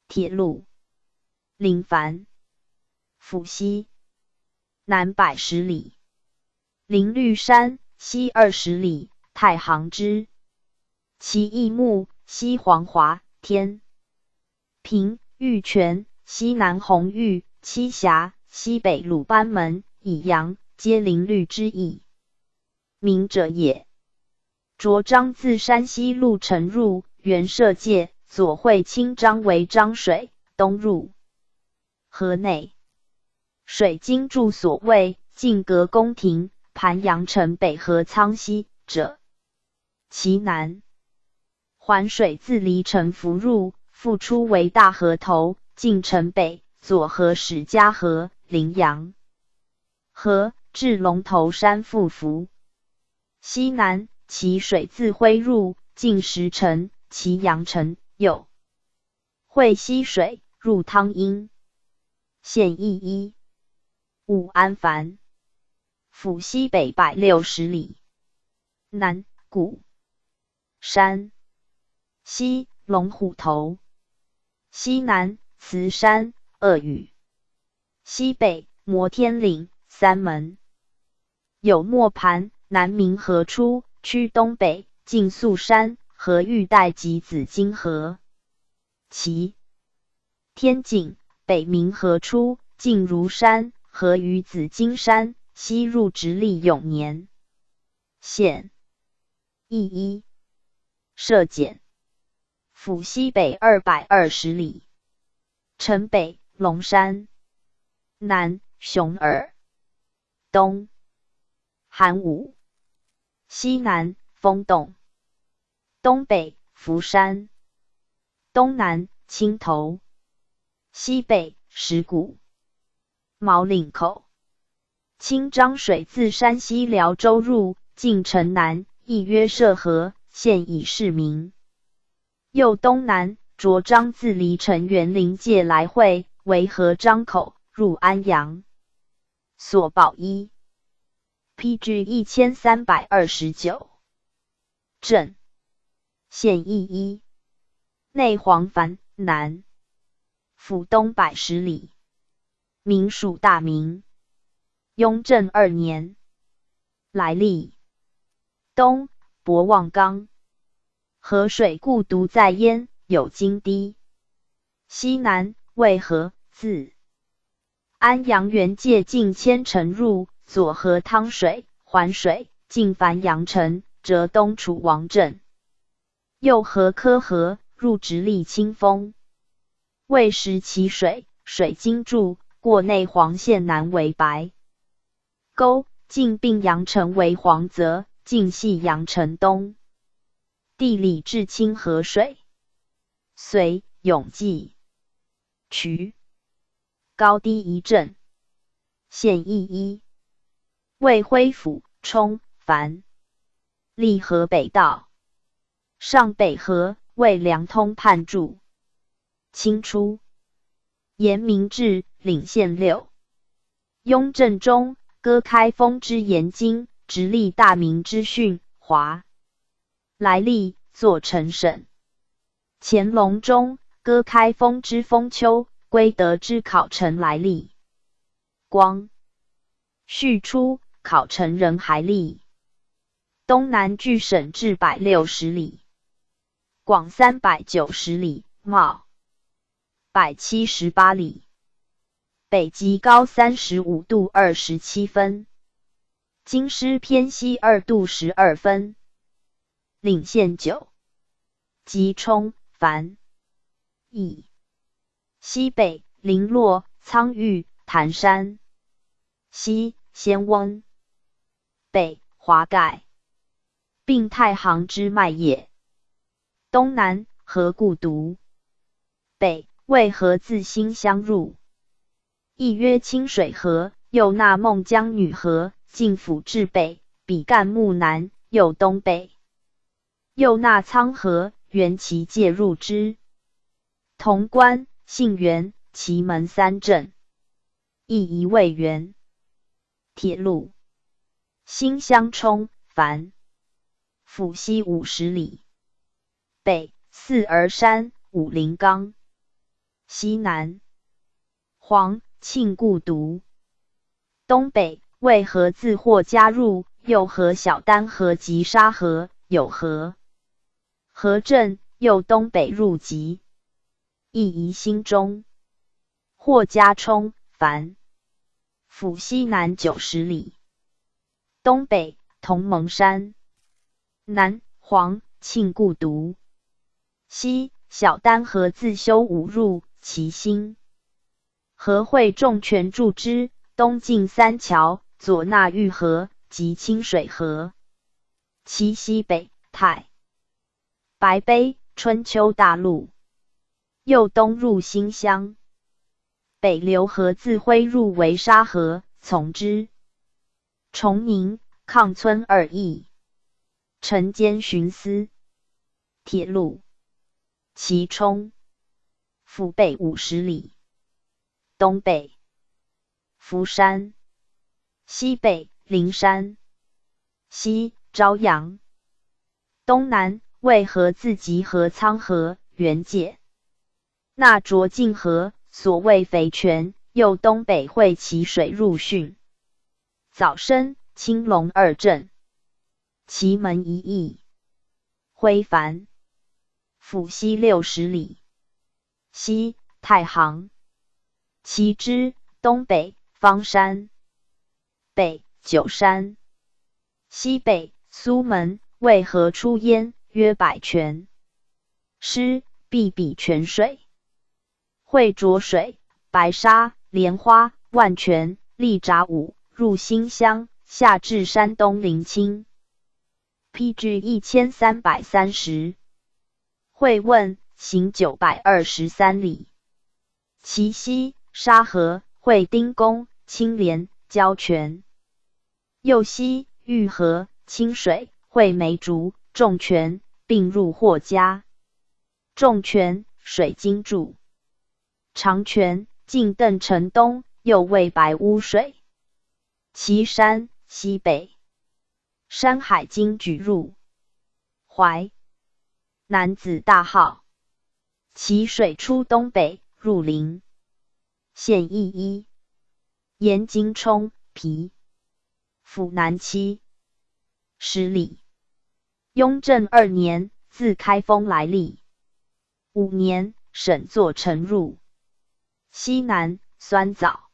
铁路，临樊，府西南110里。临绿山，西20里，太行之。其邑木，西黄华、天平、玉泉，西南红玉、栖霞，西北鲁班门、以阳，皆邻绿之邑。名者也。卓漳自山西路城入，原社界，左会清漳为漳水，东入河内。水经筑所谓晋阁宫廷、盘阳城北河苍溪者，其南环水自离城福入，复出为大河头，进城北，左河史家河、临阳河，至龙头山复服。西南其水自辉入，进石城，其阳城，右会溪水，入汤阴。县邑一。武安樊，府西北160里。南鼓山，西龙虎头。西南慈山、鄂宇。西北摩天岭、三门。有磨盘，南明河出，趋东北，进宿山、河玉带及紫金河。其天井，北明河出，进如山，河于紫金山，西入直隶永年。县邑一。社检，府西北220里。城北龙山，南熊耳，东寒武，西南丰洞，东北福山，东南青头，西北石鼓。毛岭口，清漳水自山西辽州入，进城南，亦曰涉河，现已市名。右东南卓漳自离城园林界来会，为河漳口，入安阳。所保一 PG 1329。镇县邑一。内黄樊，南府东110里。名属大名。雍正2年。来历：东，博望冈。河水故独在焉，有金堤。西南，渭河，自安阳原界径千城入，左河汤水、环水，进繁阳城，折东楚王镇。右河柯河，入直隶清丰。渭时其水，水晶柱，过内黄县南为白沟，进并阳城为黄泽，进系阳城东。地理至清河水。隋永济渠高低一镇。县邑一。魏徽府冲樊。历河北道。上北河，为梁通判注。清初。严明志领县六。雍正中，割开封之严经，直隶大明之训华。来历，作陈审。乾隆中，割开封之封丘，归德之考成来历。光绪初，考成人还历。东南距省治160里，广390里，袤178里，北极高35度27分，京师偏西2度12分。领县9。即冲樊。邑。西北，林洛、苍玉、潭山。西，仙翁。北，华盖，并太行之脉也。东南，河故独。北，渭河自新乡入，亦曰清水河，又纳孟江女河，进府至北，比干木南，又东北。又纳沧河，缘其界入之。潼关、信源、祁门3镇，亦宜为园。铁路。新乡冲樊。府西50里。北，四儿山、武陵冈。西南，黄庆故独。东北，渭河自或加入，右河小丹河及沙河，有河。河镇，右东北入籍。亦宜兴中。或加冲樊。府西南90里。东北，同盟山。南，黄庆故独。西，小丹河自修武入，其兴。河汇众泉注之，东进3桥，左纳御河及清水河。其西北，太白碑、春秋大路。右东入新乡。北流河自辉入为沙河，从之。崇宁、抗村2邑。晨间巡司。铁路。其冲。府北50里。东北，福山。西北，灵山。西，朝阳。东南，渭河自集合沧河，原界。那浊泾河，所谓肥泉，右东北汇其水入汛。早生，青龙2镇。祁门1邑。徽凡。府西60里。西，太行。其之，东北，方山。北，九山。西北，苏门，渭河出焉，约100泉。师，必比泉水。汇浊水，白沙、莲花、万泉、利札舞，入新乡，下至山东临清。PG 1330。会问，行923里。其西，沙河，会丁公、青莲、交泉。右西，玉河、清水，会梅竹、众泉，并入霍家。众泉，水晶柱。长泉，进邓城东，又为白乌水。岐山，西北。山海经举入。淮南子大号。其水出东北，入陵。县邑一。沿京冲皮。府南七。10里。雍正2年，自开封来历。5年，沈作沉入。西南，酸枣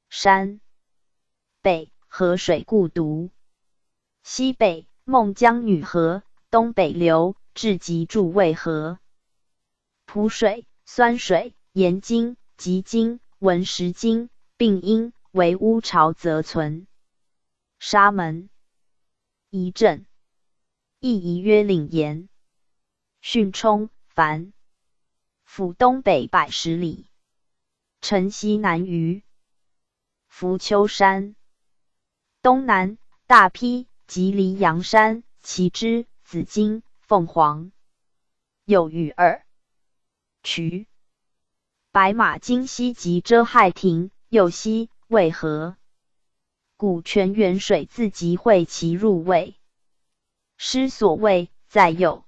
山。北，河水故渎。西北，孟姜女河。东北流，至极筑渭河。蒲水、酸水、盐津、集津、文石津并因为乌巢则存。沙门仪镇，意仪曰岭岩。训冲、樊。府东北110里。城西南隅。浮丘山。东南，大邳、及黎阳山、旗支、紫金、凤凰。有余2。渠。白马京西及遮害亭，右西渭河。古泉源水自集汇其入渭。师所谓在右。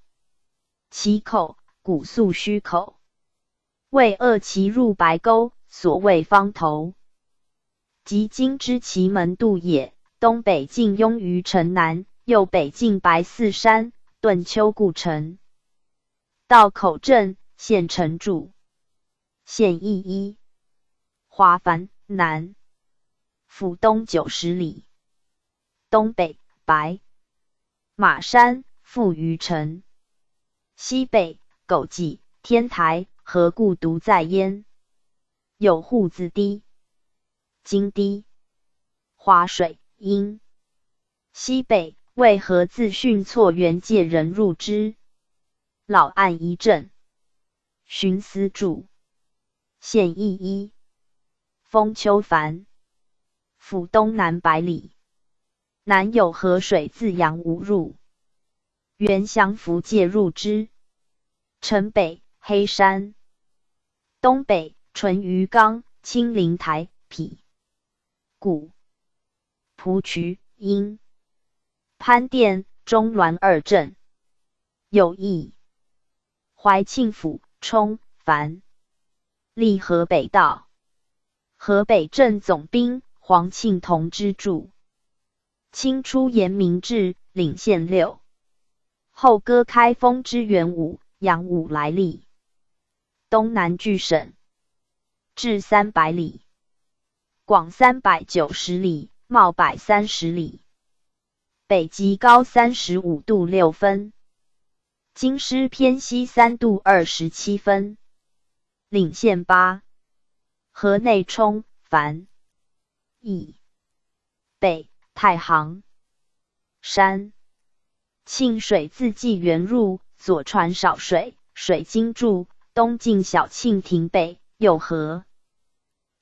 其口，古宿虚口。渭扼其入白沟，所谓方头。即今之其门渡也。东北进雍于城南，右北进白寺山、顿丘故城。道口镇，县城筑。县邑一。华繁南。府东90里。东北，白马山、富余城。西北，狗迹、天台、何故独在焉。有户子堤。金堤。花水阴。西北，渭河自汛错原界人入之。老岸一镇。寻思著。县邑一。封丘樊。府东南100里。南有河水自阳吴入。原降伏界入之。城北，黑山。东北，淳于冈、青陵台、匹谷。蒲渠阴。潘店、中滦2镇。有邑。怀庆府、冲、樊。历河北道。河北镇总兵黄庆同之著。清初严明志，领县6。后割开封之元武、杨武来历。东南据省。至300里。广390里，袤130里。北极高35度6分。京师偏西3度27分。领县8。河内冲、樊。邑。北，太行山。庆水自纪元入，左传少水，水经注，东进小庆亭北，右河。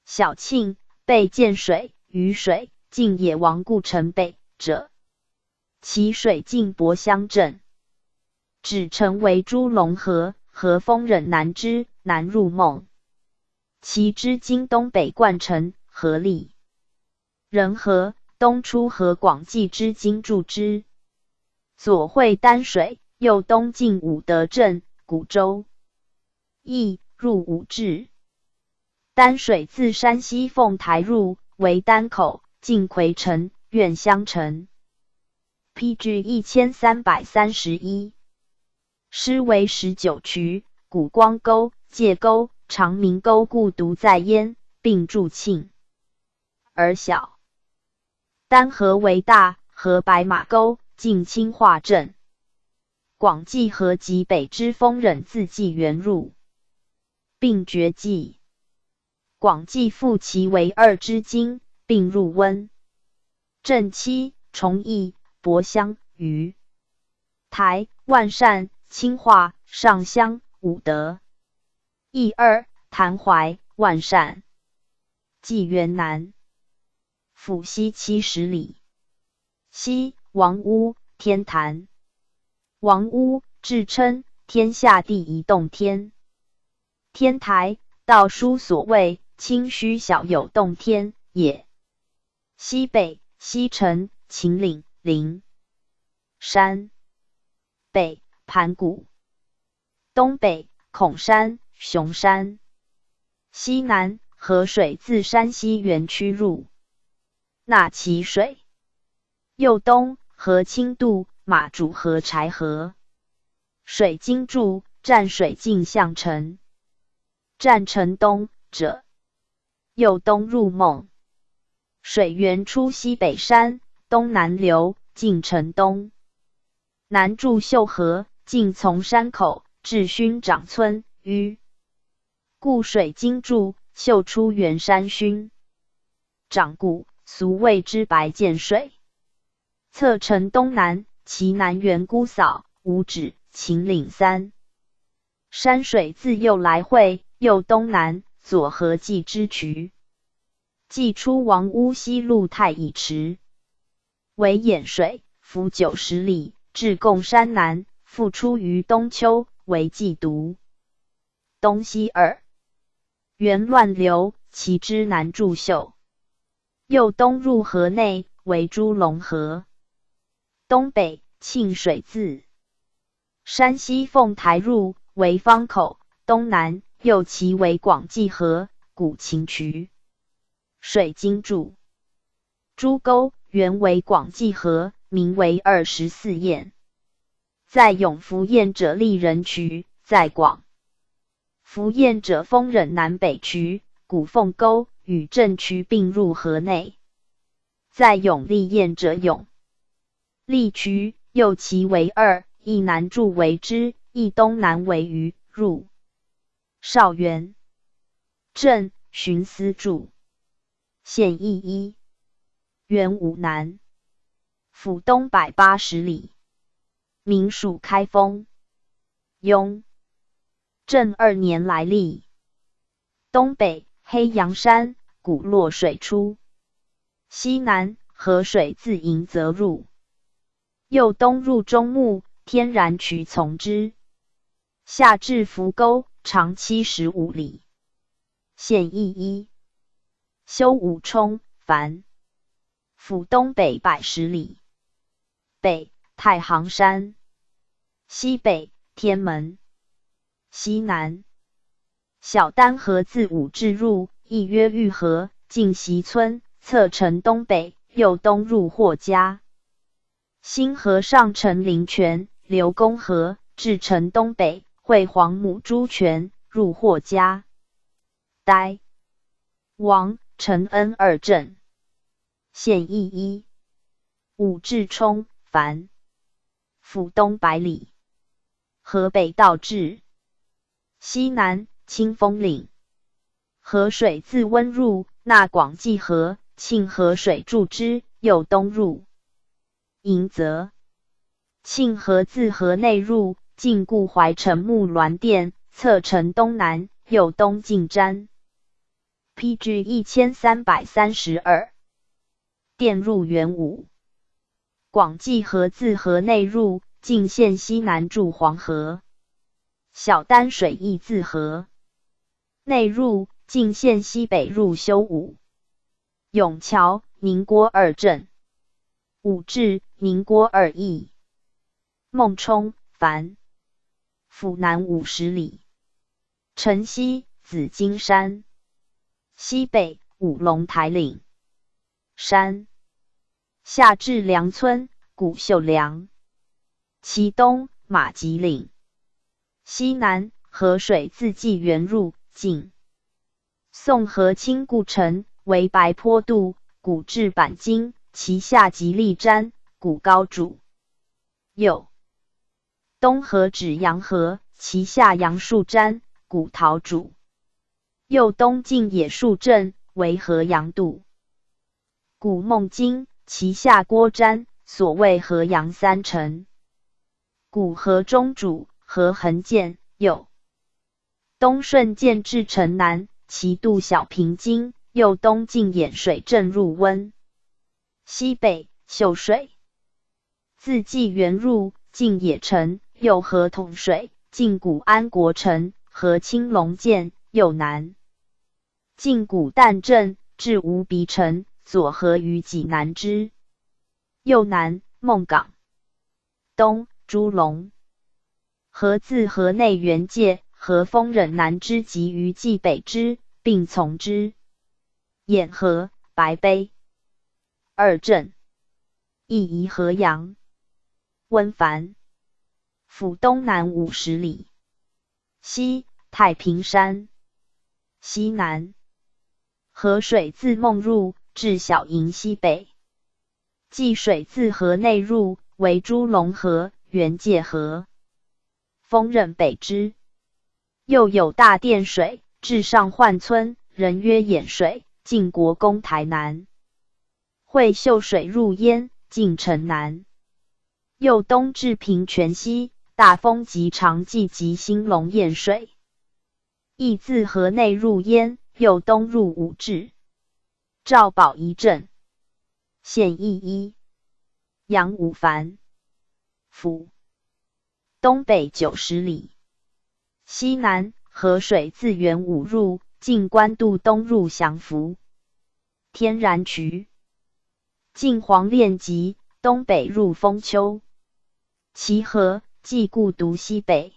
小庆，背涧水、雨水，晋野王故城北者。其水尽博乡镇。指城为朱龙河，河丰忍南之，南入孟。其之今东北贯城，河立。仁河，东出河广济之今注之。左汇丹水，右东进武德镇、古州。邑，入武治。丹水自山西凤台入，为丹口，进夔城、苑襄城。PG 1331。诗为19渠，古光沟、界沟、长明沟故独在焉，并注庆。而小。丹河为大，河白马沟，进清化镇。广济河及北之丰忍自纪元入，并绝迹。广济复其为2之今，并入温。镇七、崇义、博乡、余台、万善、清化、上乡、武德。义2、谭淮、万善。纪元南。府西70里。西，王屋、天坛。王屋，至称天下第一洞天。天台，道书所谓清虚小有洞天也。西北，西城、秦岭、陵山。北，盘古。东北，孔山、熊山。西南，河水自山西园区入，纳其水。右东，河清渡，马主河柴河。水经注：占水镜向城。占城东者，右东入孟。水源出西北山，东南流，进城东。南注秀河，径从山口，至勋长村淤。故水经注：秀出原山勋长谷，俗谓之白涧水。侧城东南，其南缘姑嫂、五指、秦岭三山水自右来汇，右东南，左合济之渠。既出王屋西路太乙池，为堰水，浮90里，至贡山南，复出于东丘，为济渎。东西二源乱流，其之南注秀，右东入河内，为朱龙河。东北沁水自山西凤台入，为方口，东南右其为广济河，古秦渠。水经注：诸沟原为广济河，名为24堰。在永福堰者立人渠，在广福堰者丰忍南北渠，古凤沟与镇渠并入河内。在永利堰者永利渠，右其为2，一南注为之，一东南为余，入少元镇寻思注。县邑一，原武南，府东180里，民属开封。雍正2年来历。东北黑阳山，古洛水出。西南河水自迎泽入，右东入中牟，天然渠从之。下至浮沟，长75里。县邑一，修武冲、樊。府东北110里。北太行山，西北天门。西南小丹河自武至入，亦曰玉河，进习村，侧城东北，右东入霍家。新河上承灵泉，流公河，至城东北，会黄母朱泉，入霍家。呆王承恩2镇。县邑一，武至冲、樊。府东100里。河北道至。西南清风岭。河水自温入，纳广济河，沁河水注之，右东入迎泽。沁河自河内入，进固怀城木銮殿，侧城东南，右东进瞻。PG 1332。殿入元武。广济河自河内入，进县西南注黄河。小丹水亦自河内入，进县西北入修武。永桥、宁郭2镇。武至、宁郭2邑。孟冲、樊。府南50里。城西紫金山。西北五龙台岭。山下至梁村，古秀梁。其东马吉岭。西南河水自济源入，进宋河清故城，为白坡渡，古至板津，其下即立瞻，古高主。右东河指阳河，其下杨树瞻，古陶主。右东进野树镇，为河阳渡。古孟津，其下郭瞻，所谓河阳3城。古河中主，河横涧，右东顺涧至城南，其渡小平津，右东进堰水镇入温。西北秀水自济源入，进野城，右河统水，进古安国城，河青龙涧，右南进古旦镇，至无鼻城，左河于济南之。右南孟港。东朱龙。河自河内原界，河丰忍南之及于济北之，并从之。堰河、白碑2镇。义宜河阳、温繁。府东南50里，西太平山，西南河水自孟入，至小营西北。济水自河内入，为朱龙河、元界河。丰任北支。又有大殿水，至上浣村，人曰兖水，晋国公台南。会秀水入焉，进城南。又东至平泉溪，大风及长济及兴隆堰水。亦自河内入焉，又东入武陟。赵保仪镇。县邑一。阳武繁。府东北90里，西南河水自元武入，进官渡东入降服。天然渠。进黄练集，东北入丰丘。其河既故独西北。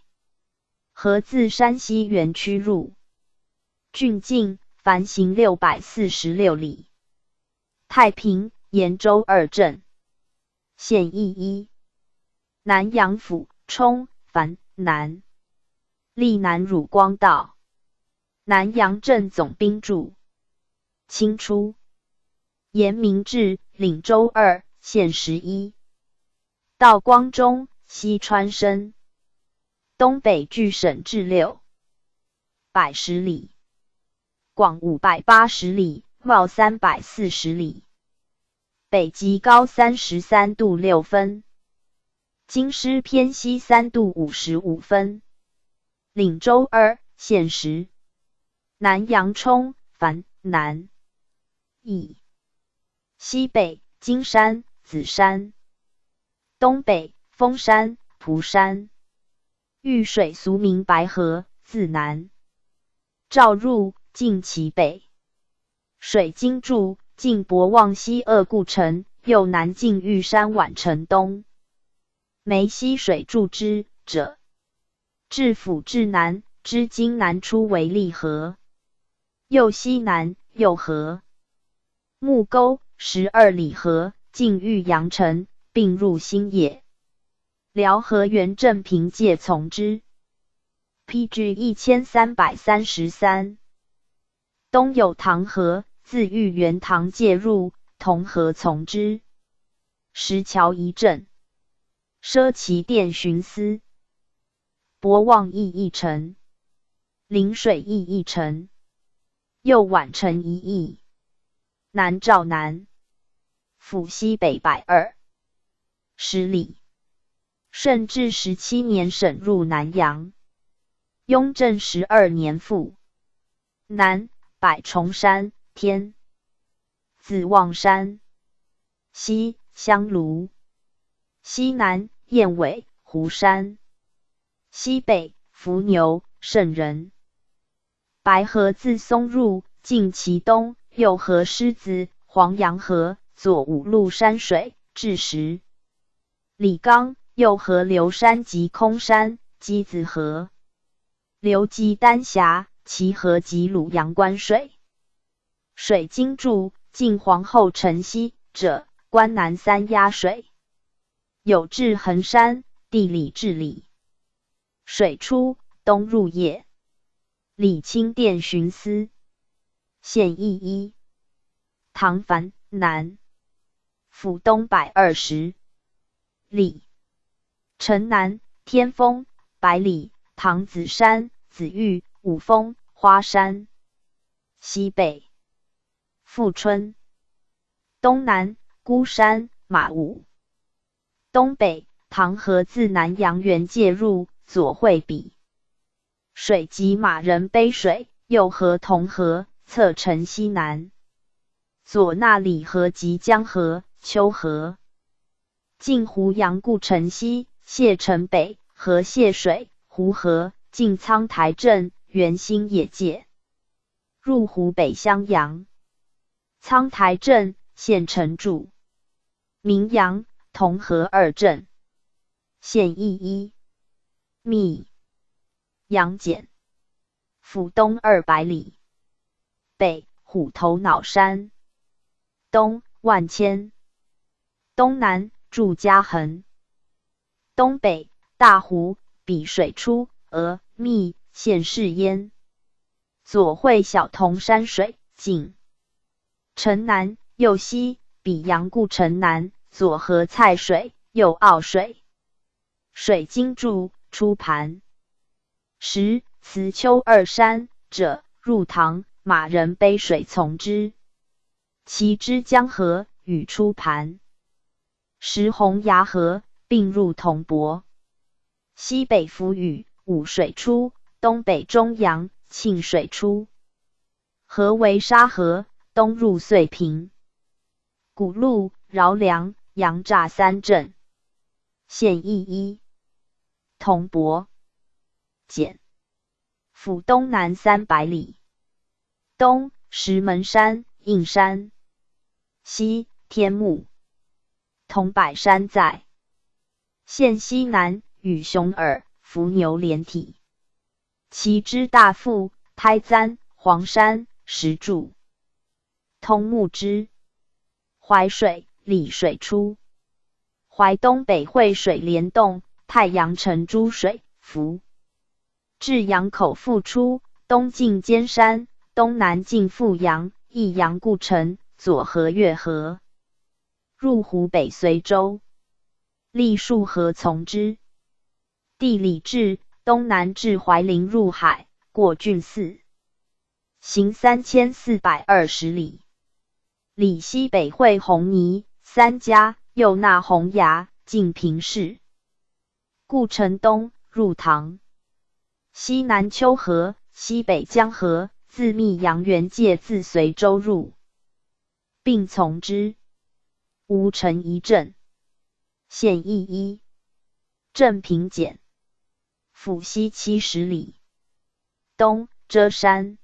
河自山西园区入。郡境繁行646里。太平、延州2镇。县邑一。南阳府冲、繁、南。历南汝光道。南阳镇总兵驻。清初。延明治、领州2，县11。道光中，西川深。东北距省治6。110里。广580里，袤340里。北极高33度6分。京师偏西3度55分。领州2，县10。南阳冲、繁、南。邑。西北金山、紫山。东北峰山、蒲山。遇水俗名白河，自南。赵入，晋其北。水经注，晋博望西鄂故城，又南进玉山宛城东。梅溪水注之者，至府至南，之今南出为利河。又西南，右河。木沟12里河，进玉阳城，并入新野。辽河源镇凭借从之。PG 1333。东有唐河，自玉元堂介入，同河从之。石桥一镇。奢其殿寻思。博望邑一城。临水邑一城。右宛城一邑。南诏南。府西北120里。顺治17年省入南阳。雍正12年复。南百重山、天。子望山。西香炉。西南燕尾、湖山。西北伏牛、圣人。白河自松入，进其东，右河狮子、黄杨河，左五路山水，至10里冈，右河流山及空山、箕子河。流及丹霞，其河及鲁阳关水。水经注，晋皇后城西者，关南3压水。有至衡山，地理治理。水出，东入邺。李清殿寻思。县邑一。唐繁、南。府东120里。城南天峰、百里、唐子山、紫玉、五峰、花山。西北富春。东南孤山、马武。东北唐河自南阳源介入，左会比。水及马人背水，右河同河，侧城西南。左纳里河及江河、秋河。进湖阳故城西，谢城北，河泄水，湖河，进苍台镇，原新野界。入湖北襄阳。苍台镇，县城驻。名阳、同河2镇。县邑一。密。阳翦。府东200里。北虎头脑山。东万千。东南筑嘉衡，东北大湖，彼水出，密县市焉。左会小同山水，近城南，右西，彼阳故城南，左河蔡水，右洱水。水经注出盘。10辞丘二山者，入塘，马人背水从之。其之江河，与出盘。10洪崖河，并入铜帛。西北浮雨，午水出，东北中阳，庆水出。河为沙河，东入遂平。古路、饶梁、阳乍三镇。县邑一。铜帛。简。府东南300里。东石门山、应山。西天目。铜柏山在。县西南，与熊耳、伏牛连体。其之大腹，胎簪、黄山、石柱。通木之。淮水、澧水出。淮东北汇水帘洞，太阳城诸水，伏。至阳口复出，东进尖山，东南进富阳，益阳故城，左河越河。入湖北随州。历数河从之。地理志，东南至怀陵入海，过郡寺。行3420里。里西北会红泥、三家，右纳洪崖，进平市。故城东，入塘。西南丘河，西北江河，自密阳原界，自随州入，并从之。吴城一镇。县邑一。镇平简。府西70里。东遮山。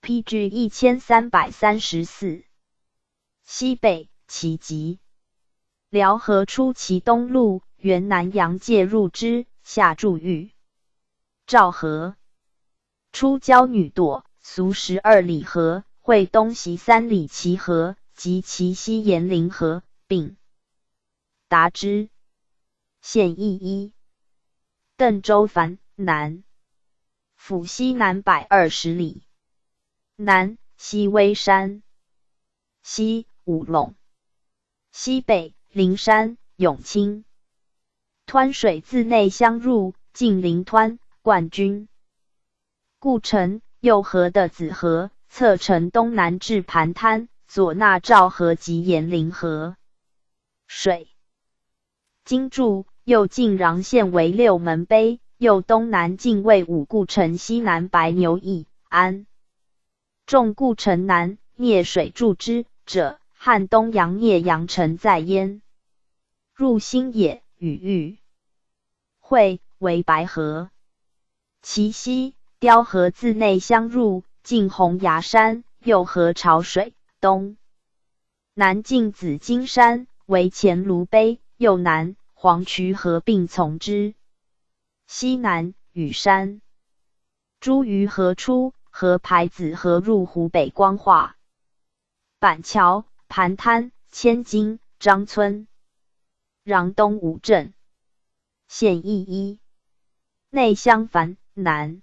PG 1334。西北齐集。辽河出其东路，原南阳界入之，下注玉。赵河。出交女堕，俗12里河，会东西3里齐河，及其西延陵河，并达之。县邑一。邓州藩南。府西南120里。南西微山。西五陇。西北灵山、永清。湍水自内相入，近临湍、灌军。故城右河的子河，侧城东南至盘滩，左纳赵河及延陵河。水经注右进穰县为6门碑，右东南进卫武故城，西南白牛驿、安众故城南，聂水注之者，汉东阳聂阳城在焉。入新野、与玉会为白河。其西雕河自内相入，进洪崖山，右河潮水，东南进紫金山，为前卢碑，右南黄渠河并从之。西南羽山。茱萸河出，河排子河入湖北光化。板桥、盘滩、千金、张村。穰东五镇。县邑一。内襄樊南。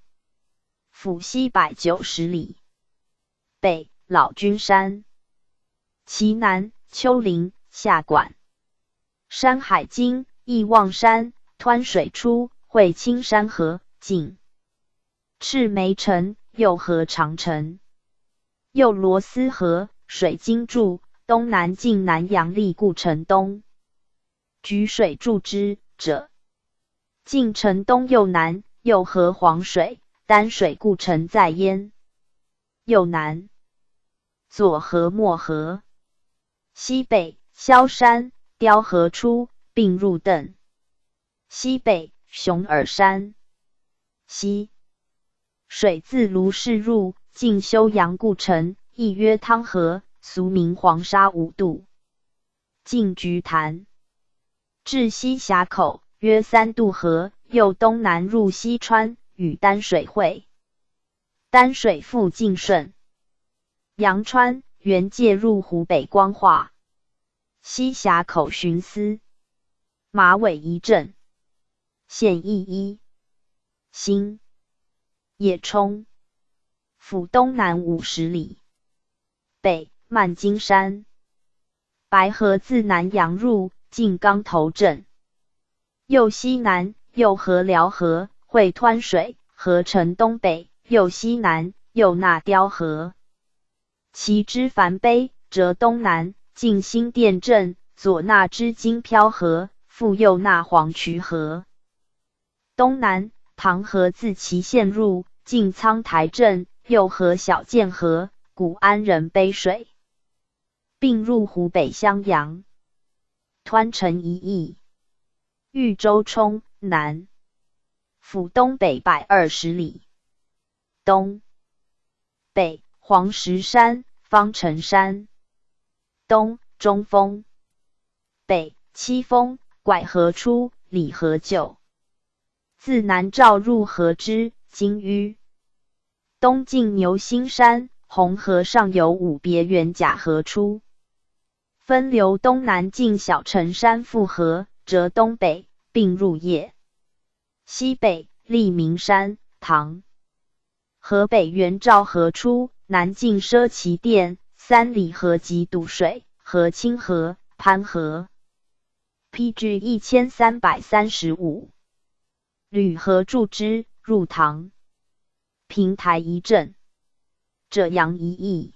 府西190里。北老君山。其南丘陵、下管。山海经、义望山，湍水出，会青山河，近赤梅城，右河长城。右罗斯河，水经注东南进南阳历故城东。举水注之者，进城东右南，右河黄水，丹水故城在焉。右南。左河漠河。西北萧山，雕河出，并入邓。西北熊耳山。西水自卢氏入，进修阳故城，亦曰汤河，俗名黄沙5渡。进菊潭。至西峡口，约3渡河，右东南入西川，与丹水会。丹水复进顺。阳川原界入湖北光化。西峡口寻思，马尾一镇，县邑一，新叶冲，府东南50里，北漫金山。白河自南阳入，进冈头镇。右西南，右合辽河，汇湍水，合成东北；右西南，右纳雕河。其之繁卑，折东南，进新店镇，左纳之金漂河，复右纳黄渠河。东南，唐河自祁县入，进苍台镇，右合小建河，古安人杯水，并入湖北襄阳，湍成一邑。豫州冲南，府东北120里，东北黄石山、方城山，东中峰，北七峰，拐河出，里河就。自南诏入河之，今淤。东进牛心山，红河上有五别原甲河出，分流东南进小城山复河，折东北，并入邺。西北立明山，唐。河北原赵河出，南进奢其店，3里河及堵水，河清河、潘河。PG 1335。吕河筑之，入唐。平台一镇，浙阳一邑，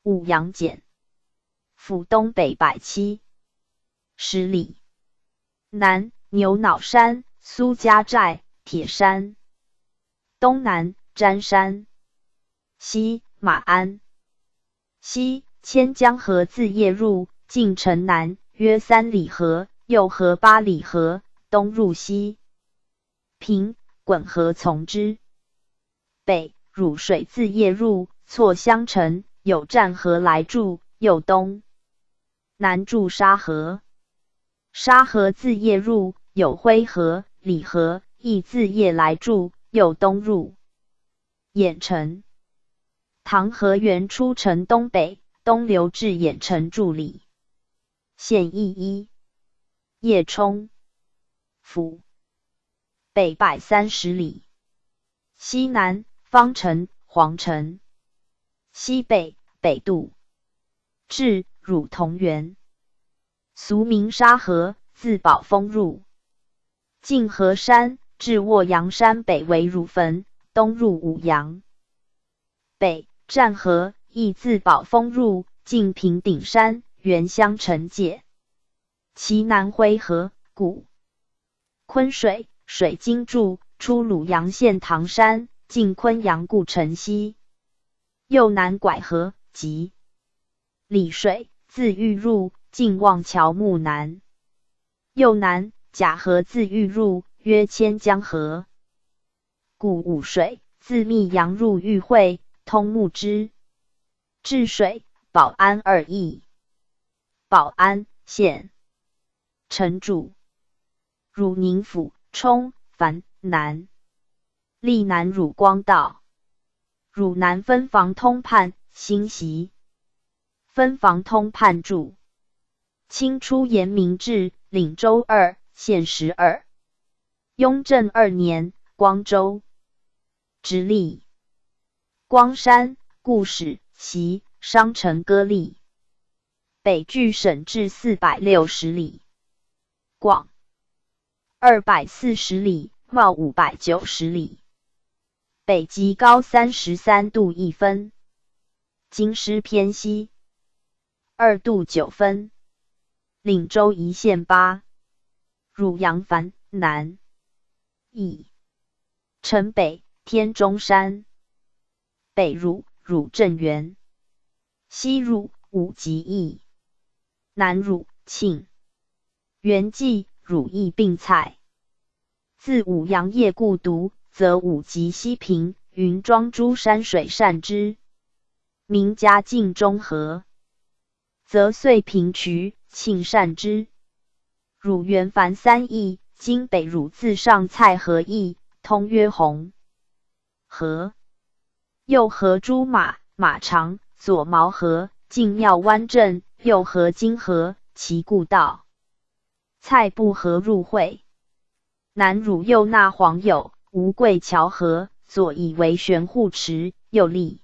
五阳简。府东北170里。南牛脑山、苏家寨、铁山。东南詹山。西马鞍。西千江河自邺入，进城南约3里河，右合8里河，东入西平，滚河从之。北汝水自邺入，错襄城，有战河来注，右东。南注沙河。沙河自邺入，有徽河、里河，亦自邺来注，右东入。兖城。唐河源出城东北，东流至兖城筑里。县邑一，叶冲。府北130里。西南方城、黄城。西北北渡至汝同源。俗名沙河，自宝丰入。进河山，至沃阳山北为汝坟，东入武阳。北战河，亦自宝丰入，进平顶山，原乡城界。其南徽河、古昆水，水经注，出鲁阳县唐山，进昆阳故城西。右南拐河，及澧水，自豫入，进望桥木南。右南甲河自豫入，约千江河。故武水，自密阳入豫会，通木之。治水，保安2邑。保安县。城主。汝宁府、冲、樊、南。历南汝光道。汝南分防通判，新袭。分防通判注。清初延明治，领州2，县12。雍正2年，光州。直隶。光山，故使，袭，商城割利。北距省治460里。广240里，茂590里。北极高33度1分。京师偏西2度9分。领州一县8。汝阳樊南。邑。城北天中山。北汝汝镇原。西汝武吉邑。南汝庆。原记汝邑并菜。自武阳邺故独，则武吉西平，云庄诸山水善之。名家境中和，则遂平渠，庆善之。汝原樊3邑，今北汝自上蔡河邑，通约洪河。右河诸马，马长，左毛河，进庙湾镇，右河金河，其故道。蔡不合入会。南汝右纳黄友，吴贵桥河，左以为玄护池，右立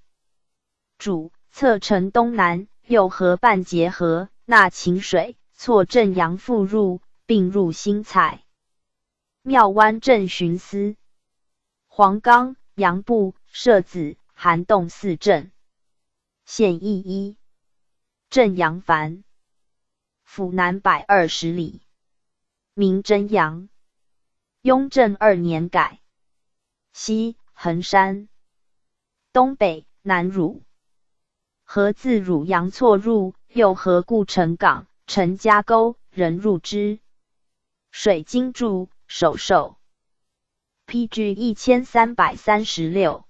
主侧城东南，右河半结河，纳秦水，错正阳复入，并入新蔡。庙湾镇巡司。黄冈、杨步、社子、涵洞四镇。县邑一。镇阳樊。府南120里。名真阳。雍正2年改。西衡山。东北南汝。河自汝阳错入，右河故城港，陈家沟，人入之。水经注首授。PG 1336。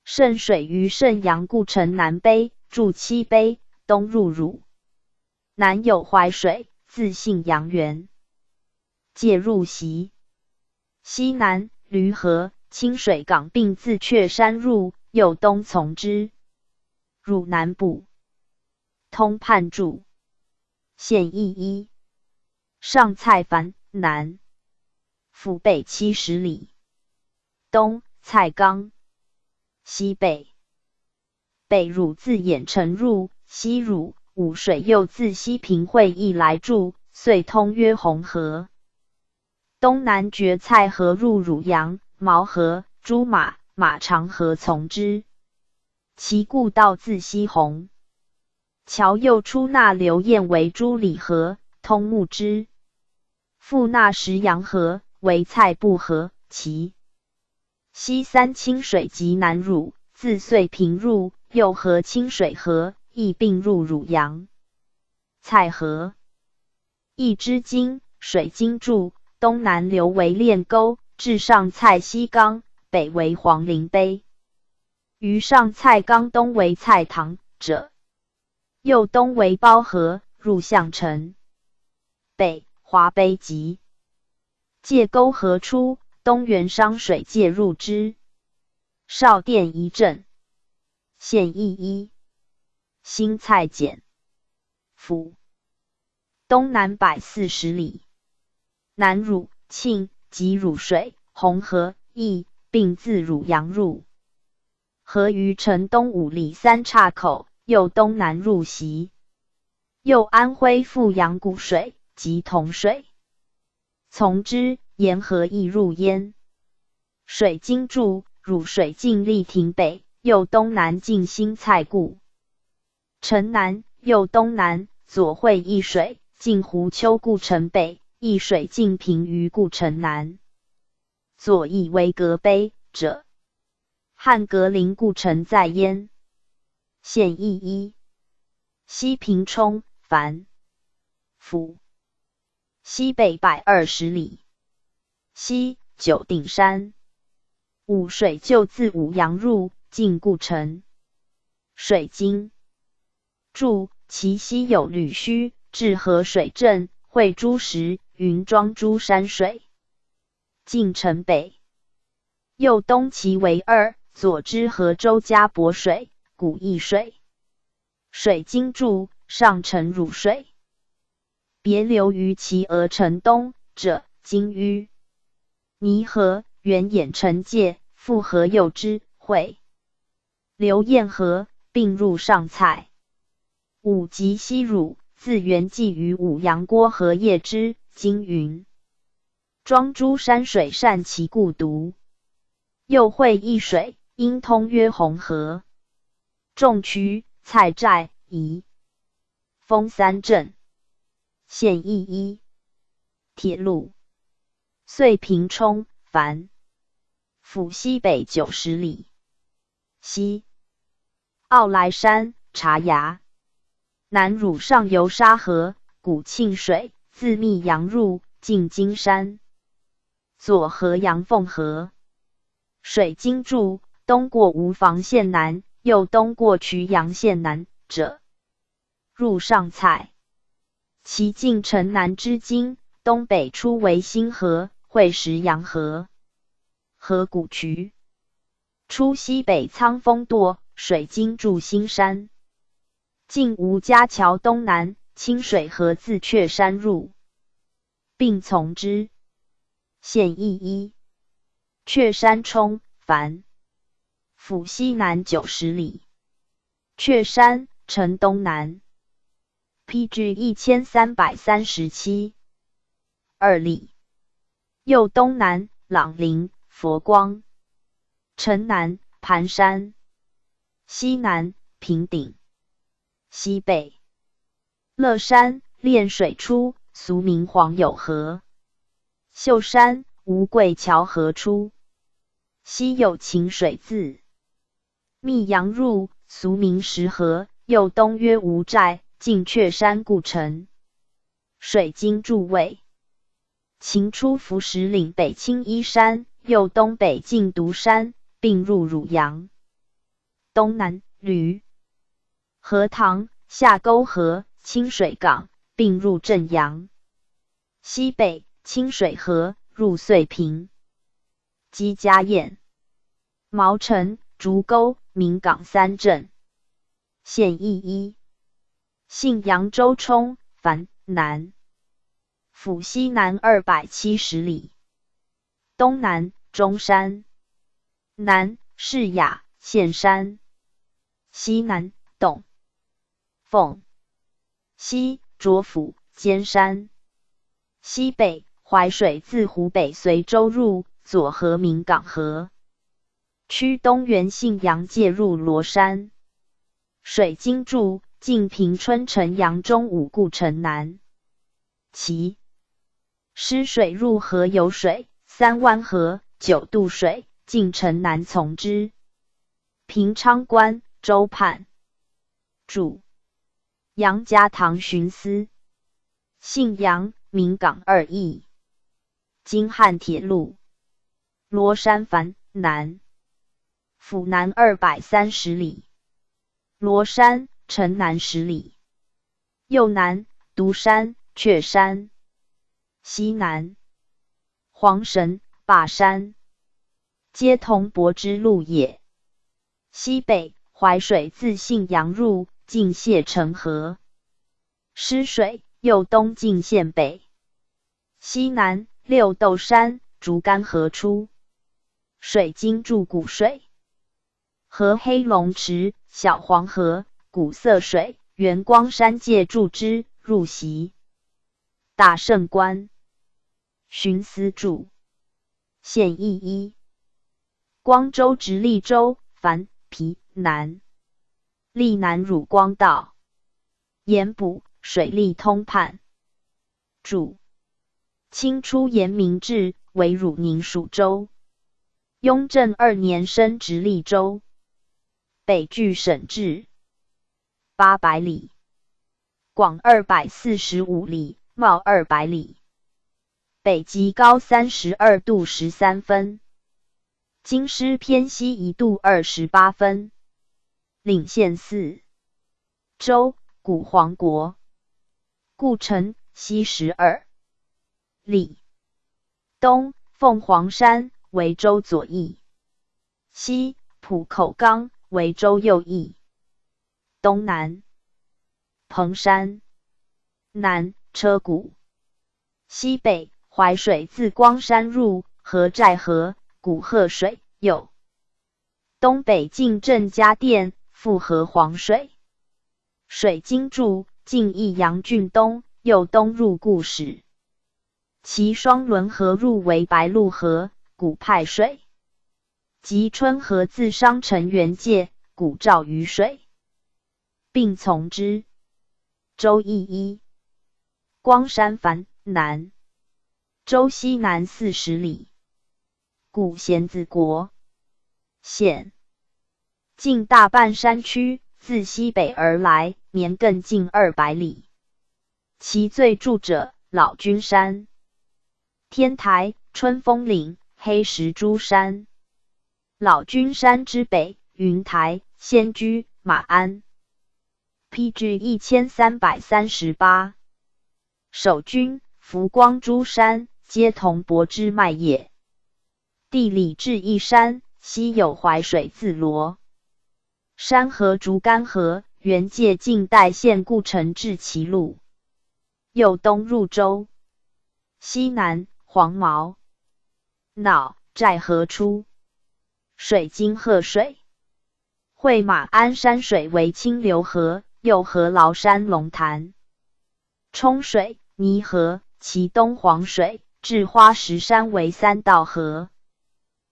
圣水于圣阳故城南碑，筑7碑，东入汝。南有淮水，自姓阳源，介入袭。西南驴河、清水港并自阙山入，右东从之。汝南部。通判注。县邑一。上蔡樊南。府北70里。东蔡冈。西北。北汝自兖城入，西汝五水又自西平会邑来注，遂通约洪河。东南决蔡河入汝阳、毛河、朱马、马长河从之。其故道自西洪。桥右出纳流堰为朱里河，通木之。复纳石阳河，为蔡部河，其西三清水及南汝，自遂平入，右河清水河，亦并入汝阳。蔡河。邑之经，水经注，东南流为练沟，至上蔡西冈，北为黄陵碑。于上蔡冈东为蔡堂者，右东为包河，入项城。北华碑籍。界沟河出，东原商水介入之。少殿一镇。县邑一。新蔡简。府。东南140里。南汝、庆及汝水、洪河、邑并自汝阳入。河于城东5里3岔口，右东南入袭。右安徽阜阳谷水及同水。从之，沿河亦入焉。水经注，汝水尽力亭北，右东南进新蔡故。城南，右东南，左会一水，进湖丘故城北，一水尽平于故城南。左翼为阁碑者，汉格陵故城在焉。县邑一。西平冲、樊。府。西北120里。西九鼎山。五水就自武阳入，进故城。水经注，其西有吕须、至河水镇、会诸石、云庄诸山水。进城北。右东其为2，左之河州加博水、古邑水。水经注，上承汝水。别流于其额城东者，今淤。泥河、原兖城界，复河右之会。流堰河，并入上蔡。五及西汝，自原济于武阳郭河业之，今云。庄诸山水善其故渎。右会一水，因通约洪河。众渠、蔡寨、夷。封3镇。县邑一。铁路。遂平冲、樊。府西北90里。西。傲来山、茶崖。南汝上游沙河、古庆水，自密阳入，进金山。左河阳凤河。水经注，东过吴房县南，右东过衢阳县南者，入上蔡。其进城南之经，东北出为新河、会石阳河。河谷衢。出西北苍峰垛，水经注新山。进吴家桥东南，清水河自阙山入，并从之。县邑一，阙山冲繁，府西南90里。阙山城东南。PG 1337 2里。右东南朗陵、佛光。城南盘山。西南平顶。西北乐山练水出，俗名黄有河。秀山吴贵桥河出，西有晴水字。密阳入，俗名石河，右东曰吴寨，近阙山故城。水经筑渭。秦出浮石岭北青衣山，右东北近独山，并入汝阳。东南吕、荷塘、下沟河、清水港，并入镇阳。西北清水河，入遂平。姬家堰、毛城、竹沟、明港3镇。县邑一，信阳州冲繁南。府西南270里。东南中山。南是雅、县山。西南董、凤。西卓府、尖山。西北淮水自湖北随州入，左河明港河。区东源信阳介入罗山。水经筑，近平春城阳中五故城南。其施水入河有水3湾河9渡水，进城南从之。平昌关州畔。主杨家堂巡司。信阳、明港2邑。京汉铁路。罗山繁南。府南230里。罗山城南10里。右南独山、阙山。西南黄神、霸山，皆同柏之路也。西北淮水自信阳入，进谢城河。施水右东进县北。西南六斗山、竹竿河出。水经筑古水。河黑龙池、小黄河、古色水、元光山界筑之，入袭。大胜关。巡司住。县邑一，光州直隶州繁皮南。历南汝光道。盐补水利通判。注：清初严明制，为汝宁属州。雍正2年升直隶州。北距省治。800里。广245里，袤200里。北极高32度13分。京师偏西1度28分。领县4。州古黄国。故城西12里。东凤凰山为州左翼。西浦口冈为州右翼。东南彭山。南车谷。西北淮水自光山入，河寨河、古河水右。东北进郑家店，复河黄水。水经筑，进益阳郡东，右东入固始。其双轮河入为白鹿河、古派水。及春河自商城原界、古肇于水，并从之。州邑一，光山繁南。州西南40里。古咸子国。县近大半山区，自西北而来，年更近200里。其最著者老君山、天台、春风岭、黑石珠山。老君山之北，云台、仙居、马鞍。PG 1338。守军、浮光诸山，皆同柏之脉也。地理至一山，西有淮水自罗山河、竹竿河，原界近代县故城至其路。右东入州。西南黄毛脑寨河出，水经鹤水。会马鞍山水为清流河，右河崂山龙潭。冲水泥河，其东黄水至花石山为三道河。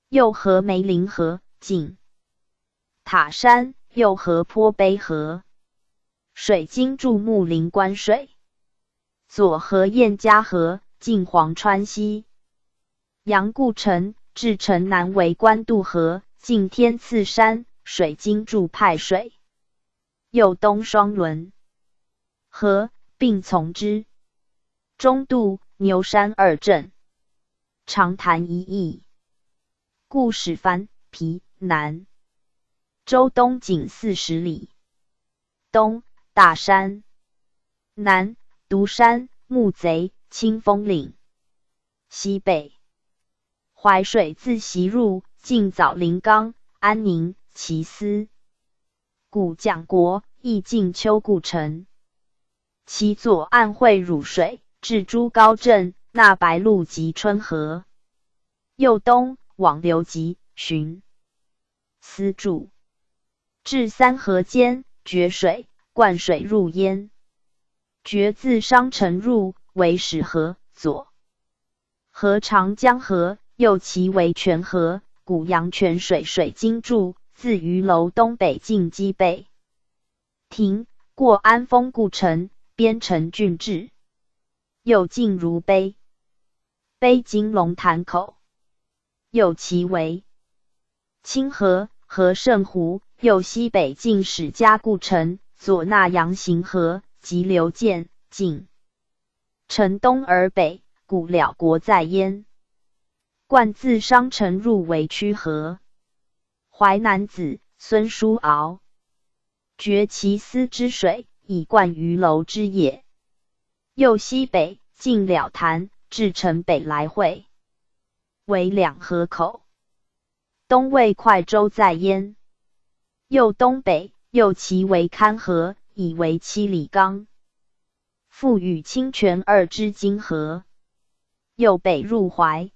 右河梅林河，景塔山，右河坡碑河。水经注木林关水。左河燕家河，进黄川西。阳固城至城南为官渡河，进天赐山，水经注派水。右东双轮河，并从之。中渡牛山二镇。长潭一邑。故始藩皮南。州东经40里。东大山。南独山、木贼、清风岭。西北淮水自袭入，进枣林冈、安宁、其司。古蒋国亦进丘固城。其左岸汇汝水，至朱高镇，纳白鹿及春河。右东往流及寻司注。至三河间，决水，灌水入焉。决自商城入，为始河，左河长江河，右其为泉河。古阳泉水水经注，自鱼楼东北进基北亭，过安丰固城，边城郡治。右进如碑，碑经龙潭口。右其为清河，河圣湖。右西北进史家固城，左纳阳行河及流涧，进城东而北，故辽国在焉。灌自商城入为曲河。淮南子孙叔敖决其司之水，以灌鱼楼之野。右西北进了潭，至城北来会，为两河口。东魏快州在焉。右东北右其为堪河，以为七里冈。复与清泉二之金河。右北入淮。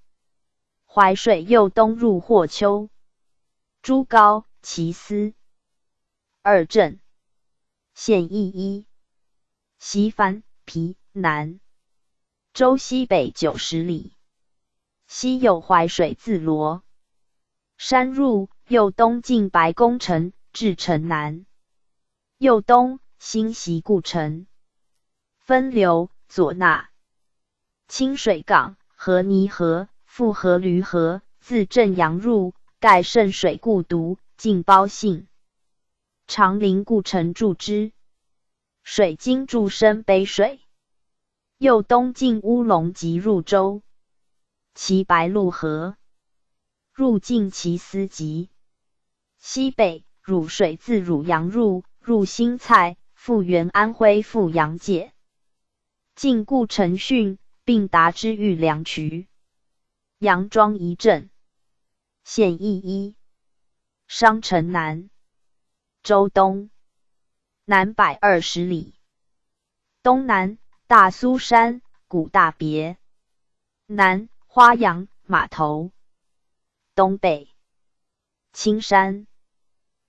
淮水右东入霍丘。朱高、其司二镇。县邑一。袭藩皮南。州西北90里。西有淮水自罗山入，右东进白宫城，至城南。右东新袭固城。分流左纳清水港、河泥河、复河驴河，自镇阳入，盖圣水故渎，进包信。长陵固城注之。水经注深杯水。右东进乌龙及入州。其白鹿河。入晋其司籍。西北汝水自汝阳入，入新蔡，复原安徽阜阳界。进固城汛，并达之豫梁渠。杨庄一镇。县邑一。商城南。州东南120里。东南大苏山、古大别。南花阳、码头。东北青山。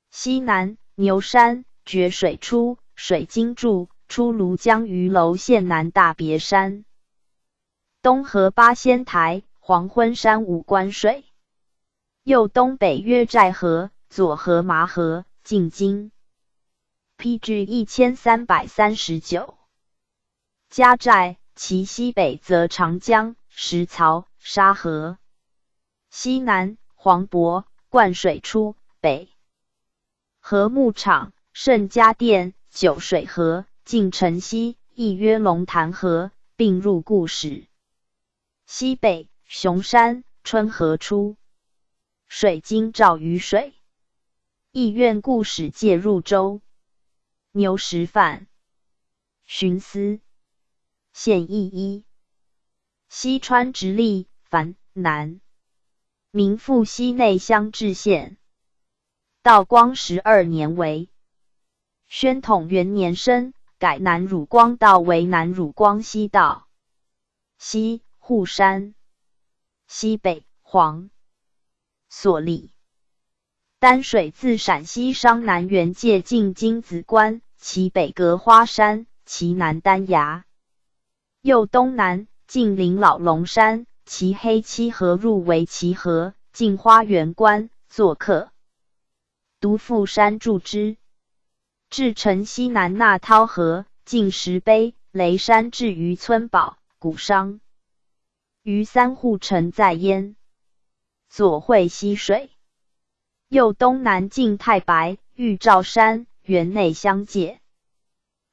西南牛山，决水出，水经注，出庐江鱼楼县南大别山。东河八仙台、黄昏山五关水。右东北约寨河，左河麻河，进京。PG 1339。家寨，其西北则长江、石槽、沙河。西南黄渤，灌水出，北河牧场、盛家店、九水河，进城西，亦曰龙潭河，并入固始。西北熊山、春河出，水经赵鱼水。亦愿固始介入州。牛石范。寻思。县邑一。西川直隶樊南。名复西内乡治县。道光12年为宣统元年生，改南汝光道为南汝光西道。西户山，西北黄所里。丹水自陕西商南原界进金子关，其北隔花山，其南丹崖，右东南近临老龙山，其黑七河入为其河，进花园关作客。独富山筑之，至城西南纳涛河，进石碑，雷山至于村堡，古商。余三户城在焉，左汇溪水。右东南近太白、玉照山，园内相界。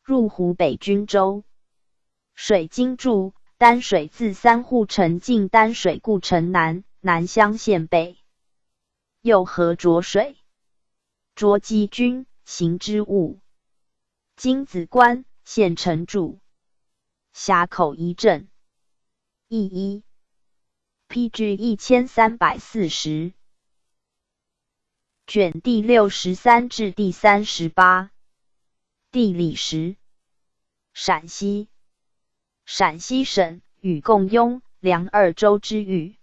入湖北均州。水经注：丹水自三户城进丹水故城南，南乡县北。右河浊水。浊积君，行之物。金子关，县城主。峡口一镇。义一。PG 1340。卷第63至第38。地理时。陕西。陕西省与共拥梁二州之域。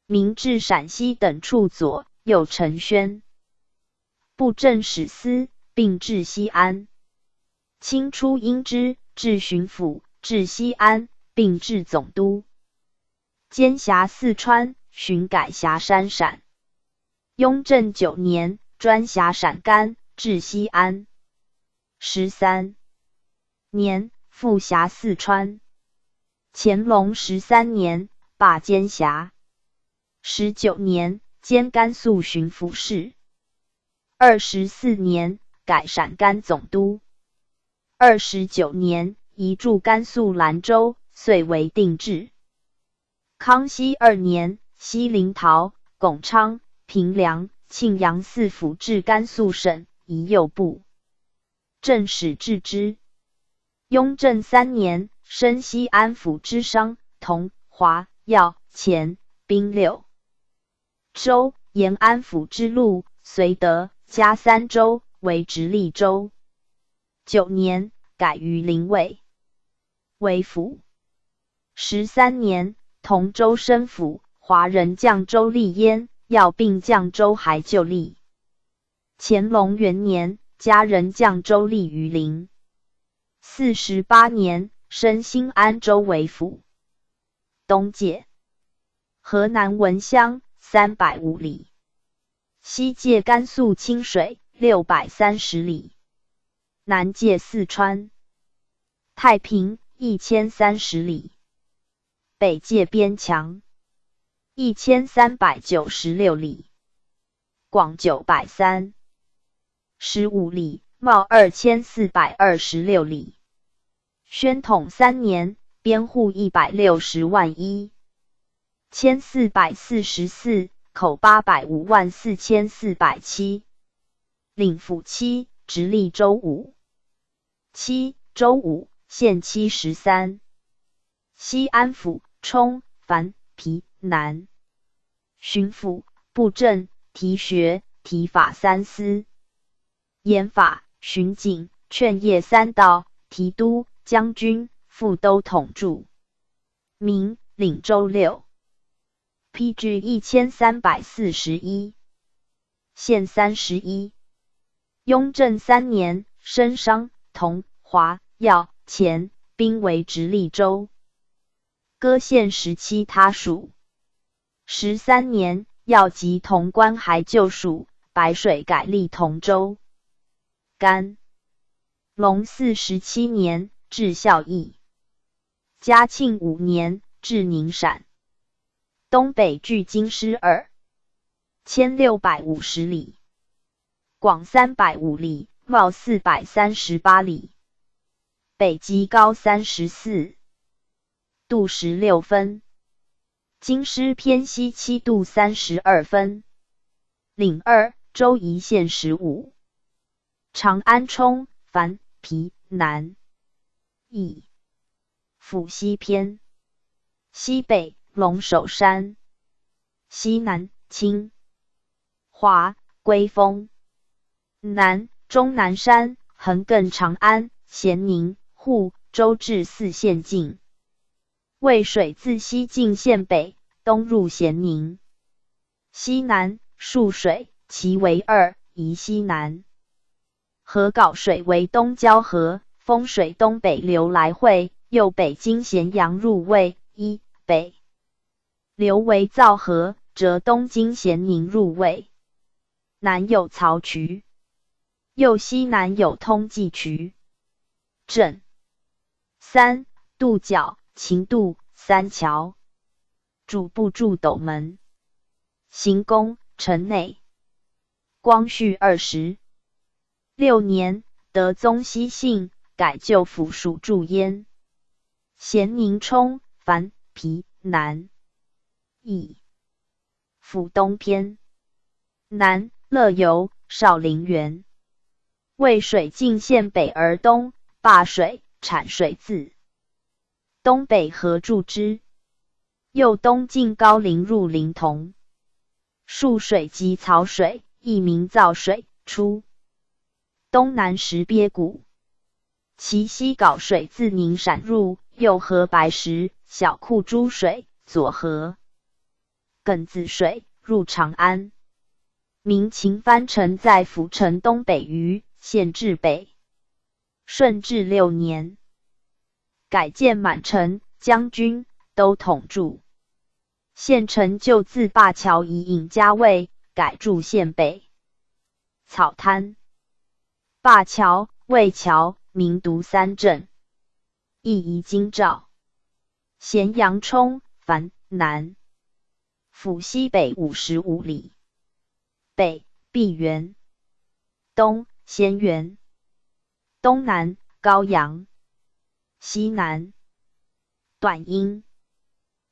明治陕西等处左右承宣。布政使司，并至西安。清初因之，至巡抚，至西安，并至总督。兼辖四川，巡改辖山陕。雍正9年，专辖陕甘，至西安。13年，复辖四川。乾隆13年，罢兼辖。19年，兼甘肃巡抚事。24年，改陕甘总督。29年，移驻甘肃兰州，遂为定制。康熙2年，西临洮、巩昌、平凉、庆阳四府至甘肃省，移右部。正使治之。雍正3年，升西安府知商、同、华、耀、乾、兵6州，延安府知路、绥德、嘉3州，为直隶州。9年，改于临渭为府。13年，同州升府，华人将周立焉，要并将周还就立。乾隆元年，加人将周立于陵。48年，升新安州为府。东界。河南文乡350里，西界甘肃清水630里，南界四川。太平1030里，北界边墙1396里，广903。15里，茂2426里。宣统3年，编户160万一，1444，口8054407。领府7，直隶州5。7，州5，县73。西安府，冲、樊、皮、南。巡抚，布政、提学、提法3司。盐法、巡警、劝业3道，提督、将军、副都统驻。明，领州6。PG 1341。县31。雍正3年，升商、同、华、耀、乾、兵为直隶州。割县17他属。13年，要及潼关还旧属，白水改隶同州。甘。隆嗣17年，至孝义。嘉庆5年，至宁陕。东北距京师2，1650里，广350里，袤438里，北极高34度16分，京师偏西7度32分。领2，州宜县15。长安冲、樊、皮、南。义。府西偏。西北，龙首山。西南，清、华、归丰。南，终南山，横亘长安，咸宁、户、州至4县境。渭水自西进县北，东入咸宁。西南沭水，其为2，宜西南。河皋水为东交河，丰水东北流来汇，右北经咸阳入渭，一北流为皂河，折东经咸宁入渭。南有曹渠，右西南有通济渠。镇3渡角、秦渡、3桥。主部驻斗门。行宫城内。光绪26年，得宗熙信，改旧府属驻焉。咸宁冲、樊、皮、南。义府东偏。南乐游、少陵园。渭水进县北而东，灞水、产水自东北河注之。右东进高陵入临潼。沭水及曹水，亦名皂水，出东南石鳖谷。其西皋水自宁陕入，右河白石、小库诸水，左河艮子水入长安。明秦藩城在府城东北隅，县治北。顺治6年，改建满城、将军、都统住。县城旧自灞桥以引家卫，改筑县北。草滩。灞桥、卫桥，名独3镇。亦宜京兆。咸阳冲、樊、南。府西北55里。北碧园。东仙园。东南高阳。西南短阴。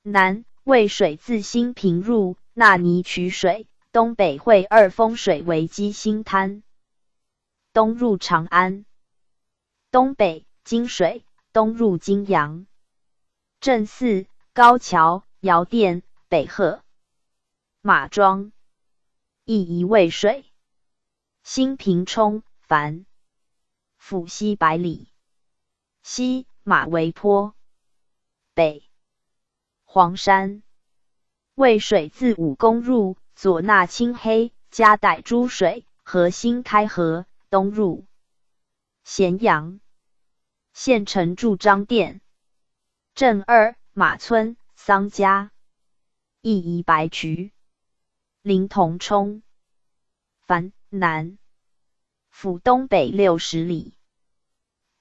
南渭水自新平入，纳泥渠水，东北汇2丰水为鸡心滩。东入长安。东北金水，东入金阳。镇4高桥、窑店、北鹤。马庄。亦宜渭水。新平冲、樊。府西100里。西马嵬坡。北黄山。渭水自武功入，左纳青黑、加逮诸水，河新开河，东入咸阳。县城驻张店。镇2马村、桑家。亦宜白渠。临潼冲。樊、南。府东北60里。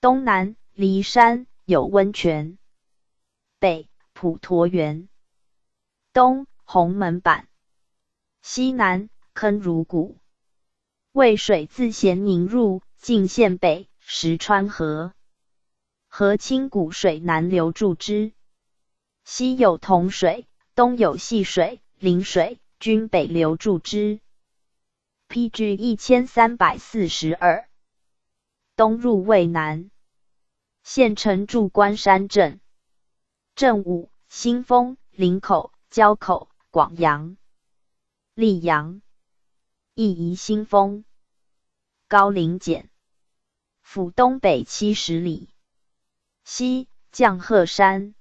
东南骊山，有温泉。北普陀园。东红门坂。西南坑儒谷。渭水自咸宁入，进县北，石川河。河清谷水南流注之。西有同水，东有细水、临水，均北流注之。PG 1342。东入渭南。县城驻关山镇。镇5新丰、林口、交口、广阳。溧阳。亦宜新丰。高陵简。府东北70里。西绛鹤山。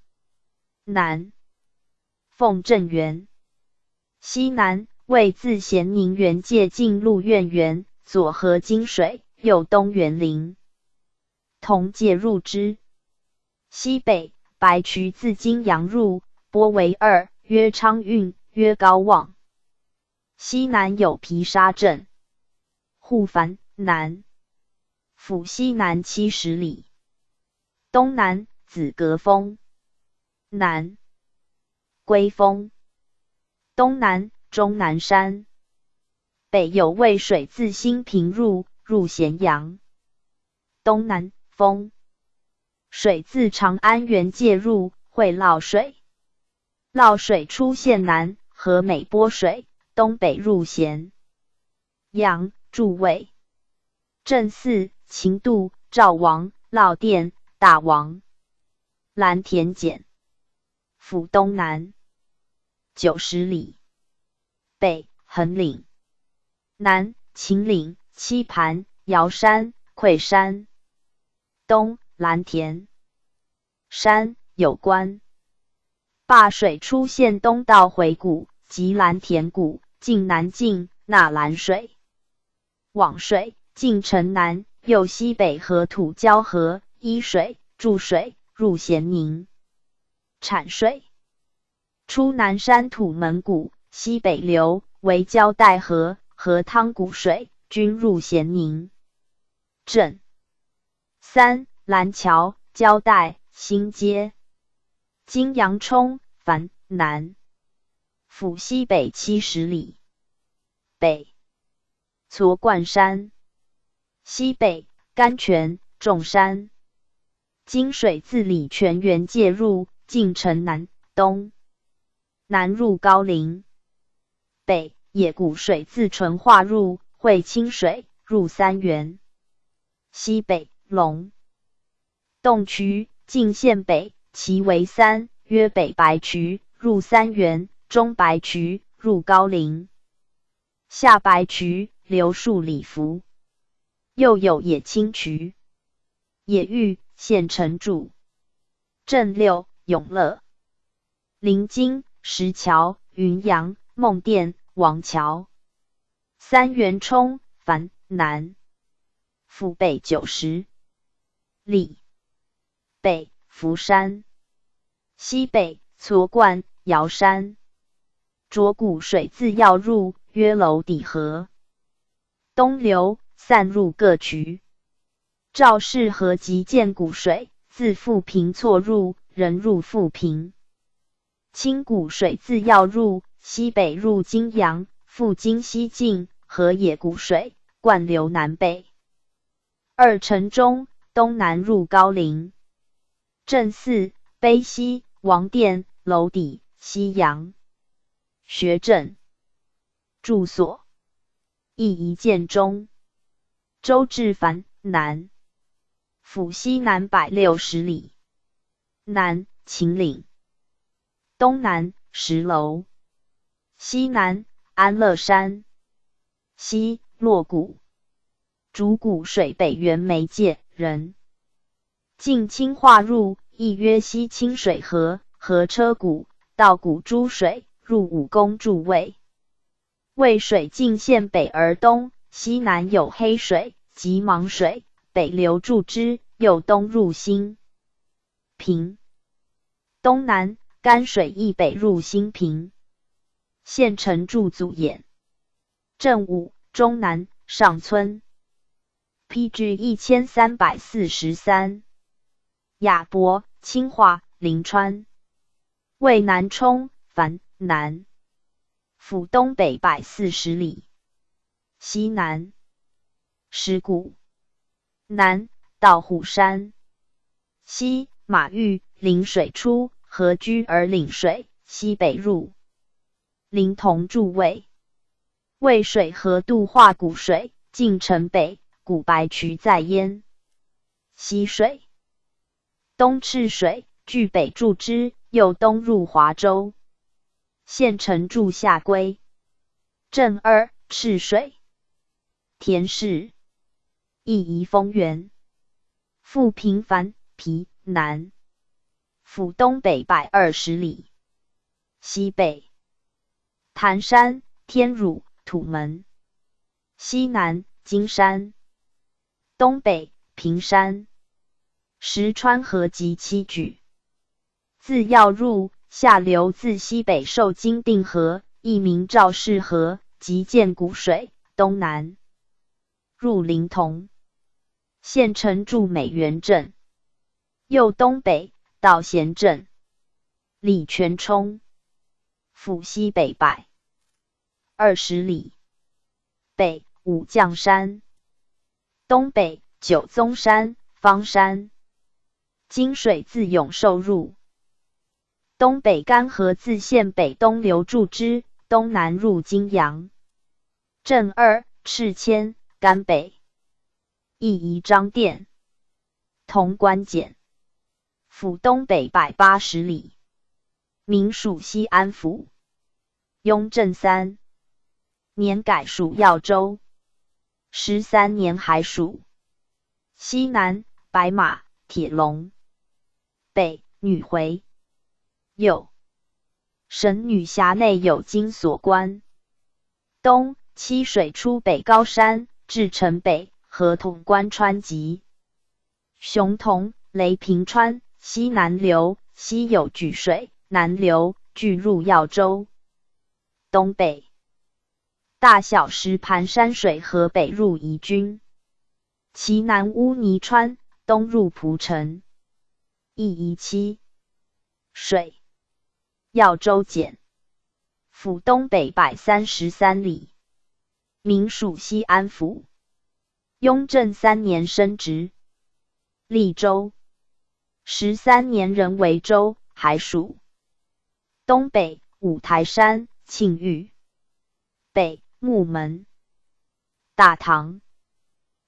南凤镇园。西南渭自咸宁园界进鹿苑园，左河金水，右东园林。同界入之。西北白渠自金阳入，波为2，曰昌运，曰高望。西南有毗沙镇。户樊、南。府西南70里。东南紫阁峰。南龟峰。东南终南山。北有渭水自新平入，入咸阳。东南丰水自长安园界入，汇涝水。涝水出县南，河美波水，东北入咸阳，驻渭。镇4秦渡、赵王、涝店、大王。蓝田简。府东南90里。北横岭。南秦岭、七盘、瑶山、岱山。东蓝田山有关。灞水出现东道回谷及蓝田谷，进南境纳兰水。往水进城南，右西北河土交河，依水注水入咸宁。产水出南山土门谷，西北流为交代河，河汤谷水均入咸宁。镇三蓝桥交代新街。今阳冲樊南府西北70里。北撮灌山，西北甘泉众山。今水自礼泉源介入，进城南东南入高陵。北野谷水自淳化入，汇清水入三原。西北龙洞渠进县北，其为三，曰北白渠，入三原，中白渠，入高陵。下白渠流数里服。又有野清渠。野玉县城筑。镇六永乐。临津石桥、云阳、孟店、王桥。三元冲樊南府北90里。北福山。西北撮灌瑶山。浊谷水自要入，曰楼底河。东流散入各渠。赵氏河及建谷水自富平错入，仍入富平。清谷水自要入，西北入金阳，复经西进，河野谷水灌流南北。二城中东南入高陵。镇四卑西王殿楼底西阳。学镇住所义仪建中。州治樊南府西南160里。南秦岭。东南石楼。西南安乐山。西洛谷。竹谷水北原媒介人。进清化入，亦曰西清水河，河车谷，道谷诸水入武功筑渭。渭水进县北而东，西南有黑水及芒水，北流注之，右东入新平。东南甘水亦北入新平。县城驻祖兖。镇五中南上村。PG 1343。亚博清化临川。渭南冲樊南府东北140里。西南石鼓。南到虎山。西马峪临水出，河居而领水，西北入。临潼筑渭。渭水河渡化谷水，进城北，谷白渠在焉。西水东赤水据北注之，右东入华州。县城驻下归。镇二赤水。田氏义仪丰原。富平樊皮南府东北120里。西北潭山天乳土门。西南金山。东北平山。石川河及七举。自要入，下流自西北受金定河，亦名赵氏河，及建谷水，东南入临潼。县城驻美原镇。右东北到咸镇。李全冲府西北120里。北武将山。东北九宗山、方山。金水自永寿入。东北干河自县北东流注之，东南入金阳。镇二赤谦甘北。义仪张店。潼关简府东北180里。民属西安府。雍正3年改属耀州。13年还属。西南白马、铁龙。北女回。右神女峡内有金锁关。东七水出北高山，至城北，合同关川籍。雄同、雷平川，西南流，西有举水，南流，据入耀州。东北大小石盘山水河北入宜君，其南乌泥川，东入蒲城。义宜七水。耀州简。府东北133里，民属西安府。雍正3年升职。利州。13年任为州，还属。东北五台山、庆玉。北木门。大唐。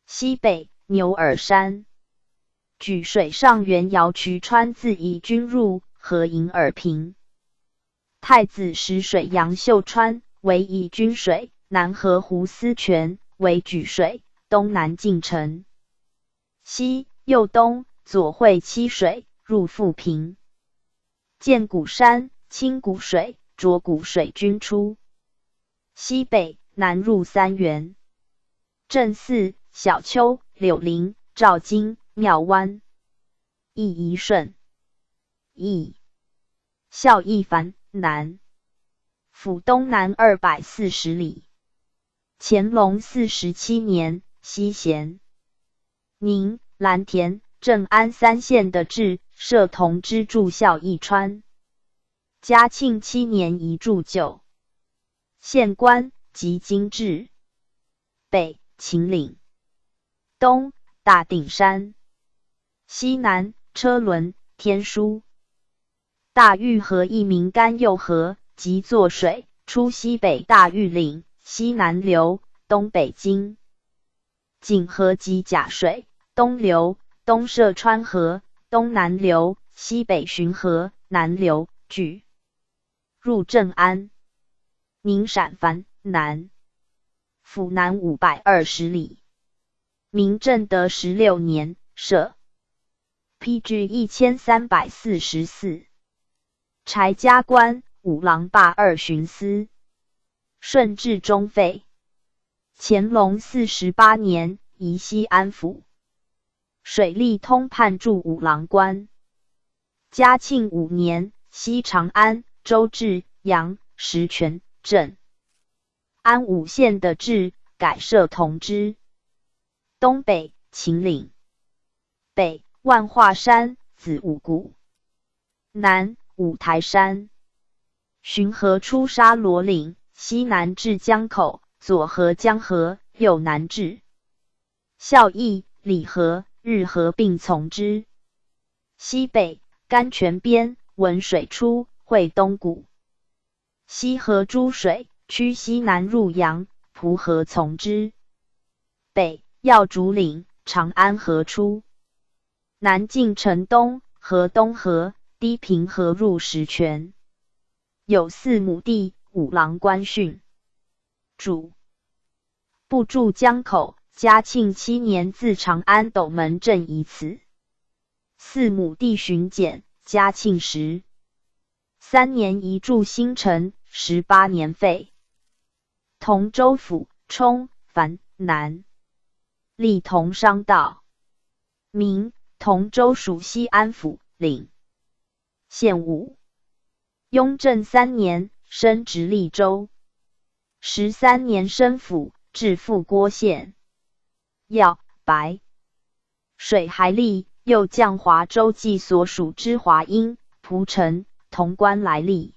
西北牛耳山。举水上元姚渠川自宜君入，合营耳平。太子石水杨秀川为宜君水，南河湖思泉为举水，东南进城。西右东左会七水，入富平。建谷山、清谷水、浊谷水均出。西北南入三原。正寺、小丘、柳林、赵金、庙湾。义宜顺。义孝义繁南。府东南240里。乾隆47年，西咸。宁、蓝田、正安3县的治设同知驻孝义川。嘉庆7年移驻旧县官及经制。北秦岭。东大顶山。西南车轮、天书。大峪河一名甘右河，即作水，出西北大峪岭，西南流，东北经。景河及甲水，东流，东涉川河，东南流，西北循河，南流，据入正安。宁陕藩南。府南520里。明正德16年设。PG 1344。柴家关、五郎坝2巡司。顺治中废。乾隆48年移西安府。水利通判驻五郎关。嘉庆5年西长安、周至、阳、石泉、镇安5县的治改设同知。东北秦岭。北万华山、子午谷。南五台山。循河出沙罗岭，西南至江口，左合江河，右南至孝义、里河、日河并从之。西北甘泉边，文水出，会东谷。西河诸水，趋西南入阳，蒲河从之。北耀竹岭，长安河出。南进城东，河东河，低平河入石泉。有4亩地，五郎关训。主部驻江口，嘉庆7年自长安斗门镇移此。4亩地巡检，嘉庆13年移驻新城，18年废。同州府冲、樊南。历同商道。明同州属西安府，领县务。雍正3年升直隶州。13年升府，至富郭县。要白水还吏，又降华州记所属之华阴、蒲城、潼关来历。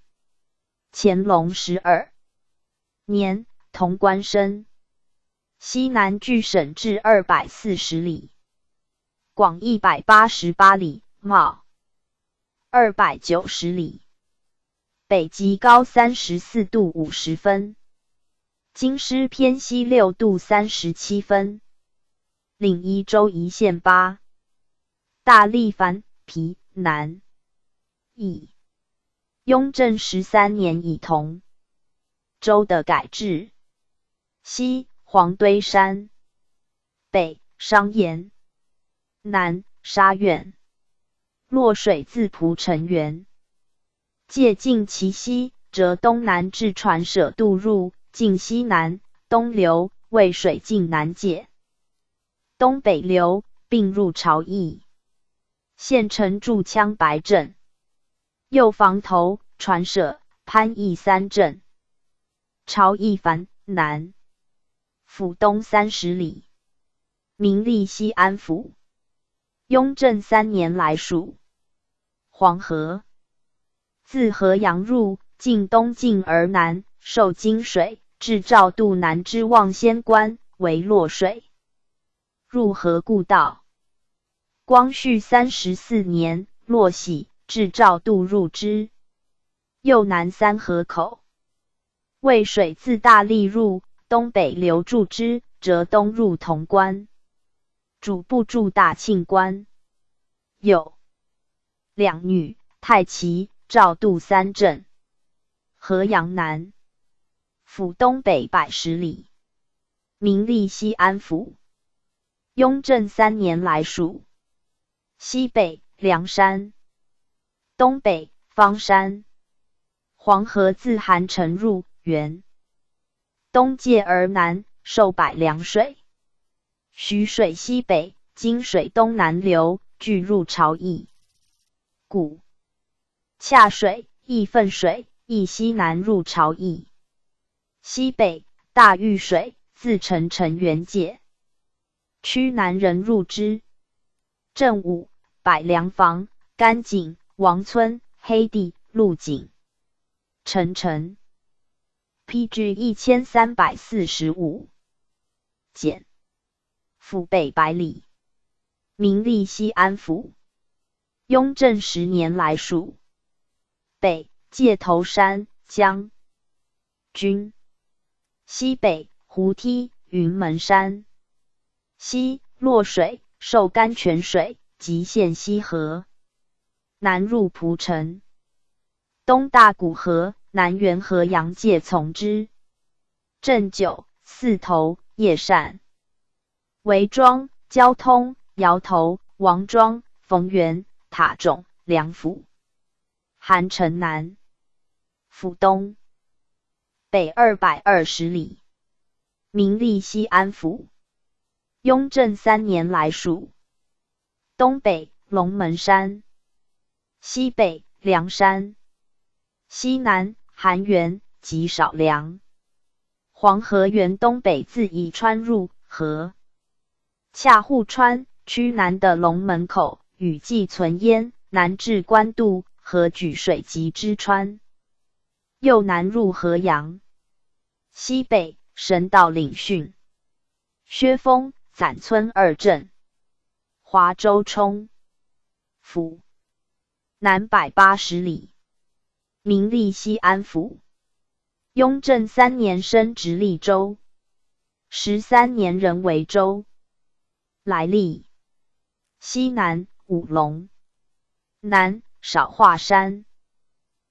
乾隆12年，潼关升。西南距省治240里。广188里，茂290里。北极高34度50分。京师偏西6度37分。领一州一县8。大历藩皮南。义雍正13年以同州的改制。西黄堆山。北商盐。南沙苑。洛水自蒲城原。界尽其西，折东南至船舍渡入，径西南，东流，渭水径南界。东北流，并入朝邑。县城筑羌白镇。右房头，船舍，潘邑三镇。朝邑繁，南。府东30里。名立西安府。雍正3年来属。黄河。自河阳入，径东进而南，受金水，至赵渡南之望仙关，为洛水。入河故道。光绪34年，洛喜，至赵渡入之。右南3河口。渭水自大利入，东北流注之，折东入潼关。主部驻大庆关。有两女，太齐、赵渡3镇。河阳南。府东北110里。名立西安府。雍正3年来属。西北，梁山。东北，方山。黄河自韩城入，原。东界而南，受百梁水。徐水西北，金水东南流，俱入朝邑。故恰水、义分水，亦西南入朝邑。西北，大峪水，自陈城原界。区南人入之。正午，百梁房、甘井、王村、黑地、鹿井。陈城。PG 1345。简。府北100里。名立西安府。雍正10年来属。北，界头山、江军。西北，湖梯、云门山。西，洛水，受甘泉水，及县西河。南入蒲城。东大古河，南沿河阳界从之。正九，四头、叶善。韦庄、交通、窑头、王庄、逢源、塔冢、梁府。韩城南。府东北220里。名立西安府。雍正3年来属。东北，龙门山。西北，梁山。西南，韩原及少梁。黄河源东北自宜川入河。洽户川，区南的龙门口，雨季存焉，南至官渡，河举水及之川。右南入河阳。西北，神道领训。薛峰、攒村2镇。华州冲。府南180里。名立西安府。雍正3年升直隶州。13年任为州。来历。西南，五龙。南，少华山。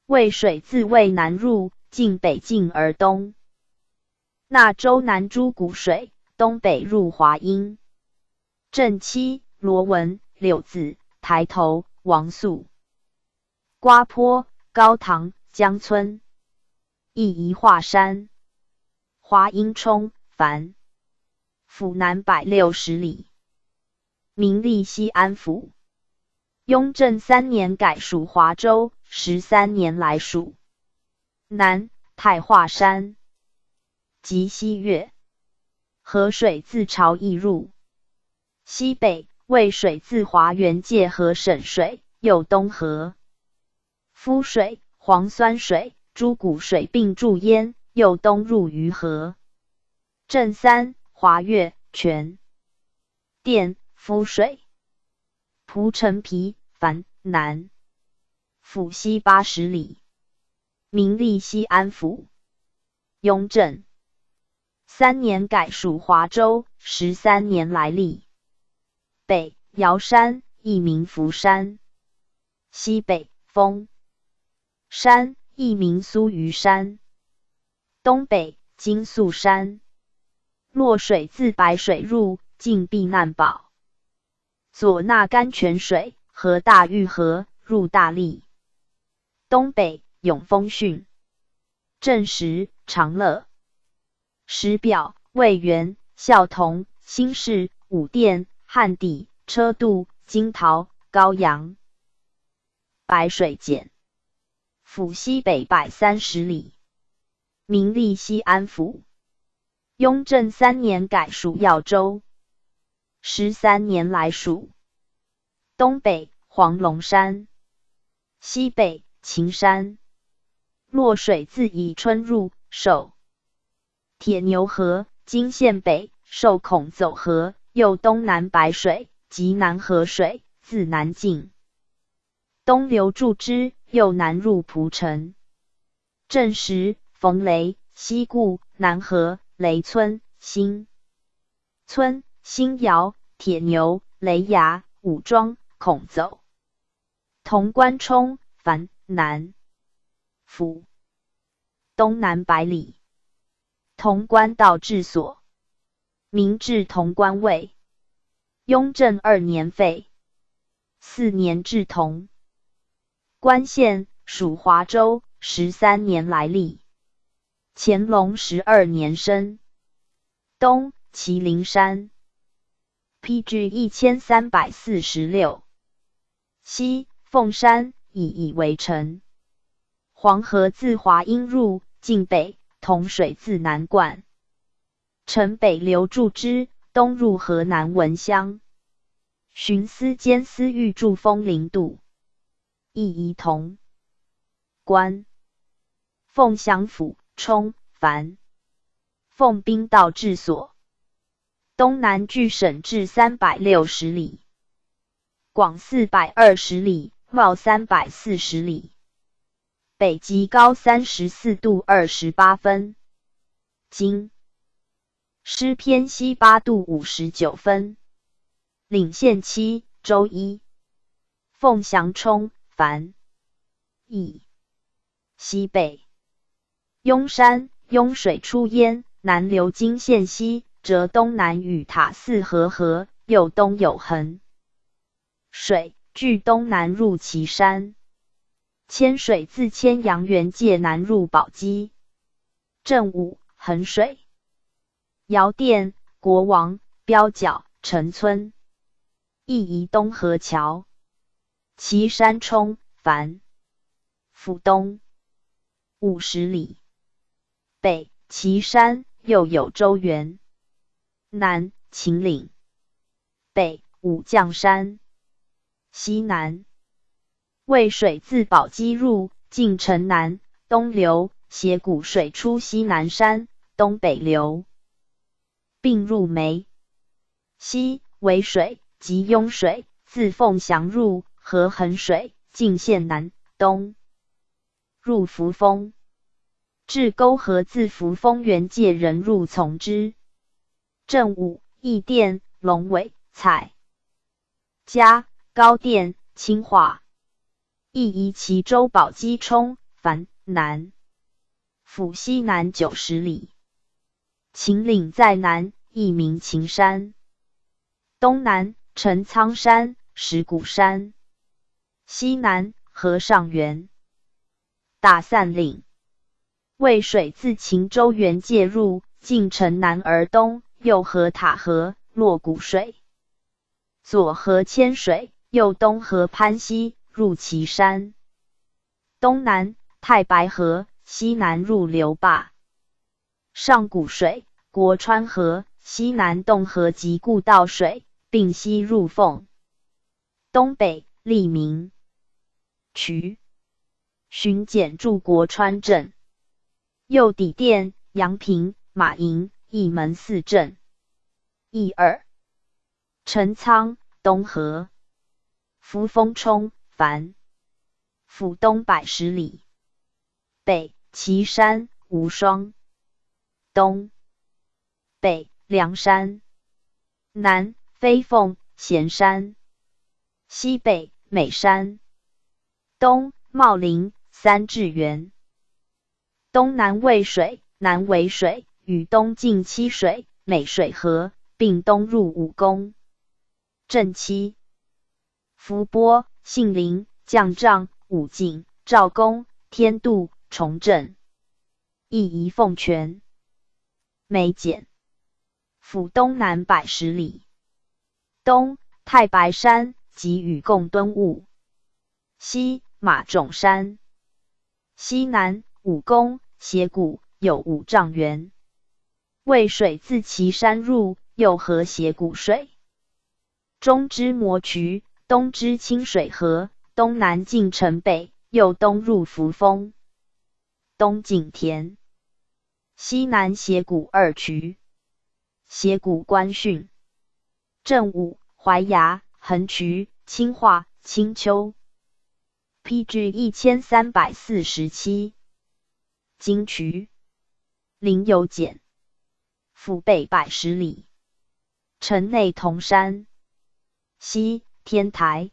渭水自渭南入，径北进而东。纳州南诸谷水，东北入华阴。正七，罗文、柳子、抬头、王肃。瓜坡、高塘、江村。义宜华山。华阴冲、樊。府南160里。名立西安府。雍正3年改属华州，13年来属。南，太华山。及西岳。河水自朝邑入。西北，渭水自华原界河沈水，右东河。夫水、黄酸水、诸谷水并注焉，右东入于河。正三，华岳、泉殿、夫水。蒲城皮、樊南。府西80里。名立西安府。雍正3年改属华州，13年来历。北，瑶山，亦名福山。西北，峰山，亦名苏鱼山。东北，金粟山。洛水自白水入，进避难堡。左纳甘泉水，河大峪河，入大利。东北永丰郡。正时长乐。时表魏源、孝同、新市、武店、汉底、车渡、金桃、高阳。白水简。府西北130里。名立西安府。雍正3年改属耀州。13年来属。东北黄龙山。西北秦山。洛水自宜春入，守。铁牛河，今县北，受孔走河，右东南白水，及南河水，自南进。东流注之，右南入蒲城。正时逢雷，西固、南河、雷村、新村、新窑、铁牛、雷崖、武庄、孔走。潼关冲、樊、南府。东南百里。潼关道治所。明治潼关卫。雍正2年废。4年置潼关县，属华州。13年来历。乾隆12年生。东麒麟山。PG 1346。西凤山，以为城。黄河自华阴入，晋北；同水自南灌。城北流注之，东入河南文乡。巡司监司御驻丰陵渡。义仪同关。凤翔府、冲、樊。奉兵道治所。东南距省治360里。广420里，袤340里。北极高34度28分。经师偏西8度59分。领县期，周1。凤翔冲、樊。义。西北。雍山，雍水出焉，南流经县西，折东南与塔寺河，右东有衡水，据东南入岐山。千水自千阳原界南入宝鸡。正午衡水。尧殿、国王、标角、陈村。义仪东河桥。岐山冲、樊。府东50里。北岐山，右有周原。南秦岭。北武将山。西南渭水自宝鸡入，进城南，东流，斜谷水出西南山，东北流，并入梅。西渭水及雍水，自凤翔入，合衡水，进县南，东入扶风。至沟河自扶风原界人入从之。正午义殿、龙尾、彩嘉、高殿、清化。义仪齐州宝鸡冲、樊、南府西南90里。秦岭在南，亦名秦山。东南陈仓山、石鼓山。西南河上原。大散岭。渭水自秦州原界入，进城南而东，右河塔河，落谷水。左河千水，右东河潘溪，入岐山。东南太白河，西南入流坝。上谷水，国川河，西南洞河及故道水，并西入凤。东北利民。渠。巡检驻国川镇。右底店、阳平、马营、义门4镇。义二。陈仓、东河。扶风冲、樊。府东110里。北岐山、无双。东北梁山。南飞凤、咸山。西北美山。东茂林、三至园。东南渭水，南为水，与东晋七水、美水河，并东入武功。正七伏波、信陵、将帐、武进、赵公、天度、崇正，亦宜奉权。眉简，府东南110里，东太白山及与共敦坞，西马冢山，西南武功斜谷有5丈原，渭水自其山入，右河斜谷水，中之磨渠，东之清水河，东南进城北，右东入扶风，东景田，西南斜谷2渠，斜谷关汛，正午、淮崖、横渠、清化、青丘。PG 1347，金渠，临有简，府北110里，城内铜山，西天台，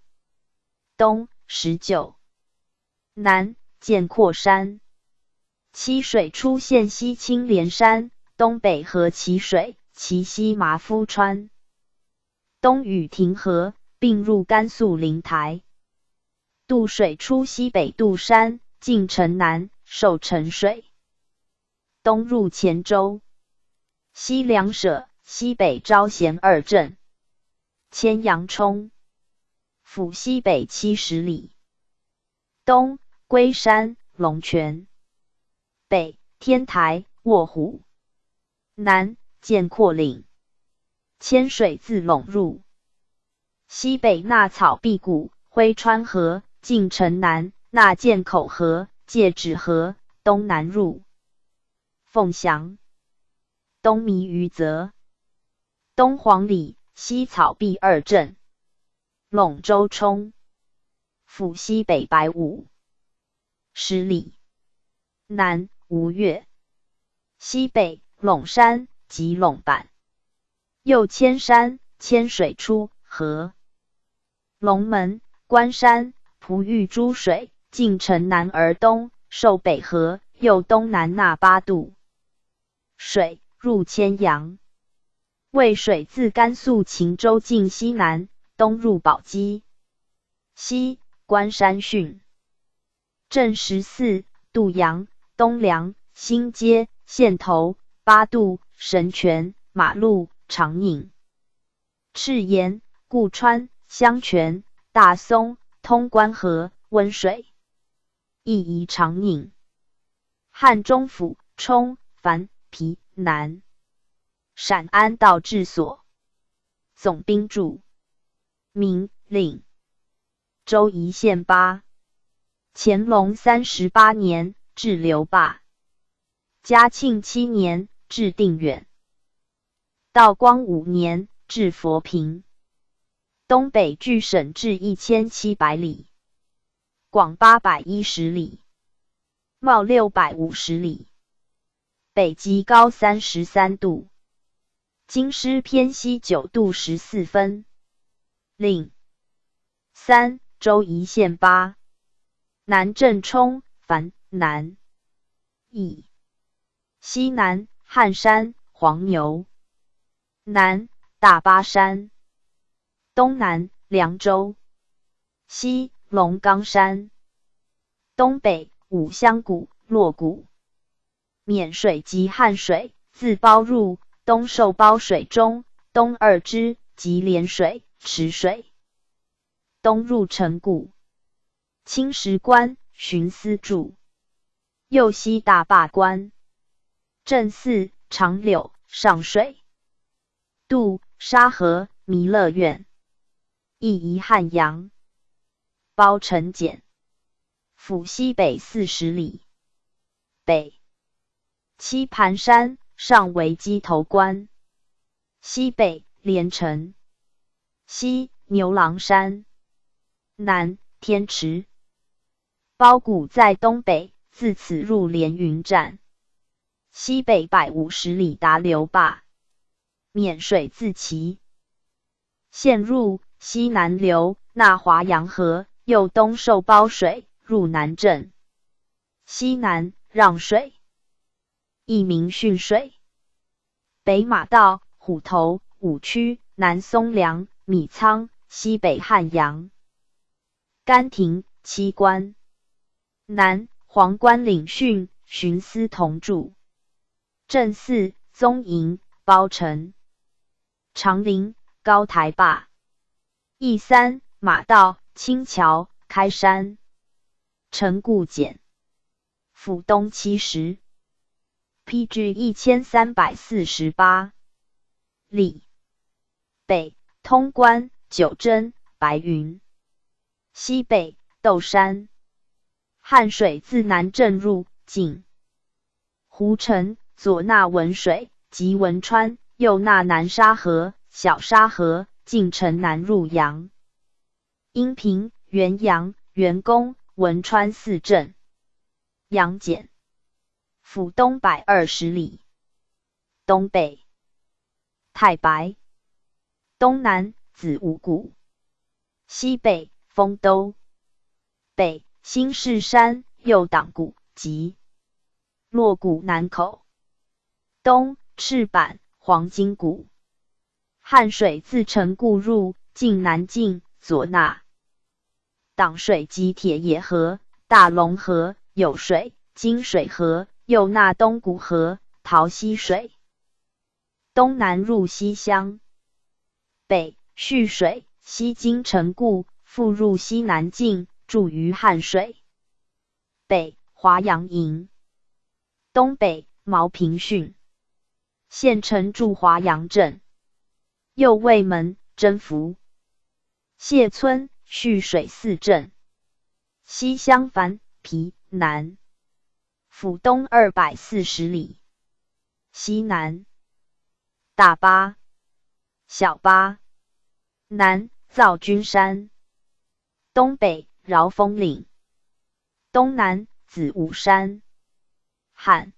东19，南建阔山，七水出现西青莲山，东北河其水，其西麻夫川，东与亭河，并入甘肃灵台。渡水出西北杜山，进城南，受城水，东入黔州，西两舍，西北招贤2镇，迁阳冲，府西北70里，东龟山、龙泉，北天台、卧虎，南建阔岭，千水自陇入，西北纳草壁谷，辉川河，进城南，纳涧口河，界止河，东南入，凤翔，东弥余泽，东黄里，西草壁2镇，陇州冲，府西北150里，南吴越，西北陇山及陇坂，右千山，千水出河，龙门、关山、璞玉诸水，进城南而东，受北河，右东南纳8渡，水入千阳。渭水自甘肃秦州进西南，东入宝鸡，西关山汛，镇14，杜阳、东梁、新街、县头、8渡、神泉、马路、长宁、赤岩、固川、香泉、大松、通关河、温水，亦宜长宁。汉中府、冲、樊、皮、南。陕安道治所，总兵驻，名令，州宜县8。乾隆38年置留坝，嘉庆7年置定远，道光5年置佛平。东北距省治1700里，广810里，袤650里，北极高33度。京师偏西9度14分。令3，州宜县8。南镇冲、樊、南邑，西南汉山、黄牛，南大巴山，东南凉州，西龙冈山，东北五香谷、洛谷。沔水及汉水，自包入，东受包水中，东2支及涟水、池水，东入城谷，青石关、巡司驻，右西大坝关，镇4，长柳、上水，渡沙河、弥勒院，亦宜汉阳，包城简，府西北40里，北七盘山，上为鸡头关，西北连城，西牛郎山，南天池。包谷在东北，自此入连云站，西北150里达流坝，沔水自其县入，西南流，纳华阳河，右东受包水，入南镇，西南让水，亦名汛水。北马道、虎头、武曲，南松梁、米仓，西北汉阳。甘亭七官。南黄关领训，巡司同著。正四宗营，包城。长陵高台坝。义三马道，清桥，开山。陈固简。府东70。PG 1348。里。北通关，九真，白云。西北窦山。汉水自南镇入，境。湖城左纳文水及汶川，右纳南沙河、小沙河，进城南入阳。阴平、元阳、元宫、汶川4镇。阳简。府东120里。东北太白。东南子午谷。西北丰都。北新市山，右党谷及洛谷南口。东赤坂、黄金谷。汉水自陈固入，进南境，左纳党水及铁野河、大龙河、有水、金水河，右纳东谷河、桃溪水。东南入西乡。北蓄水，西经陈固，复入西南境，注于汉水。北华阳营。东北毛平训。县城驻华阳镇。右卫门，征服。谢村，蓄水4镇。西襄樊皮南。府东240里。西南大巴、小巴。南造君山。东北饶峰岭。东南子午山。汉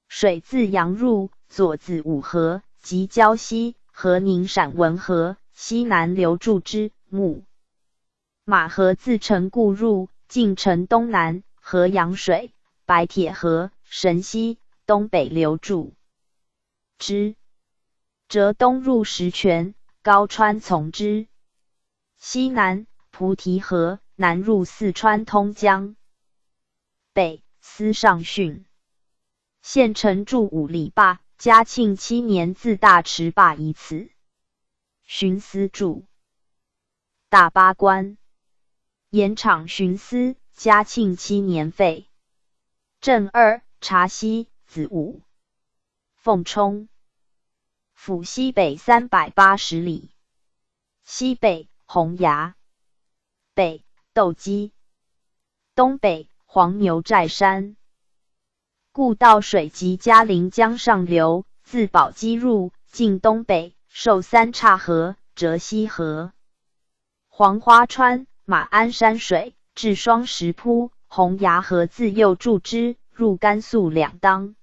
水自阳入，左子午河及胶西、河宁陕文河，西南流注之木。马河自陈固入，进城东南，河阳水、白铁河、神溪，东北流注之。折东入石泉，高川从之。西南菩提河，南入四川通江。北司上训。县城筑5里坝，嘉庆7年自大池坝以此。巡司筑。大巴关。盐场巡司，嘉庆7年废。镇2茶溪、子午。凤冲。府西北380里。西北洪崖。北斗鸡。东北黄牛寨山。故道水及嘉陵江上流，自宝鸡入，进东北，受三岔河、浙西河。黄花川、马鞍山水，至双石铺，洪崖河自右注之，入甘肃两当。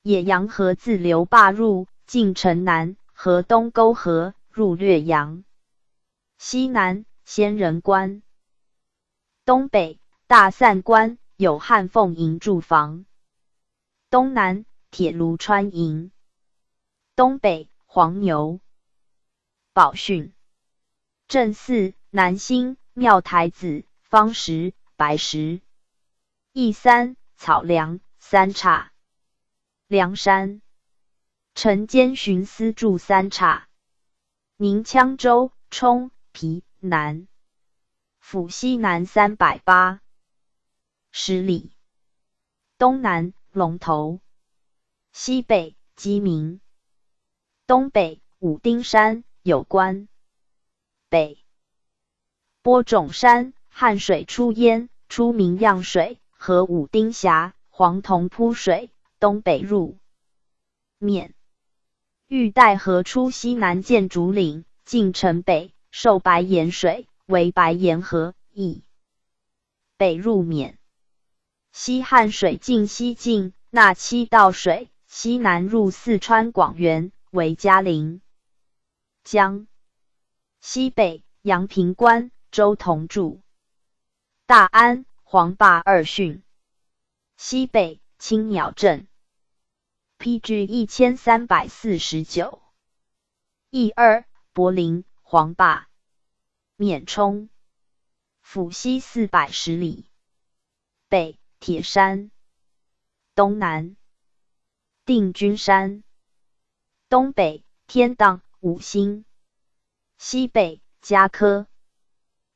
野洋河自流坝入，进城南，河东沟河，入略阳。西南仙人关。东北大散关，有汉凤营驻防。东南铁炉川营。东北黄牛。宝训。正四南兴、庙台子、方石、白石。义三草梁、三岔。梁山。陈监巡司驻三岔。宁羌州、冲、皮南。府西南380里。东南龙头。西北鸡鸣。东北武丁山，有关。北播种山，汉水出焉，出名漾水，和武丁峡，黄铜铺水，东北入面。玉带河出西南见竹岭，进城北，受白岩水，为白岩河，亦北入缅。西汉水进西境，纳七道水，西南入四川广元，为嘉陵江。西北阳平关，周同筑。大安黄坝二汛。西北青鸟镇。PG 1349。义二柏林黄坝。缅冲。府西410里，北铁山，东南定军山，东北天荡五星，西北嘉科，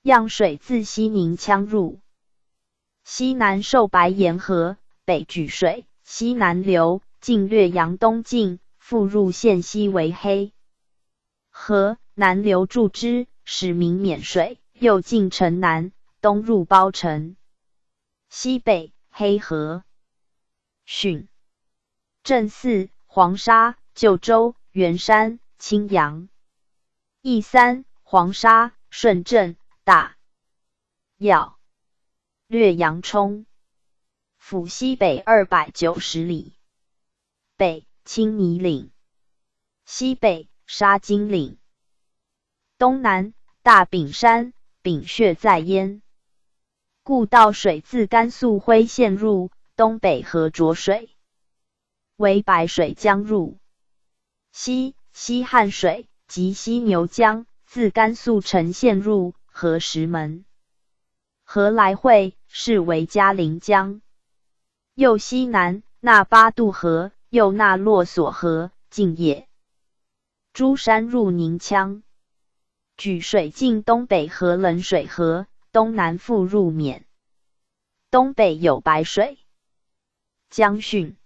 漾水自西宁羌入，西南受白岩河，北举水，西南流，进略阳，东进，复入县西为黑河，南流注之，使民免水，右进城南，东入包城，西北黑河。浚、镇寺、黄沙、旧州、元山、青阳。义三、黄沙、顺镇、大要。略阳冲。府西北290里，北青泥岭，西北沙金岭，东南大丙山，丙穴在焉。故道水自甘肃徽县入，东北河浊水，为白水江入。西汉水及西牛江，自甘肃陈县入，河石门。河来汇，是为嘉陵江。右西南纳八渡河，右纳洛索河，进也。诸山入宁羌。举水进东北河冷水河，东南复入缅。东北有白水。江浚。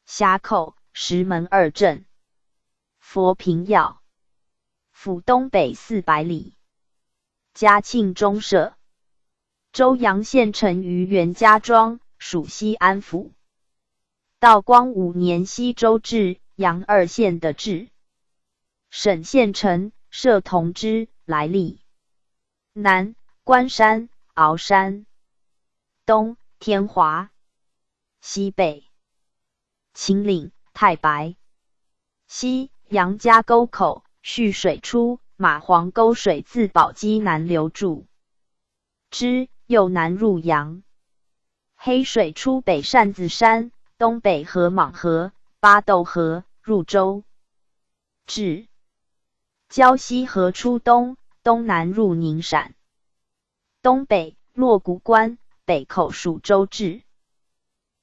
峡口、石门二镇。佛平要。府东北400里。嘉庆中舍。周阳县城于袁家庄，属西安府。道光5年西周至，阳2县的治。省县城，设同知，来历。南关山、鳌山。东天华。西北秦岭、太白。西杨家沟口，蓄水出，马黄沟水自宝鸡南流注之，右南入阳。黑水出北扇子山，东北河莽河、巴斗河，入州至。胶西河出东，东南入宁陕。东北洛谷关，北口属州治。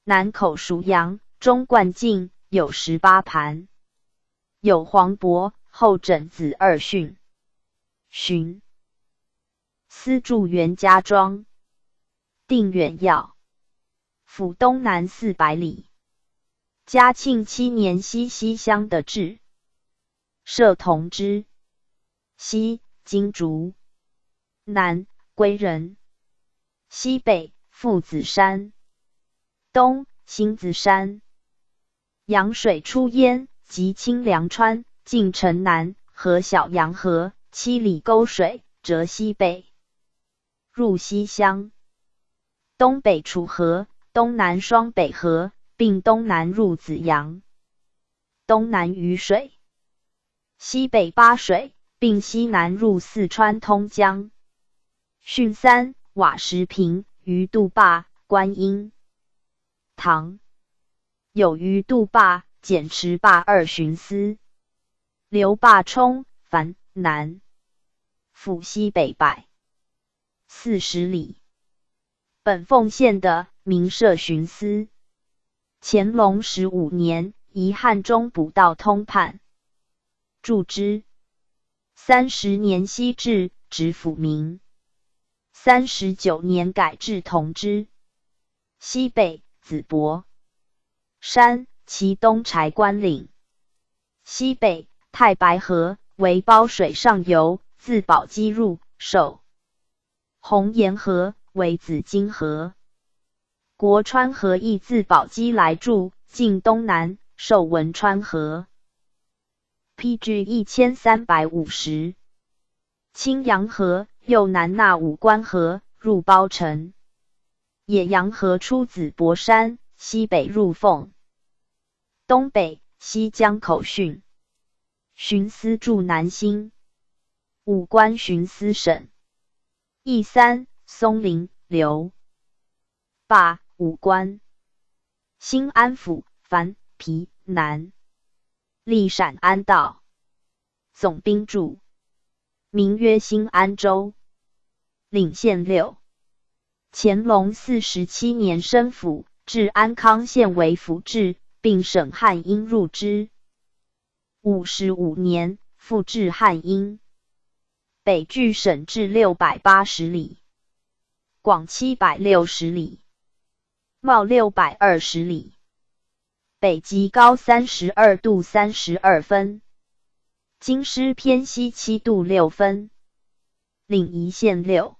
南口属阳，中灌境，有18盘。有黄渤、后枕子2训。浚。司驻袁家庄。定远要。府东南400里。嘉庆7年西乡的治。设同知。西金竹。南归仁。西北父子山。东星子山。阳水出焉，及清凉川，进城南，河小阳河，7里沟水，折西北，入西乡。东北楚河，东南双北河，并东南入子阳。东南雨水。西北巴水，并西南入四川通江。浚3、瓦石坪、鱼肚坝、观音。唐。有鱼肚坝、简池坝2巡司。流坝冲，樊南。府西北140里。本凤县的民社巡司。乾隆15年，移汉中补道通判。注之。30年西至，直府名。39年改制同知。西北紫柏山，其东柴关岭。西北太白河，为包水上游，自宝鸡入，受红岩河，为紫金河。国川河亦自宝鸡来注，进东南，受汶川河。PG 1350。青阳河，右南纳武关河，入包城。野阳河出紫柏山，西北入凤。东北西江口浚。巡司驻南兴。武关巡司省。义三、松林、刘坝、武关。新安府、樊、皮、南。历陕安道。总兵驻。名曰新安州。领县6。乾隆47年升府，至安康县为府治，并省汉阴入之。55年，复置汉阴。北距省治680里，广760里，袤620里，北极高32度32分，京师偏西7度6分，领宜县6。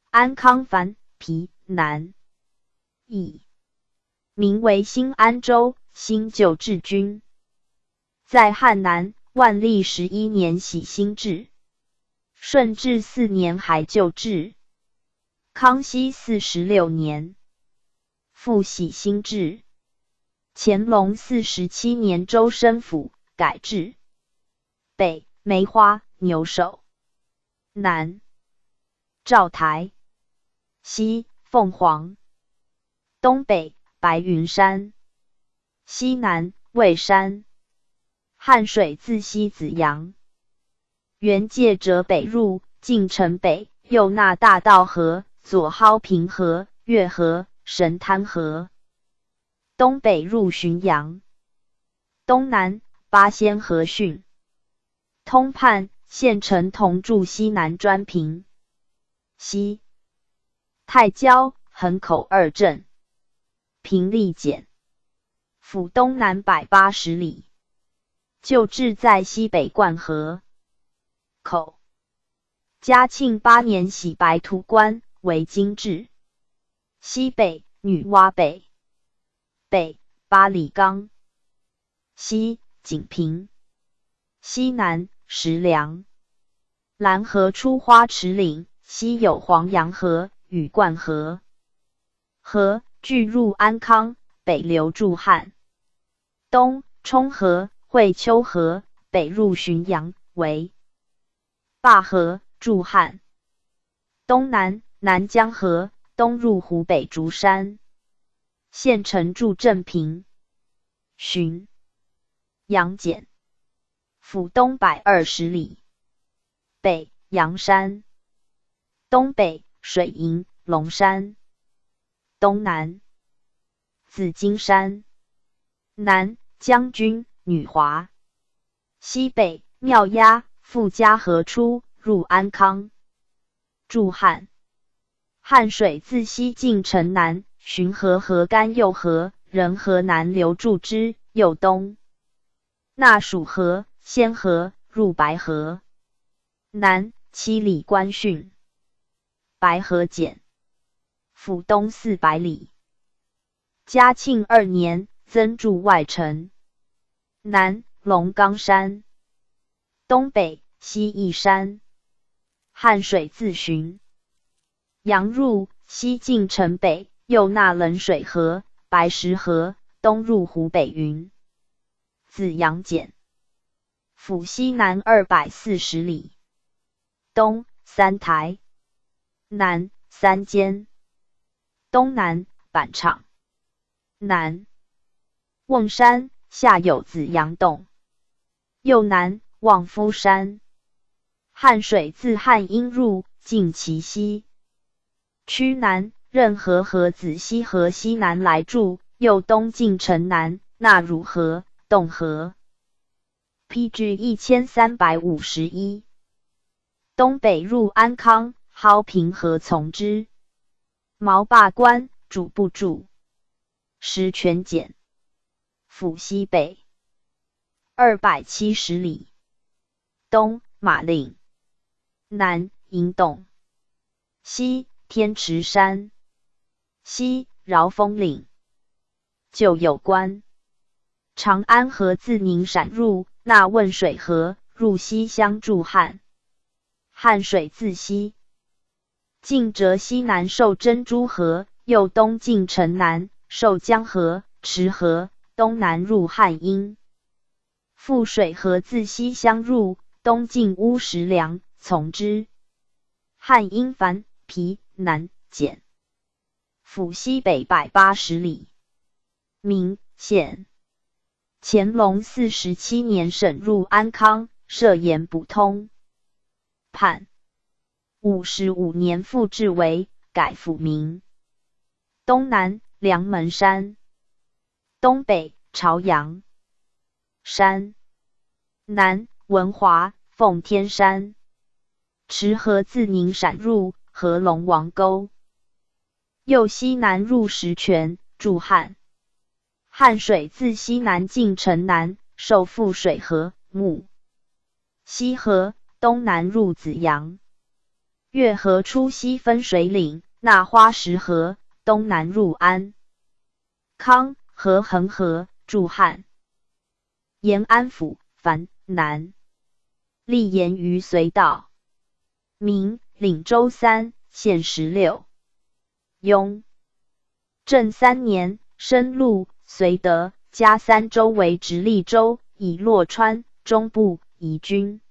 安康藩皮南邑，名为新安州，新旧治军。在汉南，万历11年徙新制，顺治4年还旧制，康熙46年复徙新制，乾隆47年周升府，改制。北梅花、牛首，南兆台，西凤凰，东北白云山，西南蔚山。汉水自西子阳，原界者北入，进城北，右纳大道河，左蒿平河、月河、神滩河，东北入浔阳，东南八仙河汛，通判县城同筑西南专平，西太郊、横口2镇，平利简，府东南180里，旧治在西北灌河口。嘉庆8年徙白图关为今治。西北女娲北，北八里岗，西景平，西南石梁。蓝河出花池岭，西有黄杨河与灌河，河聚入安康，北流注汉，东冲河、会丘河，北入浔阳，为灞河注汉，东南南江河，东入湖北竹山，县城驻镇平、浔阳简，府东120里，北阳山，东北水营、龙山，东南紫金山，南将军、女华，西北庙押、傅家河出，入安康，注汉。汉水自西进城南，浔河河干右河，仁河南流注之，右东。纳蜀河、仙河，入白河，南7里关汛，白河简，府东400里。嘉庆2年增筑外城，南龙冈山，东北西义山。汉水自浔阳入，西进城北，右纳冷水河、白石河，东入湖北云紫阳简，府西南240里，东3台，南3间，东南板场，南瓮山，下有紫阳洞，右南望夫山。汉水自汉阴入，进其西，区南任河和子西河西南来注，右东进城南，纳汝河、洞河。PG 1351，东北入安康，蒿平河从之。毛坝关主不住，石泉简，府西北270里，东马岭，南银洞，西天池山，西饶峰岭，旧有关。长安河自宁陕入，纳汶水河，入西乡注汉。汉水自西进浙西南，受珍珠河，右东进城南，受江河、池河，东南入汉阴。富水河自西乡入，东进乌石梁，从之。汉阴藩皮南简，府西北180里，名县。乾隆47年省入安康，设盐补通。判55年复置为，改府名。东南梁门山，东北朝阳山，南文华奉天山。池河自宁陕入合龙王沟，右西南入石泉，注汉。汉水自西南进城南，受富水河木西河，东南入子阳。越河出西分水岭，纳花石河，东南入安康和恒河，注汉。延安府樊南，立延于隋道。明领州3县16。雍正3年，升禄绥德，加3州为直隶州，以洛川中部宜君。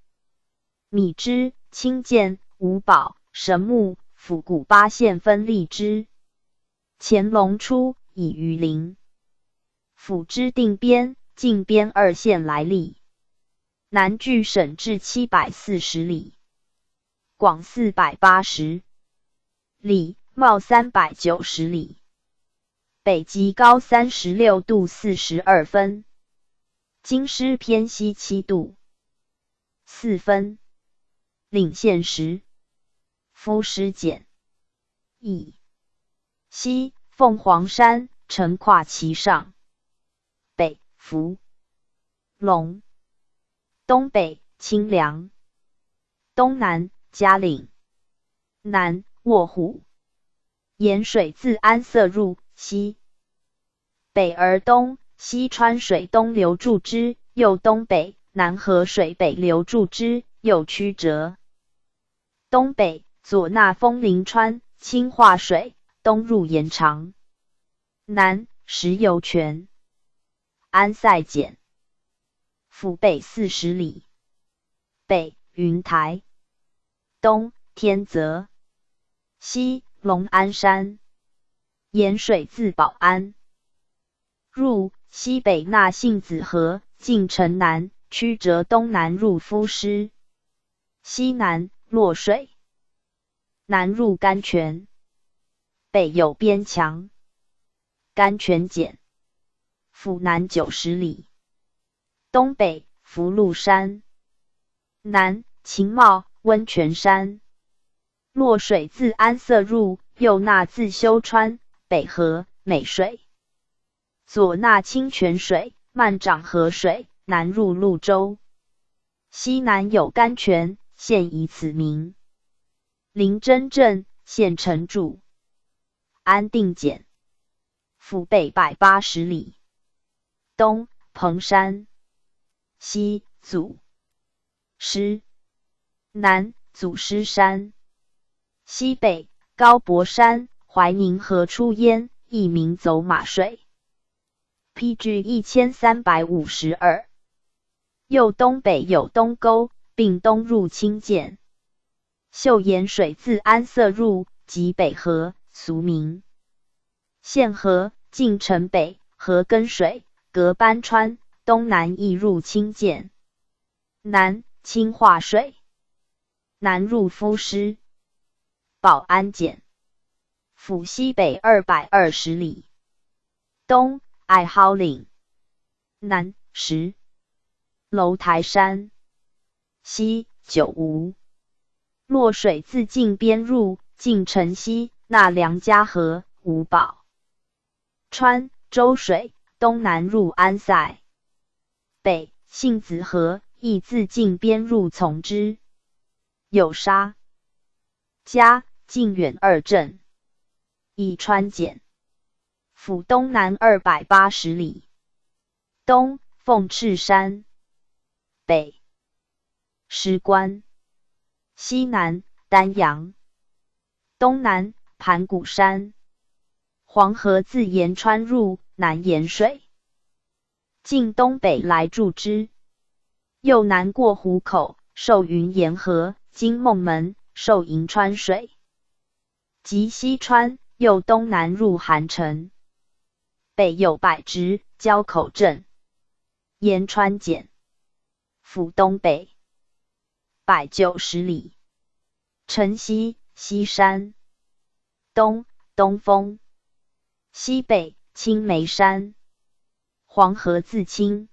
米之、清涧、五保、神木、府谷8县分立之。乾隆初，以榆林府之定边，靖边2县来立。南距省治740里，广480里，袤390里，北极高36度42分，京师偏西7度4分。领县时，夫师简易。西凤凰山，城跨其上。北福隆，东北清凉，东南嘉岭，南卧虎。沿水自安色入，西北而东，西川水东流注之，右东北；南河水北流注之，右曲折。东北左纳丰陵川、清化水，东入延长。南石油泉、安塞碱。府北40里，北云台，东天泽，西龙安山。沿水自保安入，西北纳信子河，进城南，曲折东南入夫师，西南洛水，南入甘泉，北有边墙，甘泉碱。府南90里，东北福禄山，南秦茂温泉山。洛水自安色入，右纳自修川、北河、美水，左纳清泉水、漫涨河水，南入潞州。西南有甘泉，现以此名。临真镇，县城主。安定碱。府北180里，东彭山，西祖师，南祖师山。西北高博山，怀宁河出焉，亦名走马水。PG 1352。右东北有东沟，并东入清涧。秀岩水自安色入，即北河，俗名。现河，进城北，河根水，隔班川，东南亦入清涧。南清化水，南入夫师，保安碱。府西北220里，东爱蒿岭，南石楼台山，西九吴。洛水自靖边入，进城西，纳梁家河、五保川、周水，东南入安塞。北信子河，亦自靖边入从之。有沙嘉、靖远2镇，以川碱。府东南280里，东凤翅山，北石关，西南丹阳，东南盘古山。黄河自延川入，南沿水，进东北来注之。右南过湖口，受云沿河，经孟门，受银川水，及西川，右东南入韩城。北有百直、交口镇，沿川碱。府东北190里，城西西山，东东风，西北青梅山，黄河自清。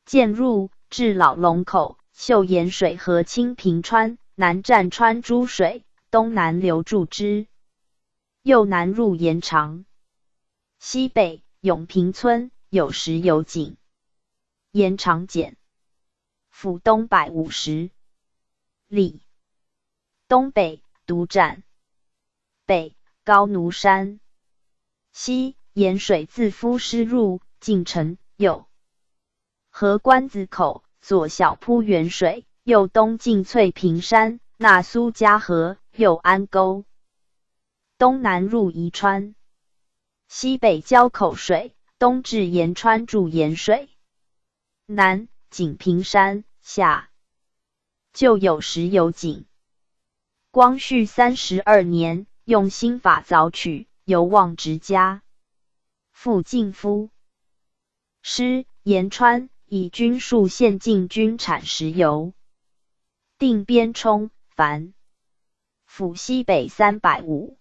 渐入至老龙口，秀岩水河清平川，南占川珠水，东南流注之，右南入延长。西北永平村有时有井，延长简，府东150里，东北独占，北高奴山，西沿水自夫师入晋城，右河关子口，左小铺源水，右东进翠屏山，纳苏嘉河，右安沟，东南入宜川，西北交口水，东至延川注盐水，南景平山下，旧有时有井。光绪32年，用新法凿取，由望直家，复晋夫师延川，以均数县境均产石油，定边冲凡府西北350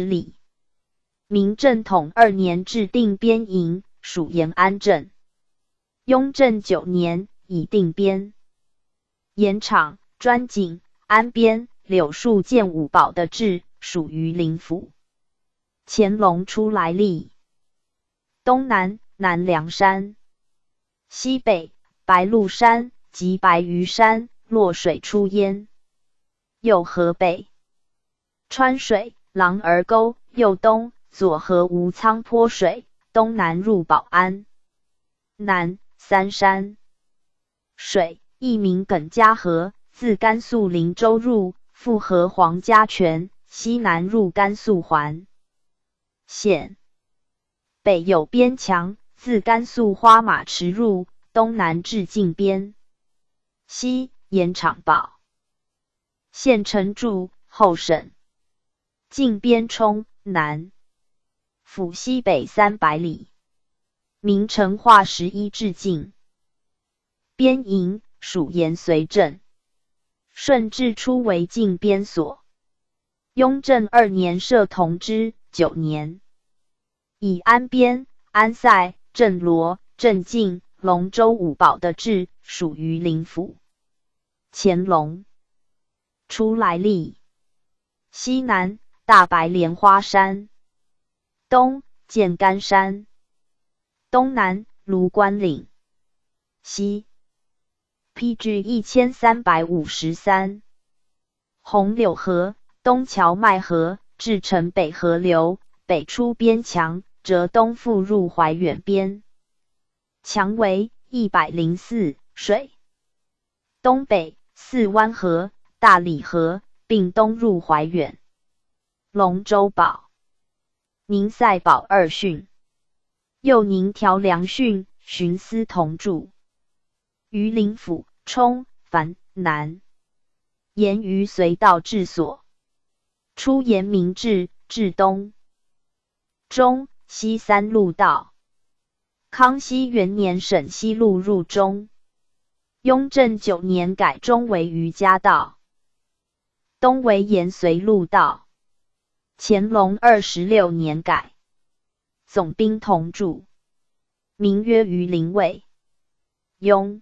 里。明正统2年置定边营，属延安镇。雍正9年以定边、盐场、砖井、安边、柳树建五保的治，属于临府。乾隆初来历。东南南梁山，西北白鹿山及白鱼山，落水出焉。右河北川水狼儿沟，右东左河吴仓坡水，东南入保安。南三山水，一名耿家河，自甘肃灵州入，复河黄家泉，西南入甘肃环县。北有边墙，自甘肃花马池入，东南至靖边，西延长堡县城驻后省。靖边冲南，府西北300里。明成化11至靖。边营属延绥镇，顺治初为靖边所。雍正2年设同知，9年以安边、安塞、镇罗、镇靖、龙州五保的治，属于临府。乾隆初来历。西南大白莲花山，东建干山，东南卢关岭，西僻至1353。红柳河，东桥麦河，至城北河流，北出边墙，折东复入怀远边。墙为104，水东北四湾河、大理河，并东入怀远。龙州堡宁塞堡2训，右宁条梁训，巡司同住。于临府冲凡南，沿于绥道治所，出延明治至东中西3路道。康熙元年省西路入中。雍正9年改中为余家道，东为延绥路道。乾隆26年改总兵同住，名曰榆林卫。雍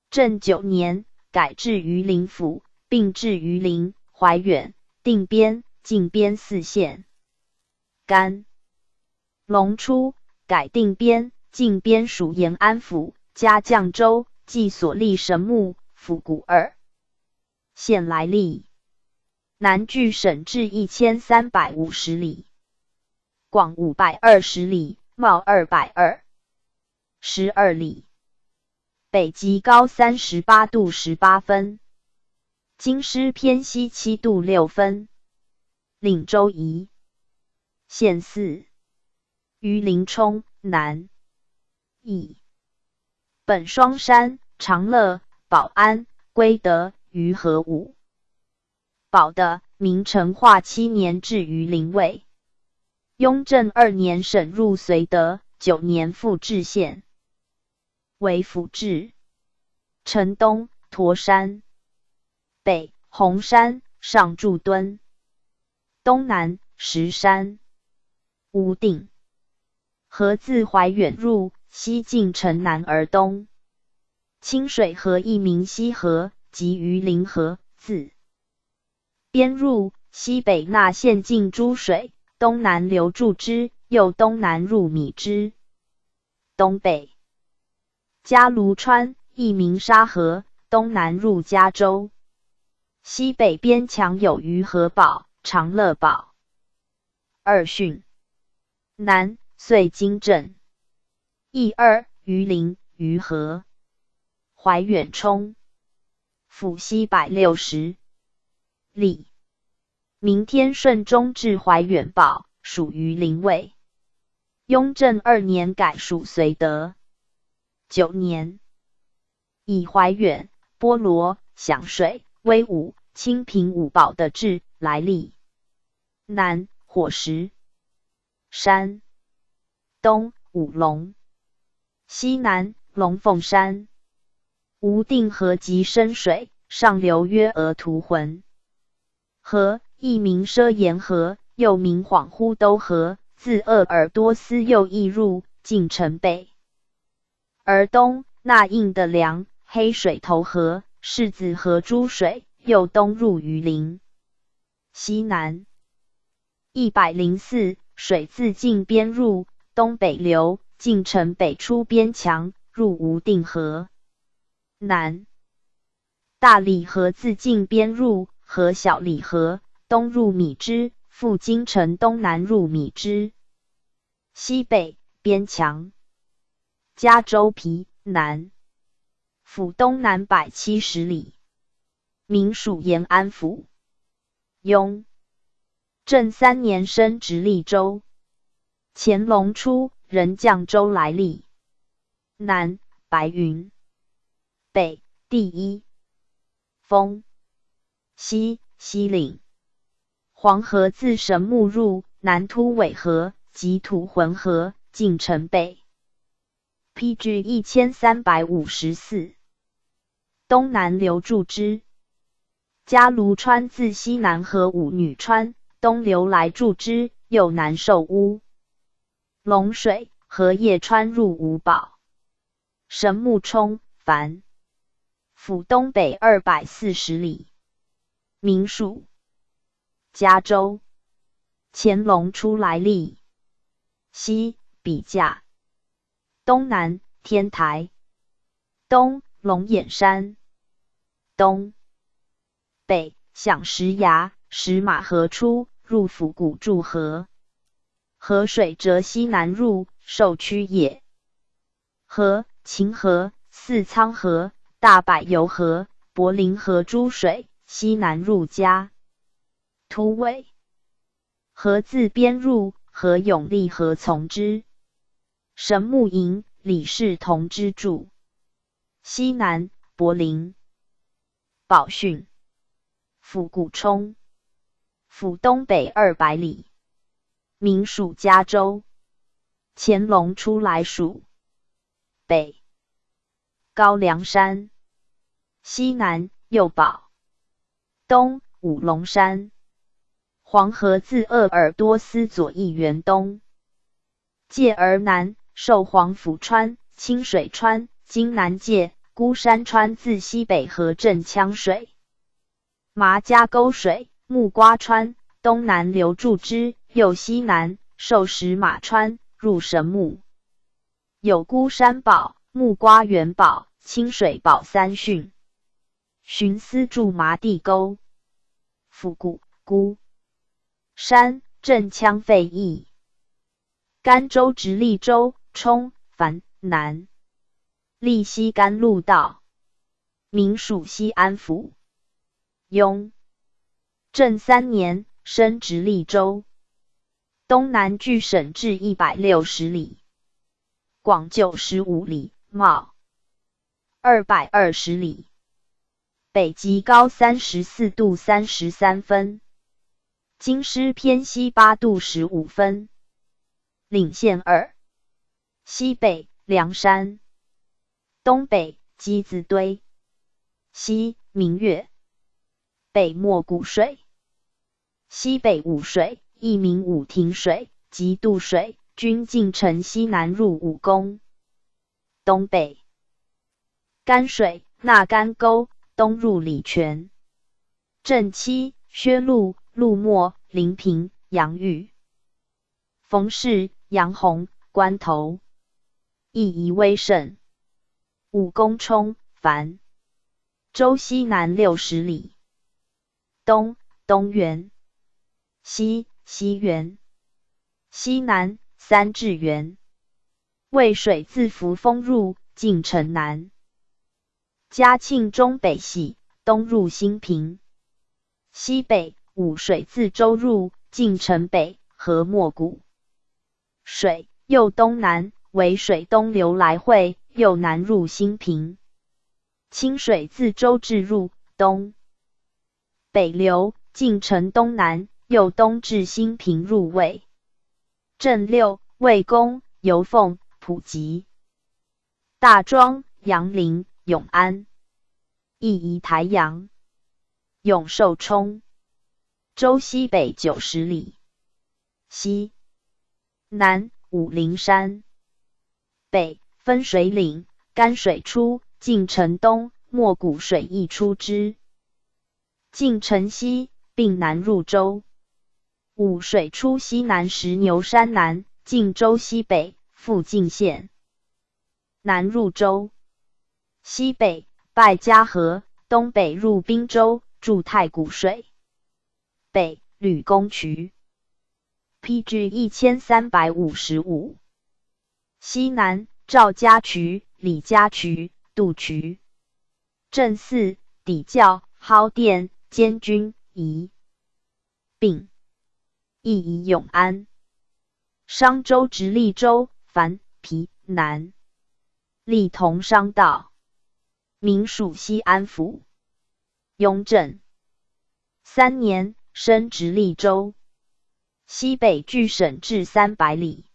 正9年改至榆林府，并置榆林、怀远、定边、靖边4县。甘隆初改定边、靖边属延安府，加绛州，即所立神木、府谷2县来历。南距省治1350里，广520里，袤220 12里，北极高38度18分，京师偏西7度6分。领州夷县4，榆林冲南邑，本双山、长乐、保安、归德、余河5保的，明成化7年至榆林卫。雍正2年省入绥德，9年复置县，为府治。城东驼山，北红山上筑墩，东南石山无定。河自怀远入，西进城南而东。清水河亦名西河，即榆林河，自边入，西北纳县境诸水，东南流注之，又东南入米之。东北嘉芦川，亦名沙河，东南入嘉州。西北边墙有于河堡、长乐堡。二汛南遂金镇。义二榆林、榆河。怀远冲府西160里。明天顺中至怀远堡，属于林卫。雍正2年改属绥德。9年，以怀远、波罗、响水、威武、清平5堡的治来历。南火石山，东五龙，西南龙凤山。无定河及深水，上流约额图浑。河亦名奢岩河，又名恍惚兜河，自鄂尔多斯右溢入，进城北。而东纳印的梁、黑水头河、柿子河诸水，又东入榆林。西南104，水自晋边入，东北流，进城北出边墙，入无定河。南大理河自晋边入，河小理河，东入米脂，复京城东南入米脂。西北边墙嘉州皮南，府东南170里，名属延安府。雍正3年升直隶州。乾隆初，任绛州来历。南白云，北第一峰，西西岭。黄河自神木入，南突尾河及图浑河，进城北。PG 1354，东南流注之。嘉芦川自西南河五女川，东流来注之，右南受污。龙水河叶穿入五堡。神木冲凡府东北240里，名属嘉州。乾隆初来历。西笔架，东南天台，东龙眼山，东北响石崖，石马河出，入府谷注河。河水折西南入，受区也。河秦河、四仓河、大柏油河、柏林河诸水，西南入嘉。突尾河自边入，河永利河从之。神木营，李氏同之助。西南柏林。宝训府谷冲府东北200里，名属嘉州。乾隆初来属。北高梁山，西南右堡，东五龙山。黄河自鄂尔多斯左翼源东，界而南，受黄甫川、清水川，经南界，孤山川自西北河镇羌水。麻家沟水，木瓜川，东南流注之，右西南，受石马川，入神木。有孤山堡、木瓜园堡、清水堡3汛。寻思筑麻地沟。府谷孤山镇羌废邑。甘州直隶州冲凡南。历西甘路道，名属西安府。雍正3年升直隶州。东南距省治160里。广95里，茂220里，北极高34度33分，京师偏西8度15分。领县2，西北梁山，东北鸡子堆，西明月，北莫谷水，西北五水，亦名武亭水及渡水，均进城西南入武功。东北甘水，纳干沟，东入礼泉、正七、薛陆、陆墨、临平、杨玉、冯氏、杨洪、关头，亦宜威胜。武功冲、樊州西南60里。东东原，西西原，西南3至原。渭水自扶风入，进城南。嘉庆中北系，东入新平。西北五水自州入，进城北，合莫谷水，右东南，为水东流来汇，右南入新平。清水自州至入，东北流，进城东南，右东至新平入渭。正六，魏公、游凤、普吉、大庄、杨林、永安，亦宜台阳、永寿冲。州西北90里。西南武陵山，北分水岭，甘水出，进城东，莫谷水亦出之。进城西，并南入州。武水出西南石牛山南，进州西北，复进县。南入州。西北拜嘉河，东北入滨州，筑太谷水。北吕公渠。PG 1355。西南赵家渠、李家渠、杜渠。正四，底教、蒿店、监军、宜并，亦宜永安。商州直隶州，樊、皮、南。历同商道。民属西安府。雍正3年，升直隶州。西北距省至300里，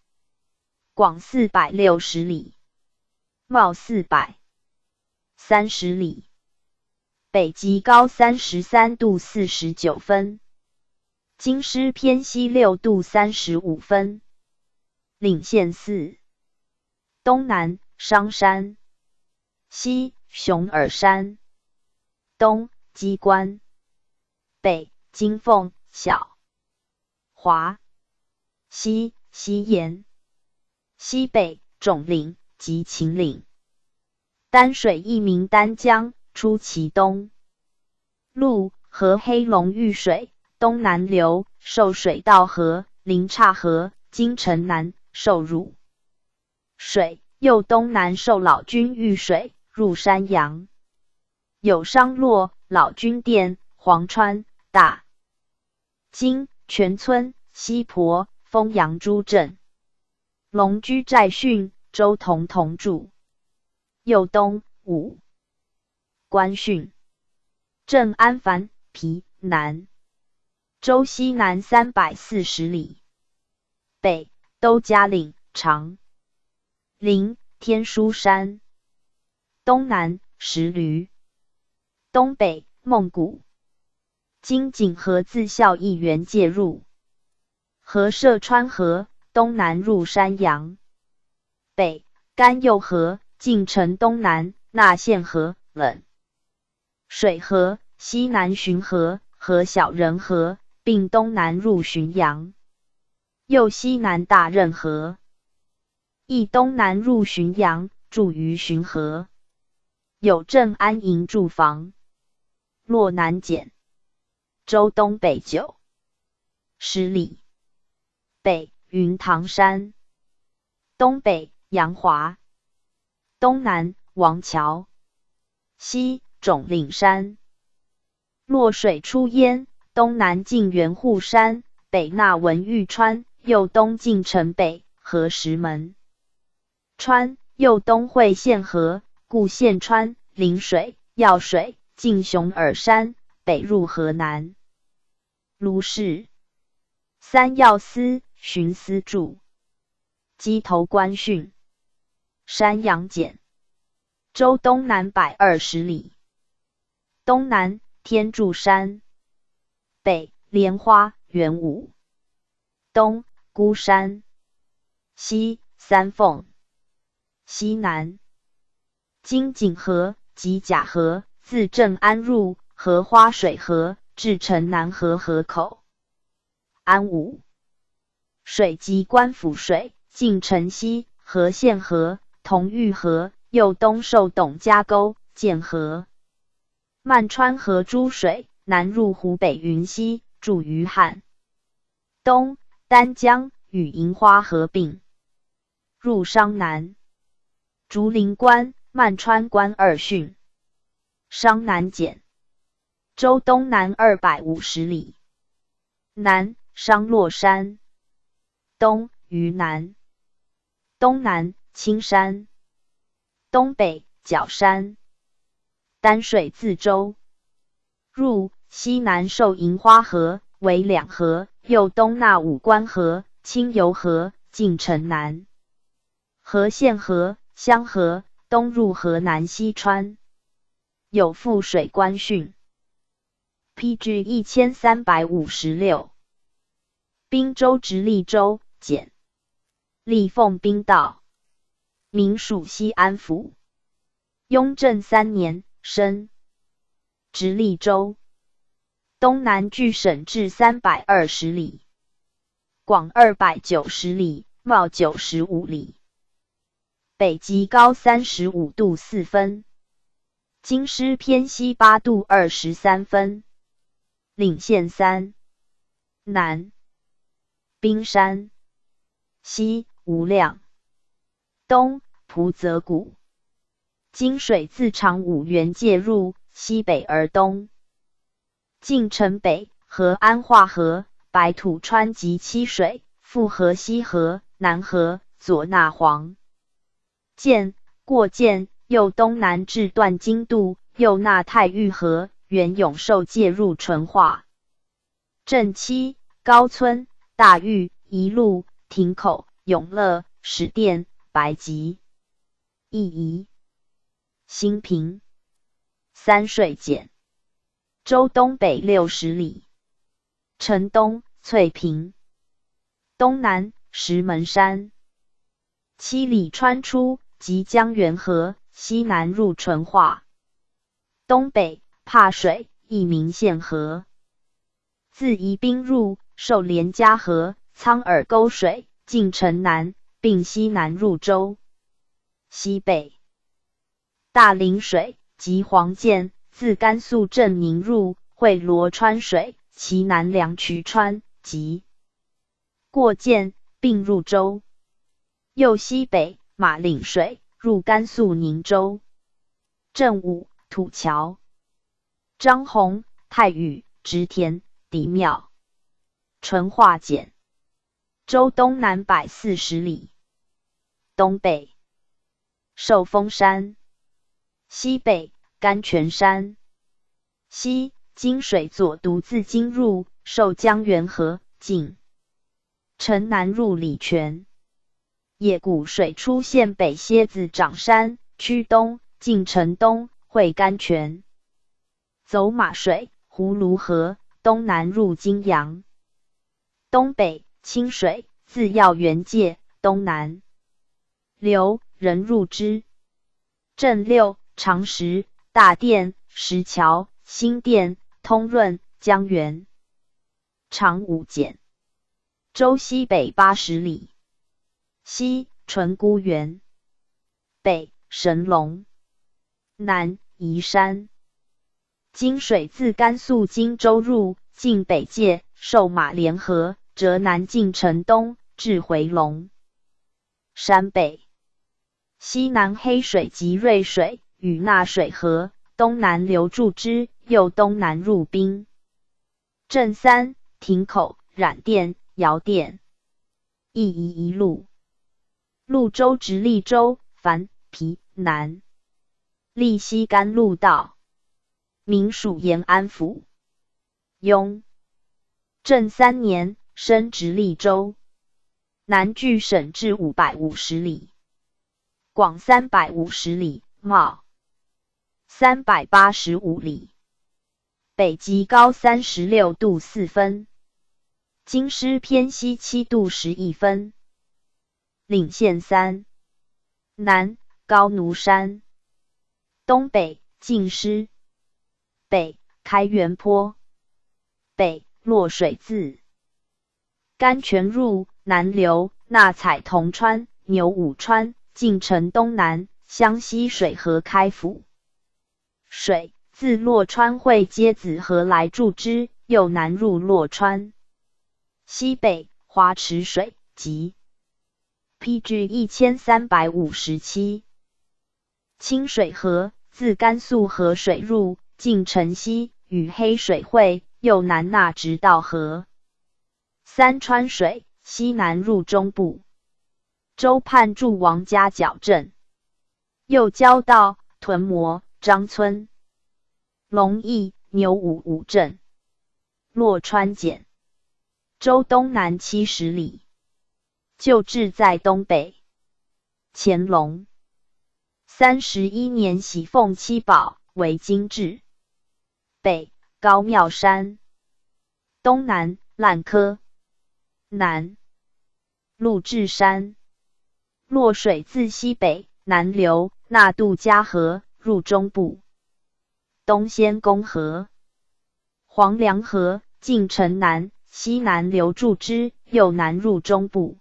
广460里，袤430里，北极高33度49分，京师偏西6度35分。领县4。东南商山，西熊耳山，东鸡关，北金凤、小华，西西岩，西北种岭及秦岭。丹水亦名丹江，出其东。陆河黑龙遇水，东南流，受水道河、临岔河，经城南，受汝水，右东南受老君遇水，入山阳。有商洛、老君殿、黄川、大金、全村、西婆、丰阳诸镇。龙居寨训，周同住。右东武关训。镇安樊、皮、南。州西南340里。北都嘉岭、长陵、天书山。东南石驴。东北孟谷。经锦河自孝义园介入。河涉川河，东南入山阳。北甘右河，进城东南，纳县河、冷水河，西南浔河和小仁河，并东南入浔阳。右西南大任河，亦东南入浔阳，筑于浔河。有镇安营驻防。洛南简。州东北910里。北云堂山。东北阳华。东南王桥。西种岭山。洛水出焉，东南进元护山，北纳文玉川，右东进城北，合石门川，右东会县河，故县川，临水、药水，进熊耳山，北入河南。卢氏。三要司、巡司驻。鸡头关训。山阳简。州东南120里。东南天柱山。北莲花、元武，东孤山，西三凤，西南经井河及甲河，自正安入荷花水河，至城南河河口。安武水及官府水，进城西河县河、同玉河，右东受董家沟、建河。漫川河诸水，南入湖北云溪，注于汉。东丹江与银花合并，入商南。竹林关、漫川关二汛。商南简。州东南250里。南商洛山。东于南。东南青山。东北角山。丹水自州。入西南受银花河，为两河，右东纳武关河、清油河，进城南。河县河、香河，东入河南西川。有附水官训。PG 1356。滨州直隶州简。立凤滨道。民属西安府。雍正3年申。直隶州。东南距省治320里，广290里，袤95里，北极高35度4分，京师偏西8度23分，领县3。南冰山，西无量，东蒲泽谷。经水自长五原介入，西北而东。进城北河安化河、白土川及七水，复河西河、南河、左纳黄。过涧，右东南至断津渡，右纳太玉河，原永寿介入淳化。镇七、高村、大峪、一路、亭口、永乐、始店、白集、义宜、新平。三水简。州东北60里。城东翠屏。东南石门山。7里穿出，即江源河，西南入淳化。东北汴水，亦名县河。自宜宾入，受连家河、苍耳沟水，进城南，并西南入州。西北大陵水及黄涧，自甘肃镇宁入，汇罗川水，其南梁渠川及过涧，并入州。右西北马岭水，入甘肃宁州。镇武、土桥、张宏、太宇、直田、狄庙。淳化简。州东南140里。东北寿丰山。西北甘泉山。西金水左独自经入，受江源河，进城南入礼泉。野谷水出县北蝎子长山，区东，进城东，汇甘泉。走马水，葫芦河，东南入金阳。东北清水，自药园界，东南流，人入之。镇六、长石、大店、石桥、新店、通润、江源。长五简。州西北80里。西淳孤园。北神龙。南宜山。金水自甘肃荆州入，进北界，受马连河，折南进城东，至回龙。山北西南黑水及瑞水，与纳水河，东南流注之，右东南入滨。镇三、亭口、染店、窑店。义宜一路。潞州直隶州樊皮南。历西甘露道。民属延安府。雍正3年升直隶州。南距省治550里。广350里，袤385里。北极高36度4分，京师偏西7度11分。岭县3。南高奴山，东北晋师，北开元坡，北洛水寺，甘泉入，南流，纳采同川、牛武川，进城东南，湘西水河开府。水自洛川会接子河来注之，又南入洛川。西北花池水及 PG 1357。清水河自甘肃河水入，进城西，与黑水会，又南纳直道河。三川水西南入中部，州畔驻王家角镇，又交到屯磨、张村、龙邑、牛武五镇。洛川简，州东南70里，旧治在东北。乾隆31年喜奉七宝为京制。北高庙山，东南烂柯，南陆志山。洛水自西北南流，纳杜家河，入中部。东仙公河、黄梁河，进城南，西南流注之，又南入中部。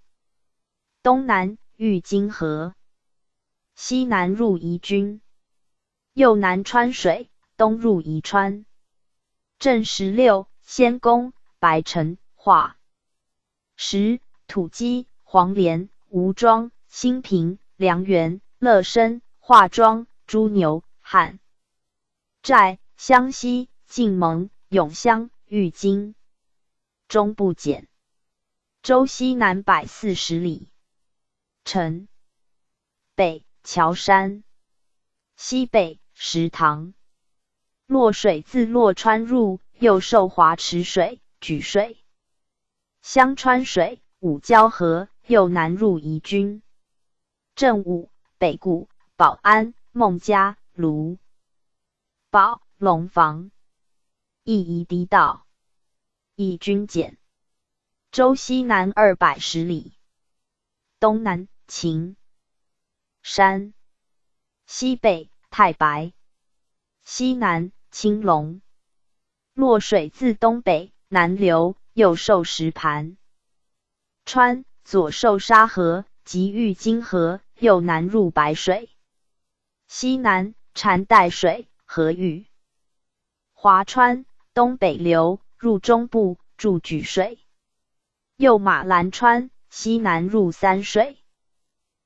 东南玉金河，西南入宜君，右南川水，东入宜川。正16仙公、白城、化10土鸡、黄连、吴庄、新平、梁园、乐生、化庄、猪牛、汉寨、湘西、晋蒙、永乡、玉京。中部简，州西南140里。城北乔山，西北石塘。洛水自洛川入，又受华池水、举水、香川水、五交河，又南入宜君。正午北固、保安、孟家、卢宝、龙房。义宜堤道。宜君简，州西南210里。东南秦山，西北太白，西南青龙。洛水自东北南流，右受石盘川，左受沙河及玉金河，右南入白水。西南禅代水、河峪。华川东北流，入中部，注举水。右马兰川，西南入三水。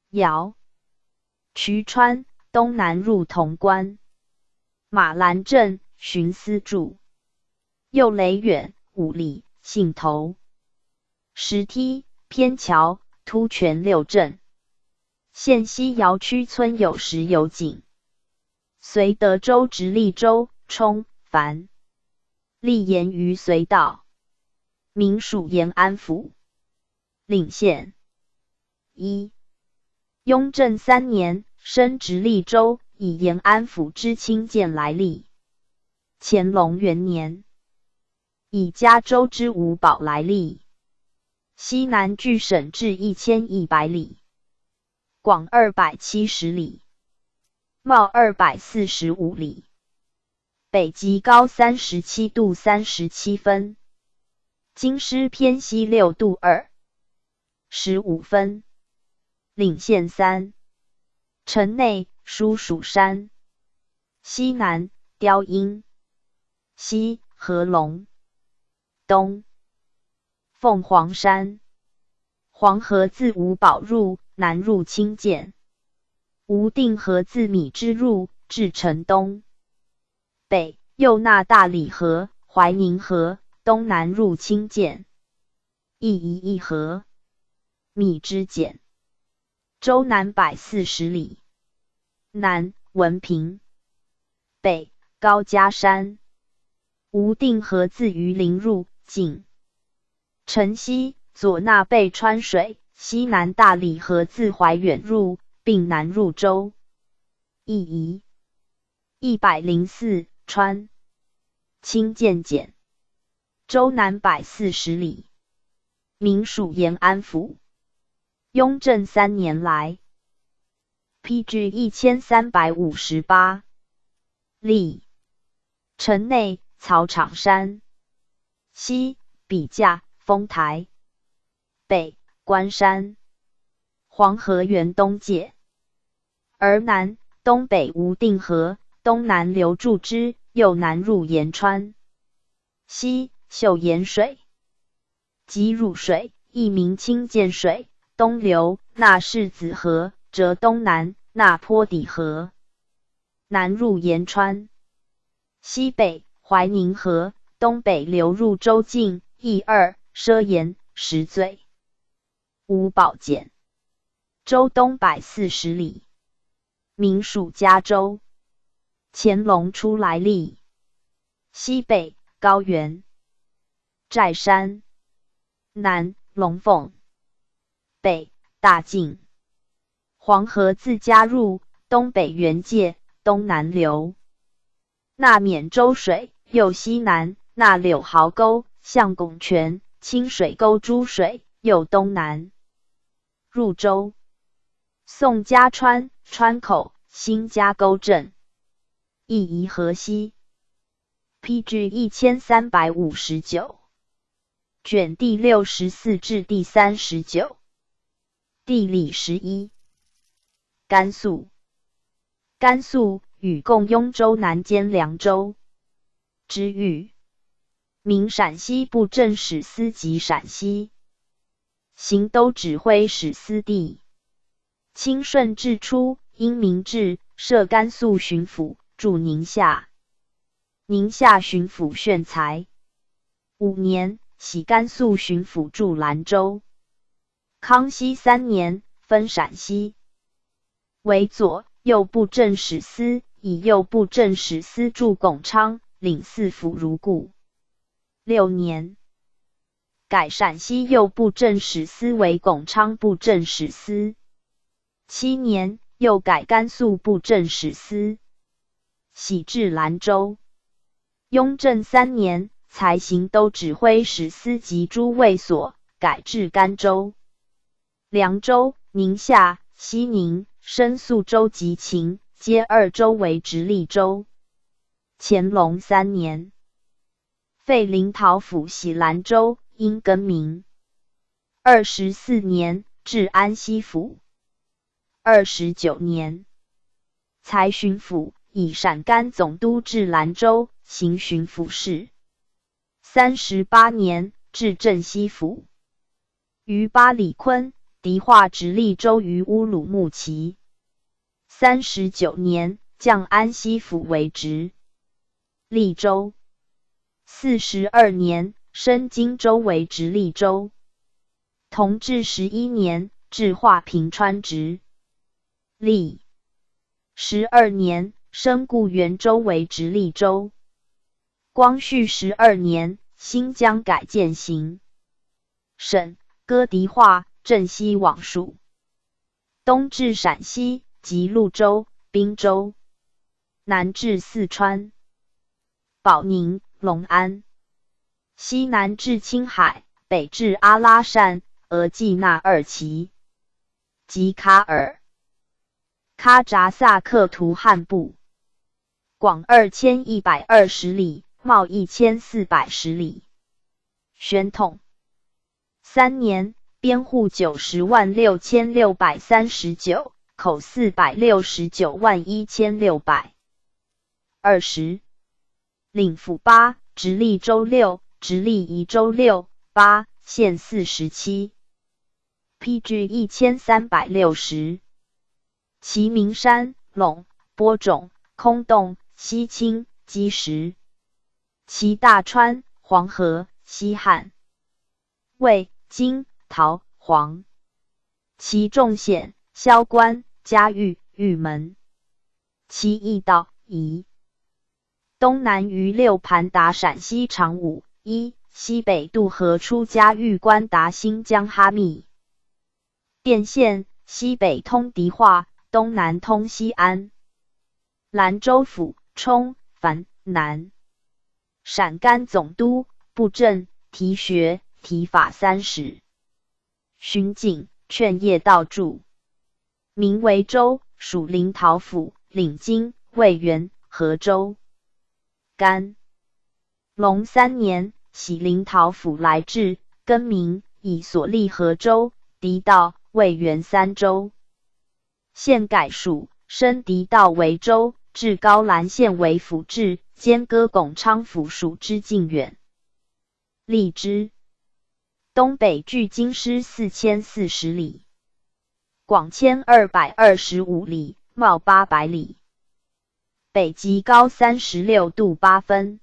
瑶衢川东南入潼关。马兰镇巡司驻。右雷远5里，信头。石梯、偏桥、突泉6镇。县西瑶区村有石油井。隋德州直隶州冲、樊立盐于隋道，民属延安府。岭县1雍正3年升直隶州，以延安府之亲建来历。乾隆元年以嘉州之五堡来历。西南距省至1100里，广270里，袤245里。北极高37度37分，京师偏西6度2 15分。岭县3。城内舒蜀山，西南雕阴，西合龙，东凤凰山。黄河自五堡入，南入清涧。吴定河自米脂入，至城东。北右纳大理河、怀宁河，东南入清涧。义宜一河，米脂简，州南140里。南文平，北高家山。吴定河自榆林入，进城西，左纳备川水，西南大理河自怀远入，并南入州。义宜104川。清渐减。州南140里，民属延安府。雍正3年来 ，PG 1358。历城内草场山，西笔架、丰台，北关山，黄河源东界，而南东北无定河，东南流注之，右南入盐川，西秀盐水，即入水，亦名清涧水，东流那世子河，折东南那坡底河，南入盐川，西北怀宁河，东北流入州境，义二奢盐石嘴，无宝简。州东140里，民属嘉州。乾隆初来历，西北高原，寨山，南龙凤，北大径，黄河自加入，东北原界，东南流。纳缅州水，右西南，纳柳壕沟，向拱泉，清水沟诸水，右东南。入州。宋家川，川口，新家沟镇。义宜河西。PG 1359。卷第64至第39。地理11。甘肃。甘肃与共雍州南兼凉州。知域。名陕西布政使司及陕西行都指挥使司地。清顺治初，因明制，设甘肃巡抚，驻宁夏。宁夏巡抚炫才。5年，徙甘肃巡抚驻兰州。康熙3年，分陕西。为左右布政使司，以右布政使司驻巩昌，领四府如故。6年，改陕西右布政使司为巩昌布政使司。7年，又改甘肃布政使司，徙至兰州。雍正3年，才行都指挥使司及诸卫所，改至甘州。凉州、宁夏、西宁、升肃州及秦，皆2州为直隶州。乾隆3年，废临洮府徙兰州，因更名。24年，至安西府。29年，才巡抚，以陕甘总督至兰州，行巡抚事。38年，至镇西府。于巴里坤，迪化直隶州于乌鲁木齐。39年，降安西府为职。利州。42年，升荆州为直隶州。同治11年，至化平川职。历12年，升固原州为直隶州。光绪12年，新疆改建行省，割迪化、镇西往属。东至陕西及潞州、滨州，南至四川、保宁、隆安，西南至青海，北至阿拉善、额济纳尔旗及喀尔。喀扎萨克图汗部，广2120里，袤1410里。宣统3年，编户906639，口4691600。20，领府8，直隶州6，直隶宜州6、8，县47。PG 1360。齐名山、陇、播种、空洞、西青、积石。齐大川、黄河、西汉。魏、金、陶、黄。齐仲显、萧关、嘉峪、玉门。齐义道、宜。东南于六盘达陕西长武，西北渡河出嘉峪关达新疆哈密。甸县，西北通迪化，东南通西安。兰州府，冲、樊、南。陕甘总督、布政、提学、提法三使。巡警、劝业道助。名为州，属临洮府，领京、魏源、河州。甘隆3年，徙临洮府来治，更名，以所立河州、狄道、魏源3州。现改属，升狄道为州，置高兰县为府治，兼割拱昌府属之靖远。立之。东北距京师4040里，广1225里，袤800里，北极高36度8分，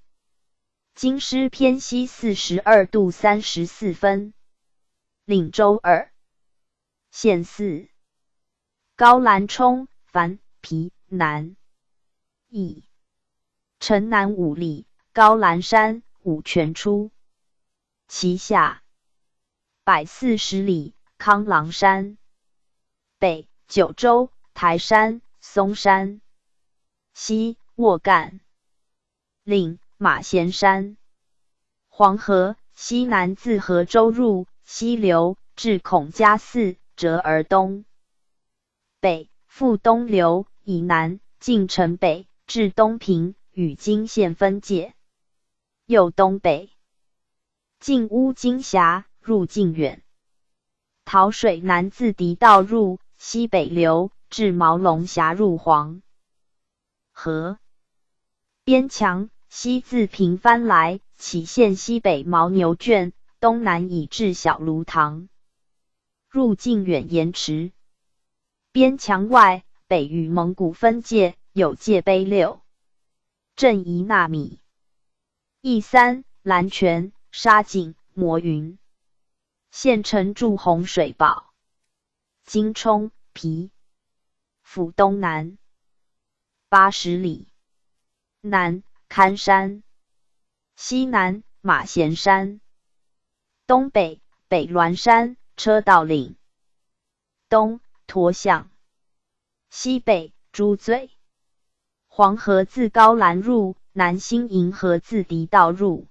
京师偏西42度34分，领州2，县4。高兰冲、樊、皮、南。邑。城南5里，高兰山、五泉出。其下。140里，康郎山。北，九州、台山、松山。西，沃干。岭，马衔山。黄河，西南自河州入，西流，至孔家寺，折而东。北，复东流，以南，进城北，至东平，与今县分界。右东北。进乌金峡，入靖远。洮水南自狄道入，西北流，至毛龙峡入黄河。边墙，西自平番来，起县西北牦牛圈，东南以至小芦塘。入靖远盐池。边墙外，北与蒙古分界，有界碑6。镇夷纳米。邑3，蓝泉、沙井、摩云。县城筑洪水堡。金冲、皮。府东南。80里。南，堪山。西南，马衔山。东北，北峦山、车道岭。东，驼巷。西北，朱嘴。黄河自高兰入，南新营河自狄道入。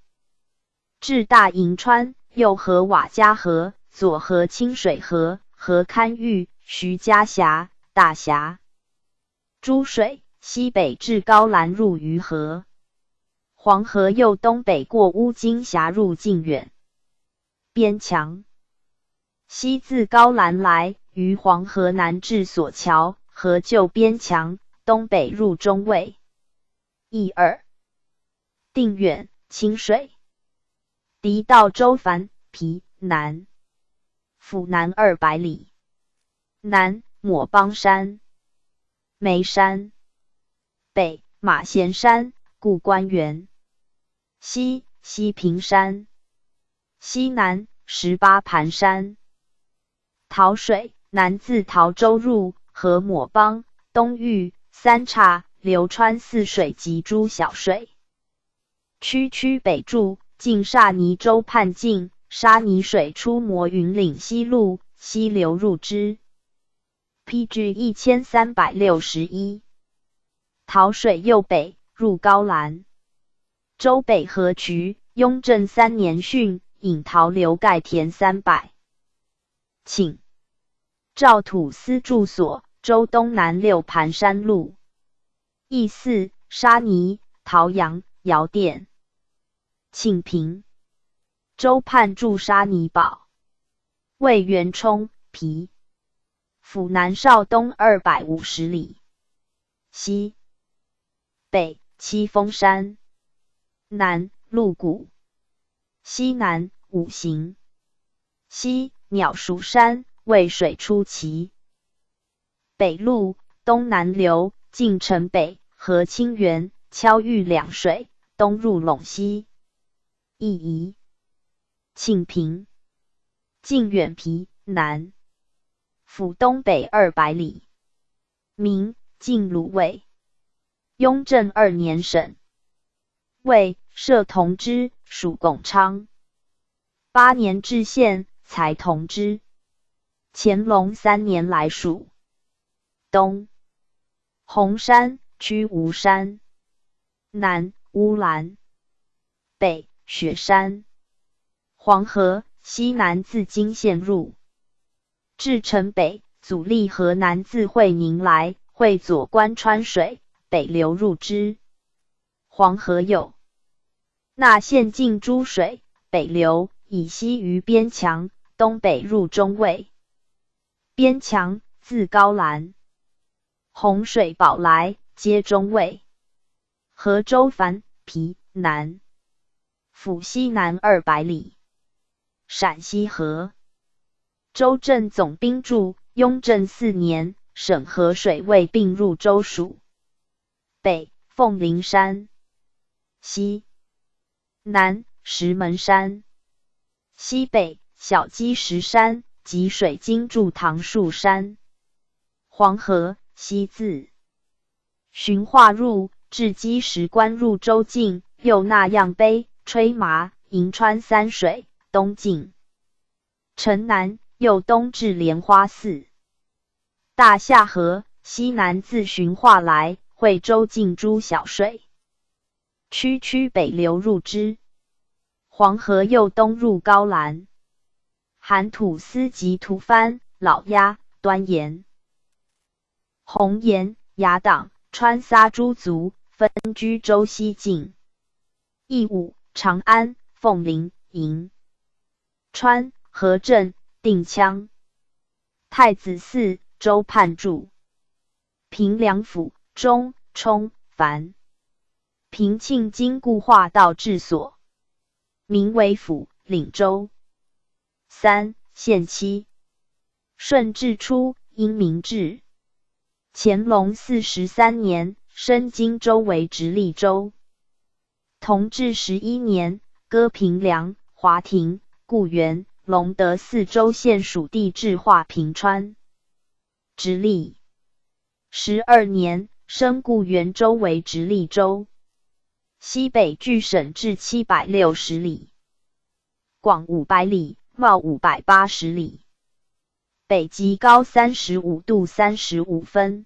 至大营川，右河瓦家河，左河清水河，河堪玉、徐家峡、大峡。诸水，西北至高兰入于河。黄河右东北过乌金峡入靖远。边墙。西自高兰来，于黄河南至索桥，河旧边墙，东北入中卫。邑2。定远、清水。狄道州樊、皮、南。府南200里。南，抹帮山。眉山。北，马衔山、故关园。西，西平山。西南，18盘山。洮水，南自洮州入，河抹帮、东峪、三岔，流穿泗水及诸小水。区北注，进沙尼州畔境，沙尼水出摩云岭西路，西流入之。PG 1361。洮水右北，入高兰。州北河渠，雍正3年汛，引洮流盖田300。请。赵土司住所，州东南6盘山路。邑4，沙尼、桃阳、窑店。庆平。州畔筑沙尼堡。魏元冲、皮。府南邵东250里。西。北，七峰山。南，鹿谷。西南，五行。西，鸟熟山，渭水出奇。北路，东南流，进城北，河清源、敲玉两水，东入陇西。义宜。庆平。靖远皮，南。府东北200里。名，晋鲁卫。雍正2年省。卫，设同知，属拱昌。8年知县，才同知。乾隆3年来属。东，红山、曲吴山。南，乌兰。北雪山。黄河西南自金县入，至城北，阻力河南自会宁来，会左关川水，北流入之。黄河有纳县境诸水，北流，以西于边墙，东北入中卫。边墙自高兰、洪水宝来，皆中卫。河州樊皮南，府西南200里。陕西河州镇总兵驻，雍正4年，省河水卫并入州属。北凤陵山，西南石门山，西北小鸡石山及水晶柱唐树山。黄河西自循化入，至鸡石关入州境，又纳样碑、吹麻、银川3水，东进城南，又东至莲花寺。大夏河西南自循化来，会州境诸小水，区北流入之。黄河右东入高兰、含土司及吐蕃、老鸭、端盐、红岩、雅党、川撒诸族，分居州西境。义武、长安、凤陵、银川、河镇、定羌。太子寺州判驻。平凉府中冲繁。平庆经固化道治所，名为府，领州。3. 县期。顺治初，因明制。乾隆43年，升荆州为直隶州。同治11年，割平凉、华亭、固原、隆德4州县属地置划平川。直隶12年，升固原州为直隶州。西北距省至760里，广500里，袤580里，北极高35度35分，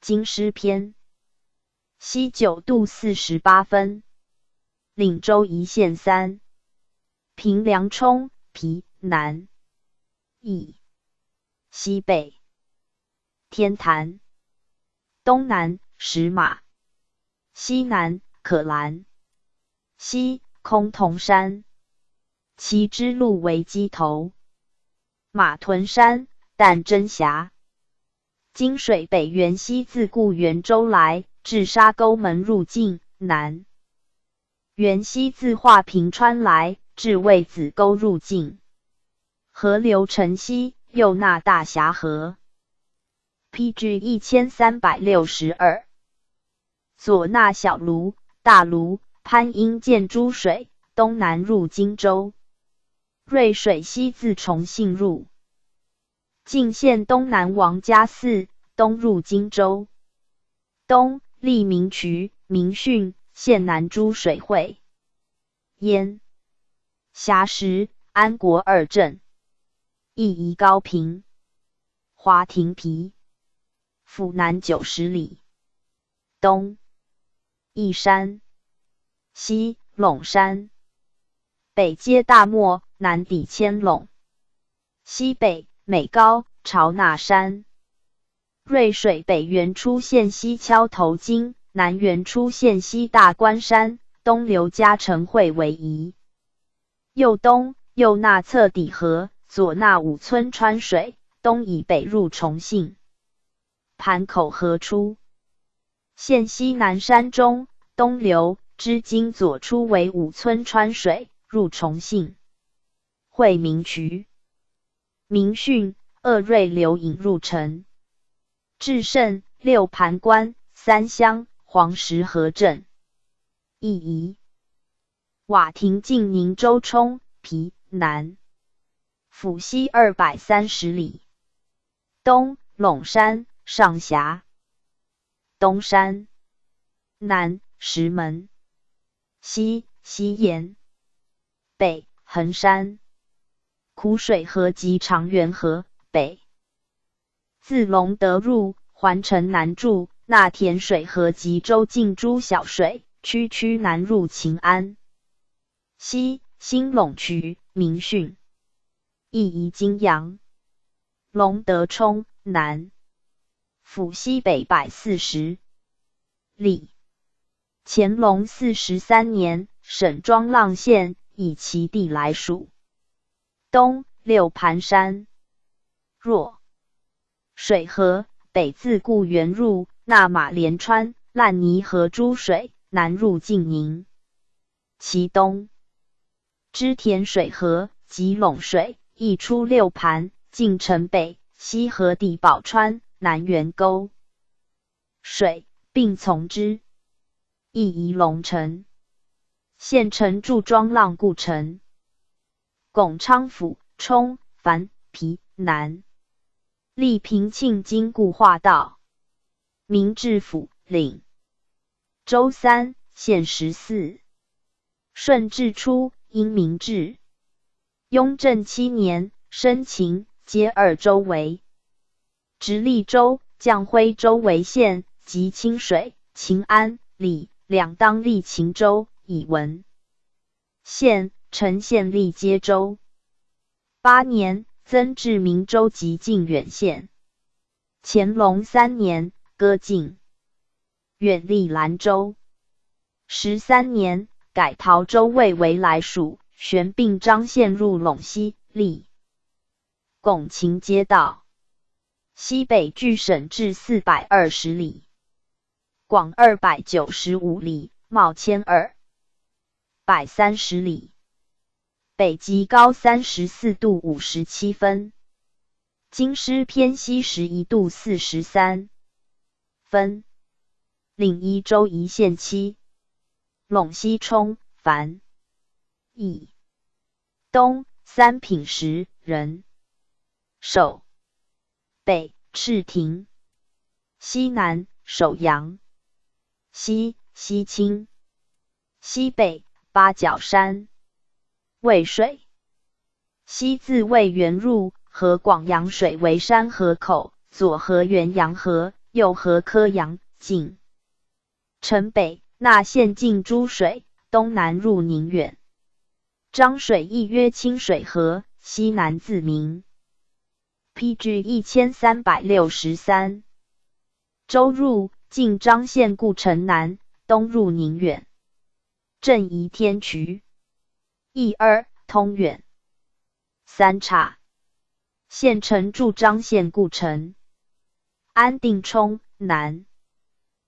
京师偏，西9度48分，领州一县3。平凉冲皮南，义西北天坛，东南石马，西南可兰，西崆峒山，其支路为鸡头、马屯山、但真峡。经水北缘西自固原州来，至沙沟门入境，南缘西自划平川来，至魏子沟入境。河流城西，又纳大峡河。PG 1362，左纳小卢、大卢、潘阴见诸水，东南入荆州。瑞水西自重庆入晋县东南王家寺，东入荆州。东利民渠、民训，县南诸水会。燕峡石、安国2镇。义宜高平。华亭皮。府南90里。东义山，西陇山，北接大漠，南抵千陇。西北美高、朝那山。瑞水北缘出县西敲头津，南缘出县西大关山，东流嘉诚会为宜。右东右纳侧底河，左纳武村川水，东以北入重庆。盘口河出县西南山中，东流至今左出为武村川水，入重庆。会民渠、民训、鄂瑞流引入城。至胜、六盘关、三乡、黄石河镇。义宜瓦亭晋宁州冲皮南，府西230里。东陇山、上峡。东山，南石门，西西岩，北衡山。苦水河及长源河，北自隆德入，环城南注，纳田水河及州境诸小水，区南入秦安。西兴陇渠、明训，义夷金阳。龙德冲南，府西北140里。乾隆43年，省庄浪县以其地来属。东六盘山，若水河，北自固原入纳马连川、烂泥河诸水，南入晋宁。其东支田水河及陇水，亦出六盘，进城北，西河底宝川，南源沟水，并从之。亦宜龙城。县城筑庄浪故城。巩昌府、冲、樊、皮、南。历平庆经故化道。明治府、领。州3，县14。顺治初，因明治。雍正7年，申请皆2州为直隶州、绛徽州为县，及清水、秦安、里两当立秦州，以文县、承县立皆州。8年，增至明州及靖远县。乾隆3年，割靖远立兰州。13年，改陶州卫为来属，旋并张县入陇西，立拱秦街道。西北距省至420里，广295里，袤1230里，北极高34度57分，京师偏西11度43分，领一州一县7，陇西冲、樊、义。东三品10人，守北赤亭，西南首阳，西青，西北八角山，渭水。西自渭源入，河广阳水为山河口，左河元阳河，右河柯阳、晋。城北纳县境诸水，东南入宁远。漳水亦曰清水河，西南自明。PG 1363。州入晋漳县故城南，东入宁远。镇宜天衢。义2，通远。3岔。县城驻漳县故城。安定冲南，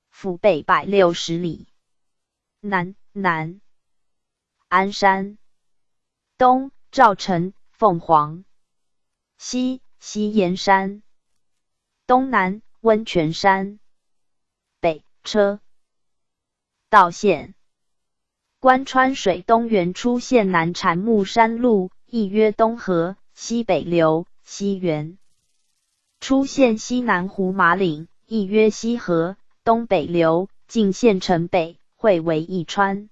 府北160里。南安山。东赵城、凤凰。西岩山。东南温泉山。北车道县。关川水东源出县南禅木山路，亦曰东河，西北流，西源。出县西南胡马岭，亦曰西河，东北流，进县城北，汇为义川。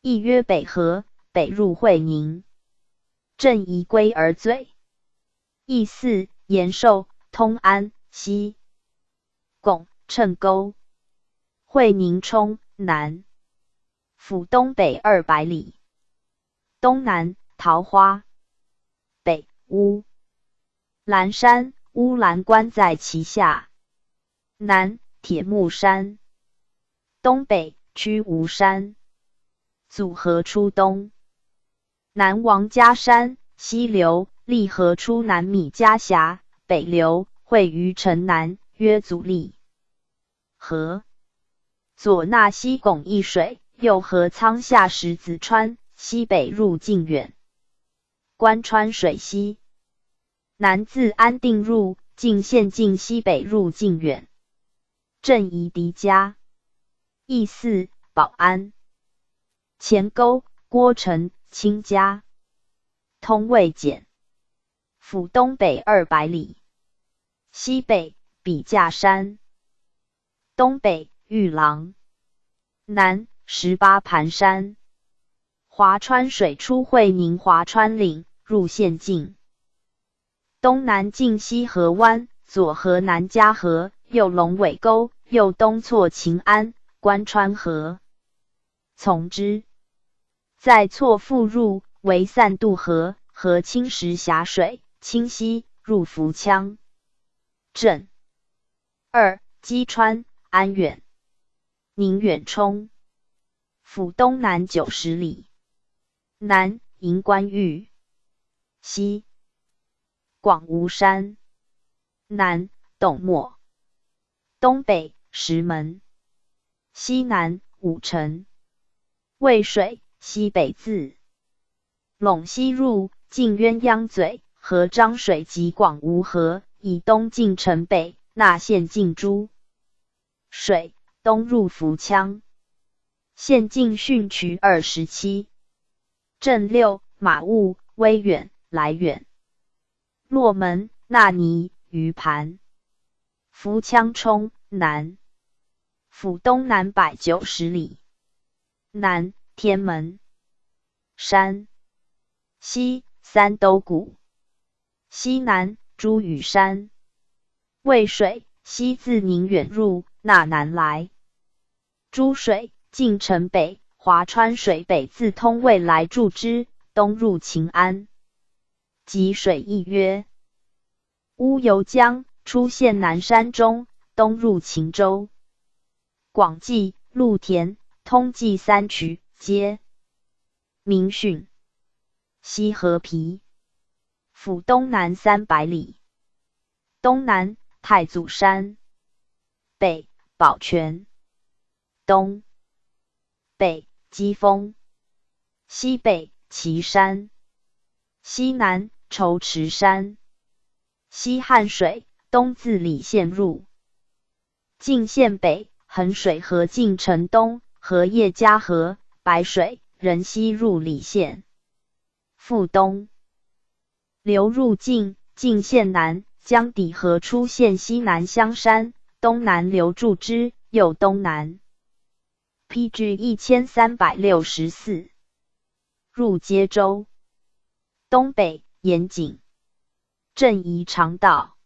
亦曰北河，北入会宁。镇宜归而醉。义4，延寿、通安、西拱、称沟。会宁冲南，府东北200里。东南桃花，北乌兰山，乌兰关在其下。南铁木山。东北曲吴山。阻河出东。南王家山，西流，立河出南米家峡，北流，汇于城南，曰阻力河。左纳西拱一水，右河仓下石子川，西北入靖远。关川水西。南自安定入，晋县境西北入靖远。镇宜狄家。义4，保安。前沟、郭城、清家。通渭简。府东北200里。西北笔架山。东北玉郎。南18盘山。华川水出会宁华川岭，入县境。东南进西河湾，左河南嘉河，右龙尾沟，右东错秦安、关川河。从之。再错复入，为散渡河，河清时峡水，清溪入福羌。镇2基川、安远、宁远冲。府东南90里。南营关峪。西广吴山。南董陌。东北石门。西南武城。渭水西北自陇西入，进鸳鸯嘴，合漳水及广吴河，以东进城北，纳县境诸水，东入福羌。县境汛渠27。镇6马务、威远、来远。洛门、纳尼、鱼盘。福羌冲南。府东南190里。南天门。山西三兜谷。西南朱屿山。渭水西自宁远入，纳南来。诸水进城北，华川水北自通渭来注之，东入秦安。及水亦曰乌游江，出现南山中，东入秦州。广济、陆田、通济3渠，皆名汛。西河皮。府东南300里。东南太祖山。北宝泉。东北基丰。西北岐山。西南仇池山。西汉水，东自礼县入晋县北，衡水河进城东，河叶嘉河、白水、仁西入礼县。复东流入晋，晋县南，江底河出县西南香山，东南流注之，右东南。PG 1364。入接州。东北盐井。镇宜长道。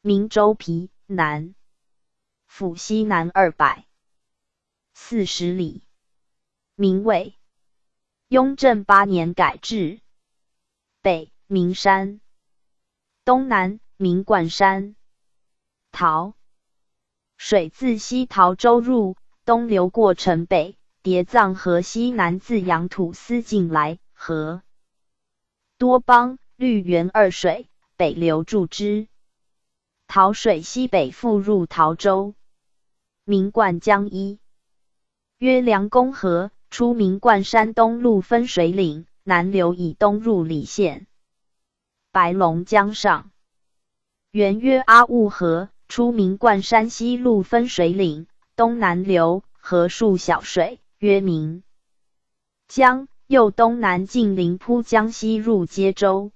明州皮南。府西南240里。明卫。雍正8年改制。北名山。东南名冠山。陶水自西陶州入，东流过城北，叠藏河西南自阳土司进来，河多邦、绿园2水，北流注之。陶水西北复入陶州。名冠江一。约梁公河，出名冠山东路分水岭，南流以东入礼县。白龙江上。原曰阿兀河，出名冠山西路分水岭，东南流，河数小水，曰明江，右东南进临扑江西入接州。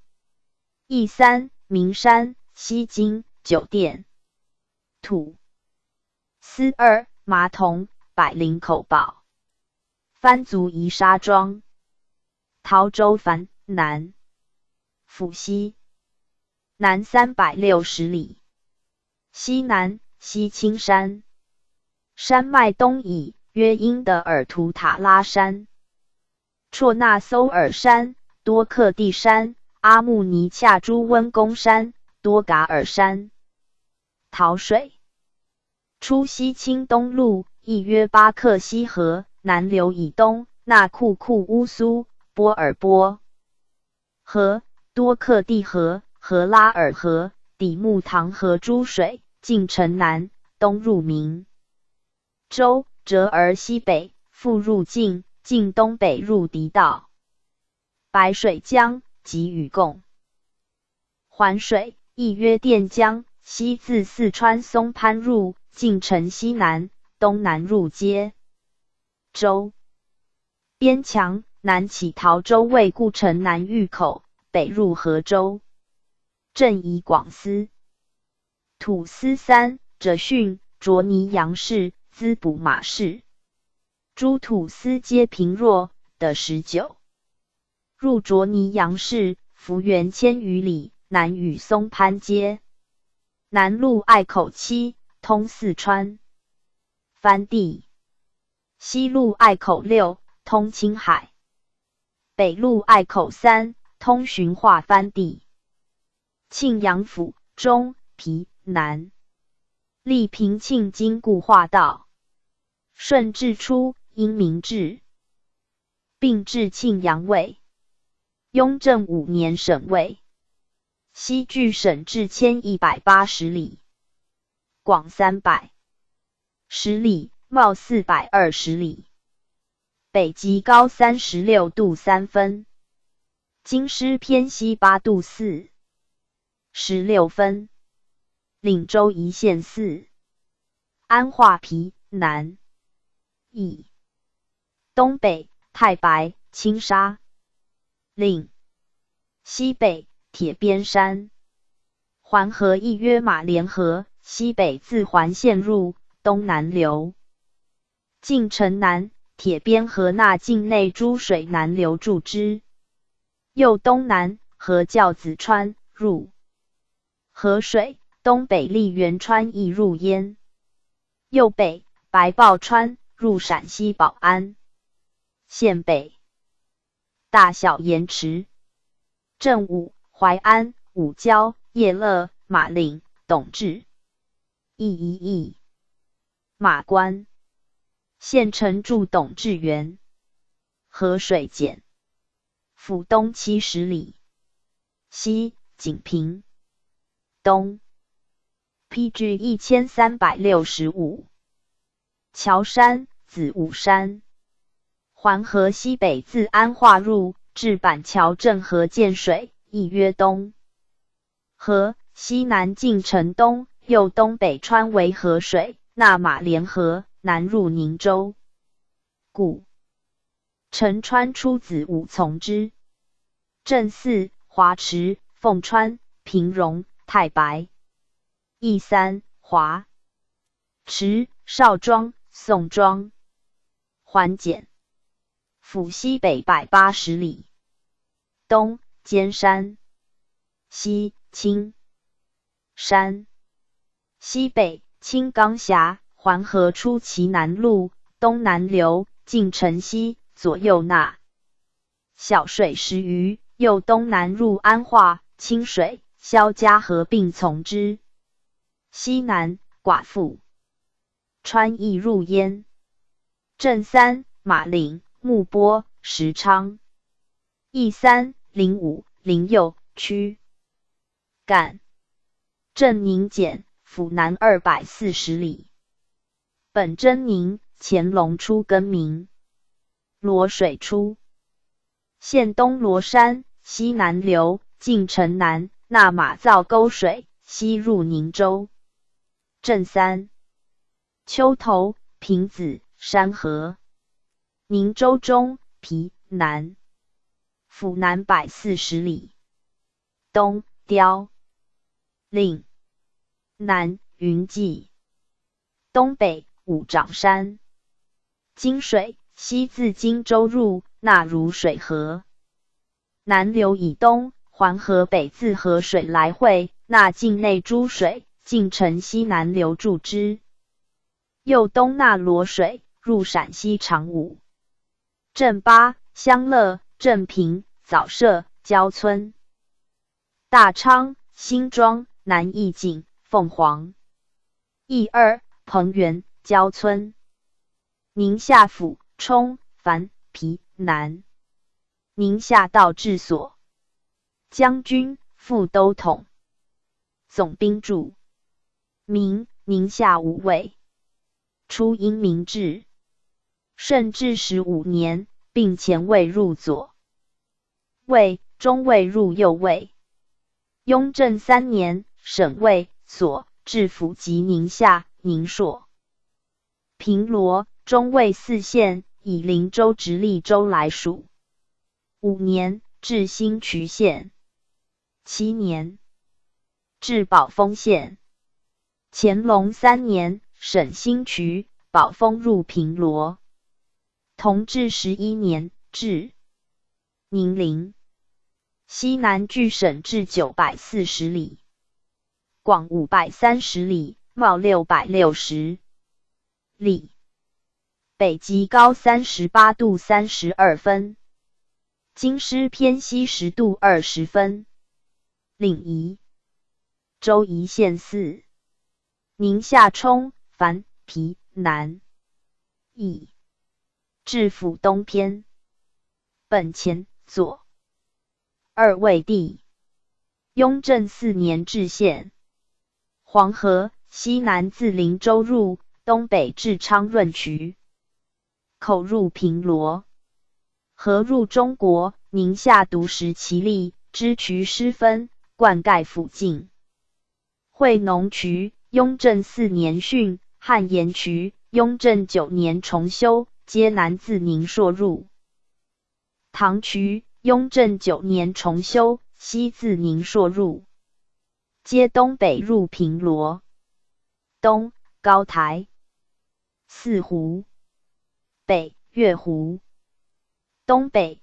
义3名山，西京、酒店。土司2麻桐、百灵口堡。番族移沙庄。陶州番南。府西南360里。西南西青山。山脉东倚，约因的尔图塔拉山。绰那搜尔山、多克地山、阿穆尼恰朱温公山、多噶尔山。陶水出西青东路，亦约巴克西河，南流以东，那库库乌苏、波尔波河、多克地河、荷拉尔河、底木塘河诸水，进城南，东入明州，折而西北，复入晋，晋东北入狄道。白水江及禹贡。环水亦曰垫江，西自四川松潘入，进城西南，东南入接州。边墙南起陶州卫固城南峪口，北入河州。镇宜广司。土司3者训、卓尼杨氏、滋补马氏。诸土司皆贫弱，的19。入卓尼杨氏，幅员1000余里，南与松潘接。南路隘口7，通四川。番地。西路隘口6，通青海。北路隘口3，通循化藩地。庆阳府中皮南。历平庆经固化道。顺治初，因明制，并至庆阳尉。雍正5年省尉。西距省治1180里，广310里，袤420里。北极高36度3分，京师偏西8度416分，岭州一线4，安化皮南邑，东北太白、青沙岭，西北铁边山。环河亦曰马连河，西北自环线入，东南流进城南。铁边河纳境内诸水南流注之，右东南河教子川入河水，东北历源川亦入焉，右北白豹川入陕西保安县北。大小盐池、正武、淮安、五交、叶勒、马岭、董治、义、马关。县城驻董治园。河水简。府东70里，西景平，东 PG 1365。乔山、子午山。环河西北自安化入，至板桥镇河见水，亦曰东河，西南进城东，右东北川为河水，纳马连河，南入宁州。故陈川出子午从之。镇4、华池、凤川、平荣、太白。义3、华池、邵庄、宋庄。环简。府西北180里，东尖山，西青山，西北青冈峡。环河出其南路，东南流，进城西，左右纳小水10余，右东南入安化、清水、萧家合并从之。西南寡妇川亦入焉。镇3、马岭、木波、石昌。义3、灵武、灵右、区干。镇宁简，府南240里。本真宁，乾隆初更名。罗水出。县东罗山，西南流，进城南，纳马造沟水，西入宁州。镇3、丘头、平子、山河。宁州中皮南。府南140里，东雕岭，南云际，东北五掌山。金水，西自荆州入，纳汝水河。南流以东，环河北自河水来汇，纳境内诸水，进城西南流注之。右东纳罗水，入陕西长武。镇8、香乐、镇平、枣社、焦村。大昌、新庄、南义井、凤凰。义2、彭园、焦村。宁夏府冲、樊、皮南。宁夏道治所。将军、副都统。总兵助。明宁夏武尉。初因明制。顺治15年，并前尉入左尉、中尉入右尉。雍正3年，省尉、所、治府及宁夏、宁朔、平罗、中尉4县，以灵州、直隶州来属。5年，治新衢县。7年，治宝丰县。乾隆3年，省新衢，宝丰入平罗。同治11年，治宁陵。西南距省治940里，广530里，袤660里。北极高38度32分，京师偏西10度20分。领宜、州宜县4。宁夏冲、樊、皮、南。邑。治府东偏。本前左。二位地。雍正4年置县。黄河西南自灵州入，东北至昌润渠，口入平罗，河入中国。宁夏独食其力，支渠失分，灌溉附近。惠农渠，雍正4年汛，汉延渠，雍正9年重修，皆南自宁朔入。唐渠，雍正9年重修，西自宁朔入，皆东北入平罗。东高台、四湖，北月湖，东北